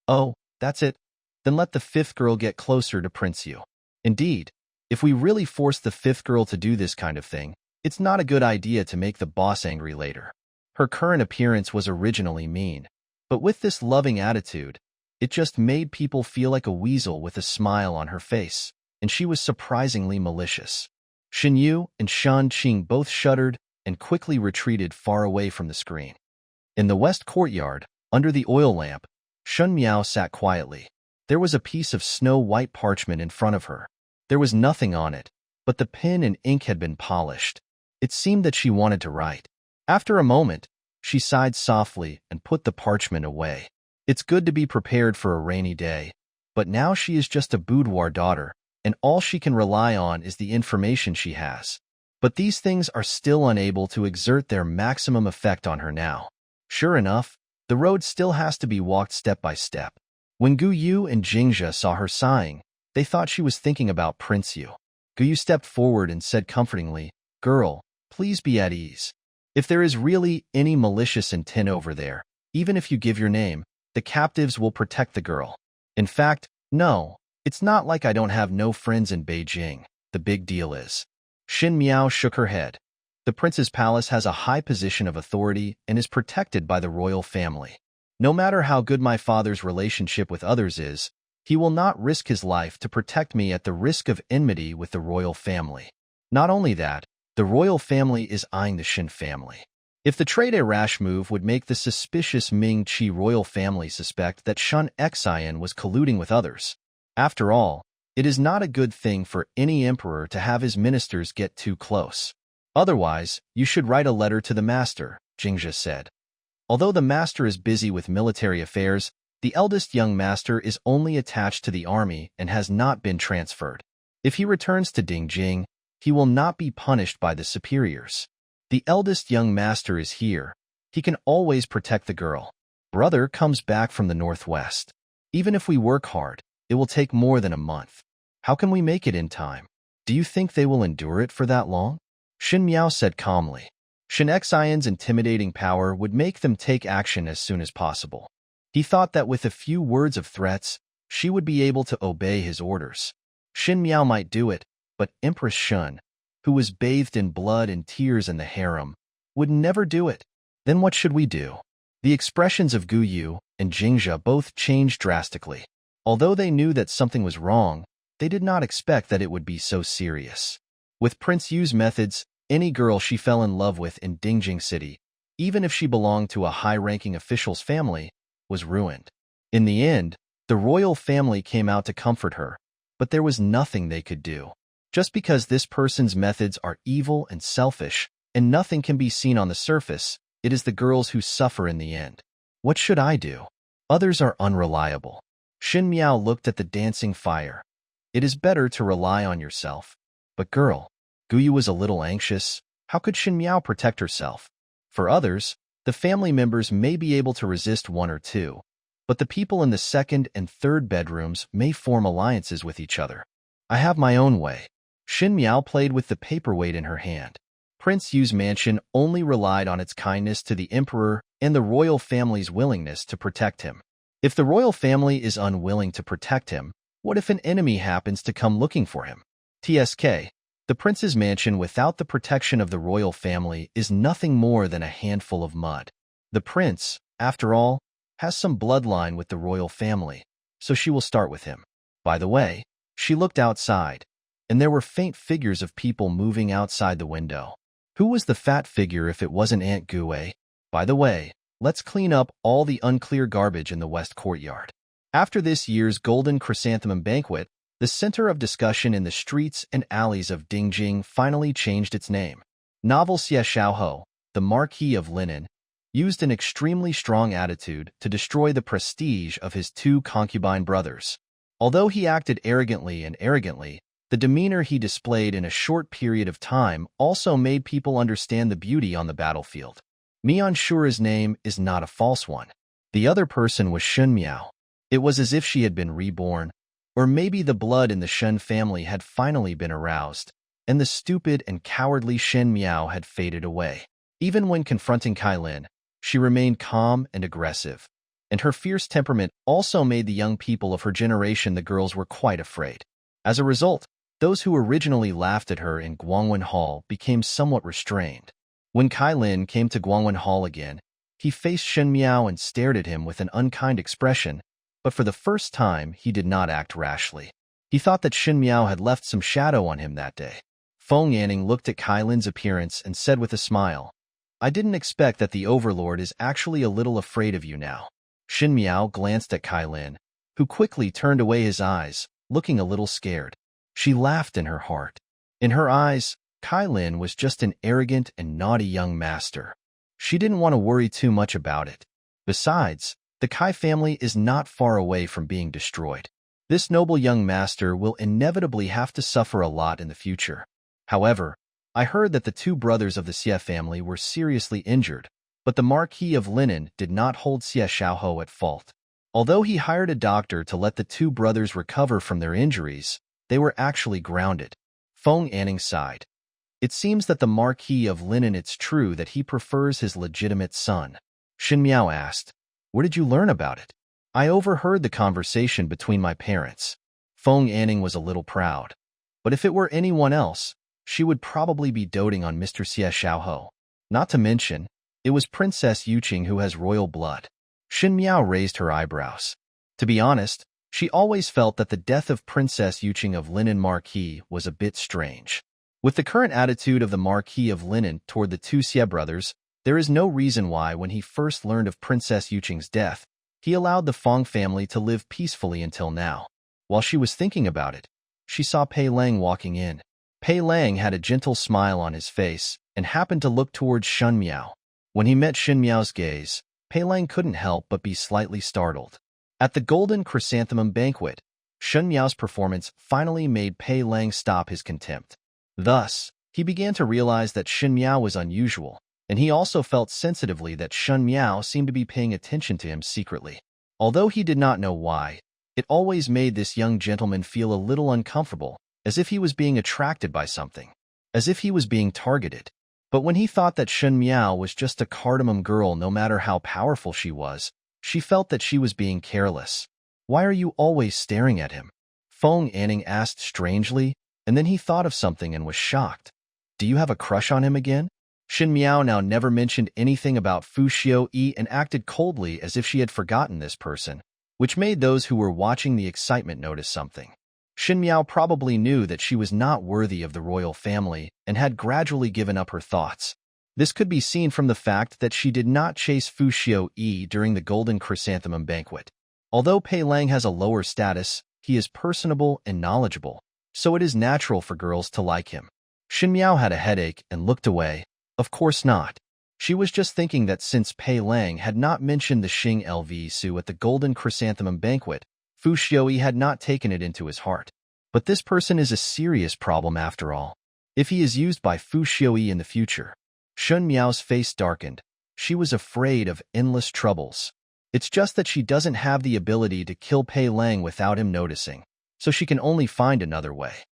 Oh, that's it? Then let the fifth girl get closer to Prince Yu. Indeed, if we really force the fifth girl to do this kind of thing, it's not a good idea to make the boss angry later. Her current appearance was originally mean, but with this loving attitude, it just made people feel like a weasel with a smile on her face, and she was surprisingly malicious. Shen Yu and Shen Qing both shuddered and quickly retreated far away from the screen. In the west courtyard, under the oil lamp, Shen Miao sat quietly. There was a piece of snow-white parchment in front of her. There was nothing on it, but the pen and ink had been polished. It seemed that she wanted to write. After a moment, she sighed softly and put the parchment away. It's good to be prepared for a rainy day, but now she is just a boudoir daughter, and all she can rely on is the information she has. But these things are still unable to exert their maximum effect on her now. Sure enough, the road still has to be walked step by step. When Gu Yu and Jingxia saw her sighing, they thought she was thinking about Prince Yu. Gu Yu stepped forward and said comfortingly, "Girl, please be at ease. If there is really any malicious intent over there, even if you give your name, the captives will protect the girl. In fact, no, it's not like I don't have no friends in Beijing. The big deal is." Xin Miao shook her head. The prince's palace has a high position of authority and is protected by the royal family. No matter how good my father's relationship with others is, he will not risk his life to protect me at the risk of enmity with the royal family. Not only that, the royal family is eyeing the Shen family. If the trade a rash move would make the suspicious Ming Qi royal family suspect that Shen Xian was colluding with others. After all, it is not a good thing for any emperor to have his ministers get too close. Otherwise, you should write a letter to the master, Jingxia said. Although the master is busy with military affairs, the eldest young master is only attached to the army and has not been transferred. If he returns to Dingjing, he will not be punished by the superiors. The eldest young master is here. He can always protect the girl. Brother comes back from the northwest. Even if we work hard, it will take more than a month. How can we make it in time? Do you think they will endure it for that long? Xin Miao said calmly. Shen Xian's intimidating power would make them take action as soon as possible. He thought that with a few words of threats, she would be able to obey his orders. Xin Miao might do it, but Empress Shen, who was bathed in blood and tears in the harem, would never do it. Then what should we do? The expressions of Gu Yu and Jingxia both changed drastically. Although they knew that something was wrong, they did not expect that it would be so serious. With Prince Yu's methods, any girl she fell in love with in Dingjing City, even if she belonged to a high-ranking official's family, was ruined. In the end, the royal family came out to comfort her, but there was nothing they could do. Just because this person's methods are evil and selfish, and nothing can be seen on the surface, it is the girls who suffer in the end. What should I do? Others are unreliable. Xin Miao looked at the dancing fire. It is better to rely on yourself. But girl, Gu Yu was a little anxious. How could Xin Miao protect herself? For others, the family members may be able to resist one or two, but the people in the second and third bedrooms may form alliances with each other. I have my own way. Xin Miao played with the paperweight in her hand. Prince Yu's mansion only relied on its kindness to the emperor and the royal family's willingness to protect him. If the royal family is unwilling to protect him, what if an enemy happens to come looking for him? TSK, the prince's mansion without the protection of the royal family is nothing more than a handful of mud. The prince, after all, has some bloodline with the royal family, so she will start with him. By the way, she looked outside, and there were faint figures of people moving outside the window. Who was the fat figure if it wasn't Aunt Gue? By the way, let's clean up all the unclear garbage in the west courtyard. After this year's Golden Chrysanthemum Banquet, the center of discussion in the streets and alleys of Dingjing finally changed its name. Novel Xie Xiaohou, the Marquis of Linen, used an extremely strong attitude to destroy the prestige of his two concubine brothers. Although he acted arrogantly, the demeanor he displayed in a short period of time also made people understand the beauty on the battlefield. Mian Shura's name is not a false one. The other person was Shen Miao. It was as if she had been reborn, or maybe the blood in the Shen family had finally been aroused, and the stupid and cowardly Shen Miao had faded away. Even when confronting Kylin, she remained calm and aggressive, and her fierce temperament also made the young people of her generation the girls were quite afraid. As a result, those who originally laughed at her in Guangwen Hall became somewhat restrained. When Kylin came to Guangwen Hall again, he faced Shen Miao and stared at him with an unkind expression, but for the first time he did not act rashly. He thought that Shen Miao had left some shadow on him that day. Feng Yanning looked at Kylin's appearance and said with a smile, "I didn't expect that the Overlord is actually a little afraid of you now." Shen Miao glanced at Kylin, who quickly turned away his eyes, looking a little scared. She laughed in her heart. In her eyes, Kylin was just an arrogant and naughty young master. She didn't want to worry too much about it. Besides, The Kai family is not far away from being destroyed. This noble young master will inevitably have to suffer a lot in the future. However, I heard that the two brothers of the Xie family were seriously injured, but the Marquis of Linen did not hold Xie Xiaohou at fault. Although he hired a doctor to let the two brothers recover from their injuries, they were actually grounded. Feng Anning sighed. It seems that the Marquis of Linen, it's true that he prefers his legitimate son. Shen Miao asked, "Where did you learn about it?" "I overheard the conversation between my parents." Feng Anning was a little proud. But if it were anyone else, she would probably be doting on Mr. Xie Xiaohou. Not to mention, it was Princess Yuching who has royal blood. Shen Miao raised her eyebrows. To be honest, she always felt that the death of Princess Yuching of Linen Marquis was a bit strange. With the current attitude of the Marquis of Linen toward the two Xie brothers, there is no reason why, when he first learned of Princess Yuching's death, he allowed the Feng family to live peacefully until now. While she was thinking about it, she saw Pei Lang walking in. Pei Lang had a gentle smile on his face and happened to look towards Shen Miao. When he met Shen Miao's gaze, Pei Lang couldn't help but be slightly startled. At the Golden Chrysanthemum banquet, Shen Miao's performance finally made Pei Lang stop his contempt. Thus, he began to realize that Shen Miao was unusual, and he also felt sensitively that Shen Miao seemed to be paying attention to him secretly. Although he did not know why, it always made this young gentleman feel a little uncomfortable, as if he was being attracted by something, as if he was being targeted. But when he thought that Shen Miao was just a cardamom girl, no matter how powerful she was, she felt that she was being careless. "Why are you always staring at him?" Feng Anning asked strangely, and then he thought of something and was shocked. "Do you have a crush on him again?" Shen Miao now never mentioned anything about Fu Xiu-yi and acted coldly as if she had forgotten this person, which made those who were watching the excitement notice something. Shen Miao probably knew that she was not worthy of the royal family and had gradually given up her thoughts. This could be seen from the fact that she did not chase Fu Xiu-yi during the Golden Chrysanthemum banquet. Although Pei Lang has a lower status, he is personable and knowledgeable, so it is natural for girls to like him. Shen Miao had a headache and looked away. Of course not. She was just thinking that since Pei Lang had not mentioned the Xing Lv Su at the Golden Chrysanthemum banquet, Fu Xiuyi had not taken it into his heart. But this person is a serious problem after all. If he is used by Fu Xiuyi in the future. Shen Miao's face darkened. She was afraid of endless troubles. It's just that she doesn't have the ability to kill Pei Lang without him noticing, so she can only find another way.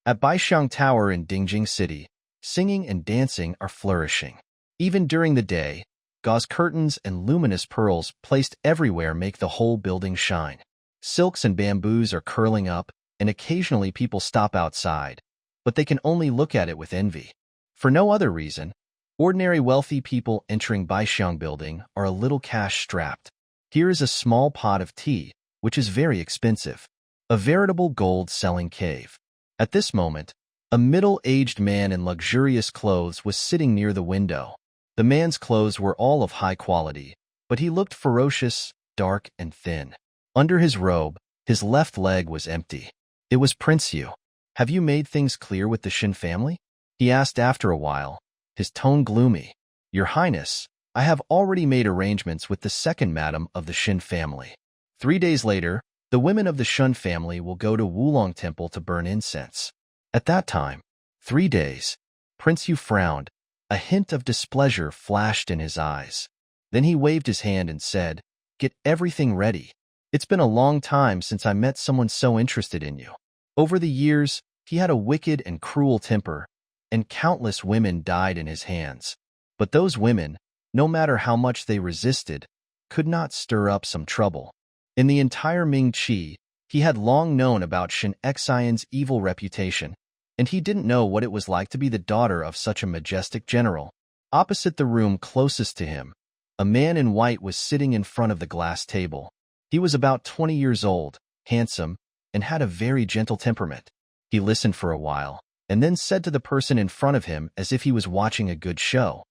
At Baixiang Tower in Dingjing City, singing and dancing are flourishing. Even during the day, gauze curtains and luminous pearls placed everywhere make the whole building shine. Silks and bamboos are curling up, and occasionally people stop outside, but they can only look at it with envy. For no other reason, ordinary wealthy people entering Baixiang building are a little cash-strapped. Here is a small pot of tea, which is very expensive. A veritable gold-selling cave. At this moment, a middle-aged man in luxurious clothes was sitting near the window. The man's clothes were all of high quality, but he looked ferocious, dark, and thin. Under his robe, his left leg was empty. It was Prince Yu. "Have you made things clear with the Shen family?" he asked after a while, his tone gloomy. "Your Highness, I have already made arrangements with the second madam of the Shen family. 3 days later, the women of the Shen family will go to Wulong Temple to burn incense. At that time, 3 days." Prince Yu frowned. A hint of displeasure flashed in his eyes. Then he waved his hand and said, "Get everything ready. It's been a long time since I met someone so interested in you." Over the years, he had a wicked and cruel temper, and countless women died in his hands. But those women, no matter how much they resisted, could not stir up some trouble. In the entire Ming Qi, he had long known about Shen Xian's evil reputation, and he didn't know what it was like to be the daughter of such a majestic general. Opposite the room closest to him, a man in white was sitting in front of the glass table. He was about 20 years old, handsome, and had a very gentle temperament. He listened for a while, and then said to the person in front of him as if he was watching a good show,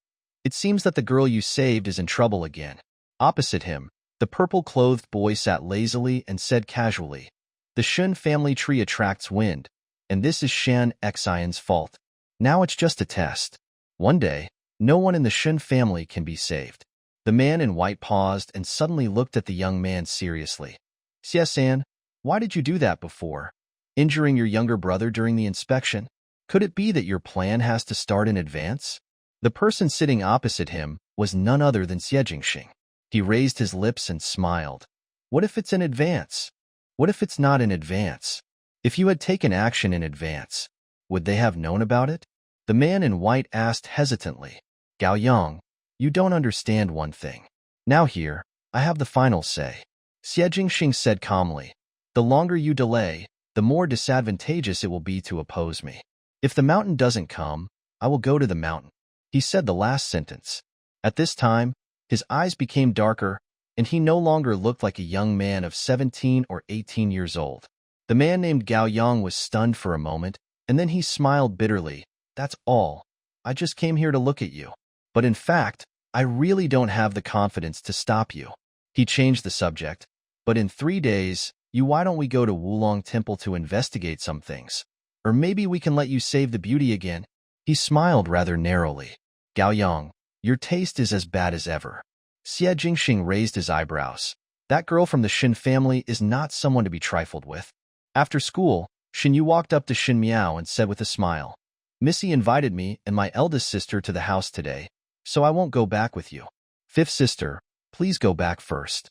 "It seems that the girl you saved is in trouble again." Opposite him, the purple-clothed boy sat lazily and said casually, "The Shen family tree attracts wind, and this is Shen Xian's fault. Now it's just a test. One day, no one in the Shen family can be saved." The man in white paused and suddenly looked at the young man seriously. Xie-san, why did you do that before? Injuring your younger brother during the inspection? Could it be that your plan has to start in advance? The person sitting opposite him was none other than Xie Jingxing. He raised his lips and smiled. What if it's in advance? What if it's not in advance? If you had taken action in advance, would they have known about it? The man in white asked hesitantly. Gao Yang, you don't understand one thing. Now here, I have the final say. Xie Jingxing said calmly. The longer you delay, the more disadvantageous it will be to oppose me. If the mountain doesn't come, I will go to the mountain. He said the last sentence. At this time, his eyes became darker, and he no longer looked like a young man of 17 or 18 years old. The man named Gao Yang was stunned for a moment, and then he smiled bitterly. That's all. I just came here to look at you. But in fact, I really don't have the confidence to stop you. He changed the subject. But in 3 days, why don't we go to Wulong Temple to investigate some things? Or maybe we can let you save the beauty again. He smiled rather narrowly. Gao Yang, your taste is as bad as ever. Xie Jingxing raised his eyebrows. That girl from the Shen family is not someone to be trifled with. After school, Shen Yu walked up to Shen Miao and said with a smile, Missy invited me and my eldest sister to the house today, so I won't go back with you. Fifth sister, please go back first.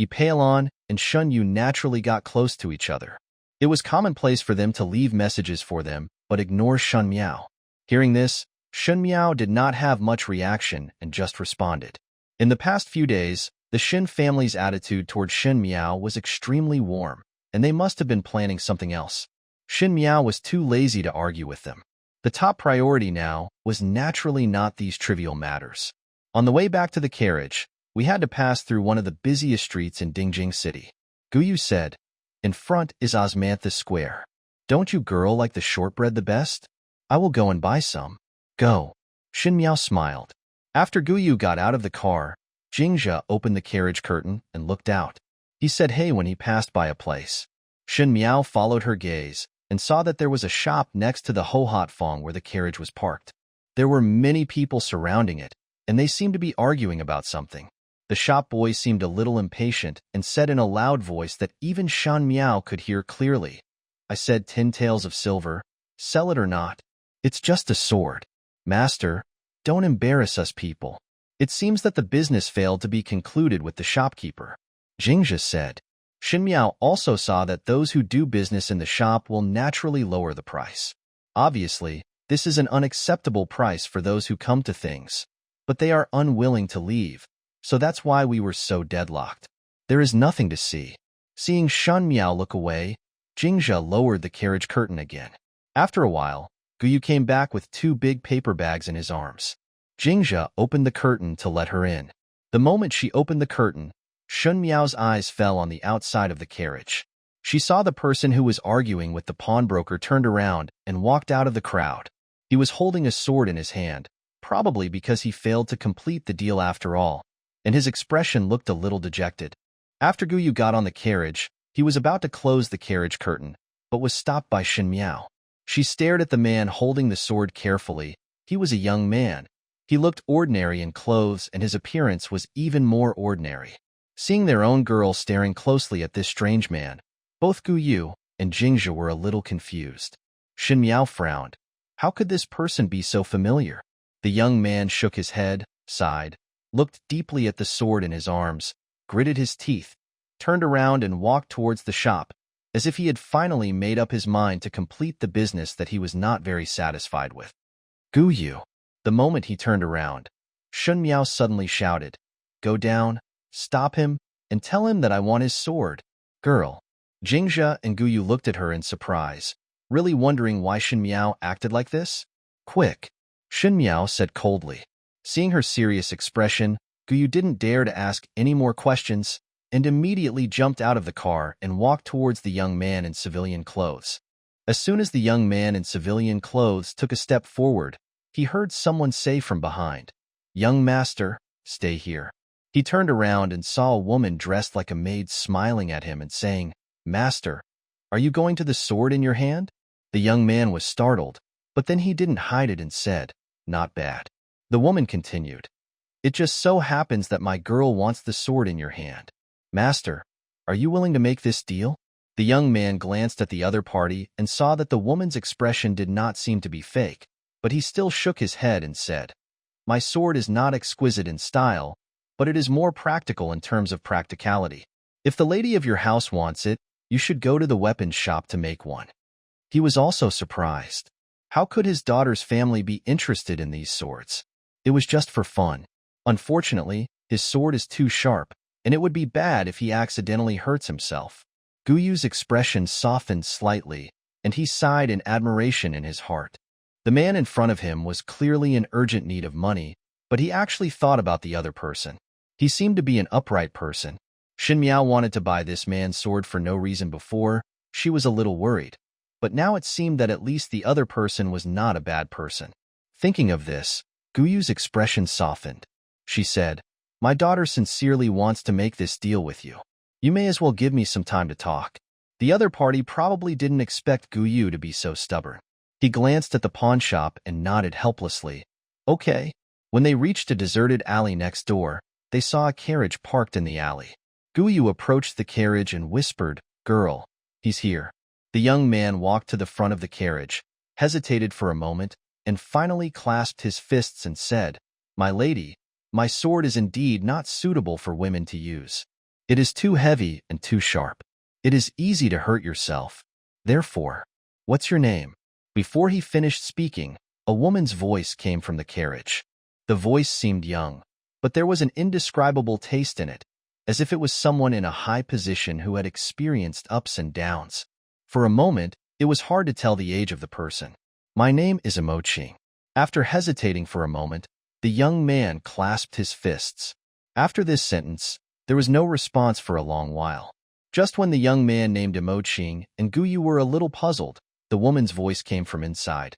Pei Lang and Shen Yu naturally got close to each other. It was commonplace for them to leave messages for them, but ignore Shen Miao. Hearing this, Shen Miao did not have much reaction and just responded. In the past few days, the Shen family's attitude toward Shen Miao was extremely warm, and they must have been planning something else. Shen Miao was too lazy to argue with them. The top priority now was naturally not these trivial matters. On the way back to the carriage, we had to pass through one of the busiest streets in Dingjing City. Guyu said, in front is Osmanthus Square. Don't you girl like the shortbread the best? I will go and buy some. Go. Shen Miao smiled. After Guyu got out of the car, Jingzhe opened the carriage curtain and looked out. He said hey when he passed by a place. Shen Miao followed her gaze and saw that there was a shop next to the Ho-Hot Fong where the carriage was parked. There were many people surrounding it, and they seemed to be arguing about something. The shop boy seemed a little impatient and said in a loud voice that even Shen Miao could hear clearly. I said 10 taels of silver, sell it or not. It's just a sword. Master, don't embarrass us people. It seems that the business failed to be concluded with the shopkeeper. Jingzhe said. Shen Miao also saw that those who do business in the shop will naturally lower the price. Obviously, this is an unacceptable price for those who come to things, but they are unwilling to leave, so that's why we were so deadlocked. There is nothing to see. Seeing Shen Miao look away, Jingzhe lowered the carriage curtain again. After a while, Guyu came back with 2 big paper bags in his arms. Jingzhe opened the curtain to let her in. The moment she opened the curtain, Shen Miao's eyes fell on the outside of the carriage. She saw the person who was arguing with the pawnbroker turned around and walked out of the crowd. He was holding a sword in his hand, probably because he failed to complete the deal after all, and his expression looked a little dejected. After Guyu got on the carriage, he was about to close the carriage curtain, but was stopped by Shen Miao. She stared at the man holding the sword carefully. He was a young man. He looked ordinary in clothes, and his appearance was even more ordinary. Seeing their own girl staring closely at this strange man, both Guyu and Jingzhe were a little confused. Shen Miao frowned. How could this person be so familiar? The young man shook his head, sighed, looked deeply at the sword in his arms, gritted his teeth, turned around and walked towards the shop, as if he had finally made up his mind to complete the business that he was not very satisfied with. Guyu. The moment he turned around, Shen Miao suddenly shouted, Go down, stop him, and tell him that I want his sword. Girl. Jingzhe and Guyu looked at her in surprise, really wondering why Shen Miao acted like this. Quick. Shen Miao said coldly. Seeing her serious expression, Guyu didn't dare to ask any more questions and immediately jumped out of the car and walked towards the young man in civilian clothes. As soon as the young man in civilian clothes took a step forward, he heard someone say from behind, Young master, stay here. He turned around and saw a woman dressed like a maid smiling at him and saying, Master, are you going to the sword in your hand? The young man was startled, but then he didn't hide it and said, Not bad. The woman continued, It just so happens that my girl wants the sword in your hand. Master, are you willing to make this deal? The young man glanced at the other party and saw that the woman's expression did not seem to be fake, but he still shook his head and said, My sword is not exquisite in style, but it is more practical in terms of practicality. If the lady of your house wants it, you should go to the weapons shop to make one. He was also surprised. How could his daughter's family be interested in these swords? It was just for fun. Unfortunately, his sword is too sharp, and it would be bad if he accidentally hurts himself. Guyu's expression softened slightly, and he sighed in admiration in his heart. The man in front of him was clearly in urgent need of money, but he actually thought about the other person. He seemed to be an upright person. Shen Miao wanted to buy this man's sword for no reason before. She was a little worried. But now it seemed that at least the other person was not a bad person. Thinking of this, Guyu's expression softened. She said, My daughter sincerely wants to make this deal with you. You may as well give me some time to talk. The other party probably didn't expect Guyu to be so stubborn. He glanced at the pawn shop and nodded helplessly. Okay. When they reached a deserted alley next door, they saw a carriage parked in the alley. Guyu approached the carriage and whispered, Girl, he's here. The young man walked to the front of the carriage, hesitated for a moment, and finally clasped his fists and said, My lady, my sword is indeed not suitable for women to use. It is too heavy and too sharp. It is easy to hurt yourself. Therefore, what's your name? Before he finished speaking, a woman's voice came from the carriage. The voice seemed young, but there was an indescribable taste in it, as if it was someone in a high position who had experienced ups and downs. For a moment, it was hard to tell the age of the person. My name is Yuching. After hesitating for a moment, the young man clasped his fists. After this sentence, there was no response for a long while. Just when the young man named Yuching and Guyu were a little puzzled, the woman's voice came from inside.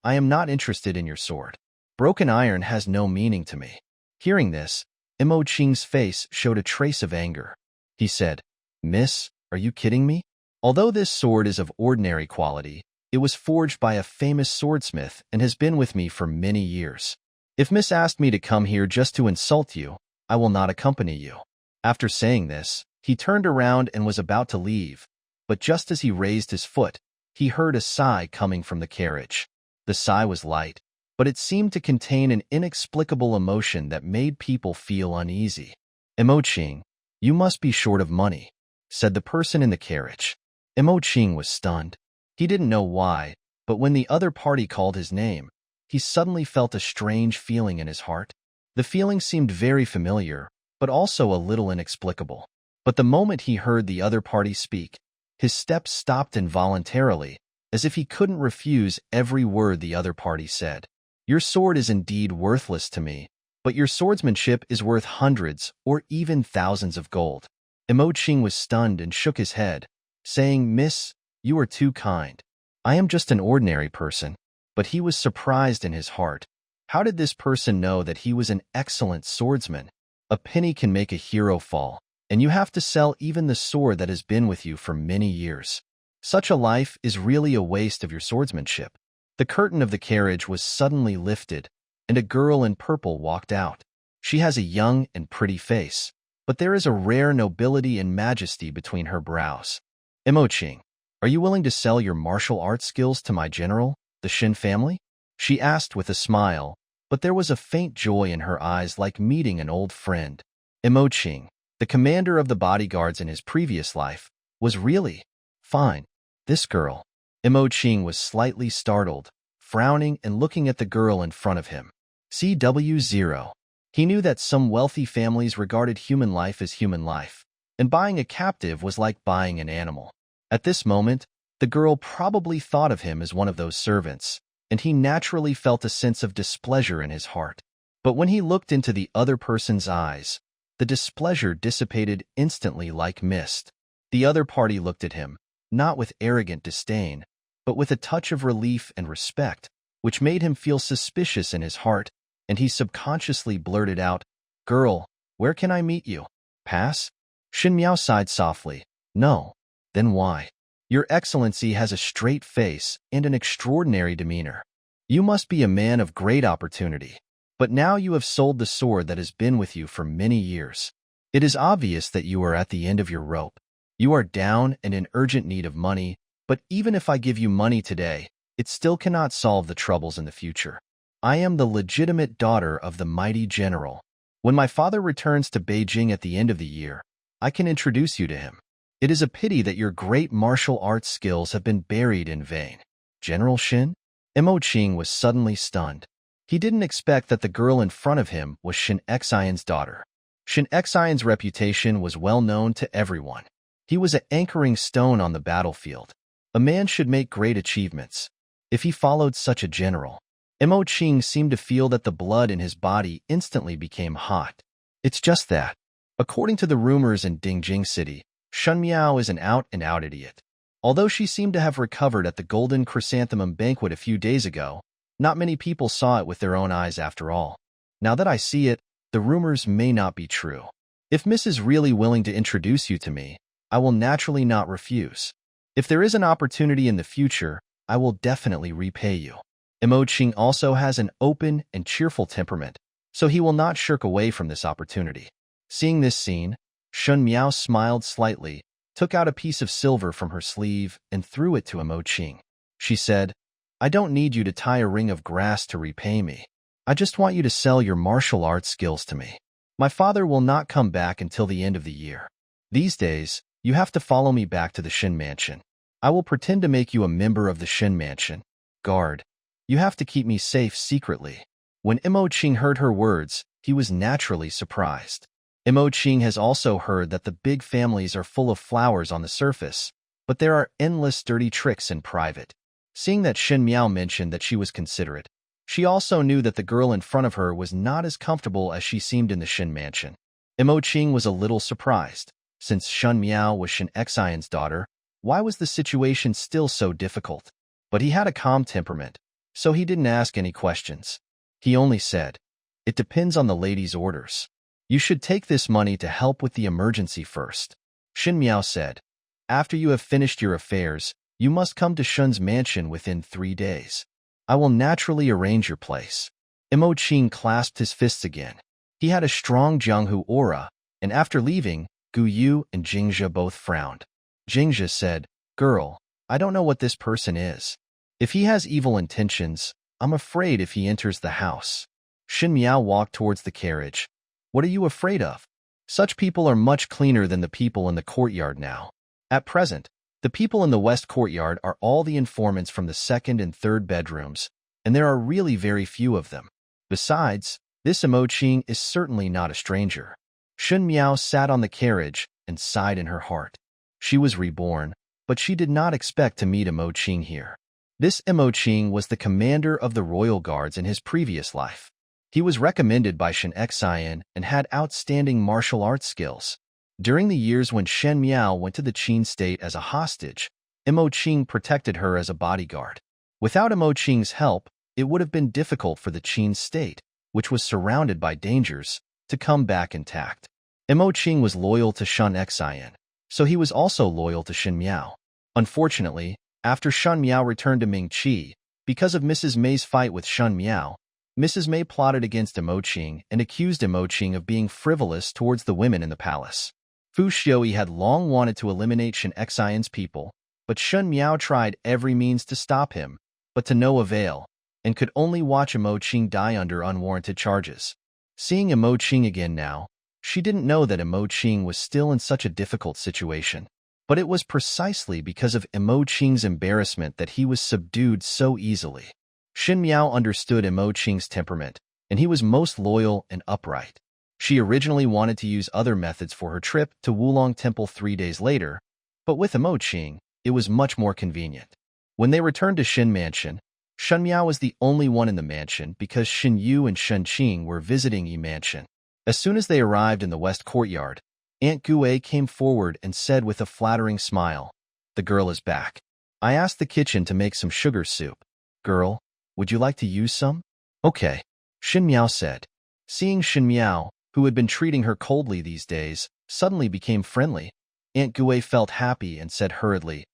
I am not interested in your sword. Broken iron has no meaning to me. Hearing this, Yuching's face showed a trace of anger. He said, Miss, are you kidding me? Although this sword is of ordinary quality, it was forged by a famous swordsmith and has been with me for many years. If Miss asked me to come here just to insult you, I will not accompany you. After saying this, he turned around and was about to leave, but just as he raised his foot, he heard a sigh coming from the carriage. The sigh was light, but it seemed to contain an inexplicable emotion that made people feel uneasy. Yuching, you must be short of money, said the person in the carriage. Yuching was stunned. He didn't know why, but when the other party called his name, he suddenly felt a strange feeling in his heart. The feeling seemed very familiar, but also a little inexplicable. But the moment he heard the other party speak, his steps stopped involuntarily, as if he couldn't refuse every word the other party said. Your sword is indeed worthless to me, but your swordsmanship is worth hundreds or even thousands of gold. Yuching was stunned and shook his head, saying, Miss, you are too kind. I am just an ordinary person. But he was surprised in his heart. How did this person know that he was an excellent swordsman? A penny can make a hero fall, and you have to sell even the sword that has been with you for many years. Such a life is really a waste of your swordsmanship. The curtain of the carriage was suddenly lifted, and a girl in purple walked out. She has a young and pretty face, but there is a rare nobility and majesty between her brows. Yuching, are you willing to sell your martial arts skills to my general, the Shen family? She asked with a smile, but there was a faint joy in her eyes like meeting an old friend. Yuching, the commander of the bodyguards in his previous life, was really fine. This girl. Yuching was slightly startled, frowning and looking at the girl in front of him. CW0. He knew that some wealthy families regarded human life as human life, and buying a captive was like buying an animal. At this moment, the girl probably thought of him as one of those servants, and he naturally felt a sense of displeasure in his heart. But when he looked into the other person's eyes, the displeasure dissipated instantly like mist. The other party looked at him, not with arrogant disdain, but with a touch of relief and respect, which made him feel suspicious in his heart, and he subconsciously blurted out, Girl, where can I meet you? Pass? Shen Miao sighed softly. No. Then why? Your Excellency has a straight face and an extraordinary demeanor. You must be a man of great opportunity. But now you have sold the sword that has been with you for many years. It is obvious that you are at the end of your rope. You are down and in urgent need of money, but even if I give you money today, it still cannot solve the troubles in the future. I am the legitimate daughter of the mighty general. When my father returns to Beijing at the end of the year, I can introduce you to him. It is a pity that your great martial arts skills have been buried in vain. General Shen? Yuching was suddenly stunned. He didn't expect that the girl in front of him was Shen Xian's daughter. Shen Xian's reputation was well known to everyone. He was an anchoring stone on the battlefield. A man should make great achievements. If he followed such a general, Yuching seemed to feel that the blood in his body instantly became hot. It's just that, according to the rumors in Dingjing City, Shen Miao is an out-and-out idiot. Although she seemed to have recovered at the golden chrysanthemum banquet a few days ago, not many people saw it with their own eyes after all. Now that I see it, the rumors may not be true. If Miss is really willing to introduce you to me, I will naturally not refuse. If there is an opportunity in the future, I will definitely repay you. Yuching also has an open and cheerful temperament, so he will not shirk away from this opportunity. Seeing this scene, Shen Miao smiled slightly, took out a piece of silver from her sleeve, and threw it to Yuching. She said, I don't need you to tie a ring of grass to repay me. I just want you to sell your martial arts skills to me. My father will not come back until the end of the year. These days, you have to follow me back to the Shen Mansion. I will pretend to make you a member of the Shen Mansion. Guard, you have to keep me safe secretly. When Yuching heard her words, he was naturally surprised. Yuching has also heard that the big families are full of flowers on the surface, but there are endless dirty tricks in private. Seeing that Shen Miao mentioned that she was considerate, she also knew that the girl in front of her was not as comfortable as she seemed in the Shen Mansion. Yuching was a little surprised. Since Shen Miao was Shen Xian's daughter, why was the situation still so difficult? But he had a calm temperament, so he didn't ask any questions. He only said, It depends on the lady's orders. You should take this money to help with the emergency first. Shen Miao said, After you have finished your affairs, you must come to Shen's mansion within 3 days. I will naturally arrange your place. Yuching clasped his fists again. He had a strong Jianghu aura, and after leaving, Gu Yu and Jingzhe both frowned. Jingzhe said, Girl, I don't know what this person is. If he has evil intentions, I'm afraid if he enters the house. Shen Miao walked towards the carriage. What are you afraid of? Such people are much cleaner than the people in the courtyard now. At present, the people in the west courtyard are all the informants from the second and third bedrooms, and there are really very few of them. Besides, this Yuching is certainly not a stranger. Shen Miao sat on the carriage and sighed in her heart. She was reborn, but she did not expect to meet Yuching here. This Yuching was the commander of the royal guards in his previous life. He was recommended by Shen Xian and had outstanding martial arts skills. During the years when Shen Miao went to the Qin state as a hostage, Yuching protected her as a bodyguard. Without Yuching's help, it would have been difficult for the Qin state, which was surrounded by dangers, to come back intact. Yuching was loyal to Shen Xian, so he was also loyal to Shen Miao. Unfortunately, after Shen Miao returned to Mingqi, because of Mrs. Mei's fight with Shen Miao, Mrs. Mei plotted against Yuching and accused Yuching of being frivolous towards the women in the palace. Fu Xiui had long wanted to eliminate Shen Xian's people, but Shen Miao tried every means to stop him, but to no avail, and could only watch Yuching die under unwarranted charges. Seeing Yuching again now, she didn't know that Yuching was still in such a difficult situation. But it was precisely because of Yuching's embarrassment that he was subdued so easily. Shen Miao understood Yuching's temperament, and he was most loyal and upright. She originally wanted to use other methods for her trip to Wulong Temple 3 days later, but with Yuching, it was much more convenient. When they returned to Shen Mansion, Shen Miao was the only one in the mansion because Shen Yu and Shen Qing were visiting Yi Mansion. As soon as they arrived in the west courtyard, Aunt Gue came forward and said with a flattering smile, The girl is back. I asked the kitchen to make some sugar soup. Girl, would you like to use some? Okay, Shen Miao said. Seeing Shen Miao, who had been treating her coldly these days, suddenly became friendly, Aunt Gue felt happy and said hurriedly,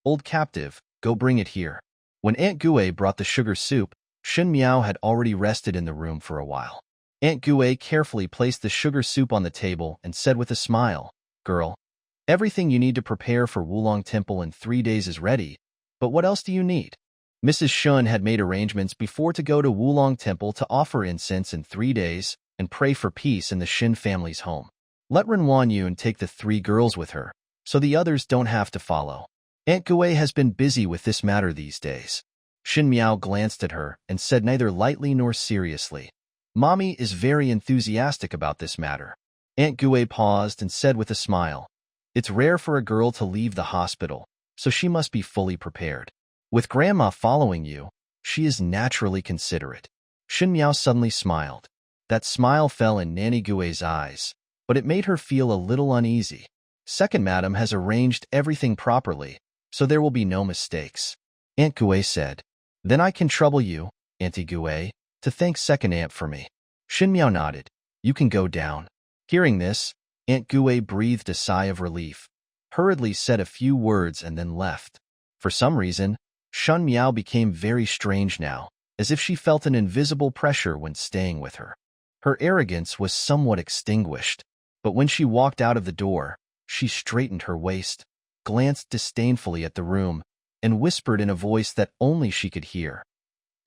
Old captive, go bring it here. When Aunt Gue brought the sugar soup, Shen Miao had already rested in the room for a while. Aunt Gue carefully placed the sugar soup on the table and said with a smile, "Girl, everything you need to prepare for Wulong Temple in 3 days is ready, but what else do you need?" Mrs. Shun had made arrangements before to go to Wulong Temple to offer incense in 3 days and pray for peace in the Shin family's home. Let Renwan Yun take the 3 girls with her, so the others don't have to follow. Aunt Gue has been busy with this matter these days. Shin Miao glanced at her and said neither lightly nor seriously, "Mommy is very enthusiastic about this matter." Aunt Gue paused and said with a smile, "It's rare for a girl to leave the hospital, so she must be fully prepared. With Grandma following you, she is naturally considerate." Shin Miao suddenly smiled. That smile fell in Nanny Gue's eyes, but it made her feel a little uneasy. "Second Madam has arranged everything properly, so there will be no mistakes," Aunt Gue said. "Then I can trouble you, Auntie Gue, to thank Second Aunt for me." Shin Miao nodded. "You can go down." Hearing this, Aunt Gue breathed a sigh of relief, hurriedly said a few words and then left. For some reason, Shen Miao became very strange now, as if she felt an invisible pressure when staying with her. Her arrogance was somewhat extinguished, but when she walked out of the door, she straightened her waist, glanced disdainfully at the room, and whispered in a voice that only she could hear,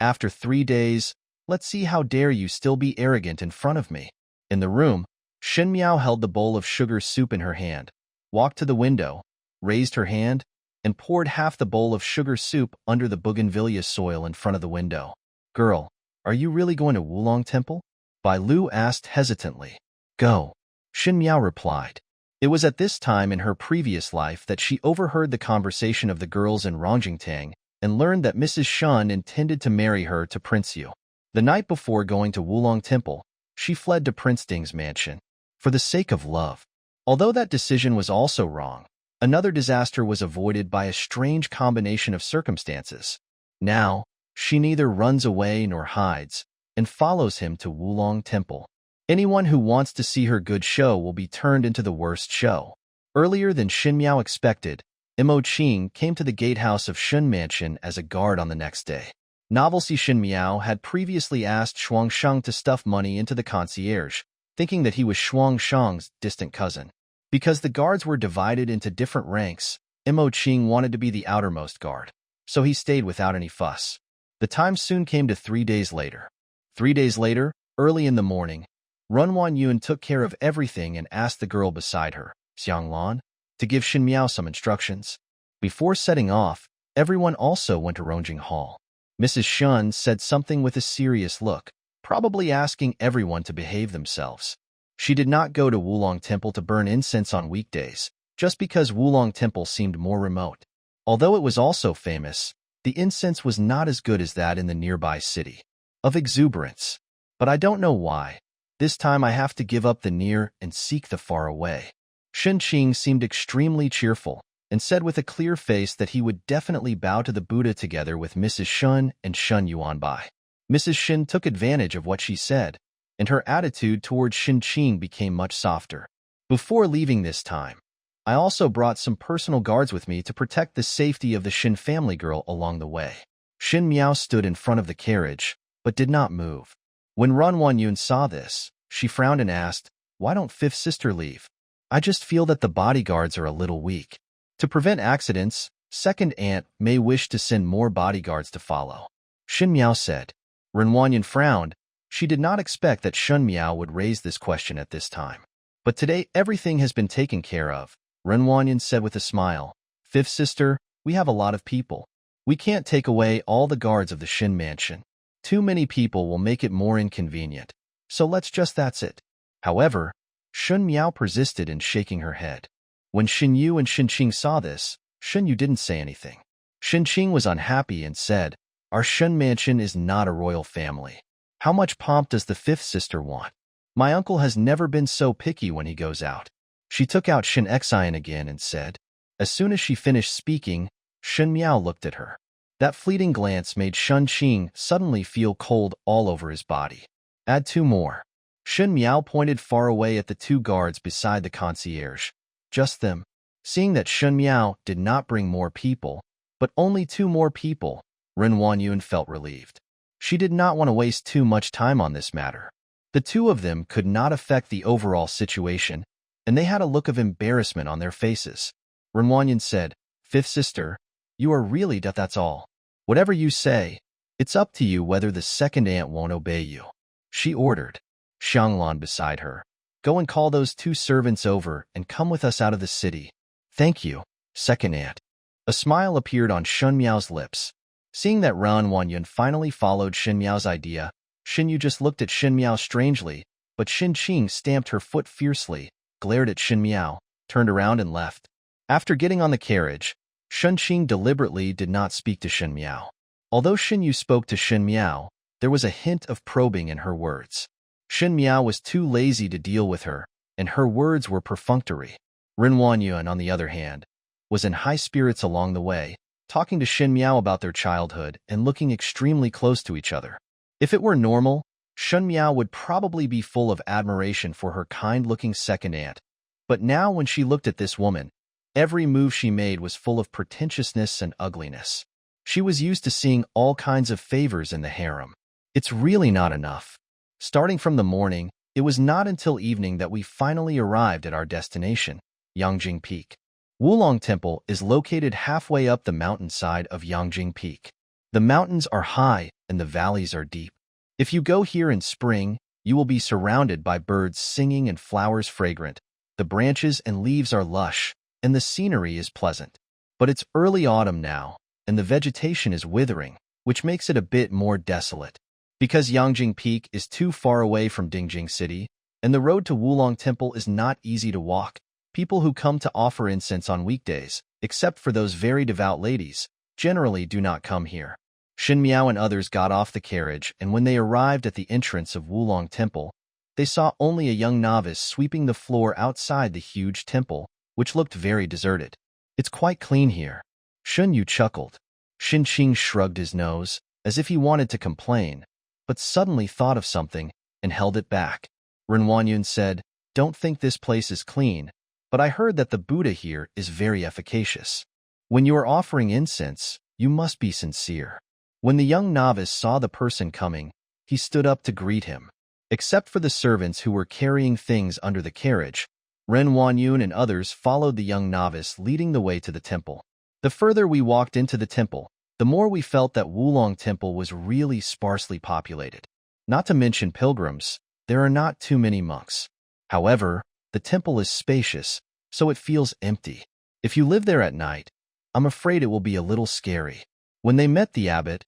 "After 3 days, let's see how dare you still be arrogant in front of me." In the room, Shen Miao held the bowl of sugar soup in her hand, walked to the window, raised her hand, and poured half the bowl of sugar soup under the bougainvillea soil in front of the window. "Girl, are you really going to Wulong Temple?" Bai Lu asked hesitantly. "Go," Shen Miao replied. It was at this time in her previous life that she overheard the conversation of the girls in Rongjingtang and learned that Mrs. Shun intended to marry her to Prince Yu. The night before going to Wulong Temple, she fled to Prince Ding's mansion for the sake of love. Although that decision was also wrong, another disaster was avoided by a strange combination of circumstances. Now, she neither runs away nor hides, and follows him to Wulong Temple. Anyone who wants to see her good show will be turned into the worst show. Earlier than Shin Miao expected, Yuching came to the gatehouse of Shun Mansion as a guard on the next day. Novelty Shin Miao had previously asked Shuangsheng to stuff money into the concierge, thinking that he was Shuangsheng's distant cousin. Because the guards were divided into different ranks, Yuching wanted to be the outermost guard, so he stayed without any fuss. The time soon came to 3 days later. 3 days later, early in the morning, Renwan Yun took care of everything and asked the girl beside her, Xianglan, to give Shin Miao some instructions. Before setting off, everyone also went to Rongjing Hall. Mrs. Shun said something with a serious look, probably asking everyone to behave themselves. She did not go to Wulong Temple to burn incense on weekdays, just because Wulong Temple seemed more remote. Although it was also famous, the incense was not as good as that in the nearby city. Of exuberance. But I don't know why. This time I have to give up the near and seek the far away. Shen Qing seemed extremely cheerful and said with a clear face that he would definitely bow to the Buddha together with Mrs. Shun and Shun Yuanbai. Mrs. Shin took advantage of what she said, and her attitude towards Shen Qing became much softer. Before leaving this time, I also brought some personal guards with me to protect the safety of the Shin family girl along the way. Shin Miao stood in front of the carriage, but did not move. When Renwan Yun saw this, she frowned and asked, "Why don't Fifth Sister leave?" "I just feel that the bodyguards are a little weak. To prevent accidents, Second Aunt may wish to send more bodyguards to follow," Shin Miao said. Renwan Yun frowned. She did not expect that Shen Miao would raise this question at this time. "But today everything has been taken care of," Renwan Yun said with a smile. "Fifth Sister, we have a lot of people. We can't take away all the guards of the Shin Mansion. Too many people will make it more inconvenient. So that's it." However, Shen Miao persisted in shaking her head. When Shin Yu and Shin Qing saw this, Shin Yu didn't say anything. Shin Qing was unhappy and said, "Our Shen Mansion is not a royal family. How much pomp does the fifth sister want? My uncle has never been so picky when he goes out." She took out Shin Xian again and said. As soon as she finished speaking, Shen Miao looked at her. That fleeting glance made Shen Qing suddenly feel cold all over his body. "Add 2 more. Shen Miao pointed far away at the 2 guards beside the concierge. "Just them." Seeing that Shen Miao did not bring more people, but only 2 more people, Renwan Yun felt relieved. She did not want to waste too much time on this matter. The two of them could not affect the overall situation, and they had a look of embarrassment on their faces. Renwanyan said, "Fifth sister, you are really that's all. Whatever you say, it's up to you whether the second aunt won't obey you." She ordered. Xianglan beside her, "Go and call those two servants over and come with us out of the city." "Thank you, second aunt." A smile appeared on Shen Miao's lips. Seeing that Renwanyan finally followed Shen Miao's idea, Shen Yu just looked at Shen Miao strangely, but Shen Qing stamped her foot fiercely, glared at Shen Miao, turned around and left. After getting on the carriage, Shen Qing deliberately did not speak to Shen Miao. Although Shen Yu spoke to Shen Miao, there was a hint of probing in her words. Shen Miao was too lazy to deal with her, and her words were perfunctory. Renwanyan, on the other hand, was in high spirits along the way, talking to Shen Miao about their childhood and looking extremely close to each other. If it were normal, Shen Miao would probably be full of admiration for her kind-looking second aunt. But now when she looked at this woman, every move she made was full of pretentiousness and ugliness. She was used to seeing all kinds of favors in the harem. It's really not enough. Starting from the morning, it was not until evening that we finally arrived at our destination, Yangjing Peak. Wulong Temple is located halfway up the mountainside of Yangjing Peak. The mountains are high and the valleys are deep. If you go here in spring, you will be surrounded by birds singing and flowers fragrant. The branches and leaves are lush, and the scenery is pleasant. But it's early autumn now, and the vegetation is withering, which makes it a bit more desolate. Because Yangjing Peak is too far away from Dingjing City, and the road to Wulong Temple is not easy to walk, people who come to offer incense on weekdays, except for those very devout ladies, generally do not come here. Shen Miao and others got off the carriage, and when they arrived at the entrance of Wulong Temple, they saw only a young novice sweeping the floor outside the huge temple, which looked very deserted. "It's quite clean here." Shen Yu chuckled. Shen Qing shrugged his nose, as if he wanted to complain, but suddenly thought of something and held it back. Renwanyan said, "Don't think this place is clean, but I heard that the Buddha here is very efficacious. When you are offering incense, you must be sincere." When the young novice saw the person coming, he stood up to greet him. Except for the servants who were carrying things under the carriage, Renwanyan and others followed the young novice leading the way to the temple. The further we walked into the temple, the more we felt that Wulong Temple was really sparsely populated. Not to mention pilgrims, there are not too many monks. However, the temple is spacious, so it feels empty. If you live there at night, I'm afraid it will be a little scary. When they met the abbot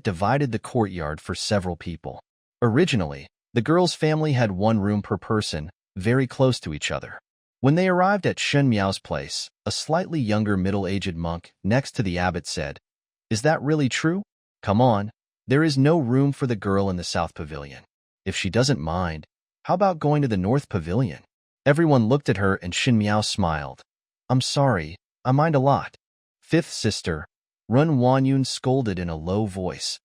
divided the courtyard for several people. Originally, the girl's family had one room per person, very close to each other. When they arrived at Shen Miao's place, a slightly younger middle-aged monk next to the abbot said, "Is that really true? Come on, there is no room for the girl in the South Pavilion. If she doesn't mind, how about going to the North Pavilion?" Everyone looked at her and Shen Miao smiled. "I'm sorry, I mind a lot." "Fifth sister," Renwanyan scolded in a low voice.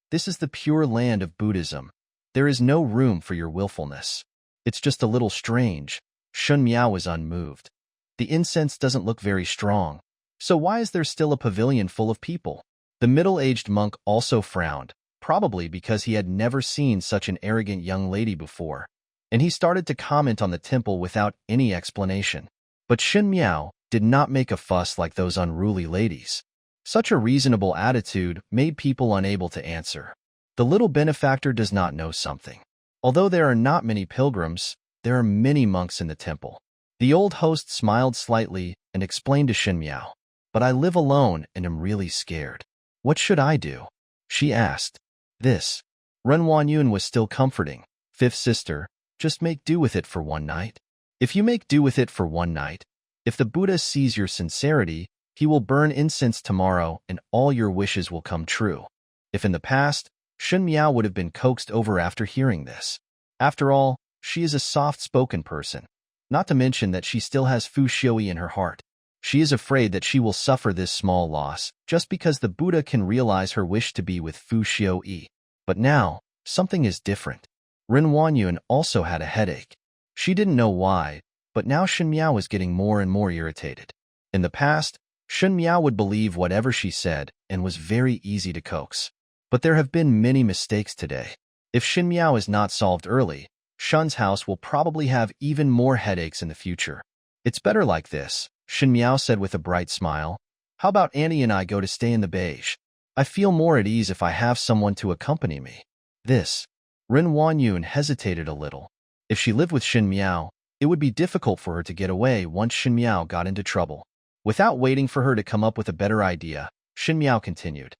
"This is the pure land of Buddhism. There is no room for your willfulness. It's just a little strange." Shen Miao was unmoved. "The incense doesn't look very strong. So why is there still a pavilion full of people?" The middle-aged monk also frowned, probably because he had never seen such an arrogant young lady before, and he started to comment on the temple without any explanation. But Shen Miao did not make a fuss like those unruly ladies. Such a reasonable attitude made people unable to answer. The little benefactor does not know something. Although there are not many pilgrims, there are many monks in the temple. The old host smiled slightly and explained to Shen Miao, "But I live alone and am really scared." "What should I do?" she asked. This. Renwanyan was still comforting. "Fifth sister, just make do with it for one night. If you make do with it for one night, if the Buddha sees your sincerity, he will burn incense tomorrow and all your wishes will come true." If in the past, Shen Miao would have been coaxed over after hearing this. After all, she is a soft-spoken person. Not to mention that she still has Fu Xiui in her heart. She is afraid that she will suffer this small loss just because the Buddha can realize her wish to be with Fu Xiui. But now, something is different. Renwanyan also had a headache. She didn't know why, but now Shen Miao was getting more and more irritated. In the past, Shen Miao would believe whatever she said and was very easy to coax. But there have been many mistakes today. If Shen Miao is not solved early, Shen's house will probably have even more headaches in the future. It's better like this, Shen Miao said with a bright smile. How about Annie and I go to stay in the beige? I feel more at ease if I have someone to accompany me. This. Ren Wanyun hesitated a little. If she lived with Shen Miao, it would be difficult for her to get away once Shen Miao got into trouble. Without waiting for her to come up with a better idea, Shen Miao continued.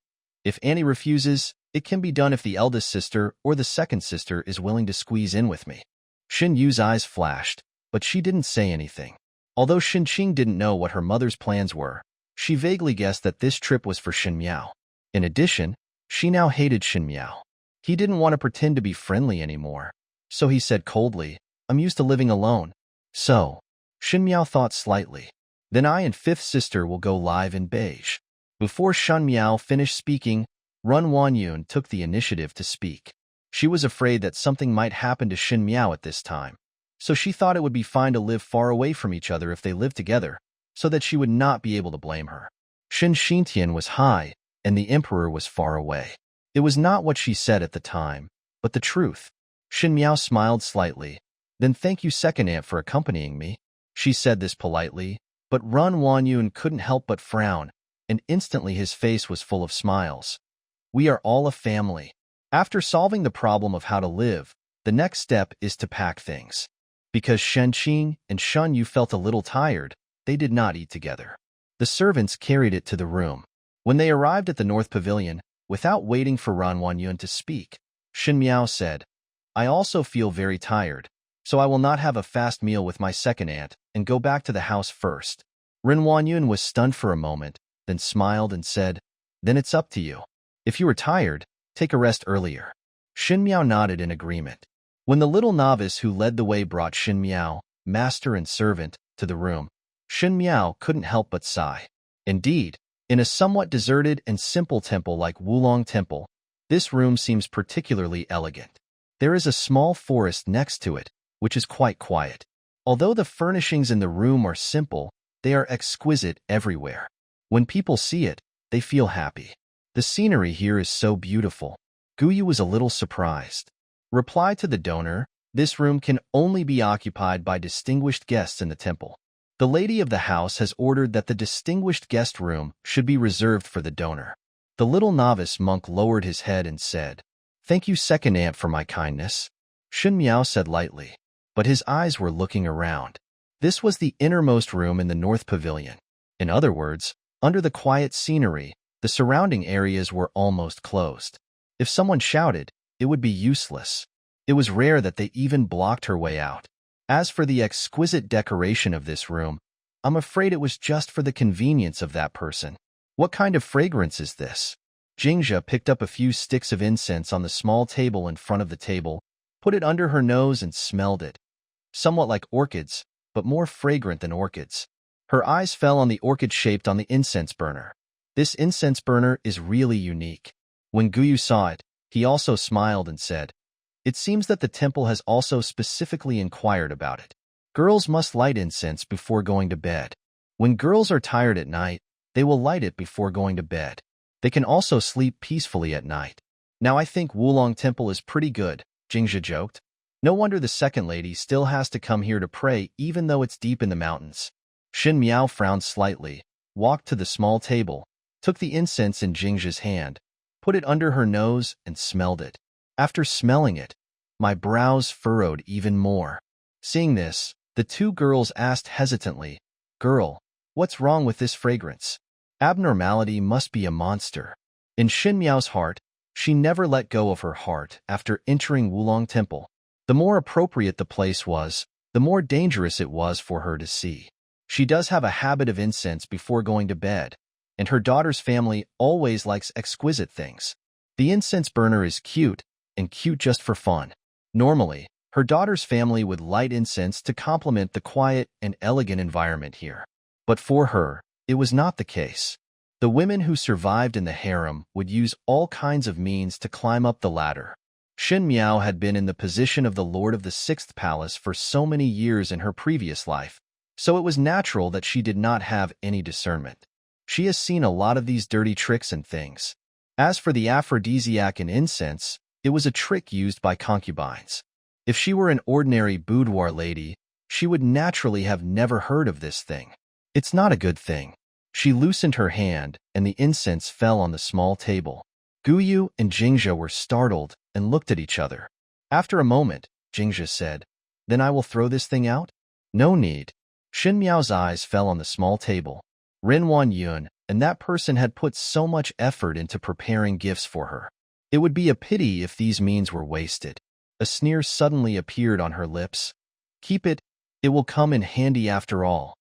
If Annie refuses, it can be done if the eldest sister or the second sister is willing to squeeze in with me. Shen Yu's eyes flashed, but she didn't say anything. Although Shen Qing didn't know what her mother's plans were, she vaguely guessed that this trip was for Shen Miao. In addition, she now hated Shen Miao. He didn't want to pretend to be friendly anymore, so he said coldly, I'm used to living alone. So, Shen Miao thought slightly. Then I and fifth sister will go live in beige. Before Shen Miao finished speaking, Ren Wanyun took the initiative to speak. She was afraid that something might happen to Shen Miao at this time, so she thought it would be fine to live far away from each other if they lived together, so that she would not be able to blame her. Shen Xintian was high, and the emperor was far away. It was not what she said at the time, but the truth. Shen Miao smiled slightly. Then thank you, second aunt, for accompanying me. She said this politely, but Ren Wanyun couldn't help but frown, and instantly his face was full of smiles. We are all a family. After solving the problem of how to live, the next step is to pack things. Because Shen Qing and Shen Yu felt a little tired, they did not eat together. The servants carried it to the room. When they arrived at the North Pavilion, without waiting for Ren Wanyun to speak, Shen Miao said, I also feel very tired, so I will not have a fast meal with my second aunt and go back to the house first. Ren Wanyun was stunned for a moment, then smiled and said, Then it's up to you. If you are tired, take a rest earlier. Shen Miao nodded in agreement. When the little novice who led the way brought Shen Miao, master and servant, to the room, Shen Miao couldn't help but sigh. Indeed, in a somewhat deserted and simple temple like Wulong Temple, this room seems particularly elegant. There is a small forest next to it, which is quite quiet. Although the furnishings in the room are simple, they are exquisite everywhere. When people see it, they feel happy. The scenery here is so beautiful. Guyu was a little surprised. Reply to the donor, this room can only be occupied by distinguished guests in the temple. The lady of the house has ordered that the distinguished guest room should be reserved for the donor. The little novice monk lowered his head and said, Thank you, second aunt, for my kindness. Shen Miao said lightly, but his eyes were looking around. This was the innermost room in the North Pavilion. In other words, under the quiet scenery, the surrounding areas were almost closed. If someone shouted, it would be useless. It was rare that they even blocked her way out. As for the exquisite decoration of this room, I'm afraid it was just for the convenience of that person. What kind of fragrance is this? Jingxia picked up a few sticks of incense on the small table in front of the table, put it under her nose and smelled it. Somewhat like orchids, but more fragrant than orchids. Her eyes fell on the orchid shaped on the incense burner. This incense burner is really unique. When Guyu saw it, he also smiled and said, It seems that the temple has also specifically inquired about it. Girls must light incense before going to bed. When girls are tired at night, they will light it before going to bed. They can also sleep peacefully at night. Now I think Wulong Temple is pretty good, Jingxia joked. No wonder the second lady still has to come here to pray even though it's deep in the mountains. Shen Miao frowned slightly, walked to the small table, took the incense in Jingxia's hand, put it under her nose and smelled it. After smelling it, my brows furrowed even more. Seeing this, the two girls asked hesitantly, Girl, what's wrong with this fragrance? Abnormality must be a monster. In Shen Miao's heart, she never let go of her heart after entering Wulong Temple. The more appropriate the place was, the more dangerous it was for her to see. She does have a habit of incense before going to bed, and her daughter's family always likes exquisite things. The incense burner is cute, and cute just for fun. Normally, her daughter's family would light incense to complement the quiet and elegant environment here. But for her, it was not the case. The women who survived in the harem would use all kinds of means to climb up the ladder. Shen Miao had been in the position of the Lord of the Sixth Palace for so many years in her previous life, so it was natural that she did not have any discernment. She has seen a lot of these dirty tricks and things. As for the aphrodisiac and incense, it was a trick used by concubines. If she were an ordinary boudoir lady, she would naturally have never heard of this thing. It's not a good thing. She loosened her hand, and the incense fell on the small table. Guyu and Jingxia were startled and looked at each other. After a moment, Jingxia said, "Then I will throw this thing out?" "No need." Shen Miao's eyes fell on the small table. Renwan Yun, and that person had put so much effort into preparing gifts for her. It would be a pity if these means were wasted. A sneer suddenly appeared on her lips. "Keep it. It will come in handy after all."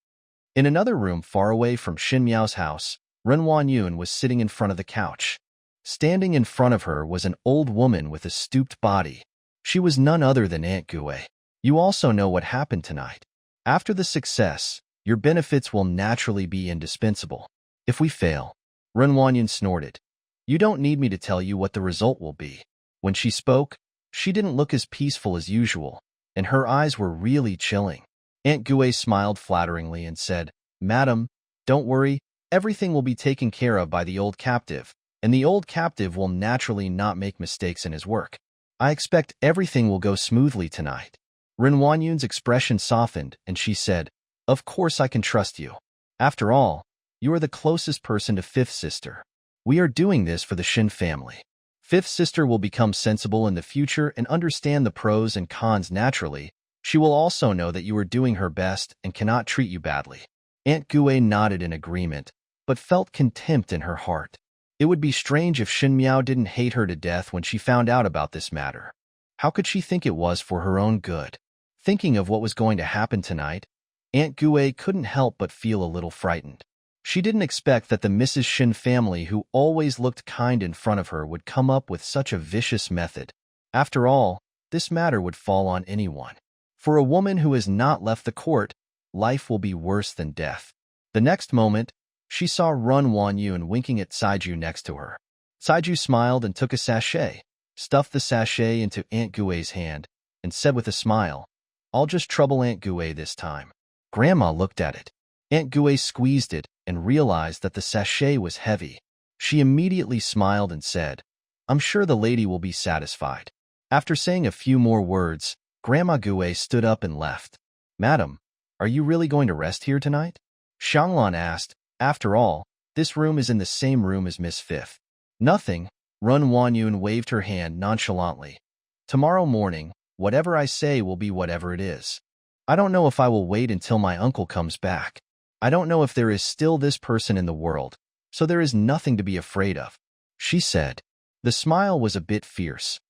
In another room far away from Shen Miao's house, Renwan Yun was sitting in front of the couch. Standing in front of her was an old woman with a stooped body. She was none other than Aunt Gue. "You also know what happened tonight. After the success, your benefits will naturally be indispensable. If we fail," Renwan Yun snorted, "you don't need me to tell you what the result will be." When she spoke, she didn't look as peaceful as usual, and her eyes were really chilling. Aunt Gue smiled flatteringly and said, "Madam, don't worry, everything will be taken care of by the old captive, and the old captive will naturally not make mistakes in his work. I expect everything will go smoothly tonight." Renwan Yun's expression softened, and she said, "Of course I can trust you. After all, you are the closest person to Fifth Sister. We are doing this for the Shen family. Fifth Sister will become sensible in the future and understand the pros and cons naturally. She will also know that you are doing her best and cannot treat you badly." Aunt Gue nodded in agreement, but felt contempt in her heart. It would be strange if Shen Miao didn't hate her to death when she found out about this matter. How could she think it was for her own good? Thinking of what was going to happen tonight, Aunt Gue couldn't help but feel a little frightened. She didn't expect that the Mrs. Shen family, who always looked kind in front of her, would come up with such a vicious method. After all, this matter would fall on anyone. For a woman who has not left the court, life will be worse than death. The next moment, she saw Renwan Yun winking at Saiju next to her. Saiju smiled and took a sachet, stuffed the sachet into Aunt Gue's hand, and said with a smile, "I'll just trouble Aunt Gue this time." Grandma looked at it. Aunt Gue squeezed it and realized that the sachet was heavy. She immediately smiled and said, "I'm sure the lady will be satisfied." After saying a few more words, Grandma Gue stood up and left. "Madam, are you really going to rest here tonight?" Xianglan asked. "After all, this room is in the same room as Miss Fifth." "Nothing." Renwan Yun waved her hand nonchalantly. "Tomorrow morning, whatever I say will be whatever it is. I don't know if I will wait until my uncle comes back. I don't know if there is still this person in the world, so there is nothing to be afraid of," she said. The smile was a bit fierce.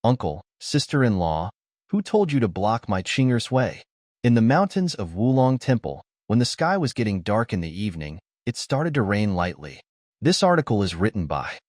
"Uncle, sister-in-law, who told you to block my Qing'er's way?" In the mountains of Wulong Temple, when the sky was getting dark in the evening, it started to rain lightly. This article is written by.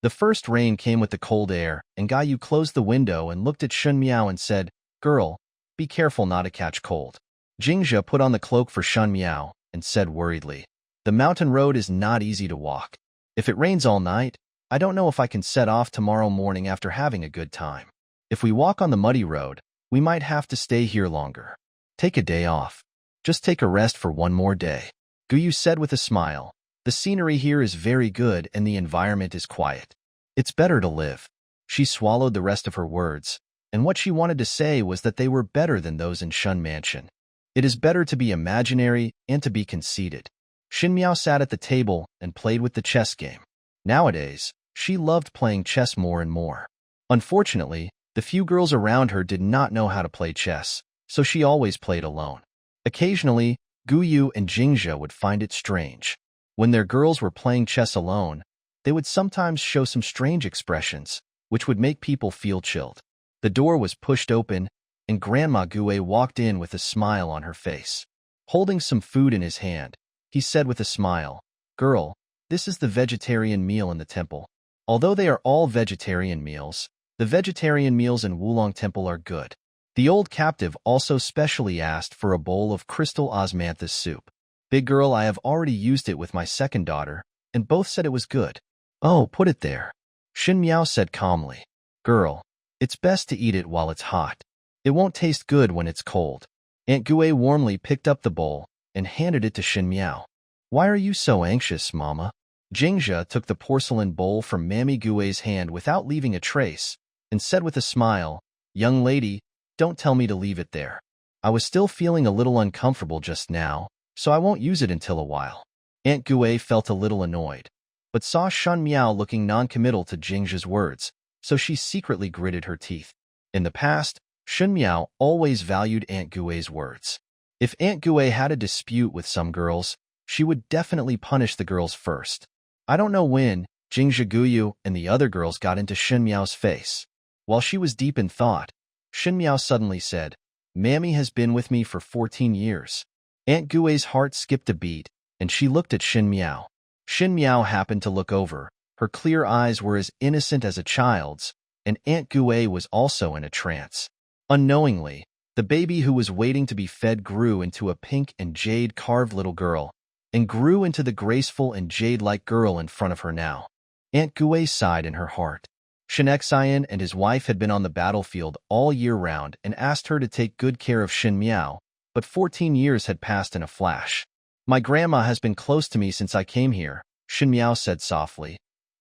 The first rain came with the cold air, and Gayu closed the window and looked at Shen Miao and said, "Girl, be careful not to catch cold." Jingxia put on the cloak for Shen Miao and said worriedly, "The mountain road is not easy to walk. If it rains all night, I don't know if I can set off tomorrow morning after having a good time. If we walk on the muddy road, we might have to stay here longer. Take a day off. Just take a rest for one more day." Guyu said with a smile, "The scenery here is very good and the environment is quiet. It's better to live." She swallowed the rest of her words, and what she wanted to say was that they were better than those in Shun Mansion. It is better to be imaginary and to be conceited. Shen Miao sat at the table and played with the chess game. Nowadays, she loved playing chess more and more. Unfortunately, the few girls around her did not know how to play chess, so she always played alone. Occasionally, Guyu and Jingxia would find it strange. When their girls were playing chess alone, they would sometimes show some strange expressions, which would make people feel chilled. The door was pushed open, and Grandma Gue walked in with a smile on her face. Holding some food in his hand, he said with a smile, "Girl, this is the vegetarian meal in the temple. Although they are all vegetarian meals, the vegetarian meals in Wulong Temple are good." The old captive also specially asked for a bowl of crystal osmanthus soup. "Big girl, I have already used it with my second daughter, and both said it was good." "Oh, put it there," Shen Miao said calmly. "Girl, it's best to eat it while it's hot. It won't taste good when it's cold." Aunt Gue warmly picked up the bowl and handed it to Shen Miao. "Why are you so anxious, Mama?" Jingja took the porcelain bowl from Mammy Gui's hand without leaving a trace, and said with a smile, "Young lady, don't tell me to leave it there. I was still feeling a little uncomfortable just now, so I won't use it until a while." Aunt Gui felt a little annoyed, but saw Shen Miao looking non-committal to Jingja's words, so she secretly gritted her teeth. In the past, Shen Miao always valued Aunt Gui's words. If Aunt Gui had a dispute with some girls, she would definitely punish the girls first. I don't know when, Jingja Guyu and the other girls got into Shen Miao's face. While she was deep in thought, Shen Miao suddenly said, "Mammy has been with me for 14 years. Aunt Gui's heart skipped a beat, and she looked at Shen Miao. Shen Miao happened to look over. Her clear eyes were as innocent as a child's, and Aunt Gui was also in a trance. Unknowingly, the baby who was waiting to be fed grew into a pink and jade-carved little girl, and grew into the graceful and jade-like girl in front of her now. Aunt Gui sighed in her heart. Shen Jingxing and his wife had been on the battlefield all year round and asked her to take good care of Shen Miao, but 14 years had passed in a flash. "My grandma has been close to me since I came here," Shen Miao said softly.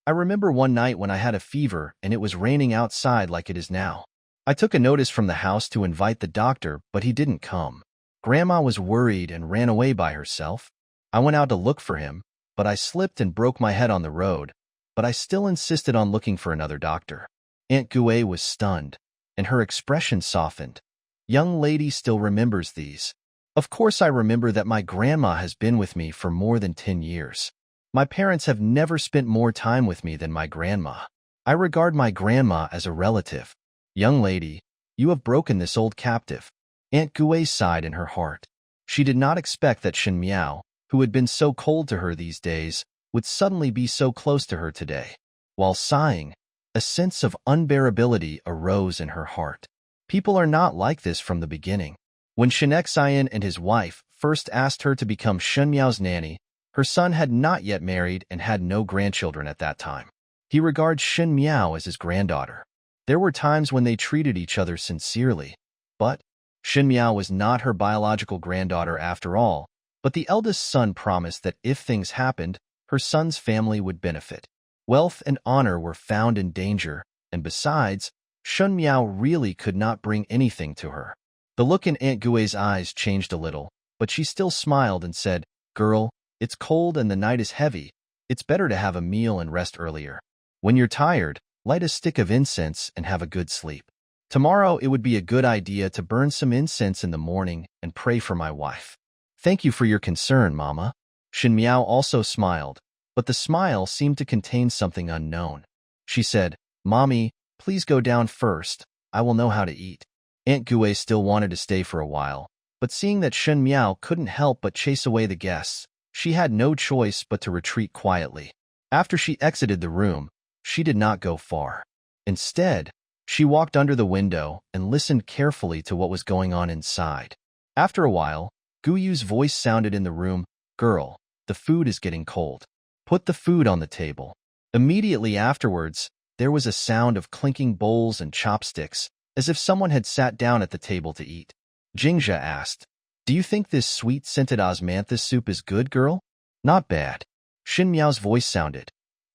"I remember one night when I had a fever and it was raining outside like it is now. I took a notice from the house to invite the doctor, but he didn't come. Grandma was worried and ran away by herself. I went out to look for him, but I slipped and broke my head on the road, but I still insisted on looking for another doctor." Aunt Gui was stunned, and her expression softened. "Young lady still remembers these. Of course I remember that my grandma has been with me for more than 10 years. My parents have never spent more time with me than my grandma. I regard my grandma as a relative. Young lady, you have broken this old captive." Aunt Gui sighed in her heart. She did not expect that Shen Miao, who had been so cold to her these days, would suddenly be so close to her today. While sighing, a sense of unbearability arose in her heart. People are not like this from the beginning. When Shen Jingxing and his wife first asked her to become Shen Miao's nanny, her son had not yet married and had no grandchildren at that time. He regards Shen Miao as his granddaughter. There were times when they treated each other sincerely, but Shen Miao was not her biological granddaughter after all, but the eldest son promised that if things happened, her son's family would benefit. Wealth and honor were found in danger, and besides, Shen Miao really could not bring anything to her. The look in Aunt Gui's eyes changed a little, but she still smiled and said, "Girl, it's cold and the night is heavy. It's better to have a meal and rest earlier. When you're tired, light a stick of incense and have a good sleep. Tomorrow it would be a good idea to burn some incense in the morning and pray for my wife." "Thank you for your concern, Mama." Shen Miao also smiled, but the smile seemed to contain something unknown. She said, "Mommy, please go down first. I will know how to eat." Aunt Gui still wanted to stay for a while, but seeing that Shen Miao couldn't help but chase away the guests, she had no choice but to retreat quietly. After she exited the room, she did not go far. Instead, she walked under the window and listened carefully to what was going on inside. After a while, Guyu's voice sounded in the room, "Girl, the food is getting cold. Put the food on the table." Immediately afterwards, there was a sound of clinking bowls and chopsticks, as if someone had sat down at the table to eat. Jingja asked, "Do you think this sweet-scented osmanthus soup is good, girl?" "Not bad." Shen Miao's voice sounded.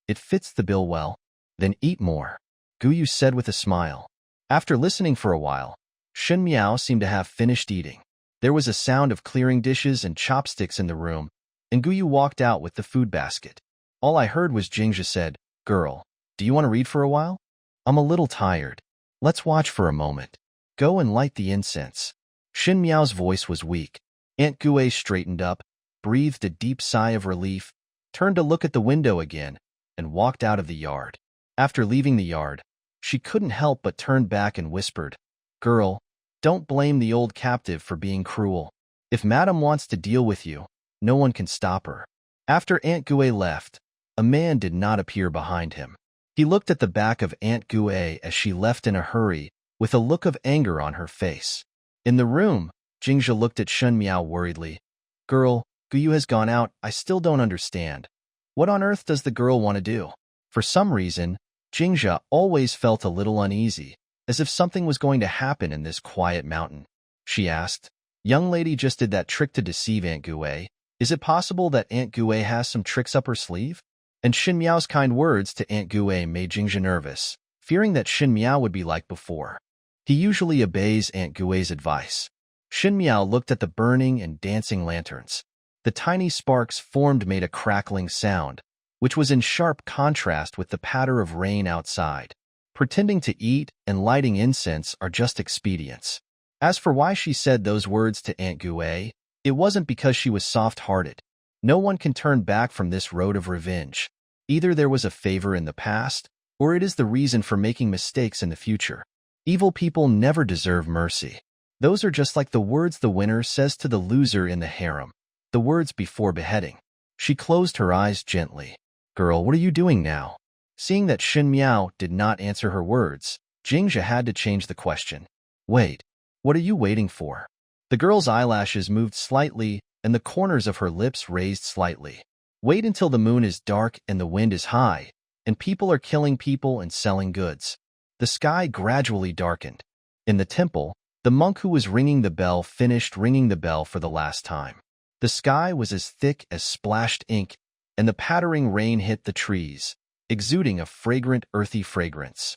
"It fits the bill well. Then eat more," Guyu said with a smile. After listening for a while, Shen Miao seemed to have finished eating. There was a sound of clearing dishes and chopsticks in the room, and Guyu walked out with the food basket. All I heard was Jingja said, "Girl, do you want to read for a while? I'm a little tired. Let's watch for a moment. Go and light the incense." Shen Miao's voice was weak. Aunt Gui straightened up, breathed a deep sigh of relief, turned to look at the window again, and walked out of the yard. After leaving the yard, she couldn't help but turn back and whispered, "Girl, don't blame the old captive for being cruel. If Madam wants to deal with you, no one can stop her." After Aunt Gui left, a man did not appear behind him. He looked at the back of Aunt Gui as she left in a hurry, with a look of anger on her face. In the room, Jingja looked at Shen Miao worriedly. "Girl, Guyu has gone out. I still don't understand. What on earth does the girl want to do?" For some reason, Jingja always felt a little uneasy, as if something was going to happen in this quiet mountain. She asked, "Young lady just did that trick to deceive Aunt Gui. Is it possible that Aunt Gui has some tricks up her sleeve?" And Shen Miao's kind words to Aunt Gue made Jingzha nervous, fearing that Shen Miao would be like before. He usually obeys Aunt Gue's advice. Shen Miao looked at the burning and dancing lanterns. The tiny sparks formed made a crackling sound, which was in sharp contrast with the patter of rain outside. Pretending to eat and lighting incense are just expedients. As for why she said those words to Aunt Gue, it wasn't because she was soft-hearted. No one can turn back from this road of revenge. Either there was a favor in the past, or it is the reason for making mistakes in the future. Evil people never deserve mercy. Those are just like the words the winner says to the loser in the harem. The words before beheading. She closed her eyes gently. Girl, what are you doing now? Seeing that Shen Miao did not answer her words, Jingzha had to change the question. Wait, what are you waiting for? The girl's eyelashes moved slightly and the corners of her lips raised slightly. Wait until the moon is dark and the wind is high, and people are killing people and selling goods. The sky gradually darkened. In the temple, the monk who was ringing the bell finished ringing the bell for the last time. The sky was as thick as splashed ink, and the pattering rain hit the trees, exuding a fragrant, earthy fragrance.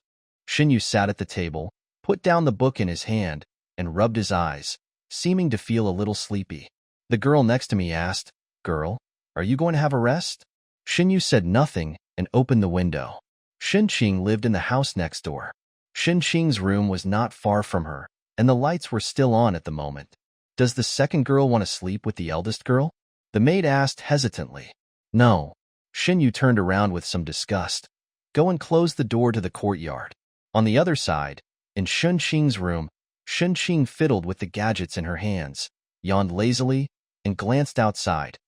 Shinyu sat at the table, put down the book in his hand, and rubbed his eyes, seeming to feel a little sleepy. The girl next to me asked, Girl, are you going to have a rest? Shinyu said nothing and opened the window. Xinqing lived in the house next door. Xinqing's room was not far from her, and the lights were still on at the moment. Does the second girl want to sleep with the eldest girl? The maid asked hesitantly. No. Shinyu turned around with some disgust. Go and close the door to the courtyard. On the other side, in Xinqing's room, Xinqing fiddled with the gadgets in her hands, yawned lazily, and glanced outside.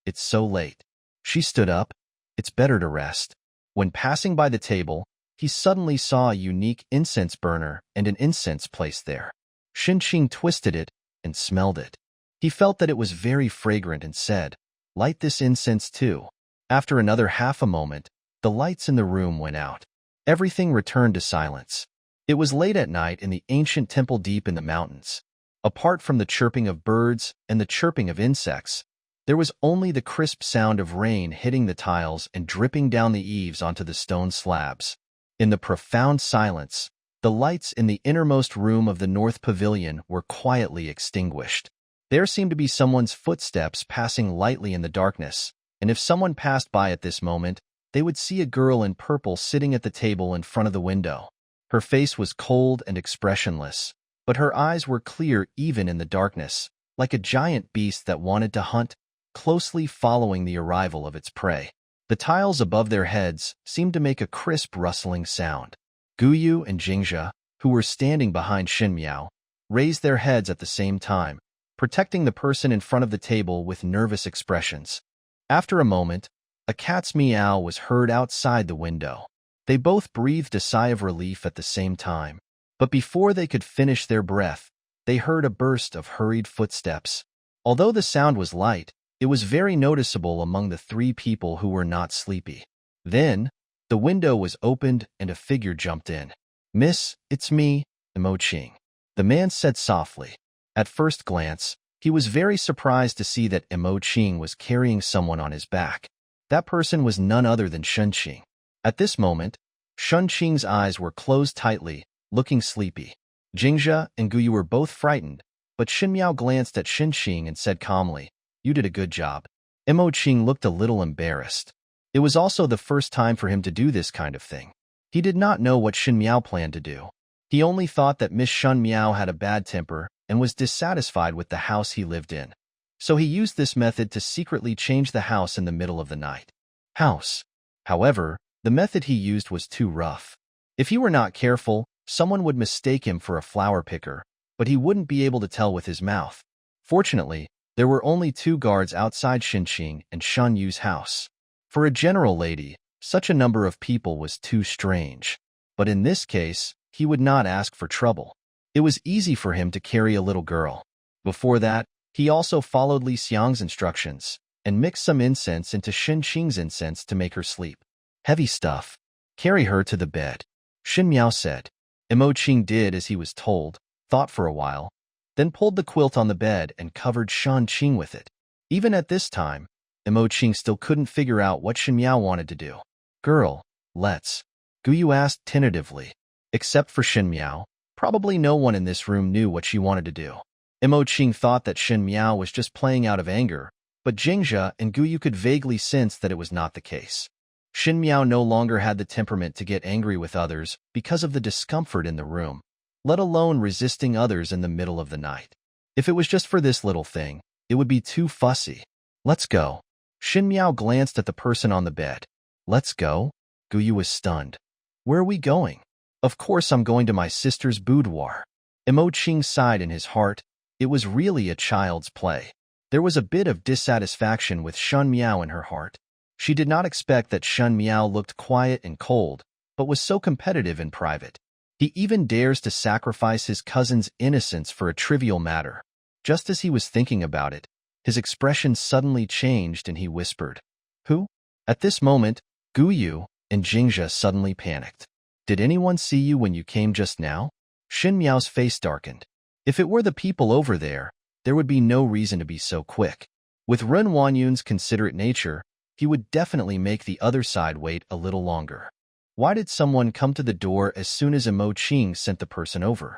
It's so late. She stood up. It's better to rest. When passing by the table, he suddenly saw a unique incense burner and an incense placed there. Xinqing twisted it and smelled it. He felt that it was very fragrant and said, Light this incense too. After another half a moment, the lights in the room went out. Everything returned to silence. It was late at night in the ancient temple deep in the mountains. Apart from the chirping of birds and the chirping of insects, there was only the crisp sound of rain hitting the tiles and dripping down the eaves onto the stone slabs. In the profound silence, the lights in the innermost room of the north pavilion were quietly extinguished. There seemed to be someone's footsteps passing lightly in the darkness, and if someone passed by at this moment, they would see a girl in purple sitting at the table in front of the window. Her face was cold and expressionless, but her eyes were clear even in the darkness, like a giant beast that wanted to hunt, closely following the arrival of its prey. The tiles above their heads seemed to make a crisp rustling sound. Guyu and Jingzha, who were standing behind Shen Miao, raised their heads at the same time, protecting the person in front of the table with nervous expressions. After a moment, a cat's meow was heard outside the window. They both breathed a sigh of relief at the same time. But before they could finish their breath, they heard a burst of hurried footsteps. Although the sound was light, it was very noticeable among the three people who were not sleepy. Then, the window was opened and a figure jumped in. Miss, it's me, Yuching. The man said softly. At first glance, he was very surprised to see that Yuching was carrying someone on his back. That person was none other than Xinqing. At this moment, Xinqing's eyes were closed tightly, looking sleepy. Jingzha and Guyu were both frightened, but Shen Miao glanced at Xinqing and said calmly, You did a good job. Yuching looked a little embarrassed. It was also the first time for him to do this kind of thing. He did not know what Shen Miao planned to do. He only thought that Miss Shen Miao had a bad temper and was dissatisfied with the house he lived in. So he used this method to secretly change the house in the middle of the night. However, the method he used was too rough. If he were not careful, someone would mistake him for a flower picker, but he wouldn't be able to tell with his mouth. Fortunately, there were only 2 guards outside Xinqing and Shan Yu's house. For a general lady, such a number of people was too strange. But in this case, he would not ask for trouble. It was easy for him to carry a little girl. Before that, he also followed Li Xiang's instructions and mixed some incense into Xinqing's incense to make her sleep. Heavy stuff. Carry her to the bed, Shen Miao said. Yuching did as he was told, thought for a while, then pulled the quilt on the bed and covered Xinqing with it. Even at this time, Yuching still couldn't figure out what Shen Miao wanted to do. Girl, let's. Guyu asked tentatively. Except for Shen Miao, probably no one in this room knew what she wanted to do. Yuching thought that Shen Miao was just playing out of anger, but Jingja and Guyu could vaguely sense that it was not the case. Shen Miao no longer had the temperament to get angry with others because of the discomfort in the room, let alone resisting others in the middle of the night. If it was just for this little thing, it would be too fussy. Let's go. Shen Miao glanced at the person on the bed. Let's go? Guyu was stunned. Where are we going? Of course I'm going to my sister's boudoir. Yuching sighed in his heart. It was really a child's play. There was a bit of dissatisfaction with Shen Miao in her heart. She did not expect that Shen Miao looked quiet and cold, but was so competitive in private. He even dares to sacrifice his cousin's innocence for a trivial matter. Just as he was thinking about it, his expression suddenly changed and he whispered, "Who?" At this moment, Guyu and Jingja suddenly panicked. "Did anyone see you when you came just now?" Shen Miao's face darkened. If it were the people over there, there would be no reason to be so quick. With Ren Wanyun's considerate nature, he would definitely make the other side wait a little longer. Why did someone come to the door as soon as Yuching sent the person over?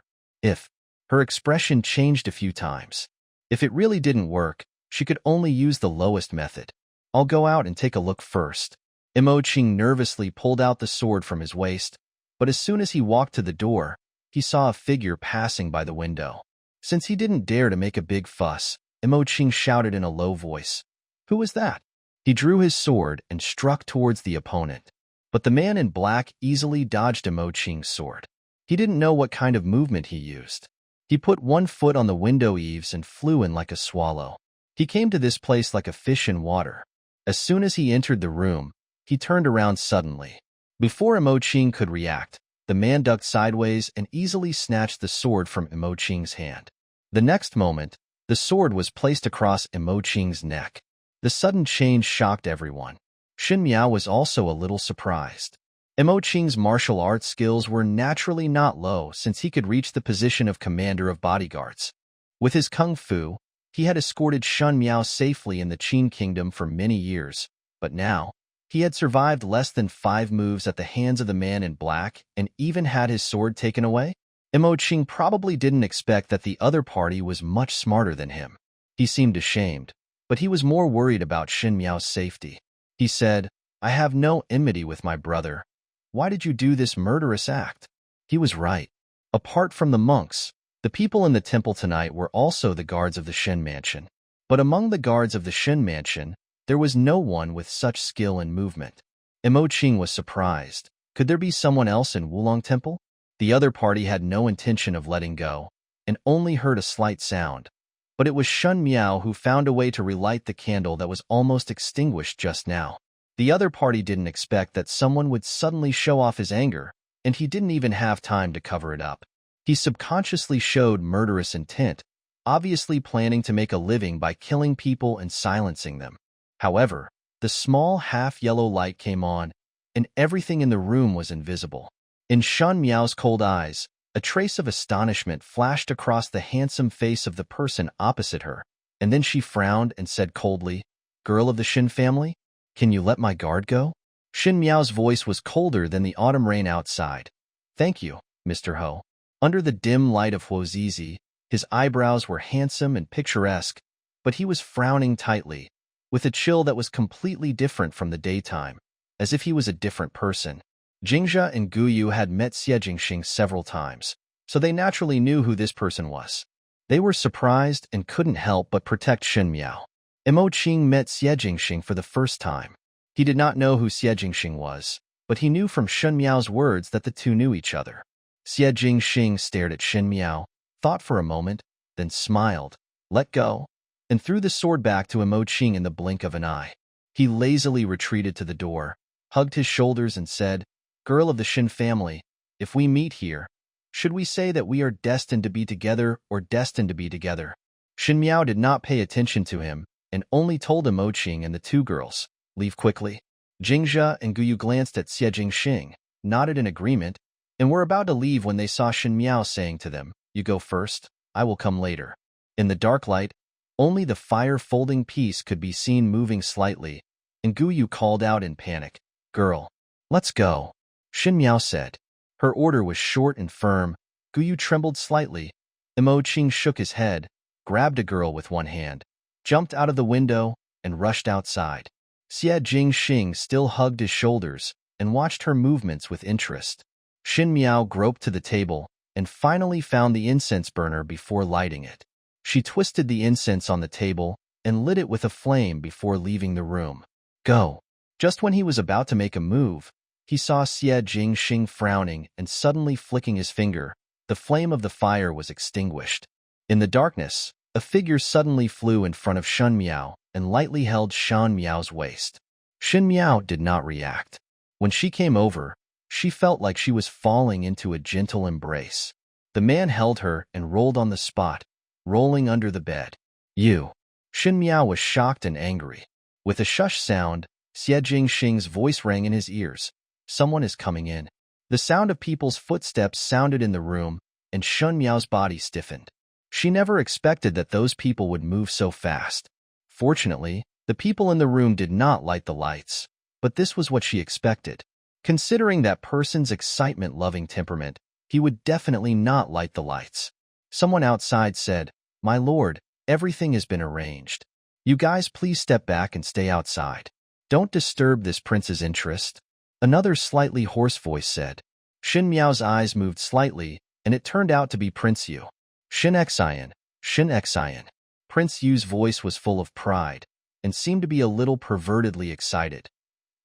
Her expression changed a few times. If it really didn't work, she could only use the lowest method. I'll go out and take a look first. Yuching nervously pulled out the sword from his waist, but as soon as he walked to the door, he saw a figure passing by the window. Since he didn't dare to make a big fuss, Yuching shouted in a low voice, "Who is that?" He drew his sword and struck towards the opponent. But the man in black easily dodged Yuching's sword. He didn't know what kind of movement he used. He put one foot on the window eaves and flew in like a swallow. He came to this place like a fish in water. As soon as he entered the room, he turned around suddenly. Before Yuching could react, the man ducked sideways and easily snatched the sword from Yuching's hand. The next moment, the sword was placed across Yuching's neck. The sudden change shocked everyone. Shen Miao was also a little surprised. Yuching's martial arts skills were naturally not low since he could reach the position of commander of bodyguards. With his kung fu, he had escorted Shen Miao safely in the Qin kingdom for many years, but now, he had survived less than 5 moves at the hands of the man in black and even had his sword taken away. Yuching probably didn't expect that the other party was much smarter than him. He seemed ashamed, but he was more worried about Shen Miao's safety. He said, "I have no enmity with my brother. Why did you do this murderous act?" He was right. Apart from the monks, the people in the temple tonight were also the guards of the Shen mansion. But among the guards of the Shen mansion, there was no one with such skill and movement. Yuching was surprised. Could there be someone else in Wulong Temple? The other party had no intention of letting go, and only heard a slight sound. But it was Shen Miao who found a way to relight the candle that was almost extinguished just now. The other party didn't expect that someone would suddenly show off his anger, and he didn't even have time to cover it up. He subconsciously showed murderous intent, obviously planning to make a living by killing people and silencing them. However, the small half-yellow light came on, and everything in the room was invisible. In Shen Miao's cold eyes, a trace of astonishment flashed across the handsome face of the person opposite her, and then she frowned and said coldly, "Girl of the Shen family? Can you let my guard go?" Shen Miao's voice was colder than the autumn rain outside. "Thank you, Mr. Ho." Under the dim light of Huozizi, his eyebrows were handsome and picturesque, but he was frowning tightly, with a chill that was completely different from the daytime, as if he was a different person. Jingja and Guyu had met Xie Jingxing several times, so they naturally knew who this person was. They were surprised and couldn't help but protect Shen Miao. Yuching met Xie Jingxing for the first time. He did not know who Xie Jingxing was, but he knew from Shen Miao's words that the two knew each other. Xie Jingxing stared at Shen Miao, thought for a moment, then smiled, let go, and threw the sword back to Yuching in the blink of an eye. He lazily retreated to the door, hugged his shoulders and said, "Girl of the Shen family, if we meet here, should we say that we are destined to be together or destined to be together?" Shen Miao did not pay attention to him and only told Yuching and the two girls, "Leave quickly." Jingja and Guyu glanced at Xie Jingxing, nodded in agreement, and were about to leave when they saw Shen Miao saying to them, "You go first, I will come later." In the dark light, Only the fire-folding piece could be seen moving slightly, and Guyu called out in panic, "Girl, let's go," Shen Miao said. Her order was short and firm. Guyu trembled slightly. Yuching shook his head, grabbed a girl with one hand, jumped out of the window, and rushed outside. Xie Jingxing still hugged his shoulders and watched her movements with interest. Shen Miao groped to the table and finally found the incense burner before lighting it. She twisted the incense on the table and lit it with a flame before leaving the room. "Go." Just when he was about to make a move, he saw Xie Jingxing frowning and suddenly flicking his finger. The flame of the fire was extinguished. In the darkness, a figure suddenly flew in front of Shen Miao and lightly held Shen Miao's waist. Shen Miao did not react. When she came over, she felt like she was falling into a gentle embrace. The man held her and rolled on the spot, rolling under the bed. "You." Shen Miao was shocked and angry. With a shush sound, Xie Jingxing's voice rang in his ears. "Someone is coming in." The sound of people's footsteps sounded in the room, and Shen Miao's body stiffened. She never expected that those people would move so fast. Fortunately, the people in the room did not light the lights, but this was what she expected. Considering that person's excitement-loving temperament, he would definitely not light the lights. Someone outside said, "My lord, everything has been arranged. You guys please step back and stay outside. Don't disturb this prince's interest." Another slightly hoarse voice said. Shen Miao's eyes moved slightly, and it turned out to be Prince Yu. "Shen Xian, Shen Xian." Prince Yu's voice was full of pride, and seemed to be a little pervertedly excited.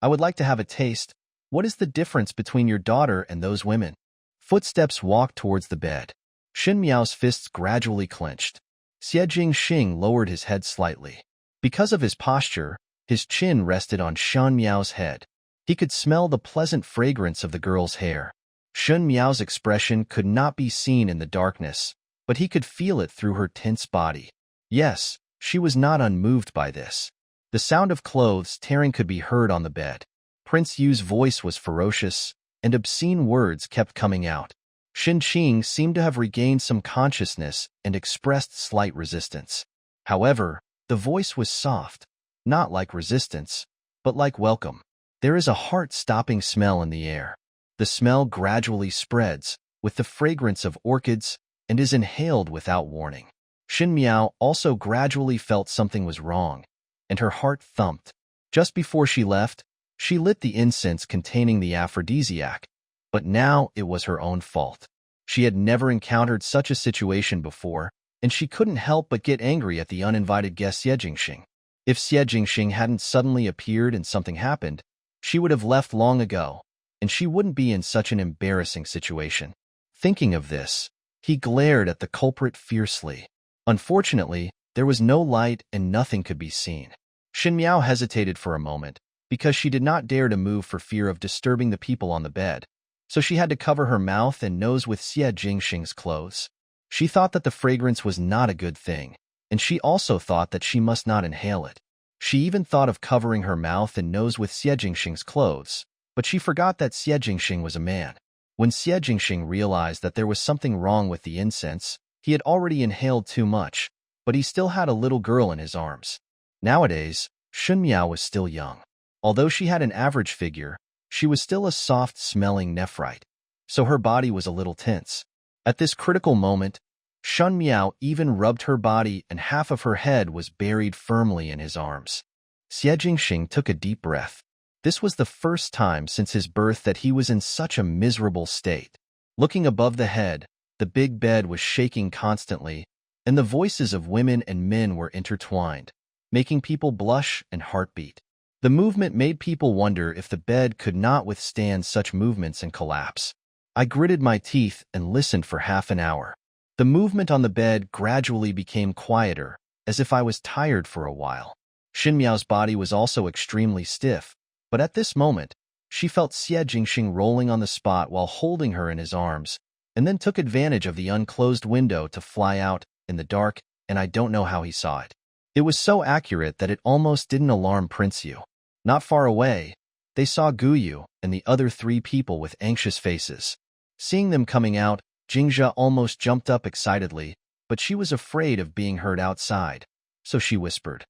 "I would like to have a taste. What is the difference between your daughter and those women?" Footsteps walked towards the bed. Shen Miao's fists gradually clenched. Xie Jingxing lowered his head slightly. Because of his posture, his chin rested on Shen Miao's head. He could smell the pleasant fragrance of the girl's hair. Shen Miao's expression could not be seen in the darkness, but he could feel it through her tense body. Yes, she was not unmoved by this. The sound of clothes tearing could be heard on the bed. Prince Yu's voice was ferocious, and obscene words kept coming out. Shen Qing seemed to have regained some consciousness and expressed slight resistance. However, the voice was soft, not like resistance, but like welcome. "There is a heart-stopping smell in the air. The smell gradually spreads, with the fragrance of orchids, and is inhaled without warning." Shen Miao also gradually felt something was wrong, and her heart thumped. Just before she left, she lit the incense containing the aphrodisiac, but now it was her own fault. She had never encountered such a situation before, and she couldn't help but get angry at the uninvited guest Xie Jingxing. If Xie Jingxing hadn't suddenly appeared and something happened, she would have left long ago, and she wouldn't be in such an embarrassing situation. Thinking of this, he glared at the culprit fiercely. Unfortunately, there was no light and nothing could be seen. Shen Miao hesitated for a moment, because she did not dare to move for fear of disturbing the people on the bed, so she had to cover her mouth and nose with Xie Jingxing's clothes. She thought that the fragrance was not a good thing, and she also thought that she must not inhale it. She even thought of covering her mouth and nose with Xie Jingxing's clothes, but she forgot that Xie Jingxing was a man. When Xie Jingxing realized that there was something wrong with the incense, he had already inhaled too much, but he still had a little girl in his arms. Nowadays, Shen Miao was still young. Although she had an average figure, she was still a soft-smelling nephrite, so her body was a little tense. At this critical moment, Shen Miao even rubbed her body and half of her head was buried firmly in his arms. Xie Jingxing took a deep breath. This was the first time since his birth that he was in such a miserable state. Looking above the head, the big bed was shaking constantly, and the voices of women and men were intertwined, making people blush and heartbeat. The movement made people wonder if the bed could not withstand such movements and collapse. I gritted my teeth and listened for half an hour. The movement on the bed gradually became quieter, as if I was tired for a while. Shen Miao's body was also extremely stiff, but at this moment, she felt Xie Jingxing rolling on the spot while holding her in his arms, and then took advantage of the unclosed window to fly out in the dark, and I don't know how he saw it. It was so accurate that it almost didn't alarm Prince Yu. Not far away, they saw Guyu and the other three people with anxious faces. Seeing them coming out, Jingzhe almost jumped up excitedly, but she was afraid of being heard outside. so she whispered,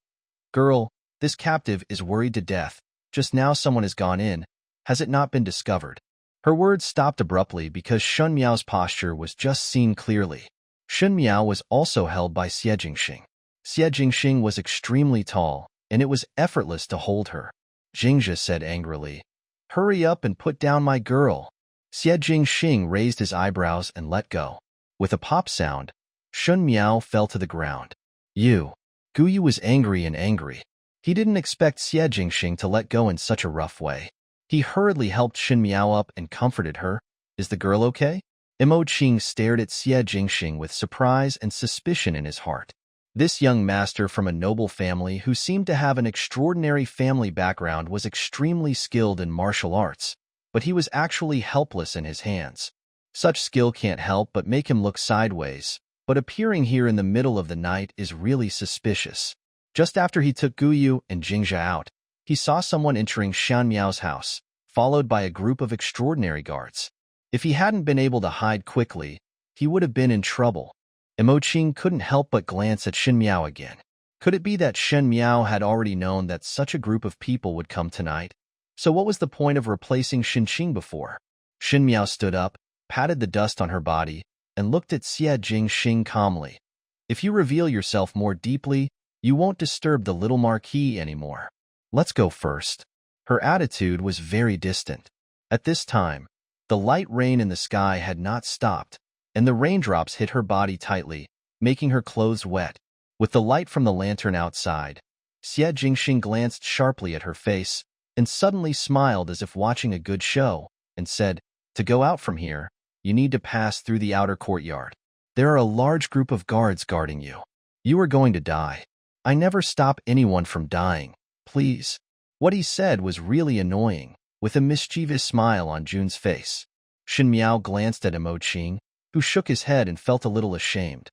"Girl, this captive is worried to death. Just now someone has gone in. Has it not been discovered?" Her words stopped abruptly because Shen Miao's posture was just seen clearly. Shen Miao was also held by Xie Jingxing. Xie Jingxing was extremely tall, and it was effortless to hold her. Jingzhe said angrily, "Hurry up and put down my girl." Xie Jingxing raised his eyebrows and let go. With a pop sound, Shen Miao fell to the ground. Guyu was angry and angry. He didn't expect Xie Jingxing to let go in such a rough way. He hurriedly helped Shen Miao up and comforted her. "Is the girl okay?" Yuching stared at Xie Jingxing with surprise and suspicion in his heart. This young master from a noble family who seemed to have an extraordinary family background was extremely skilled in martial arts, but he was actually helpless in his hands. Such skill can't help but make him look sideways, but appearing here in the middle of the night is really suspicious. Just after he took Guyu and Jingzhe out, he saw someone entering Shan Miao's house, followed by a group of extraordinary guards. If he hadn't been able to hide quickly, he would have been in trouble. Yuching couldn't help but glance at Shen Miao again. Could it be that Shen Miao had already known that such a group of people would come tonight? So what was the point of replacing Xinqing before? Shen Miao stood up, patted the dust on her body, and looked at Xie Jingxing calmly. "If you reveal yourself more deeply, you won't disturb the little marquis anymore. Let's go first." Her attitude was very distant. At this time, the light rain in the sky had not stopped, and the raindrops hit her body tightly, making her clothes wet. With the light from the lantern outside, Xie Jingxing glanced sharply at her face and suddenly smiled as if watching a good show, and said, "To go out from here, you need to pass through the outer courtyard. There are a large group of guards guarding you. You are going to die. I never stop anyone from dying. Please." What he said was really annoying, with a mischievous smile on Jun's face. Shen Miao glanced at Yuching, who shook his head and felt a little ashamed.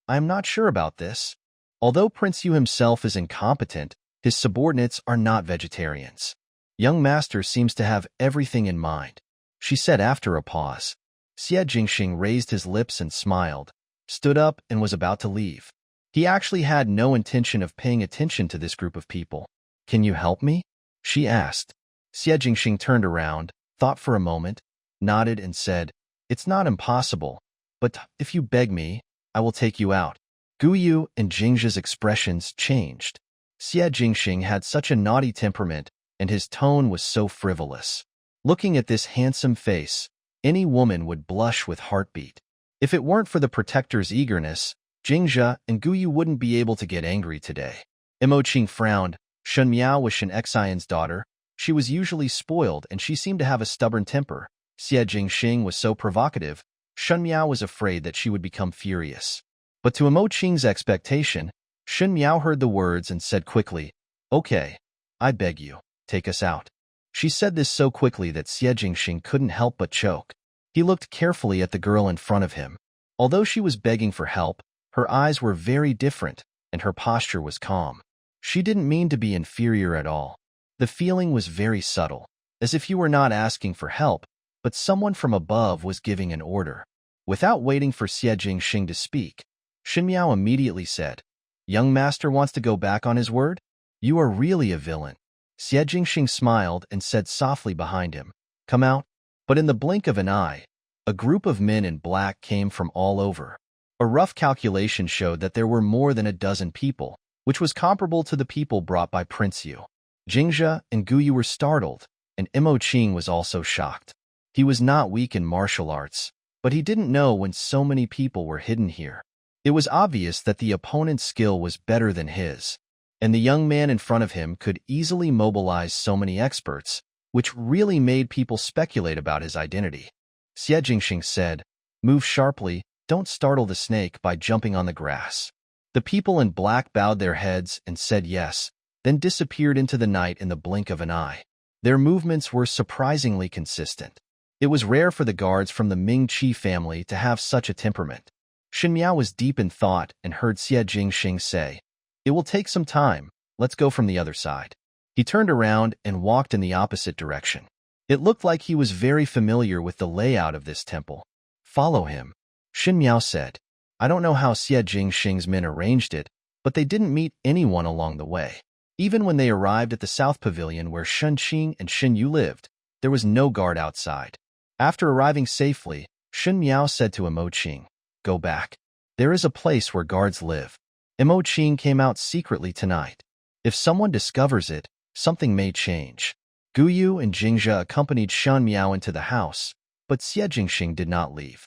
"I am not sure about this. Although Prince Yu himself is incompetent, his subordinates are not vegetarians. Young master seems to have everything in mind," she said after a pause. Xie Jingxing raised his lips and smiled, stood up and was about to leave. He actually had no intention of paying attention to this group of people. "Can you help me?" she asked. Xie Jingxing turned around, thought for a moment, nodded and said, "It's not impossible, but if you beg me, I will take you out." Guyu and Jingzhe's expressions changed. Xie Jingxing had such a naughty temperament, and his tone was so frivolous. Looking at this handsome face, any woman would blush with heartbeat. If it weren't for the protector's eagerness, Jingzhe and Guyu wouldn't be able to get angry today. Yuching frowned. Shen Miao was Shen Xian's daughter. She was usually spoiled, and she seemed to have a stubborn temper. Xie Jingxing was so provocative, Shen Miao was afraid that she would become furious. But to Yuching's expectation, Shen Miao heard the words and said quickly, "Okay, I beg you, take us out." She said this so quickly that Xie Jingxing couldn't help but choke. He looked carefully at the girl in front of him. Although she was begging for help, her eyes were very different, and her posture was calm. She didn't mean to be inferior at all. The feeling was very subtle, as if you were not asking for help, but someone from above was giving an order. Without waiting for Xie Jingxing to speak, Shen Miao immediately said, "Young master wants to go back on his word? You are really a villain." Xie Jingxing smiled and said softly behind him, "Come out." But in the blink of an eye, a group of men in black came from all over. A rough calculation showed that there were more than a dozen people, which was comparable to the people brought by Prince Yu. Jingzhe and Guyu were startled, and Yuching was also shocked. He was not weak in martial arts, but he didn't know when so many people were hidden here. It was obvious that the opponent's skill was better than his, and the young man in front of him could easily mobilize so many experts, which really made people speculate about his identity. Xie Jingxing said, "Move sharply, don't startle the snake by jumping on the grass." The people in black bowed their heads and said yes, then disappeared into the night in the blink of an eye. Their movements were surprisingly consistent. It was rare for the guards from the Ming Qi family to have such a temperament. Shen Miao was deep in thought and heard Xie Jingxing say, "It will take some time. Let's go from the other side." He turned around and walked in the opposite direction. It looked like he was very familiar with the layout of this temple. "Follow him," Shen Miao said. I don't know how Xie Jingxing's men arranged it, But they didn't meet anyone along the way. Even when they arrived at the South Pavilion where Shen Qing and Shen Yu lived, there was no guard outside. After arriving safely, Shen Miao said to Imo Qing, "Go back. There is a place where guards live." Imo Qing came out secretly tonight. If someone discovers it, something may change. Gu Yu and Jingzhe accompanied Shen Miao into the house, but Xie Jingxing did not leave.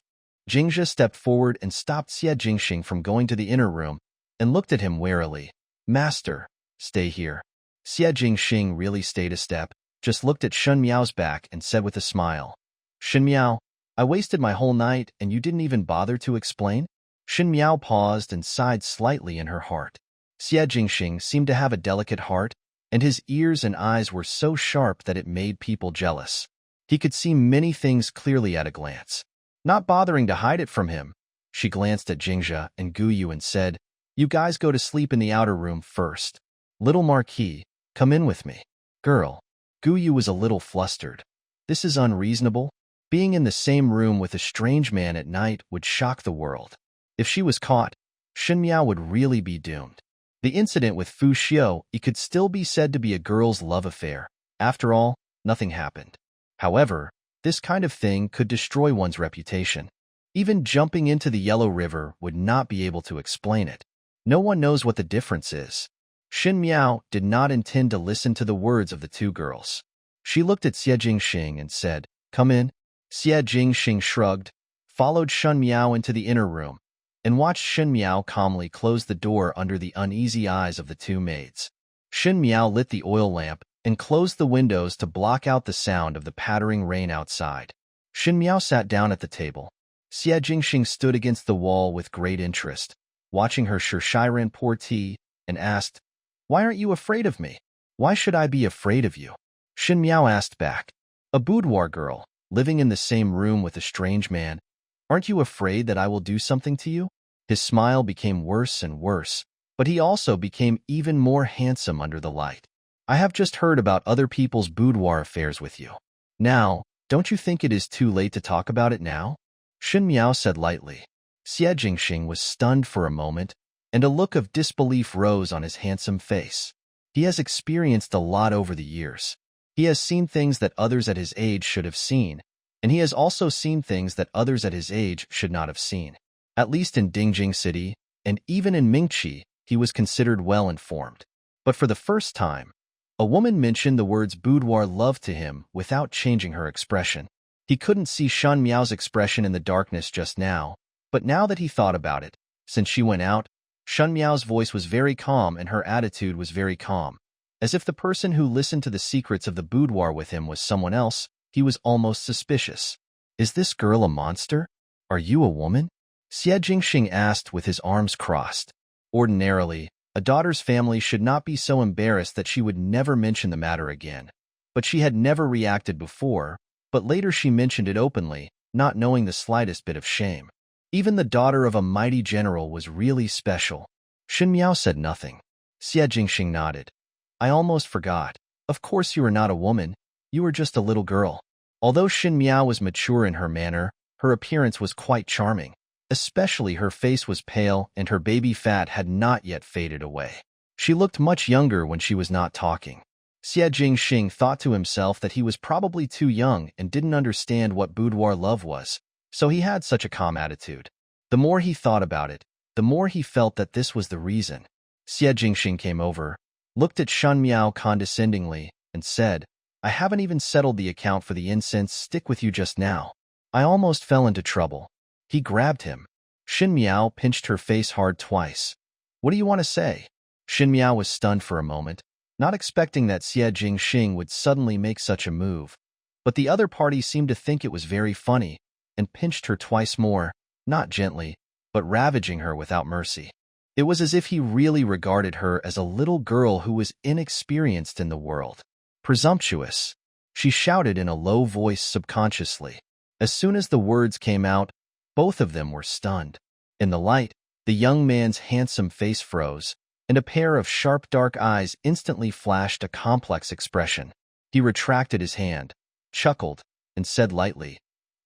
Jingzhe stepped forward and stopped Xie Jingxing from going to the inner room and looked at him warily. "Master, stay here." Xie Jingxing really stayed a step, just looked at Shen Miao's back and said with a smile, "Shen Miao, I wasted my whole night and you didn't even bother to explain?" Shen Miao paused and sighed slightly in her heart. Xie Jingxing seemed to have a delicate heart, and his ears and eyes were so sharp that it made people jealous. He could see many things clearly at a glance. Not bothering to hide it from him, she glanced at Jingzhe and Gu Yu and said, "You guys go to sleep in the outer room first. Little Marquis, come in with me." "Girl." Gu Yu was a little flustered. "This is unreasonable. Being in the same room with a strange man at night would shock the world. If she was caught, Shen Miao would really be doomed." The incident with Fu Xiao, it could still be said to be a girl's love affair. After all, nothing happened. However, this kind of thing could destroy one's reputation. Even jumping into the Yellow River would not be able to explain it. No one knows what the difference is. Shen Miao did not intend to listen to the words of the two girls. She looked at Xie Jingxing and said, "Come in." Xie Jingxing shrugged, followed Shen Miao into the inner room, and watched Shen Miao calmly close the door under the uneasy eyes of the two maids. Shen Miao lit the oil lamp and closed the windows to block out the sound of the pattering rain outside. Shen Miao sat down at the table. Xie Jingxing stood against the wall with great interest, watching her Shiren pour tea, and asked, "Why aren't you afraid of me? Why should I be afraid of you?" Shen Miao asked back, "A boudoir girl, living in the same room with a strange man. Aren't you afraid that I will do something to you?" His smile became worse and worse, but he also became even more handsome under the light. "I have just heard about other people's boudoir affairs with you. Now, don't you think it is too late to talk about it now?" Shen Miao said lightly. Xie Jingxing was stunned for a moment, and a look of disbelief rose on his handsome face. He has experienced a lot over the years. He has seen things that others at his age should have seen, and he has also seen things that others at his age should not have seen. At least in Dingjing City, and even in Mingqi, he was considered well-informed. But for the first time, a woman mentioned the words boudoir love to him without changing her expression. He couldn't see Shen Miao's expression in the darkness just now, but now that he thought about it, since she went out, Shen Miao's voice was very calm and her attitude was very calm. As if the person who listened to the secrets of the boudoir with him was someone else, he was almost suspicious. "Is this girl a monster? Are you a woman?" Xie Jingxing asked with his arms crossed. Ordinarily, a daughter's family should not be so embarrassed that she would never mention the matter again. But she had never reacted before, but later she mentioned it openly, not knowing the slightest bit of shame. Even the daughter of a mighty general was really special. Shen Miao said nothing. Xie Jingxing nodded. "I almost forgot. Of course you are not a woman. You are just a little girl." Although Shen Miao was mature in her manner, her appearance was quite charming. Especially her face was pale and her baby fat had not yet faded away. She looked much younger when she was not talking. Xie Jingxing thought to himself that he was probably too young and didn't understand what boudoir love was, so he had such a calm attitude. The more he thought about it, the more he felt that this was the reason. Xie Jingxing came over, looked at Shen Miao condescendingly, and said, "I haven't even settled the account for the incense stick with you just now. I almost fell into trouble." He grabbed him. Shen Miao pinched her face hard twice. "What do you want to say?" Shen Miao was stunned for a moment, not expecting that Xie Jingxing would suddenly make such a move. But the other party seemed to think it was very funny, and pinched her twice more, not gently, but ravaging her without mercy. It was as if he really regarded her as a little girl who was inexperienced in the world. "Presumptuous," she shouted in a low voice subconsciously. As soon as the words came out, both of them were stunned. In the light, the young man's handsome face froze, and a pair of sharp dark eyes instantly flashed a complex expression. He retracted his hand, chuckled, and said lightly,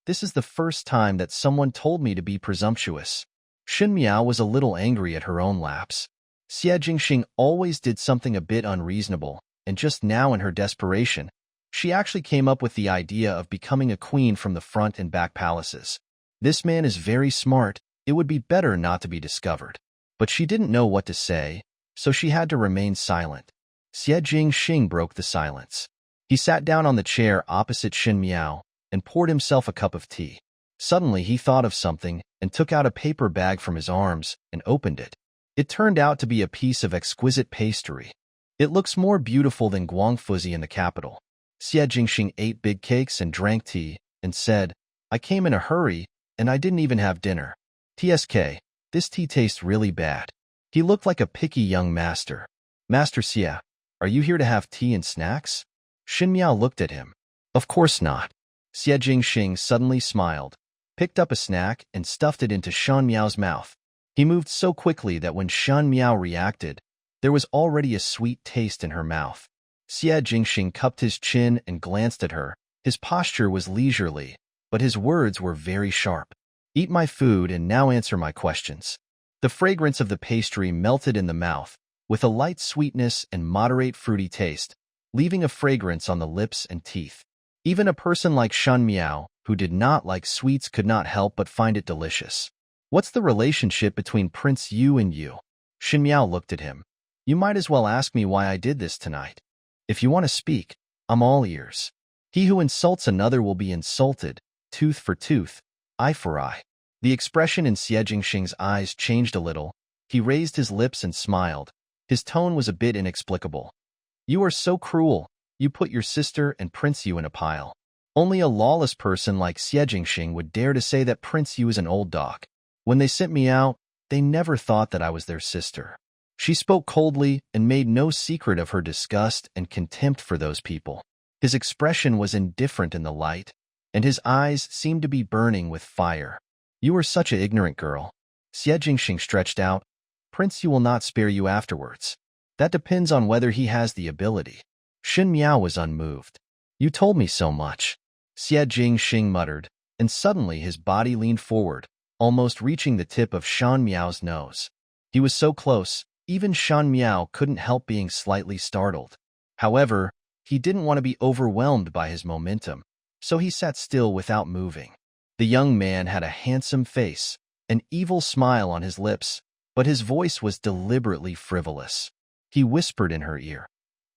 "This is the first time that someone told me to be presumptuous." Shen Miao was a little angry at her own lapse. Xie Jingxing always did something a bit unreasonable, and just now in her desperation, she actually came up with the idea of becoming a queen from the front and back palaces. This man is very smart. It would be better not to be discovered. But she didn't know what to say, so she had to remain silent. Xie Jingxing broke the silence. He sat down on the chair opposite Shen Miao and poured himself a cup of tea. Suddenly he thought of something and took out a paper bag from his arms and opened it. It turned out to be a piece of exquisite pastry. It looks more beautiful than Guangfuzi in the capital. Xie Jingxing ate big cakes and drank tea and said, I came in a hurry and I didn't even have dinner. TSK, this tea tastes really bad. He looked like a picky young master. Master Xie, are you here to have tea and snacks? Shen Miao looked at him. Of course not. Xie Jingxing suddenly smiled, picked up a snack and stuffed it into Shen Miao's mouth. He moved so quickly that when Shen Miao reacted, there was already a sweet taste in her mouth. Xie Jingxing cupped his chin and glanced at her. His posture was leisurely, but his words were very sharp. Eat my food and now answer my questions. The fragrance of the pastry melted in the mouth, with a light sweetness and moderate fruity taste, leaving a fragrance on the lips and teeth. Even a person like Shen Miao, who did not like sweets, could not help but find it delicious. What's the relationship between Prince Yu and you? Shen Miao looked at him. You might as well ask me why I did this tonight. If you want to speak, I'm all ears. He who insults another will be insulted, tooth for tooth, eye for eye. The expression in Xie Jingxing's eyes changed a little. He raised his lips and smiled. His tone was a bit inexplicable. You are so cruel. You put your sister and Prince Yu in a pile. Only a lawless person like Xie Jingxing would dare to say that Prince Yu is an old dog. When they sent me out, they never thought that I was their sister. She spoke coldly and made no secret of her disgust and contempt for those people. His expression was indifferent in the light, and his eyes seemed to be burning with fire. You are such an ignorant girl. Xie Jingxing stretched out. Prince Yu will not spare you afterwards. That depends on whether he has the ability. Shen Miao was unmoved. You told me so much. Xie Jingxing muttered, and suddenly his body leaned forward, almost reaching the tip of Shen Miao's nose. He was so close, even Shen Miao couldn't help being slightly startled. However, he didn't want to be overwhelmed by his momentum, so he sat still without moving. The young man had a handsome face, an evil smile on his lips, but his voice was deliberately frivolous. He whispered in her ear,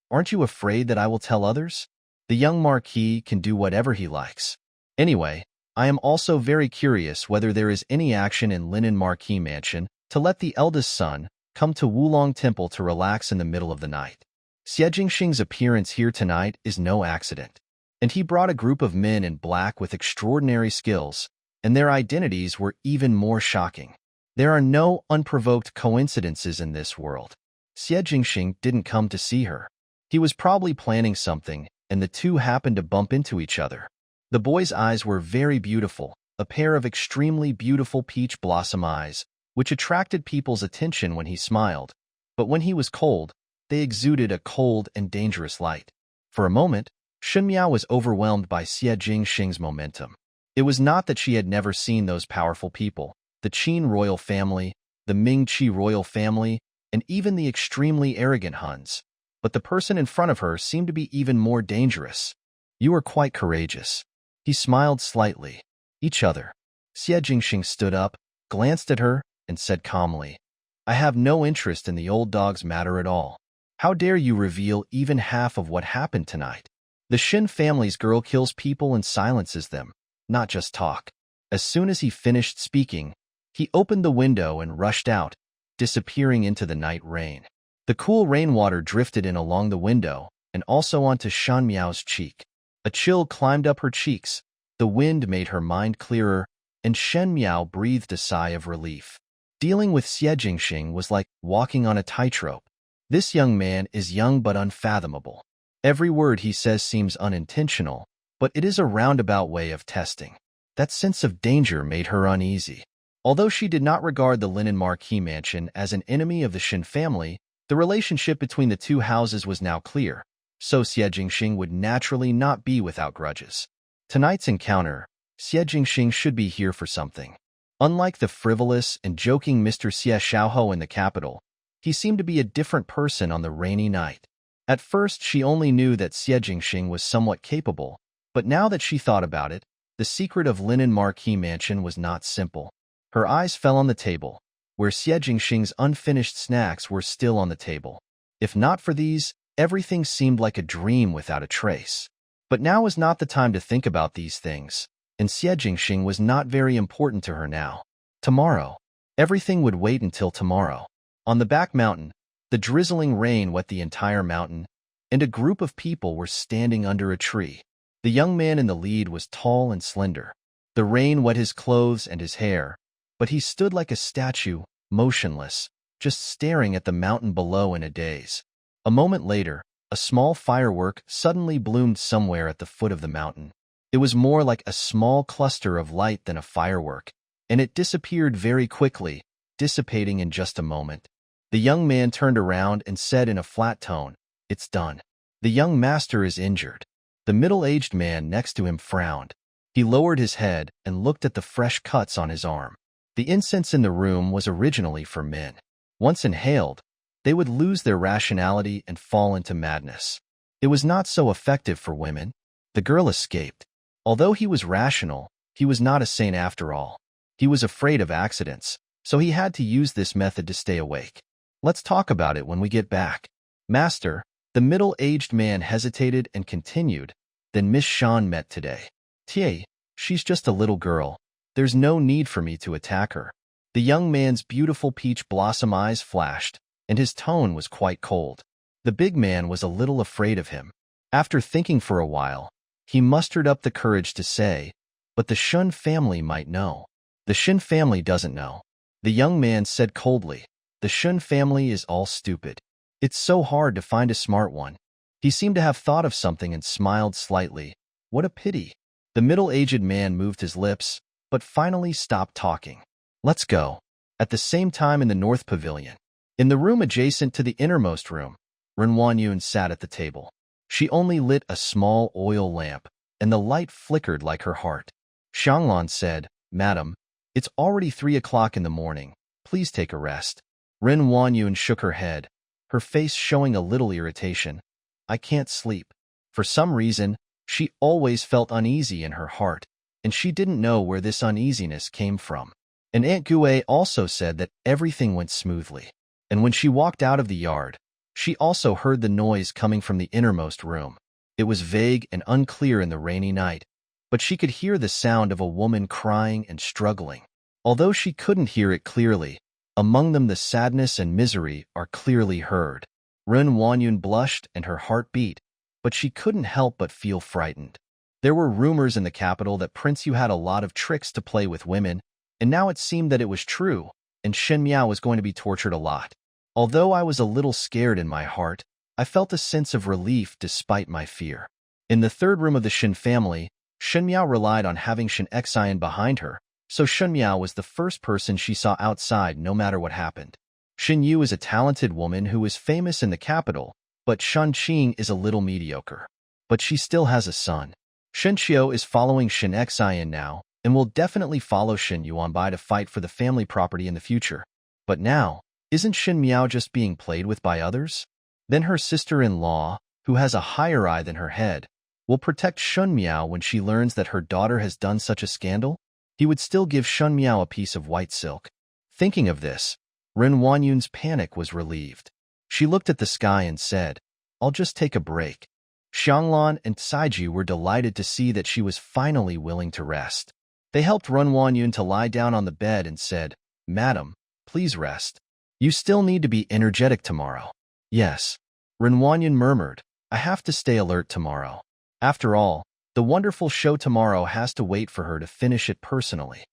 Aren't you afraid that I will tell others? The young marquis can do whatever he likes. Anyway, I am also very curious whether there is any action in Linen Marquis Mansion to let the eldest son come to Wulong Temple to relax in the middle of the night. Xie Jingxing's appearance here tonight is no accident, and he brought a group of men in black with extraordinary skills, and their identities were even more shocking. There are no unprovoked coincidences in this world. Xie Jingxing didn't come to see her. He was probably planning something, and the two happened to bump into each other. The boy's eyes were very beautiful, a pair of extremely beautiful peach blossom eyes, which attracted people's attention when he smiled, but when he was cold, they exuded a cold and dangerous light. For a moment, Shen Miao was overwhelmed by Xie Jingxing's momentum. It was not that she had never seen those powerful people, the Qin royal family, the Ming-Chi royal family, and even the extremely arrogant Huns, but the person in front of her seemed to be even more dangerous. You are quite courageous. He smiled slightly. Each other. Xie Jingxing stood up, glanced at her, and said calmly, I have no interest in the old dog's matter at all. How dare you reveal even half of what happened tonight? The Shen family's girl kills people and silences them, not just talk. As soon as he finished speaking, he opened the window and rushed out, disappearing into the night rain. The cool rainwater drifted in along the window and also onto Shen Miao's cheek. A chill climbed up her cheeks. The wind made her mind clearer, and Shen Miao breathed a sigh of relief. Dealing with Xie Jingxing was like walking on a tightrope. This young man is young but unfathomable. Every word he says seems unintentional, but it is a roundabout way of testing. That sense of danger made her uneasy. Although she did not regard the Linen Marquis Mansion as an enemy of the Shen family, the relationship between the two houses was now clear, so Xie Jingxing would naturally not be without grudges. Tonight's encounter, Xie Jingxing should be here for something. Unlike the frivolous and joking Mr. Xie Xiaohou in the capital, He seemed to be a different person on the rainy night. At first, she only knew that Xie Jingxing was somewhat capable, but now that she thought about it, the secret of Linen Marquee Mansion was not simple. Her eyes fell on the table, where Xie Jingxing's unfinished snacks were still on the table. If not for these, everything seemed like a dream without a trace. But now was not the time to think about these things, and Xie Jingxing was not very important to her now. Tomorrow. Everything would wait until tomorrow. On the back mountain, the drizzling rain wet the entire mountain, and a group of people were standing under a tree. The young man in the lead was tall and slender. The rain wet his clothes and his hair, but he stood like a statue, motionless, just staring at the mountain below in a daze. A moment later, a small firework suddenly bloomed somewhere at the foot of the mountain. It was more like a small cluster of light than a firework, and it disappeared very quickly, dissipating in just a moment. The young man turned around and said in a flat tone, "It's done. The young master is injured." The middle-aged man next to him frowned. He lowered his head and looked at the fresh cuts on his arm. The incense in the room was originally for men. Once inhaled, they would lose their rationality and fall into madness. It was not so effective for women. The girl escaped. Although he was rational, he was not a saint after all. He was afraid of accidents, so he had to use this method to stay awake. "Let's talk about it when we get back." "Master," the middle-aged man hesitated and continued, "then Miss Shen met today. Tie, she's just a little girl. There's no need for me to attack her." The young man's beautiful peach blossom eyes flashed, and his tone was quite cold. The big man was a little afraid of him. After thinking for a while, he mustered up the courage to say, "But the Shen family might know." "The Shen family doesn't know," the young man said coldly. "The Shen family is all stupid. It's so hard to find a smart one." He seemed to have thought of something and smiled slightly. "What a pity." The middle-aged man moved his lips, but finally stopped talking. "Let's go." At the same time in the North Pavilion, in the room adjacent to the innermost room, Ren Wanyun sat at the table. She only lit a small oil lamp, and the light flickered like her heart. Xianglan said, "Madam, it's already 3 o'clock in the morning. Please take a rest." Ren Wanyun shook her head, her face showing a little irritation. "I can't sleep." For some reason, she always felt uneasy in her heart, and she didn't know where this uneasiness came from. And Aunt Gue also said that everything went smoothly. And when she walked out of the yard, she also heard the noise coming from the innermost room. It was vague and unclear in the rainy night, but she could hear the sound of a woman crying and struggling. Although she couldn't hear it clearly, among them the sadness and misery are clearly heard. Ren Wanyun blushed and her heart beat, but she couldn't help but feel frightened. There were rumors in the capital that Prince Yu had a lot of tricks to play with women, and now it seemed that it was true, and Shen Miao was going to be tortured a lot. Although I was a little scared in my heart, I felt a sense of relief despite my fear. In the third room of the Shen family, Shen Miao relied on having Shen Xian behind her, so Shen Miao was the first person she saw outside no matter what happened. Shen Yu is a talented woman who is famous in the capital, but Shen Qing is a little mediocre. But she still has a son. Shen Qiu is following Shen Xian now, and will definitely follow Shen Yuanbai to fight for the family property in the future. But now, isn't Shen Miao just being played with by others? Then her sister-in-law, who has a higher eye than her head, will protect Shen Miao when she learns that her daughter has done such a scandal? He would still give Shen Miao a piece of white silk. Thinking of this, Ren Wanyun's panic was relieved. She looked at the sky and said, "I'll just take a break." Xianglan and Saiji were delighted to see that she was finally willing to rest. They helped Ren Wanyun to lie down on the bed and said, "Madam, please rest. You still need to be energetic tomorrow." "Yes," Ren Wanyun murmured, "I have to stay alert tomorrow. After all, the wonderful show tomorrow has to wait for her to finish it personally."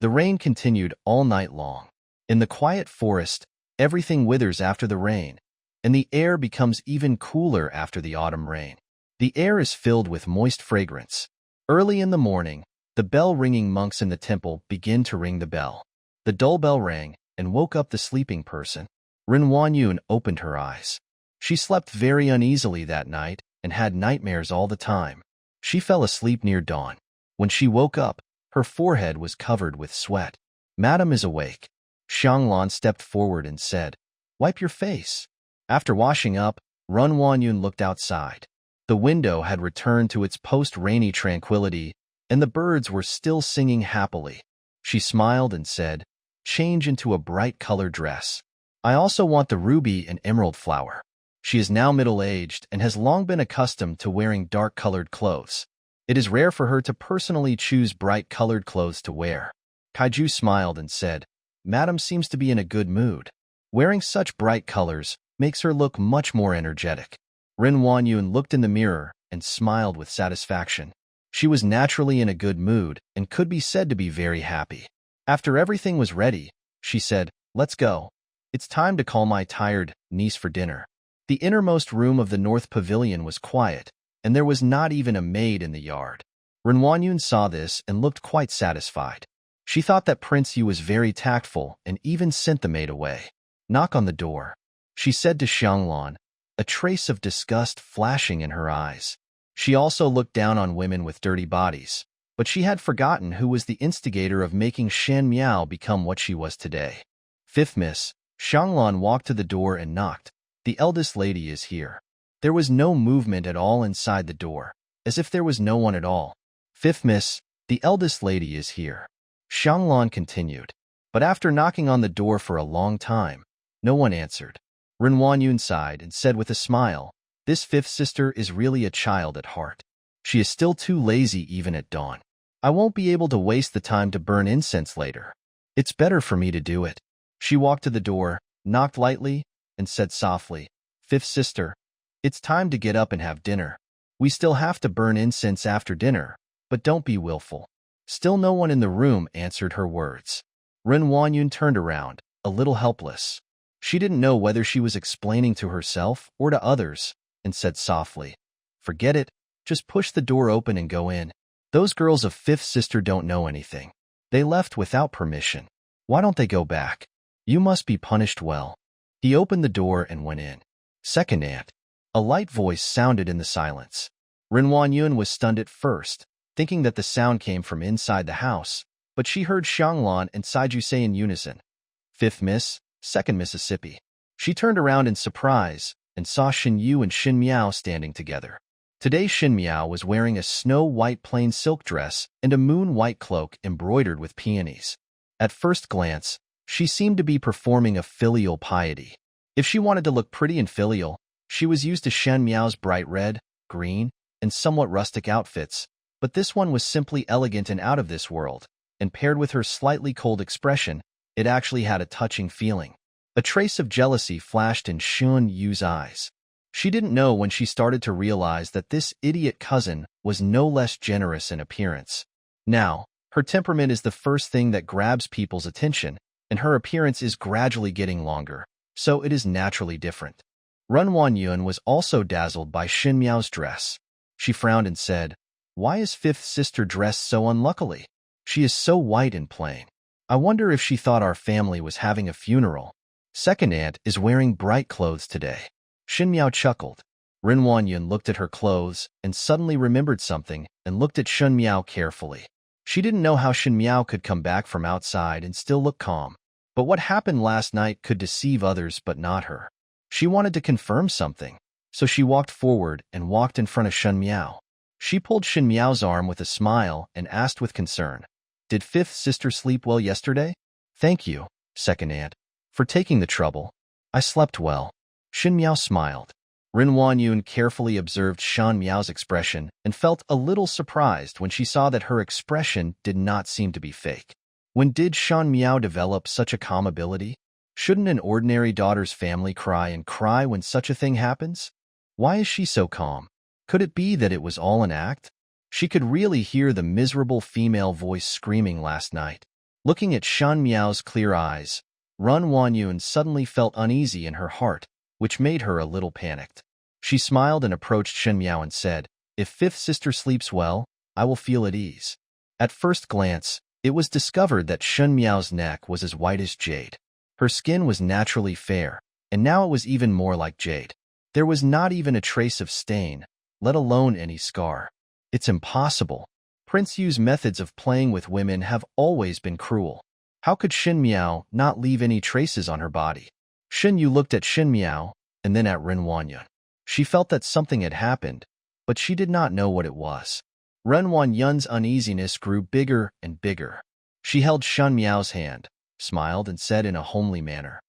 The rain continued all night long. In the quiet forest, everything withers after the rain, and the air becomes even cooler after the autumn rain. The air is filled with moist fragrance. Early in the morning, the bell-ringing monks in the temple begin to ring the bell. The dull bell rang and woke up the sleeping person. Ren Wanyun opened her eyes. She slept very uneasily that night and had nightmares all the time. She fell asleep near dawn. When she woke up, her forehead was covered with sweat. "Madam is awake." Xianglan stepped forward and said, Wipe your face. After washing up, Run Wanyun looked outside. The window had returned to its post-rainy tranquility, and the birds were still singing happily. She smiled and said, "Change into a bright-colored dress. I also want the ruby and emerald flower." She is now middle-aged and has long been accustomed to wearing dark-colored clothes. It is rare for her to personally choose bright-colored clothes to wear. Kaiju smiled and said, "Madam seems to be in a good mood. Wearing such bright colors makes her look much more energetic." Ren Wanyun looked in the mirror and smiled with satisfaction. She was naturally in a good mood and could be said to be very happy. After everything was ready, she said, "Let's go. It's time to call my tired niece for dinner." The innermost room of the North Pavilion was quiet, and there was not even a maid in the yard. Ren Wanyun saw this and looked quite satisfied. She thought that Prince Yu was very tactful and even sent the maid away. "Knock on the door," she said to Xianglan, a trace of disgust flashing in her eyes. She also looked down on women with dirty bodies, but she had forgotten who was the instigator of making Shen Miao become what she was today. "Fifth Miss." Xianglan walked to the door and knocked. "The eldest lady is here." There was no movement at all inside the door, as if there was no one at all. "Fifth Miss, the eldest lady is here," Xianglan continued. But after knocking on the door for a long time, no one answered. Ren Wanyun sighed and said with a smile, "This fifth sister is really a child at heart. She is still too lazy even at dawn. I won't be able to waste the time to burn incense later. It's better for me to do it." She walked to the door, knocked lightly, and said softly, "Fifth sister, it's time to get up and have dinner. We still have to burn incense after dinner, but don't be willful." Still no one in the room answered her words. Ren Wanyun turned around, a little helpless. She didn't know whether she was explaining to herself or to others, and said softly, "Forget it, just push the door open and go in. Those girls of fifth sister don't know anything. They left without permission. Why don't they go back? You must be punished well." He opened the door and went in. "Second aunt." A light voice sounded in the silence. Ren Wanyun was stunned at first, thinking that the sound came from inside the house, but she heard Xianglan and Saiju say in unison, "Fifth Miss, Second Mississippi." She turned around in surprise and saw Shen Yu and Shen Miao standing together. Today Shen Miao was wearing a snow-white plain silk dress and a moon-white cloak embroidered with peonies. At first glance, she seemed to be performing a filial piety. If she wanted to look pretty and filial, she was used to Shen Miao's bright red, green, and somewhat rustic outfits, but this one was simply elegant and out of this world, and paired with her slightly cold expression, it actually had a touching feeling. A trace of jealousy flashed in Shen Yu's eyes. She didn't know when she started to realize that this idiot cousin was no less generous in appearance. Now, her temperament is the first thing that grabs people's attention, and her appearance is gradually getting longer, so it is naturally different. Run Wanyun was also dazzled by Shen Miao's dress. She frowned and said, "Why is fifth sister dressed so unluckily? She is so white and plain. I wonder if she thought our family was having a funeral. Second aunt is wearing bright clothes today." Shen Miao chuckled. Ren Wanyun looked at her clothes and suddenly remembered something and looked at Shen Miao carefully. She didn't know how Shen Miao could come back from outside and still look calm. But what happened last night could deceive others but not her. She wanted to confirm something, so she walked forward and walked in front of Shen Miao. She pulled Shen Miao's arm with a smile and asked with concern, "Did fifth sister sleep well yesterday?" "Thank you, second aunt, for taking the trouble. I slept well." Shen Miao smiled. Ren Wanyun carefully observed Shen Miao's expression and felt a little surprised when she saw that her expression did not seem to be fake. When did Shen Miao develop such a calm ability? Shouldn't an ordinary daughter's family cry and cry when such a thing happens? Why is she so calm? Could it be that it was all an act? She could really hear the miserable female voice screaming last night. Looking at Shen Miao's clear eyes, Run Wanyun suddenly felt uneasy in her heart, which made her a little panicked. She smiled and approached Shen Miao and said, "If fifth sister sleeps well, I will feel at ease." At first glance, it was discovered that Shen Miao's neck was as white as jade. Her skin was naturally fair, and now it was even more like jade. There was not even a trace of stain, let alone any scar. It's impossible. Prince Yu's methods of playing with women have always been cruel. How could Shen Miao not leave any traces on her body? Shen Yu looked at Shen Miao and then at Ren Wanyun. She felt that something had happened, but she did not know what it was. Ren Wanyun's uneasiness grew bigger and bigger. She held Shen Miao's hand, smiled, and said in a homely manner,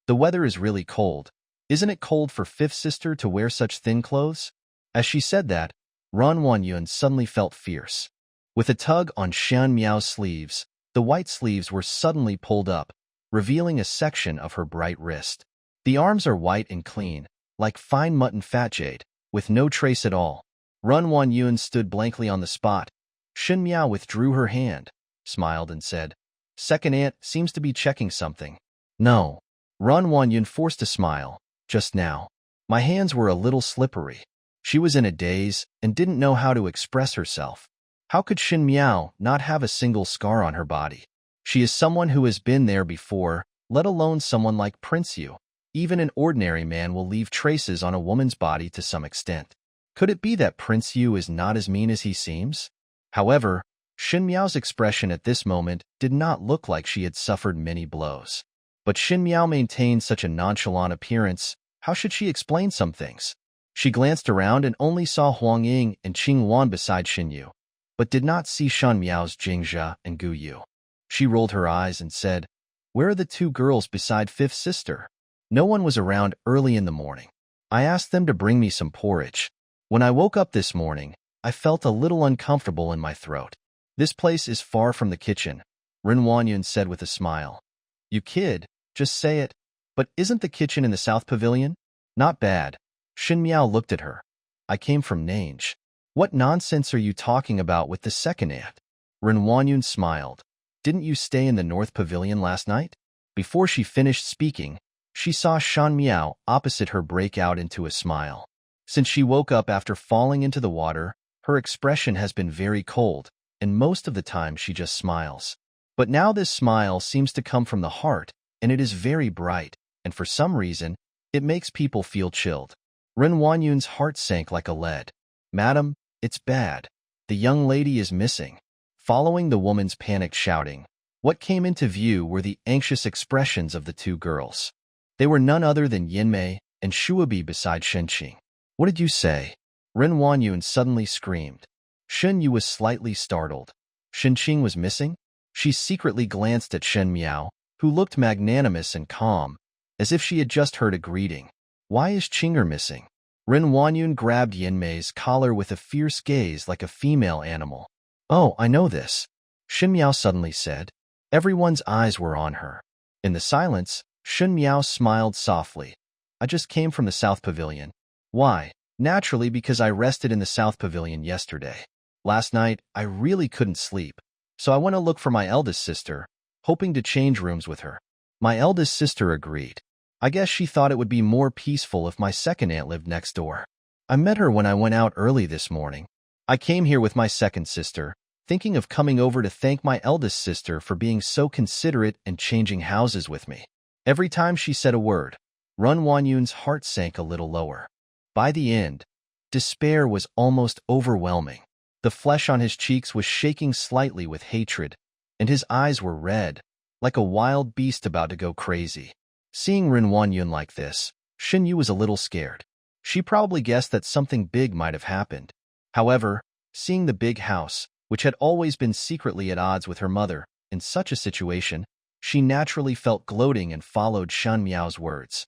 "The weather is really cold. Isn't it cold for fifth sister to wear such thin clothes?" As she said that, Ren Wanyun suddenly felt fierce. With a tug on Shen Miao's sleeves, the white sleeves were suddenly pulled up, revealing a section of her bright wrist. The arms are white and clean, like fine mutton fat jade, with no trace at all. Ren Wanyun stood blankly on the spot. Shen Miao withdrew her hand, smiled, and said, "Second aunt seems to be checking something." "No." Ren Wanyun forced a smile. "Just now, my hands were a little slippery." She was in a daze and didn't know how to express herself. How could Shen Miao not have a single scar on her body? She is someone who has been there before, let alone someone like Prince Yu. Even an ordinary man will leave traces on a woman's body to some extent. Could it be that Prince Yu is not as mean as he seems? However, Shen Miao's expression at this moment did not look like she had suffered many blows. But Shen Miao maintained such a nonchalant appearance. How should she explain some things? She glanced around and only saw Huang Ying and Qing Wan beside Shen Yu, but did not see Shen Miao's Jingzhe and Gu Yu. She rolled her eyes and said, "Where are the two girls beside fifth sister?" "No one was around early in the morning. I asked them to bring me some porridge. When I woke up this morning, I felt a little uncomfortable in my throat." "This place is far from the kitchen," Ren Wanyun said with a smile. "You kid, just say it. But isn't the kitchen in the South Pavilion?" "Not bad." Shen Miao looked at her. "I came from Nange." "What nonsense are you talking about with the second aunt?" Ren Wanyun smiled. "Didn't you stay in the North Pavilion last night?" Before she finished speaking, she saw Shen Miao opposite her break out into a smile. Since she woke up after falling into the water, her expression has been very cold, and most of the time she just smiles. But now this smile seems to come from the heart, and it is very bright, and for some reason, it makes people feel chilled. Ren Wanyun's heart sank like a lead. "Madam, it's bad. The young lady is missing." Following the woman's panicked shouting, what came into view were the anxious expressions of the two girls. They were none other than Yinmei and Shuabi beside Shenqing. "What did you say?" Ren Wanyun suddenly screamed. Shen Yu was slightly startled. Shenqing was missing? She secretly glanced at Shen Miao, who looked magnanimous and calm, as if she had just heard a greeting. "Why is Qinger missing?" Ren Wanyun grabbed Yinmei's collar with a fierce gaze like a female animal. "Oh, I know this," Shen Miao suddenly said. Everyone's eyes were on her. In the silence, Shen Miao smiled softly. "I just came from the South Pavilion." "Why?" "Naturally, because I rested in the South Pavilion yesterday. Last night, I really couldn't sleep, so I went to look for my eldest sister, hoping to change rooms with her." My eldest sister agreed. "I guess she thought it would be more peaceful if my second aunt lived next door. I met her when I went out early this morning. I came here with my second sister, thinking of coming over to thank my eldest sister for being so considerate and changing houses with me." Every time she said a word, Ren Wanyun's heart sank a little lower. By the end, despair was almost overwhelming. The flesh on his cheeks was shaking slightly with hatred, and his eyes were red, like a wild beast about to go crazy. Seeing Ren Wanyun like this, Shen Yu was a little scared. She probably guessed that something big might have happened. However, seeing the big house, which had always been secretly at odds with her mother, in such a situation, she naturally felt gloating and followed Shen Miao's words.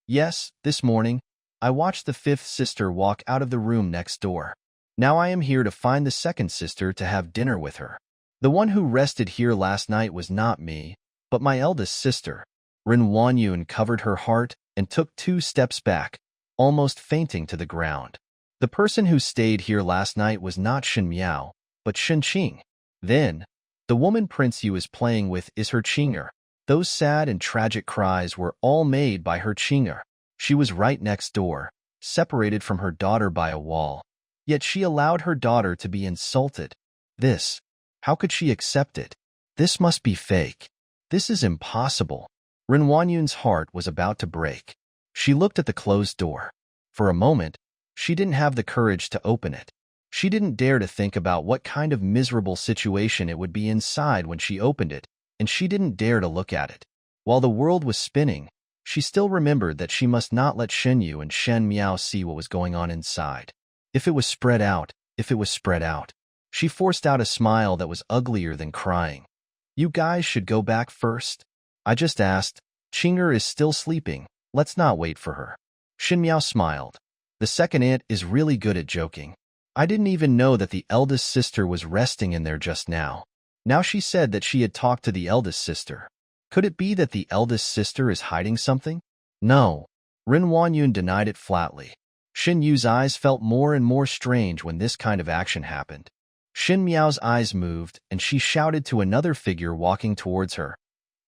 "Yes, this morning, I watched the fifth sister walk out of the room next door. Now I am here to find the second sister to have dinner with her. The one who rested here last night was not me, but my eldest sister." Ren Wanyun covered her heart and took 2 steps back, almost fainting to the ground. "The person who stayed here last night was not Shen Miao, but Shenqing. Then, the woman Prince Yu is playing with is her Qinger. Those sad and tragic cries were all made by her Qinger. She was right next door, separated from her daughter by a wall. Yet she allowed her daughter to be insulted. How could she accept it? This must be fake. This is impossible." Ren Wanyun's heart was about to break. She looked at the closed door. For a moment, she didn't have the courage to open it. She didn't dare to think about what kind of miserable situation it would be inside when she opened it, and she didn't dare to look at it. While the world was spinning, She still remembered that she must not let Shen Yu and Shen Miao see what was going on inside. If it was spread out, she forced out a smile that was uglier than crying. You guys should go back first. I just asked. Qinger is still sleeping. Let's not wait for her. Shen Miao smiled. The second aunt is really good at joking. I didn't even know that the eldest sister was resting in there just now. Now she said that she had talked to the eldest sister. Could it be that the eldest sister is hiding something? No. Ren Wanyun denied it flatly. Shen Yu's eyes felt more and more strange when this kind of action happened. Shen Miao's eyes moved, and she shouted to another figure walking towards her.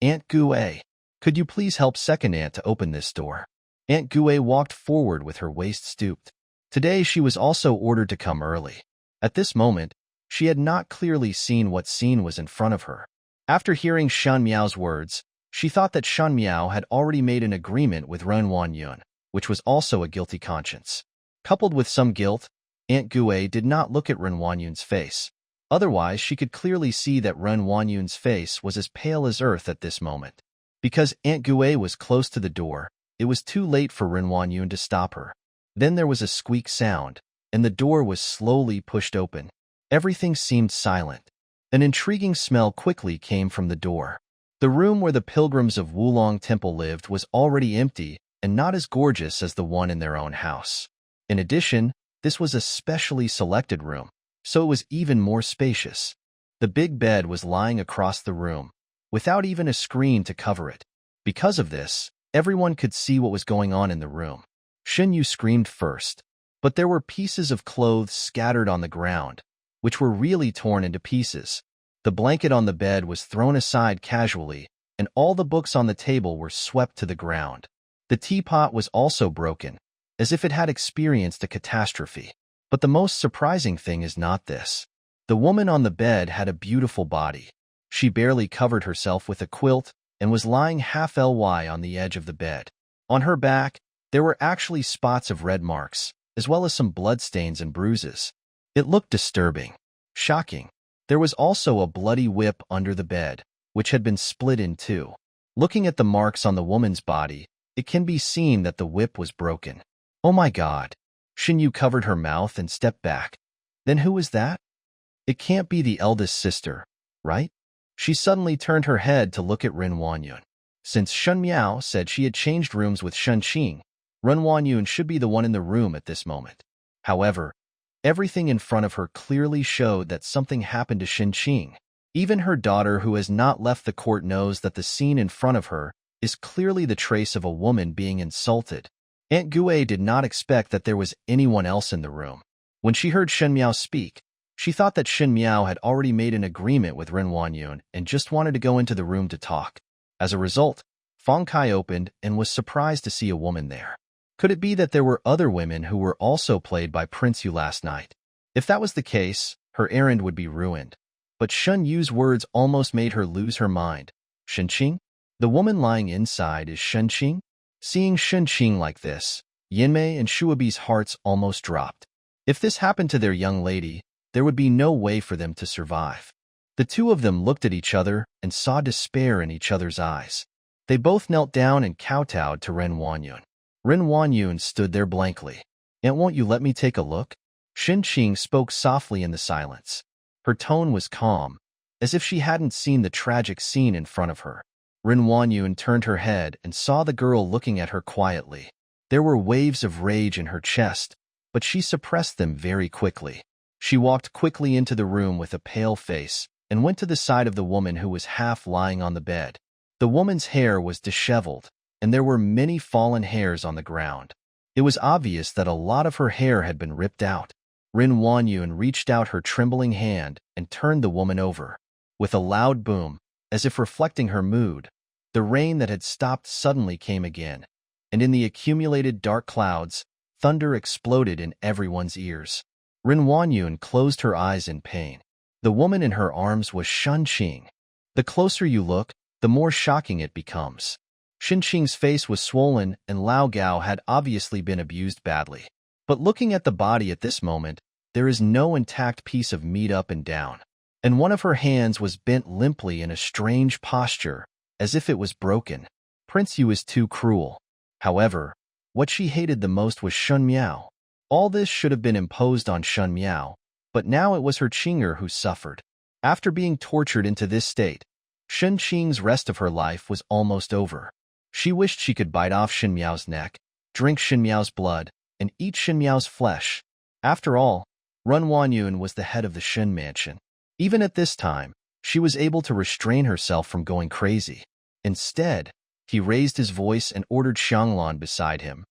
Aunt Gue, could you please help second aunt to open this door? Aunt Gue walked forward with her waist stooped. Today she was also ordered to come early. At this moment, she had not clearly seen what scene was in front of her. After hearing Shen Miao's words, she thought that Shen Miao had already made an agreement with Ren Wanyun, which was also a guilty conscience. Coupled with some guilt, Aunt Gue did not look at Ren Wanyun's face. Otherwise, she could clearly see that Ren Wanyun's face was as pale as earth at this moment. Because Aunt Gue was close to the door, it was too late for Ren Wanyun to stop her. Then there was a squeak sound, and the door was slowly pushed open. Everything seemed silent. An intriguing smell quickly came from the door. The room where the pilgrims of Wulong Temple lived was already empty and not as gorgeous as the one in their own house. In addition, this was a specially selected room, so it was even more spacious. The big bed was lying across the room, without even a screen to cover it. Because of this, everyone could see what was going on in the room. Shen Yu screamed first, but there were pieces of clothes scattered on the ground, which were really torn into pieces. The blanket on the bed was thrown aside casually, and all the books on the table were swept to the ground. The teapot was also broken, as if it had experienced a catastrophe. But the most surprising thing is not this. The woman on the bed had a beautiful body. She barely covered herself with a quilt and was lying half ly on the edge of the bed. On her back, there were actually spots of red marks, as well as some bloodstains and bruises. It looked disturbing. Shocking. There was also a bloody whip under the bed, which had been split in two. Looking at the marks on the woman's body, it can be seen that the whip was broken. Oh my God. Shen Yu covered her mouth and stepped back. Then who was that? It can't be the eldest sister, right? She suddenly turned her head to look at Ren Wanyun. Since Shen Miao said she had changed rooms with Shen Qing, Ren Wanyun should be the one in the room at this moment. However, everything in front of her clearly showed that something happened to Shen Qing. Even her daughter, who has not left the court, knows that the scene in front of her is clearly the trace of a woman being insulted. Aunt Gue did not expect that there was anyone else in the room. When she heard Shen Miao speak, she thought that Shen Miao had already made an agreement with Ren Wanyun and just wanted to go into the room to talk. As a result, Feng Kai opened and was surprised to see a woman there. Could it be that there were other women who were also played by Prince Yu last night? If that was the case, her errand would be ruined. But Shen Yu's words almost made her lose her mind. Shen Qing? The woman lying inside is Shen Qing? Seeing Shen Qing like this, Yinmei and Shuabi's hearts almost dropped. If this happened to their young lady, there would be no way for them to survive. The two of them looked at each other and saw despair in each other's eyes. They both knelt down and kowtowed to Ren Wanyun. Ren Wanyun stood there blankly. "Aunt, won't you let me take a look?" Shen Qing spoke softly in the silence. Her tone was calm, as if she hadn't seen the tragic scene in front of her. Ren Wanyun turned her head and saw the girl looking at her quietly. There were waves of rage in her chest, but she suppressed them very quickly. She walked quickly into the room with a pale face and went to the side of the woman who was half lying on the bed. The woman's hair was disheveled, and there were many fallen hairs on the ground. It was obvious that a lot of her hair had been ripped out. Ren Wanyun reached out her trembling hand and turned the woman over. With a loud boom, as if reflecting her mood, the rain that had stopped suddenly came again, and in the accumulated dark clouds, thunder exploded in everyone's ears. Ren Wanyun closed her eyes in pain. The woman in her arms was Shen Qing. The closer you look, the more shocking it becomes. Shen Qing's face was swollen, and Lao Gao had obviously been abused badly. But looking at the body at this moment, there is no intact piece of meat up and down, and one of her hands was bent limply in a strange posture, as if it was broken. Prince Yu is too cruel. However, what she hated the most was Shen Miao. All this should have been imposed on Shen Miao, but now it was her Qinger who suffered. After being tortured into this state, Shen Qing's rest of her life was almost over. She wished she could bite off Shen Miao's neck, drink Shen Miao's blood, and eat Shen Miao's flesh. After all, Ren Wanyun was the head of the Shen mansion. Even at this time, she was able to restrain herself from going crazy. Instead, he raised his voice and ordered Xianglan beside him.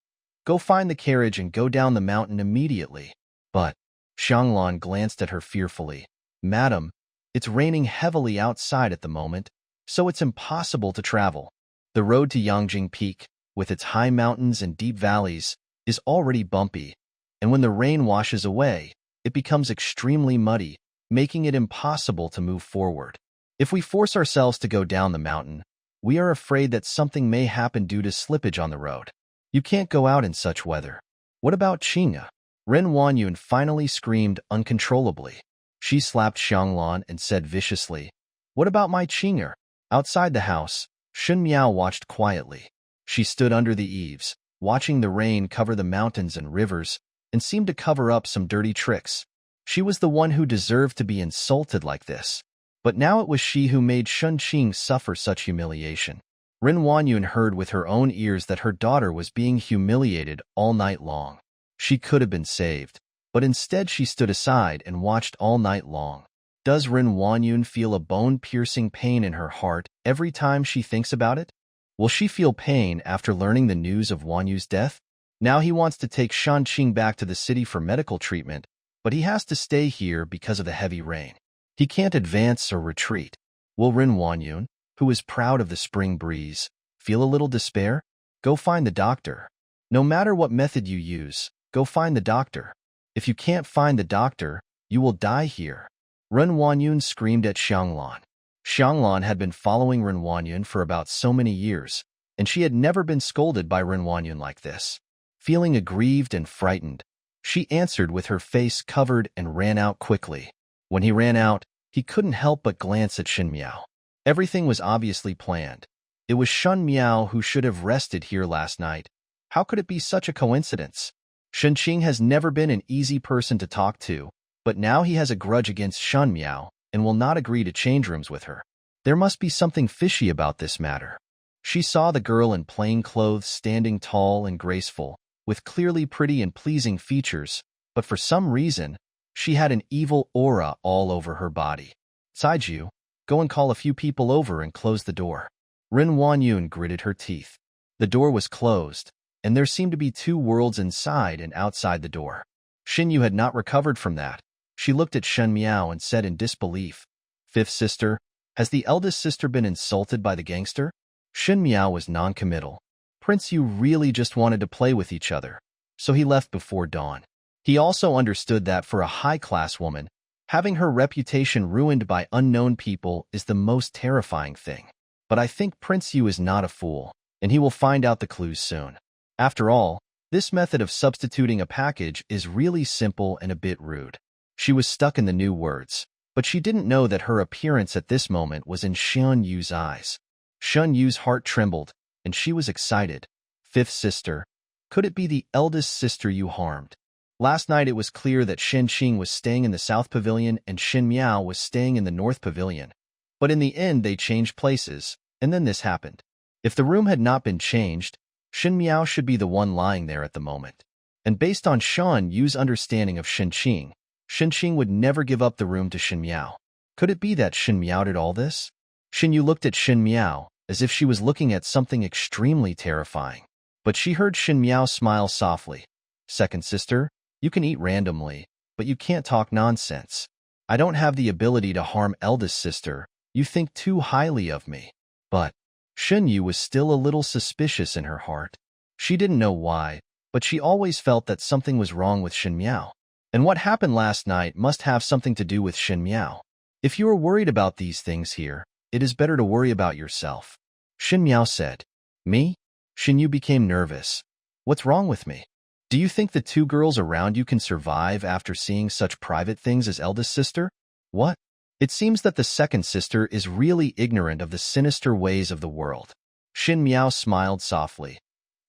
Go find the carriage and go down the mountain immediately. But Xianglan glanced at her fearfully. Madam, it's raining heavily outside at the moment, so it's impossible to travel. The road to Yangjing Peak, with its high mountains and deep valleys, is already bumpy, and when the rain washes away, it becomes extremely muddy, making it impossible to move forward. If we force ourselves to go down the mountain, we are afraid that something may happen due to slippage on the road. You can't go out in such weather. What about Qinga? Ren Wanyun finally screamed uncontrollably. She slapped Xianglan and said viciously, What about my Qinger? Outside the house, Shen Miao watched quietly. She stood under the eaves, watching the rain cover the mountains and rivers, and seemed to cover up some dirty tricks. She was the one who deserved to be insulted like this. But now it was she who made Shen Qing suffer such humiliation. Ren Wanyun heard with her own ears that her daughter was being humiliated all night long. She could have been saved, but instead she stood aside and watched all night long. Does Ren Wanyun feel a bone-piercing pain in her heart every time she thinks about it? Will she feel pain after learning the news of Wanyu's death? Now he wants to take Shen Qing back to the city for medical treatment, but he has to stay here because of the heavy rain. He can't advance or retreat. Will Ren Wanyun, who is proud of the spring breeze, feel a little despair? Go find the doctor. No matter what method you use, go find the doctor. If you can't find the doctor, you will die here. Ren Wanyun screamed at Xianglan. Xianglan had been following Ren Wanyun for about so many years, and she had never been scolded by Ren Wanyun like this. Feeling aggrieved and frightened, she answered with her face covered and ran out quickly. When he ran out, he couldn't help but glance at Shen Miao. Everything was obviously planned. It was Shen Miao who should have rested here last night. How could it be such a coincidence? Shen Qing has never been an easy person to talk to, but now he has a grudge against Shen Miao and will not agree to change rooms with her. There must be something fishy about this matter. She saw the girl in plain clothes standing tall and graceful, with clearly pretty and pleasing features, but for some reason, she had an evil aura all over her body. Saiju, go and call a few people over and close the door. Ren Wanyun gritted her teeth. The door was closed, and there seemed to be two worlds inside and outside the door. Shen Yu had not recovered from that. She looked at Shen Miao and said in disbelief, Fifth sister, has the eldest sister been insulted by the gangster? Shen Miao was non-committal. Prince Yu really just wanted to play with each other, so he left before dawn. He also understood that for a high-class woman, having her reputation ruined by unknown people is the most terrifying thing. But I think Prince Yu is not a fool, and he will find out the clues soon. After all, this method of substituting a package is really simple and a bit rude. She was stuck in the new words, but she didn't know that her appearance at this moment was in Shen Yu's eyes. Shen Yu's heart trembled, and she was excited. Fifth sister, could it be the eldest sister you harmed? Last night it was clear that Shen Qing was staying in the South Pavilion and Shen Miao was staying in the North Pavilion. But in the end they changed places, and then this happened. If the room had not been changed, Shen Miao should be the one lying there at the moment. And based on Shen Yu's understanding of Shen Qing would never give up the room to Shen Miao. Could it be that Shen Miao did all this? Shen Yu looked at Shen Miao as if she was looking at something extremely terrifying. But she heard Shen Miao smile softly. Second sister, you can eat randomly, but you can't talk nonsense. I don't have the ability to harm eldest sister. You think too highly of me. But Shen Yu was still a little suspicious in her heart. She didn't know why, but she always felt that something was wrong with Shen Miao. And what happened last night must have something to do with Shen Miao. If you are worried about these things here, it is better to worry about yourself. Shen Miao said. Me? Shen Yu became nervous. What's wrong with me? Do you think the two girls around you can survive after seeing such private things as eldest sister? What? It seems that the second sister is really ignorant of the sinister ways of the world. Shen Miao smiled softly.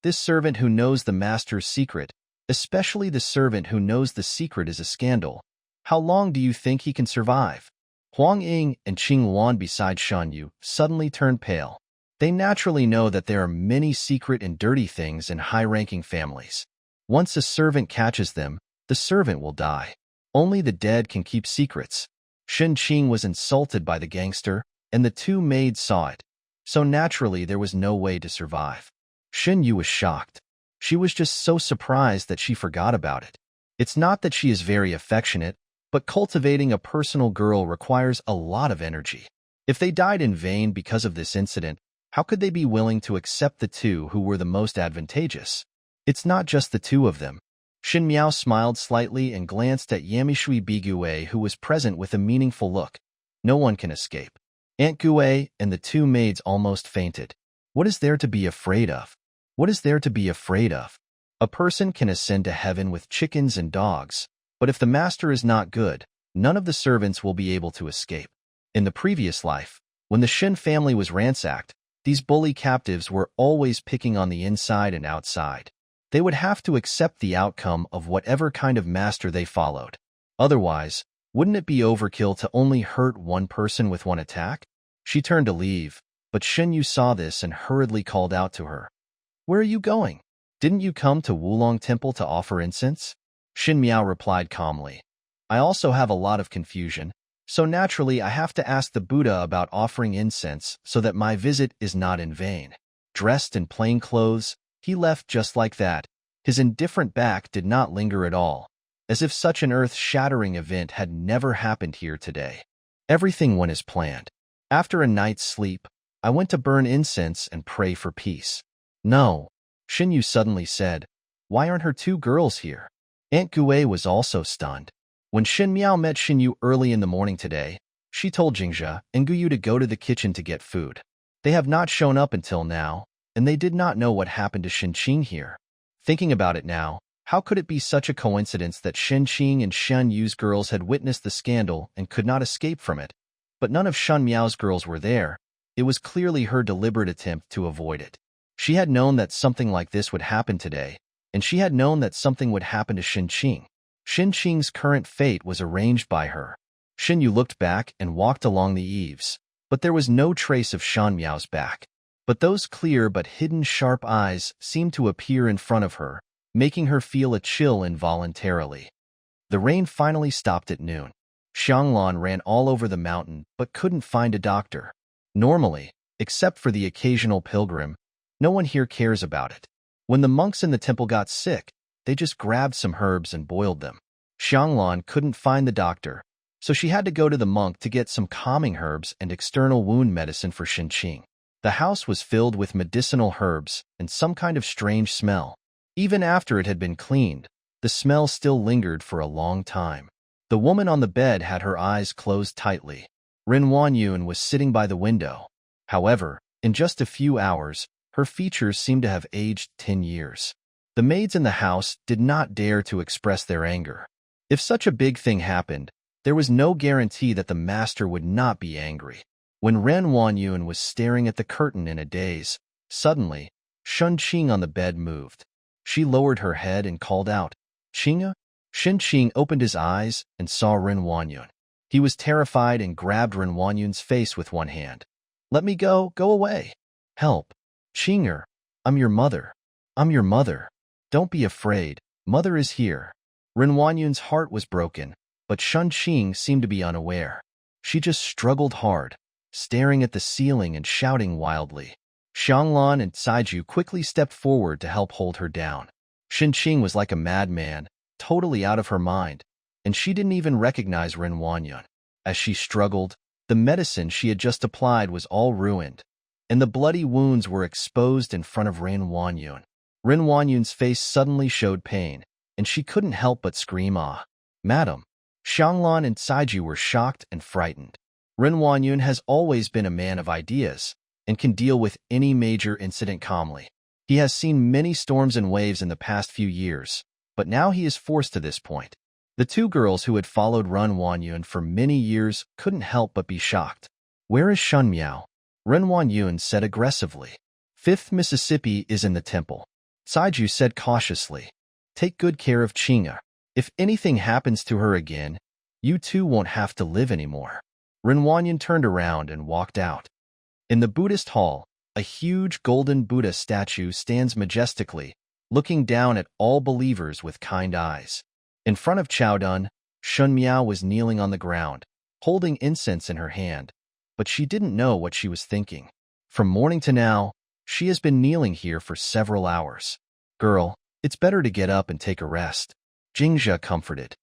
This servant who knows the master's secret, especially the servant who knows the secret is a scandal. How long do you think he can survive? Huang Ying and Qing Luan beside Shan Yu suddenly turned pale. They naturally know that there are many secret and dirty things in high-ranking families. Once a servant catches them, the servant will die. Only the dead can keep secrets. Shen Qing was insulted by the gangster, and the two maids saw it. So naturally there was no way to survive. Shen Yu was shocked. She was just so surprised that she forgot about it. It's not that she is very affectionate, but cultivating a personal girl requires a lot of energy. If they died in vain because of this incident, how could they be willing to accept the two who were the most advantageous? It's not just the two of them. Shen Miao smiled slightly and glanced at Yamishui Bigue, who was present with a meaningful look. No one can escape. Aunt Gue and the two maids almost fainted. What is there to be afraid of? What is there to be afraid of? A person can ascend to heaven with chickens and dogs, but if the master is not good, none of the servants will be able to escape. In the previous life, when the Shen family was ransacked, these bully captives were always picking on the inside and outside. They would have to accept the outcome of whatever kind of master they followed. Otherwise, wouldn't it be overkill to only hurt one person with one attack? She turned to leave, but Shen Yu saw this and hurriedly called out to her. Where are you going? Didn't you come to Wulong Temple to offer incense? Shen Miao replied calmly. I also have a lot of confusion, so naturally I have to ask the Buddha about offering incense so that my visit is not in vain. Dressed in plain clothes, he left just like that. His indifferent back did not linger at all, as if such an earth-shattering event had never happened here today. Everything went as planned. After a night's sleep, I went to burn incense and pray for peace. No, Shen Yu suddenly said. Why aren't her two girls here? Aunt Gue was also stunned. When Shen Miao met Shen Yu early in the morning today, she told Jingzhe and Guyu to go to the kitchen to get food. They have not shown up until now, and they did not know what happened to Shen Qing here. Thinking about it now, how could it be such a coincidence that Shen Qing and Shen Yu's girls had witnessed the scandal and could not escape from it? But none of Shen Miao's girls were there. It was clearly her deliberate attempt to avoid it. She had known that something like this would happen today, and she had known that something would happen to Shen Qing. Shen Qing's current fate was arranged by her. Shen Yu looked back and walked along the eaves, but there was no trace of Shen Miao's back. But those clear but hidden sharp eyes seemed to appear in front of her, making her feel a chill involuntarily. The rain finally stopped at noon. Xianglan ran all over the mountain but couldn't find a doctor. Normally, except for the occasional pilgrim, no one here cares about it. When the monks in the temple got sick, they just grabbed some herbs and boiled them. Xianglan couldn't find the doctor, so she had to go to the monk to get some calming herbs and external wound medicine for Shen Qing. The house was filled with medicinal herbs and some kind of strange smell. Even after it had been cleaned, the smell still lingered for a long time. The woman on the bed had her eyes closed tightly. Ren Wanyun was sitting by the window. However, in just a few hours, her features seemed to have aged 10 years. The maids in the house did not dare to express their anger. If such a big thing happened, there was no guarantee that the master would not be angry. When Ren Wanyun was staring at the curtain in a daze, suddenly, Shen Qing on the bed moved. She lowered her head and called out, Qinga? Shen Qing opened his eyes and saw Ren Wanyun. He was terrified and grabbed Ren Wanyun's face with one hand. Let me go away. Help. Qinger, I'm your mother. I'm your mother. Don't be afraid, mother is here. Ren Wanyun's heart was broken, but Shen Qing seemed to be unaware. She just struggled hard, staring at the ceiling and shouting wildly. Xianglan and Saiju quickly stepped forward to help hold her down. Shen Qing was like a madman, totally out of her mind, and she didn't even recognize Ren Wanyun. As she struggled, the medicine she had just applied was all ruined, and the bloody wounds were exposed in front of Ren Wanyun. Ren Wanyun's face suddenly showed pain, and she couldn't help but scream, "Ah, madam!" Xianglan and Saiju were shocked and frightened. Ren Wanyun has always been a man of ideas, and can deal with any major incident calmly. He has seen many storms and waves in the past few years, but now he is forced to this point. The two girls who had followed Ren Wanyun for many years couldn't help but be shocked. Where is Shen Miao? Ren Wanyun said aggressively. Fifth Mississippi is in the temple. Saiju said cautiously. Take good care of Chinga. If anything happens to her again, you two won't have to live anymore. Renwanyan turned around and walked out. In the Buddhist hall, a huge golden Buddha statue stands majestically, looking down at all believers with kind eyes. In front of Chowdun, Shun Miao was kneeling on the ground, holding incense in her hand, but she didn't know what she was thinking. From morning to now, she has been kneeling here for several hours. Girl, it's better to get up and take a rest. Jingzhe comforted.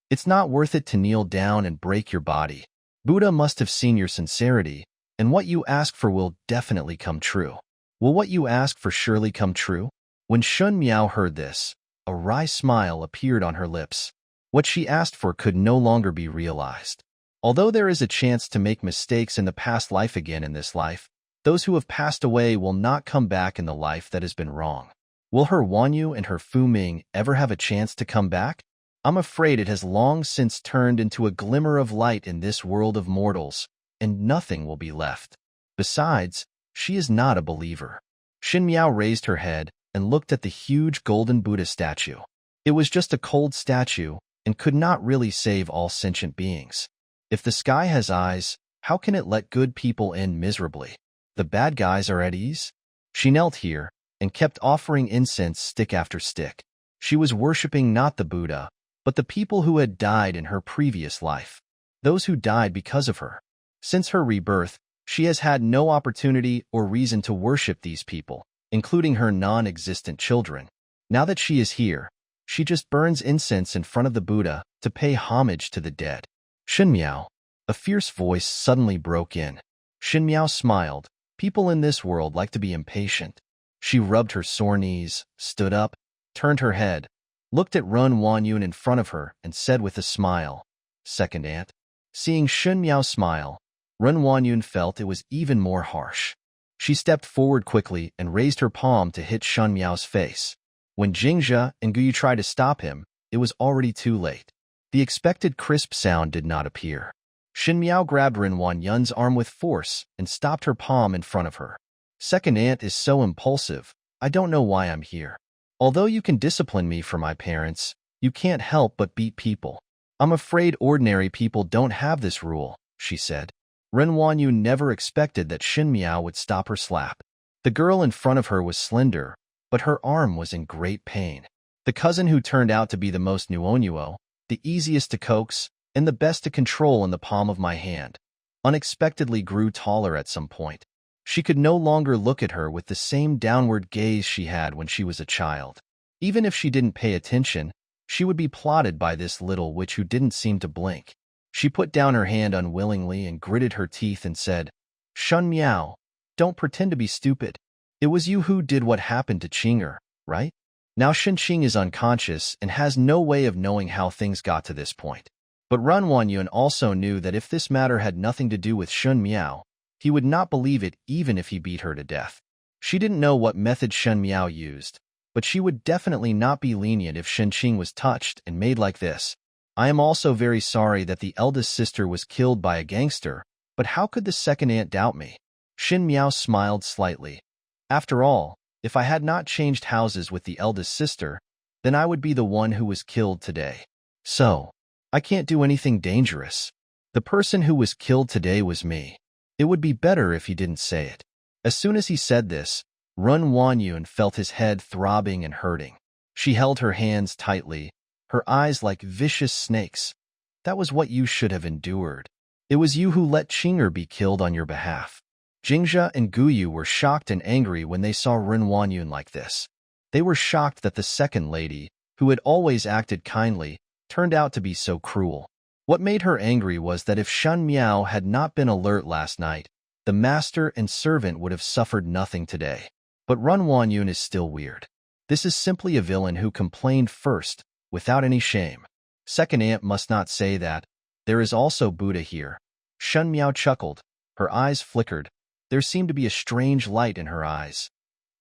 It's not worth it to kneel down and break your body. Buddha must have seen your sincerity, and what you ask for will definitely come true. Will what you ask for surely come true? When Shun Miao heard this, a wry smile appeared on her lips. What she asked for could no longer be realized. Although there is a chance to make mistakes in the past life again in this life, those who have passed away will not come back in the life that has been wrong. Will her Wanyu and her Fu Ming ever have a chance to come back? I'm afraid it has long since turned into a glimmer of light in this world of mortals, and nothing will be left. Besides, she is not a believer. Shin Miao raised her head and looked at the huge golden Buddha statue. It was just a cold statue and could not really save all sentient beings. If the sky has eyes, how can it let good people end miserably? The bad guys are at ease? She knelt here and kept offering incense stick after stick. She was worshipping not the Buddha, but the people who had died in her previous life, those who died because of her. Since her rebirth, she has had no opportunity or reason to worship these people, including her non-existent children. Now that she is here, she just burns incense in front of the Buddha to pay homage to the dead. Shin Miao. A fierce voice suddenly broke in. Shin Miao smiled. People in this world like to be impatient. She rubbed her sore knees, stood up, turned her head, looked at Run Wanyun in front of her, and said with a smile, "Second aunt." Seeing Shin Miao smile, Run Wanyun felt it was even more harsh. She stepped forward quickly and raised her palm to hit Shun Miao's face. When Jingzhe and Guyu tried to stop him, it was already too late. The expected crisp sound did not appear. Shin Miao grabbed Ren Wanyun's arm with force and stopped her palm in front of her. Second aunt is so impulsive, I don't know why I'm here. Although you can discipline me for my parents, you can't help but beat people. I'm afraid ordinary people don't have this rule, she said. Ren Wanyun never expected that Shin Miao would stop her slap. The girl in front of her was slender, but her arm was in great pain. The cousin who turned out to be the most nuonuo, the easiest to coax, and the best to control in the palm of my hand, unexpectedly grew taller at some point. She could no longer look at her with the same downward gaze she had when she was a child. Even if she didn't pay attention, she would be plotted by this little witch who didn't seem to blink. She put down her hand unwillingly and gritted her teeth and said, "Shun Miao, don't pretend to be stupid. It was you who did what happened to Chinger, right? Now Xinqing is unconscious and has no way of knowing how things got to this point." But Run Wanyun also knew that if this matter had nothing to do with Shun Miao, he would not believe it even if he beat her to death. She didn't know what method Shun Miao used, but she would definitely not be lenient if Xinqing was touched and made like this. I am also very sorry that the eldest sister was killed by a gangster, but how could the second aunt doubt me? Shin Miao smiled slightly. After all, if I had not changed houses with the eldest sister, then I would be the one who was killed today. So, I can't do anything dangerous. The person who was killed today was me. It would be better if he didn't say it. As soon as he said this, Run Wanyun felt his head throbbing and hurting. She held her hands tightly, her eyes like vicious snakes. That was what you should have endured. It was you who let Chinger be killed on your behalf. Jingzhe and Guyu were shocked and angry when they saw Run Wanyun like this. They were shocked that the second lady, who had always acted kindly, turned out to be so cruel. What made her angry was that if Shun Miao had not been alert last night, the master and servant would have suffered nothing today. But Run Wanyun is still weird. This is simply a villain who complained first, without any shame. Second aunt must not say that. There is also Buddha here. Shun Miao chuckled. Her eyes flickered. There seemed to be a strange light in her eyes.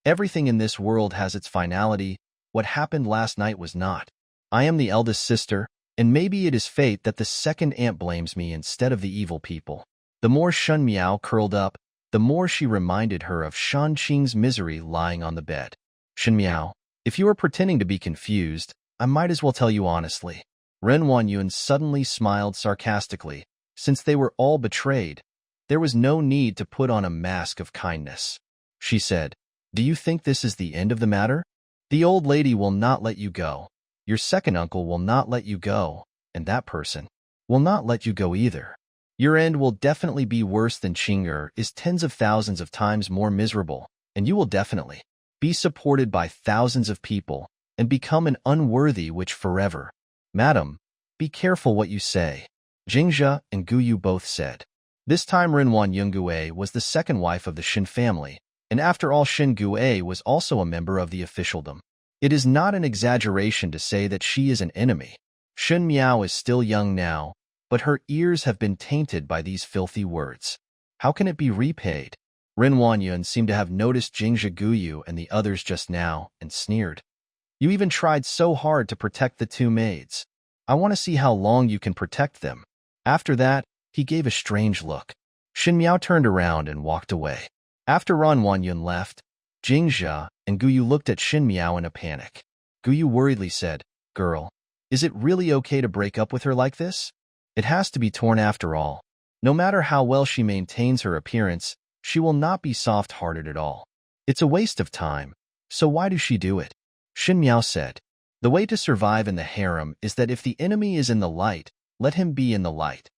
Everything in this world has its finality. What happened last night was not. I am the eldest sister, and maybe it is fate that the second aunt blames me instead of the evil people. The more Shun Miao curled up, the more she reminded her of Shan Qing's misery lying on the bed. Shen Miao, if you are pretending to be confused, I might as well tell you honestly. Ren Wanyun suddenly smiled sarcastically. Since they were all betrayed, there was no need to put on a mask of kindness. She said, do you think this is the end of the matter? The old lady will not let you go. Your second uncle will not let you go, and that person will not let you go either. Your end will definitely be worse than Qing'er is tens of thousands of times more miserable, and you will definitely be supported by thousands of people and become an unworthy witch forever. Madam, be careful what you say, Jingzhe and Guyu both said. This time Renwan Yungue was the second wife of the Shen family, and after all Shen Gue was also a member of the officialdom. It is not an exaggeration to say that she is an enemy. Shen Miao is still young now, but her ears have been tainted by these filthy words. How can it be repaid? Ren Wanyun seemed to have noticed Jingzhe Guyu and the others just now, and sneered. You even tried so hard to protect the two maids. I want to see how long you can protect them. After that, he gave a strange look. Shen Miao turned around and walked away. After Ren Wanyun left, Jingzhe and Guyu looked at Shen Miao in a panic. Guyu worriedly said, Girl, is it really okay to break up with her like this? It has to be torn after all. No matter how well she maintains her appearance, she will not be soft-hearted at all. It's a waste of time, so why does she do it? Shen Miao said, the way to survive in the harem is that if the enemy is in the light, let him be in the light.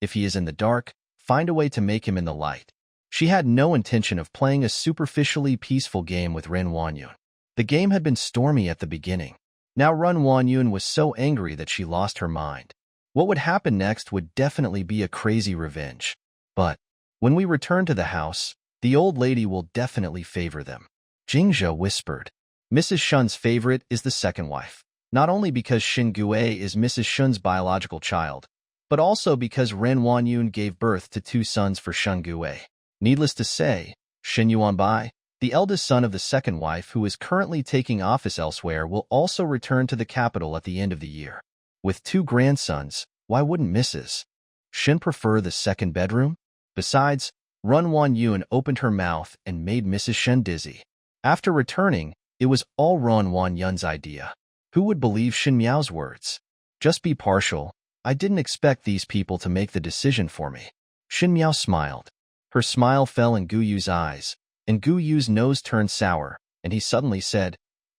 If he is in the dark, find a way to make him in the light. She had no intention of playing a superficially peaceful game with Ren Wanyun. The game had been stormy at the beginning. Now Ren Wanyun was so angry that she lost her mind. What would happen next would definitely be a crazy revenge. But when we return to the house, the old lady will definitely favor them. Jingzhe whispered. Mrs. Shen's favorite is the second wife, not only because Shen Gue is Mrs. Shen's biological child, but also because Ren Wanyun gave birth to two sons for Shen Gue. Needless to say, Shen Yuanbai, the eldest son of the second wife who is currently taking office elsewhere, will also return to the capital at the end of the year. With two grandsons, why wouldn't Mrs. Shen prefer the second bedroom? Besides, Ren Wanyun opened her mouth and made Mrs. Shen dizzy. After returning, it was all Ren Wanyun's idea. Who would believe Shen Miao's words? Just be partial. I didn't expect these people to make the decision for me. Shen Miao smiled. Her smile fell in Guyu's eyes, and Guyu's nose turned sour, and he suddenly said,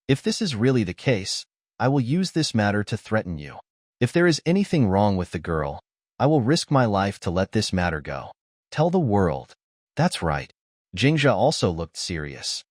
If this is really the case, I will use this matter to threaten you. If there is anything wrong with the girl, I will risk my life to let this matter go. Tell the world. That's right. Jingzhe also looked serious.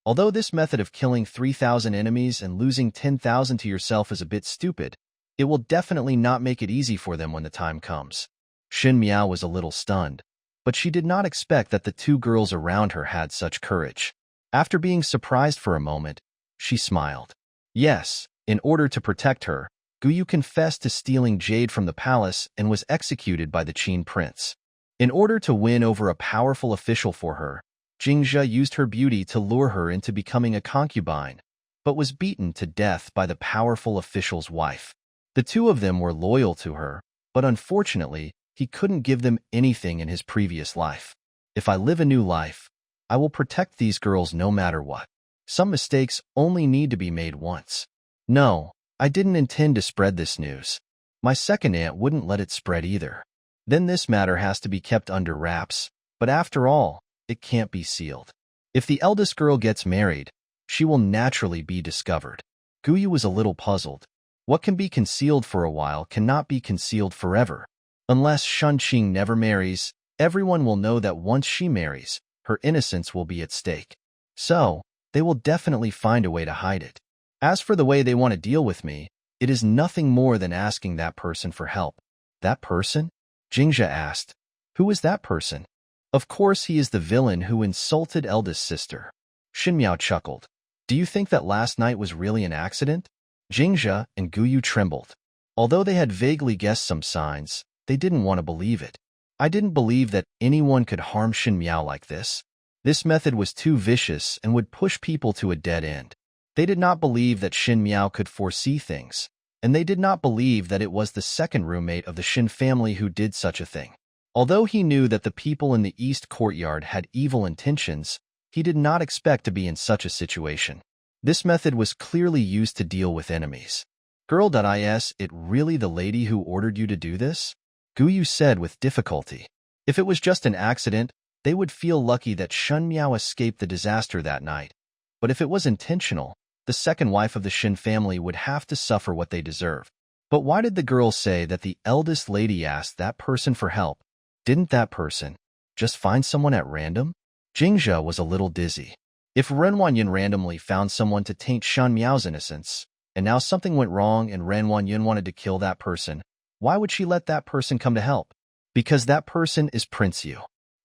Although this method of killing 3,000 enemies and losing 10,000 to yourself is a bit stupid, it will definitely not make it easy for them when the time comes. Shen Miao was a little stunned, but she did not expect that the two girls around her had such courage. After being surprised for a moment, she smiled. Yes, in order to protect her, Guyu confessed to stealing jade from the palace and was executed by the Qin prince. In order to win over a powerful official for her, Jingzhe used her beauty to lure her into becoming a concubine, but was beaten to death by the powerful official's wife. The two of them were loyal to her, but unfortunately, he couldn't give them anything in his previous life. If I live a new life, I will protect these girls no matter what. Some mistakes only need to be made once. No, I didn't intend to spread this news. My second aunt wouldn't let it spread either. Then this matter has to be kept under wraps, but after all, it can't be sealed. If the eldest girl gets married, she will naturally be discovered. Guyu was a little puzzled. What can be concealed for a while cannot be concealed forever. Unless Shen Qing never marries, everyone will know that once she marries, her innocence will be at stake. So, they will definitely find a way to hide it. As for the way they want to deal with me, it is nothing more than asking that person for help. That person? Jingzhe asked. Who is that person? Of course he is the villain who insulted eldest sister. Shen Miao chuckled. Do you think that last night was really an accident? Jingzhe and Guyu trembled. Although they had vaguely guessed some signs, they didn't want to believe it. I didn't believe that anyone could harm Shen Miao like this. This method was too vicious and would push people to a dead end. They did not believe that Shen Miao could foresee things, and they did not believe that it was the second roommate of the Shen family who did such a thing. Although he knew that the people in the East Courtyard had evil intentions, he did not expect to be in such a situation. This method was clearly used to deal with enemies. Girl.is, it really the lady who ordered you to do this? Guyu said with difficulty. If it was just an accident, they would feel lucky that Shen Miao escaped the disaster that night. But if it was intentional, the second wife of the Shen family would have to suffer what they deserve. But why did the girl say that the eldest lady asked that person for help? Didn't that person just find someone at random? Jingzhe was a little dizzy. If Ren Wanyan randomly found someone to taint Shen Miao's innocence, and now something went wrong and Ren Wanyan wanted to kill that person, why would she let that person come to help? Because that person is Prince Yu.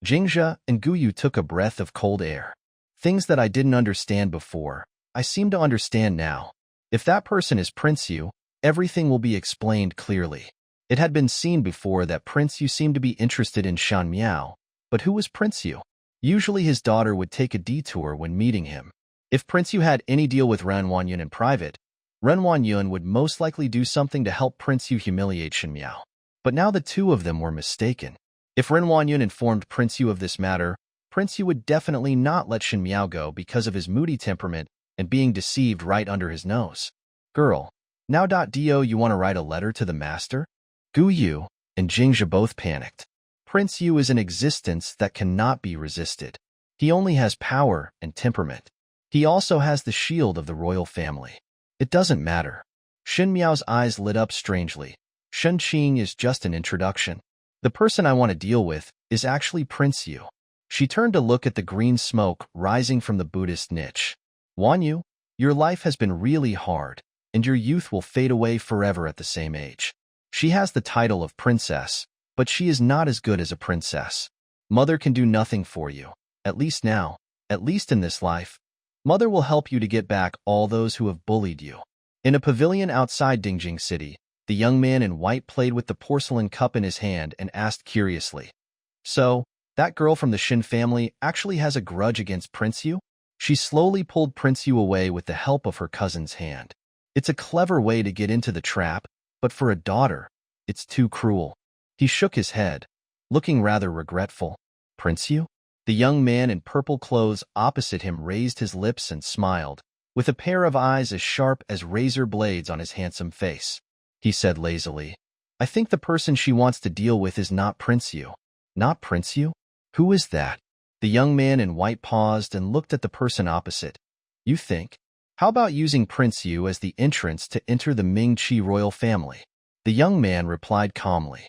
Jingzhe and Guyu took a breath of cold air. Things that I didn't understand before, I seem to understand now. If that person is Prince Yu, everything will be explained clearly. It had been seen before that Prince Yu seemed to be interested in Shen Miao, but who was Prince Yu? Usually his daughter would take a detour when meeting him. If Prince Yu had any deal with Ren Wanyan in private, Ren Wanyan would most likely do something to help Prince Yu humiliate Shen Miao. But now the two of them were mistaken. If Ren Wanyan informed Prince Yu of this matter, Prince Yu would definitely not let Shen Miao go because of his moody temperament and being deceived right under his nose. Girl, now.do you want to write a letter to the master? Guyu and Jingzhe both panicked. Prince Yu is an existence that cannot be resisted. He only has power and temperament. He also has the shield of the royal family. It doesn't matter. Shen Miao's eyes lit up strangely. Shen Qing is just an introduction. The person I want to deal with is actually Prince Yu. She turned to look at the green smoke rising from the Buddhist niche. Wanyu, your life has been really hard, and your youth will fade away forever at the same age. She has the title of princess, but she is not as good as a princess. Mother can do nothing for you, at least now, at least in this life. Mother will help you to get back all those who have bullied you. In a pavilion outside Dingjing City, the young man in white played with the porcelain cup in his hand and asked curiously, "So, that girl from the Shen family actually has a grudge against Prince Yu?" She slowly pulled Prince Yu away with the help of her cousin's hand. It's a clever way to get into the trap, but for a daughter, it's too cruel. He shook his head, looking rather regretful. Prince Yu? The young man in purple clothes opposite him raised his lips and smiled, with a pair of eyes as sharp as razor blades on his handsome face. He said lazily, "I think the person she wants to deal with is not Prince Yu." Not Prince Yu? Who is that? The young man in white paused and looked at the person opposite. You think? How about using Prince Yu as the entrance to enter the Ming-Chi royal family? The young man replied calmly.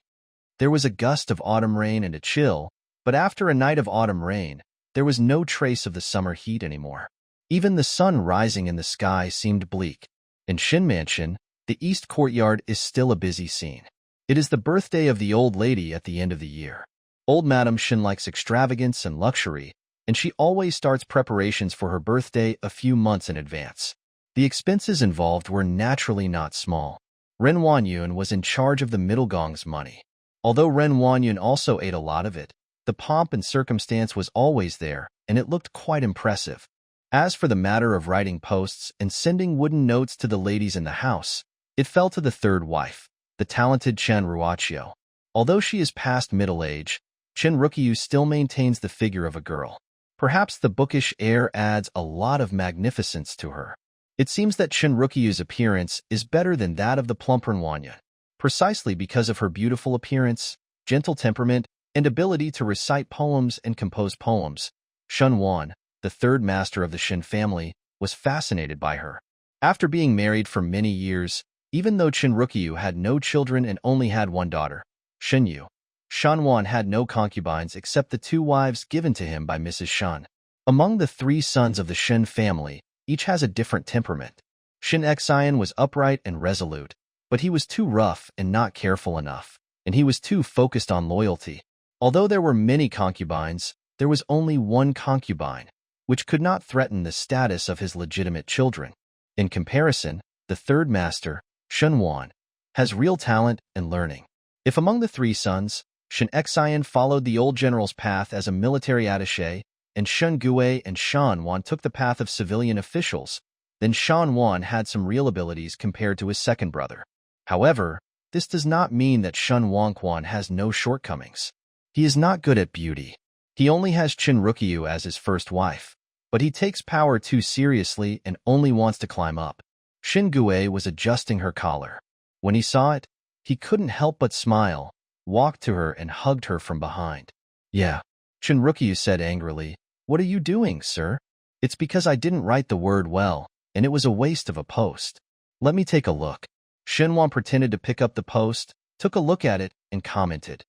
There was a gust of autumn rain and a chill, but after a night of autumn rain, there was no trace of the summer heat anymore. Even the sun rising in the sky seemed bleak. In Shen Mansion, the East Courtyard is still a busy scene. It is the birthday of the old lady at the end of the year. Old Madame Shen likes extravagance and luxury, and she always starts preparations for her birthday a few months in advance. The expenses involved were naturally not small. Ren Wanyan was in charge of the middle gong's money. Although Ren Wanyan also ate a lot of it, the pomp and circumstance was always there, and it looked quite impressive. As for the matter of writing posts and sending wooden notes to the ladies in the house, it fell to the third wife, the talented Chen Ruoqiu. Although she is past middle age, Chen Ruoqiu still maintains the figure of a girl. Perhaps the bookish air adds a lot of magnificence to her. It seems that Chen Ruoqiu's appearance is better than that of the plump Ren Wanyan, precisely because of her beautiful appearance, gentle temperament, and ability to recite poems and compose poems. Shen Wan, the third master of the Shen family, was fascinated by her. After being married for many years, even though Chen Ruoqiu had no children and only had one daughter, Shen Yu, Shen Wan had no concubines except the two wives given to him by Mrs. Shen. Among the three sons of the Shen family, each has a different temperament. Shen Xian was upright and resolute, but he was too rough and not careful enough, and he was too focused on loyalty. Although there were many concubines, there was only one concubine, which could not threaten the status of his legitimate children. In comparison, the third master, Shen Wan, has real talent and learning. If among the three sons, Shen Xian followed the old general's path as a military attaché, and Shen Gui and Shen Wan took the path of civilian officials, then Shen Wan had some real abilities compared to his second brother. However, this does not mean that Shen Wangquan has no shortcomings. He is not good at beauty. He only has Chinrukyu as his first wife, but he takes power too seriously and only wants to climb up. Shin Gue was adjusting her collar. When he saw it, he couldn't help but smile, walked to her and hugged her from behind. Yeah, Chinrukyu said angrily. What are you doing, sir? It's because I didn't write the word well, and it was a waste of a post. Let me take a look. Shenwan pretended to pick up the post, took a look at it, and commented.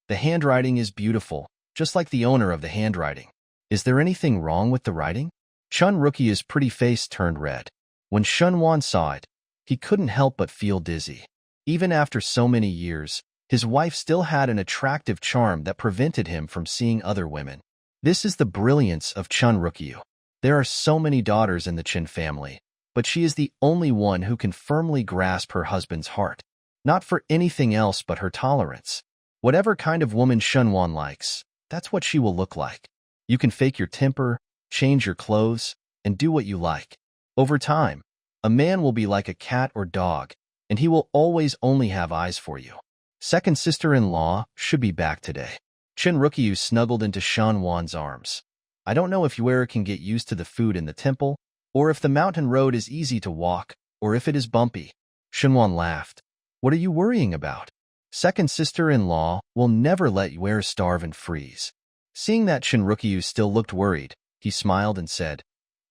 The handwriting is beautiful, just like the owner of the handwriting. Is there anything wrong with the writing? Chinrukyu's pretty face turned red. When Shenwan saw it, he couldn't help but feel dizzy. Even after so many years, his wife still had an attractive charm that prevented him from seeing other women. This is the brilliance of Chinrukyu. There are so many daughters in the Chin family, but she is the only one who can firmly grasp her husband's heart. Not for anything else but her tolerance. Whatever kind of woman Shenwan likes, that's what she will look like. You can fake your temper, change your clothes, and do what you like. Over time, a man will be like a cat or dog, and he will always only have eyes for you. Second sister-in-law should be back today. Chinrukyu snuggled into Shenwan's arms. I don't know if you can get used to the food in the temple, or if the mountain road is easy to walk, or if it is bumpy. Shenwan laughed. What are you worrying about? Second sister-in-law will never let you starve and freeze. Seeing that Chinrukyu still looked worried, he smiled and said,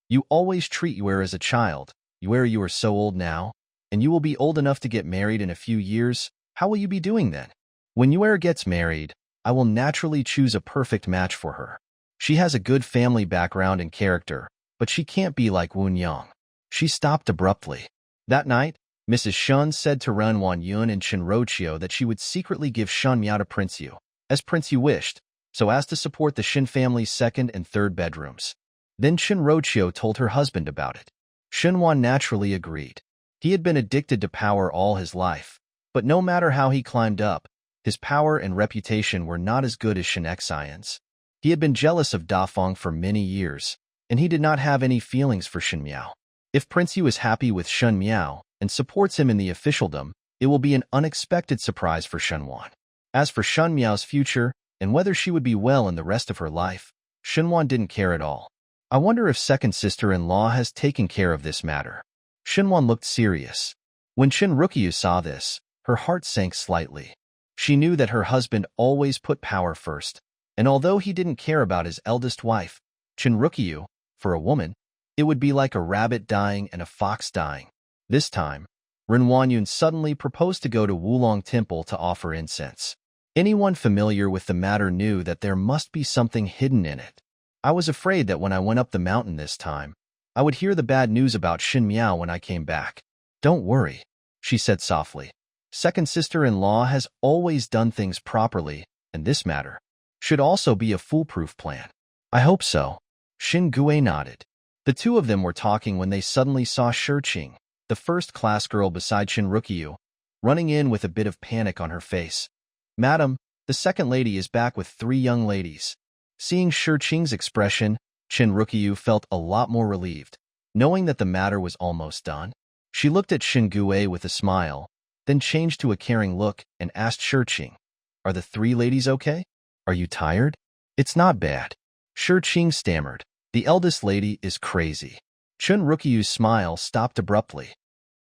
You always treat you as a child. You are so old now, and you will be old enough to get married in a few years. How will you be doing then? When you gets married, I will naturally choose a perfect match for her. She has a good family background and character, but she can't be like Wen Yang. She stopped abruptly. That night, Mrs. Shen said to Ren Wanyun and Chinrochio that she would secretly give Shen Miao to Prince Yu, as Prince Yu wished, so as to support the Shen family's second and third bedrooms. Then Chinrochio told her husband about it. Shenwan naturally agreed. He had been addicted to power all his life, but no matter how he climbed up, his power and reputation were not as good as Shen Xian's. He had been jealous of Dafeng for many years, and he did not have any feelings for Shen Miao. If Prince Yu is happy with Shen Miao and supports him in the officialdom, it will be an unexpected surprise for Shenwan. As for Shen Miao's future, and whether she would be well in the rest of her life, Shenwan didn't care at all. I wonder if second sister-in-law has taken care of this matter. Shenwan looked serious. When Chinrukyu saw this, her heart sank slightly. She knew that her husband always put power first, and although he didn't care about his eldest wife, Chinrukyu, for a woman, it would be like a rabbit dying and a fox dying. This time, Ren Wanyun suddenly proposed to go to Wulong Temple to offer incense. Anyone familiar with the matter knew that there must be something hidden in it. I was afraid that when I went up the mountain this time, I would hear the bad news about Shen Miao when I came back. Don't worry, she said softly. Second sister-in-law has always done things properly, and this matter should also be a foolproof plan. I hope so. Shin Gue nodded. The two of them were talking when they suddenly saw Yuching, the first-class girl beside Chinrukyu, running in with a bit of panic on her face. Madam, the second lady is back with 3 young ladies. Seeing Yuching's expression, Chinrukyu felt a lot more relieved, knowing that the matter was almost done. She looked at Shin Gue with a smile, then changed to a caring look and asked Yuching, Are the 3 ladies okay? Are you tired? It's not bad. Yuching stammered. The eldest lady is crazy. Chinrukyu's smile stopped abruptly.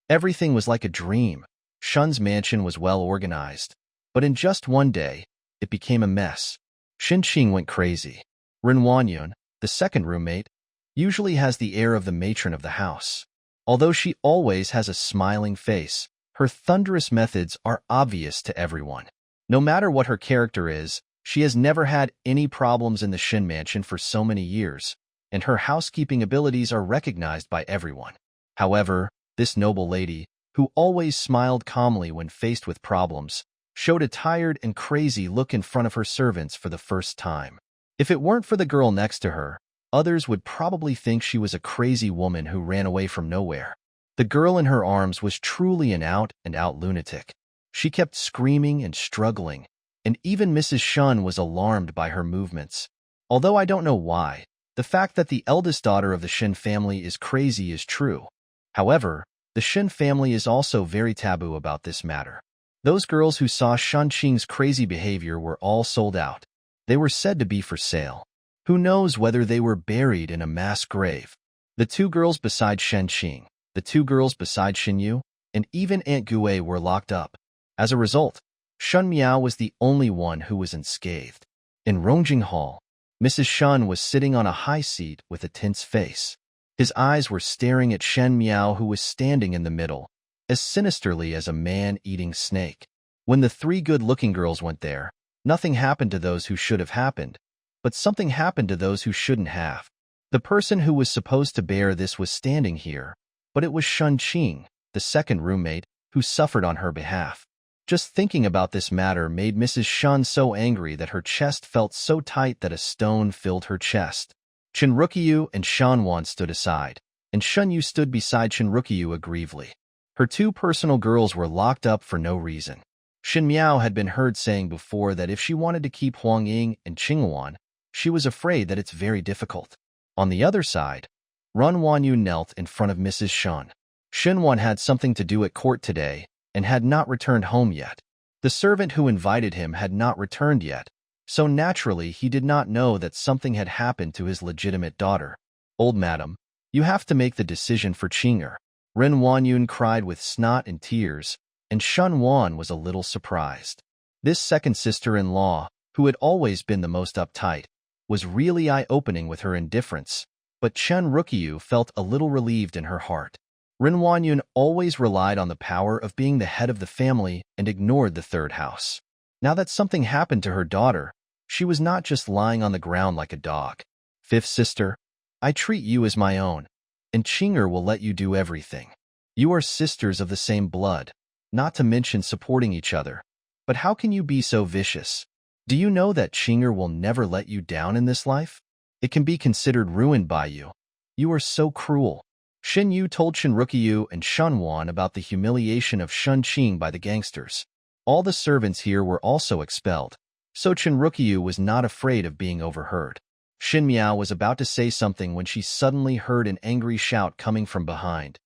Everything was like a dream. Shen's mansion was well organized, but in just one day, it became a mess. Xinqing went crazy. Ren Wanyun, the second roommate, usually has the air of the matron of the house. Although she always has a smiling face, her thunderous methods are obvious to everyone. No matter what her character is, she has never had any problems in the Shen mansion for so many years, and her housekeeping abilities are recognized by everyone. However, this noble lady, who always smiled calmly when faced with problems, showed a tired and crazy look in front of her servants for the first time. If it weren't for the girl next to her, others would probably think she was a crazy woman who ran away from nowhere. The girl in her arms was truly an out-and-out lunatic. She kept screaming and struggling, and even Mrs. Shen was alarmed by her movements. Although I don't know why, the fact that the eldest daughter of the Shen family is crazy is true. However, the Shen family is also very taboo about this matter. Those girls who saw Yuching's crazy behavior were all sold out, They were said to be for sale. Who knows whether they were buried in a mass grave? The two girls beside Shen Qing, the two girls beside Shen Yu, and even Aunt Gue were locked up. As a result, Shun Miao was the only one who was unscathed. In Rongjing Hall, Mrs. Shun was sitting on a high seat with a tense face. His eyes were staring at Shen Miao, who was standing in the middle, as sinisterly as a man-eating snake. When the three good-looking girls went there, nothing happened to those who should have happened, but something happened to those who shouldn't have. The person who was supposed to bear this was standing here, but it was Shun Qing, the second roommate, who suffered on her behalf. Just thinking about this matter made Mrs. Shun so angry that her chest felt so tight that a stone filled her chest. Chenrukyu and Shanwan stood aside, and Shun Yu stood beside Chenrukyu aggrievedly. Her two personal girls were locked up for no reason. Shen Miao had been heard saying before that if she wanted to keep Huang Ying and Qingwan, she was afraid that it's very difficult. On the other side, Run Wanyu knelt in front of Mrs. Shun. Shenwan had something to do at court today and had not returned home yet. The servant who invited him had not returned yet, so naturally he did not know that something had happened to his legitimate daughter. Old madam, you have to make the decision for Qinger. Ren Wanyun cried with snot and tears, and Shun Wan was a little surprised. This second sister-in-law, who had always been the most uptight, was really eye-opening with her indifference, but Chen Rukyu felt a little relieved in her heart. Ren Wanyun always relied on the power of being the head of the family and ignored the third house. Now that something happened to her daughter, she was not just lying on the ground like a dog. Fifth sister, I treat you as my own, and Qinger will let you do everything. You are sisters of the same blood, not to mention supporting each other. But how can you be so vicious? Do you know that Qinger will never let you down in this life? It can be considered ruined by you. You are so cruel. Shen Yu told Chenrukyu and Shunwan about the humiliation of Shun Qing by the gangsters. All the servants here were also expelled, so Chenrukyu was not afraid of being overheard. Shen Miao was about to say something when she suddenly heard an angry shout coming from behind.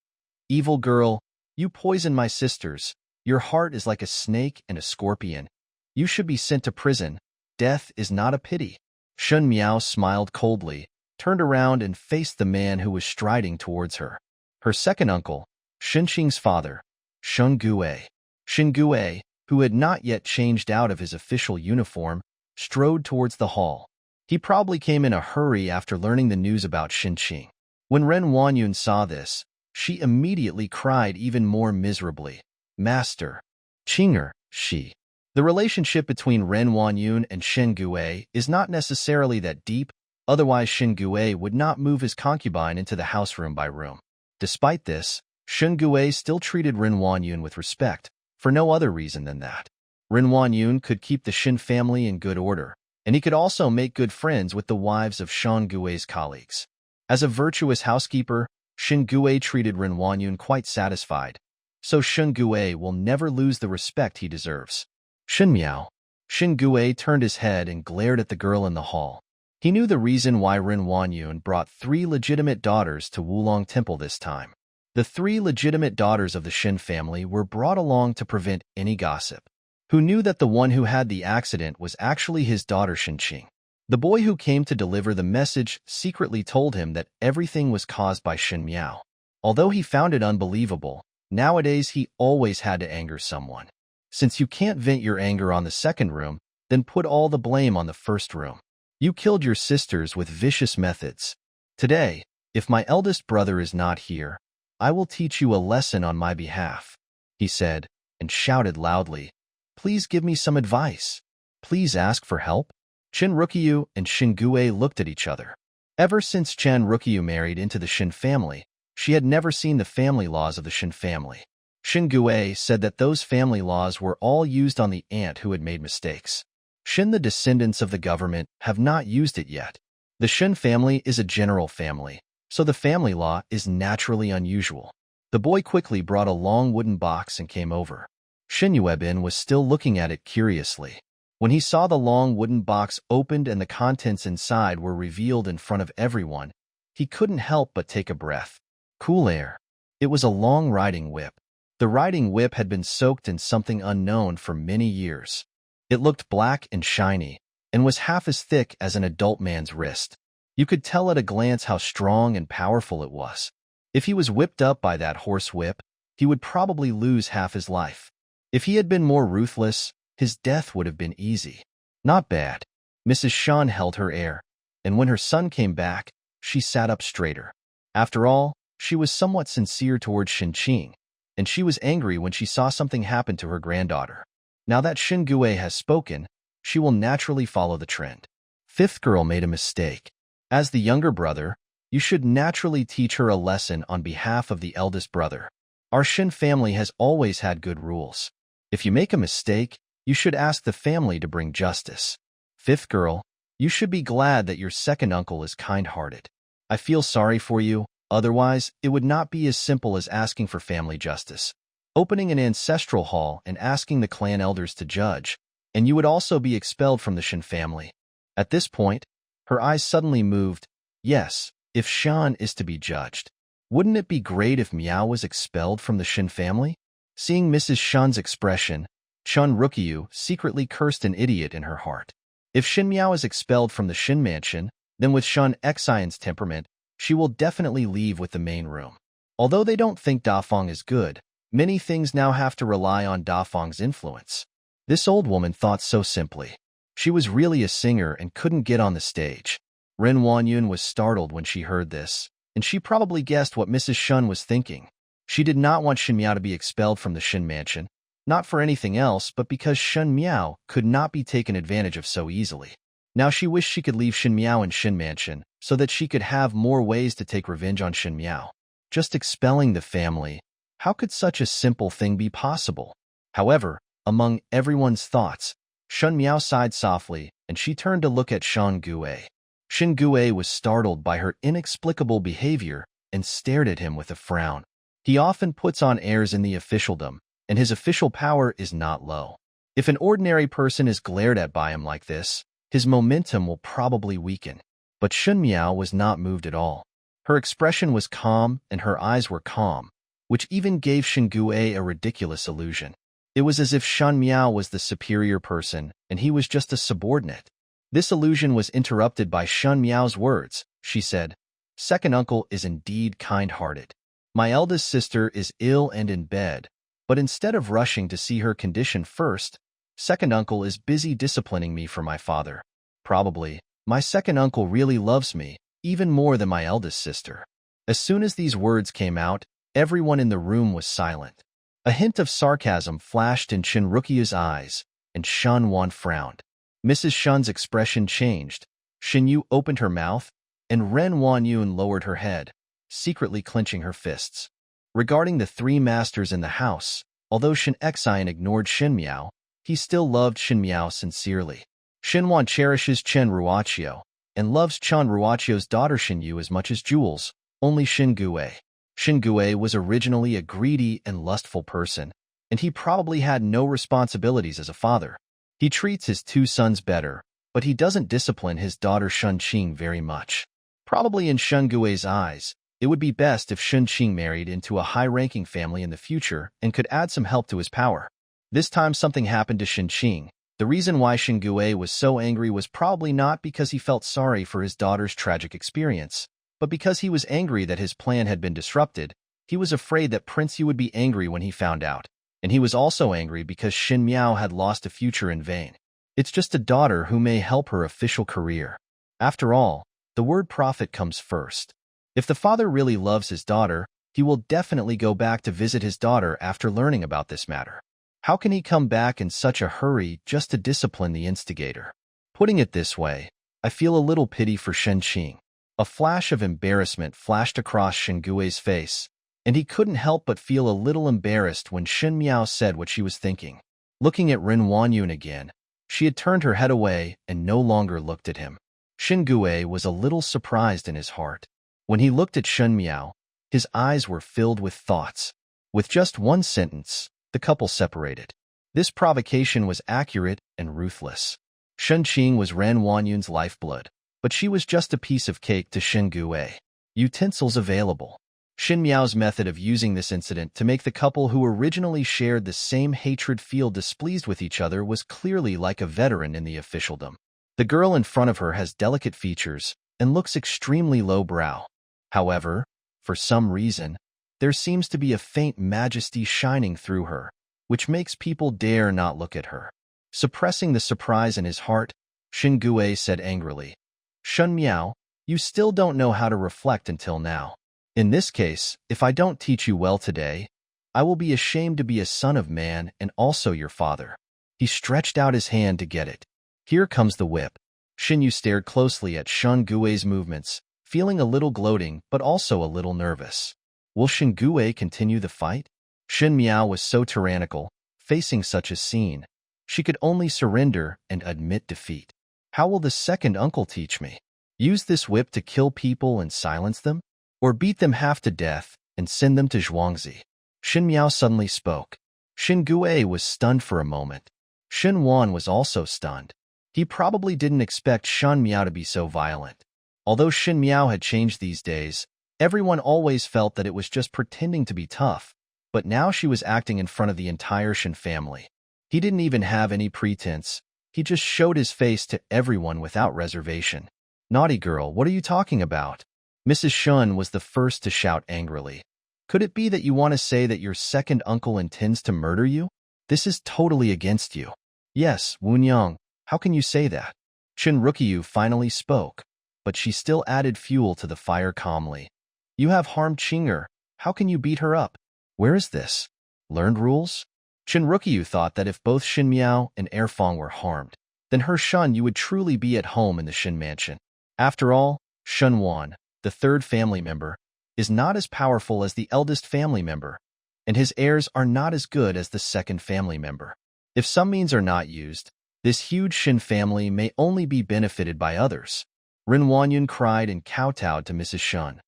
Evil girl, you poisoned my sisters. Your heart is like a snake and a scorpion. You should be sent to prison. Death is not a pity. Shen Miao smiled coldly, turned around and faced the man who was striding towards her. Her second uncle, Shen Qing's father, Shen Gue. Shen Gue, who had not yet changed out of his official uniform, strode towards the hall. He probably came in a hurry after learning the news about Shen Qing. When Ren Wanyun saw this, she immediately cried even more miserably. Master, Qinger, she. The relationship between Ren Wanyun and Shen Gue is not necessarily that deep, otherwise Shen Gue would not move his concubine into the house room by room. Despite this, Shen Gue still treated Ren Wanyun with respect, for no other reason than that. Ren Wanyun could keep the Shen family in good order, and he could also make good friends with the wives of Shen Gue's colleagues. As a virtuous housekeeper, Shen Gue treated Ren Wanyun quite satisfied, so Shen Gue will never lose the respect he deserves. Shen Miao. Shen Gue turned his head and glared at the girl in the hall. He knew the reason why Ren Wanyun brought 3 legitimate daughters to Wulong Temple this time. The 3 legitimate daughters of the Shen family were brought along to prevent any gossip. Who knew that the one who had the accident was actually his daughter Shen Qing? The boy who came to deliver the message secretly told him that everything was caused by Shen Miao. Although he found it unbelievable, nowadays he always had to anger someone. Since you can't vent your anger on the second room, then put all the blame on the first room. You killed your sisters with vicious methods. Today, if my eldest brother is not here, I will teach you a lesson on my behalf, he said, and shouted loudly. Please give me some advice. Please ask for help. Chenrukyu and Shen Gue looked at each other. Ever since Chenrukyu married into the Shen family, she had never seen the family laws of the Shen family. Shen Gue said that those family laws were all used on the aunt who had made mistakes. Shen, the descendants of the government, have not used it yet. The Shen family is a general family, so the family law is naturally unusual. The boy quickly brought a long wooden box and came over. Shen Yuebin was still looking at it curiously. When he saw the long wooden box opened and the contents inside were revealed in front of everyone, he couldn't help but take a breath. Cool air. It was a long riding whip. The riding whip had been soaked in something unknown for many years. It looked black and shiny, and was half as thick as an adult man's wrist. You could tell at a glance how strong and powerful it was. If he was whipped up by that horse whip, he would probably lose half his life. If he had been more ruthless, his death would have been easy. Not bad. Mrs. Shen held her air, and when her son came back, she sat up straighter. After all, she was somewhat sincere towards Jingxing, and she was angry when she saw something happen to her granddaughter. Now that Gui has spoken, she will naturally follow the trend. Fifth girl made a mistake. As the younger brother, you should naturally teach her a lesson on behalf of the eldest brother. Our Shen family has always had good rules. If you make a mistake, you should ask the family to bring justice. Fifth girl, you should be glad that your second uncle is kind-hearted. I feel sorry for you, otherwise it would not be as simple as asking for family justice. Opening an ancestral hall and asking the clan elders to judge, and you would also be expelled from the Shen family. At this point, her eyes suddenly moved. Yes, if Shen is to be judged. Wouldn't it be great if Miao was expelled from the Shen family? Seeing Mrs. Shen's expression, Chun Rukyu secretly cursed an idiot in her heart. If Shen Miao is expelled from the Shen mansion, then with Shen Xian's temperament, she will definitely leave with the main room. Although they don't think Dafeng is good, many things now have to rely on Dafeng's influence. This old woman thought so simply. She was really a singer and couldn't get on the stage. Ren Wanyun was startled when she heard this, and she probably guessed what Mrs. Shen was thinking. She did not want Shen Miao to be expelled from the Shen mansion, not for anything else but because Shen Miao could not be taken advantage of so easily. Now she wished she could leave Shen Miao in Shen mansion so that she could have more ways to take revenge on Shen Miao. Just expelling the family, how could such a simple thing be possible? However, among everyone's thoughts, Shen Miao sighed softly and she turned to look at Shen Gui. Shen Gui was startled by her inexplicable behavior and stared at him with a frown. He often puts on airs in the officialdom, and his official power is not low. If an ordinary person is glared at by him like this, his momentum will probably weaken. But Shen Miao was not moved at all. Her expression was calm and her eyes were calm, which even gave Shen Gui a ridiculous illusion. It was as if Shen Miao was the superior person and he was just a subordinate. This illusion was interrupted by Shen Miao's words. She said, "Second uncle is indeed kind-hearted. My eldest sister is ill and in bed, but instead of rushing to see her condition first, second uncle is busy disciplining me for my father. Probably, my second uncle really loves me, even more than my eldest sister." As soon as these words came out, everyone in the room was silent. A hint of sarcasm flashed in Chen Rukyu's eyes, and Shen Wan frowned. Mrs. Shen's expression changed. Shen Yu opened her mouth, and Ren Wanyun lowered her head, secretly clenching her fists. Regarding the three masters in the house, although Shen Xian ignored Shen Miao, he still loved Shen Miao sincerely. Shen Wan cherishes Chen Ruoqiu, and loves Chen Ruoqiu's daughter Shen Yu as much as jewels, only Shen Gui. Shen Gui was originally a greedy and lustful person, and he probably had no responsibilities as a father. He treats his two sons better, but he doesn't discipline his daughter Shunqing very much. Probably in Shen Gui's eyes, it would be best if Shunqing married into a high-ranking family in the future and could add some help to his power. This time something happened to Shunqing. The reason why Shen Gui was so angry was probably not because he felt sorry for his daughter's tragic experience, but because he was angry that his plan had been disrupted. He was afraid that Prince Yu would be angry when he found out. And he was also angry because Shen Miao had lost a future in vain. It's just a daughter who may help her official career. After all, the word profit comes first. If the father really loves his daughter, he will definitely go back to visit his daughter after learning about this matter. How can he come back in such a hurry just to discipline the instigator? Putting it this way, I feel a little pity for Shunqing. A flash of embarrassment flashed across Shen Gui's face, and he couldn't help but feel a little embarrassed when Shen Miao said what she was thinking. Looking at Ren Wanyun again, she had turned her head away and no longer looked at him. Shen Gui was a little surprised in his heart. When he looked at Shen Miao, his eyes were filled with thoughts. With just one sentence, the couple separated. This provocation was accurate and ruthless. Shunqing was Ren Wanyun's lifeblood, but she was just a piece of cake to Shen Gui. Utensils available. Shen Miao's method of using this incident to make the couple who originally shared the same hatred feel displeased with each other was clearly like a veteran in the officialdom. The girl in front of her has delicate features and looks extremely lowbrow. However, for some reason, there seems to be a faint majesty shining through her, which makes people dare not look at her. Suppressing the surprise in his heart, Shen Gui said angrily, "Shun Miao, you still don't know how to reflect until now. In this case, if I don't teach you well today, I will be ashamed to be a son of man and also your father." He stretched out his hand to get it. "Here comes the whip." Shen Yu stared closely at Shen Gui's movements, feeling a little gloating but also a little nervous. Will Shen Gui continue the fight? Shen Miao was so tyrannical, facing such a scene. She could only surrender and admit defeat. How will the second uncle teach me? Use this whip to kill people and silence them? Or beat them half to death and send them to Zhuangzi? Shen Miao suddenly spoke. Shen Gui was stunned for a moment. Shen Wan was also stunned. He probably didn't expect Shen Miao to be so violent. Although Shen Miao had changed these days, everyone always felt that it was just pretending to be tough, but now she was acting in front of the entire Shen family. He didn't even have any pretense. He just showed his face to everyone without reservation. "Naughty girl, what are you talking about?" Mrs. Shun was the first to shout angrily. "Could it be that you want to say that your second uncle intends to murder you? This is totally against you." "Yes, Wunyang, how can you say that?" Chen Rukiyu finally spoke, but she still added fuel to the fire calmly. "You have harmed Qinger. How can you beat her up? Where is this? Learned rules?" Chen Rukiyu thought that if both Shen Miao and Erfong were harmed, then her Shun Yu would truly be at home in the Shen mansion. After all, Shen Wan, the third family member, is not as powerful as the eldest family member, and his heirs are not as good as the second family member. If some means are not used, this huge Shen family may only be benefited by others. Ren Wanyun cried and kowtowed to Mrs. Shun.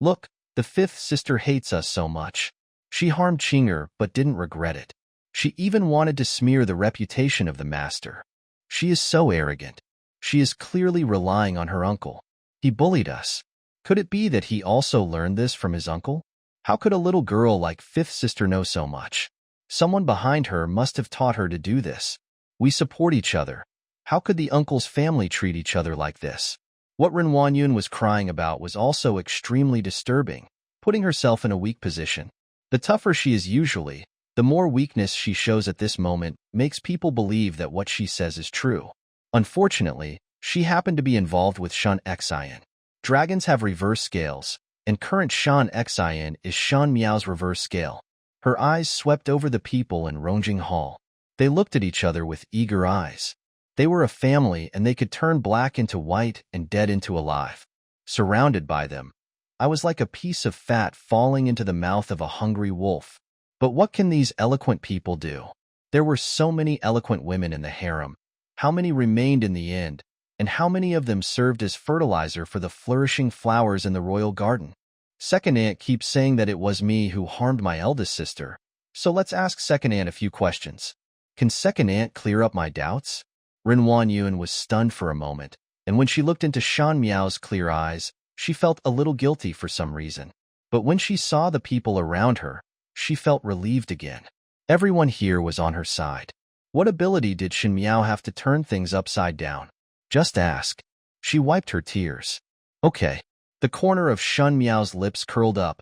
"Look, the fifth sister hates us so much. She harmed Qinger but didn't regret it. She even wanted to smear the reputation of the master. She is so arrogant. She is clearly relying on her uncle. He bullied us. Could it be that he also learned this from his uncle? How could a little girl like fifth sister know so much? Someone behind her must have taught her to do this. We support each other. How could the uncle's family treat each other like this?" What Ren Wanyun was crying about was also extremely disturbing, putting herself in a weak position. The tougher she is usually, the more weakness she shows at this moment makes people believe that what she says is true. Unfortunately, she happened to be involved with Shan Xian. Dragons have reverse scales, and current Shan Xian is Shan Miao's reverse scale. Her eyes swept over the people in Rongjing Hall. They looked at each other with eager eyes. They were a family, and they could turn black into white and dead into alive. Surrounded by them, I was like a piece of fat falling into the mouth of a hungry wolf. But what can these eloquent people do? There were so many eloquent women in the harem. How many remained in the end, and how many of them served as fertilizer for the flourishing flowers in the royal garden? Second Aunt keeps saying that it was me who harmed my eldest sister, so let's ask Second Aunt a few questions. Can Second Aunt clear up my doubts? Ren Wanyun was stunned for a moment, and when she looked into Shan Miao's clear eyes, she felt a little guilty for some reason. But when she saw the people around her, she felt relieved again. Everyone here was on her side. What ability did Shen Miao have to turn things upside down? Just ask. She wiped her tears. Okay. The corner of Shen Miao's lips curled up.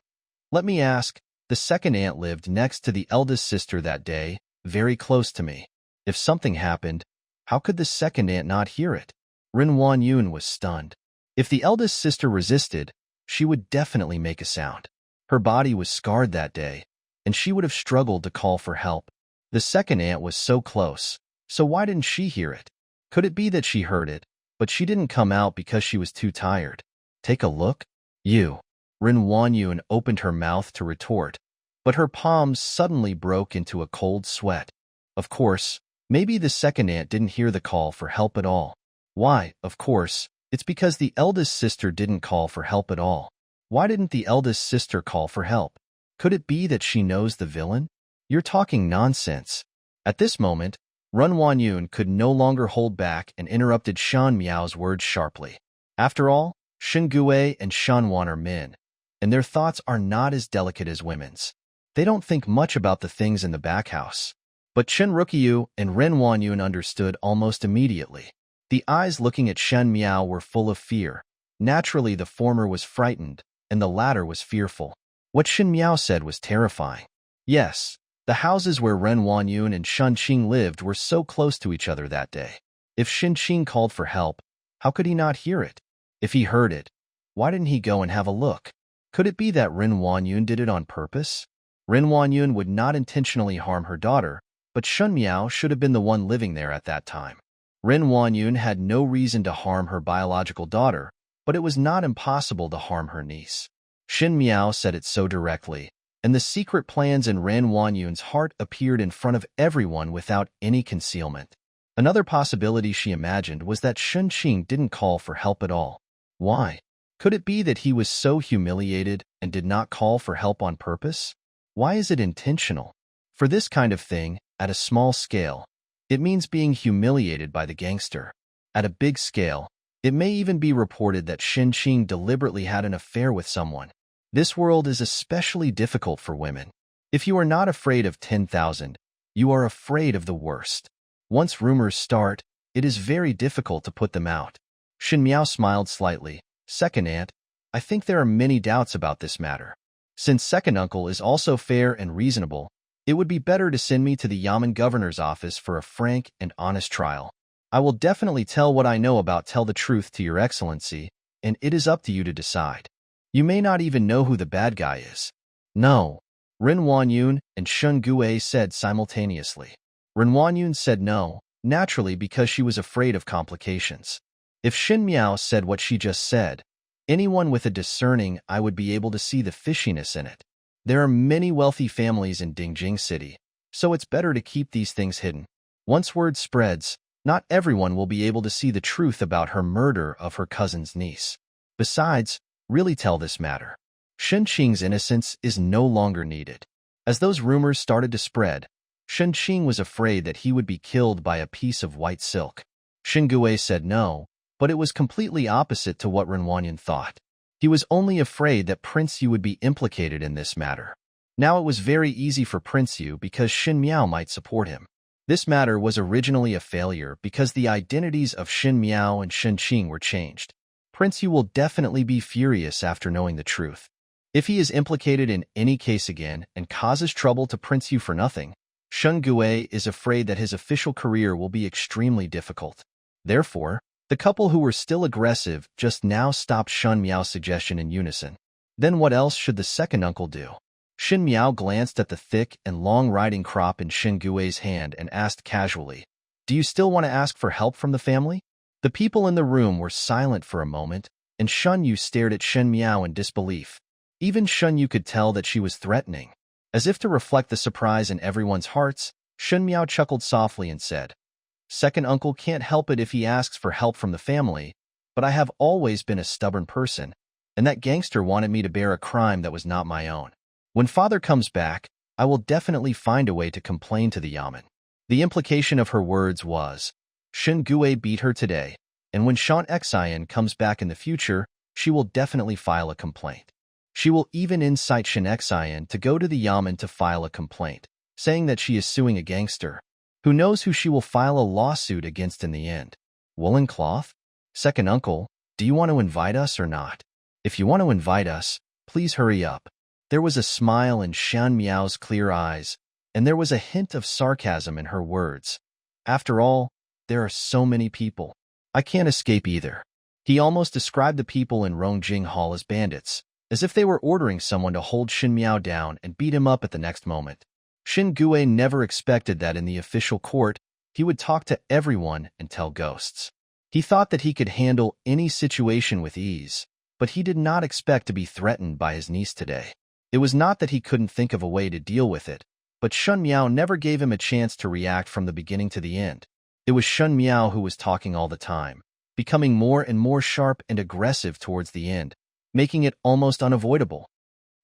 Let me ask, the second aunt lived next to the eldest sister that day, very close to me. If something happened, how could the second aunt not hear it? Ren Wanyun was stunned. If the eldest sister resisted, she would definitely make a sound. Her body was scarred that day, and she would have struggled to call for help. The second aunt was so close, so why didn't she hear it? Could it be that she heard it, but she didn't come out because she was too tired? Take a look. You. Ren Wanyun opened her mouth to retort, but her palms suddenly broke into a cold sweat. Of course, maybe the second aunt didn't hear the call for help at all. Why, of course, it's because the eldest sister didn't call for help at all. Why didn't the eldest sister call for help? Could it be that she knows the villain? You're talking nonsense. At this moment, Ren Wanyun could no longer hold back and interrupted Shan Miao's words sharply. After all, Shen Gui and Shan Wan are men, and their thoughts are not as delicate as women's. They don't think much about the things in the back house. But Chen Rukiyu and Ren Wanyun understood almost immediately. The eyes looking at Shen Miao were full of fear. Naturally, the former was frightened, and the latter was fearful. What Shen Miao said was terrifying. Yes, the houses where Ren Wanyun and Shen Qing lived were so close to each other that day. If Shen Qing called for help, how could he not hear it? If he heard it, why didn't he go and have a look? Could it be that Ren Wanyun did it on purpose? Ren Wanyun would not intentionally harm her daughter, but Shen Miao should have been the one living there at that time. Ren Wanyun had no reason to harm her biological daughter, but it was not impossible to harm her niece. Shen Miao said it so directly, and the secret plans in Ren Wanyun's heart appeared in front of everyone without any concealment. Another possibility she imagined was that Shen Qing didn't call for help at all. Why? Could it be that he was so humiliated and did not call for help on purpose? Why is it intentional? For this kind of thing, at a small scale, it means being humiliated by the gangster. At a big scale, it may even be reported that Shen Qing deliberately had an affair with someone. This world is especially difficult for women. If you are not afraid of 10,000, you are afraid of the worst. Once rumors start, it is very difficult to put them out. Shen Miao smiled slightly. Second aunt, I think there are many doubts about this matter. Since second uncle is also fair and reasonable, it would be better to send me to the Yamen governor's office for a frank and honest trial. I will definitely tell what I know about tell the truth to your excellency, and it is up to you to decide. You may not even know who the bad guy is. No, Ren Wanyun and Shun Gue said simultaneously. Ren Wanyun said no, naturally because she was afraid of complications. If Shen Miao said what she just said, anyone with a discerning eye would be able to see the fishiness in it. There are many wealthy families in Dingjing City, so it's better to keep these things hidden. Once word spreads, not everyone will be able to see the truth about her murder of her cousin's niece. Besides, really tell this matter. Shen Qing's innocence is no longer needed. As those rumors started to spread, Shen Qing was afraid that he would be killed by a piece of white silk. Shen Gue said no, but it was completely opposite to what Ren Wanyun thought. He was only afraid that Prince Yu would be implicated in this matter. Now it was very easy for Prince Yu because Shen Miao might support him. This matter was originally a failure because the identities of Shen Miao and Shen Qing were changed. Prince Yu will definitely be furious after knowing the truth. If he is implicated in any case again and causes trouble to Prince Yu for nothing, Shen Gue is afraid that his official career will be extremely difficult. Therefore, the couple who were still aggressive just now stopped Shen Miao's suggestion in unison. Then what else should the second uncle do? Shen Miao glanced at the thick and long riding crop in Shen Gue's hand and asked casually, "Do you still want to ask for help from the family?" The people in the room were silent for a moment, and Shen Yu stared at Shen Miao in disbelief. Even Shen Yu could tell that she was threatening. As if to reflect the surprise in everyone's hearts, Shen Miao chuckled softly and said, "Second uncle can't help it if he asks for help from the family, but I have always been a stubborn person, and that gangster wanted me to bear a crime that was not my own. When father comes back, I will definitely find a way to complain to the Yamen." The implication of her words was, Shen Gue beat her today, and when Shan Xian comes back in the future, she will definitely file a complaint. She will even incite Shan Xian to go to the Yamen to file a complaint, saying that she is suing a gangster. Who knows who she will file a lawsuit against in the end? Woolen cloth? Second uncle, do you want to invite us or not? If you want to invite us, please hurry up. There was a smile in Shan Miao's clear eyes, and there was a hint of sarcasm in her words. After all, there are so many people. I can't escape either. He almost described the people in Rongjing Hall as bandits, as if they were ordering someone to hold Shen Miao down and beat him up at the next moment. Shen Gue never expected that in the official court, he would talk to everyone and tell ghosts. He thought that he could handle any situation with ease, but he did not expect to be threatened by his niece today. It was not that he couldn't think of a way to deal with it, but Shen Miao never gave him a chance to react from the beginning to the end. It was Shen Miao who was talking all the time, becoming more and more sharp and aggressive towards the end, making it almost unavoidable.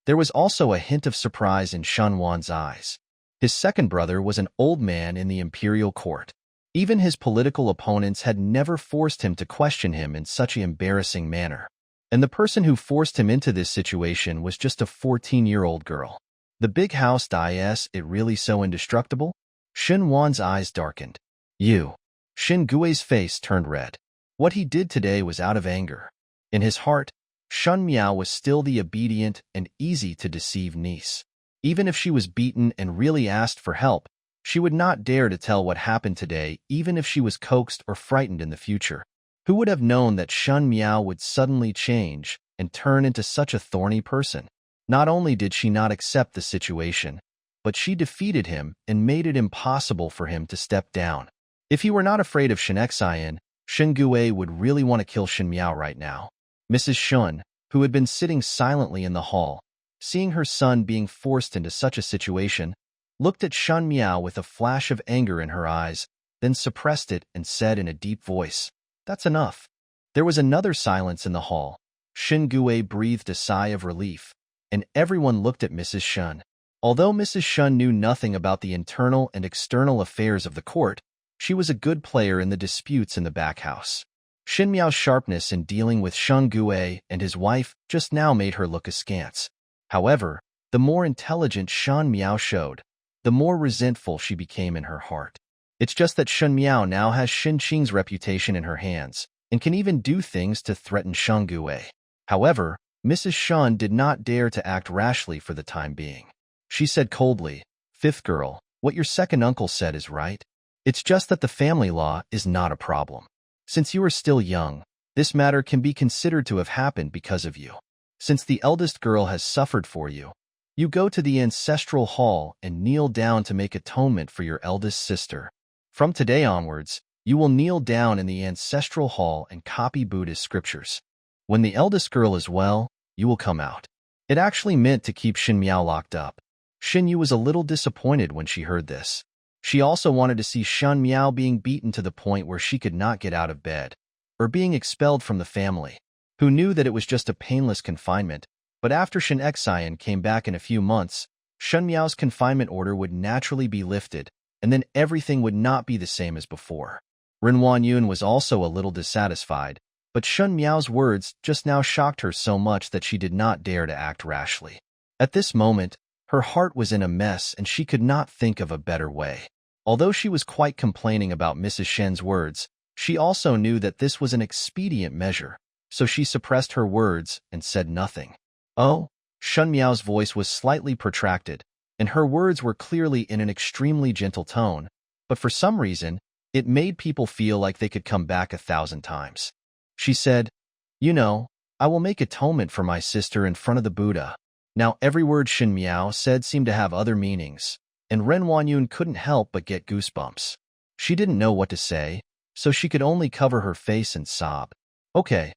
There was also a hint of surprise in Shen Wan's eyes. His second brother was an old man in the imperial court. Even his political opponents had never forced him to question him in such an embarrassing manner. And the person who forced him into this situation was just a 14-year-old girl. The big house is it really so indestructible? Shen Wan's eyes darkened. You. Shen Gui's face turned red. What he did today was out of anger. In his heart, Shen Miao was still the obedient and easy-to-deceive niece. Even if she was beaten and really asked for help, she would not dare to tell what happened today, even if she was coaxed or frightened in the future. Who would have known that Shen Miao would suddenly change and turn into such a thorny person? Not only did she not accept the situation, but she defeated him and made it impossible for him to step down. If he were not afraid of Shen Xian, Shen Gui would really want to kill Shen Miao right now. Mrs. Shun, who had been sitting silently in the hall, seeing her son being forced into such a situation, looked at Shen Miao with a flash of anger in her eyes, then suppressed it and said in a deep voice, "That's enough." There was another silence in the hall. Shen Gui breathed a sigh of relief, and everyone looked at Mrs. Shun. Although Mrs. Shun knew nothing about the internal and external affairs of the court, she was a good player in the disputes in the back house. Shen Miao's sharpness in dealing with Shen Gui and his wife just now made her look askance. However, the more intelligent Shen Miao showed, the more resentful she became in her heart. It's just that Shen Miao now has Xie Jingxing's reputation in her hands, and can even do things to threaten Shen Gui. However, Mrs. Shun did not dare to act rashly for the time being. She said coldly, "Fifth girl, what your second uncle said is right. It's just that the family law is not a problem. Since you are still young, this matter can be considered to have happened because of you. Since the eldest girl has suffered for you, you go to the ancestral hall and kneel down to make atonement for your eldest sister. From today onwards, you will kneel down in the ancestral hall and copy Buddhist scriptures. When the eldest girl is well, you will come out." It actually meant to keep Shen Miao locked up. Shen Yu was a little disappointed when she heard this. She also wanted to see Shen Miao being beaten to the point where she could not get out of bed, or being expelled from the family. Who knew that it was just a painless confinement, but after Shen Xian came back in a few months, Shen Miao's confinement order would naturally be lifted, and then everything would not be the same as before. Ren Wanyun was also a little dissatisfied, but Shen Miao's words just now shocked her so much that she did not dare to act rashly. At this moment, her heart was in a mess and she could not think of a better way. Although she was quite complaining about Mrs. Shen's words, she also knew that this was an expedient measure, so she suppressed her words and said nothing. "Oh?" Shen Miao's voice was slightly protracted, and her words were clearly in an extremely gentle tone, but for some reason, it made people feel like they could come back 1,000 times. She said, "You know, I will make atonement for my sister in front of the Buddha." Now every word Shen Miao said seemed to have other meanings, and Ren Wanyun couldn't help but get goosebumps. She didn't know what to say, so she could only cover her face and sob. Okay.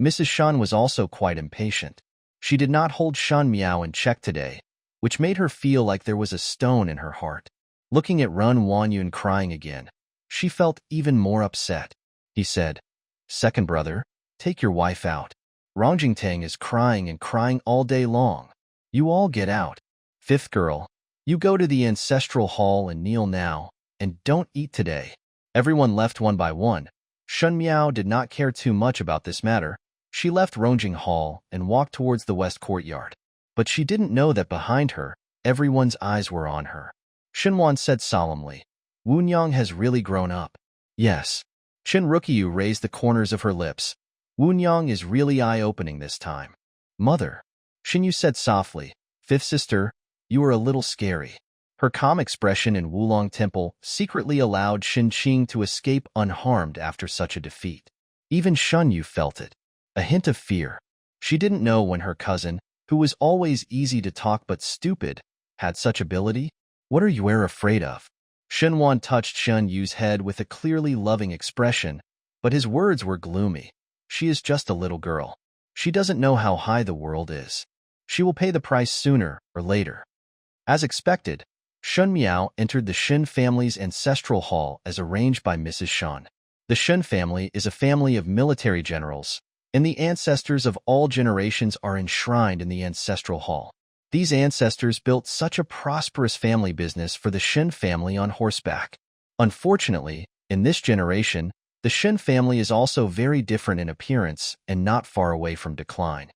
Mrs. Shen was also quite impatient. She did not hold Shen Miao in check today, which made her feel like there was a stone in her heart. Looking at Ren Wanyun crying again, she felt even more upset. He said, "Second brother, take your wife out. Rongjingtang is crying and crying all day long. You all get out. Fifth girl, you go to the ancestral hall and kneel now, and don't eat today." Everyone left one by one. Shen Miao did not care too much about this matter. She left Rongjing Hall and walked towards the west courtyard. But she didn't know that behind her, everyone's eyes were on her. Shenwan said solemnly, "Wunyang has really grown up." "Yes." Chen Rukiyu raised the corners of her lips. "Wunyang is really eye-opening this time." "Mother," Shinyu said softly, "Fifth sister, you are a little scary." Her calm expression in Wulong Temple secretly allowed Xie Jingxing to escape unharmed after such a defeat. Even Shen Yu felt it, a hint of fear. She didn't know when her cousin, who was always easy to talk but stupid, had such ability. "What are you afraid of?" Shenwan touched Shen Yu's head with a clearly loving expression, but his words were gloomy. "She is just a little girl. She doesn't know how high the world is. She will pay the price sooner or later." As expected, Shen Miao entered the Shen family's ancestral hall as arranged by Mrs. Shen. The Shen family is a family of military generals, and the ancestors of all generations are enshrined in the ancestral hall. These ancestors built such a prosperous family business for the Shen family on horseback. Unfortunately, in this generation, the Shen family is also very different in appearance and not far away from decline.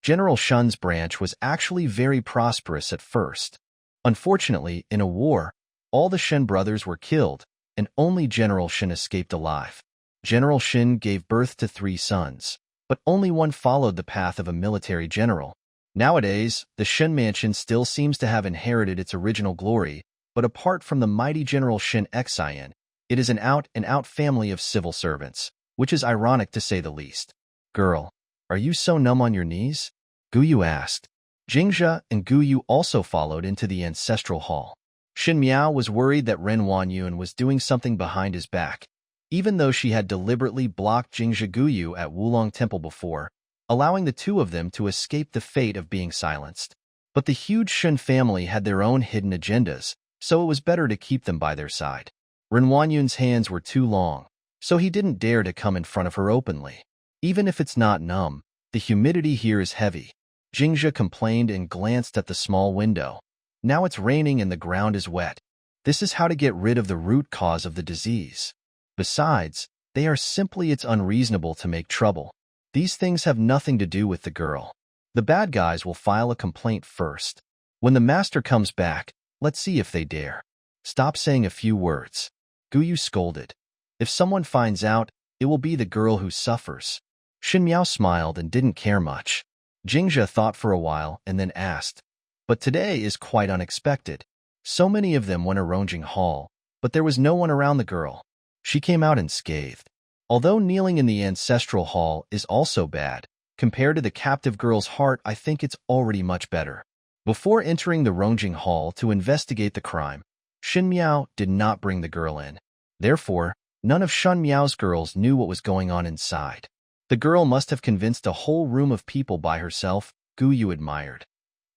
General Shen's branch was actually very prosperous at first. Unfortunately, in a war, all the Shen brothers were killed, and only General Shen escaped alive. General Shen gave birth to 3 sons, but only one followed the path of a military general. Nowadays, the Shen mansion still seems to have inherited its original glory, but apart from the mighty General Shen Xian, it is an out-and-out family of civil servants, which is ironic to say the least. Girl, are you so numb on your knees? Guyu asked. Jingzhe and Guyu also followed into the ancestral hall. Shen Miao was worried that Ren Wanyun was doing something behind his back, even though she had deliberately blocked Jingzhe Guyu at Wulong Temple before, allowing the two of them to escape the fate of being silenced. But the huge Shen family had their own hidden agendas, so it was better to keep them by their side. Ren Wanyun's hands were too long, so he didn't dare to come in front of her openly. Even if it's not numb, the humidity here is heavy. Jingzhe complained and glanced at the small window. Now it's raining and the ground is wet. This is how to get rid of the root cause of the disease. Besides, they are simply it's unreasonable to make trouble. These things have nothing to do with the girl. The bad guys will file a complaint first. When the master comes back, let's see if they dare. Stop saying a few words. Guyu scolded. If someone finds out, it will be the girl who suffers. Shen Miao smiled and didn't care much. Jingzhe thought for a while and then asked, but today is quite unexpected. So many of them went to Rongjing Hall, but there was no one around the girl. She came out unscathed. Although kneeling in the ancestral hall is also bad, compared to the captive girl's heart, I think it's already much better. Before entering the Rongjing Hall to investigate the crime, Shen Miao did not bring the girl in. Therefore, none of Shen Miao's girls knew what was going on inside. The girl must have convinced a whole room of people by herself, Guyu admired.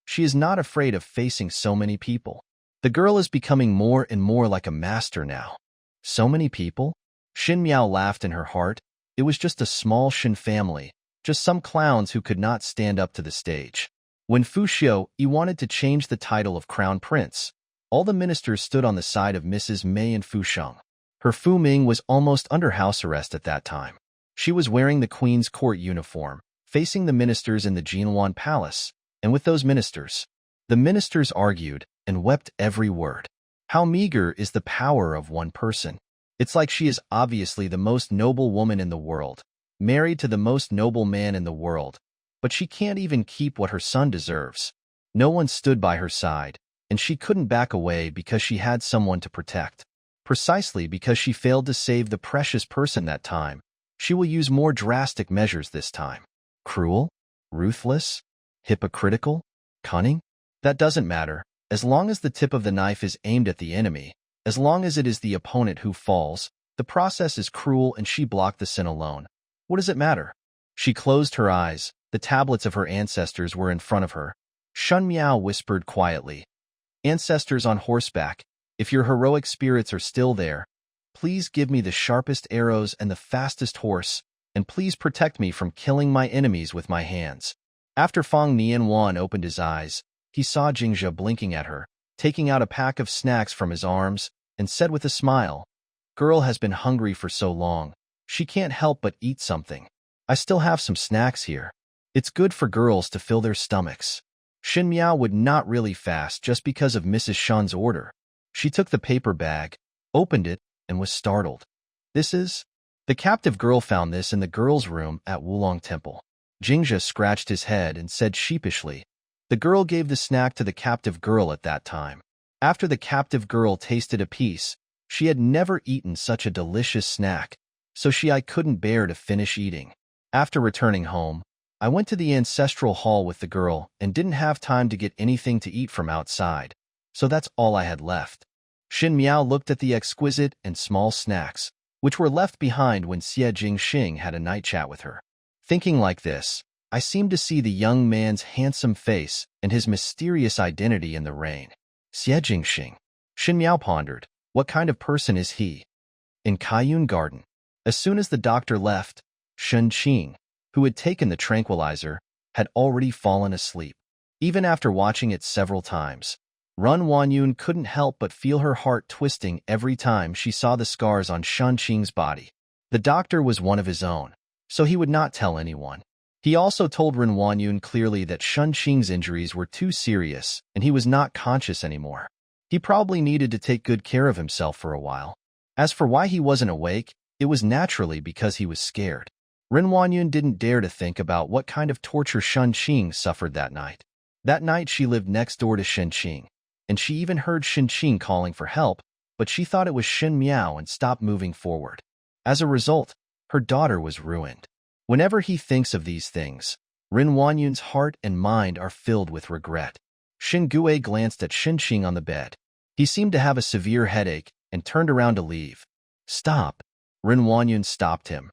She is not afraid of facing so many people. The girl is becoming more and more like a master now. So many people? Shen Miao laughed in her heart. It was just a small Shen family, just some clowns who could not stand up to the stage. When Fu Xiu wanted to change the title of Crown Prince, all the ministers stood on the side of Mrs. Mei and Fu Sheng. Her Fu Ming was almost under house arrest at that time. She was wearing the Queen's court uniform, facing the ministers in the Jinluan Palace, and with those ministers. The ministers argued and wept every word. How meager is the power of one person. It's like she is obviously the most noble woman in the world, married to the most noble man in the world, but she can't even keep what her son deserves. No one stood by her side, and she couldn't back away because she had someone to protect. Precisely because she failed to save the precious person that time, she will use more drastic measures this time. Cruel? Ruthless? Hypocritical? Cunning? That doesn't matter, as long as the tip of the knife is aimed at the enemy, as long as it is the opponent who falls. The process is cruel and she blocked the sin alone. What does it matter? She closed her eyes. The tablets of her ancestors were in front of her. Shen Miao whispered quietly, "Ancestors on horseback, if your heroic spirits are still there, please give me the sharpest arrows and the fastest horse, and please protect me from killing my enemies with my hands." After Fang Nianwan opened his eyes, he saw Jingzhe blinking at her, taking out a pack of snacks from his arms, and said with a smile, "Girl has been hungry for so long, she can't help but eat something. I still have some snacks here. It's good for girls to fill their stomachs." Shen Miao would not really fast just because of Mrs. Shen's order. She took the paper bag, opened it, and was startled. "This is?" The captive girl found this in the girls' room at Wulong Temple. Jingzhe scratched his head and said sheepishly. The girl gave the snack to the captive girl at that time. After the captive girl tasted a piece, she had never eaten such a delicious snack, so I couldn't bear to finish eating. After returning home, I went to the ancestral hall with the girl and didn't have time to get anything to eat from outside, so that's all I had left. Shen Miao looked at the exquisite and small snacks, which were left behind when Xie Jingxing had a night chat with her. Thinking like this, I seemed to see the young man's handsome face and his mysterious identity in the rain. Xie Jingxing. Shen Miao pondered, what kind of person is he? In Kylin Garden. As soon as the doctor left, Shen Qing, who had taken the tranquilizer, had already fallen asleep. Even after watching it several times, Ren Wanyun couldn't help but feel her heart twisting every time she saw the scars on Shen Qing's body. The doctor was one of his own, so he would not tell anyone. He also told Ren Wanyun clearly that Shen Qing's injuries were too serious and he was not conscious anymore. He probably needed to take good care of himself for a while. As for why he wasn't awake, it was naturally because he was scared. Ren Wangyun didn't dare to think about what kind of torture Shen Jingxing suffered that night. That night she lived next door to Shen Jingxing, and she even heard Shen Jingxing calling for help, but she thought it was Shen Miao and stopped moving forward. As a result, her daughter was ruined. Whenever he thinks of these things, Ren Wangyun's heart and mind are filled with regret. Shen Gue glanced at Shen Jingxing on the bed. He seemed to have a severe headache and turned around to leave. Stop. Ren Wangyun stopped him.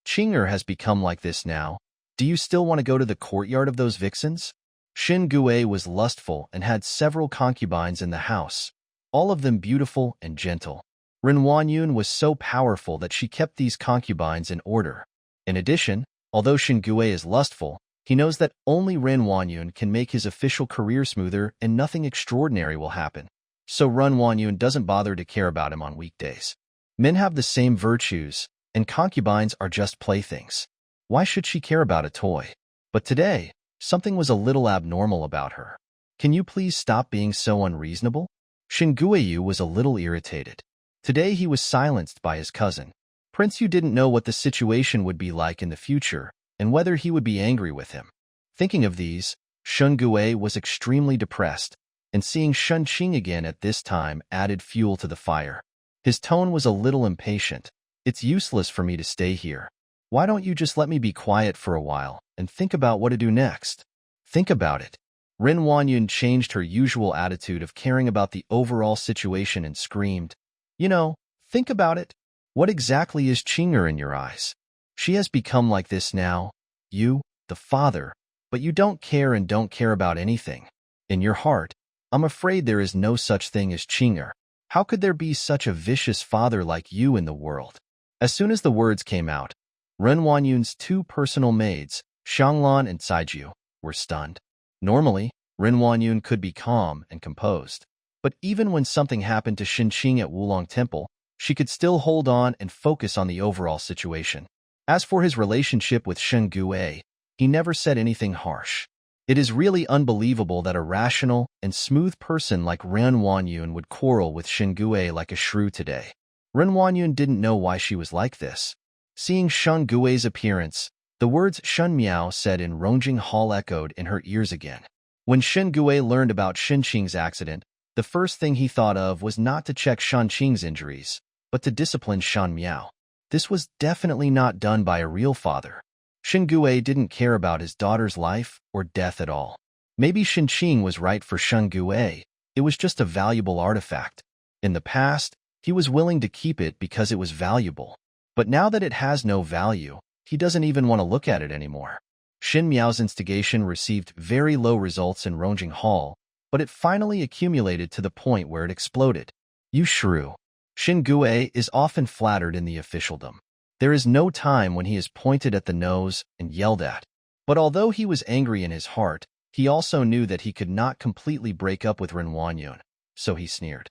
Qing'er has become like this now. Do you still want to go to the courtyard of those vixens? Shen Gue was lustful and had several concubines in the house, all of them beautiful and gentle. Ren Wangyun was so powerful that she kept these concubines in order. In addition, although Shen Gue is lustful, he knows that only Ren Wangyun can make his official career smoother and nothing extraordinary will happen. So Ren Wangyun doesn't bother to care about him on weekdays. Men have the same virtues, and concubines are just playthings. Why should she care about a toy? But today, something was a little abnormal about her. Can you please stop being so unreasonable? Shen Guiyu was a little irritated. Today he was silenced by his cousin. Prince Yu didn't know what the situation would be like in the future, and whether he would be angry with him. Thinking of these, Shen Gue was extremely depressed, and seeing Shen Jingxing again at this time added fuel to the fire. His tone was a little impatient. It's useless for me to stay here. Why don't you just let me be quiet for a while and think about what to do next? Think about it. Ren Wangyun changed her usual attitude of caring about the overall situation and screamed, think about it. What exactly is Qing'er in your eyes? She has become like this now. You, the father, but you don't care and don't care about anything. In your heart, I'm afraid there is no such thing as Qing'er. How could there be such a vicious father like you in the world? As soon as the words came out, Ren Wangyun's two personal maids, Xianglan and Caiju, were stunned. Normally, Ren Wangyun could be calm and composed, but even when something happened to Shen Jingxing at Wulong Temple, she could still hold on and focus on the overall situation. As for his relationship with Shen Gue, he never said anything harsh. It is really unbelievable that a rational and smooth person like Ren Wangyun would quarrel with Shen Gue like a shrew today. Ren Wangyun didn't know why she was like this. Seeing Shen Gue's appearance, the words Shen Miao said in Rongjing Hall echoed in her ears again. When Shen Gue learned about Shen Qing's accident, the first thing he thought of was not to check Shen Qing's injuries, but to discipline Shen Miao. This was definitely not done by a real father. Shen Gue didn't care about his daughter's life or death at all. Maybe Shen Qing was right for Shen Gue. It was just a valuable artifact. In the past, he was willing to keep it because it was valuable. But now that it has no value, he doesn't even want to look at it anymore. Shen Miao's instigation received very low results in Rongjing Hall, but it finally accumulated to the point where it exploded. You shrew. Shen Gue is often flattered in the officialdom. There is no time when he is pointed at the nose and yelled at. But although he was angry in his heart, he also knew that he could not completely break up with Ren Wangyun, so he sneered.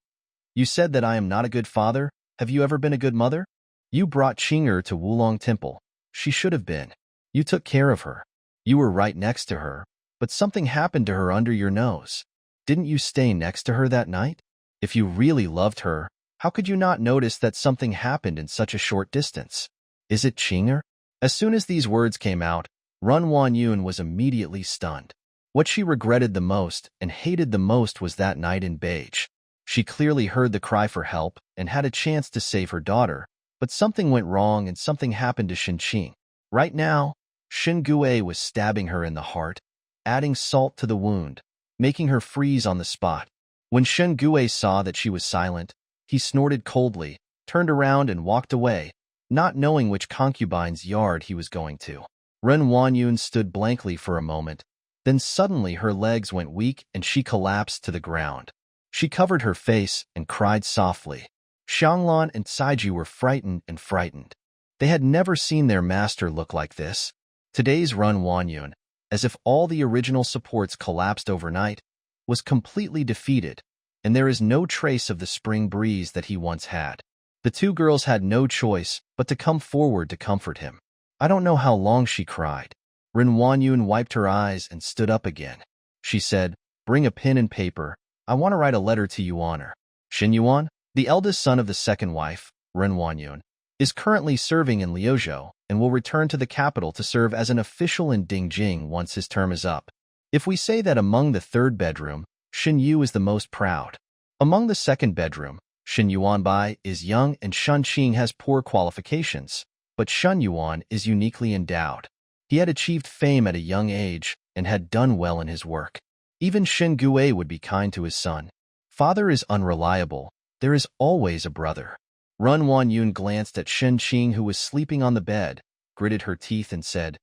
You said that I am not a good father. Have you ever been a good mother? You brought Qing'er to Wulong Temple. She should have been. You took care of her. You were right next to her, but something happened to her under your nose. Didn't you stay next to her that night? If you really loved her, how could you not notice that something happened in such a short distance? Is it Qing'er? As soon as these words came out, Ren Wangyun was immediately stunned. What she regretted the most and hated the most was that night in beige. She clearly heard the cry for help and had a chance to save her daughter, but something went wrong and something happened to Shen Qing. Right now, Shen Gue was stabbing her in the heart, adding salt to the wound, making her freeze on the spot. When Shen Gue saw that she was silent, he snorted coldly, turned around and walked away, not knowing which concubine's yard he was going to. Ren Wangyun stood blankly for a moment. Then suddenly her legs went weak and she collapsed to the ground. She covered her face and cried softly. Xianglan and Caiju were frightened and frightened. They had never seen their master look like this. Today's Ren Wangyun, as if all the original supports collapsed overnight, was completely defeated, and there is no trace of the spring breeze that he once had. The two girls had no choice but to come forward to comfort him. I don't know how long she cried. Ren Wangyun wiped her eyes and stood up again. She said, "Bring a pen and paper. I want to write a letter to Yuan." Shen Yuan, the eldest son of the second wife, Ren Wanyun, is currently serving in Liuzhou and will return to the capital to serve as an official in Dingjing once his term is up. If we say that among the third bedroom, Shen Yu is the most proud. Among the second bedroom, Shen Yuanbai is young and Shen Qing has poor qualifications, but Shen Yuan is uniquely endowed. He had achieved fame at a young age and had done well in his work. Even Shen Gui would be kind to his son. Father is unreliable. There is always a brother. Ren Wanyun glanced at Shen Qing, who was sleeping on the bed, gritted her teeth and said,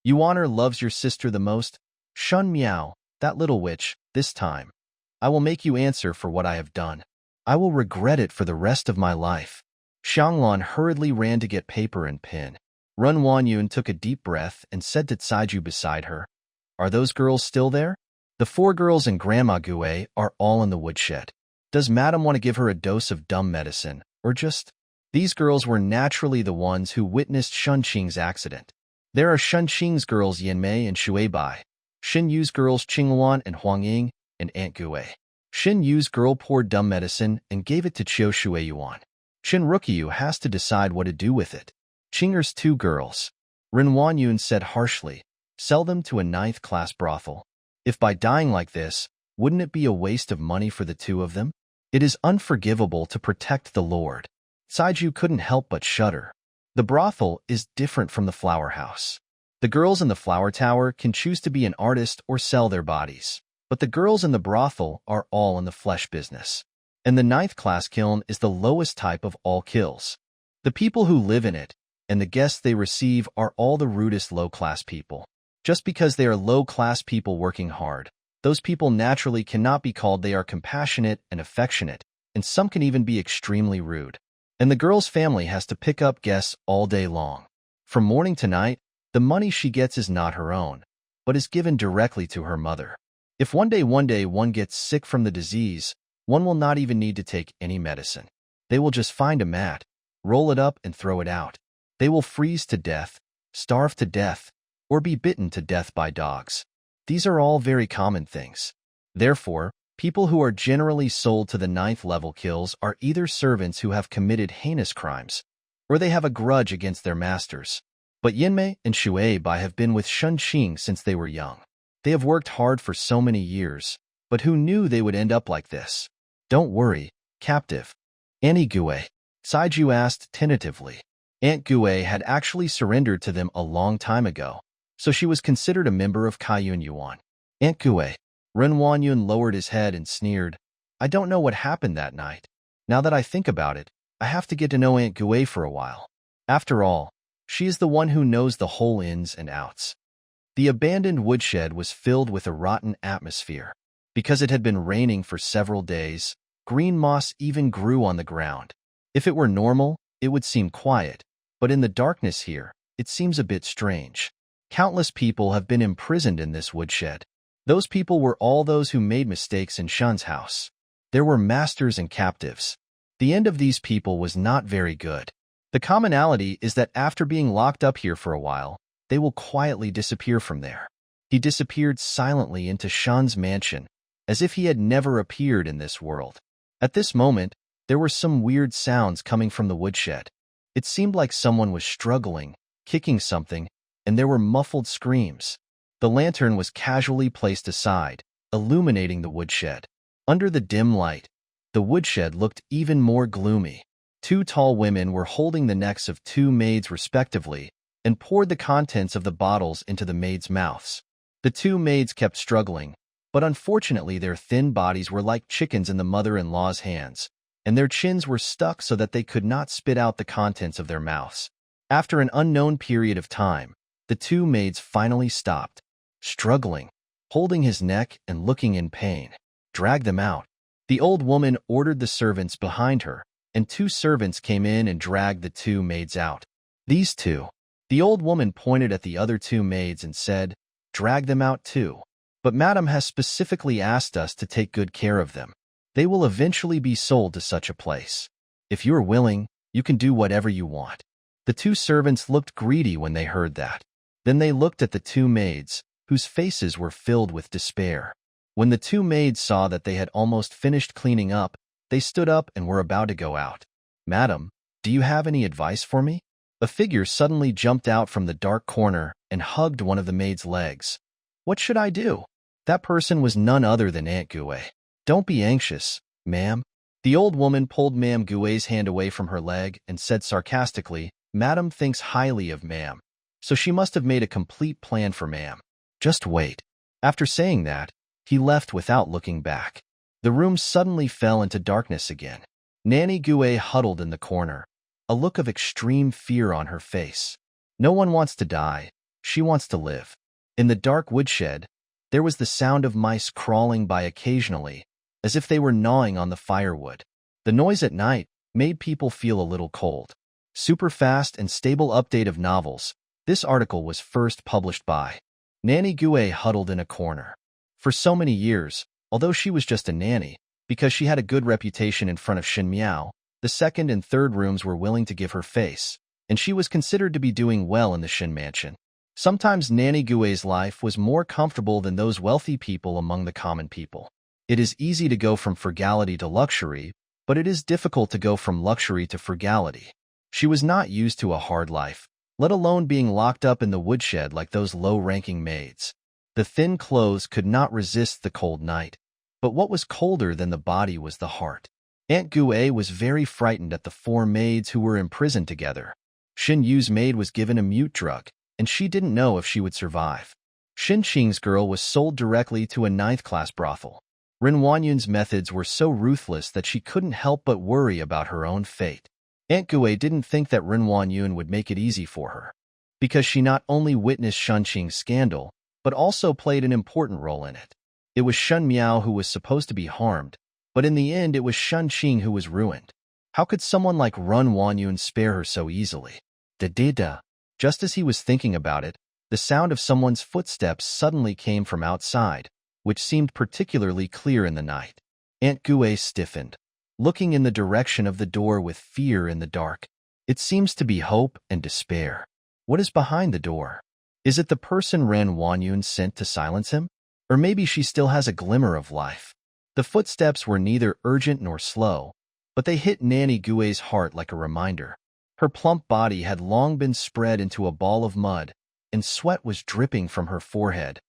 Yuaner loves your sister the most? Shen Miao, that little witch, this time. I will make you answer for what I have done. I will regret it for the rest of my life. Xianglan hurriedly ran to get paper and pen. Ren Wanyun took a deep breath and said to Caiju beside her, Are those girls still there? The 4 girls and Grandma Gui are all in the woodshed. Does Madame want to give her a dose of dumb medicine, or just... These girls were naturally the ones who witnessed Shen Qing's accident. There are Shen Qing's girls Yanmei and Shuibai, Shen Yu's girls Qingluan and Huangying, and Aunt Gui. Shen Yu's girl poured dumb medicine and gave it to Qiu Shuiyuan. Shen Rukyu has to decide what to do with it. Qinger's 2 girls. Ren Wanyun said harshly, Sell them to a 9th-class brothel. If by dying like this, wouldn't it be a waste of money for the 2 of them? It is unforgivable to protect the Lord. Caiju couldn't help but shudder. The brothel is different from the flower house. The girls in the flower tower can choose to be an artist or sell their bodies, but the girls in the brothel are all in the flesh business. And the 9th-class kiln is the lowest type of all kills. The people who live in it and the guests they receive are all the rudest low-class people. Just because they are low-class people working hard, those people naturally cannot be called they are compassionate and affectionate, and some can even be extremely rude. And the girl's family has to pick up guests all day long. From morning to night, the money she gets is not her own, but is given directly to her mother. If one day one gets sick from the disease, one will not even need to take any medicine. They will just find a mat, roll it up and throw it out. They will freeze to death, starve to death, or be bitten to death by dogs. These are all very common things. Therefore, people who are generally sold to the 9th-level kills are either servants who have committed heinous crimes, or they have a grudge against their masters. But Yanmei and Shuibai have been with Shen Qing since they were young. They have worked hard for so many years, but who knew they would end up like this? Don't worry, captive. Annie Gui, Caiju asked tentatively. Aunt Gui had actually surrendered to them a long time ago, so she was considered a member of Kylin Yuan. Aunt Gui. Ren Wanyun lowered his head and sneered, I don't know what happened that night. Now that I think about it, I have to get to know Aunt Gui for a while. After all, she is the one who knows the whole ins and outs. The abandoned woodshed was filled with a rotten atmosphere. Because it had been raining for several days, green moss even grew on the ground. If it were normal, it would seem quiet, but in the darkness here, it seems a bit strange. Countless people have been imprisoned in this woodshed. Those people were all those who made mistakes in Shen's house. There were masters and captives. The end of these people was not very good. The commonality is that after being locked up here for a while, they will quietly disappear from there. He disappeared silently into Shen's mansion, as if he had never appeared in this world. At this moment, there were some weird sounds coming from the woodshed. It seemed like someone was struggling, kicking something, and there were muffled screams. The lantern was casually placed aside, illuminating the woodshed. Under the dim light, the woodshed looked even more gloomy. 2 tall women were holding the necks of 2 maids respectively and poured the contents of the bottles into the maids' mouths. The 2 maids kept struggling, but unfortunately their thin bodies were like chickens in the mother-in-law's hands, and their chins were stuck so that they could not spit out the contents of their mouths. After an unknown period of time, the 2 maids finally stopped, struggling, holding his neck and looking in pain. Drag them out. The old woman ordered the servants behind her, and 2 servants came in and dragged the 2 maids out. These 2. The old woman pointed at the other 2 maids and said, Drag them out too. But Madame has specifically asked us to take good care of them. They will eventually be sold to such a place. If you are willing, you can do whatever you want. The 2 servants looked greedy when they heard that. Then they looked at the 2 maids, whose faces were filled with despair. When the 2 maids saw that they had almost finished cleaning up, they stood up and were about to go out. Madam, Do you have any advice for me? A figure suddenly jumped out from the dark corner and hugged one of the maid's legs. What should I do? That person was none other than Aunt Gue. Don't be anxious, ma'am. The old woman pulled Ma'am Gue's hand away from her leg and said sarcastically, Madam thinks highly of ma'am, so she must have made a complete plan for ma'am. Just wait. After saying that, he left without looking back. The room suddenly fell into darkness again. Nanny Gue huddled in the corner, a look of extreme fear on her face. No one wants to die. She wants to live. In the dark woodshed, there was the sound of mice crawling by occasionally, as if they were gnawing on the firewood. The noise at night made people feel a little cold. Super fast and stable update of novels. This article was first published by Nanny Gue huddled in a corner. For so many years, although she was just a nanny, because she had a good reputation in front of Shen Miao, the second and third rooms were willing to give her face, and she was considered to be doing well in the Shen mansion. Sometimes Nanny Gue's life was more comfortable than those wealthy people among the common people. It is easy to go from frugality to luxury, but it is difficult to go from luxury to frugality. She was not used to a hard life, let alone being locked up in the woodshed like those low-ranking maids. The thin clothes could not resist the cold night, but what was colder than the body was the heart. Aunt Gue was very frightened at the 4 maids who were imprisoned together. Shen Yu's maid was given a mute drug, and she didn't know if she would survive. Xie Jingxing's girl was sold directly to a 9th-class brothel. Ren Wanyun's methods were so ruthless that she couldn't help but worry about her own fate. Aunt Gue didn't think that Ren Wanyun would make it easy for her, because she not only witnessed Shen Qing's scandal, but also played an important role in it. It was Shen Miao who was supposed to be harmed, but in the end it was Shen Qing who was ruined. How could someone like Ren Wanyun spare her so easily? Da-da-da. Just as he was thinking about it, the sound of someone's footsteps suddenly came from outside, which seemed particularly clear in the night. Aunt Gue stiffened, looking in the direction of the door with fear in the dark. It seems to be hope and despair. What is behind the door? Is it the person Ren Wanyun sent to silence him? Or maybe she still has a glimmer of life. The footsteps were neither urgent nor slow, but they hit Nanny Gue's heart like a reminder. Her plump body had long been spread into a ball of mud, and sweat was dripping from her forehead,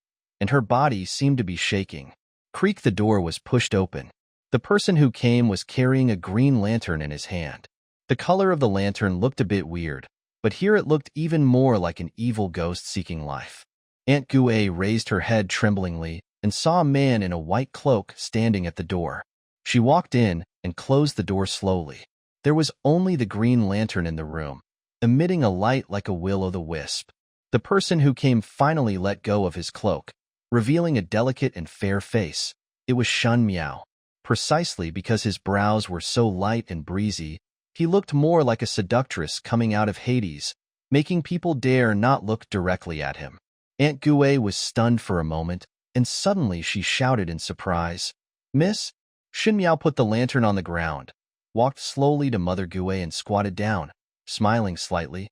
and her body seemed to be shaking. Creak, the door was pushed open. The person who came was carrying a green lantern in his hand. The color of the lantern looked a bit weird, but here it looked even more like an evil ghost seeking life. Aunt Gue raised her head tremblingly and saw a man in a white cloak standing at the door. She walked in and closed the door slowly. There was only the green lantern in the room, emitting a light like a will-o'-the-wisp. The person who came finally let go of his cloak, revealing a delicate and fair face. It was Shen Miao. Precisely because his brows were so light and breezy, he looked more like a seductress coming out of Hades, making people dare not look directly at him. Aunt Gue was stunned for a moment, and suddenly she shouted in surprise, "Miss?" Shen Miao put the lantern on the ground, walked slowly to Mother Gue and squatted down, smiling slightly.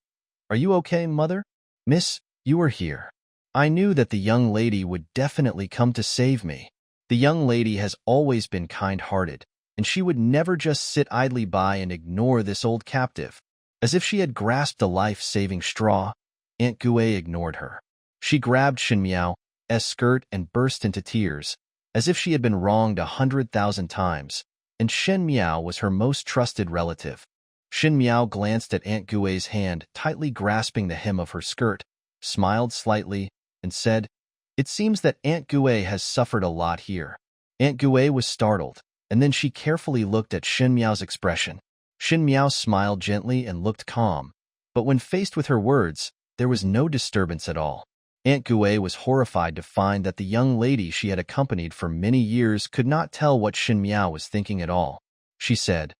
"Are you okay, Mother?" "Miss, you are here. I knew that the young lady would definitely come to save me. The young lady has always been kind-hearted, and she would never just sit idly by and ignore this old captive." As if she had grasped a life-saving straw, Aunt Gue ignored her. She grabbed Shen Miao's skirt and burst into tears, as if she had been wronged 100,000 times, and Shen Miao was her most trusted relative. Shen Miao glanced at Aunt Gue's hand tightly grasping the hem of her skirt, smiled slightly, and said, "It seems that Aunt Gue has suffered a lot here." Aunt Gue was startled, and then she carefully looked at Shen Miao's expression. Shen Miao smiled gently and looked calm, but when faced with her words, there was no disturbance at all. Aunt Gue was horrified to find that the young lady she had accompanied for many years could not tell what Shen Miao was thinking at all. She said,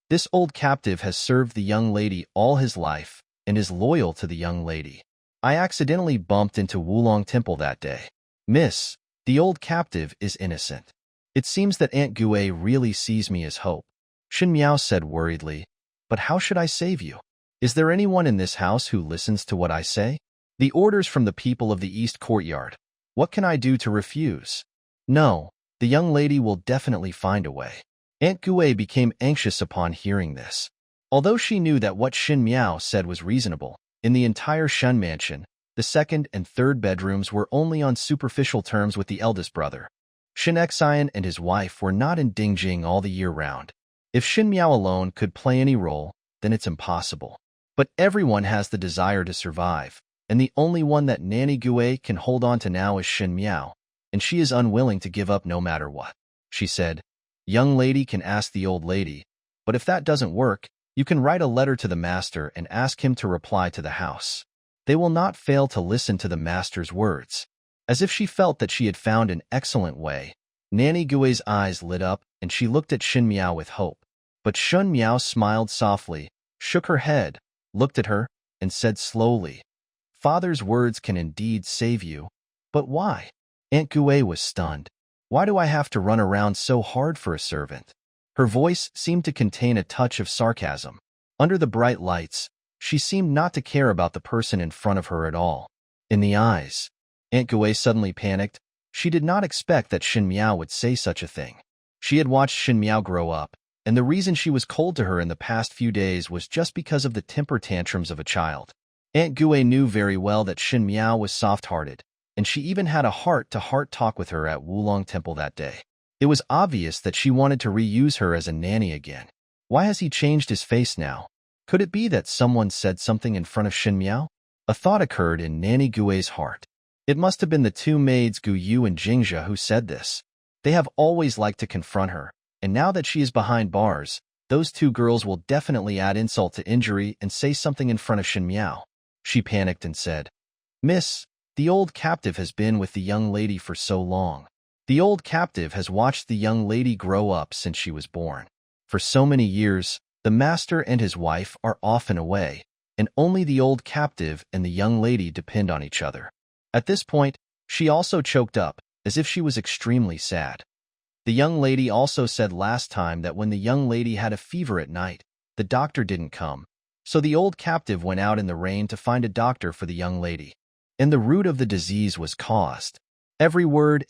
"This old captive has served the young lady all his life and is loyal to the young lady. I accidentally bumped into Wulong Temple that day. Miss, the old captive is innocent." "It seems that Aunt Gue really sees me as hope," Shen Miao said worriedly. "But how should I save you? Is there anyone in this house who listens to what I say? The orders from the people of the East Courtyard. What can I do to refuse?" "No, the young lady will definitely find a way." Aunt Gue became anxious upon hearing this. Although she knew that what Shen Miao said was reasonable, in the entire Shen mansion, the second and third bedrooms were only on superficial terms with the eldest brother. Shen Xian and his wife were not in Dingjing all the year round. If Shen Miao alone could play any role, then it's impossible. But everyone has the desire to survive, and the only one that Nanny Gue can hold on to now is Shen Miao, and she is unwilling to give up no matter what. She said, "Young lady can ask the old lady, but if that doesn't work, you can write a letter to the master and ask him to reply to the house. They will not fail to listen to the master's words." As if she felt that she had found an excellent way, Nanny Gue's eyes lit up and she looked at Shen Miao with hope. But Shen Miao smiled softly, shook her head, looked at her, and said slowly, "Father's words can indeed save you, but why?" Aunt Gue was stunned. "Why do I have to run around so hard for a servant?" Her voice seemed to contain a touch of sarcasm. Under the bright lights, she seemed not to care about the person in front of her at all. In the eyes, Aunt Gue suddenly panicked. She did not expect that Shen Miao would say such a thing. She had watched Shen Miao grow up, and the reason she was cold to her in the past few days was just because of the temper tantrums of a child. Aunt Gue knew very well that Shen Miao was soft-hearted, and she even had a heart-to-heart talk with her at Wulong Temple that day. It was obvious that she wanted to reuse her as a nanny again. Why has he changed his face now? Could it be that someone said something in front of Shen Miao? A thought occurred in Nanny Gue's heart. It must have been the two maids Gu Yu and Jingxia who said this. They have always liked to confront her, and now that she is behind bars, those two girls will definitely add insult to injury and say something in front of Shen Miao. She panicked and said, "Miss, the old captive has been with the young lady for so long. The old captive has watched the young lady grow up since she was born. For so many years, the master and his wife are often away, and only the old captive and the young lady depend on each other." At this point, she also choked up, as if she was extremely sad. The young lady also said last time that when the young lady had a fever at night, the doctor didn't come, so the old captive went out in the rain to find a doctor for the young lady. And the root of the disease was caused. Every word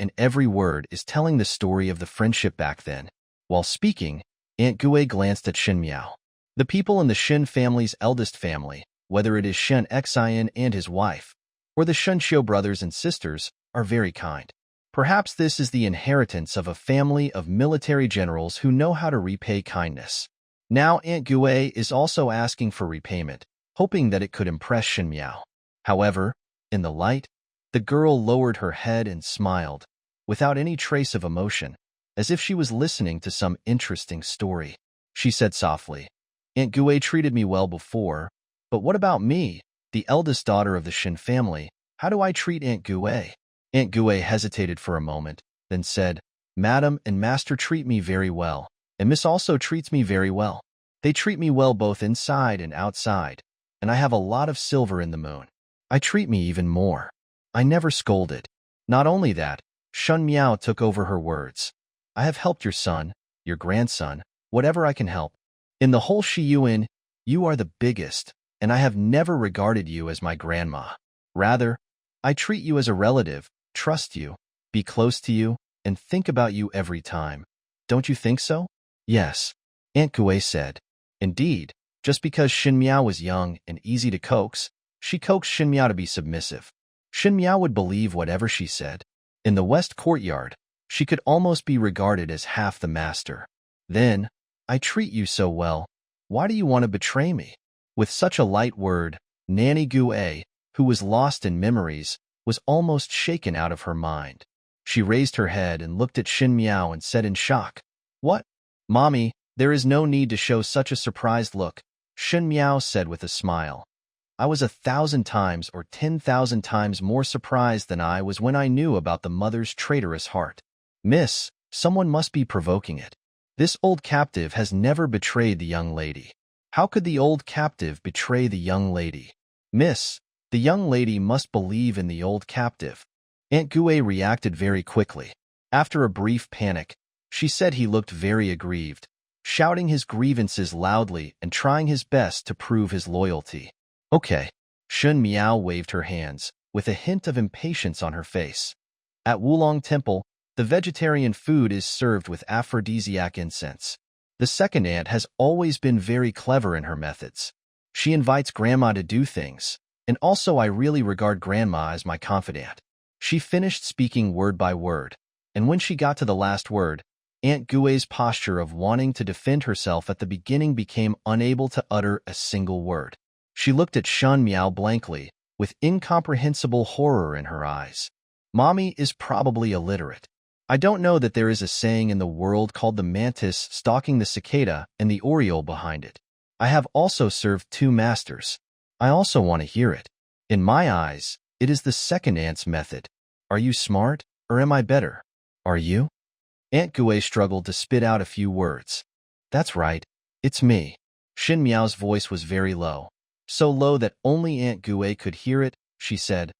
is telling the story of the friendship back then. While speaking, Aunt Gue glanced at Shen Miao. The people in the Shen family's eldest family, whether it is Shen Xian and his wife, or the Shen Xiu brothers and sisters, are very kind. Perhaps this is the inheritance of a family of military generals who know how to repay kindness. Now Aunt Gue is also asking for repayment, hoping that it could impress Shen Miao. However, in the light, the girl lowered her head and smiled, without any trace of emotion, as if she was listening to some interesting story. She said softly, "Aunt Gue treated me well before, but what about me, the eldest daughter of the Shen family? How do I treat Aunt Gue?" Aunt Gue hesitated for a moment, then said, "Madam and Master treat me very well, and Miss also treats me very well. They treat me well both inside and outside, and I have a lot of silver in the moon. I treat me even more. I never scolded. Not only that," Shen Miao took over her words, "I have helped your son, your grandson, whatever I can help. In the whole Shiyuan, you are the biggest, and I have never regarded you as my grandma. Rather, I treat you as a relative, trust you, be close to you, and think about you every time. Don't you think so?" "Yes," Aunt Gue said. Indeed, just because Shen Miao was young and easy to coax, she coaxed Shen Miao to be submissive. Shen Miao would believe whatever she said. In the West Courtyard, she could almost be regarded as half the master. Then, "I treat you so well. Why do you want to betray me?" With such a light word, Nanny Gue, who was lost in memories, was almost shaken out of her mind. She raised her head and looked at Shen Miao and said in shock, "What? Mommy, there is no need to show such a surprised look," Shen Miao said with a smile. "I was 1,000 times or 10,000 times more surprised than I was when I knew about the mother's traitorous heart. Miss, someone must be provoking it. This old captive has never betrayed the young lady. How could the old captive betray the young lady? Miss, the young lady must believe in the old captive." Aunt Gue reacted very quickly. After a brief panic, she said he looked very aggrieved, shouting his grievances loudly and trying his best to prove his loyalty. "Okay." Shen Miao waved her hands, with a hint of impatience on her face. At Wulong Temple, the vegetarian food is served with aphrodisiac incense. The second aunt has always been very clever in her methods. She invites Grandma to do things, and also I really regard Grandma as my confidant. She finished speaking word by word, and when she got to the last word, Aunt Gui's posture of wanting to defend herself at the beginning became unable to utter a single word. She looked at Shen Miao blankly, with incomprehensible horror in her eyes. Mommy is probably illiterate. I don't know that there is a saying in the world called the mantis stalking the cicada and the oriole behind it. I have also served 2 masters. I also want to hear it. In my eyes, it is the second aunt's method. Are you smart, or am I better? Are you? Aunt Gui struggled to spit out a few words. That's right. It's me. Shen Miao's voice was very low. So low that only Aunt Gui could hear it. She said,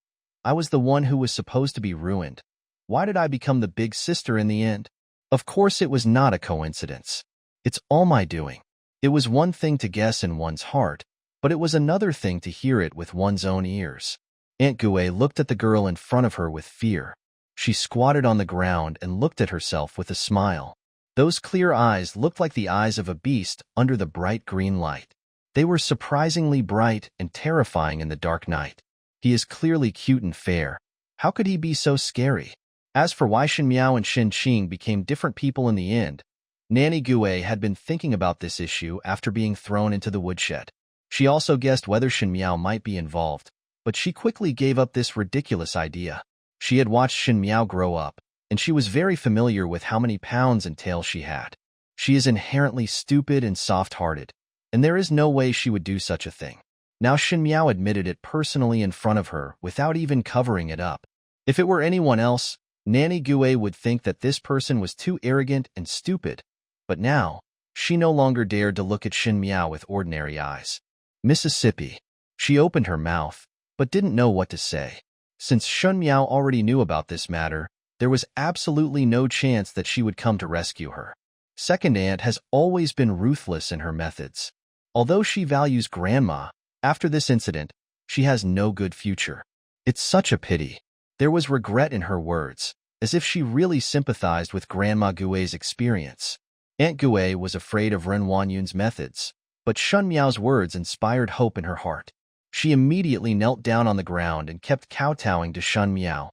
I was the one who was supposed to be ruined. Why did I become the big sister in the end? Of course it was not a coincidence. It's all my doing. It was one thing to guess in one's heart, but it was another thing to hear it with one's own ears. Aunt Gui looked at the girl in front of her with fear. She squatted on the ground and looked at herself with a smile. Those clear eyes looked like the eyes of a beast under the bright green light. They were surprisingly bright and terrifying in the dark night. He is clearly cute and fair. How could he be so scary? As for why Shen Miao and Shen Qing became different people in the end, Nanny Gui had been thinking about this issue after being thrown into the woodshed. She also guessed whether Shen Miao might be involved, but she quickly gave up this ridiculous idea. She had watched Shen Miao grow up, and she was very familiar with how many pounds and tail she had. She is inherently stupid and soft-hearted, and there is no way she would do such a thing. Now Shen Miao admitted it personally in front of her without even covering it up. If it were anyone else, Nanny Gui would think that this person was too arrogant and stupid, but now, she no longer dared to look at Shen Miao with ordinary eyes. Mississippi. She opened her mouth, but didn't know what to say. Since Shen Miao already knew about this matter, there was absolutely no chance that she would come to rescue her. Second aunt has always been ruthless in her methods. Although she values Grandma, after this incident, she has no good future. It's such a pity. There was regret in her words, as if she really sympathized with Grandma Gui's experience. Aunt Gui was afraid of Ren Wanyun's methods, but Shen Miao's words inspired hope in her heart. She immediately knelt down on the ground and kept kowtowing to Shen Miao.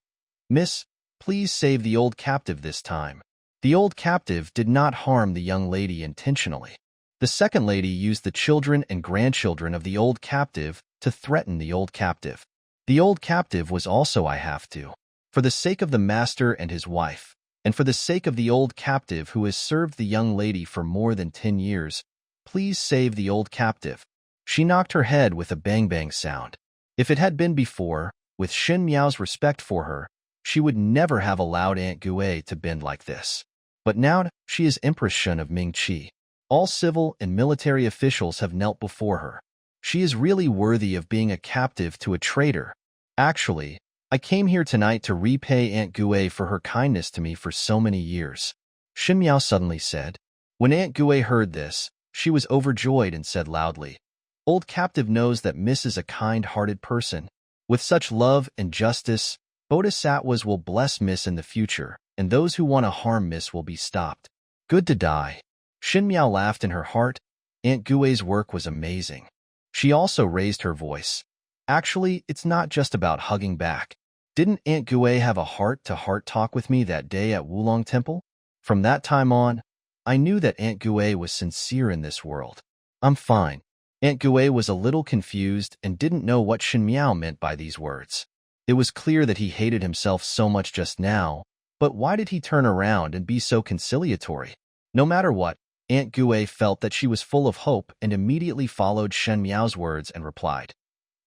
Miss, please save the old captive this time. The old captive did not harm the young lady intentionally. The second lady used the children and grandchildren of the old captive to threaten the old captive. The old captive was also I have to. For the sake of the master and his wife, and for the sake of the old captive who has served the young lady for more than 10 years, please save the old captive. She knocked her head with a bang-bang sound. If it had been before, with Shen Miao's respect for her, she would never have allowed Aunt Gui to bend like this. But now she is Empress Shen of Mingqi. All civil and military officials have knelt before her. She is really worthy of being a captive to a traitor. Actually, I came here tonight to repay Aunt Gui for her kindness to me for so many years. Shen Miao suddenly said. When Aunt Gui heard this, she was overjoyed and said loudly, Old captive knows that Miss is a kind-hearted person. With such love and justice, Bodhisattvas will bless Miss in the future, and those who want to harm Miss will be stopped. Good to die. Shen Miao laughed in her heart. Aunt Gui's work was amazing. She also raised her voice. Actually, it's not just about hugging back. Didn't Aunt Gui have a heart-to-heart talk with me that day at Wulong Temple? From that time on, I knew that Aunt Gui was sincere in this world. I'm fine. Aunt Gui was a little confused and didn't know what Shen Miao meant by these words. It was clear that he hated himself so much just now, but why did he turn around and be so conciliatory? No matter what, Aunt Gui felt that she was full of hope and immediately followed Shen Miao's words and replied,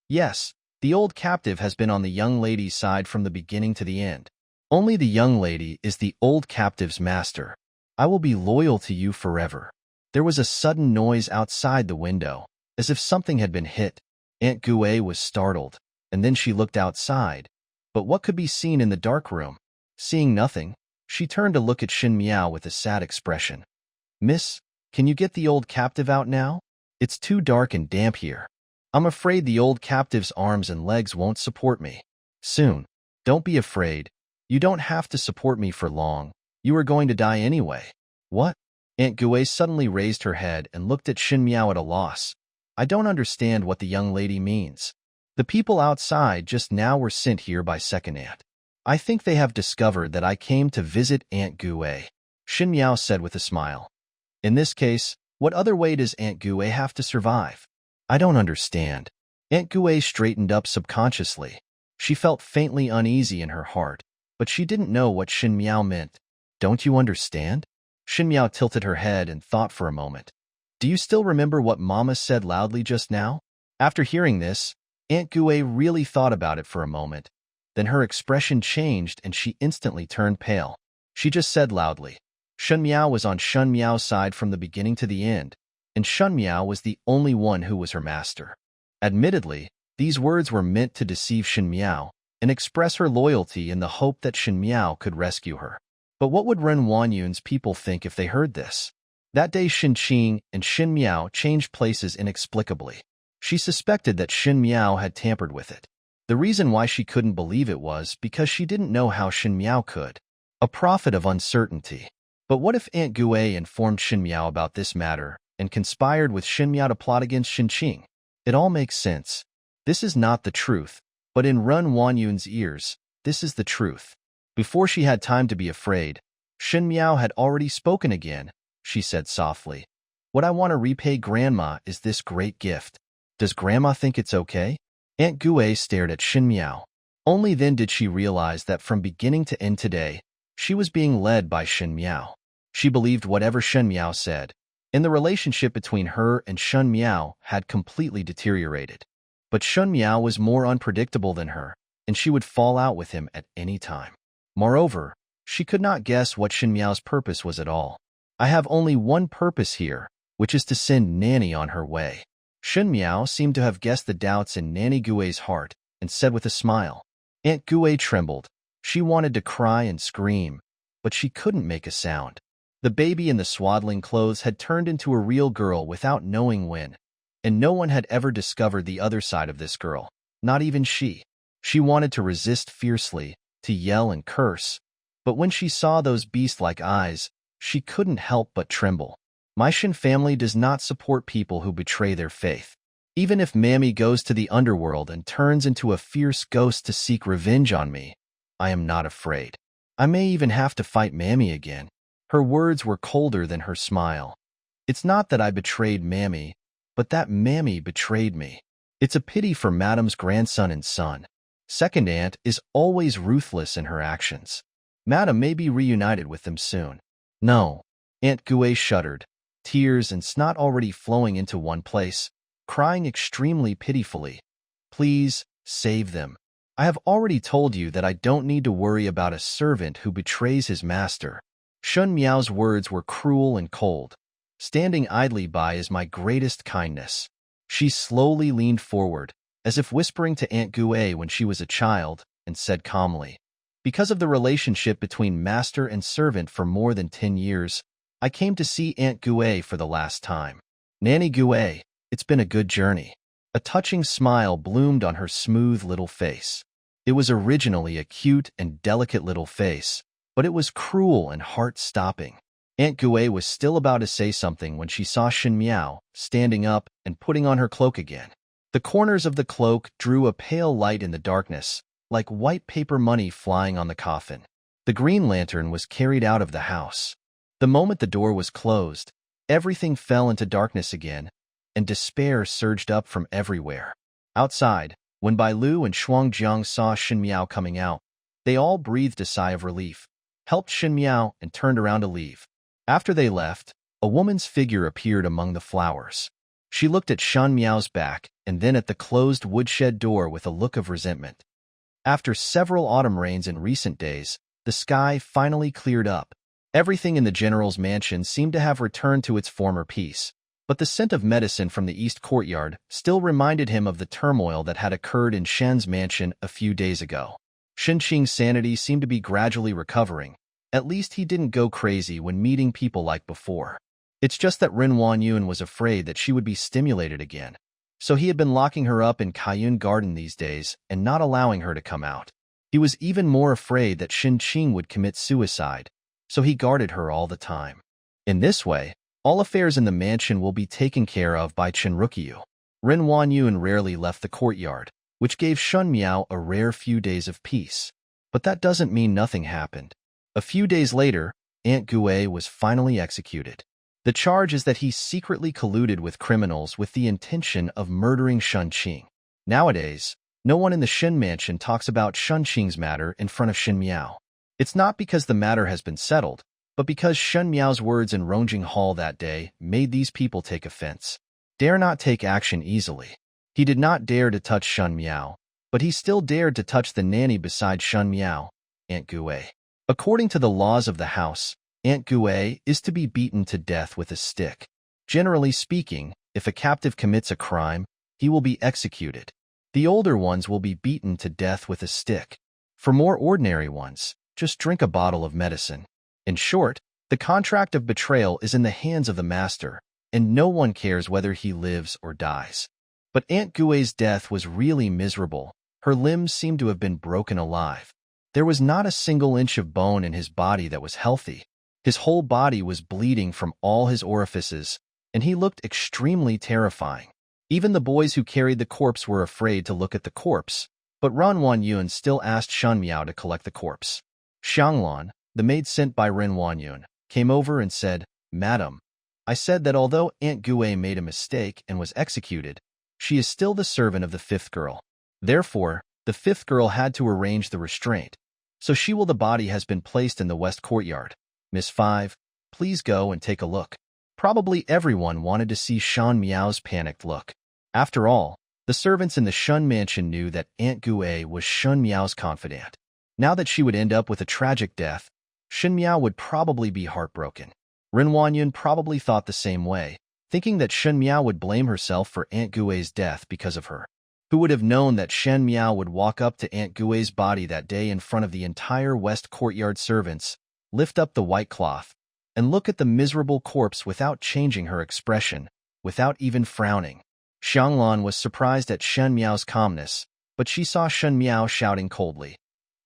Yes, the old captive has been on the young lady's side from the beginning to the end. Only the young lady is the old captive's master. I will be loyal to you forever. There was a sudden noise outside the window, as if something had been hit. Aunt Gui was startled, and then she looked outside. But what could be seen in the dark room? Seeing nothing, she turned to look at Shen Miao with a sad expression. Miss, can you get the old captive out now? It's too dark and damp here. I'm afraid the old captive's arms and legs won't support me. Soon. Don't be afraid. You don't have to support me for long. You are going to die anyway. What? Aunt Gue suddenly raised her head and looked at Shen Miao at a loss. I don't understand what the young lady means. The people outside just now were sent here by second aunt. I think they have discovered that I came to visit Aunt Gue, Shen Miao said with a smile. In this case, what other way does Aunt Gue have to survive? I don't understand. Aunt Gue straightened up subconsciously. She felt faintly uneasy in her heart, but she didn't know what Shen Miao meant. Don't you understand? Shen Miao tilted her head and thought for a moment. Do you still remember what Mama said loudly just now? After hearing this, Aunt Gue really thought about it for a moment. Then her expression changed and she instantly turned pale. She just said loudly, Shen Miao was on Shen Miao's side from the beginning to the end, and Shen Miao was the only one who was her master. Admittedly, these words were meant to deceive Shen Miao and express her loyalty in the hope that Shen Miao could rescue her. But what would Ren Wanyun's people think if they heard this? That day Shen Qing and Shen Miao changed places inexplicably. She suspected that Shen Miao had tampered with it. The reason why she couldn't believe it was because she didn't know how Shen Miao could. A prophet of uncertainty. But what if Aunt Gue informed Shen Miao about this matter and conspired with Shen Miao to plot against Shen Qing? It all makes sense. This is not the truth, but in Ren Wanyun's ears, this is the truth. Before she had time to be afraid, Shen Miao had already spoken again. She said softly, What I want to repay Grandma is this great gift. Does Grandma think it's okay? Aunt Gue stared at Shen Miao. Only then did she realize that from beginning to end today, she was being led by Shen Miao. She believed whatever Shen Miao said, and the relationship between her and Shen Miao had completely deteriorated. But Shen Miao was more unpredictable than her, and she would fall out with him at any time. Moreover, she could not guess what Shen Miao's purpose was at all. I have only one purpose here, which is to send Nanny on her way. Shen Miao seemed to have guessed the doubts in Nanny Gue's heart and said with a smile. Aunt Gue trembled. She wanted to cry and scream, but she couldn't make a sound. The baby in the swaddling clothes had turned into a real girl without knowing when, and no one had ever discovered the other side of this girl, not even she. She wanted to resist fiercely, to yell and curse, but when she saw those beast-like eyes, she couldn't help but tremble. My Shen family does not support people who betray their faith. Even if Mammy goes to the underworld and turns into a fierce ghost to seek revenge on me, I am not afraid. I may even have to fight Mammy again. Her words were colder than her smile. It's not that I betrayed Mammy, but that Mammy betrayed me. It's a pity for Madam's grandson and son. Second aunt is always ruthless in her actions. Madam may be reunited with them soon. No. Aunt Gue shuddered, tears and snot already flowing into one place, crying extremely pitifully. Please, save them. I have already told you that I don't need to worry about a servant who betrays his master. Shen Miao's words were cruel and cold. Standing idly by is my greatest kindness. She slowly leaned forward, as if whispering to Aunt Gue when she was a child, and said calmly, Because of the relationship between master and servant for more than 10 years, I came to see Aunt Gue for the last time. Nanny Gue, it's been a good journey. A touching smile bloomed on her smooth little face. It was originally a cute and delicate little face, but it was cruel and heart-stopping. Aunt Gue was still about to say something when she saw Shen Miao standing up and putting on her cloak again. The corners of the cloak drew a pale light in the darkness, like white paper money flying on the coffin. The green lantern was carried out of the house. The moment the door was closed, everything fell into darkness again, and despair surged up from everywhere. Outside, when Bai Lu and Shuangjiang saw Shen Miao coming out, they all breathed a sigh of relief, helped Shen Miao, and turned around to leave. After they left, a woman's figure appeared among the flowers. She looked at Shen Miao's back and then at the closed woodshed door with a look of resentment. After several autumn rains in recent days, the sky finally cleared up. Everything in the general's mansion seemed to have returned to its former peace, but the scent of medicine from the east courtyard still reminded him of the turmoil that had occurred in Shen's mansion a few days ago. Shen Qing's sanity seemed to be gradually recovering. At least he didn't go crazy when meeting people like before. It's just that Ren Wanyun was afraid that she would be stimulated again. So he had been locking her up in Kylin Garden these days and not allowing her to come out. He was even more afraid that Shen Qing would commit suicide, so he guarded her all the time. In this way, all affairs in the mansion will be taken care of by Chenrukyu. Ren Wanyun rarely left the courtyard, which gave Shun Miao a rare few days of peace. But that doesn't mean nothing happened. A few days later, Aunt Gue was finally executed. The charge is that he secretly colluded with criminals with the intention of murdering Shun Qing. Nowadays, no one in the Shen mansion talks about Shun Qing's matter in front of Shen Miao. It's not because the matter has been settled, but because Shen Miao's words in Rongjing Hall that day made these people take offense. Dare not take action easily. He did not dare to touch Shun Miao, but he still dared to touch the nanny beside Shun Miao, Aunt Gue. According to the laws of the house, Aunt Gue is to be beaten to death with a stick. Generally speaking, if a captive commits a crime, he will be executed. The older ones will be beaten to death with a stick. For more ordinary ones, just drink a bottle of medicine. In short, the contract of betrayal is in the hands of the master, and no one cares whether he lives or dies. But Aunt Gue's death was really miserable. Her limbs seemed to have been broken alive. There was not a single inch of bone in his body that was healthy. His whole body was bleeding from all his orifices, and he looked extremely terrifying. Even the boys who carried the corpse were afraid to look at the corpse, but Ren Wanyun still asked Shun Miao to collect the corpse. Xianglan, the maid sent by Ren Wanyun, came over and said, "Madam, I said that although Aunt Gue made a mistake and was executed, she is still the servant of the fifth girl. Therefore, the fifth girl had to arrange the restraint. So the body has been placed in the west courtyard. Miss Five, please go and take a look." Probably everyone wanted to see Shan Miao's panicked look. After all, the servants in the Shun mansion knew that Aunt Gue was Shun Miao's confidant. Now that she would end up with a tragic death, Shen Miao would probably be heartbroken. Ren Wanyun probably thought the same way, thinking that Shen Miao would blame herself for Aunt Gue's death because of her. Who would have known that Shen Miao would walk up to Aunt Gue's body that day in front of the entire west courtyard servants, lift up the white cloth, and look at the miserable corpse without changing her expression, without even frowning. Xianglan was surprised at Shen Miao's calmness, but she saw Shen Miao shouting coldly.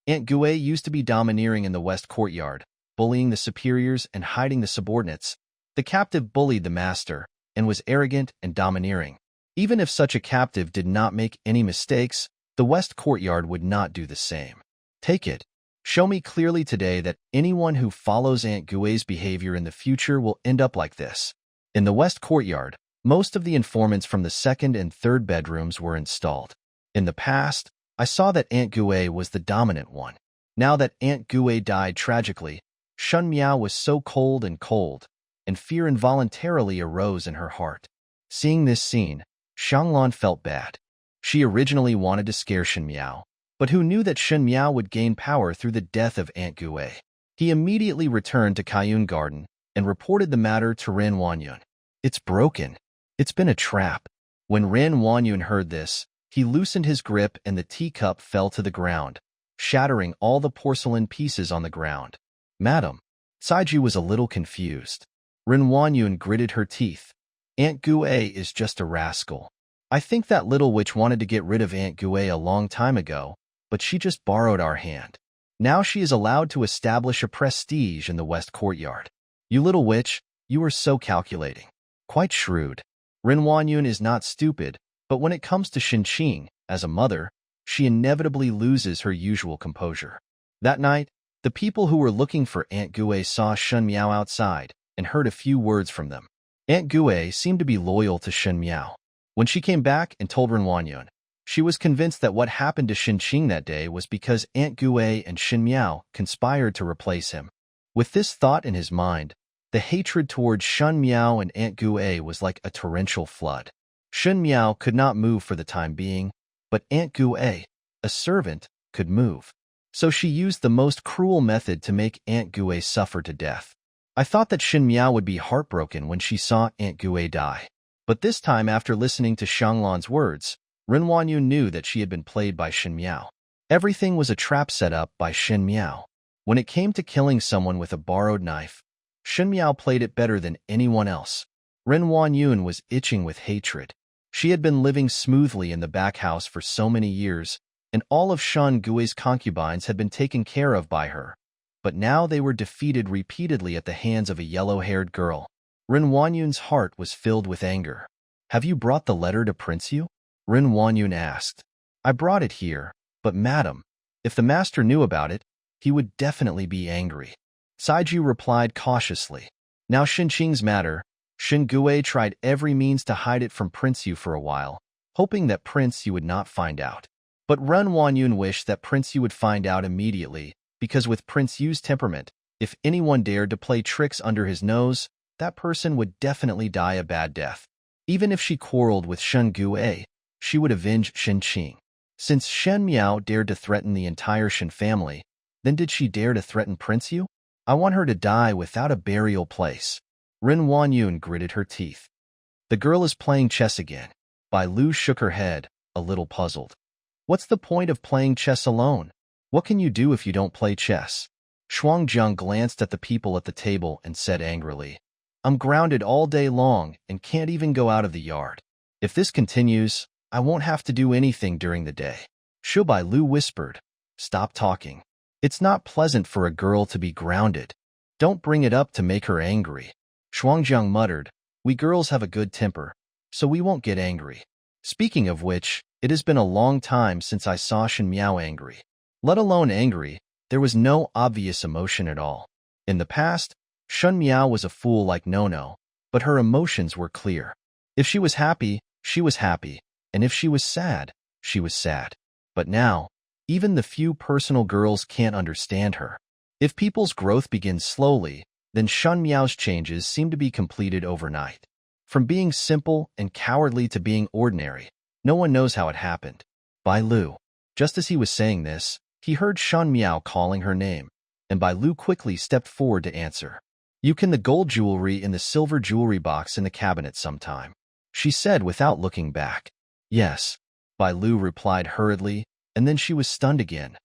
Aunt Gue used to be domineering in the west courtyard, bullying the superiors and hiding the subordinates. The captive bullied the master and was arrogant and domineering. Even if such a captive did not make any mistakes, the west courtyard would not do the same. Take it. Show me clearly today that anyone who follows Aunt Gue's behavior in the future will end up like this. In the west courtyard, most of the informants from the second and third bedrooms were installed. In the past, I saw that Aunt Gue was the dominant one. Now that Aunt Gue died tragically, Shun Miao was so cold, and fear involuntarily arose in her heart. Seeing this scene, Xianglan felt bad. She originally wanted to scare Shen Miao, but who knew that Shen Miao would gain power through the death of Aunt Gue? He immediately returned to Kylin Garden and reported the matter to Ren Wanyun. "It's broken. It's been a trap." When Ren Wanyun heard this, he loosened his grip and the teacup fell to the ground, shattering all the porcelain pieces on the ground. "Madam." Saiju was a little confused. Ren Wanyun gritted her teeth. "Aunt Gue is just a rascal. I think that little witch wanted to get rid of Aunt Gue a long time ago, but she just borrowed our hand. Now she is allowed to establish a prestige in the west courtyard. You little witch, you are so calculating. Quite shrewd." Ren Wanyun is not stupid, but when it comes to Xinqing, as a mother, she inevitably loses her usual composure. That night, the people who were looking for Aunt Gue saw Shen Miao outside and heard a few words from them. Aunt Gue seemed to be loyal to Shen Miao. When she came back and told Ren Wanyun, she was convinced that what happened to Xinqing that day was because Aunt Gue and Shen Miao conspired to replace him. With this thought in his mind, the hatred towards Shen Miao and Aunt Gue was like a torrential flood. Shen Miao could not move for the time being, but Aunt Gue, a servant, could move. So she used the most cruel method to make Aunt Gue suffer to death. I thought that Shen Miao would be heartbroken when she saw Aunt Gue die. But this time, after listening to Xianglan's words, Ren Wanyun knew that she had been played by Shen Miao. Everything was a trap set up by Shen Miao. When it came to killing someone with a borrowed knife, Shen Miao played it better than anyone else. Ren Wanyun was itching with hatred. She had been living smoothly in the back house for so many years, and all of Shan Gue's concubines had been taken care of by her. but now they were defeated repeatedly at the hands of a yellow-haired girl. Ren Wanyun's heart was filled with anger. "Have you brought the letter to Prince Yu?" Ren Wanyun asked. "I brought it here, but madam, if the master knew about it, he would definitely be angry." Saiju replied cautiously. Now Xinqing's matter, Shen Gue tried every means to hide it from Prince Yu for a while, hoping that Prince Yu would not find out. But Ren Wanyun wished that Prince Yu would find out immediately, because with Prince Yu's temperament, if anyone dared to play tricks under his nose, that person would definitely die a bad death. Even if she quarreled with Shen Gue, she would avenge Xinqing. Since Shen Miao dared to threaten the entire Shen family, then did she dare to threaten Prince Yu? I want her to die without a burial place. Ren Wanyun gritted her teeth. The girl is playing chess again. Bai Lu shook her head, a little puzzled. What's the point of playing chess alone? What can you do if you don't play chess? Shuangjiang glanced at the people at the table and said angrily, I'm grounded all day long and can't even go out of the yard. If this continues, I won't have to do anything during the day. Shu Bai Lu whispered, Stop talking. It's not pleasant for a girl to be grounded. Don't bring it up to make her angry. Shuangjiang muttered, We girls have a good temper, so we won't get angry. Speaking of which, it has been a long time since I saw Shen Miao angry. Let alone angry, there was no obvious emotion at all. In the past, Shen Miao was a fool like No-No, but her emotions were clear. If she was happy, she was happy, and if she was sad, she was sad. But now, even the few personal girls can't understand her. If people's growth begins slowly, then Shen Miao's changes seem to be completed overnight. From being simple and cowardly to being ordinary, no one knows how it happened. Bai Lu. Just as he was saying this, he heard Shen Miao calling her name, and Bai Lu quickly stepped forward to answer. You can the gold jewelry in the silver jewelry box in the cabinet sometime, she said without looking back. Yes, Bai Lu replied hurriedly, and then she was stunned again.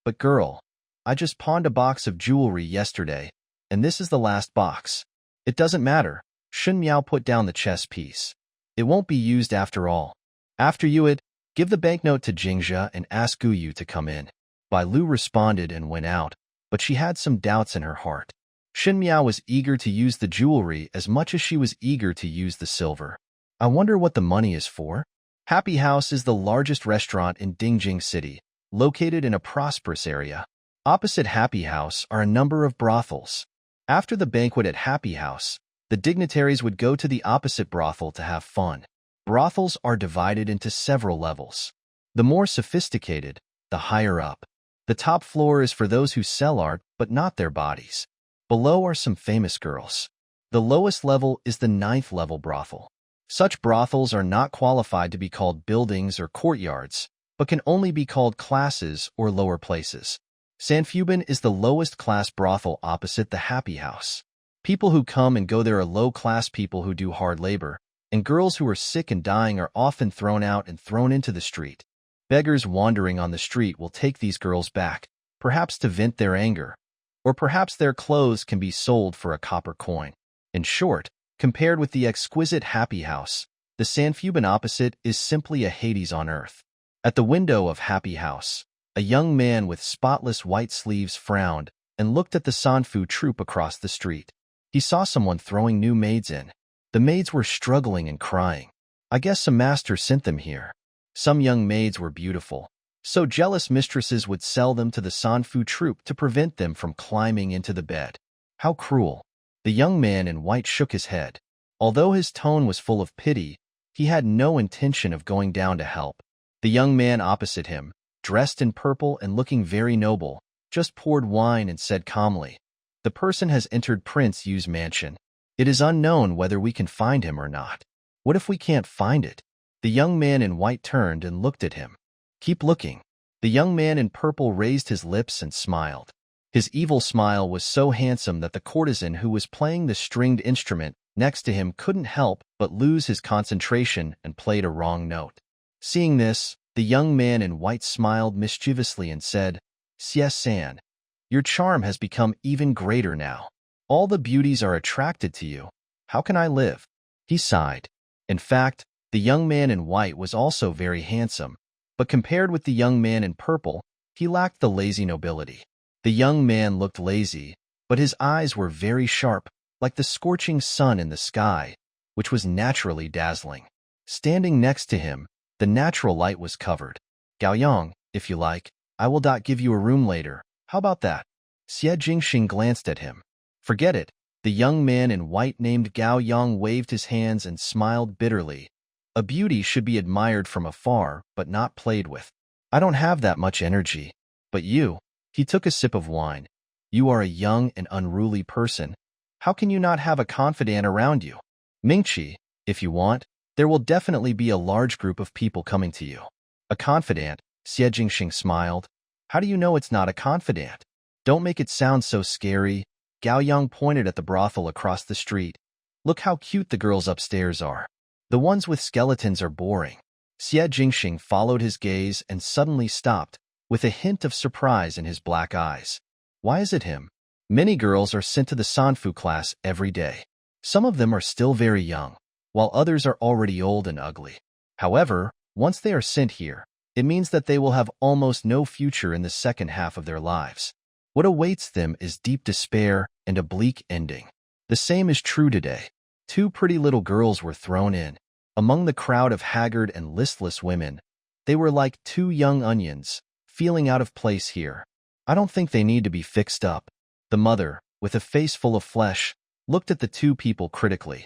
But girl, I just pawned a box of jewelry yesterday, and this is the last box. It doesn't matter. Shen Miao put down the chess piece. It won't be used after all. After you give the banknote to Jingxia and ask Gu Yu to come in. Bai Lu responded and went out, but she had some doubts in her heart. Shen Miao was eager to use the jewelry as much as she was eager to use the silver. I wonder what the money is for? Happy House is the largest restaurant in Dingjing City, located in a prosperous area. Opposite Happy House are a number of brothels. After the banquet at Happy House, the dignitaries would go to the opposite brothel to have fun. Brothels are divided into several levels. The more sophisticated, the higher up. The top floor is for those who sell art but not their bodies. Below are some famous girls. The lowest level is the 9th level brothel. Such brothels are not qualified to be called buildings or courtyards, but can only be called classes or lower places. Sanfuban is the lowest class brothel opposite the Happy House. People who come and go there are low-class people who do hard labor, and girls who are sick and dying are often thrown out and thrown into the street. Beggars wandering on the street will take these girls back, perhaps to vent their anger, or perhaps their clothes can be sold for a copper coin. In short, compared with the exquisite Happy House, the Sanfuban opposite is simply a Hades on earth. At the window of Happy House, a young man with spotless white sleeves frowned and looked at the Sanfu troupe across the street. He saw someone throwing new maids in. The maids were struggling and crying. I guess some master sent them here. Some young maids were beautiful, so jealous mistresses would sell them to the Sanfu troupe to prevent them from climbing into the bed. How cruel. The young man in white shook his head. Although his tone was full of pity, he had no intention of going down to help. The young man opposite him, dressed in purple and looking very noble, just poured wine and said calmly, The person has entered Prince Yu's mansion. It is unknown whether we can find him or not. What if we can't find it? The young man in white turned and looked at him. Keep looking. The young man in purple raised his lips and smiled. His evil smile was so handsome that the courtesan who was playing the stringed instrument next to him couldn't help but lose his concentration and played a wrong note. Seeing this, the young man in white smiled mischievously and said, Xie San, your charm has become even greater now. All the beauties are attracted to you. How can I live? He sighed. In fact, the young man in white was also very handsome, but compared with the young man in purple, he lacked the lazy nobility. The young man looked lazy, but his eyes were very sharp, like the scorching sun in the sky, which was naturally dazzling. Standing next to him, the natural light was covered. Gaoyang, if you like, I will give you a room later. How about that? Xie Jingxing glanced at him. Forget it. The young man in white named Gao Yang waved his hands and smiled bitterly. A beauty should be admired from afar, but not played with. I don't have that much energy. But you, he took a sip of wine. You are a young and unruly person. How can you not have a confidant around you? Mingqi, if you want, there will definitely be a large group of people coming to you. A confidant, Xie Jingxing smiled. How do you know it's not a confidant? Don't make it sound so scary. Gao Yang pointed at the brothel across the street. Look how cute the girls upstairs are. The ones with skeletons are boring. Xie Jingxing followed his gaze and suddenly stopped, with a hint of surprise in his black eyes. Why is it him? Many girls are sent to the Sanfu class every day. Some of them are still very young, while others are already old and ugly. However, once they are sent here, it means that they will have almost no future in the second half of their lives. What awaits them is deep despair and a bleak ending. The same is true today. Two pretty little girls were thrown in. Among the crowd of haggard and listless women, they were like two young onions, feeling out of place here. I don't think they need to be fixed up. The mother, with a face full of flesh, looked at the two people critically.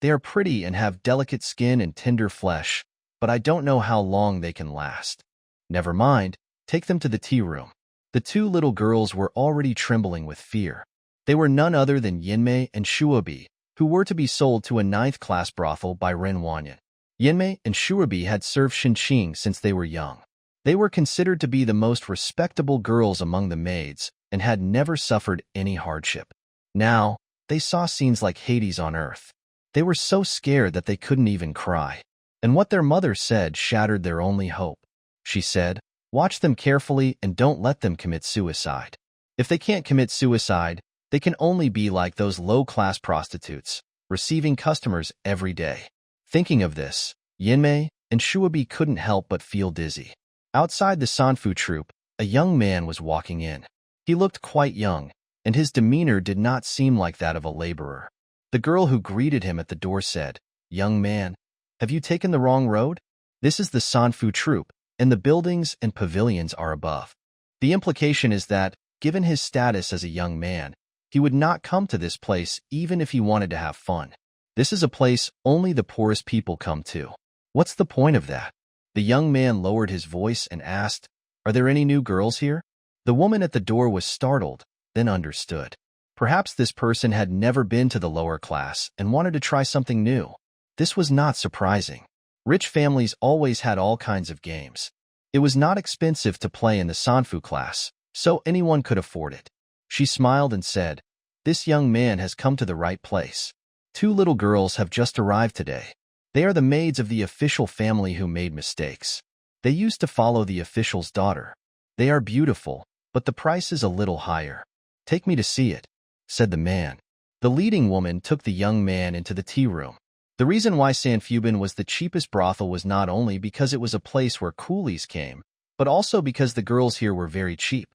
They are pretty and have delicate skin and tender flesh, but I don't know how long they can last. Never mind, take them to the tea room. The two little girls were already trembling with fear. They were none other than Yinmei and Shuobi, who were to be sold to a 9th-class brothel by Ren Wanyan. Yinmei and Shuobi had served Xinqing since they were young. They were considered to be the most respectable girls among the maids and had never suffered any hardship. Now, they saw scenes like Hades on earth. They were so scared that they couldn't even cry. And what their mother said shattered their only hope. She said, "Watch them carefully and don't let them commit suicide. If they can't commit suicide, they can only be like those low-class prostitutes, receiving customers every day." Thinking of this, Yinmei and Shuobi couldn't help but feel dizzy. Outside the Sanfu troupe, a young man was walking in. He looked quite young, and his demeanor did not seem like that of a laborer. The girl who greeted him at the door said, "Young man, have you taken the wrong road? This is the Sanfu troupe, and the buildings and pavilions are above." The implication is that, given his status as a young man, he would not come to this place even if he wanted to have fun. This is a place only the poorest people come to. What's the point of that? The young man lowered his voice and asked, "Are there any new girls here?" The woman at the door was startled, then understood. Perhaps this person had never been to the lower class and wanted to try something new. This was not surprising. Rich families always had all kinds of games. It was not expensive to play in the Sanfu class, so anyone could afford it. She smiled and said, "This young man has come to the right place. Two little girls have just arrived today. They are the maids of the official family who made mistakes. They used to follow the official's daughter. They are beautiful, but the price is a little higher. Take me to see it," said the man. The leading woman took the young man into the tea room. The reason why Sanfubin was the cheapest brothel was not only because it was a place where coolies came, but also because the girls here were very cheap.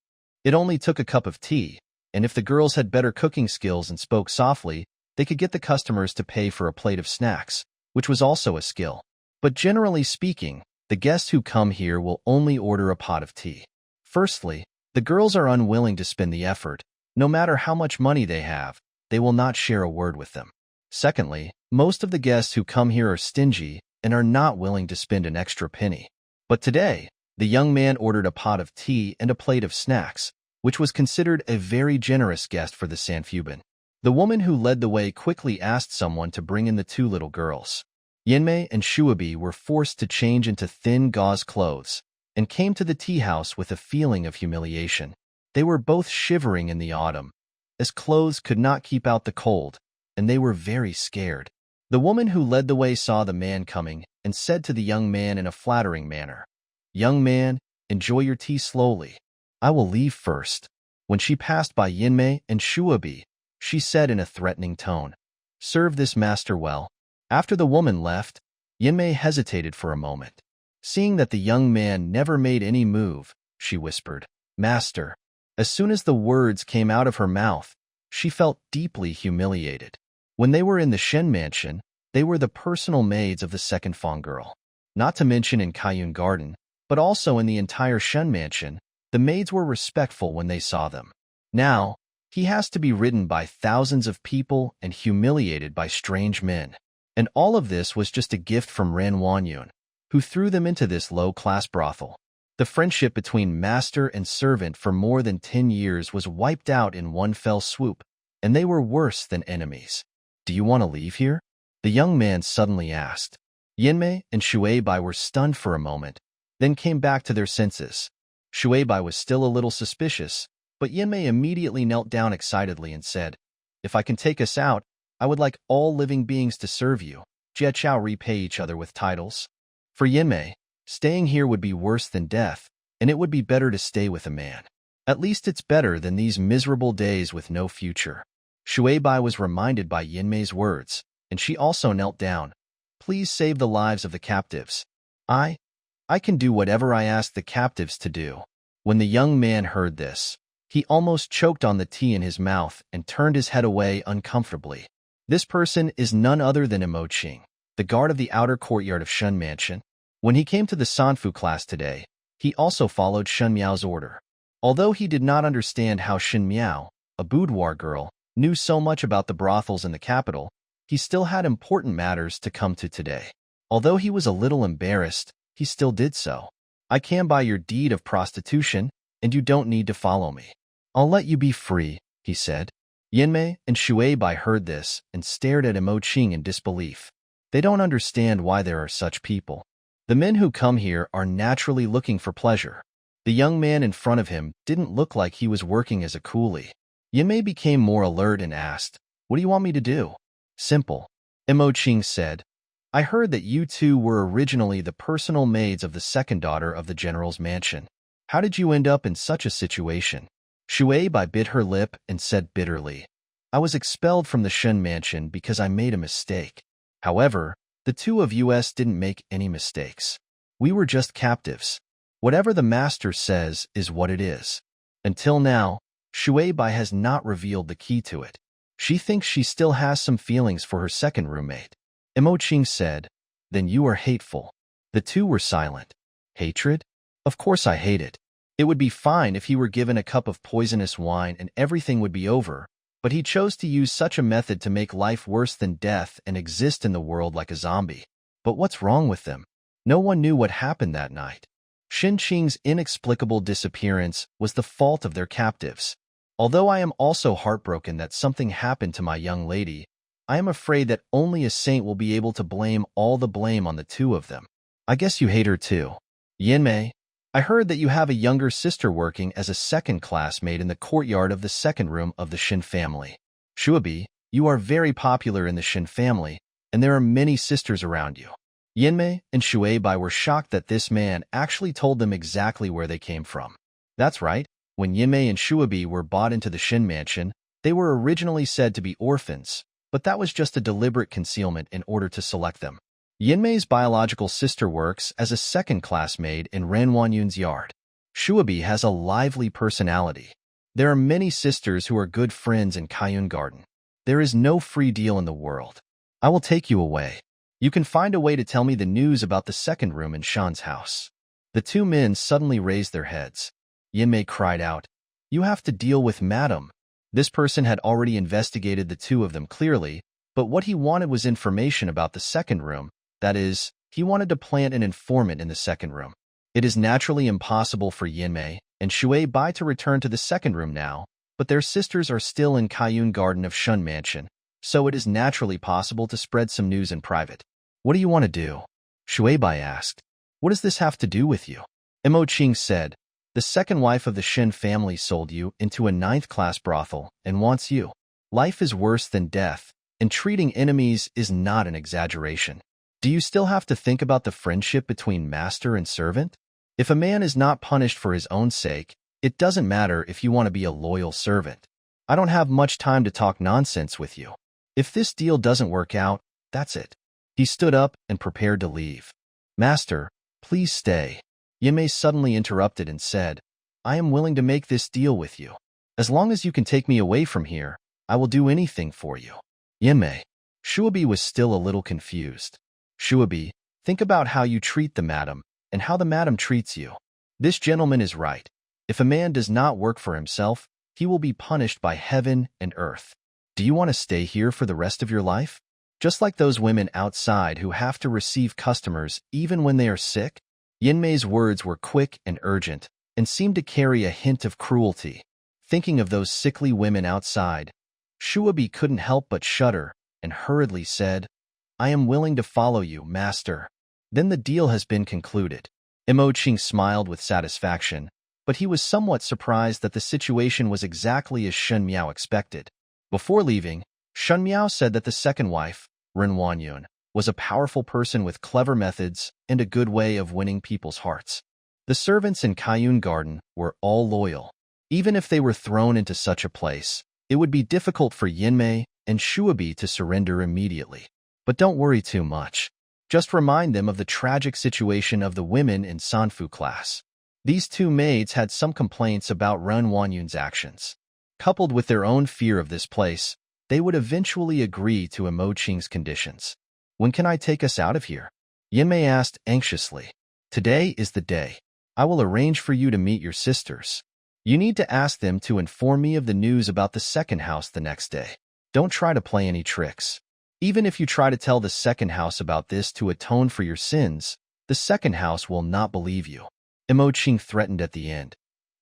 It only took a cup of tea, and if the girls had better cooking skills and spoke softly, they could get the customers to pay for a plate of snacks, which was also a skill. But generally speaking, the guests who come here will only order a pot of tea. Firstly, the girls are unwilling to spend the effort. No matter how much money they have, they will not share a word with them. Secondly, most of the guests who come here are stingy and are not willing to spend an extra penny. But today, the young man ordered a pot of tea and a plate of snacks, which was considered a very generous guest for the Sanfubin. The woman who led the way quickly asked someone to bring in the two little girls. Yinmei and Shuobi were forced to change into thin gauze clothes and came to the tea house with a feeling of humiliation. They were both shivering in the autumn, as clothes could not keep out the cold, and they were very scared. The woman who led the way saw the man coming and said to the young man in a flattering manner, "Young man, enjoy your tea slowly. I will leave first." When she passed by Yinmei and Shuobi, she said in a threatening tone, "Serve this master well." After the woman left, Yinmei hesitated for a moment. Seeing that the young man never made any move, she whispered, "Master, As soon as the words came out of her mouth, she felt deeply humiliated. When they were in the Shen mansion, they were the personal maids of the second Fong girl. Not to mention in Kylin Garden, but also in the entire Shen mansion, the maids were respectful when they saw them. Now, he has to be ridden by thousands of people and humiliated by strange men. And all of this was just a gift from Ran Wanyun, who threw them into this low-class brothel. The friendship between master and servant for more than 10 years was wiped out in one fell swoop, and they were worse than enemies. Do you want to leave here? The young man suddenly asked. Yanmei and Shuaibai were stunned for a moment, then came back to their senses. Shuaibai was still a little suspicious, but Yanmei immediately knelt down excitedly and said, "If I can take us out, I would like all living beings to serve you." Jie Chao repay each other with titles. For Yanmei, staying here would be worse than death, and it would be better to stay with a man. At least it's better than these miserable days with no future. Shuaibai was reminded by Yanmei's words, and she also knelt down. "Please save the lives of the captives. I can do whatever I ask the captives to do." When the young man heard this, he almost choked on the tea in his mouth and turned his head away uncomfortably. This person is none other than Yuching, the guard of the outer courtyard of Shen Mansion. When he came to the Sanfu class today, he also followed Shen Miao's order. Although he did not understand how Shen Miao, a boudoir girl, knew so much about the brothels in the capital, he still had important matters to come to today. Although he was a little embarrassed, he still did so. "I can buy your deed of prostitution, and you don't need to follow me. I'll let you be free," he said. Yanmei and Shuaibai heard this and stared at Yuching in disbelief. They don't understand why there are such people. The men who come here are naturally looking for pleasure. The young man in front of him didn't look like he was working as a coolie. Yanmei became more alert and asked, "What do you want me to do?" "Simple," Yuching said. "I heard that you two were originally the personal maids of the second daughter of the general's mansion. How did you end up in such a situation?" Shuaibai bit her lip and said bitterly, "I was expelled from the Shen mansion because I made a mistake. However, the two of us didn't make any mistakes. We were just captives. Whatever the master says is what it is." Until now, Shuaibai has not revealed the key to it. She thinks she still has some feelings for her second roommate. Yuching said, "Then you are hateful." The two were silent. "Hatred? Of course I hate it. It would be fine if he were given a cup of poisonous wine and everything would be over, but he chose to use such a method to make life worse than death and exist in the world like a zombie. But what's wrong with them? No one knew what happened that night. Xinqing's inexplicable disappearance was the fault of their captives. Although I am also heartbroken that something happened to my young lady, I am afraid that only a saint will be able to blame all the blame on the two of them. I guess you hate her too. Yanmei, I heard that you have a younger sister working as a second classmate in the courtyard of the second room of the Shen family. Shuaibai, you are very popular in the Shen family, and there are many sisters around you. Yanmei and Shuaibai were shocked that this man actually told them exactly where they came from. That's right, when Yanmei and Shuaibai were bought into the Shen mansion, they were originally said to be orphans, but that was just a deliberate concealment in order to select them. Yanmei's biological sister works as a second-class maid in Ran Wanyun's yard. Shuaibai has a lively personality. There are many sisters who are good friends in Kylin Garden. There is no free deal in the world. I will take you away. You can find a way to tell me the news about the second room in Shan's house." The two men suddenly raised their heads. Yanmei cried out, "You have to deal with Madam." This person had already investigated the two of them clearly, but what he wanted was information about the second room. That is, he wanted to plant an informant in the second room. It is naturally impossible for Yanmei and Shuaibai to return to the second room now, but their sisters are still in Kylin Garden of Shen Mansion, so it is naturally possible to spread some news in private. "What do you want to do?" Shuaibai asked. "What does this have to do with you?" Yuching said, "The second wife of the Shen family sold you into a ninth-class brothel and wants you. Life is worse than death, and treating enemies is not an exaggeration. Do you still have to think about the friendship between master and servant? If a man is not punished for his own sake, it doesn't matter if you want to be a loyal servant. I don't have much time to talk nonsense with you. If this deal doesn't work out, that's it." He stood up and prepared to leave. "Master, please stay." Yanmei suddenly interrupted and said, I am willing to make this deal with you. As long as you can take me away from here, I will do anything for you. Yinmei. Shuobi was still a little confused. Shuobi, think about how you treat the madam, and how the madam treats you. This gentleman is right. If a man does not work for himself, he will be punished by heaven and earth. Do you want to stay here for the rest of your life? Just like those women outside who have to receive customers even when they are sick? Yinmei's words were quick and urgent, and seemed to carry a hint of cruelty. Thinking of those sickly women outside, Shuobi couldn't help but shudder, and hurriedly said, I am willing to follow you, master. Then the deal has been concluded. Yuching smiled with satisfaction, but he was somewhat surprised that the situation was exactly as Shen Miao expected. Before leaving, Shen Miao said that the second wife, Ren Wanyun, was a powerful person with clever methods and a good way of winning people's hearts. The servants in Kylin Garden were all loyal. Even if they were thrown into such a place, it would be difficult for Yinmei and Shuobi to surrender immediately. But don't worry too much. Just remind them of the tragic situation of the women in Sanfu class. These two maids had some complaints about Ren Wanyun's actions. Coupled with their own fear of this place, they would eventually agree to Yuching's conditions. When can I take us out of here? Yinmei asked anxiously. Today is the day. I will arrange for you to meet your sisters. You need to ask them to inform me of the news about the second house the next day. Don't try to play any tricks. Even if you try to tell the second house about this to atone for your sins, the second house will not believe you. Yuching threatened at the end.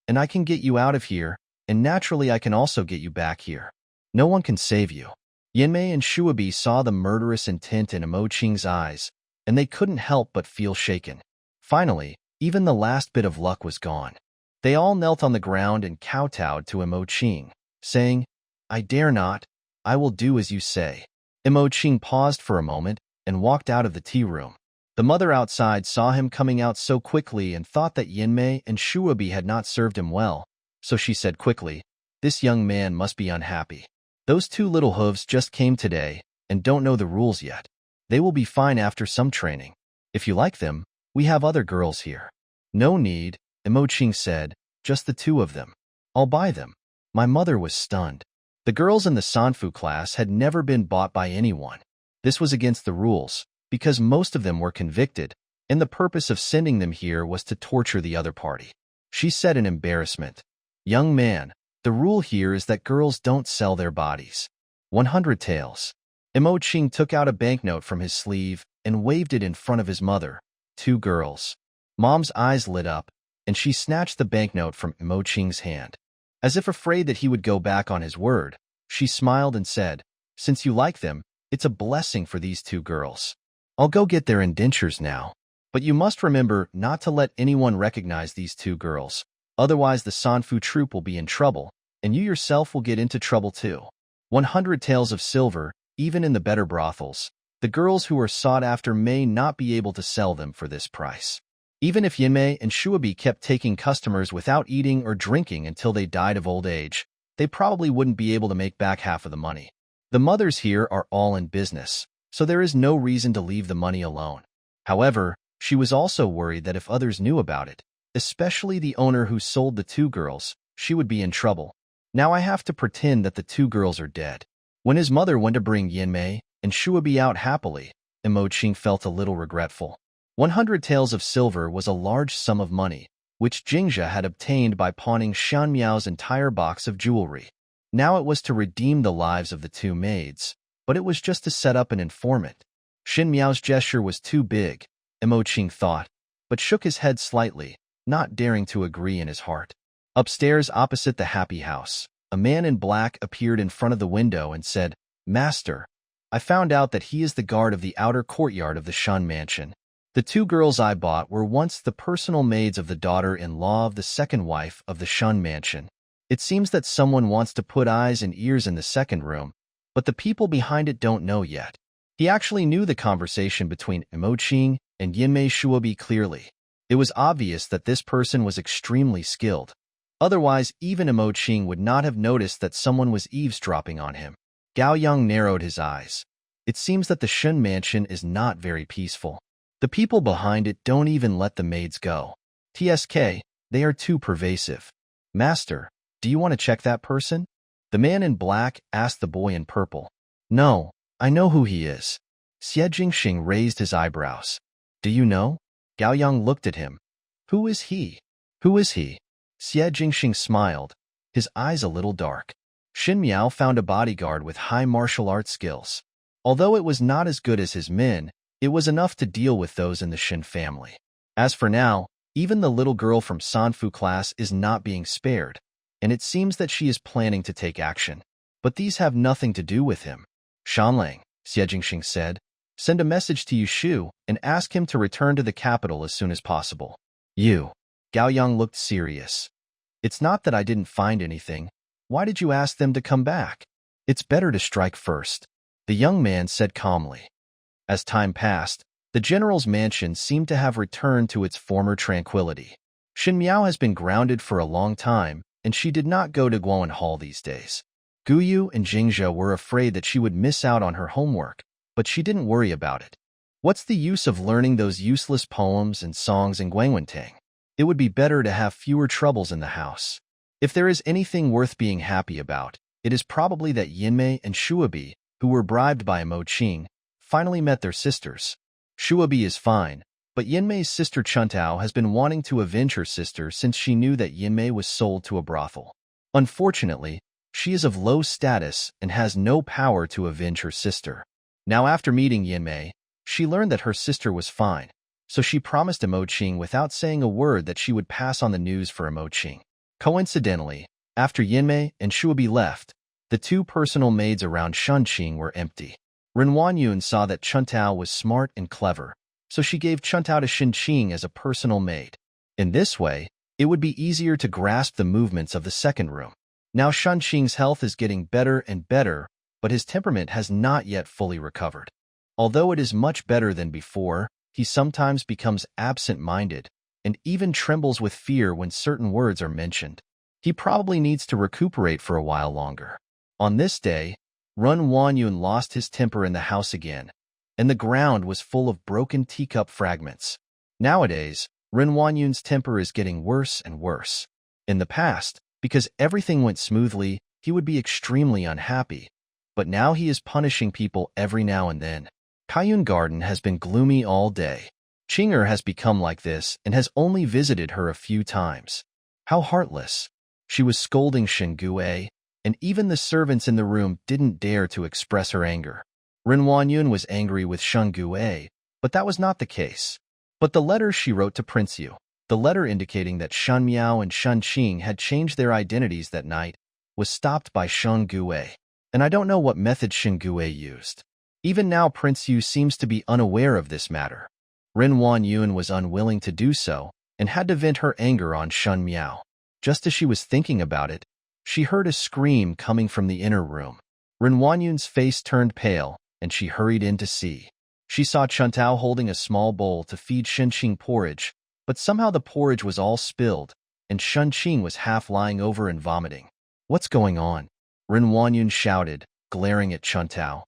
And I can get you out of here, and naturally I can also get you back here. No one can save you. Yinmei and Shuobi saw the murderous intent in Yuching's eyes, and they couldn't help but feel shaken. Finally, even the last bit of luck was gone. They all knelt on the ground and kowtowed to Yuching, saying, I dare not. I will do as you say. Yuching paused for a moment and walked out of the tea room. The mother outside saw him coming out so quickly and thought that Yinmei and Shuobi had not served him well, so she said quickly, This young man must be unhappy. Those two little hooves just came today and don't know the rules yet. They will be fine after some training. If you like them, we have other girls here. No need, Yuching said, just the two of them. I'll buy them. My mother was stunned. The girls in the Sanfu class had never been bought by anyone. This was against the rules, because most of them were convicted, and the purpose of sending them here was to torture the other party. She said in embarrassment, Young man, the rule here is that girls don't sell their bodies. 100 taels. Yuching took out a banknote from his sleeve and waved it in front of his mother. 2 girls. Mom's eyes lit up, and she snatched the banknote from Yuching's hand. As if afraid that he would go back on his word, she smiled and said, Since you like them, it's a blessing for these 2 girls. I'll go get their indentures now. But you must remember not to let anyone recognize these 2 girls. Otherwise the Sanfu troupe will be in trouble, and you yourself will get into trouble too. 100 taels of silver, even in the better brothels. The girls who are sought after may not be able to sell them for this price. Even if Yinmei and Shuobi kept taking customers without eating or drinking until they died of old age, they probably wouldn't be able to make back half of the money. The mothers here are all in business, so there is no reason to leave the money alone. However, she was also worried that if others knew about it, especially the owner who sold the 2 girls, she would be in trouble. Now I have to pretend that the 2 girls are dead. When his mother went to bring Yinmei and Shuobi out happily, Yuching felt a little regretful. 100 taels of silver was a large sum of money, which Jingxia had obtained by pawning Shan Miao's entire box of jewelry. Now it was to redeem the lives of the 2 maids, but it was just to set up an informant. Shen Miao's gesture was too big, Yuching thought, but shook his head slightly, not daring to agree in his heart. Upstairs opposite the happy house, a man in black appeared in front of the window and said, Master, I found out that he is the guard of the outer courtyard of the Shen mansion. The 2 girls I bought were once the personal maids of the daughter-in-law of the second wife of the Shen mansion. It seems that someone wants to put eyes and ears in the second room, but the people behind it don't know yet. He actually knew the conversation between Yuching and Yinmei Shuobi clearly. It was obvious that this person was extremely skilled. Otherwise, even Yuching would not have noticed that someone was eavesdropping on him. Gao Yang narrowed his eyes. It seems that the Shen mansion is not very peaceful. The people behind it don't even let the maids go. TSK, They are too pervasive. Master, do you want to check that person? The man in black asked the boy in purple. No, I know who he is. Xie Jingxing raised his eyebrows. Do you know? Gao Yang looked at him. Who is he? Who is he? Xie Jingxing smiled, his eyes a little dark. Xin Miao found a bodyguard with high martial arts skills. Although it was not as good as his men, it was enough to deal with those in the Shen family. As for now, even the little girl from Sanfu class is not being spared, and it seems that she is planning to take action. But these have nothing to do with him. Shanlang, Xie Jingxing said, send a message to Yushu and ask him to return to the capital as soon as possible. You. Gao Yang looked serious. It's not that I didn't find anything. Why did you ask them to come back? It's better to strike first, the young man said calmly. As time passed, the general's mansion seemed to have returned to its former tranquility. Xin Miao has been grounded for a long time, and she did not go to Guoan Hall these days. Guyu and Jingzhe were afraid that she would miss out on her homework, but she didn't worry about it. What's the use of learning those useless poems and songs in Guangwentang? It would be better to have fewer troubles in the house. If there is anything worth being happy about, it is probably that Yinmei and Shuabi, who were bribed by Mo Qing, finally met their sisters. Shuabi is fine, but Yinmei's sister Chuntao has been wanting to avenge her sister since she knew that Yinmei was sold to a brothel. Unfortunately, she is of low status and has no power to avenge her sister. Now after meeting Yinmei, she learned that her sister was fine, so she promised Mo Qing without saying a word that she would pass on the news for Mo Qing. Coincidentally, after Yinmei and Shuabi left, the two personal maids around Shen Qing were empty. Ren Wanyun saw that Chuntao was smart and clever, so she gave Chuntao to Shen Qing as a personal maid. In this way, it would be easier to grasp the movements of the second room. Now Shen Qing's health is getting better and better, but his temperament has not yet fully recovered. Although it is much better than before, he sometimes becomes absent-minded and even trembles with fear when certain words are mentioned. He probably needs to recuperate for a while longer. On this day, Ren Wanyun lost his temper in the house again, and the ground was full of broken teacup fragments. Nowadays, Ren Wanyun's temper is getting worse and worse. In the past, because everything went smoothly, he would be extremely unhappy, but now he is punishing people every now and then. Kylin Garden has been gloomy all day. Qinger has become like this and has only visited her a few times. How heartless. She was scolding Shen Gue, and even the servants in the room didn't dare to express her anger. Ren Wanyun was angry with Shen Gue, but that was not the case. But the letter she wrote to Prince Yu, the letter indicating that Shen Miao and Shen Qing had changed their identities that night, was stopped by Shen Gue, and I don't know what method Shen Gue used. Even now Prince Yu seems to be unaware of this matter. Ren Wanyun was unwilling to do so, and had to vent her anger on Shen Miao. Just as she was thinking about it, she heard a scream coming from the inner room. Ren Wanyun's face turned pale, and she hurried in to see. She saw Chuntao holding a small bowl to feed Shen Qing porridge, but somehow the porridge was all spilled, and Shen Qing was half lying over and vomiting. What's going on? Ren Wanyun shouted, glaring at Chuntao.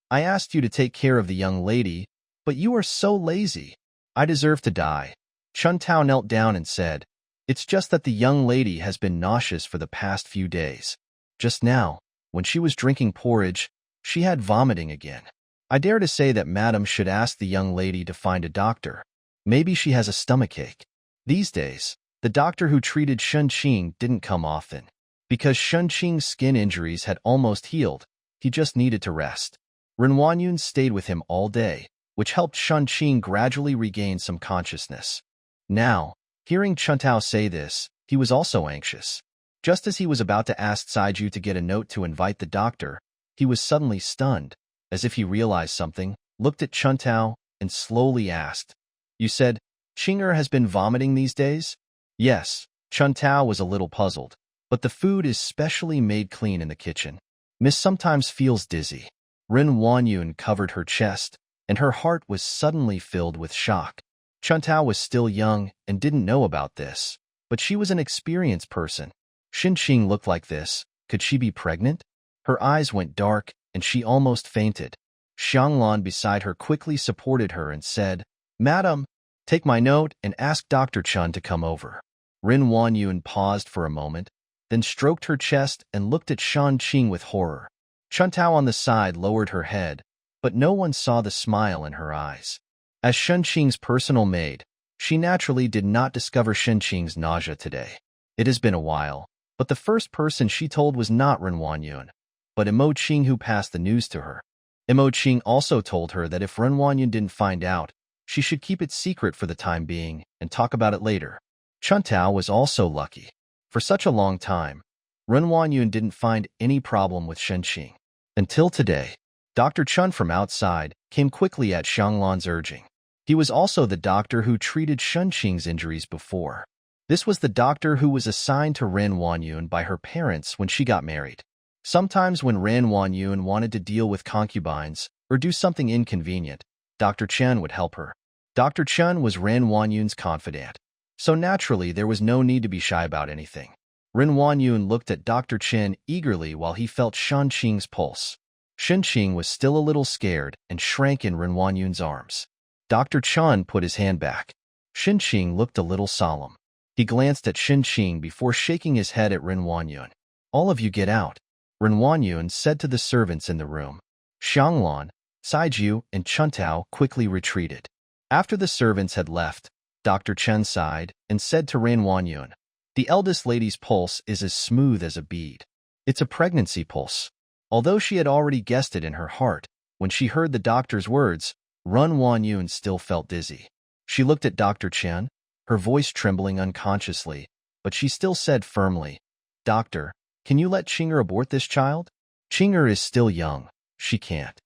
I asked you to take care of the young lady, but you are so lazy. I deserve to die. Chuntao knelt down and said, It's just that the young lady has been nauseous for the past few days. Just now, when she was drinking porridge, she had vomiting again. I dare to say that Madam should ask the young lady to find a doctor. Maybe she has a stomachache. These days, the doctor who treated Shen Qing didn't come often. Because Shen Qing's skin injuries had almost healed, he just needed to rest. Ren Wanyun stayed with him all day, which helped Shen Qing gradually regain some consciousness. Now, hearing Chuntao say this, he was also anxious. Just as he was about to ask Saiju to get a note to invite the doctor, he was suddenly stunned, as if he realized something, looked at Chuntao, and slowly asked, You said, Qinger has been vomiting these days? Yes, Chuntao was a little puzzled, but the food is specially made clean in the kitchen. Miss sometimes feels dizzy. Ren Wanyun covered her chest, and her heart was suddenly filled with shock. Chuntao was still young and didn't know about this, but she was an experienced person. Shen Qing looked like this. Could she be pregnant? Her eyes went dark, and she almost fainted. Xianglan beside her quickly supported her and said, Madam, take my note and ask Dr. Chun to come over. Ren Wanyun paused for a moment, then stroked her chest and looked at Shan Qing with horror. Chuntao on the side lowered her head, but no one saw the smile in her eyes. As Shen Qing's personal maid, she naturally did not discover Shen Qing's nausea today. It has been a while, but the first person she told was not Ren Wanyun, but Imo Qing, who passed the news to her. Imo Qing also told her that if Ren Wanyun didn't find out, she should keep it secret for the time being and talk about it later. Chuntao was also lucky. For such a long time, Ren Wanyun didn't find any problem with Shen Qing. Until today, Dr. Chun from outside came quickly at Xianglan's urging. He was also the doctor who treated Shen Qing's injuries before. This was the doctor who was assigned to Ren Wanyun by her parents when she got married. Sometimes when Ren Wanyun wanted to deal with concubines or do something inconvenient, Dr. Chen would help her. Dr. Chen was Ren Wanyun's confidant, so naturally there was no need to be shy about anything. Ren Wanyun looked at Dr. Chen eagerly while he felt Shen Qing's pulse. Shen Qing was still a little scared and shrank in Ren Wanyun's arms. Dr. Chen put his hand back. Shen Qing looked a little solemn. He glanced at Shen Qing before shaking his head at Ren Wanyun. "All of you get out," Ren Wanyun said to the servants in the room. Xianglan, Saiju, and Chuntao quickly retreated. After the servants had left, Dr. Chen sighed and said to Ren Wanyun, "The eldest lady's pulse is as smooth as a bead. It's a pregnancy pulse." Although she had already guessed it in her heart, when she heard the doctor's words, Ren Wanyun still felt dizzy. She looked at Dr. Chen, her voice trembling unconsciously, but she still said firmly, "Doctor, can you let Qinger abort this child? Qinger is still young. She can't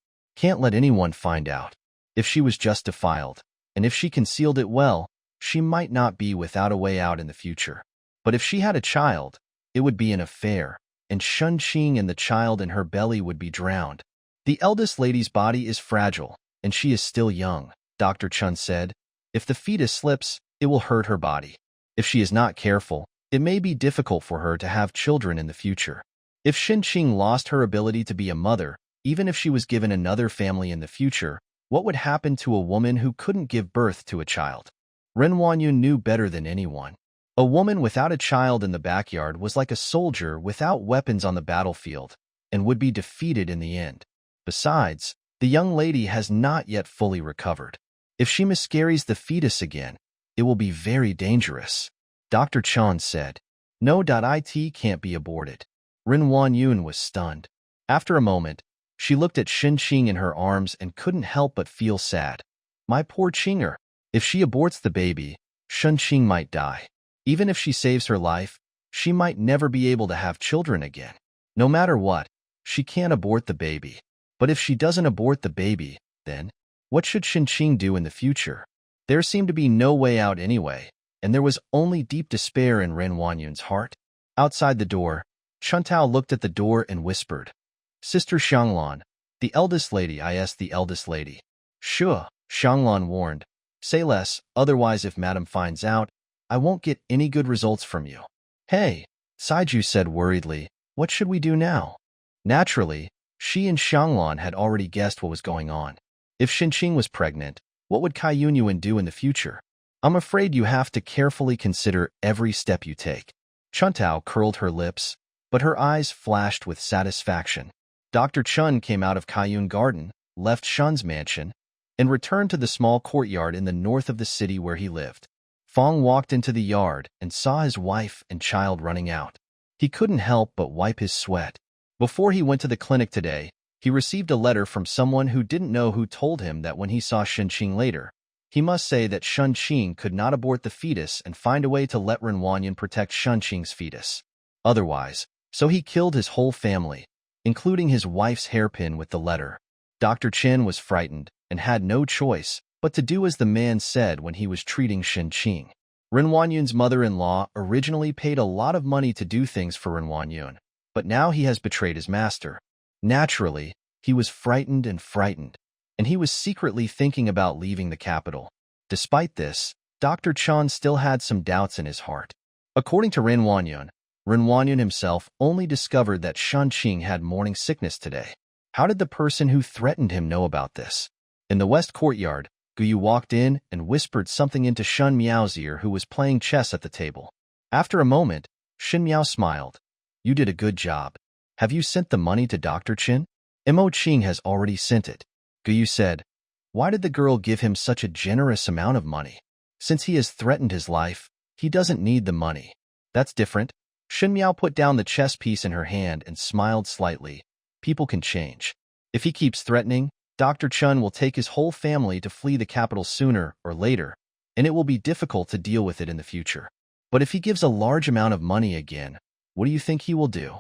let anyone find out. If she was just defiled, and if she concealed it well, she might not be without a way out in the future. But if she had a child, it would be an affair, and Shen Qing and the child in her belly would be drowned. The eldest lady's body is fragile, and she is still young," Dr. Chun said. "If the fetus slips, it will hurt her body. If she is not careful, it may be difficult for her to have children in the future. If Shen Qing lost her ability to be a mother, even if she was given another family in the future, what would happen to a woman who couldn't give birth to a child?" Ren Wanyun knew better than anyone. A woman without a child in the backyard was like a soldier without weapons on the battlefield, and would be defeated in the end. Besides, the young lady has not yet fully recovered. If she miscarries the fetus again, it will be very dangerous. Dr. Chan said, "No, it can't be aborted." Ren Wanyun was stunned. After a moment, she looked at Shen Qing in her arms and couldn't help but feel sad. My poor Qinger. If she aborts the baby, Shen Qing might die. Even if she saves her life, she might never be able to have children again. No matter what, she can't abort the baby. But if she doesn't abort the baby, then what should Shen Qing do in the future? There seemed to be no way out anyway, and there was only deep despair in Ren Wanyun's heart. Outside the door, Chuntao looked at the door and whispered, "Sister Xianglan, the eldest lady, the eldest lady." "Sure," Xianglan warned. "Say less, otherwise if Madam finds out, I won't get any good results from you." "Hey," Saiju said worriedly, "what should we do now?" Naturally, she and Xianglan had already guessed what was going on. If Shen Qing was pregnant, what would Kylin do in the future? "I'm afraid you have to carefully consider every step you take." Chuntao curled her lips, but her eyes flashed with satisfaction. Dr. Chun came out of Kylin Garden, left Shen's mansion, and returned to the small courtyard in the north of the city where he lived. Fong walked into the yard and saw his wife and child running out. He couldn't help but wipe his sweat. Before he went to the clinic today, he received a letter from someone who didn't know who told him that when he saw Shen Qing later, he must say that Shen Qing could not abort the fetus and find a way to let Ren Wanyun protect Shen Qing's fetus. Otherwise, so he killed his whole family, including his wife's hairpin with the letter. Dr. Chen was frightened and had no choice but to do as the man said when he was treating Shen Qing. Ren Wanyun's mother-in-law originally paid a lot of money to do things for Ren Wanyun, but now he has betrayed his master. Naturally, he was frightened, and he was secretly thinking about leaving the capital. Despite this, Dr. Chan still had some doubts in his heart. According to Ren Wanyun himself only discovered that Shen Qing had morning sickness today. How did the person who threatened him know about this? In the west courtyard, Guyu walked in and whispered something into Shen Miao's ear, who was playing chess at the table. After a moment, Shen Miao smiled. You did a good job. Have you sent the money to Dr. Qin? Mo Qing has already sent it. Guyu said. Why did the girl give him such a generous amount of money? Since he has threatened his life, he doesn't need the money. That's different. Shen Miao put down the chess piece in her hand and smiled slightly. People can change. If he keeps threatening, Dr. Chun will take his whole family to flee the capital sooner or later, and it will be difficult to deal with it in the future. But if he gives a large amount of money again, what do you think he will do?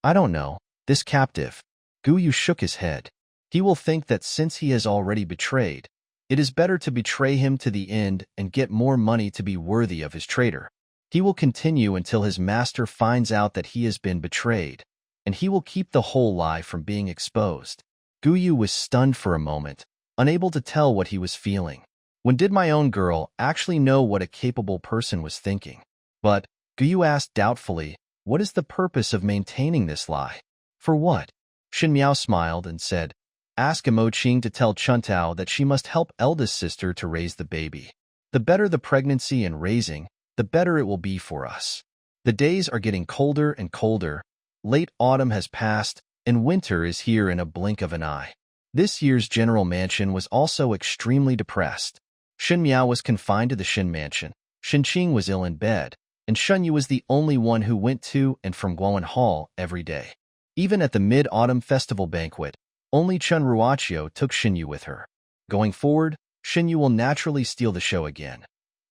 I don't know. This captive. Guyu shook his head. He will think that since he has already betrayed, it is better to betray him to the end and get more money to be worthy of his traitor. He will continue until his master finds out that he has been betrayed, and he will keep the whole lie from being exposed. Guyu was stunned for a moment, unable to tell what he was feeling. When did my own girl actually know what a capable person was thinking? But, Guyu asked doubtfully, what is the purpose of maintaining this lie? For what? Shen Miao smiled and said, ask Mo Qing to tell Chuntao that she must help eldest sister to raise the baby. The better the pregnancy and raising, the better it will be for us. The days are getting colder and colder. Late autumn has passed, and winter is here in a blink of an eye. This year's general mansion was also extremely depressed. Shen Miao was confined to the Shen mansion. Shen Qing was ill in bed, and Shen Yu was the only one who went to and from Guoan Hall every day. Even at the mid-autumn festival banquet, only Chun Ruachio took Shen Yu with her. Going forward, Shen Yu will naturally steal the show again.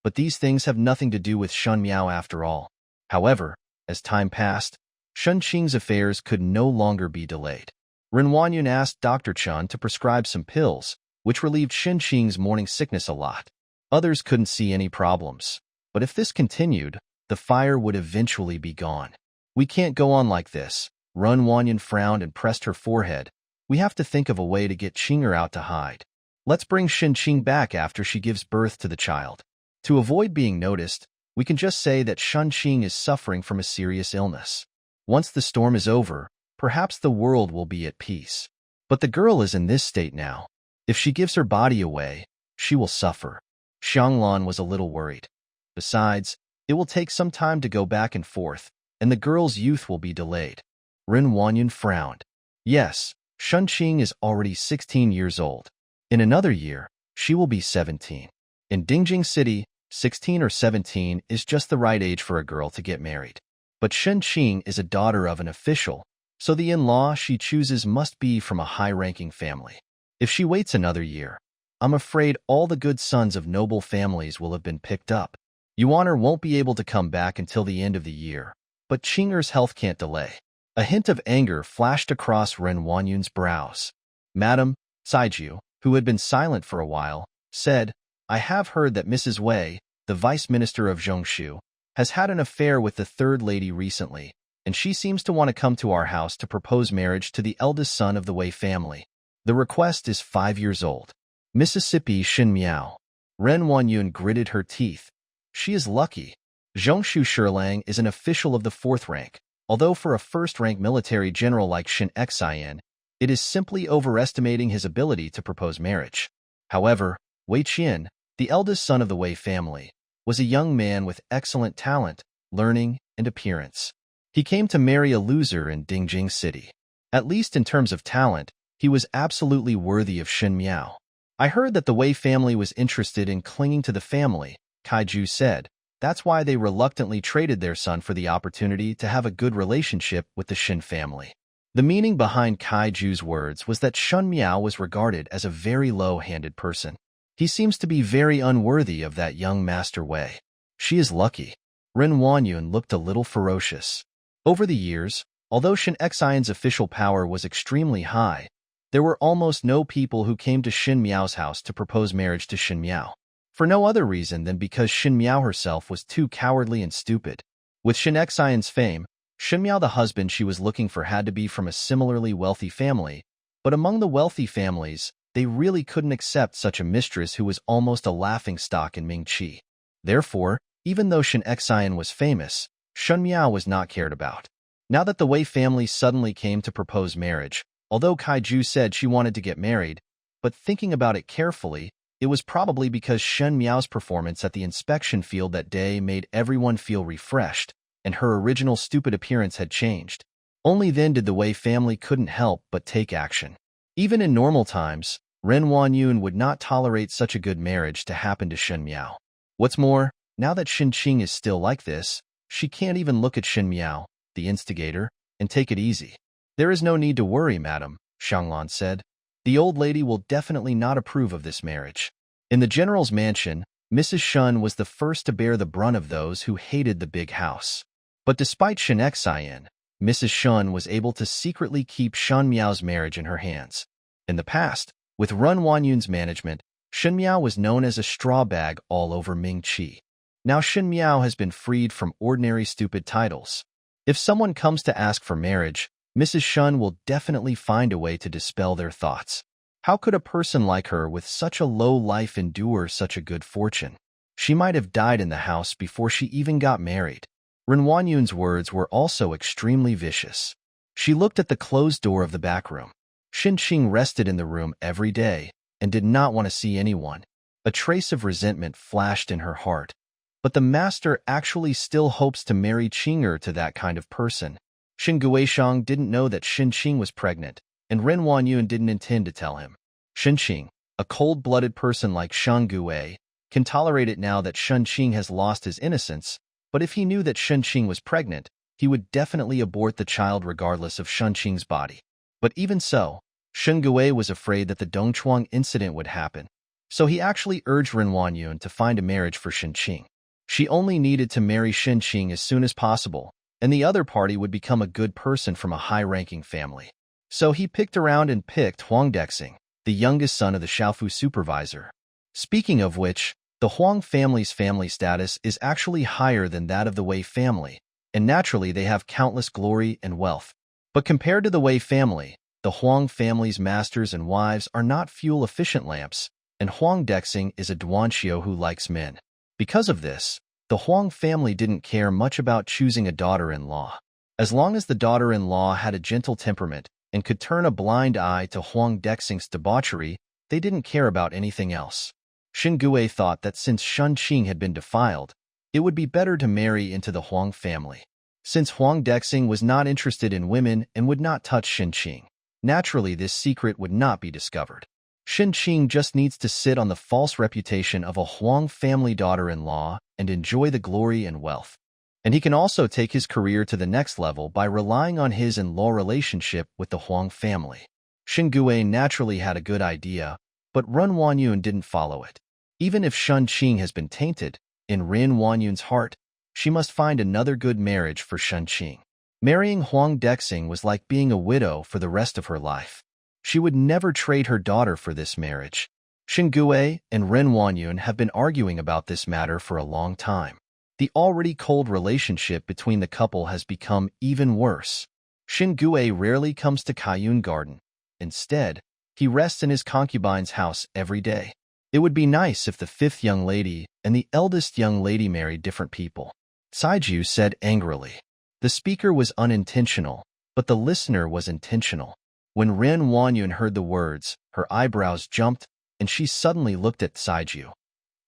But these things have nothing to do with Shen Miao after all. However, as time passed, Shen Qing's affairs could no longer be delayed. Ren Wanyun asked Dr. Chun to prescribe some pills, which relieved Shen Qing's morning sickness a lot. Others couldn't see any problems. But if this continued, the fire would eventually be gone. We can't go on like this. Ren Wanyun frowned and pressed her forehead. We have to think of a way to get Qinger out to hide. Let's bring Shen Qing back after she gives birth to the child. To avoid being noticed, we can just say that Shen Qing is suffering from a serious illness. Once the storm is over, perhaps the world will be at peace. But the girl is in this state now. If she gives her body away, she will suffer. Xianglan was a little worried. Besides, it will take some time to go back and forth, and the girl's youth will be delayed. Ren Wanyun frowned. Yes, Shen Qing is already 16 years old. In another year, she will be 17. In Dingjing City, 16 or 17 is just the right age for a girl to get married. But Shen Qing is a daughter of an official, so the in-law she chooses must be from a high-ranking family. If she waits another year, I'm afraid all the good sons of noble families will have been picked up. Yuaner won't be able to come back until the end of the year, but Qinger's health can't delay. A hint of anger flashed across Ren Wanyun's brows. Madam, Saiju, who had been silent for a while, said, I have heard that Mrs. Wei, the vice minister of Zhongshu, has had an affair with the third lady recently, and she seems to want to come to our house to propose marriage to the eldest son of the Wei family. The request is 5 years old. Mississippi Shen Miao. Ren Wanyun gritted her teeth. She is lucky. Zhongshu Shilang is an official of the 4th rank, although for a first-rank military general like Shen Xian, it is simply overestimating his ability to propose marriage. However, Wei Qian, the eldest son of the Wei family, was a young man with excellent talent, learning, and appearance. He came to marry a loser in Dingjing City. At least in terms of talent, he was absolutely worthy of Shen Miao. I heard that the Wei family was interested in clinging to the family, Kaiju said. That's why they reluctantly traded their son for the opportunity to have a good relationship with the Shen family. The meaning behind Kaiju's words was that Shen Miao was regarded as a very low-handed person. He seems to be very unworthy of that young Master Wei. She is lucky. Ren Wanyun looked a little ferocious. Over the years, although Shen Xian's official power was extremely high, there were almost no people who came to Shen Miao's house to propose marriage to Shen Miao, for no other reason than because Shen Miao herself was too cowardly and stupid. With Shen Xian's fame, Shen Miao the husband she was looking for had to be from a similarly wealthy family, but among the wealthy families, they really couldn't accept such a mistress who was almost a laughingstock in Mingqi. Therefore, even though Shen Xian was famous, Shen Miao was not cared about. Now that the Wei family suddenly came to propose marriage, although Kaiju said she wanted to get married, but thinking about it carefully, It was probably because Shen Miao's performance at the inspection field that day made everyone feel refreshed, and her original stupid appearance had changed. Only then did the Wei family couldn't help but take action. Even in normal times, Ren Huanyun would not tolerate such a good marriage to happen to Shen Miao. What's more, now that Xinqing is still like this, she can't even look at Shen Miao, the instigator, and take it easy. There is no need to worry, madam, Xianglan said. The old lady will definitely not approve of this marriage. In the general's mansion, Mrs. Shen was the first to bear the brunt of those who hated the big house. But despite Shen Xian, Mrs. Shen was able to secretly keep Shen Miao's marriage in her hands. In the past, with Ren Huanyun's management, Shen Miao was known as a straw bag all over Mingqi. Now Shen Miao has been freed from ordinary stupid titles. If someone comes to ask for marriage, Mrs. Shen will definitely find a way to dispel their thoughts. How could a person like her with such a low life endure such a good fortune? She might have died in the house before she even got married. Ren Huanyun's words were also extremely vicious. She looked at the closed door of the back room. Xinqing rested in the room every day and did not want to see anyone. A trace of resentment flashed in her heart. But the master actually still hopes to marry Qing'er to that kind of person. Shen Guishang didn't know that Xinqing was pregnant, and Ren Huanyun didn't intend to tell him. Xinqing, a cold-blooded person like Shen Gui, can tolerate it now that Xinqing has lost his innocence, but if he knew that Xinqing was pregnant, he would definitely abort the child regardless of Xinqing's body. But even so, Shen Gui was afraid that the Dongchuang incident would happen, so he actually urged Ren Huanyun to find a marriage for Xinqing. She only needed to marry Xinqing as soon as possible, and the other party would become a good person from a high-ranking family. So he picked around and picked Huang Dexing, the youngest son of the Xiaofu supervisor. Speaking of which, the Huang family's family status is actually higher than that of the Wei family, and naturally they have countless glory and wealth. But compared to the Wei family, the Huang family's masters and wives are not fuel-efficient lamps, and Huang Dexing is a duanxiu who likes men. Because of this, the Huang family didn't care much about choosing a daughter-in-law. As long as the daughter-in-law had a gentle temperament and could turn a blind eye to Huang Dexing's debauchery, they didn't care about anything else. Shen Gui thought that since Xinqing had been defiled, it would be better to marry into the Huang family. Since Huang Dexing was not interested in women and would not touch Xinqing, naturally this secret would not be discovered. Xinqing just needs to sit on the false reputation of a Huang family daughter-in-law and enjoy the glory and wealth. And he can also take his career to the next level by relying on his in-law relationship with the Huang family. Shen Gui naturally had a good idea, but Ren Huanyun didn't follow it. Even if Xinqing has been tainted, in Ren Huanyun's heart, she must find another good marriage for Xinqing. Marrying Huang Dexing was like being a widow for the rest of her life. She would never trade her daughter for this marriage. Shen Gui and Ren Huanyun have been arguing about this matter for a long time. The already cold relationship between the couple has become even worse. Shen Gui rarely comes to Kylin Garden. Instead, he rests in his concubine's house every day. It would be nice if the fifth young lady and the eldest young lady married different people, Saiju said angrily. The speaker was unintentional, but the listener was intentional. When Ren Huanyun heard the words, her eyebrows jumped, and she suddenly looked at Saiju.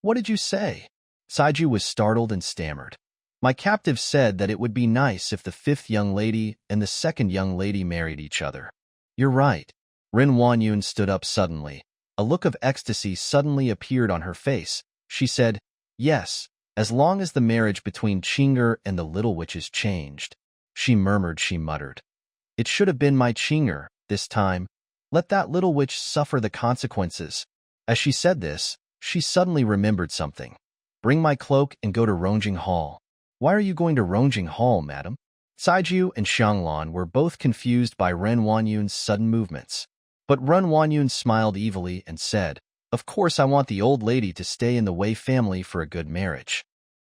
"What did you say?" Saiju was startled and stammered. "My captive said that it would be nice if the fifth young lady and the second young lady married each other." "You're right." Ren Huanyun stood up suddenly. A look of ecstasy suddenly appeared on her face. She said, "Yes, as long as the marriage between Qing'er and the little witch is changed." She muttered. "It should have been my Qing'er. This time, let that little witch suffer the consequences." As she said this, she suddenly remembered something. "Bring my cloak and go to Rongjing Hall." "Why are you going to Rongjing Hall, madam?" Saiju and Xianglan were both confused by Ren Huanyun's sudden movements. But Ren Huanyun smiled evilly and said, "Of course I want the old lady to stay in the Wei family for a good marriage."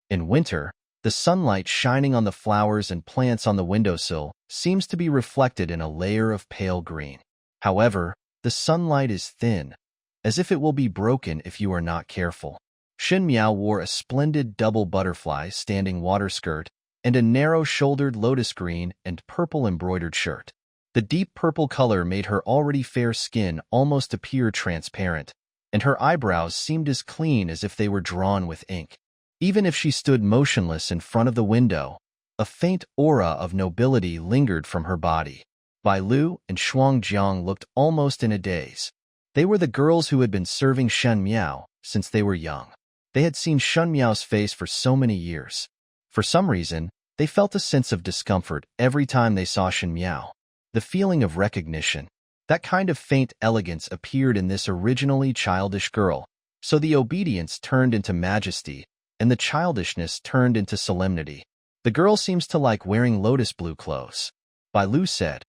In winter, the sunlight shining on the flowers and plants on the windowsill seems to be reflected in a layer of pale green. However, the sunlight is thin, as if it will be broken if you are not careful. Shen Miao wore a splendid double butterfly standing water skirt and a narrow-shouldered lotus green and purple embroidered shirt. The deep purple color made her already fair skin almost appear transparent. and her eyebrows seemed as clean as if they were drawn with ink. Even if she stood motionless in front of the window, a faint aura of nobility lingered from her body. Bai Lu and Shuangjiang looked almost in a daze. They were the girls who had been serving Shen Miao since they were young. They had seen Shen Miao's face for so many years. For some reason, they felt a sense of discomfort every time they saw Shen Miao. The feeling of recognition, that kind of faint elegance appeared in this originally childish girl, so the obedience turned into majesty, and the childishness turned into solemnity. The girl seems to like wearing lotus blue clothes, Bai Lu said.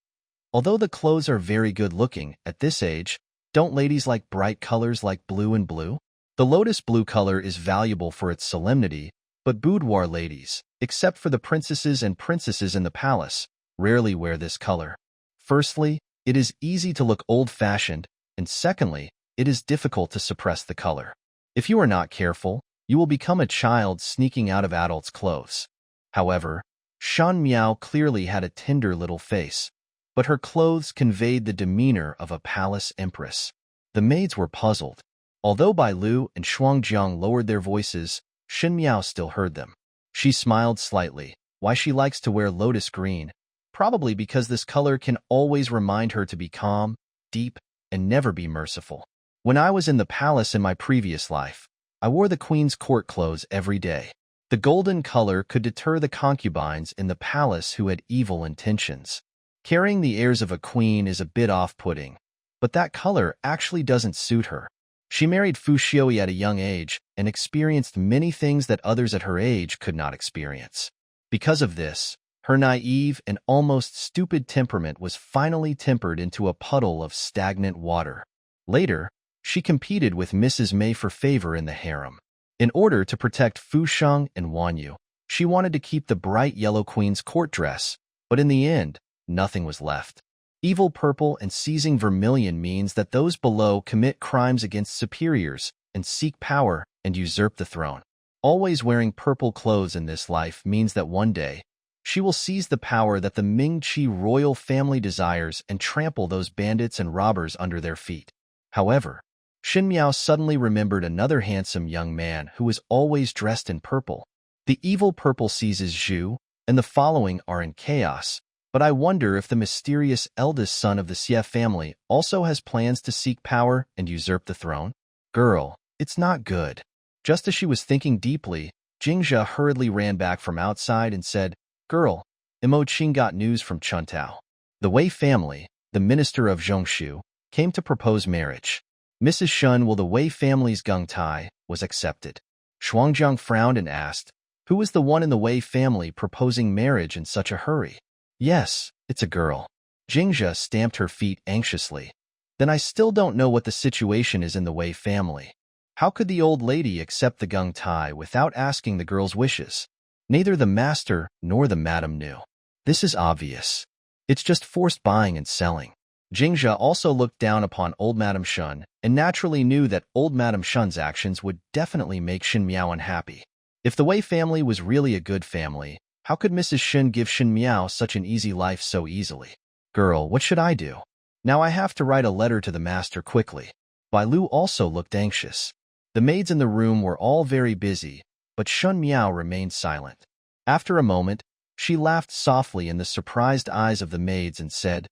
Although the clothes are very good-looking at this age, don't ladies like bright colors like blue and blue? The lotus blue color is valuable for its solemnity, but boudoir ladies, except for the princesses and princesses in the palace, rarely wear this color. Firstly, it is easy to look old-fashioned, and secondly, it is difficult to suppress the color. If you are not careful, you will become a child sneaking out of adults' clothes. However, Shen Miao clearly had a tender little face, but her clothes conveyed the demeanor of a palace empress. The maids were puzzled. Although Bai Lu and Shuangjiang lowered their voices, Shen Miao still heard them. She smiled slightly. Why she likes to wear lotus green? Probably because this color can always remind her to be calm, deep, and never be merciful. When I was in the palace in my previous life, I wore the queen's court clothes every day. The golden color could deter the concubines in the palace who had evil intentions. Carrying the airs of a queen is a bit off-putting, but that color actually doesn't suit her. She married Fu Xiui at a young age and experienced many things that others at her age could not experience. Because of this, her naive and almost stupid temperament was finally tempered into a puddle of stagnant water. Later, she competed with Mrs. Mei for favor in the harem. In order to protect Fu Sheng and Wan Yu, she wanted to keep the bright yellow queen's court dress, but in the end, nothing was left. Evil purple and seizing vermilion means that those below commit crimes against superiors and seek power and usurp the throne. Always wearing purple clothes in this life means that one day, she will seize the power that the Ming-Chi royal family desires and trample those bandits and robbers under their feet. However, Shen Miao suddenly remembered another handsome young man who was always dressed in purple. The evil purple seizes Zhu, and the following are in chaos, but I wonder if the mysterious eldest son of the Xie family also has plans to seek power and usurp the throne. Girl, it's not good. Just as she was thinking deeply, Jingzhe hurriedly ran back from outside and said, Girl, Imo Qing got news from Chuntao. The Wei family, the minister of Zhongshu, came to propose marriage. Mrs. Shen will the Wei family's gung tai was accepted. Shuangjiang frowned and asked, who was the one in the Wei family proposing marriage in such a hurry? Yes, it's a girl. Jingzhe stamped her feet anxiously. Then I still don't know what the situation is in the Wei family. How could the old lady accept the gung tai without asking the girl's wishes? Neither the master nor the madam knew. This is obvious. It's just forced buying and selling. Jingzhe also looked down upon old Madame Shen and naturally knew that old Madame Shen's actions would definitely make Shen Miao unhappy. If the Wei family was really a good family, how could Mrs. Shen give Shen Miao such an easy life so easily? Girl, what should I do? Now I have to write a letter to the master quickly. Bai Lu also looked anxious. The maids in the room were all very busy, but Shen Miao remained silent. After a moment, she laughed softly in the surprised eyes of the maids and said,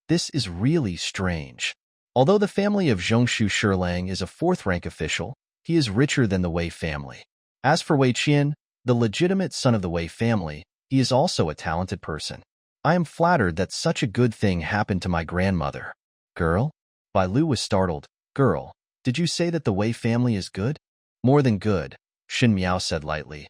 This is really strange. Although the family of Zhongshu Shilang is a fourth-rank official, he is richer than the Wei family. As for Wei Qian, the legitimate son of the Wei family, he is also a talented person. I am flattered that such a good thing happened to my grandmother. Girl? Bai Lu was startled. Girl, did you say that the Wei family is good? More than good, Shen Miao said lightly.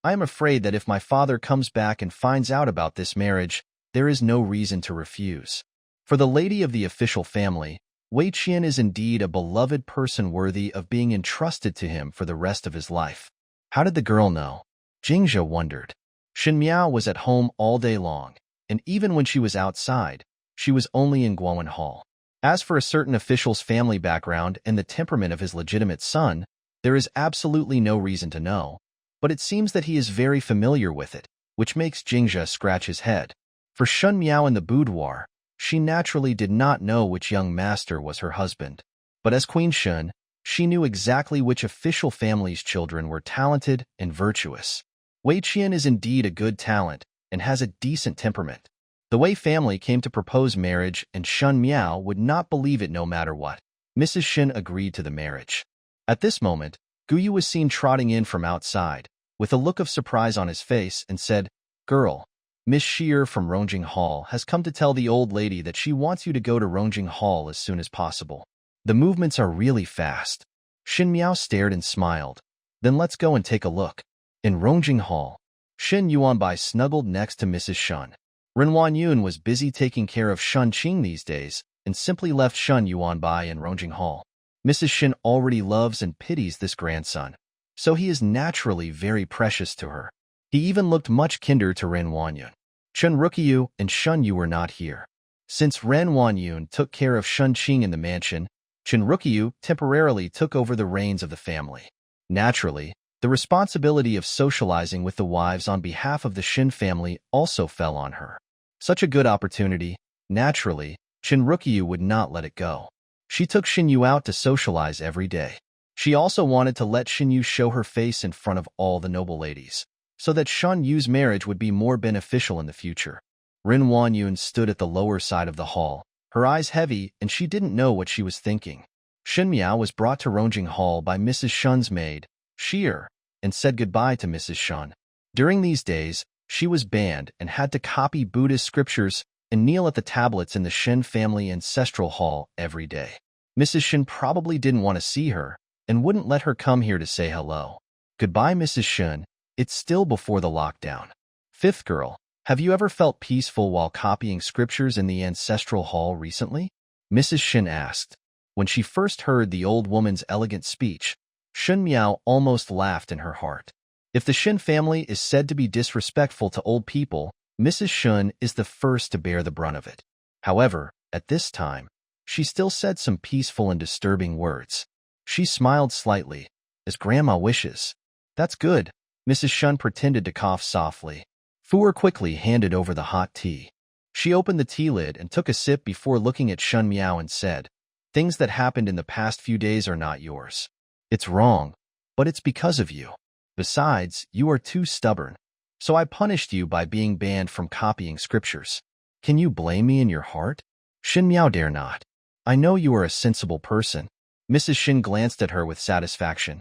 I am afraid that if my father comes back and finds out about this marriage, there is no reason to refuse. For the lady of the official family, Wei Qian is indeed a beloved person worthy of being entrusted to him for the rest of his life. How did the girl know? Jingzhe wondered. Shen Miao was at home all day long, and even when she was outside, she was only in Guowen Hall. As for a certain official's family background and the temperament of his legitimate son, there is absolutely no reason to know, but it seems that he is very familiar with it, which makes Jingzhe scratch his head. For Shen Miao in the boudoir, she naturally did not know which young master was her husband. But as Queen Shen, She knew exactly which official family's children were talented and virtuous. Wei Qian is indeed a good talent and has a decent temperament. The Wei family came to propose marriage, and Shen Miao would not believe it no matter what. Mrs. Shen agreed to the marriage. At this moment, Guyu was seen trotting in from outside, with a look of surprise on his face, and said, "Girl, Miss Shear from Rongjing Hall has come to tell the old lady that she wants you to go to Rongjing Hall as soon as possible. The movements are really fast." Shen Miao stared and smiled. "Then let's go and take a look." In Rongjing Hall, Shen Yuanbai snuggled next to Mrs. Shen. Ren Wanyun was busy taking care of Shun Qing these days and simply left Shen Yuanbai in Rongjing Hall. Mrs. Shen already loves and pities this grandson, so he is naturally very precious to her. He even looked much kinder to Ren Wanyun. Chen Rukiyu and Shun Yu were not here. Since Ren Wanyun took care of Shun Qing in the mansion, Chen Rukiyu temporarily took over the reins of the family. Naturally, the responsibility of socializing with the wives on behalf of the Shen family also fell on her. Such a good opportunity, naturally, Chen Rukiyu would not let it go. She took Shin Yu out to socialize every day. She also wanted to let Shin Yu show her face in front of all the noble ladies, so that Shen Yu's marriage would be more beneficial in the future. Ren Wanyun stood at the lower side of the hall, her eyes heavy, and she didn't know what she was thinking. Shen Miao was brought to Rongjing Hall by Mrs. Shen's maid, Sheer, and said goodbye to Mrs. Shen. During these days, she was banned and had to copy Buddhist scriptures and kneel at the tablets in the Shen family ancestral hall every day. Mrs. Shen probably didn't want to see her and wouldn't let her come here to say hello. "Goodbye, Mrs. Shen. It's still before the lockdown." Fifth girl, have you ever felt peaceful while copying scriptures in the ancestral hall recently? Mrs. Shen asked. When she first heard the old woman's elegant speech, Shen Miao almost laughed in her heart. If the Shen family is said to be disrespectful to old people, Mrs. Shen is the first to bear the brunt of it. However, at this time, she still said some peaceful and disturbing words. She smiled slightly, as Grandma wishes. "That's good." Mrs. Shen pretended to cough softly. Fu Er quickly handed over the hot tea. She opened the tea lid and took a sip before looking at Shen Miao and said, "Things that happened in the past few days are not yours. It's wrong, but it's because of you. Besides, you are too stubborn, so I punished you by being banned from copying scriptures. Can you blame me in your heart?" Shen Miao dare not. "I know you are a sensible person." Mrs. Shen glanced at her with satisfaction.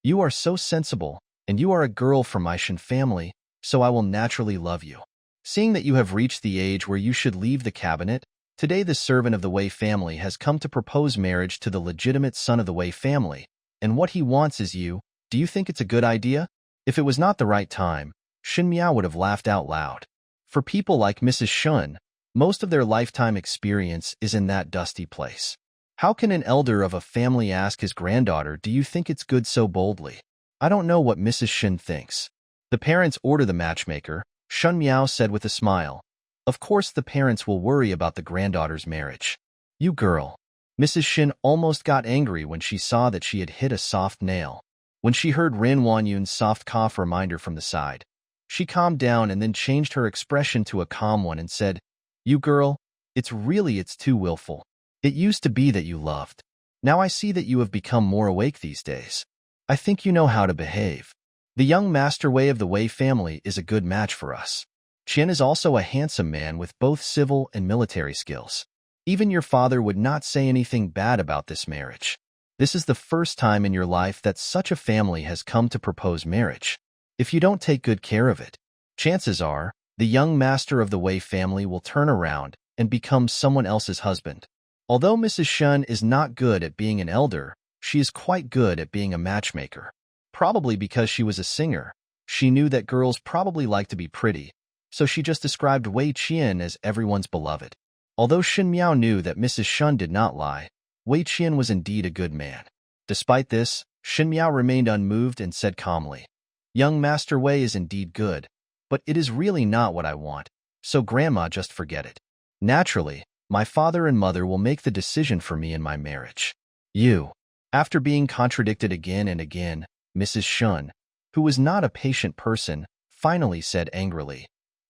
"You are so sensible, and you are a girl from my Shen family, so I will naturally love you. Seeing that you have reached the age where you should leave the cabinet, today the servant of the Wei family has come to propose marriage to the legitimate son of the Wei family, and what he wants is you. Do you think it's a good idea?" If it was not the right time, Shen Miao would have laughed out loud. For people like Mrs. Shen, most of their lifetime experience is in that dusty place. How can an elder of a family ask his granddaughter, "Do you think it's good?" so boldly? I don't know what Mrs. Shen thinks. The parents order the matchmaker, Shen Miao said with a smile. Of course the parents will worry about the granddaughter's marriage. "You girl." Mrs. Shen almost got angry when she saw that she had hit a soft nail. When she heard Ren Wanyun's soft cough reminder from the side, she calmed down and then changed her expression to a calm one and said, "You girl, it's too willful. It used to be that you loved. Now I see that you have become more awake these days. I think you know how to behave. The young Master Wei of the Wei family is a good match for us. Qian is also a handsome man with both civil and military skills. Even your father would not say anything bad about this marriage. This is the first time in your life that such a family has come to propose marriage. If you don't take good care of it, chances are the young master of the Wei family will turn around and become someone else's husband." Although Mrs. Shen is not good at being an elder, she is quite good at being a matchmaker. Probably because she was a singer, she knew that girls probably like to be pretty, so she just described Wei Qian as everyone's beloved. Although Shen Miao knew that Mrs. Shen did not lie, Wei Qian was indeed a good man. Despite this, Shen Miao remained unmoved and said calmly, "Young Master Wei is indeed good, but it is really not what I want, so Grandma, just forget it. Naturally, my father and mother will make the decision for me in my marriage." "You." After being contradicted again and again, Mrs. Shen, who was not a patient person, finally said angrily,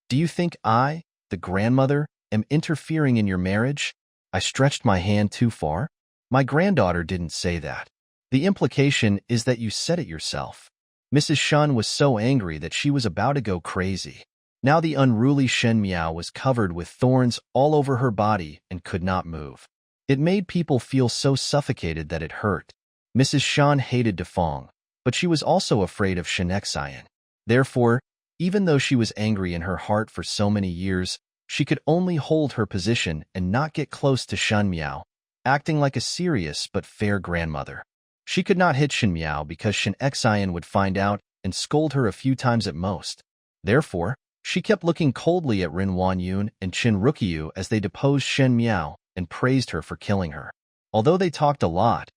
"Do you think I, the grandmother, am interfering in your marriage? I stretched my hand too far? My granddaughter didn't say that. The implication is that you said it yourself. Mrs. Shen was so angry that she was about to go crazy. Now the unruly Shen Miao was covered with thorns all over her body and could not move. It made people feel so suffocated that it hurt. Mrs. Shen hated Defong, but she was also afraid of Shen Xian. Therefore, even though she was angry in her heart for so many years, she could only hold her position and not get close to Shen Miao, acting like a serious but fair grandmother. She could not hit Shen Miao because Shen Xian would find out and scold her a few times at most. Therefore, she kept looking coldly at Ren Wanyun and Qin Ruqiu as they deposed Shen Miao and praised her for killing her. Although they talked a lot,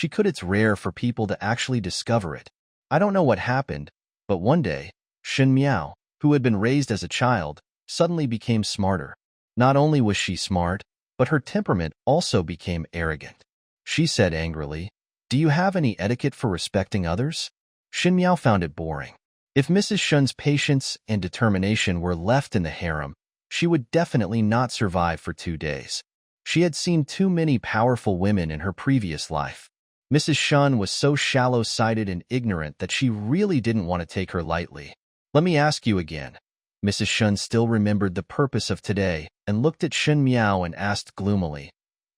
it's rare for people to actually discover it. I don't know what happened, but one day, Shen Miao, who had been raised as a child, suddenly became smarter. Not only was she smart, but her temperament also became arrogant. She said angrily, "Do you have any etiquette for respecting others?" Shen Miao found it boring. If Mrs. Shen's patience and determination were left in the harem, she would definitely not survive for 2 days. She had seen too many powerful women in her previous life. Mrs. Shen was so shallow-sighted and ignorant that she really didn't want to take her lightly. "Let me ask you again." Mrs. Shen still remembered the purpose of today and looked at Shen Miao and asked gloomily,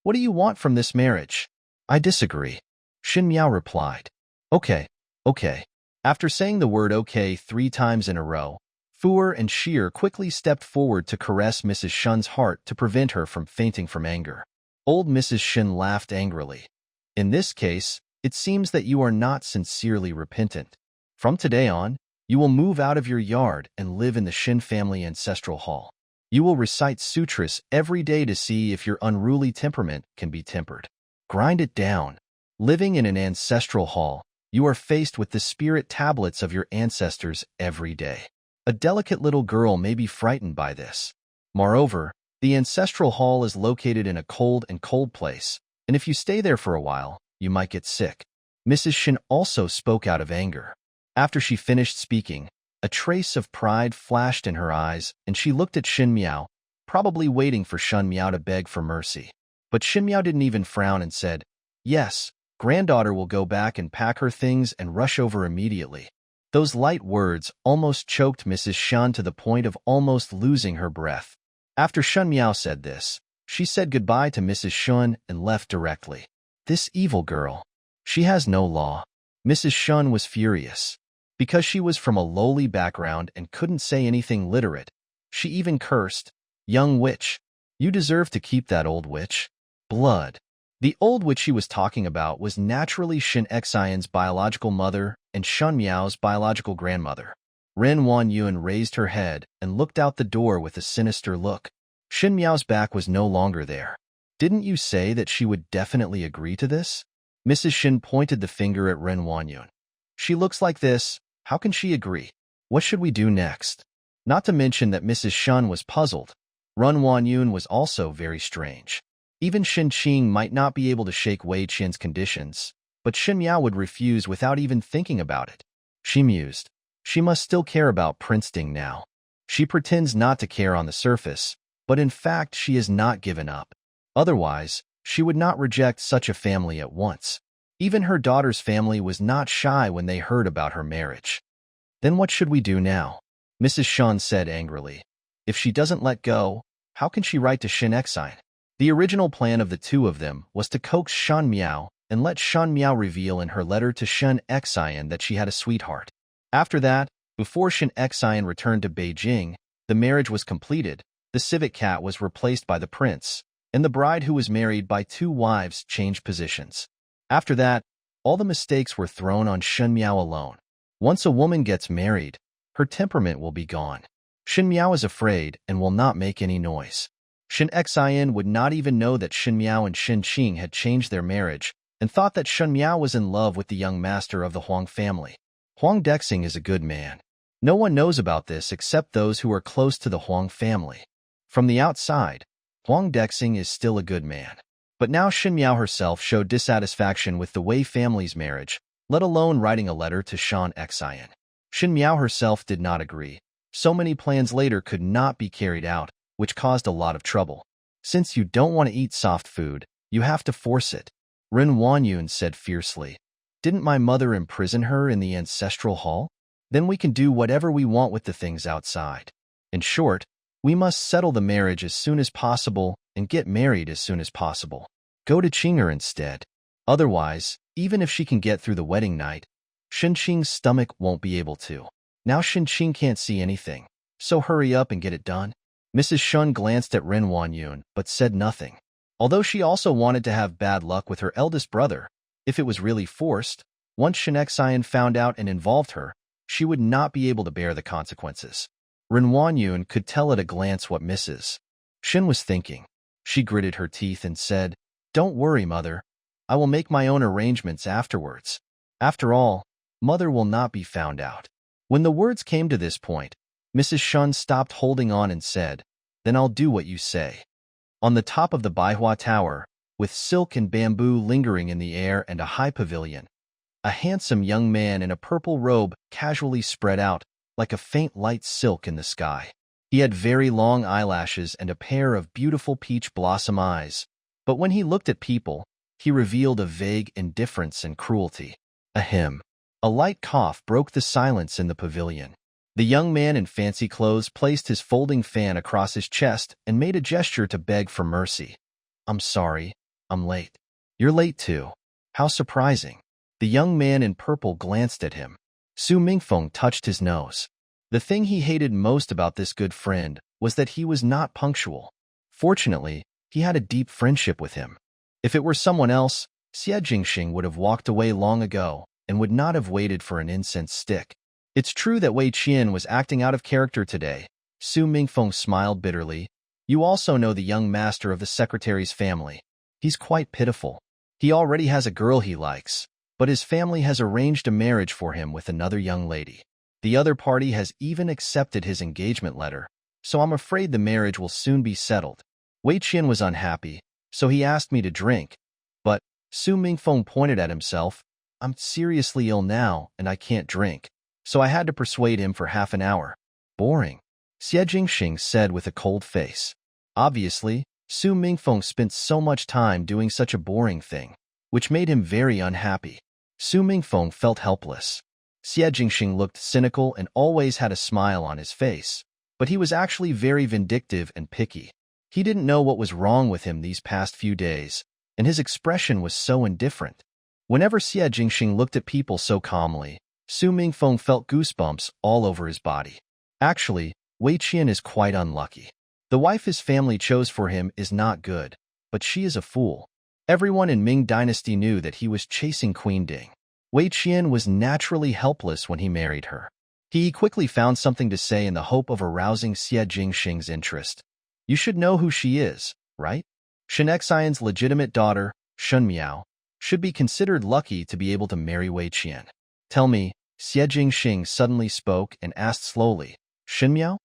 "What do you want from this marriage?" "I disagree," Shen Miao replied. Okay. After saying the word okay 3 times in a row, Fuer and Sheer quickly stepped forward to caress Mrs. Shen's heart to prevent her from fainting from anger. Old Mrs. Shen laughed angrily. "In this case, it seems that you are not sincerely repentant. From today on, you will move out of your yard and live in the Shen family ancestral hall. You will recite sutras every day to see if your unruly temperament can be tempered. Grind it down. Living in an ancestral hall, you are faced with the spirit tablets of your ancestors every day. A delicate little girl may be frightened by this. Moreover, the ancestral hall is located in a cold place, and if you stay there for a while, you might get sick." Mrs. Shen also spoke out of anger. After she finished speaking, a trace of pride flashed in her eyes, and she looked at Shen Miao, probably waiting for Shen Miao to beg for mercy. But Shen Miao didn't even frown and said, "Yes, granddaughter will go back and pack her things and rush over immediately." Those light words almost choked Mrs. Shen to the point of almost losing her breath. After Shen Miao said this, she said goodbye to Mrs. Shen and left directly. This evil girl. She has no law. Mrs. Shen was furious. Because she was from a lowly background and couldn't say anything literate, she even cursed, "Young witch, you deserve to keep that old witch." Blood. The old witch she was talking about was naturally Shen Xian's biological mother and Shen Miao's biological grandmother. Ren Wanyun raised her head and looked out the door with a sinister look. Shen Miao's back was no longer there. "Didn't you say that she would definitely agree to this?" Mrs. Shen pointed the finger at Ren Wanyun. "She looks like this. How can she agree? What should we do next?" Not to mention that Mrs. Shen was puzzled. Ren Wanyun was also very strange. Even Shen Qing might not be able to shake Wei Qian's conditions, but Shen Miao would refuse without even thinking about it. She mused. She must still care about Prince Ding now. She pretends not to care on the surface, but in fact she has not given up. Otherwise, she would not reject such a family at once. Even her daughter's family was not shy when they heard about her marriage. "Then what should we do now?" Mrs. Shen said angrily. "If she doesn't let go, how can she write to Shen Xian?" The original plan of the two of them was to coax Shen Miao and let Shen Miao reveal in her letter to Shen Xian that she had a sweetheart. After that, before Shen Xian returned to Beijing, the marriage was completed, the civet cat was replaced by the prince, and the bride who was married by 2 wives changed positions. After that, all the mistakes were thrown on Shen Miao alone. Once a woman gets married, her temperament will be gone. Shen Miao is afraid and will not make any noise. Shen Xian would not even know that Shen Miao and Shen Qing had changed their marriage and thought that Shen Miao was in love with the young master of the Huang family. Huang Dexing is a good man. No one knows about this except those who are close to the Huang family. From the outside, Huang Dexing is still a good man. But now Shen Miao herself showed dissatisfaction with the Wei family's marriage, let alone writing a letter to Shen Xian. Shen Miao herself did not agree. So many plans later could not be carried out, which caused a lot of trouble. "Since you don't want to eat soft food, you have to force it," Ren Wanyun said fiercely. Didn't my mother imprison her in the ancestral hall? Then we can do whatever we want with the things outside. In short, we must settle the marriage as soon as possible and get married as soon as possible. Go to Chinger instead. Otherwise, even if she can get through the wedding night, Xinqing's stomach won't be able to. Now Xinqing can't see anything, so hurry up and get it done. Mrs. Shen glanced at Ren Wanyun but said nothing. Although she also wanted to have bad luck with her eldest brother, if it was really forced, once Xie found out and involved her, she would not be able to bear the consequences. Ren Wanyun could tell at a glance what Mrs. Shen was thinking. She gritted her teeth and said, "Don't worry, Mother. I will make my own arrangements afterwards. After all, Mother will not be found out." When the words came to this point, Mrs. Shen stopped holding on and said, "Then I'll do what you say." On the top of the Baihua Tower, with silk and bamboo lingering in the air and a high pavilion, a handsome young man in a purple robe casually spread out, like a faint light silk in the sky. He had very long eyelashes and a pair of beautiful peach blossom eyes, but when he looked at people, he revealed a vague indifference and cruelty. Ahem. A light cough broke the silence in the pavilion. The young man in fancy clothes placed his folding fan across his chest and made a gesture to beg for mercy. "I'm sorry, I'm late." "You're late too. How surprising." The young man in purple glanced at him. Su Mingfeng touched his nose. The thing he hated most about this good friend was that he was not punctual. Fortunately, he had a deep friendship with him. If it were someone else, Xie Jingxing would have walked away long ago and would not have waited for an incense stick. It's true that Wei Qian was acting out of character today. Su Mingfeng smiled bitterly. You also know the young master of the secretary's family. He's quite pitiful. He already has a girl he likes, but his family has arranged a marriage for him with another young lady. The other party has even accepted his engagement letter, so I'm afraid the marriage will soon be settled. Wei Qian was unhappy, so he asked me to drink. But, Su Mingfeng pointed at himself, I'm seriously ill now and I can't drink, so I had to persuade him for half an hour. Boring, Xie Jingxing said with a cold face. Obviously, Su Mingfeng spent so much time doing such a boring thing, which made him very unhappy. Su Mingfeng felt helpless. Xie Jingxing looked cynical and always had a smile on his face, but he was actually very vindictive and picky. He didn't know what was wrong with him these past few days, and his expression was so indifferent. Whenever Xie Jingxing looked at people so calmly, Su Mingfeng felt goosebumps all over his body. Actually, Wei Qian is quite unlucky. The wife his family chose for him is not good, but she is a fool. Everyone in Ming Dynasty knew that he was chasing Queen Ding. Wei Qian was naturally helpless when he married her. He quickly found something to say in the hope of arousing Xie Jingxing's interest. You should know who she is, right? Shen Xian's legitimate daughter, Shen Miao, should be considered lucky to be able to marry Wei Qian. Tell me, Xie Jingxing suddenly spoke and asked slowly, Shen Miao?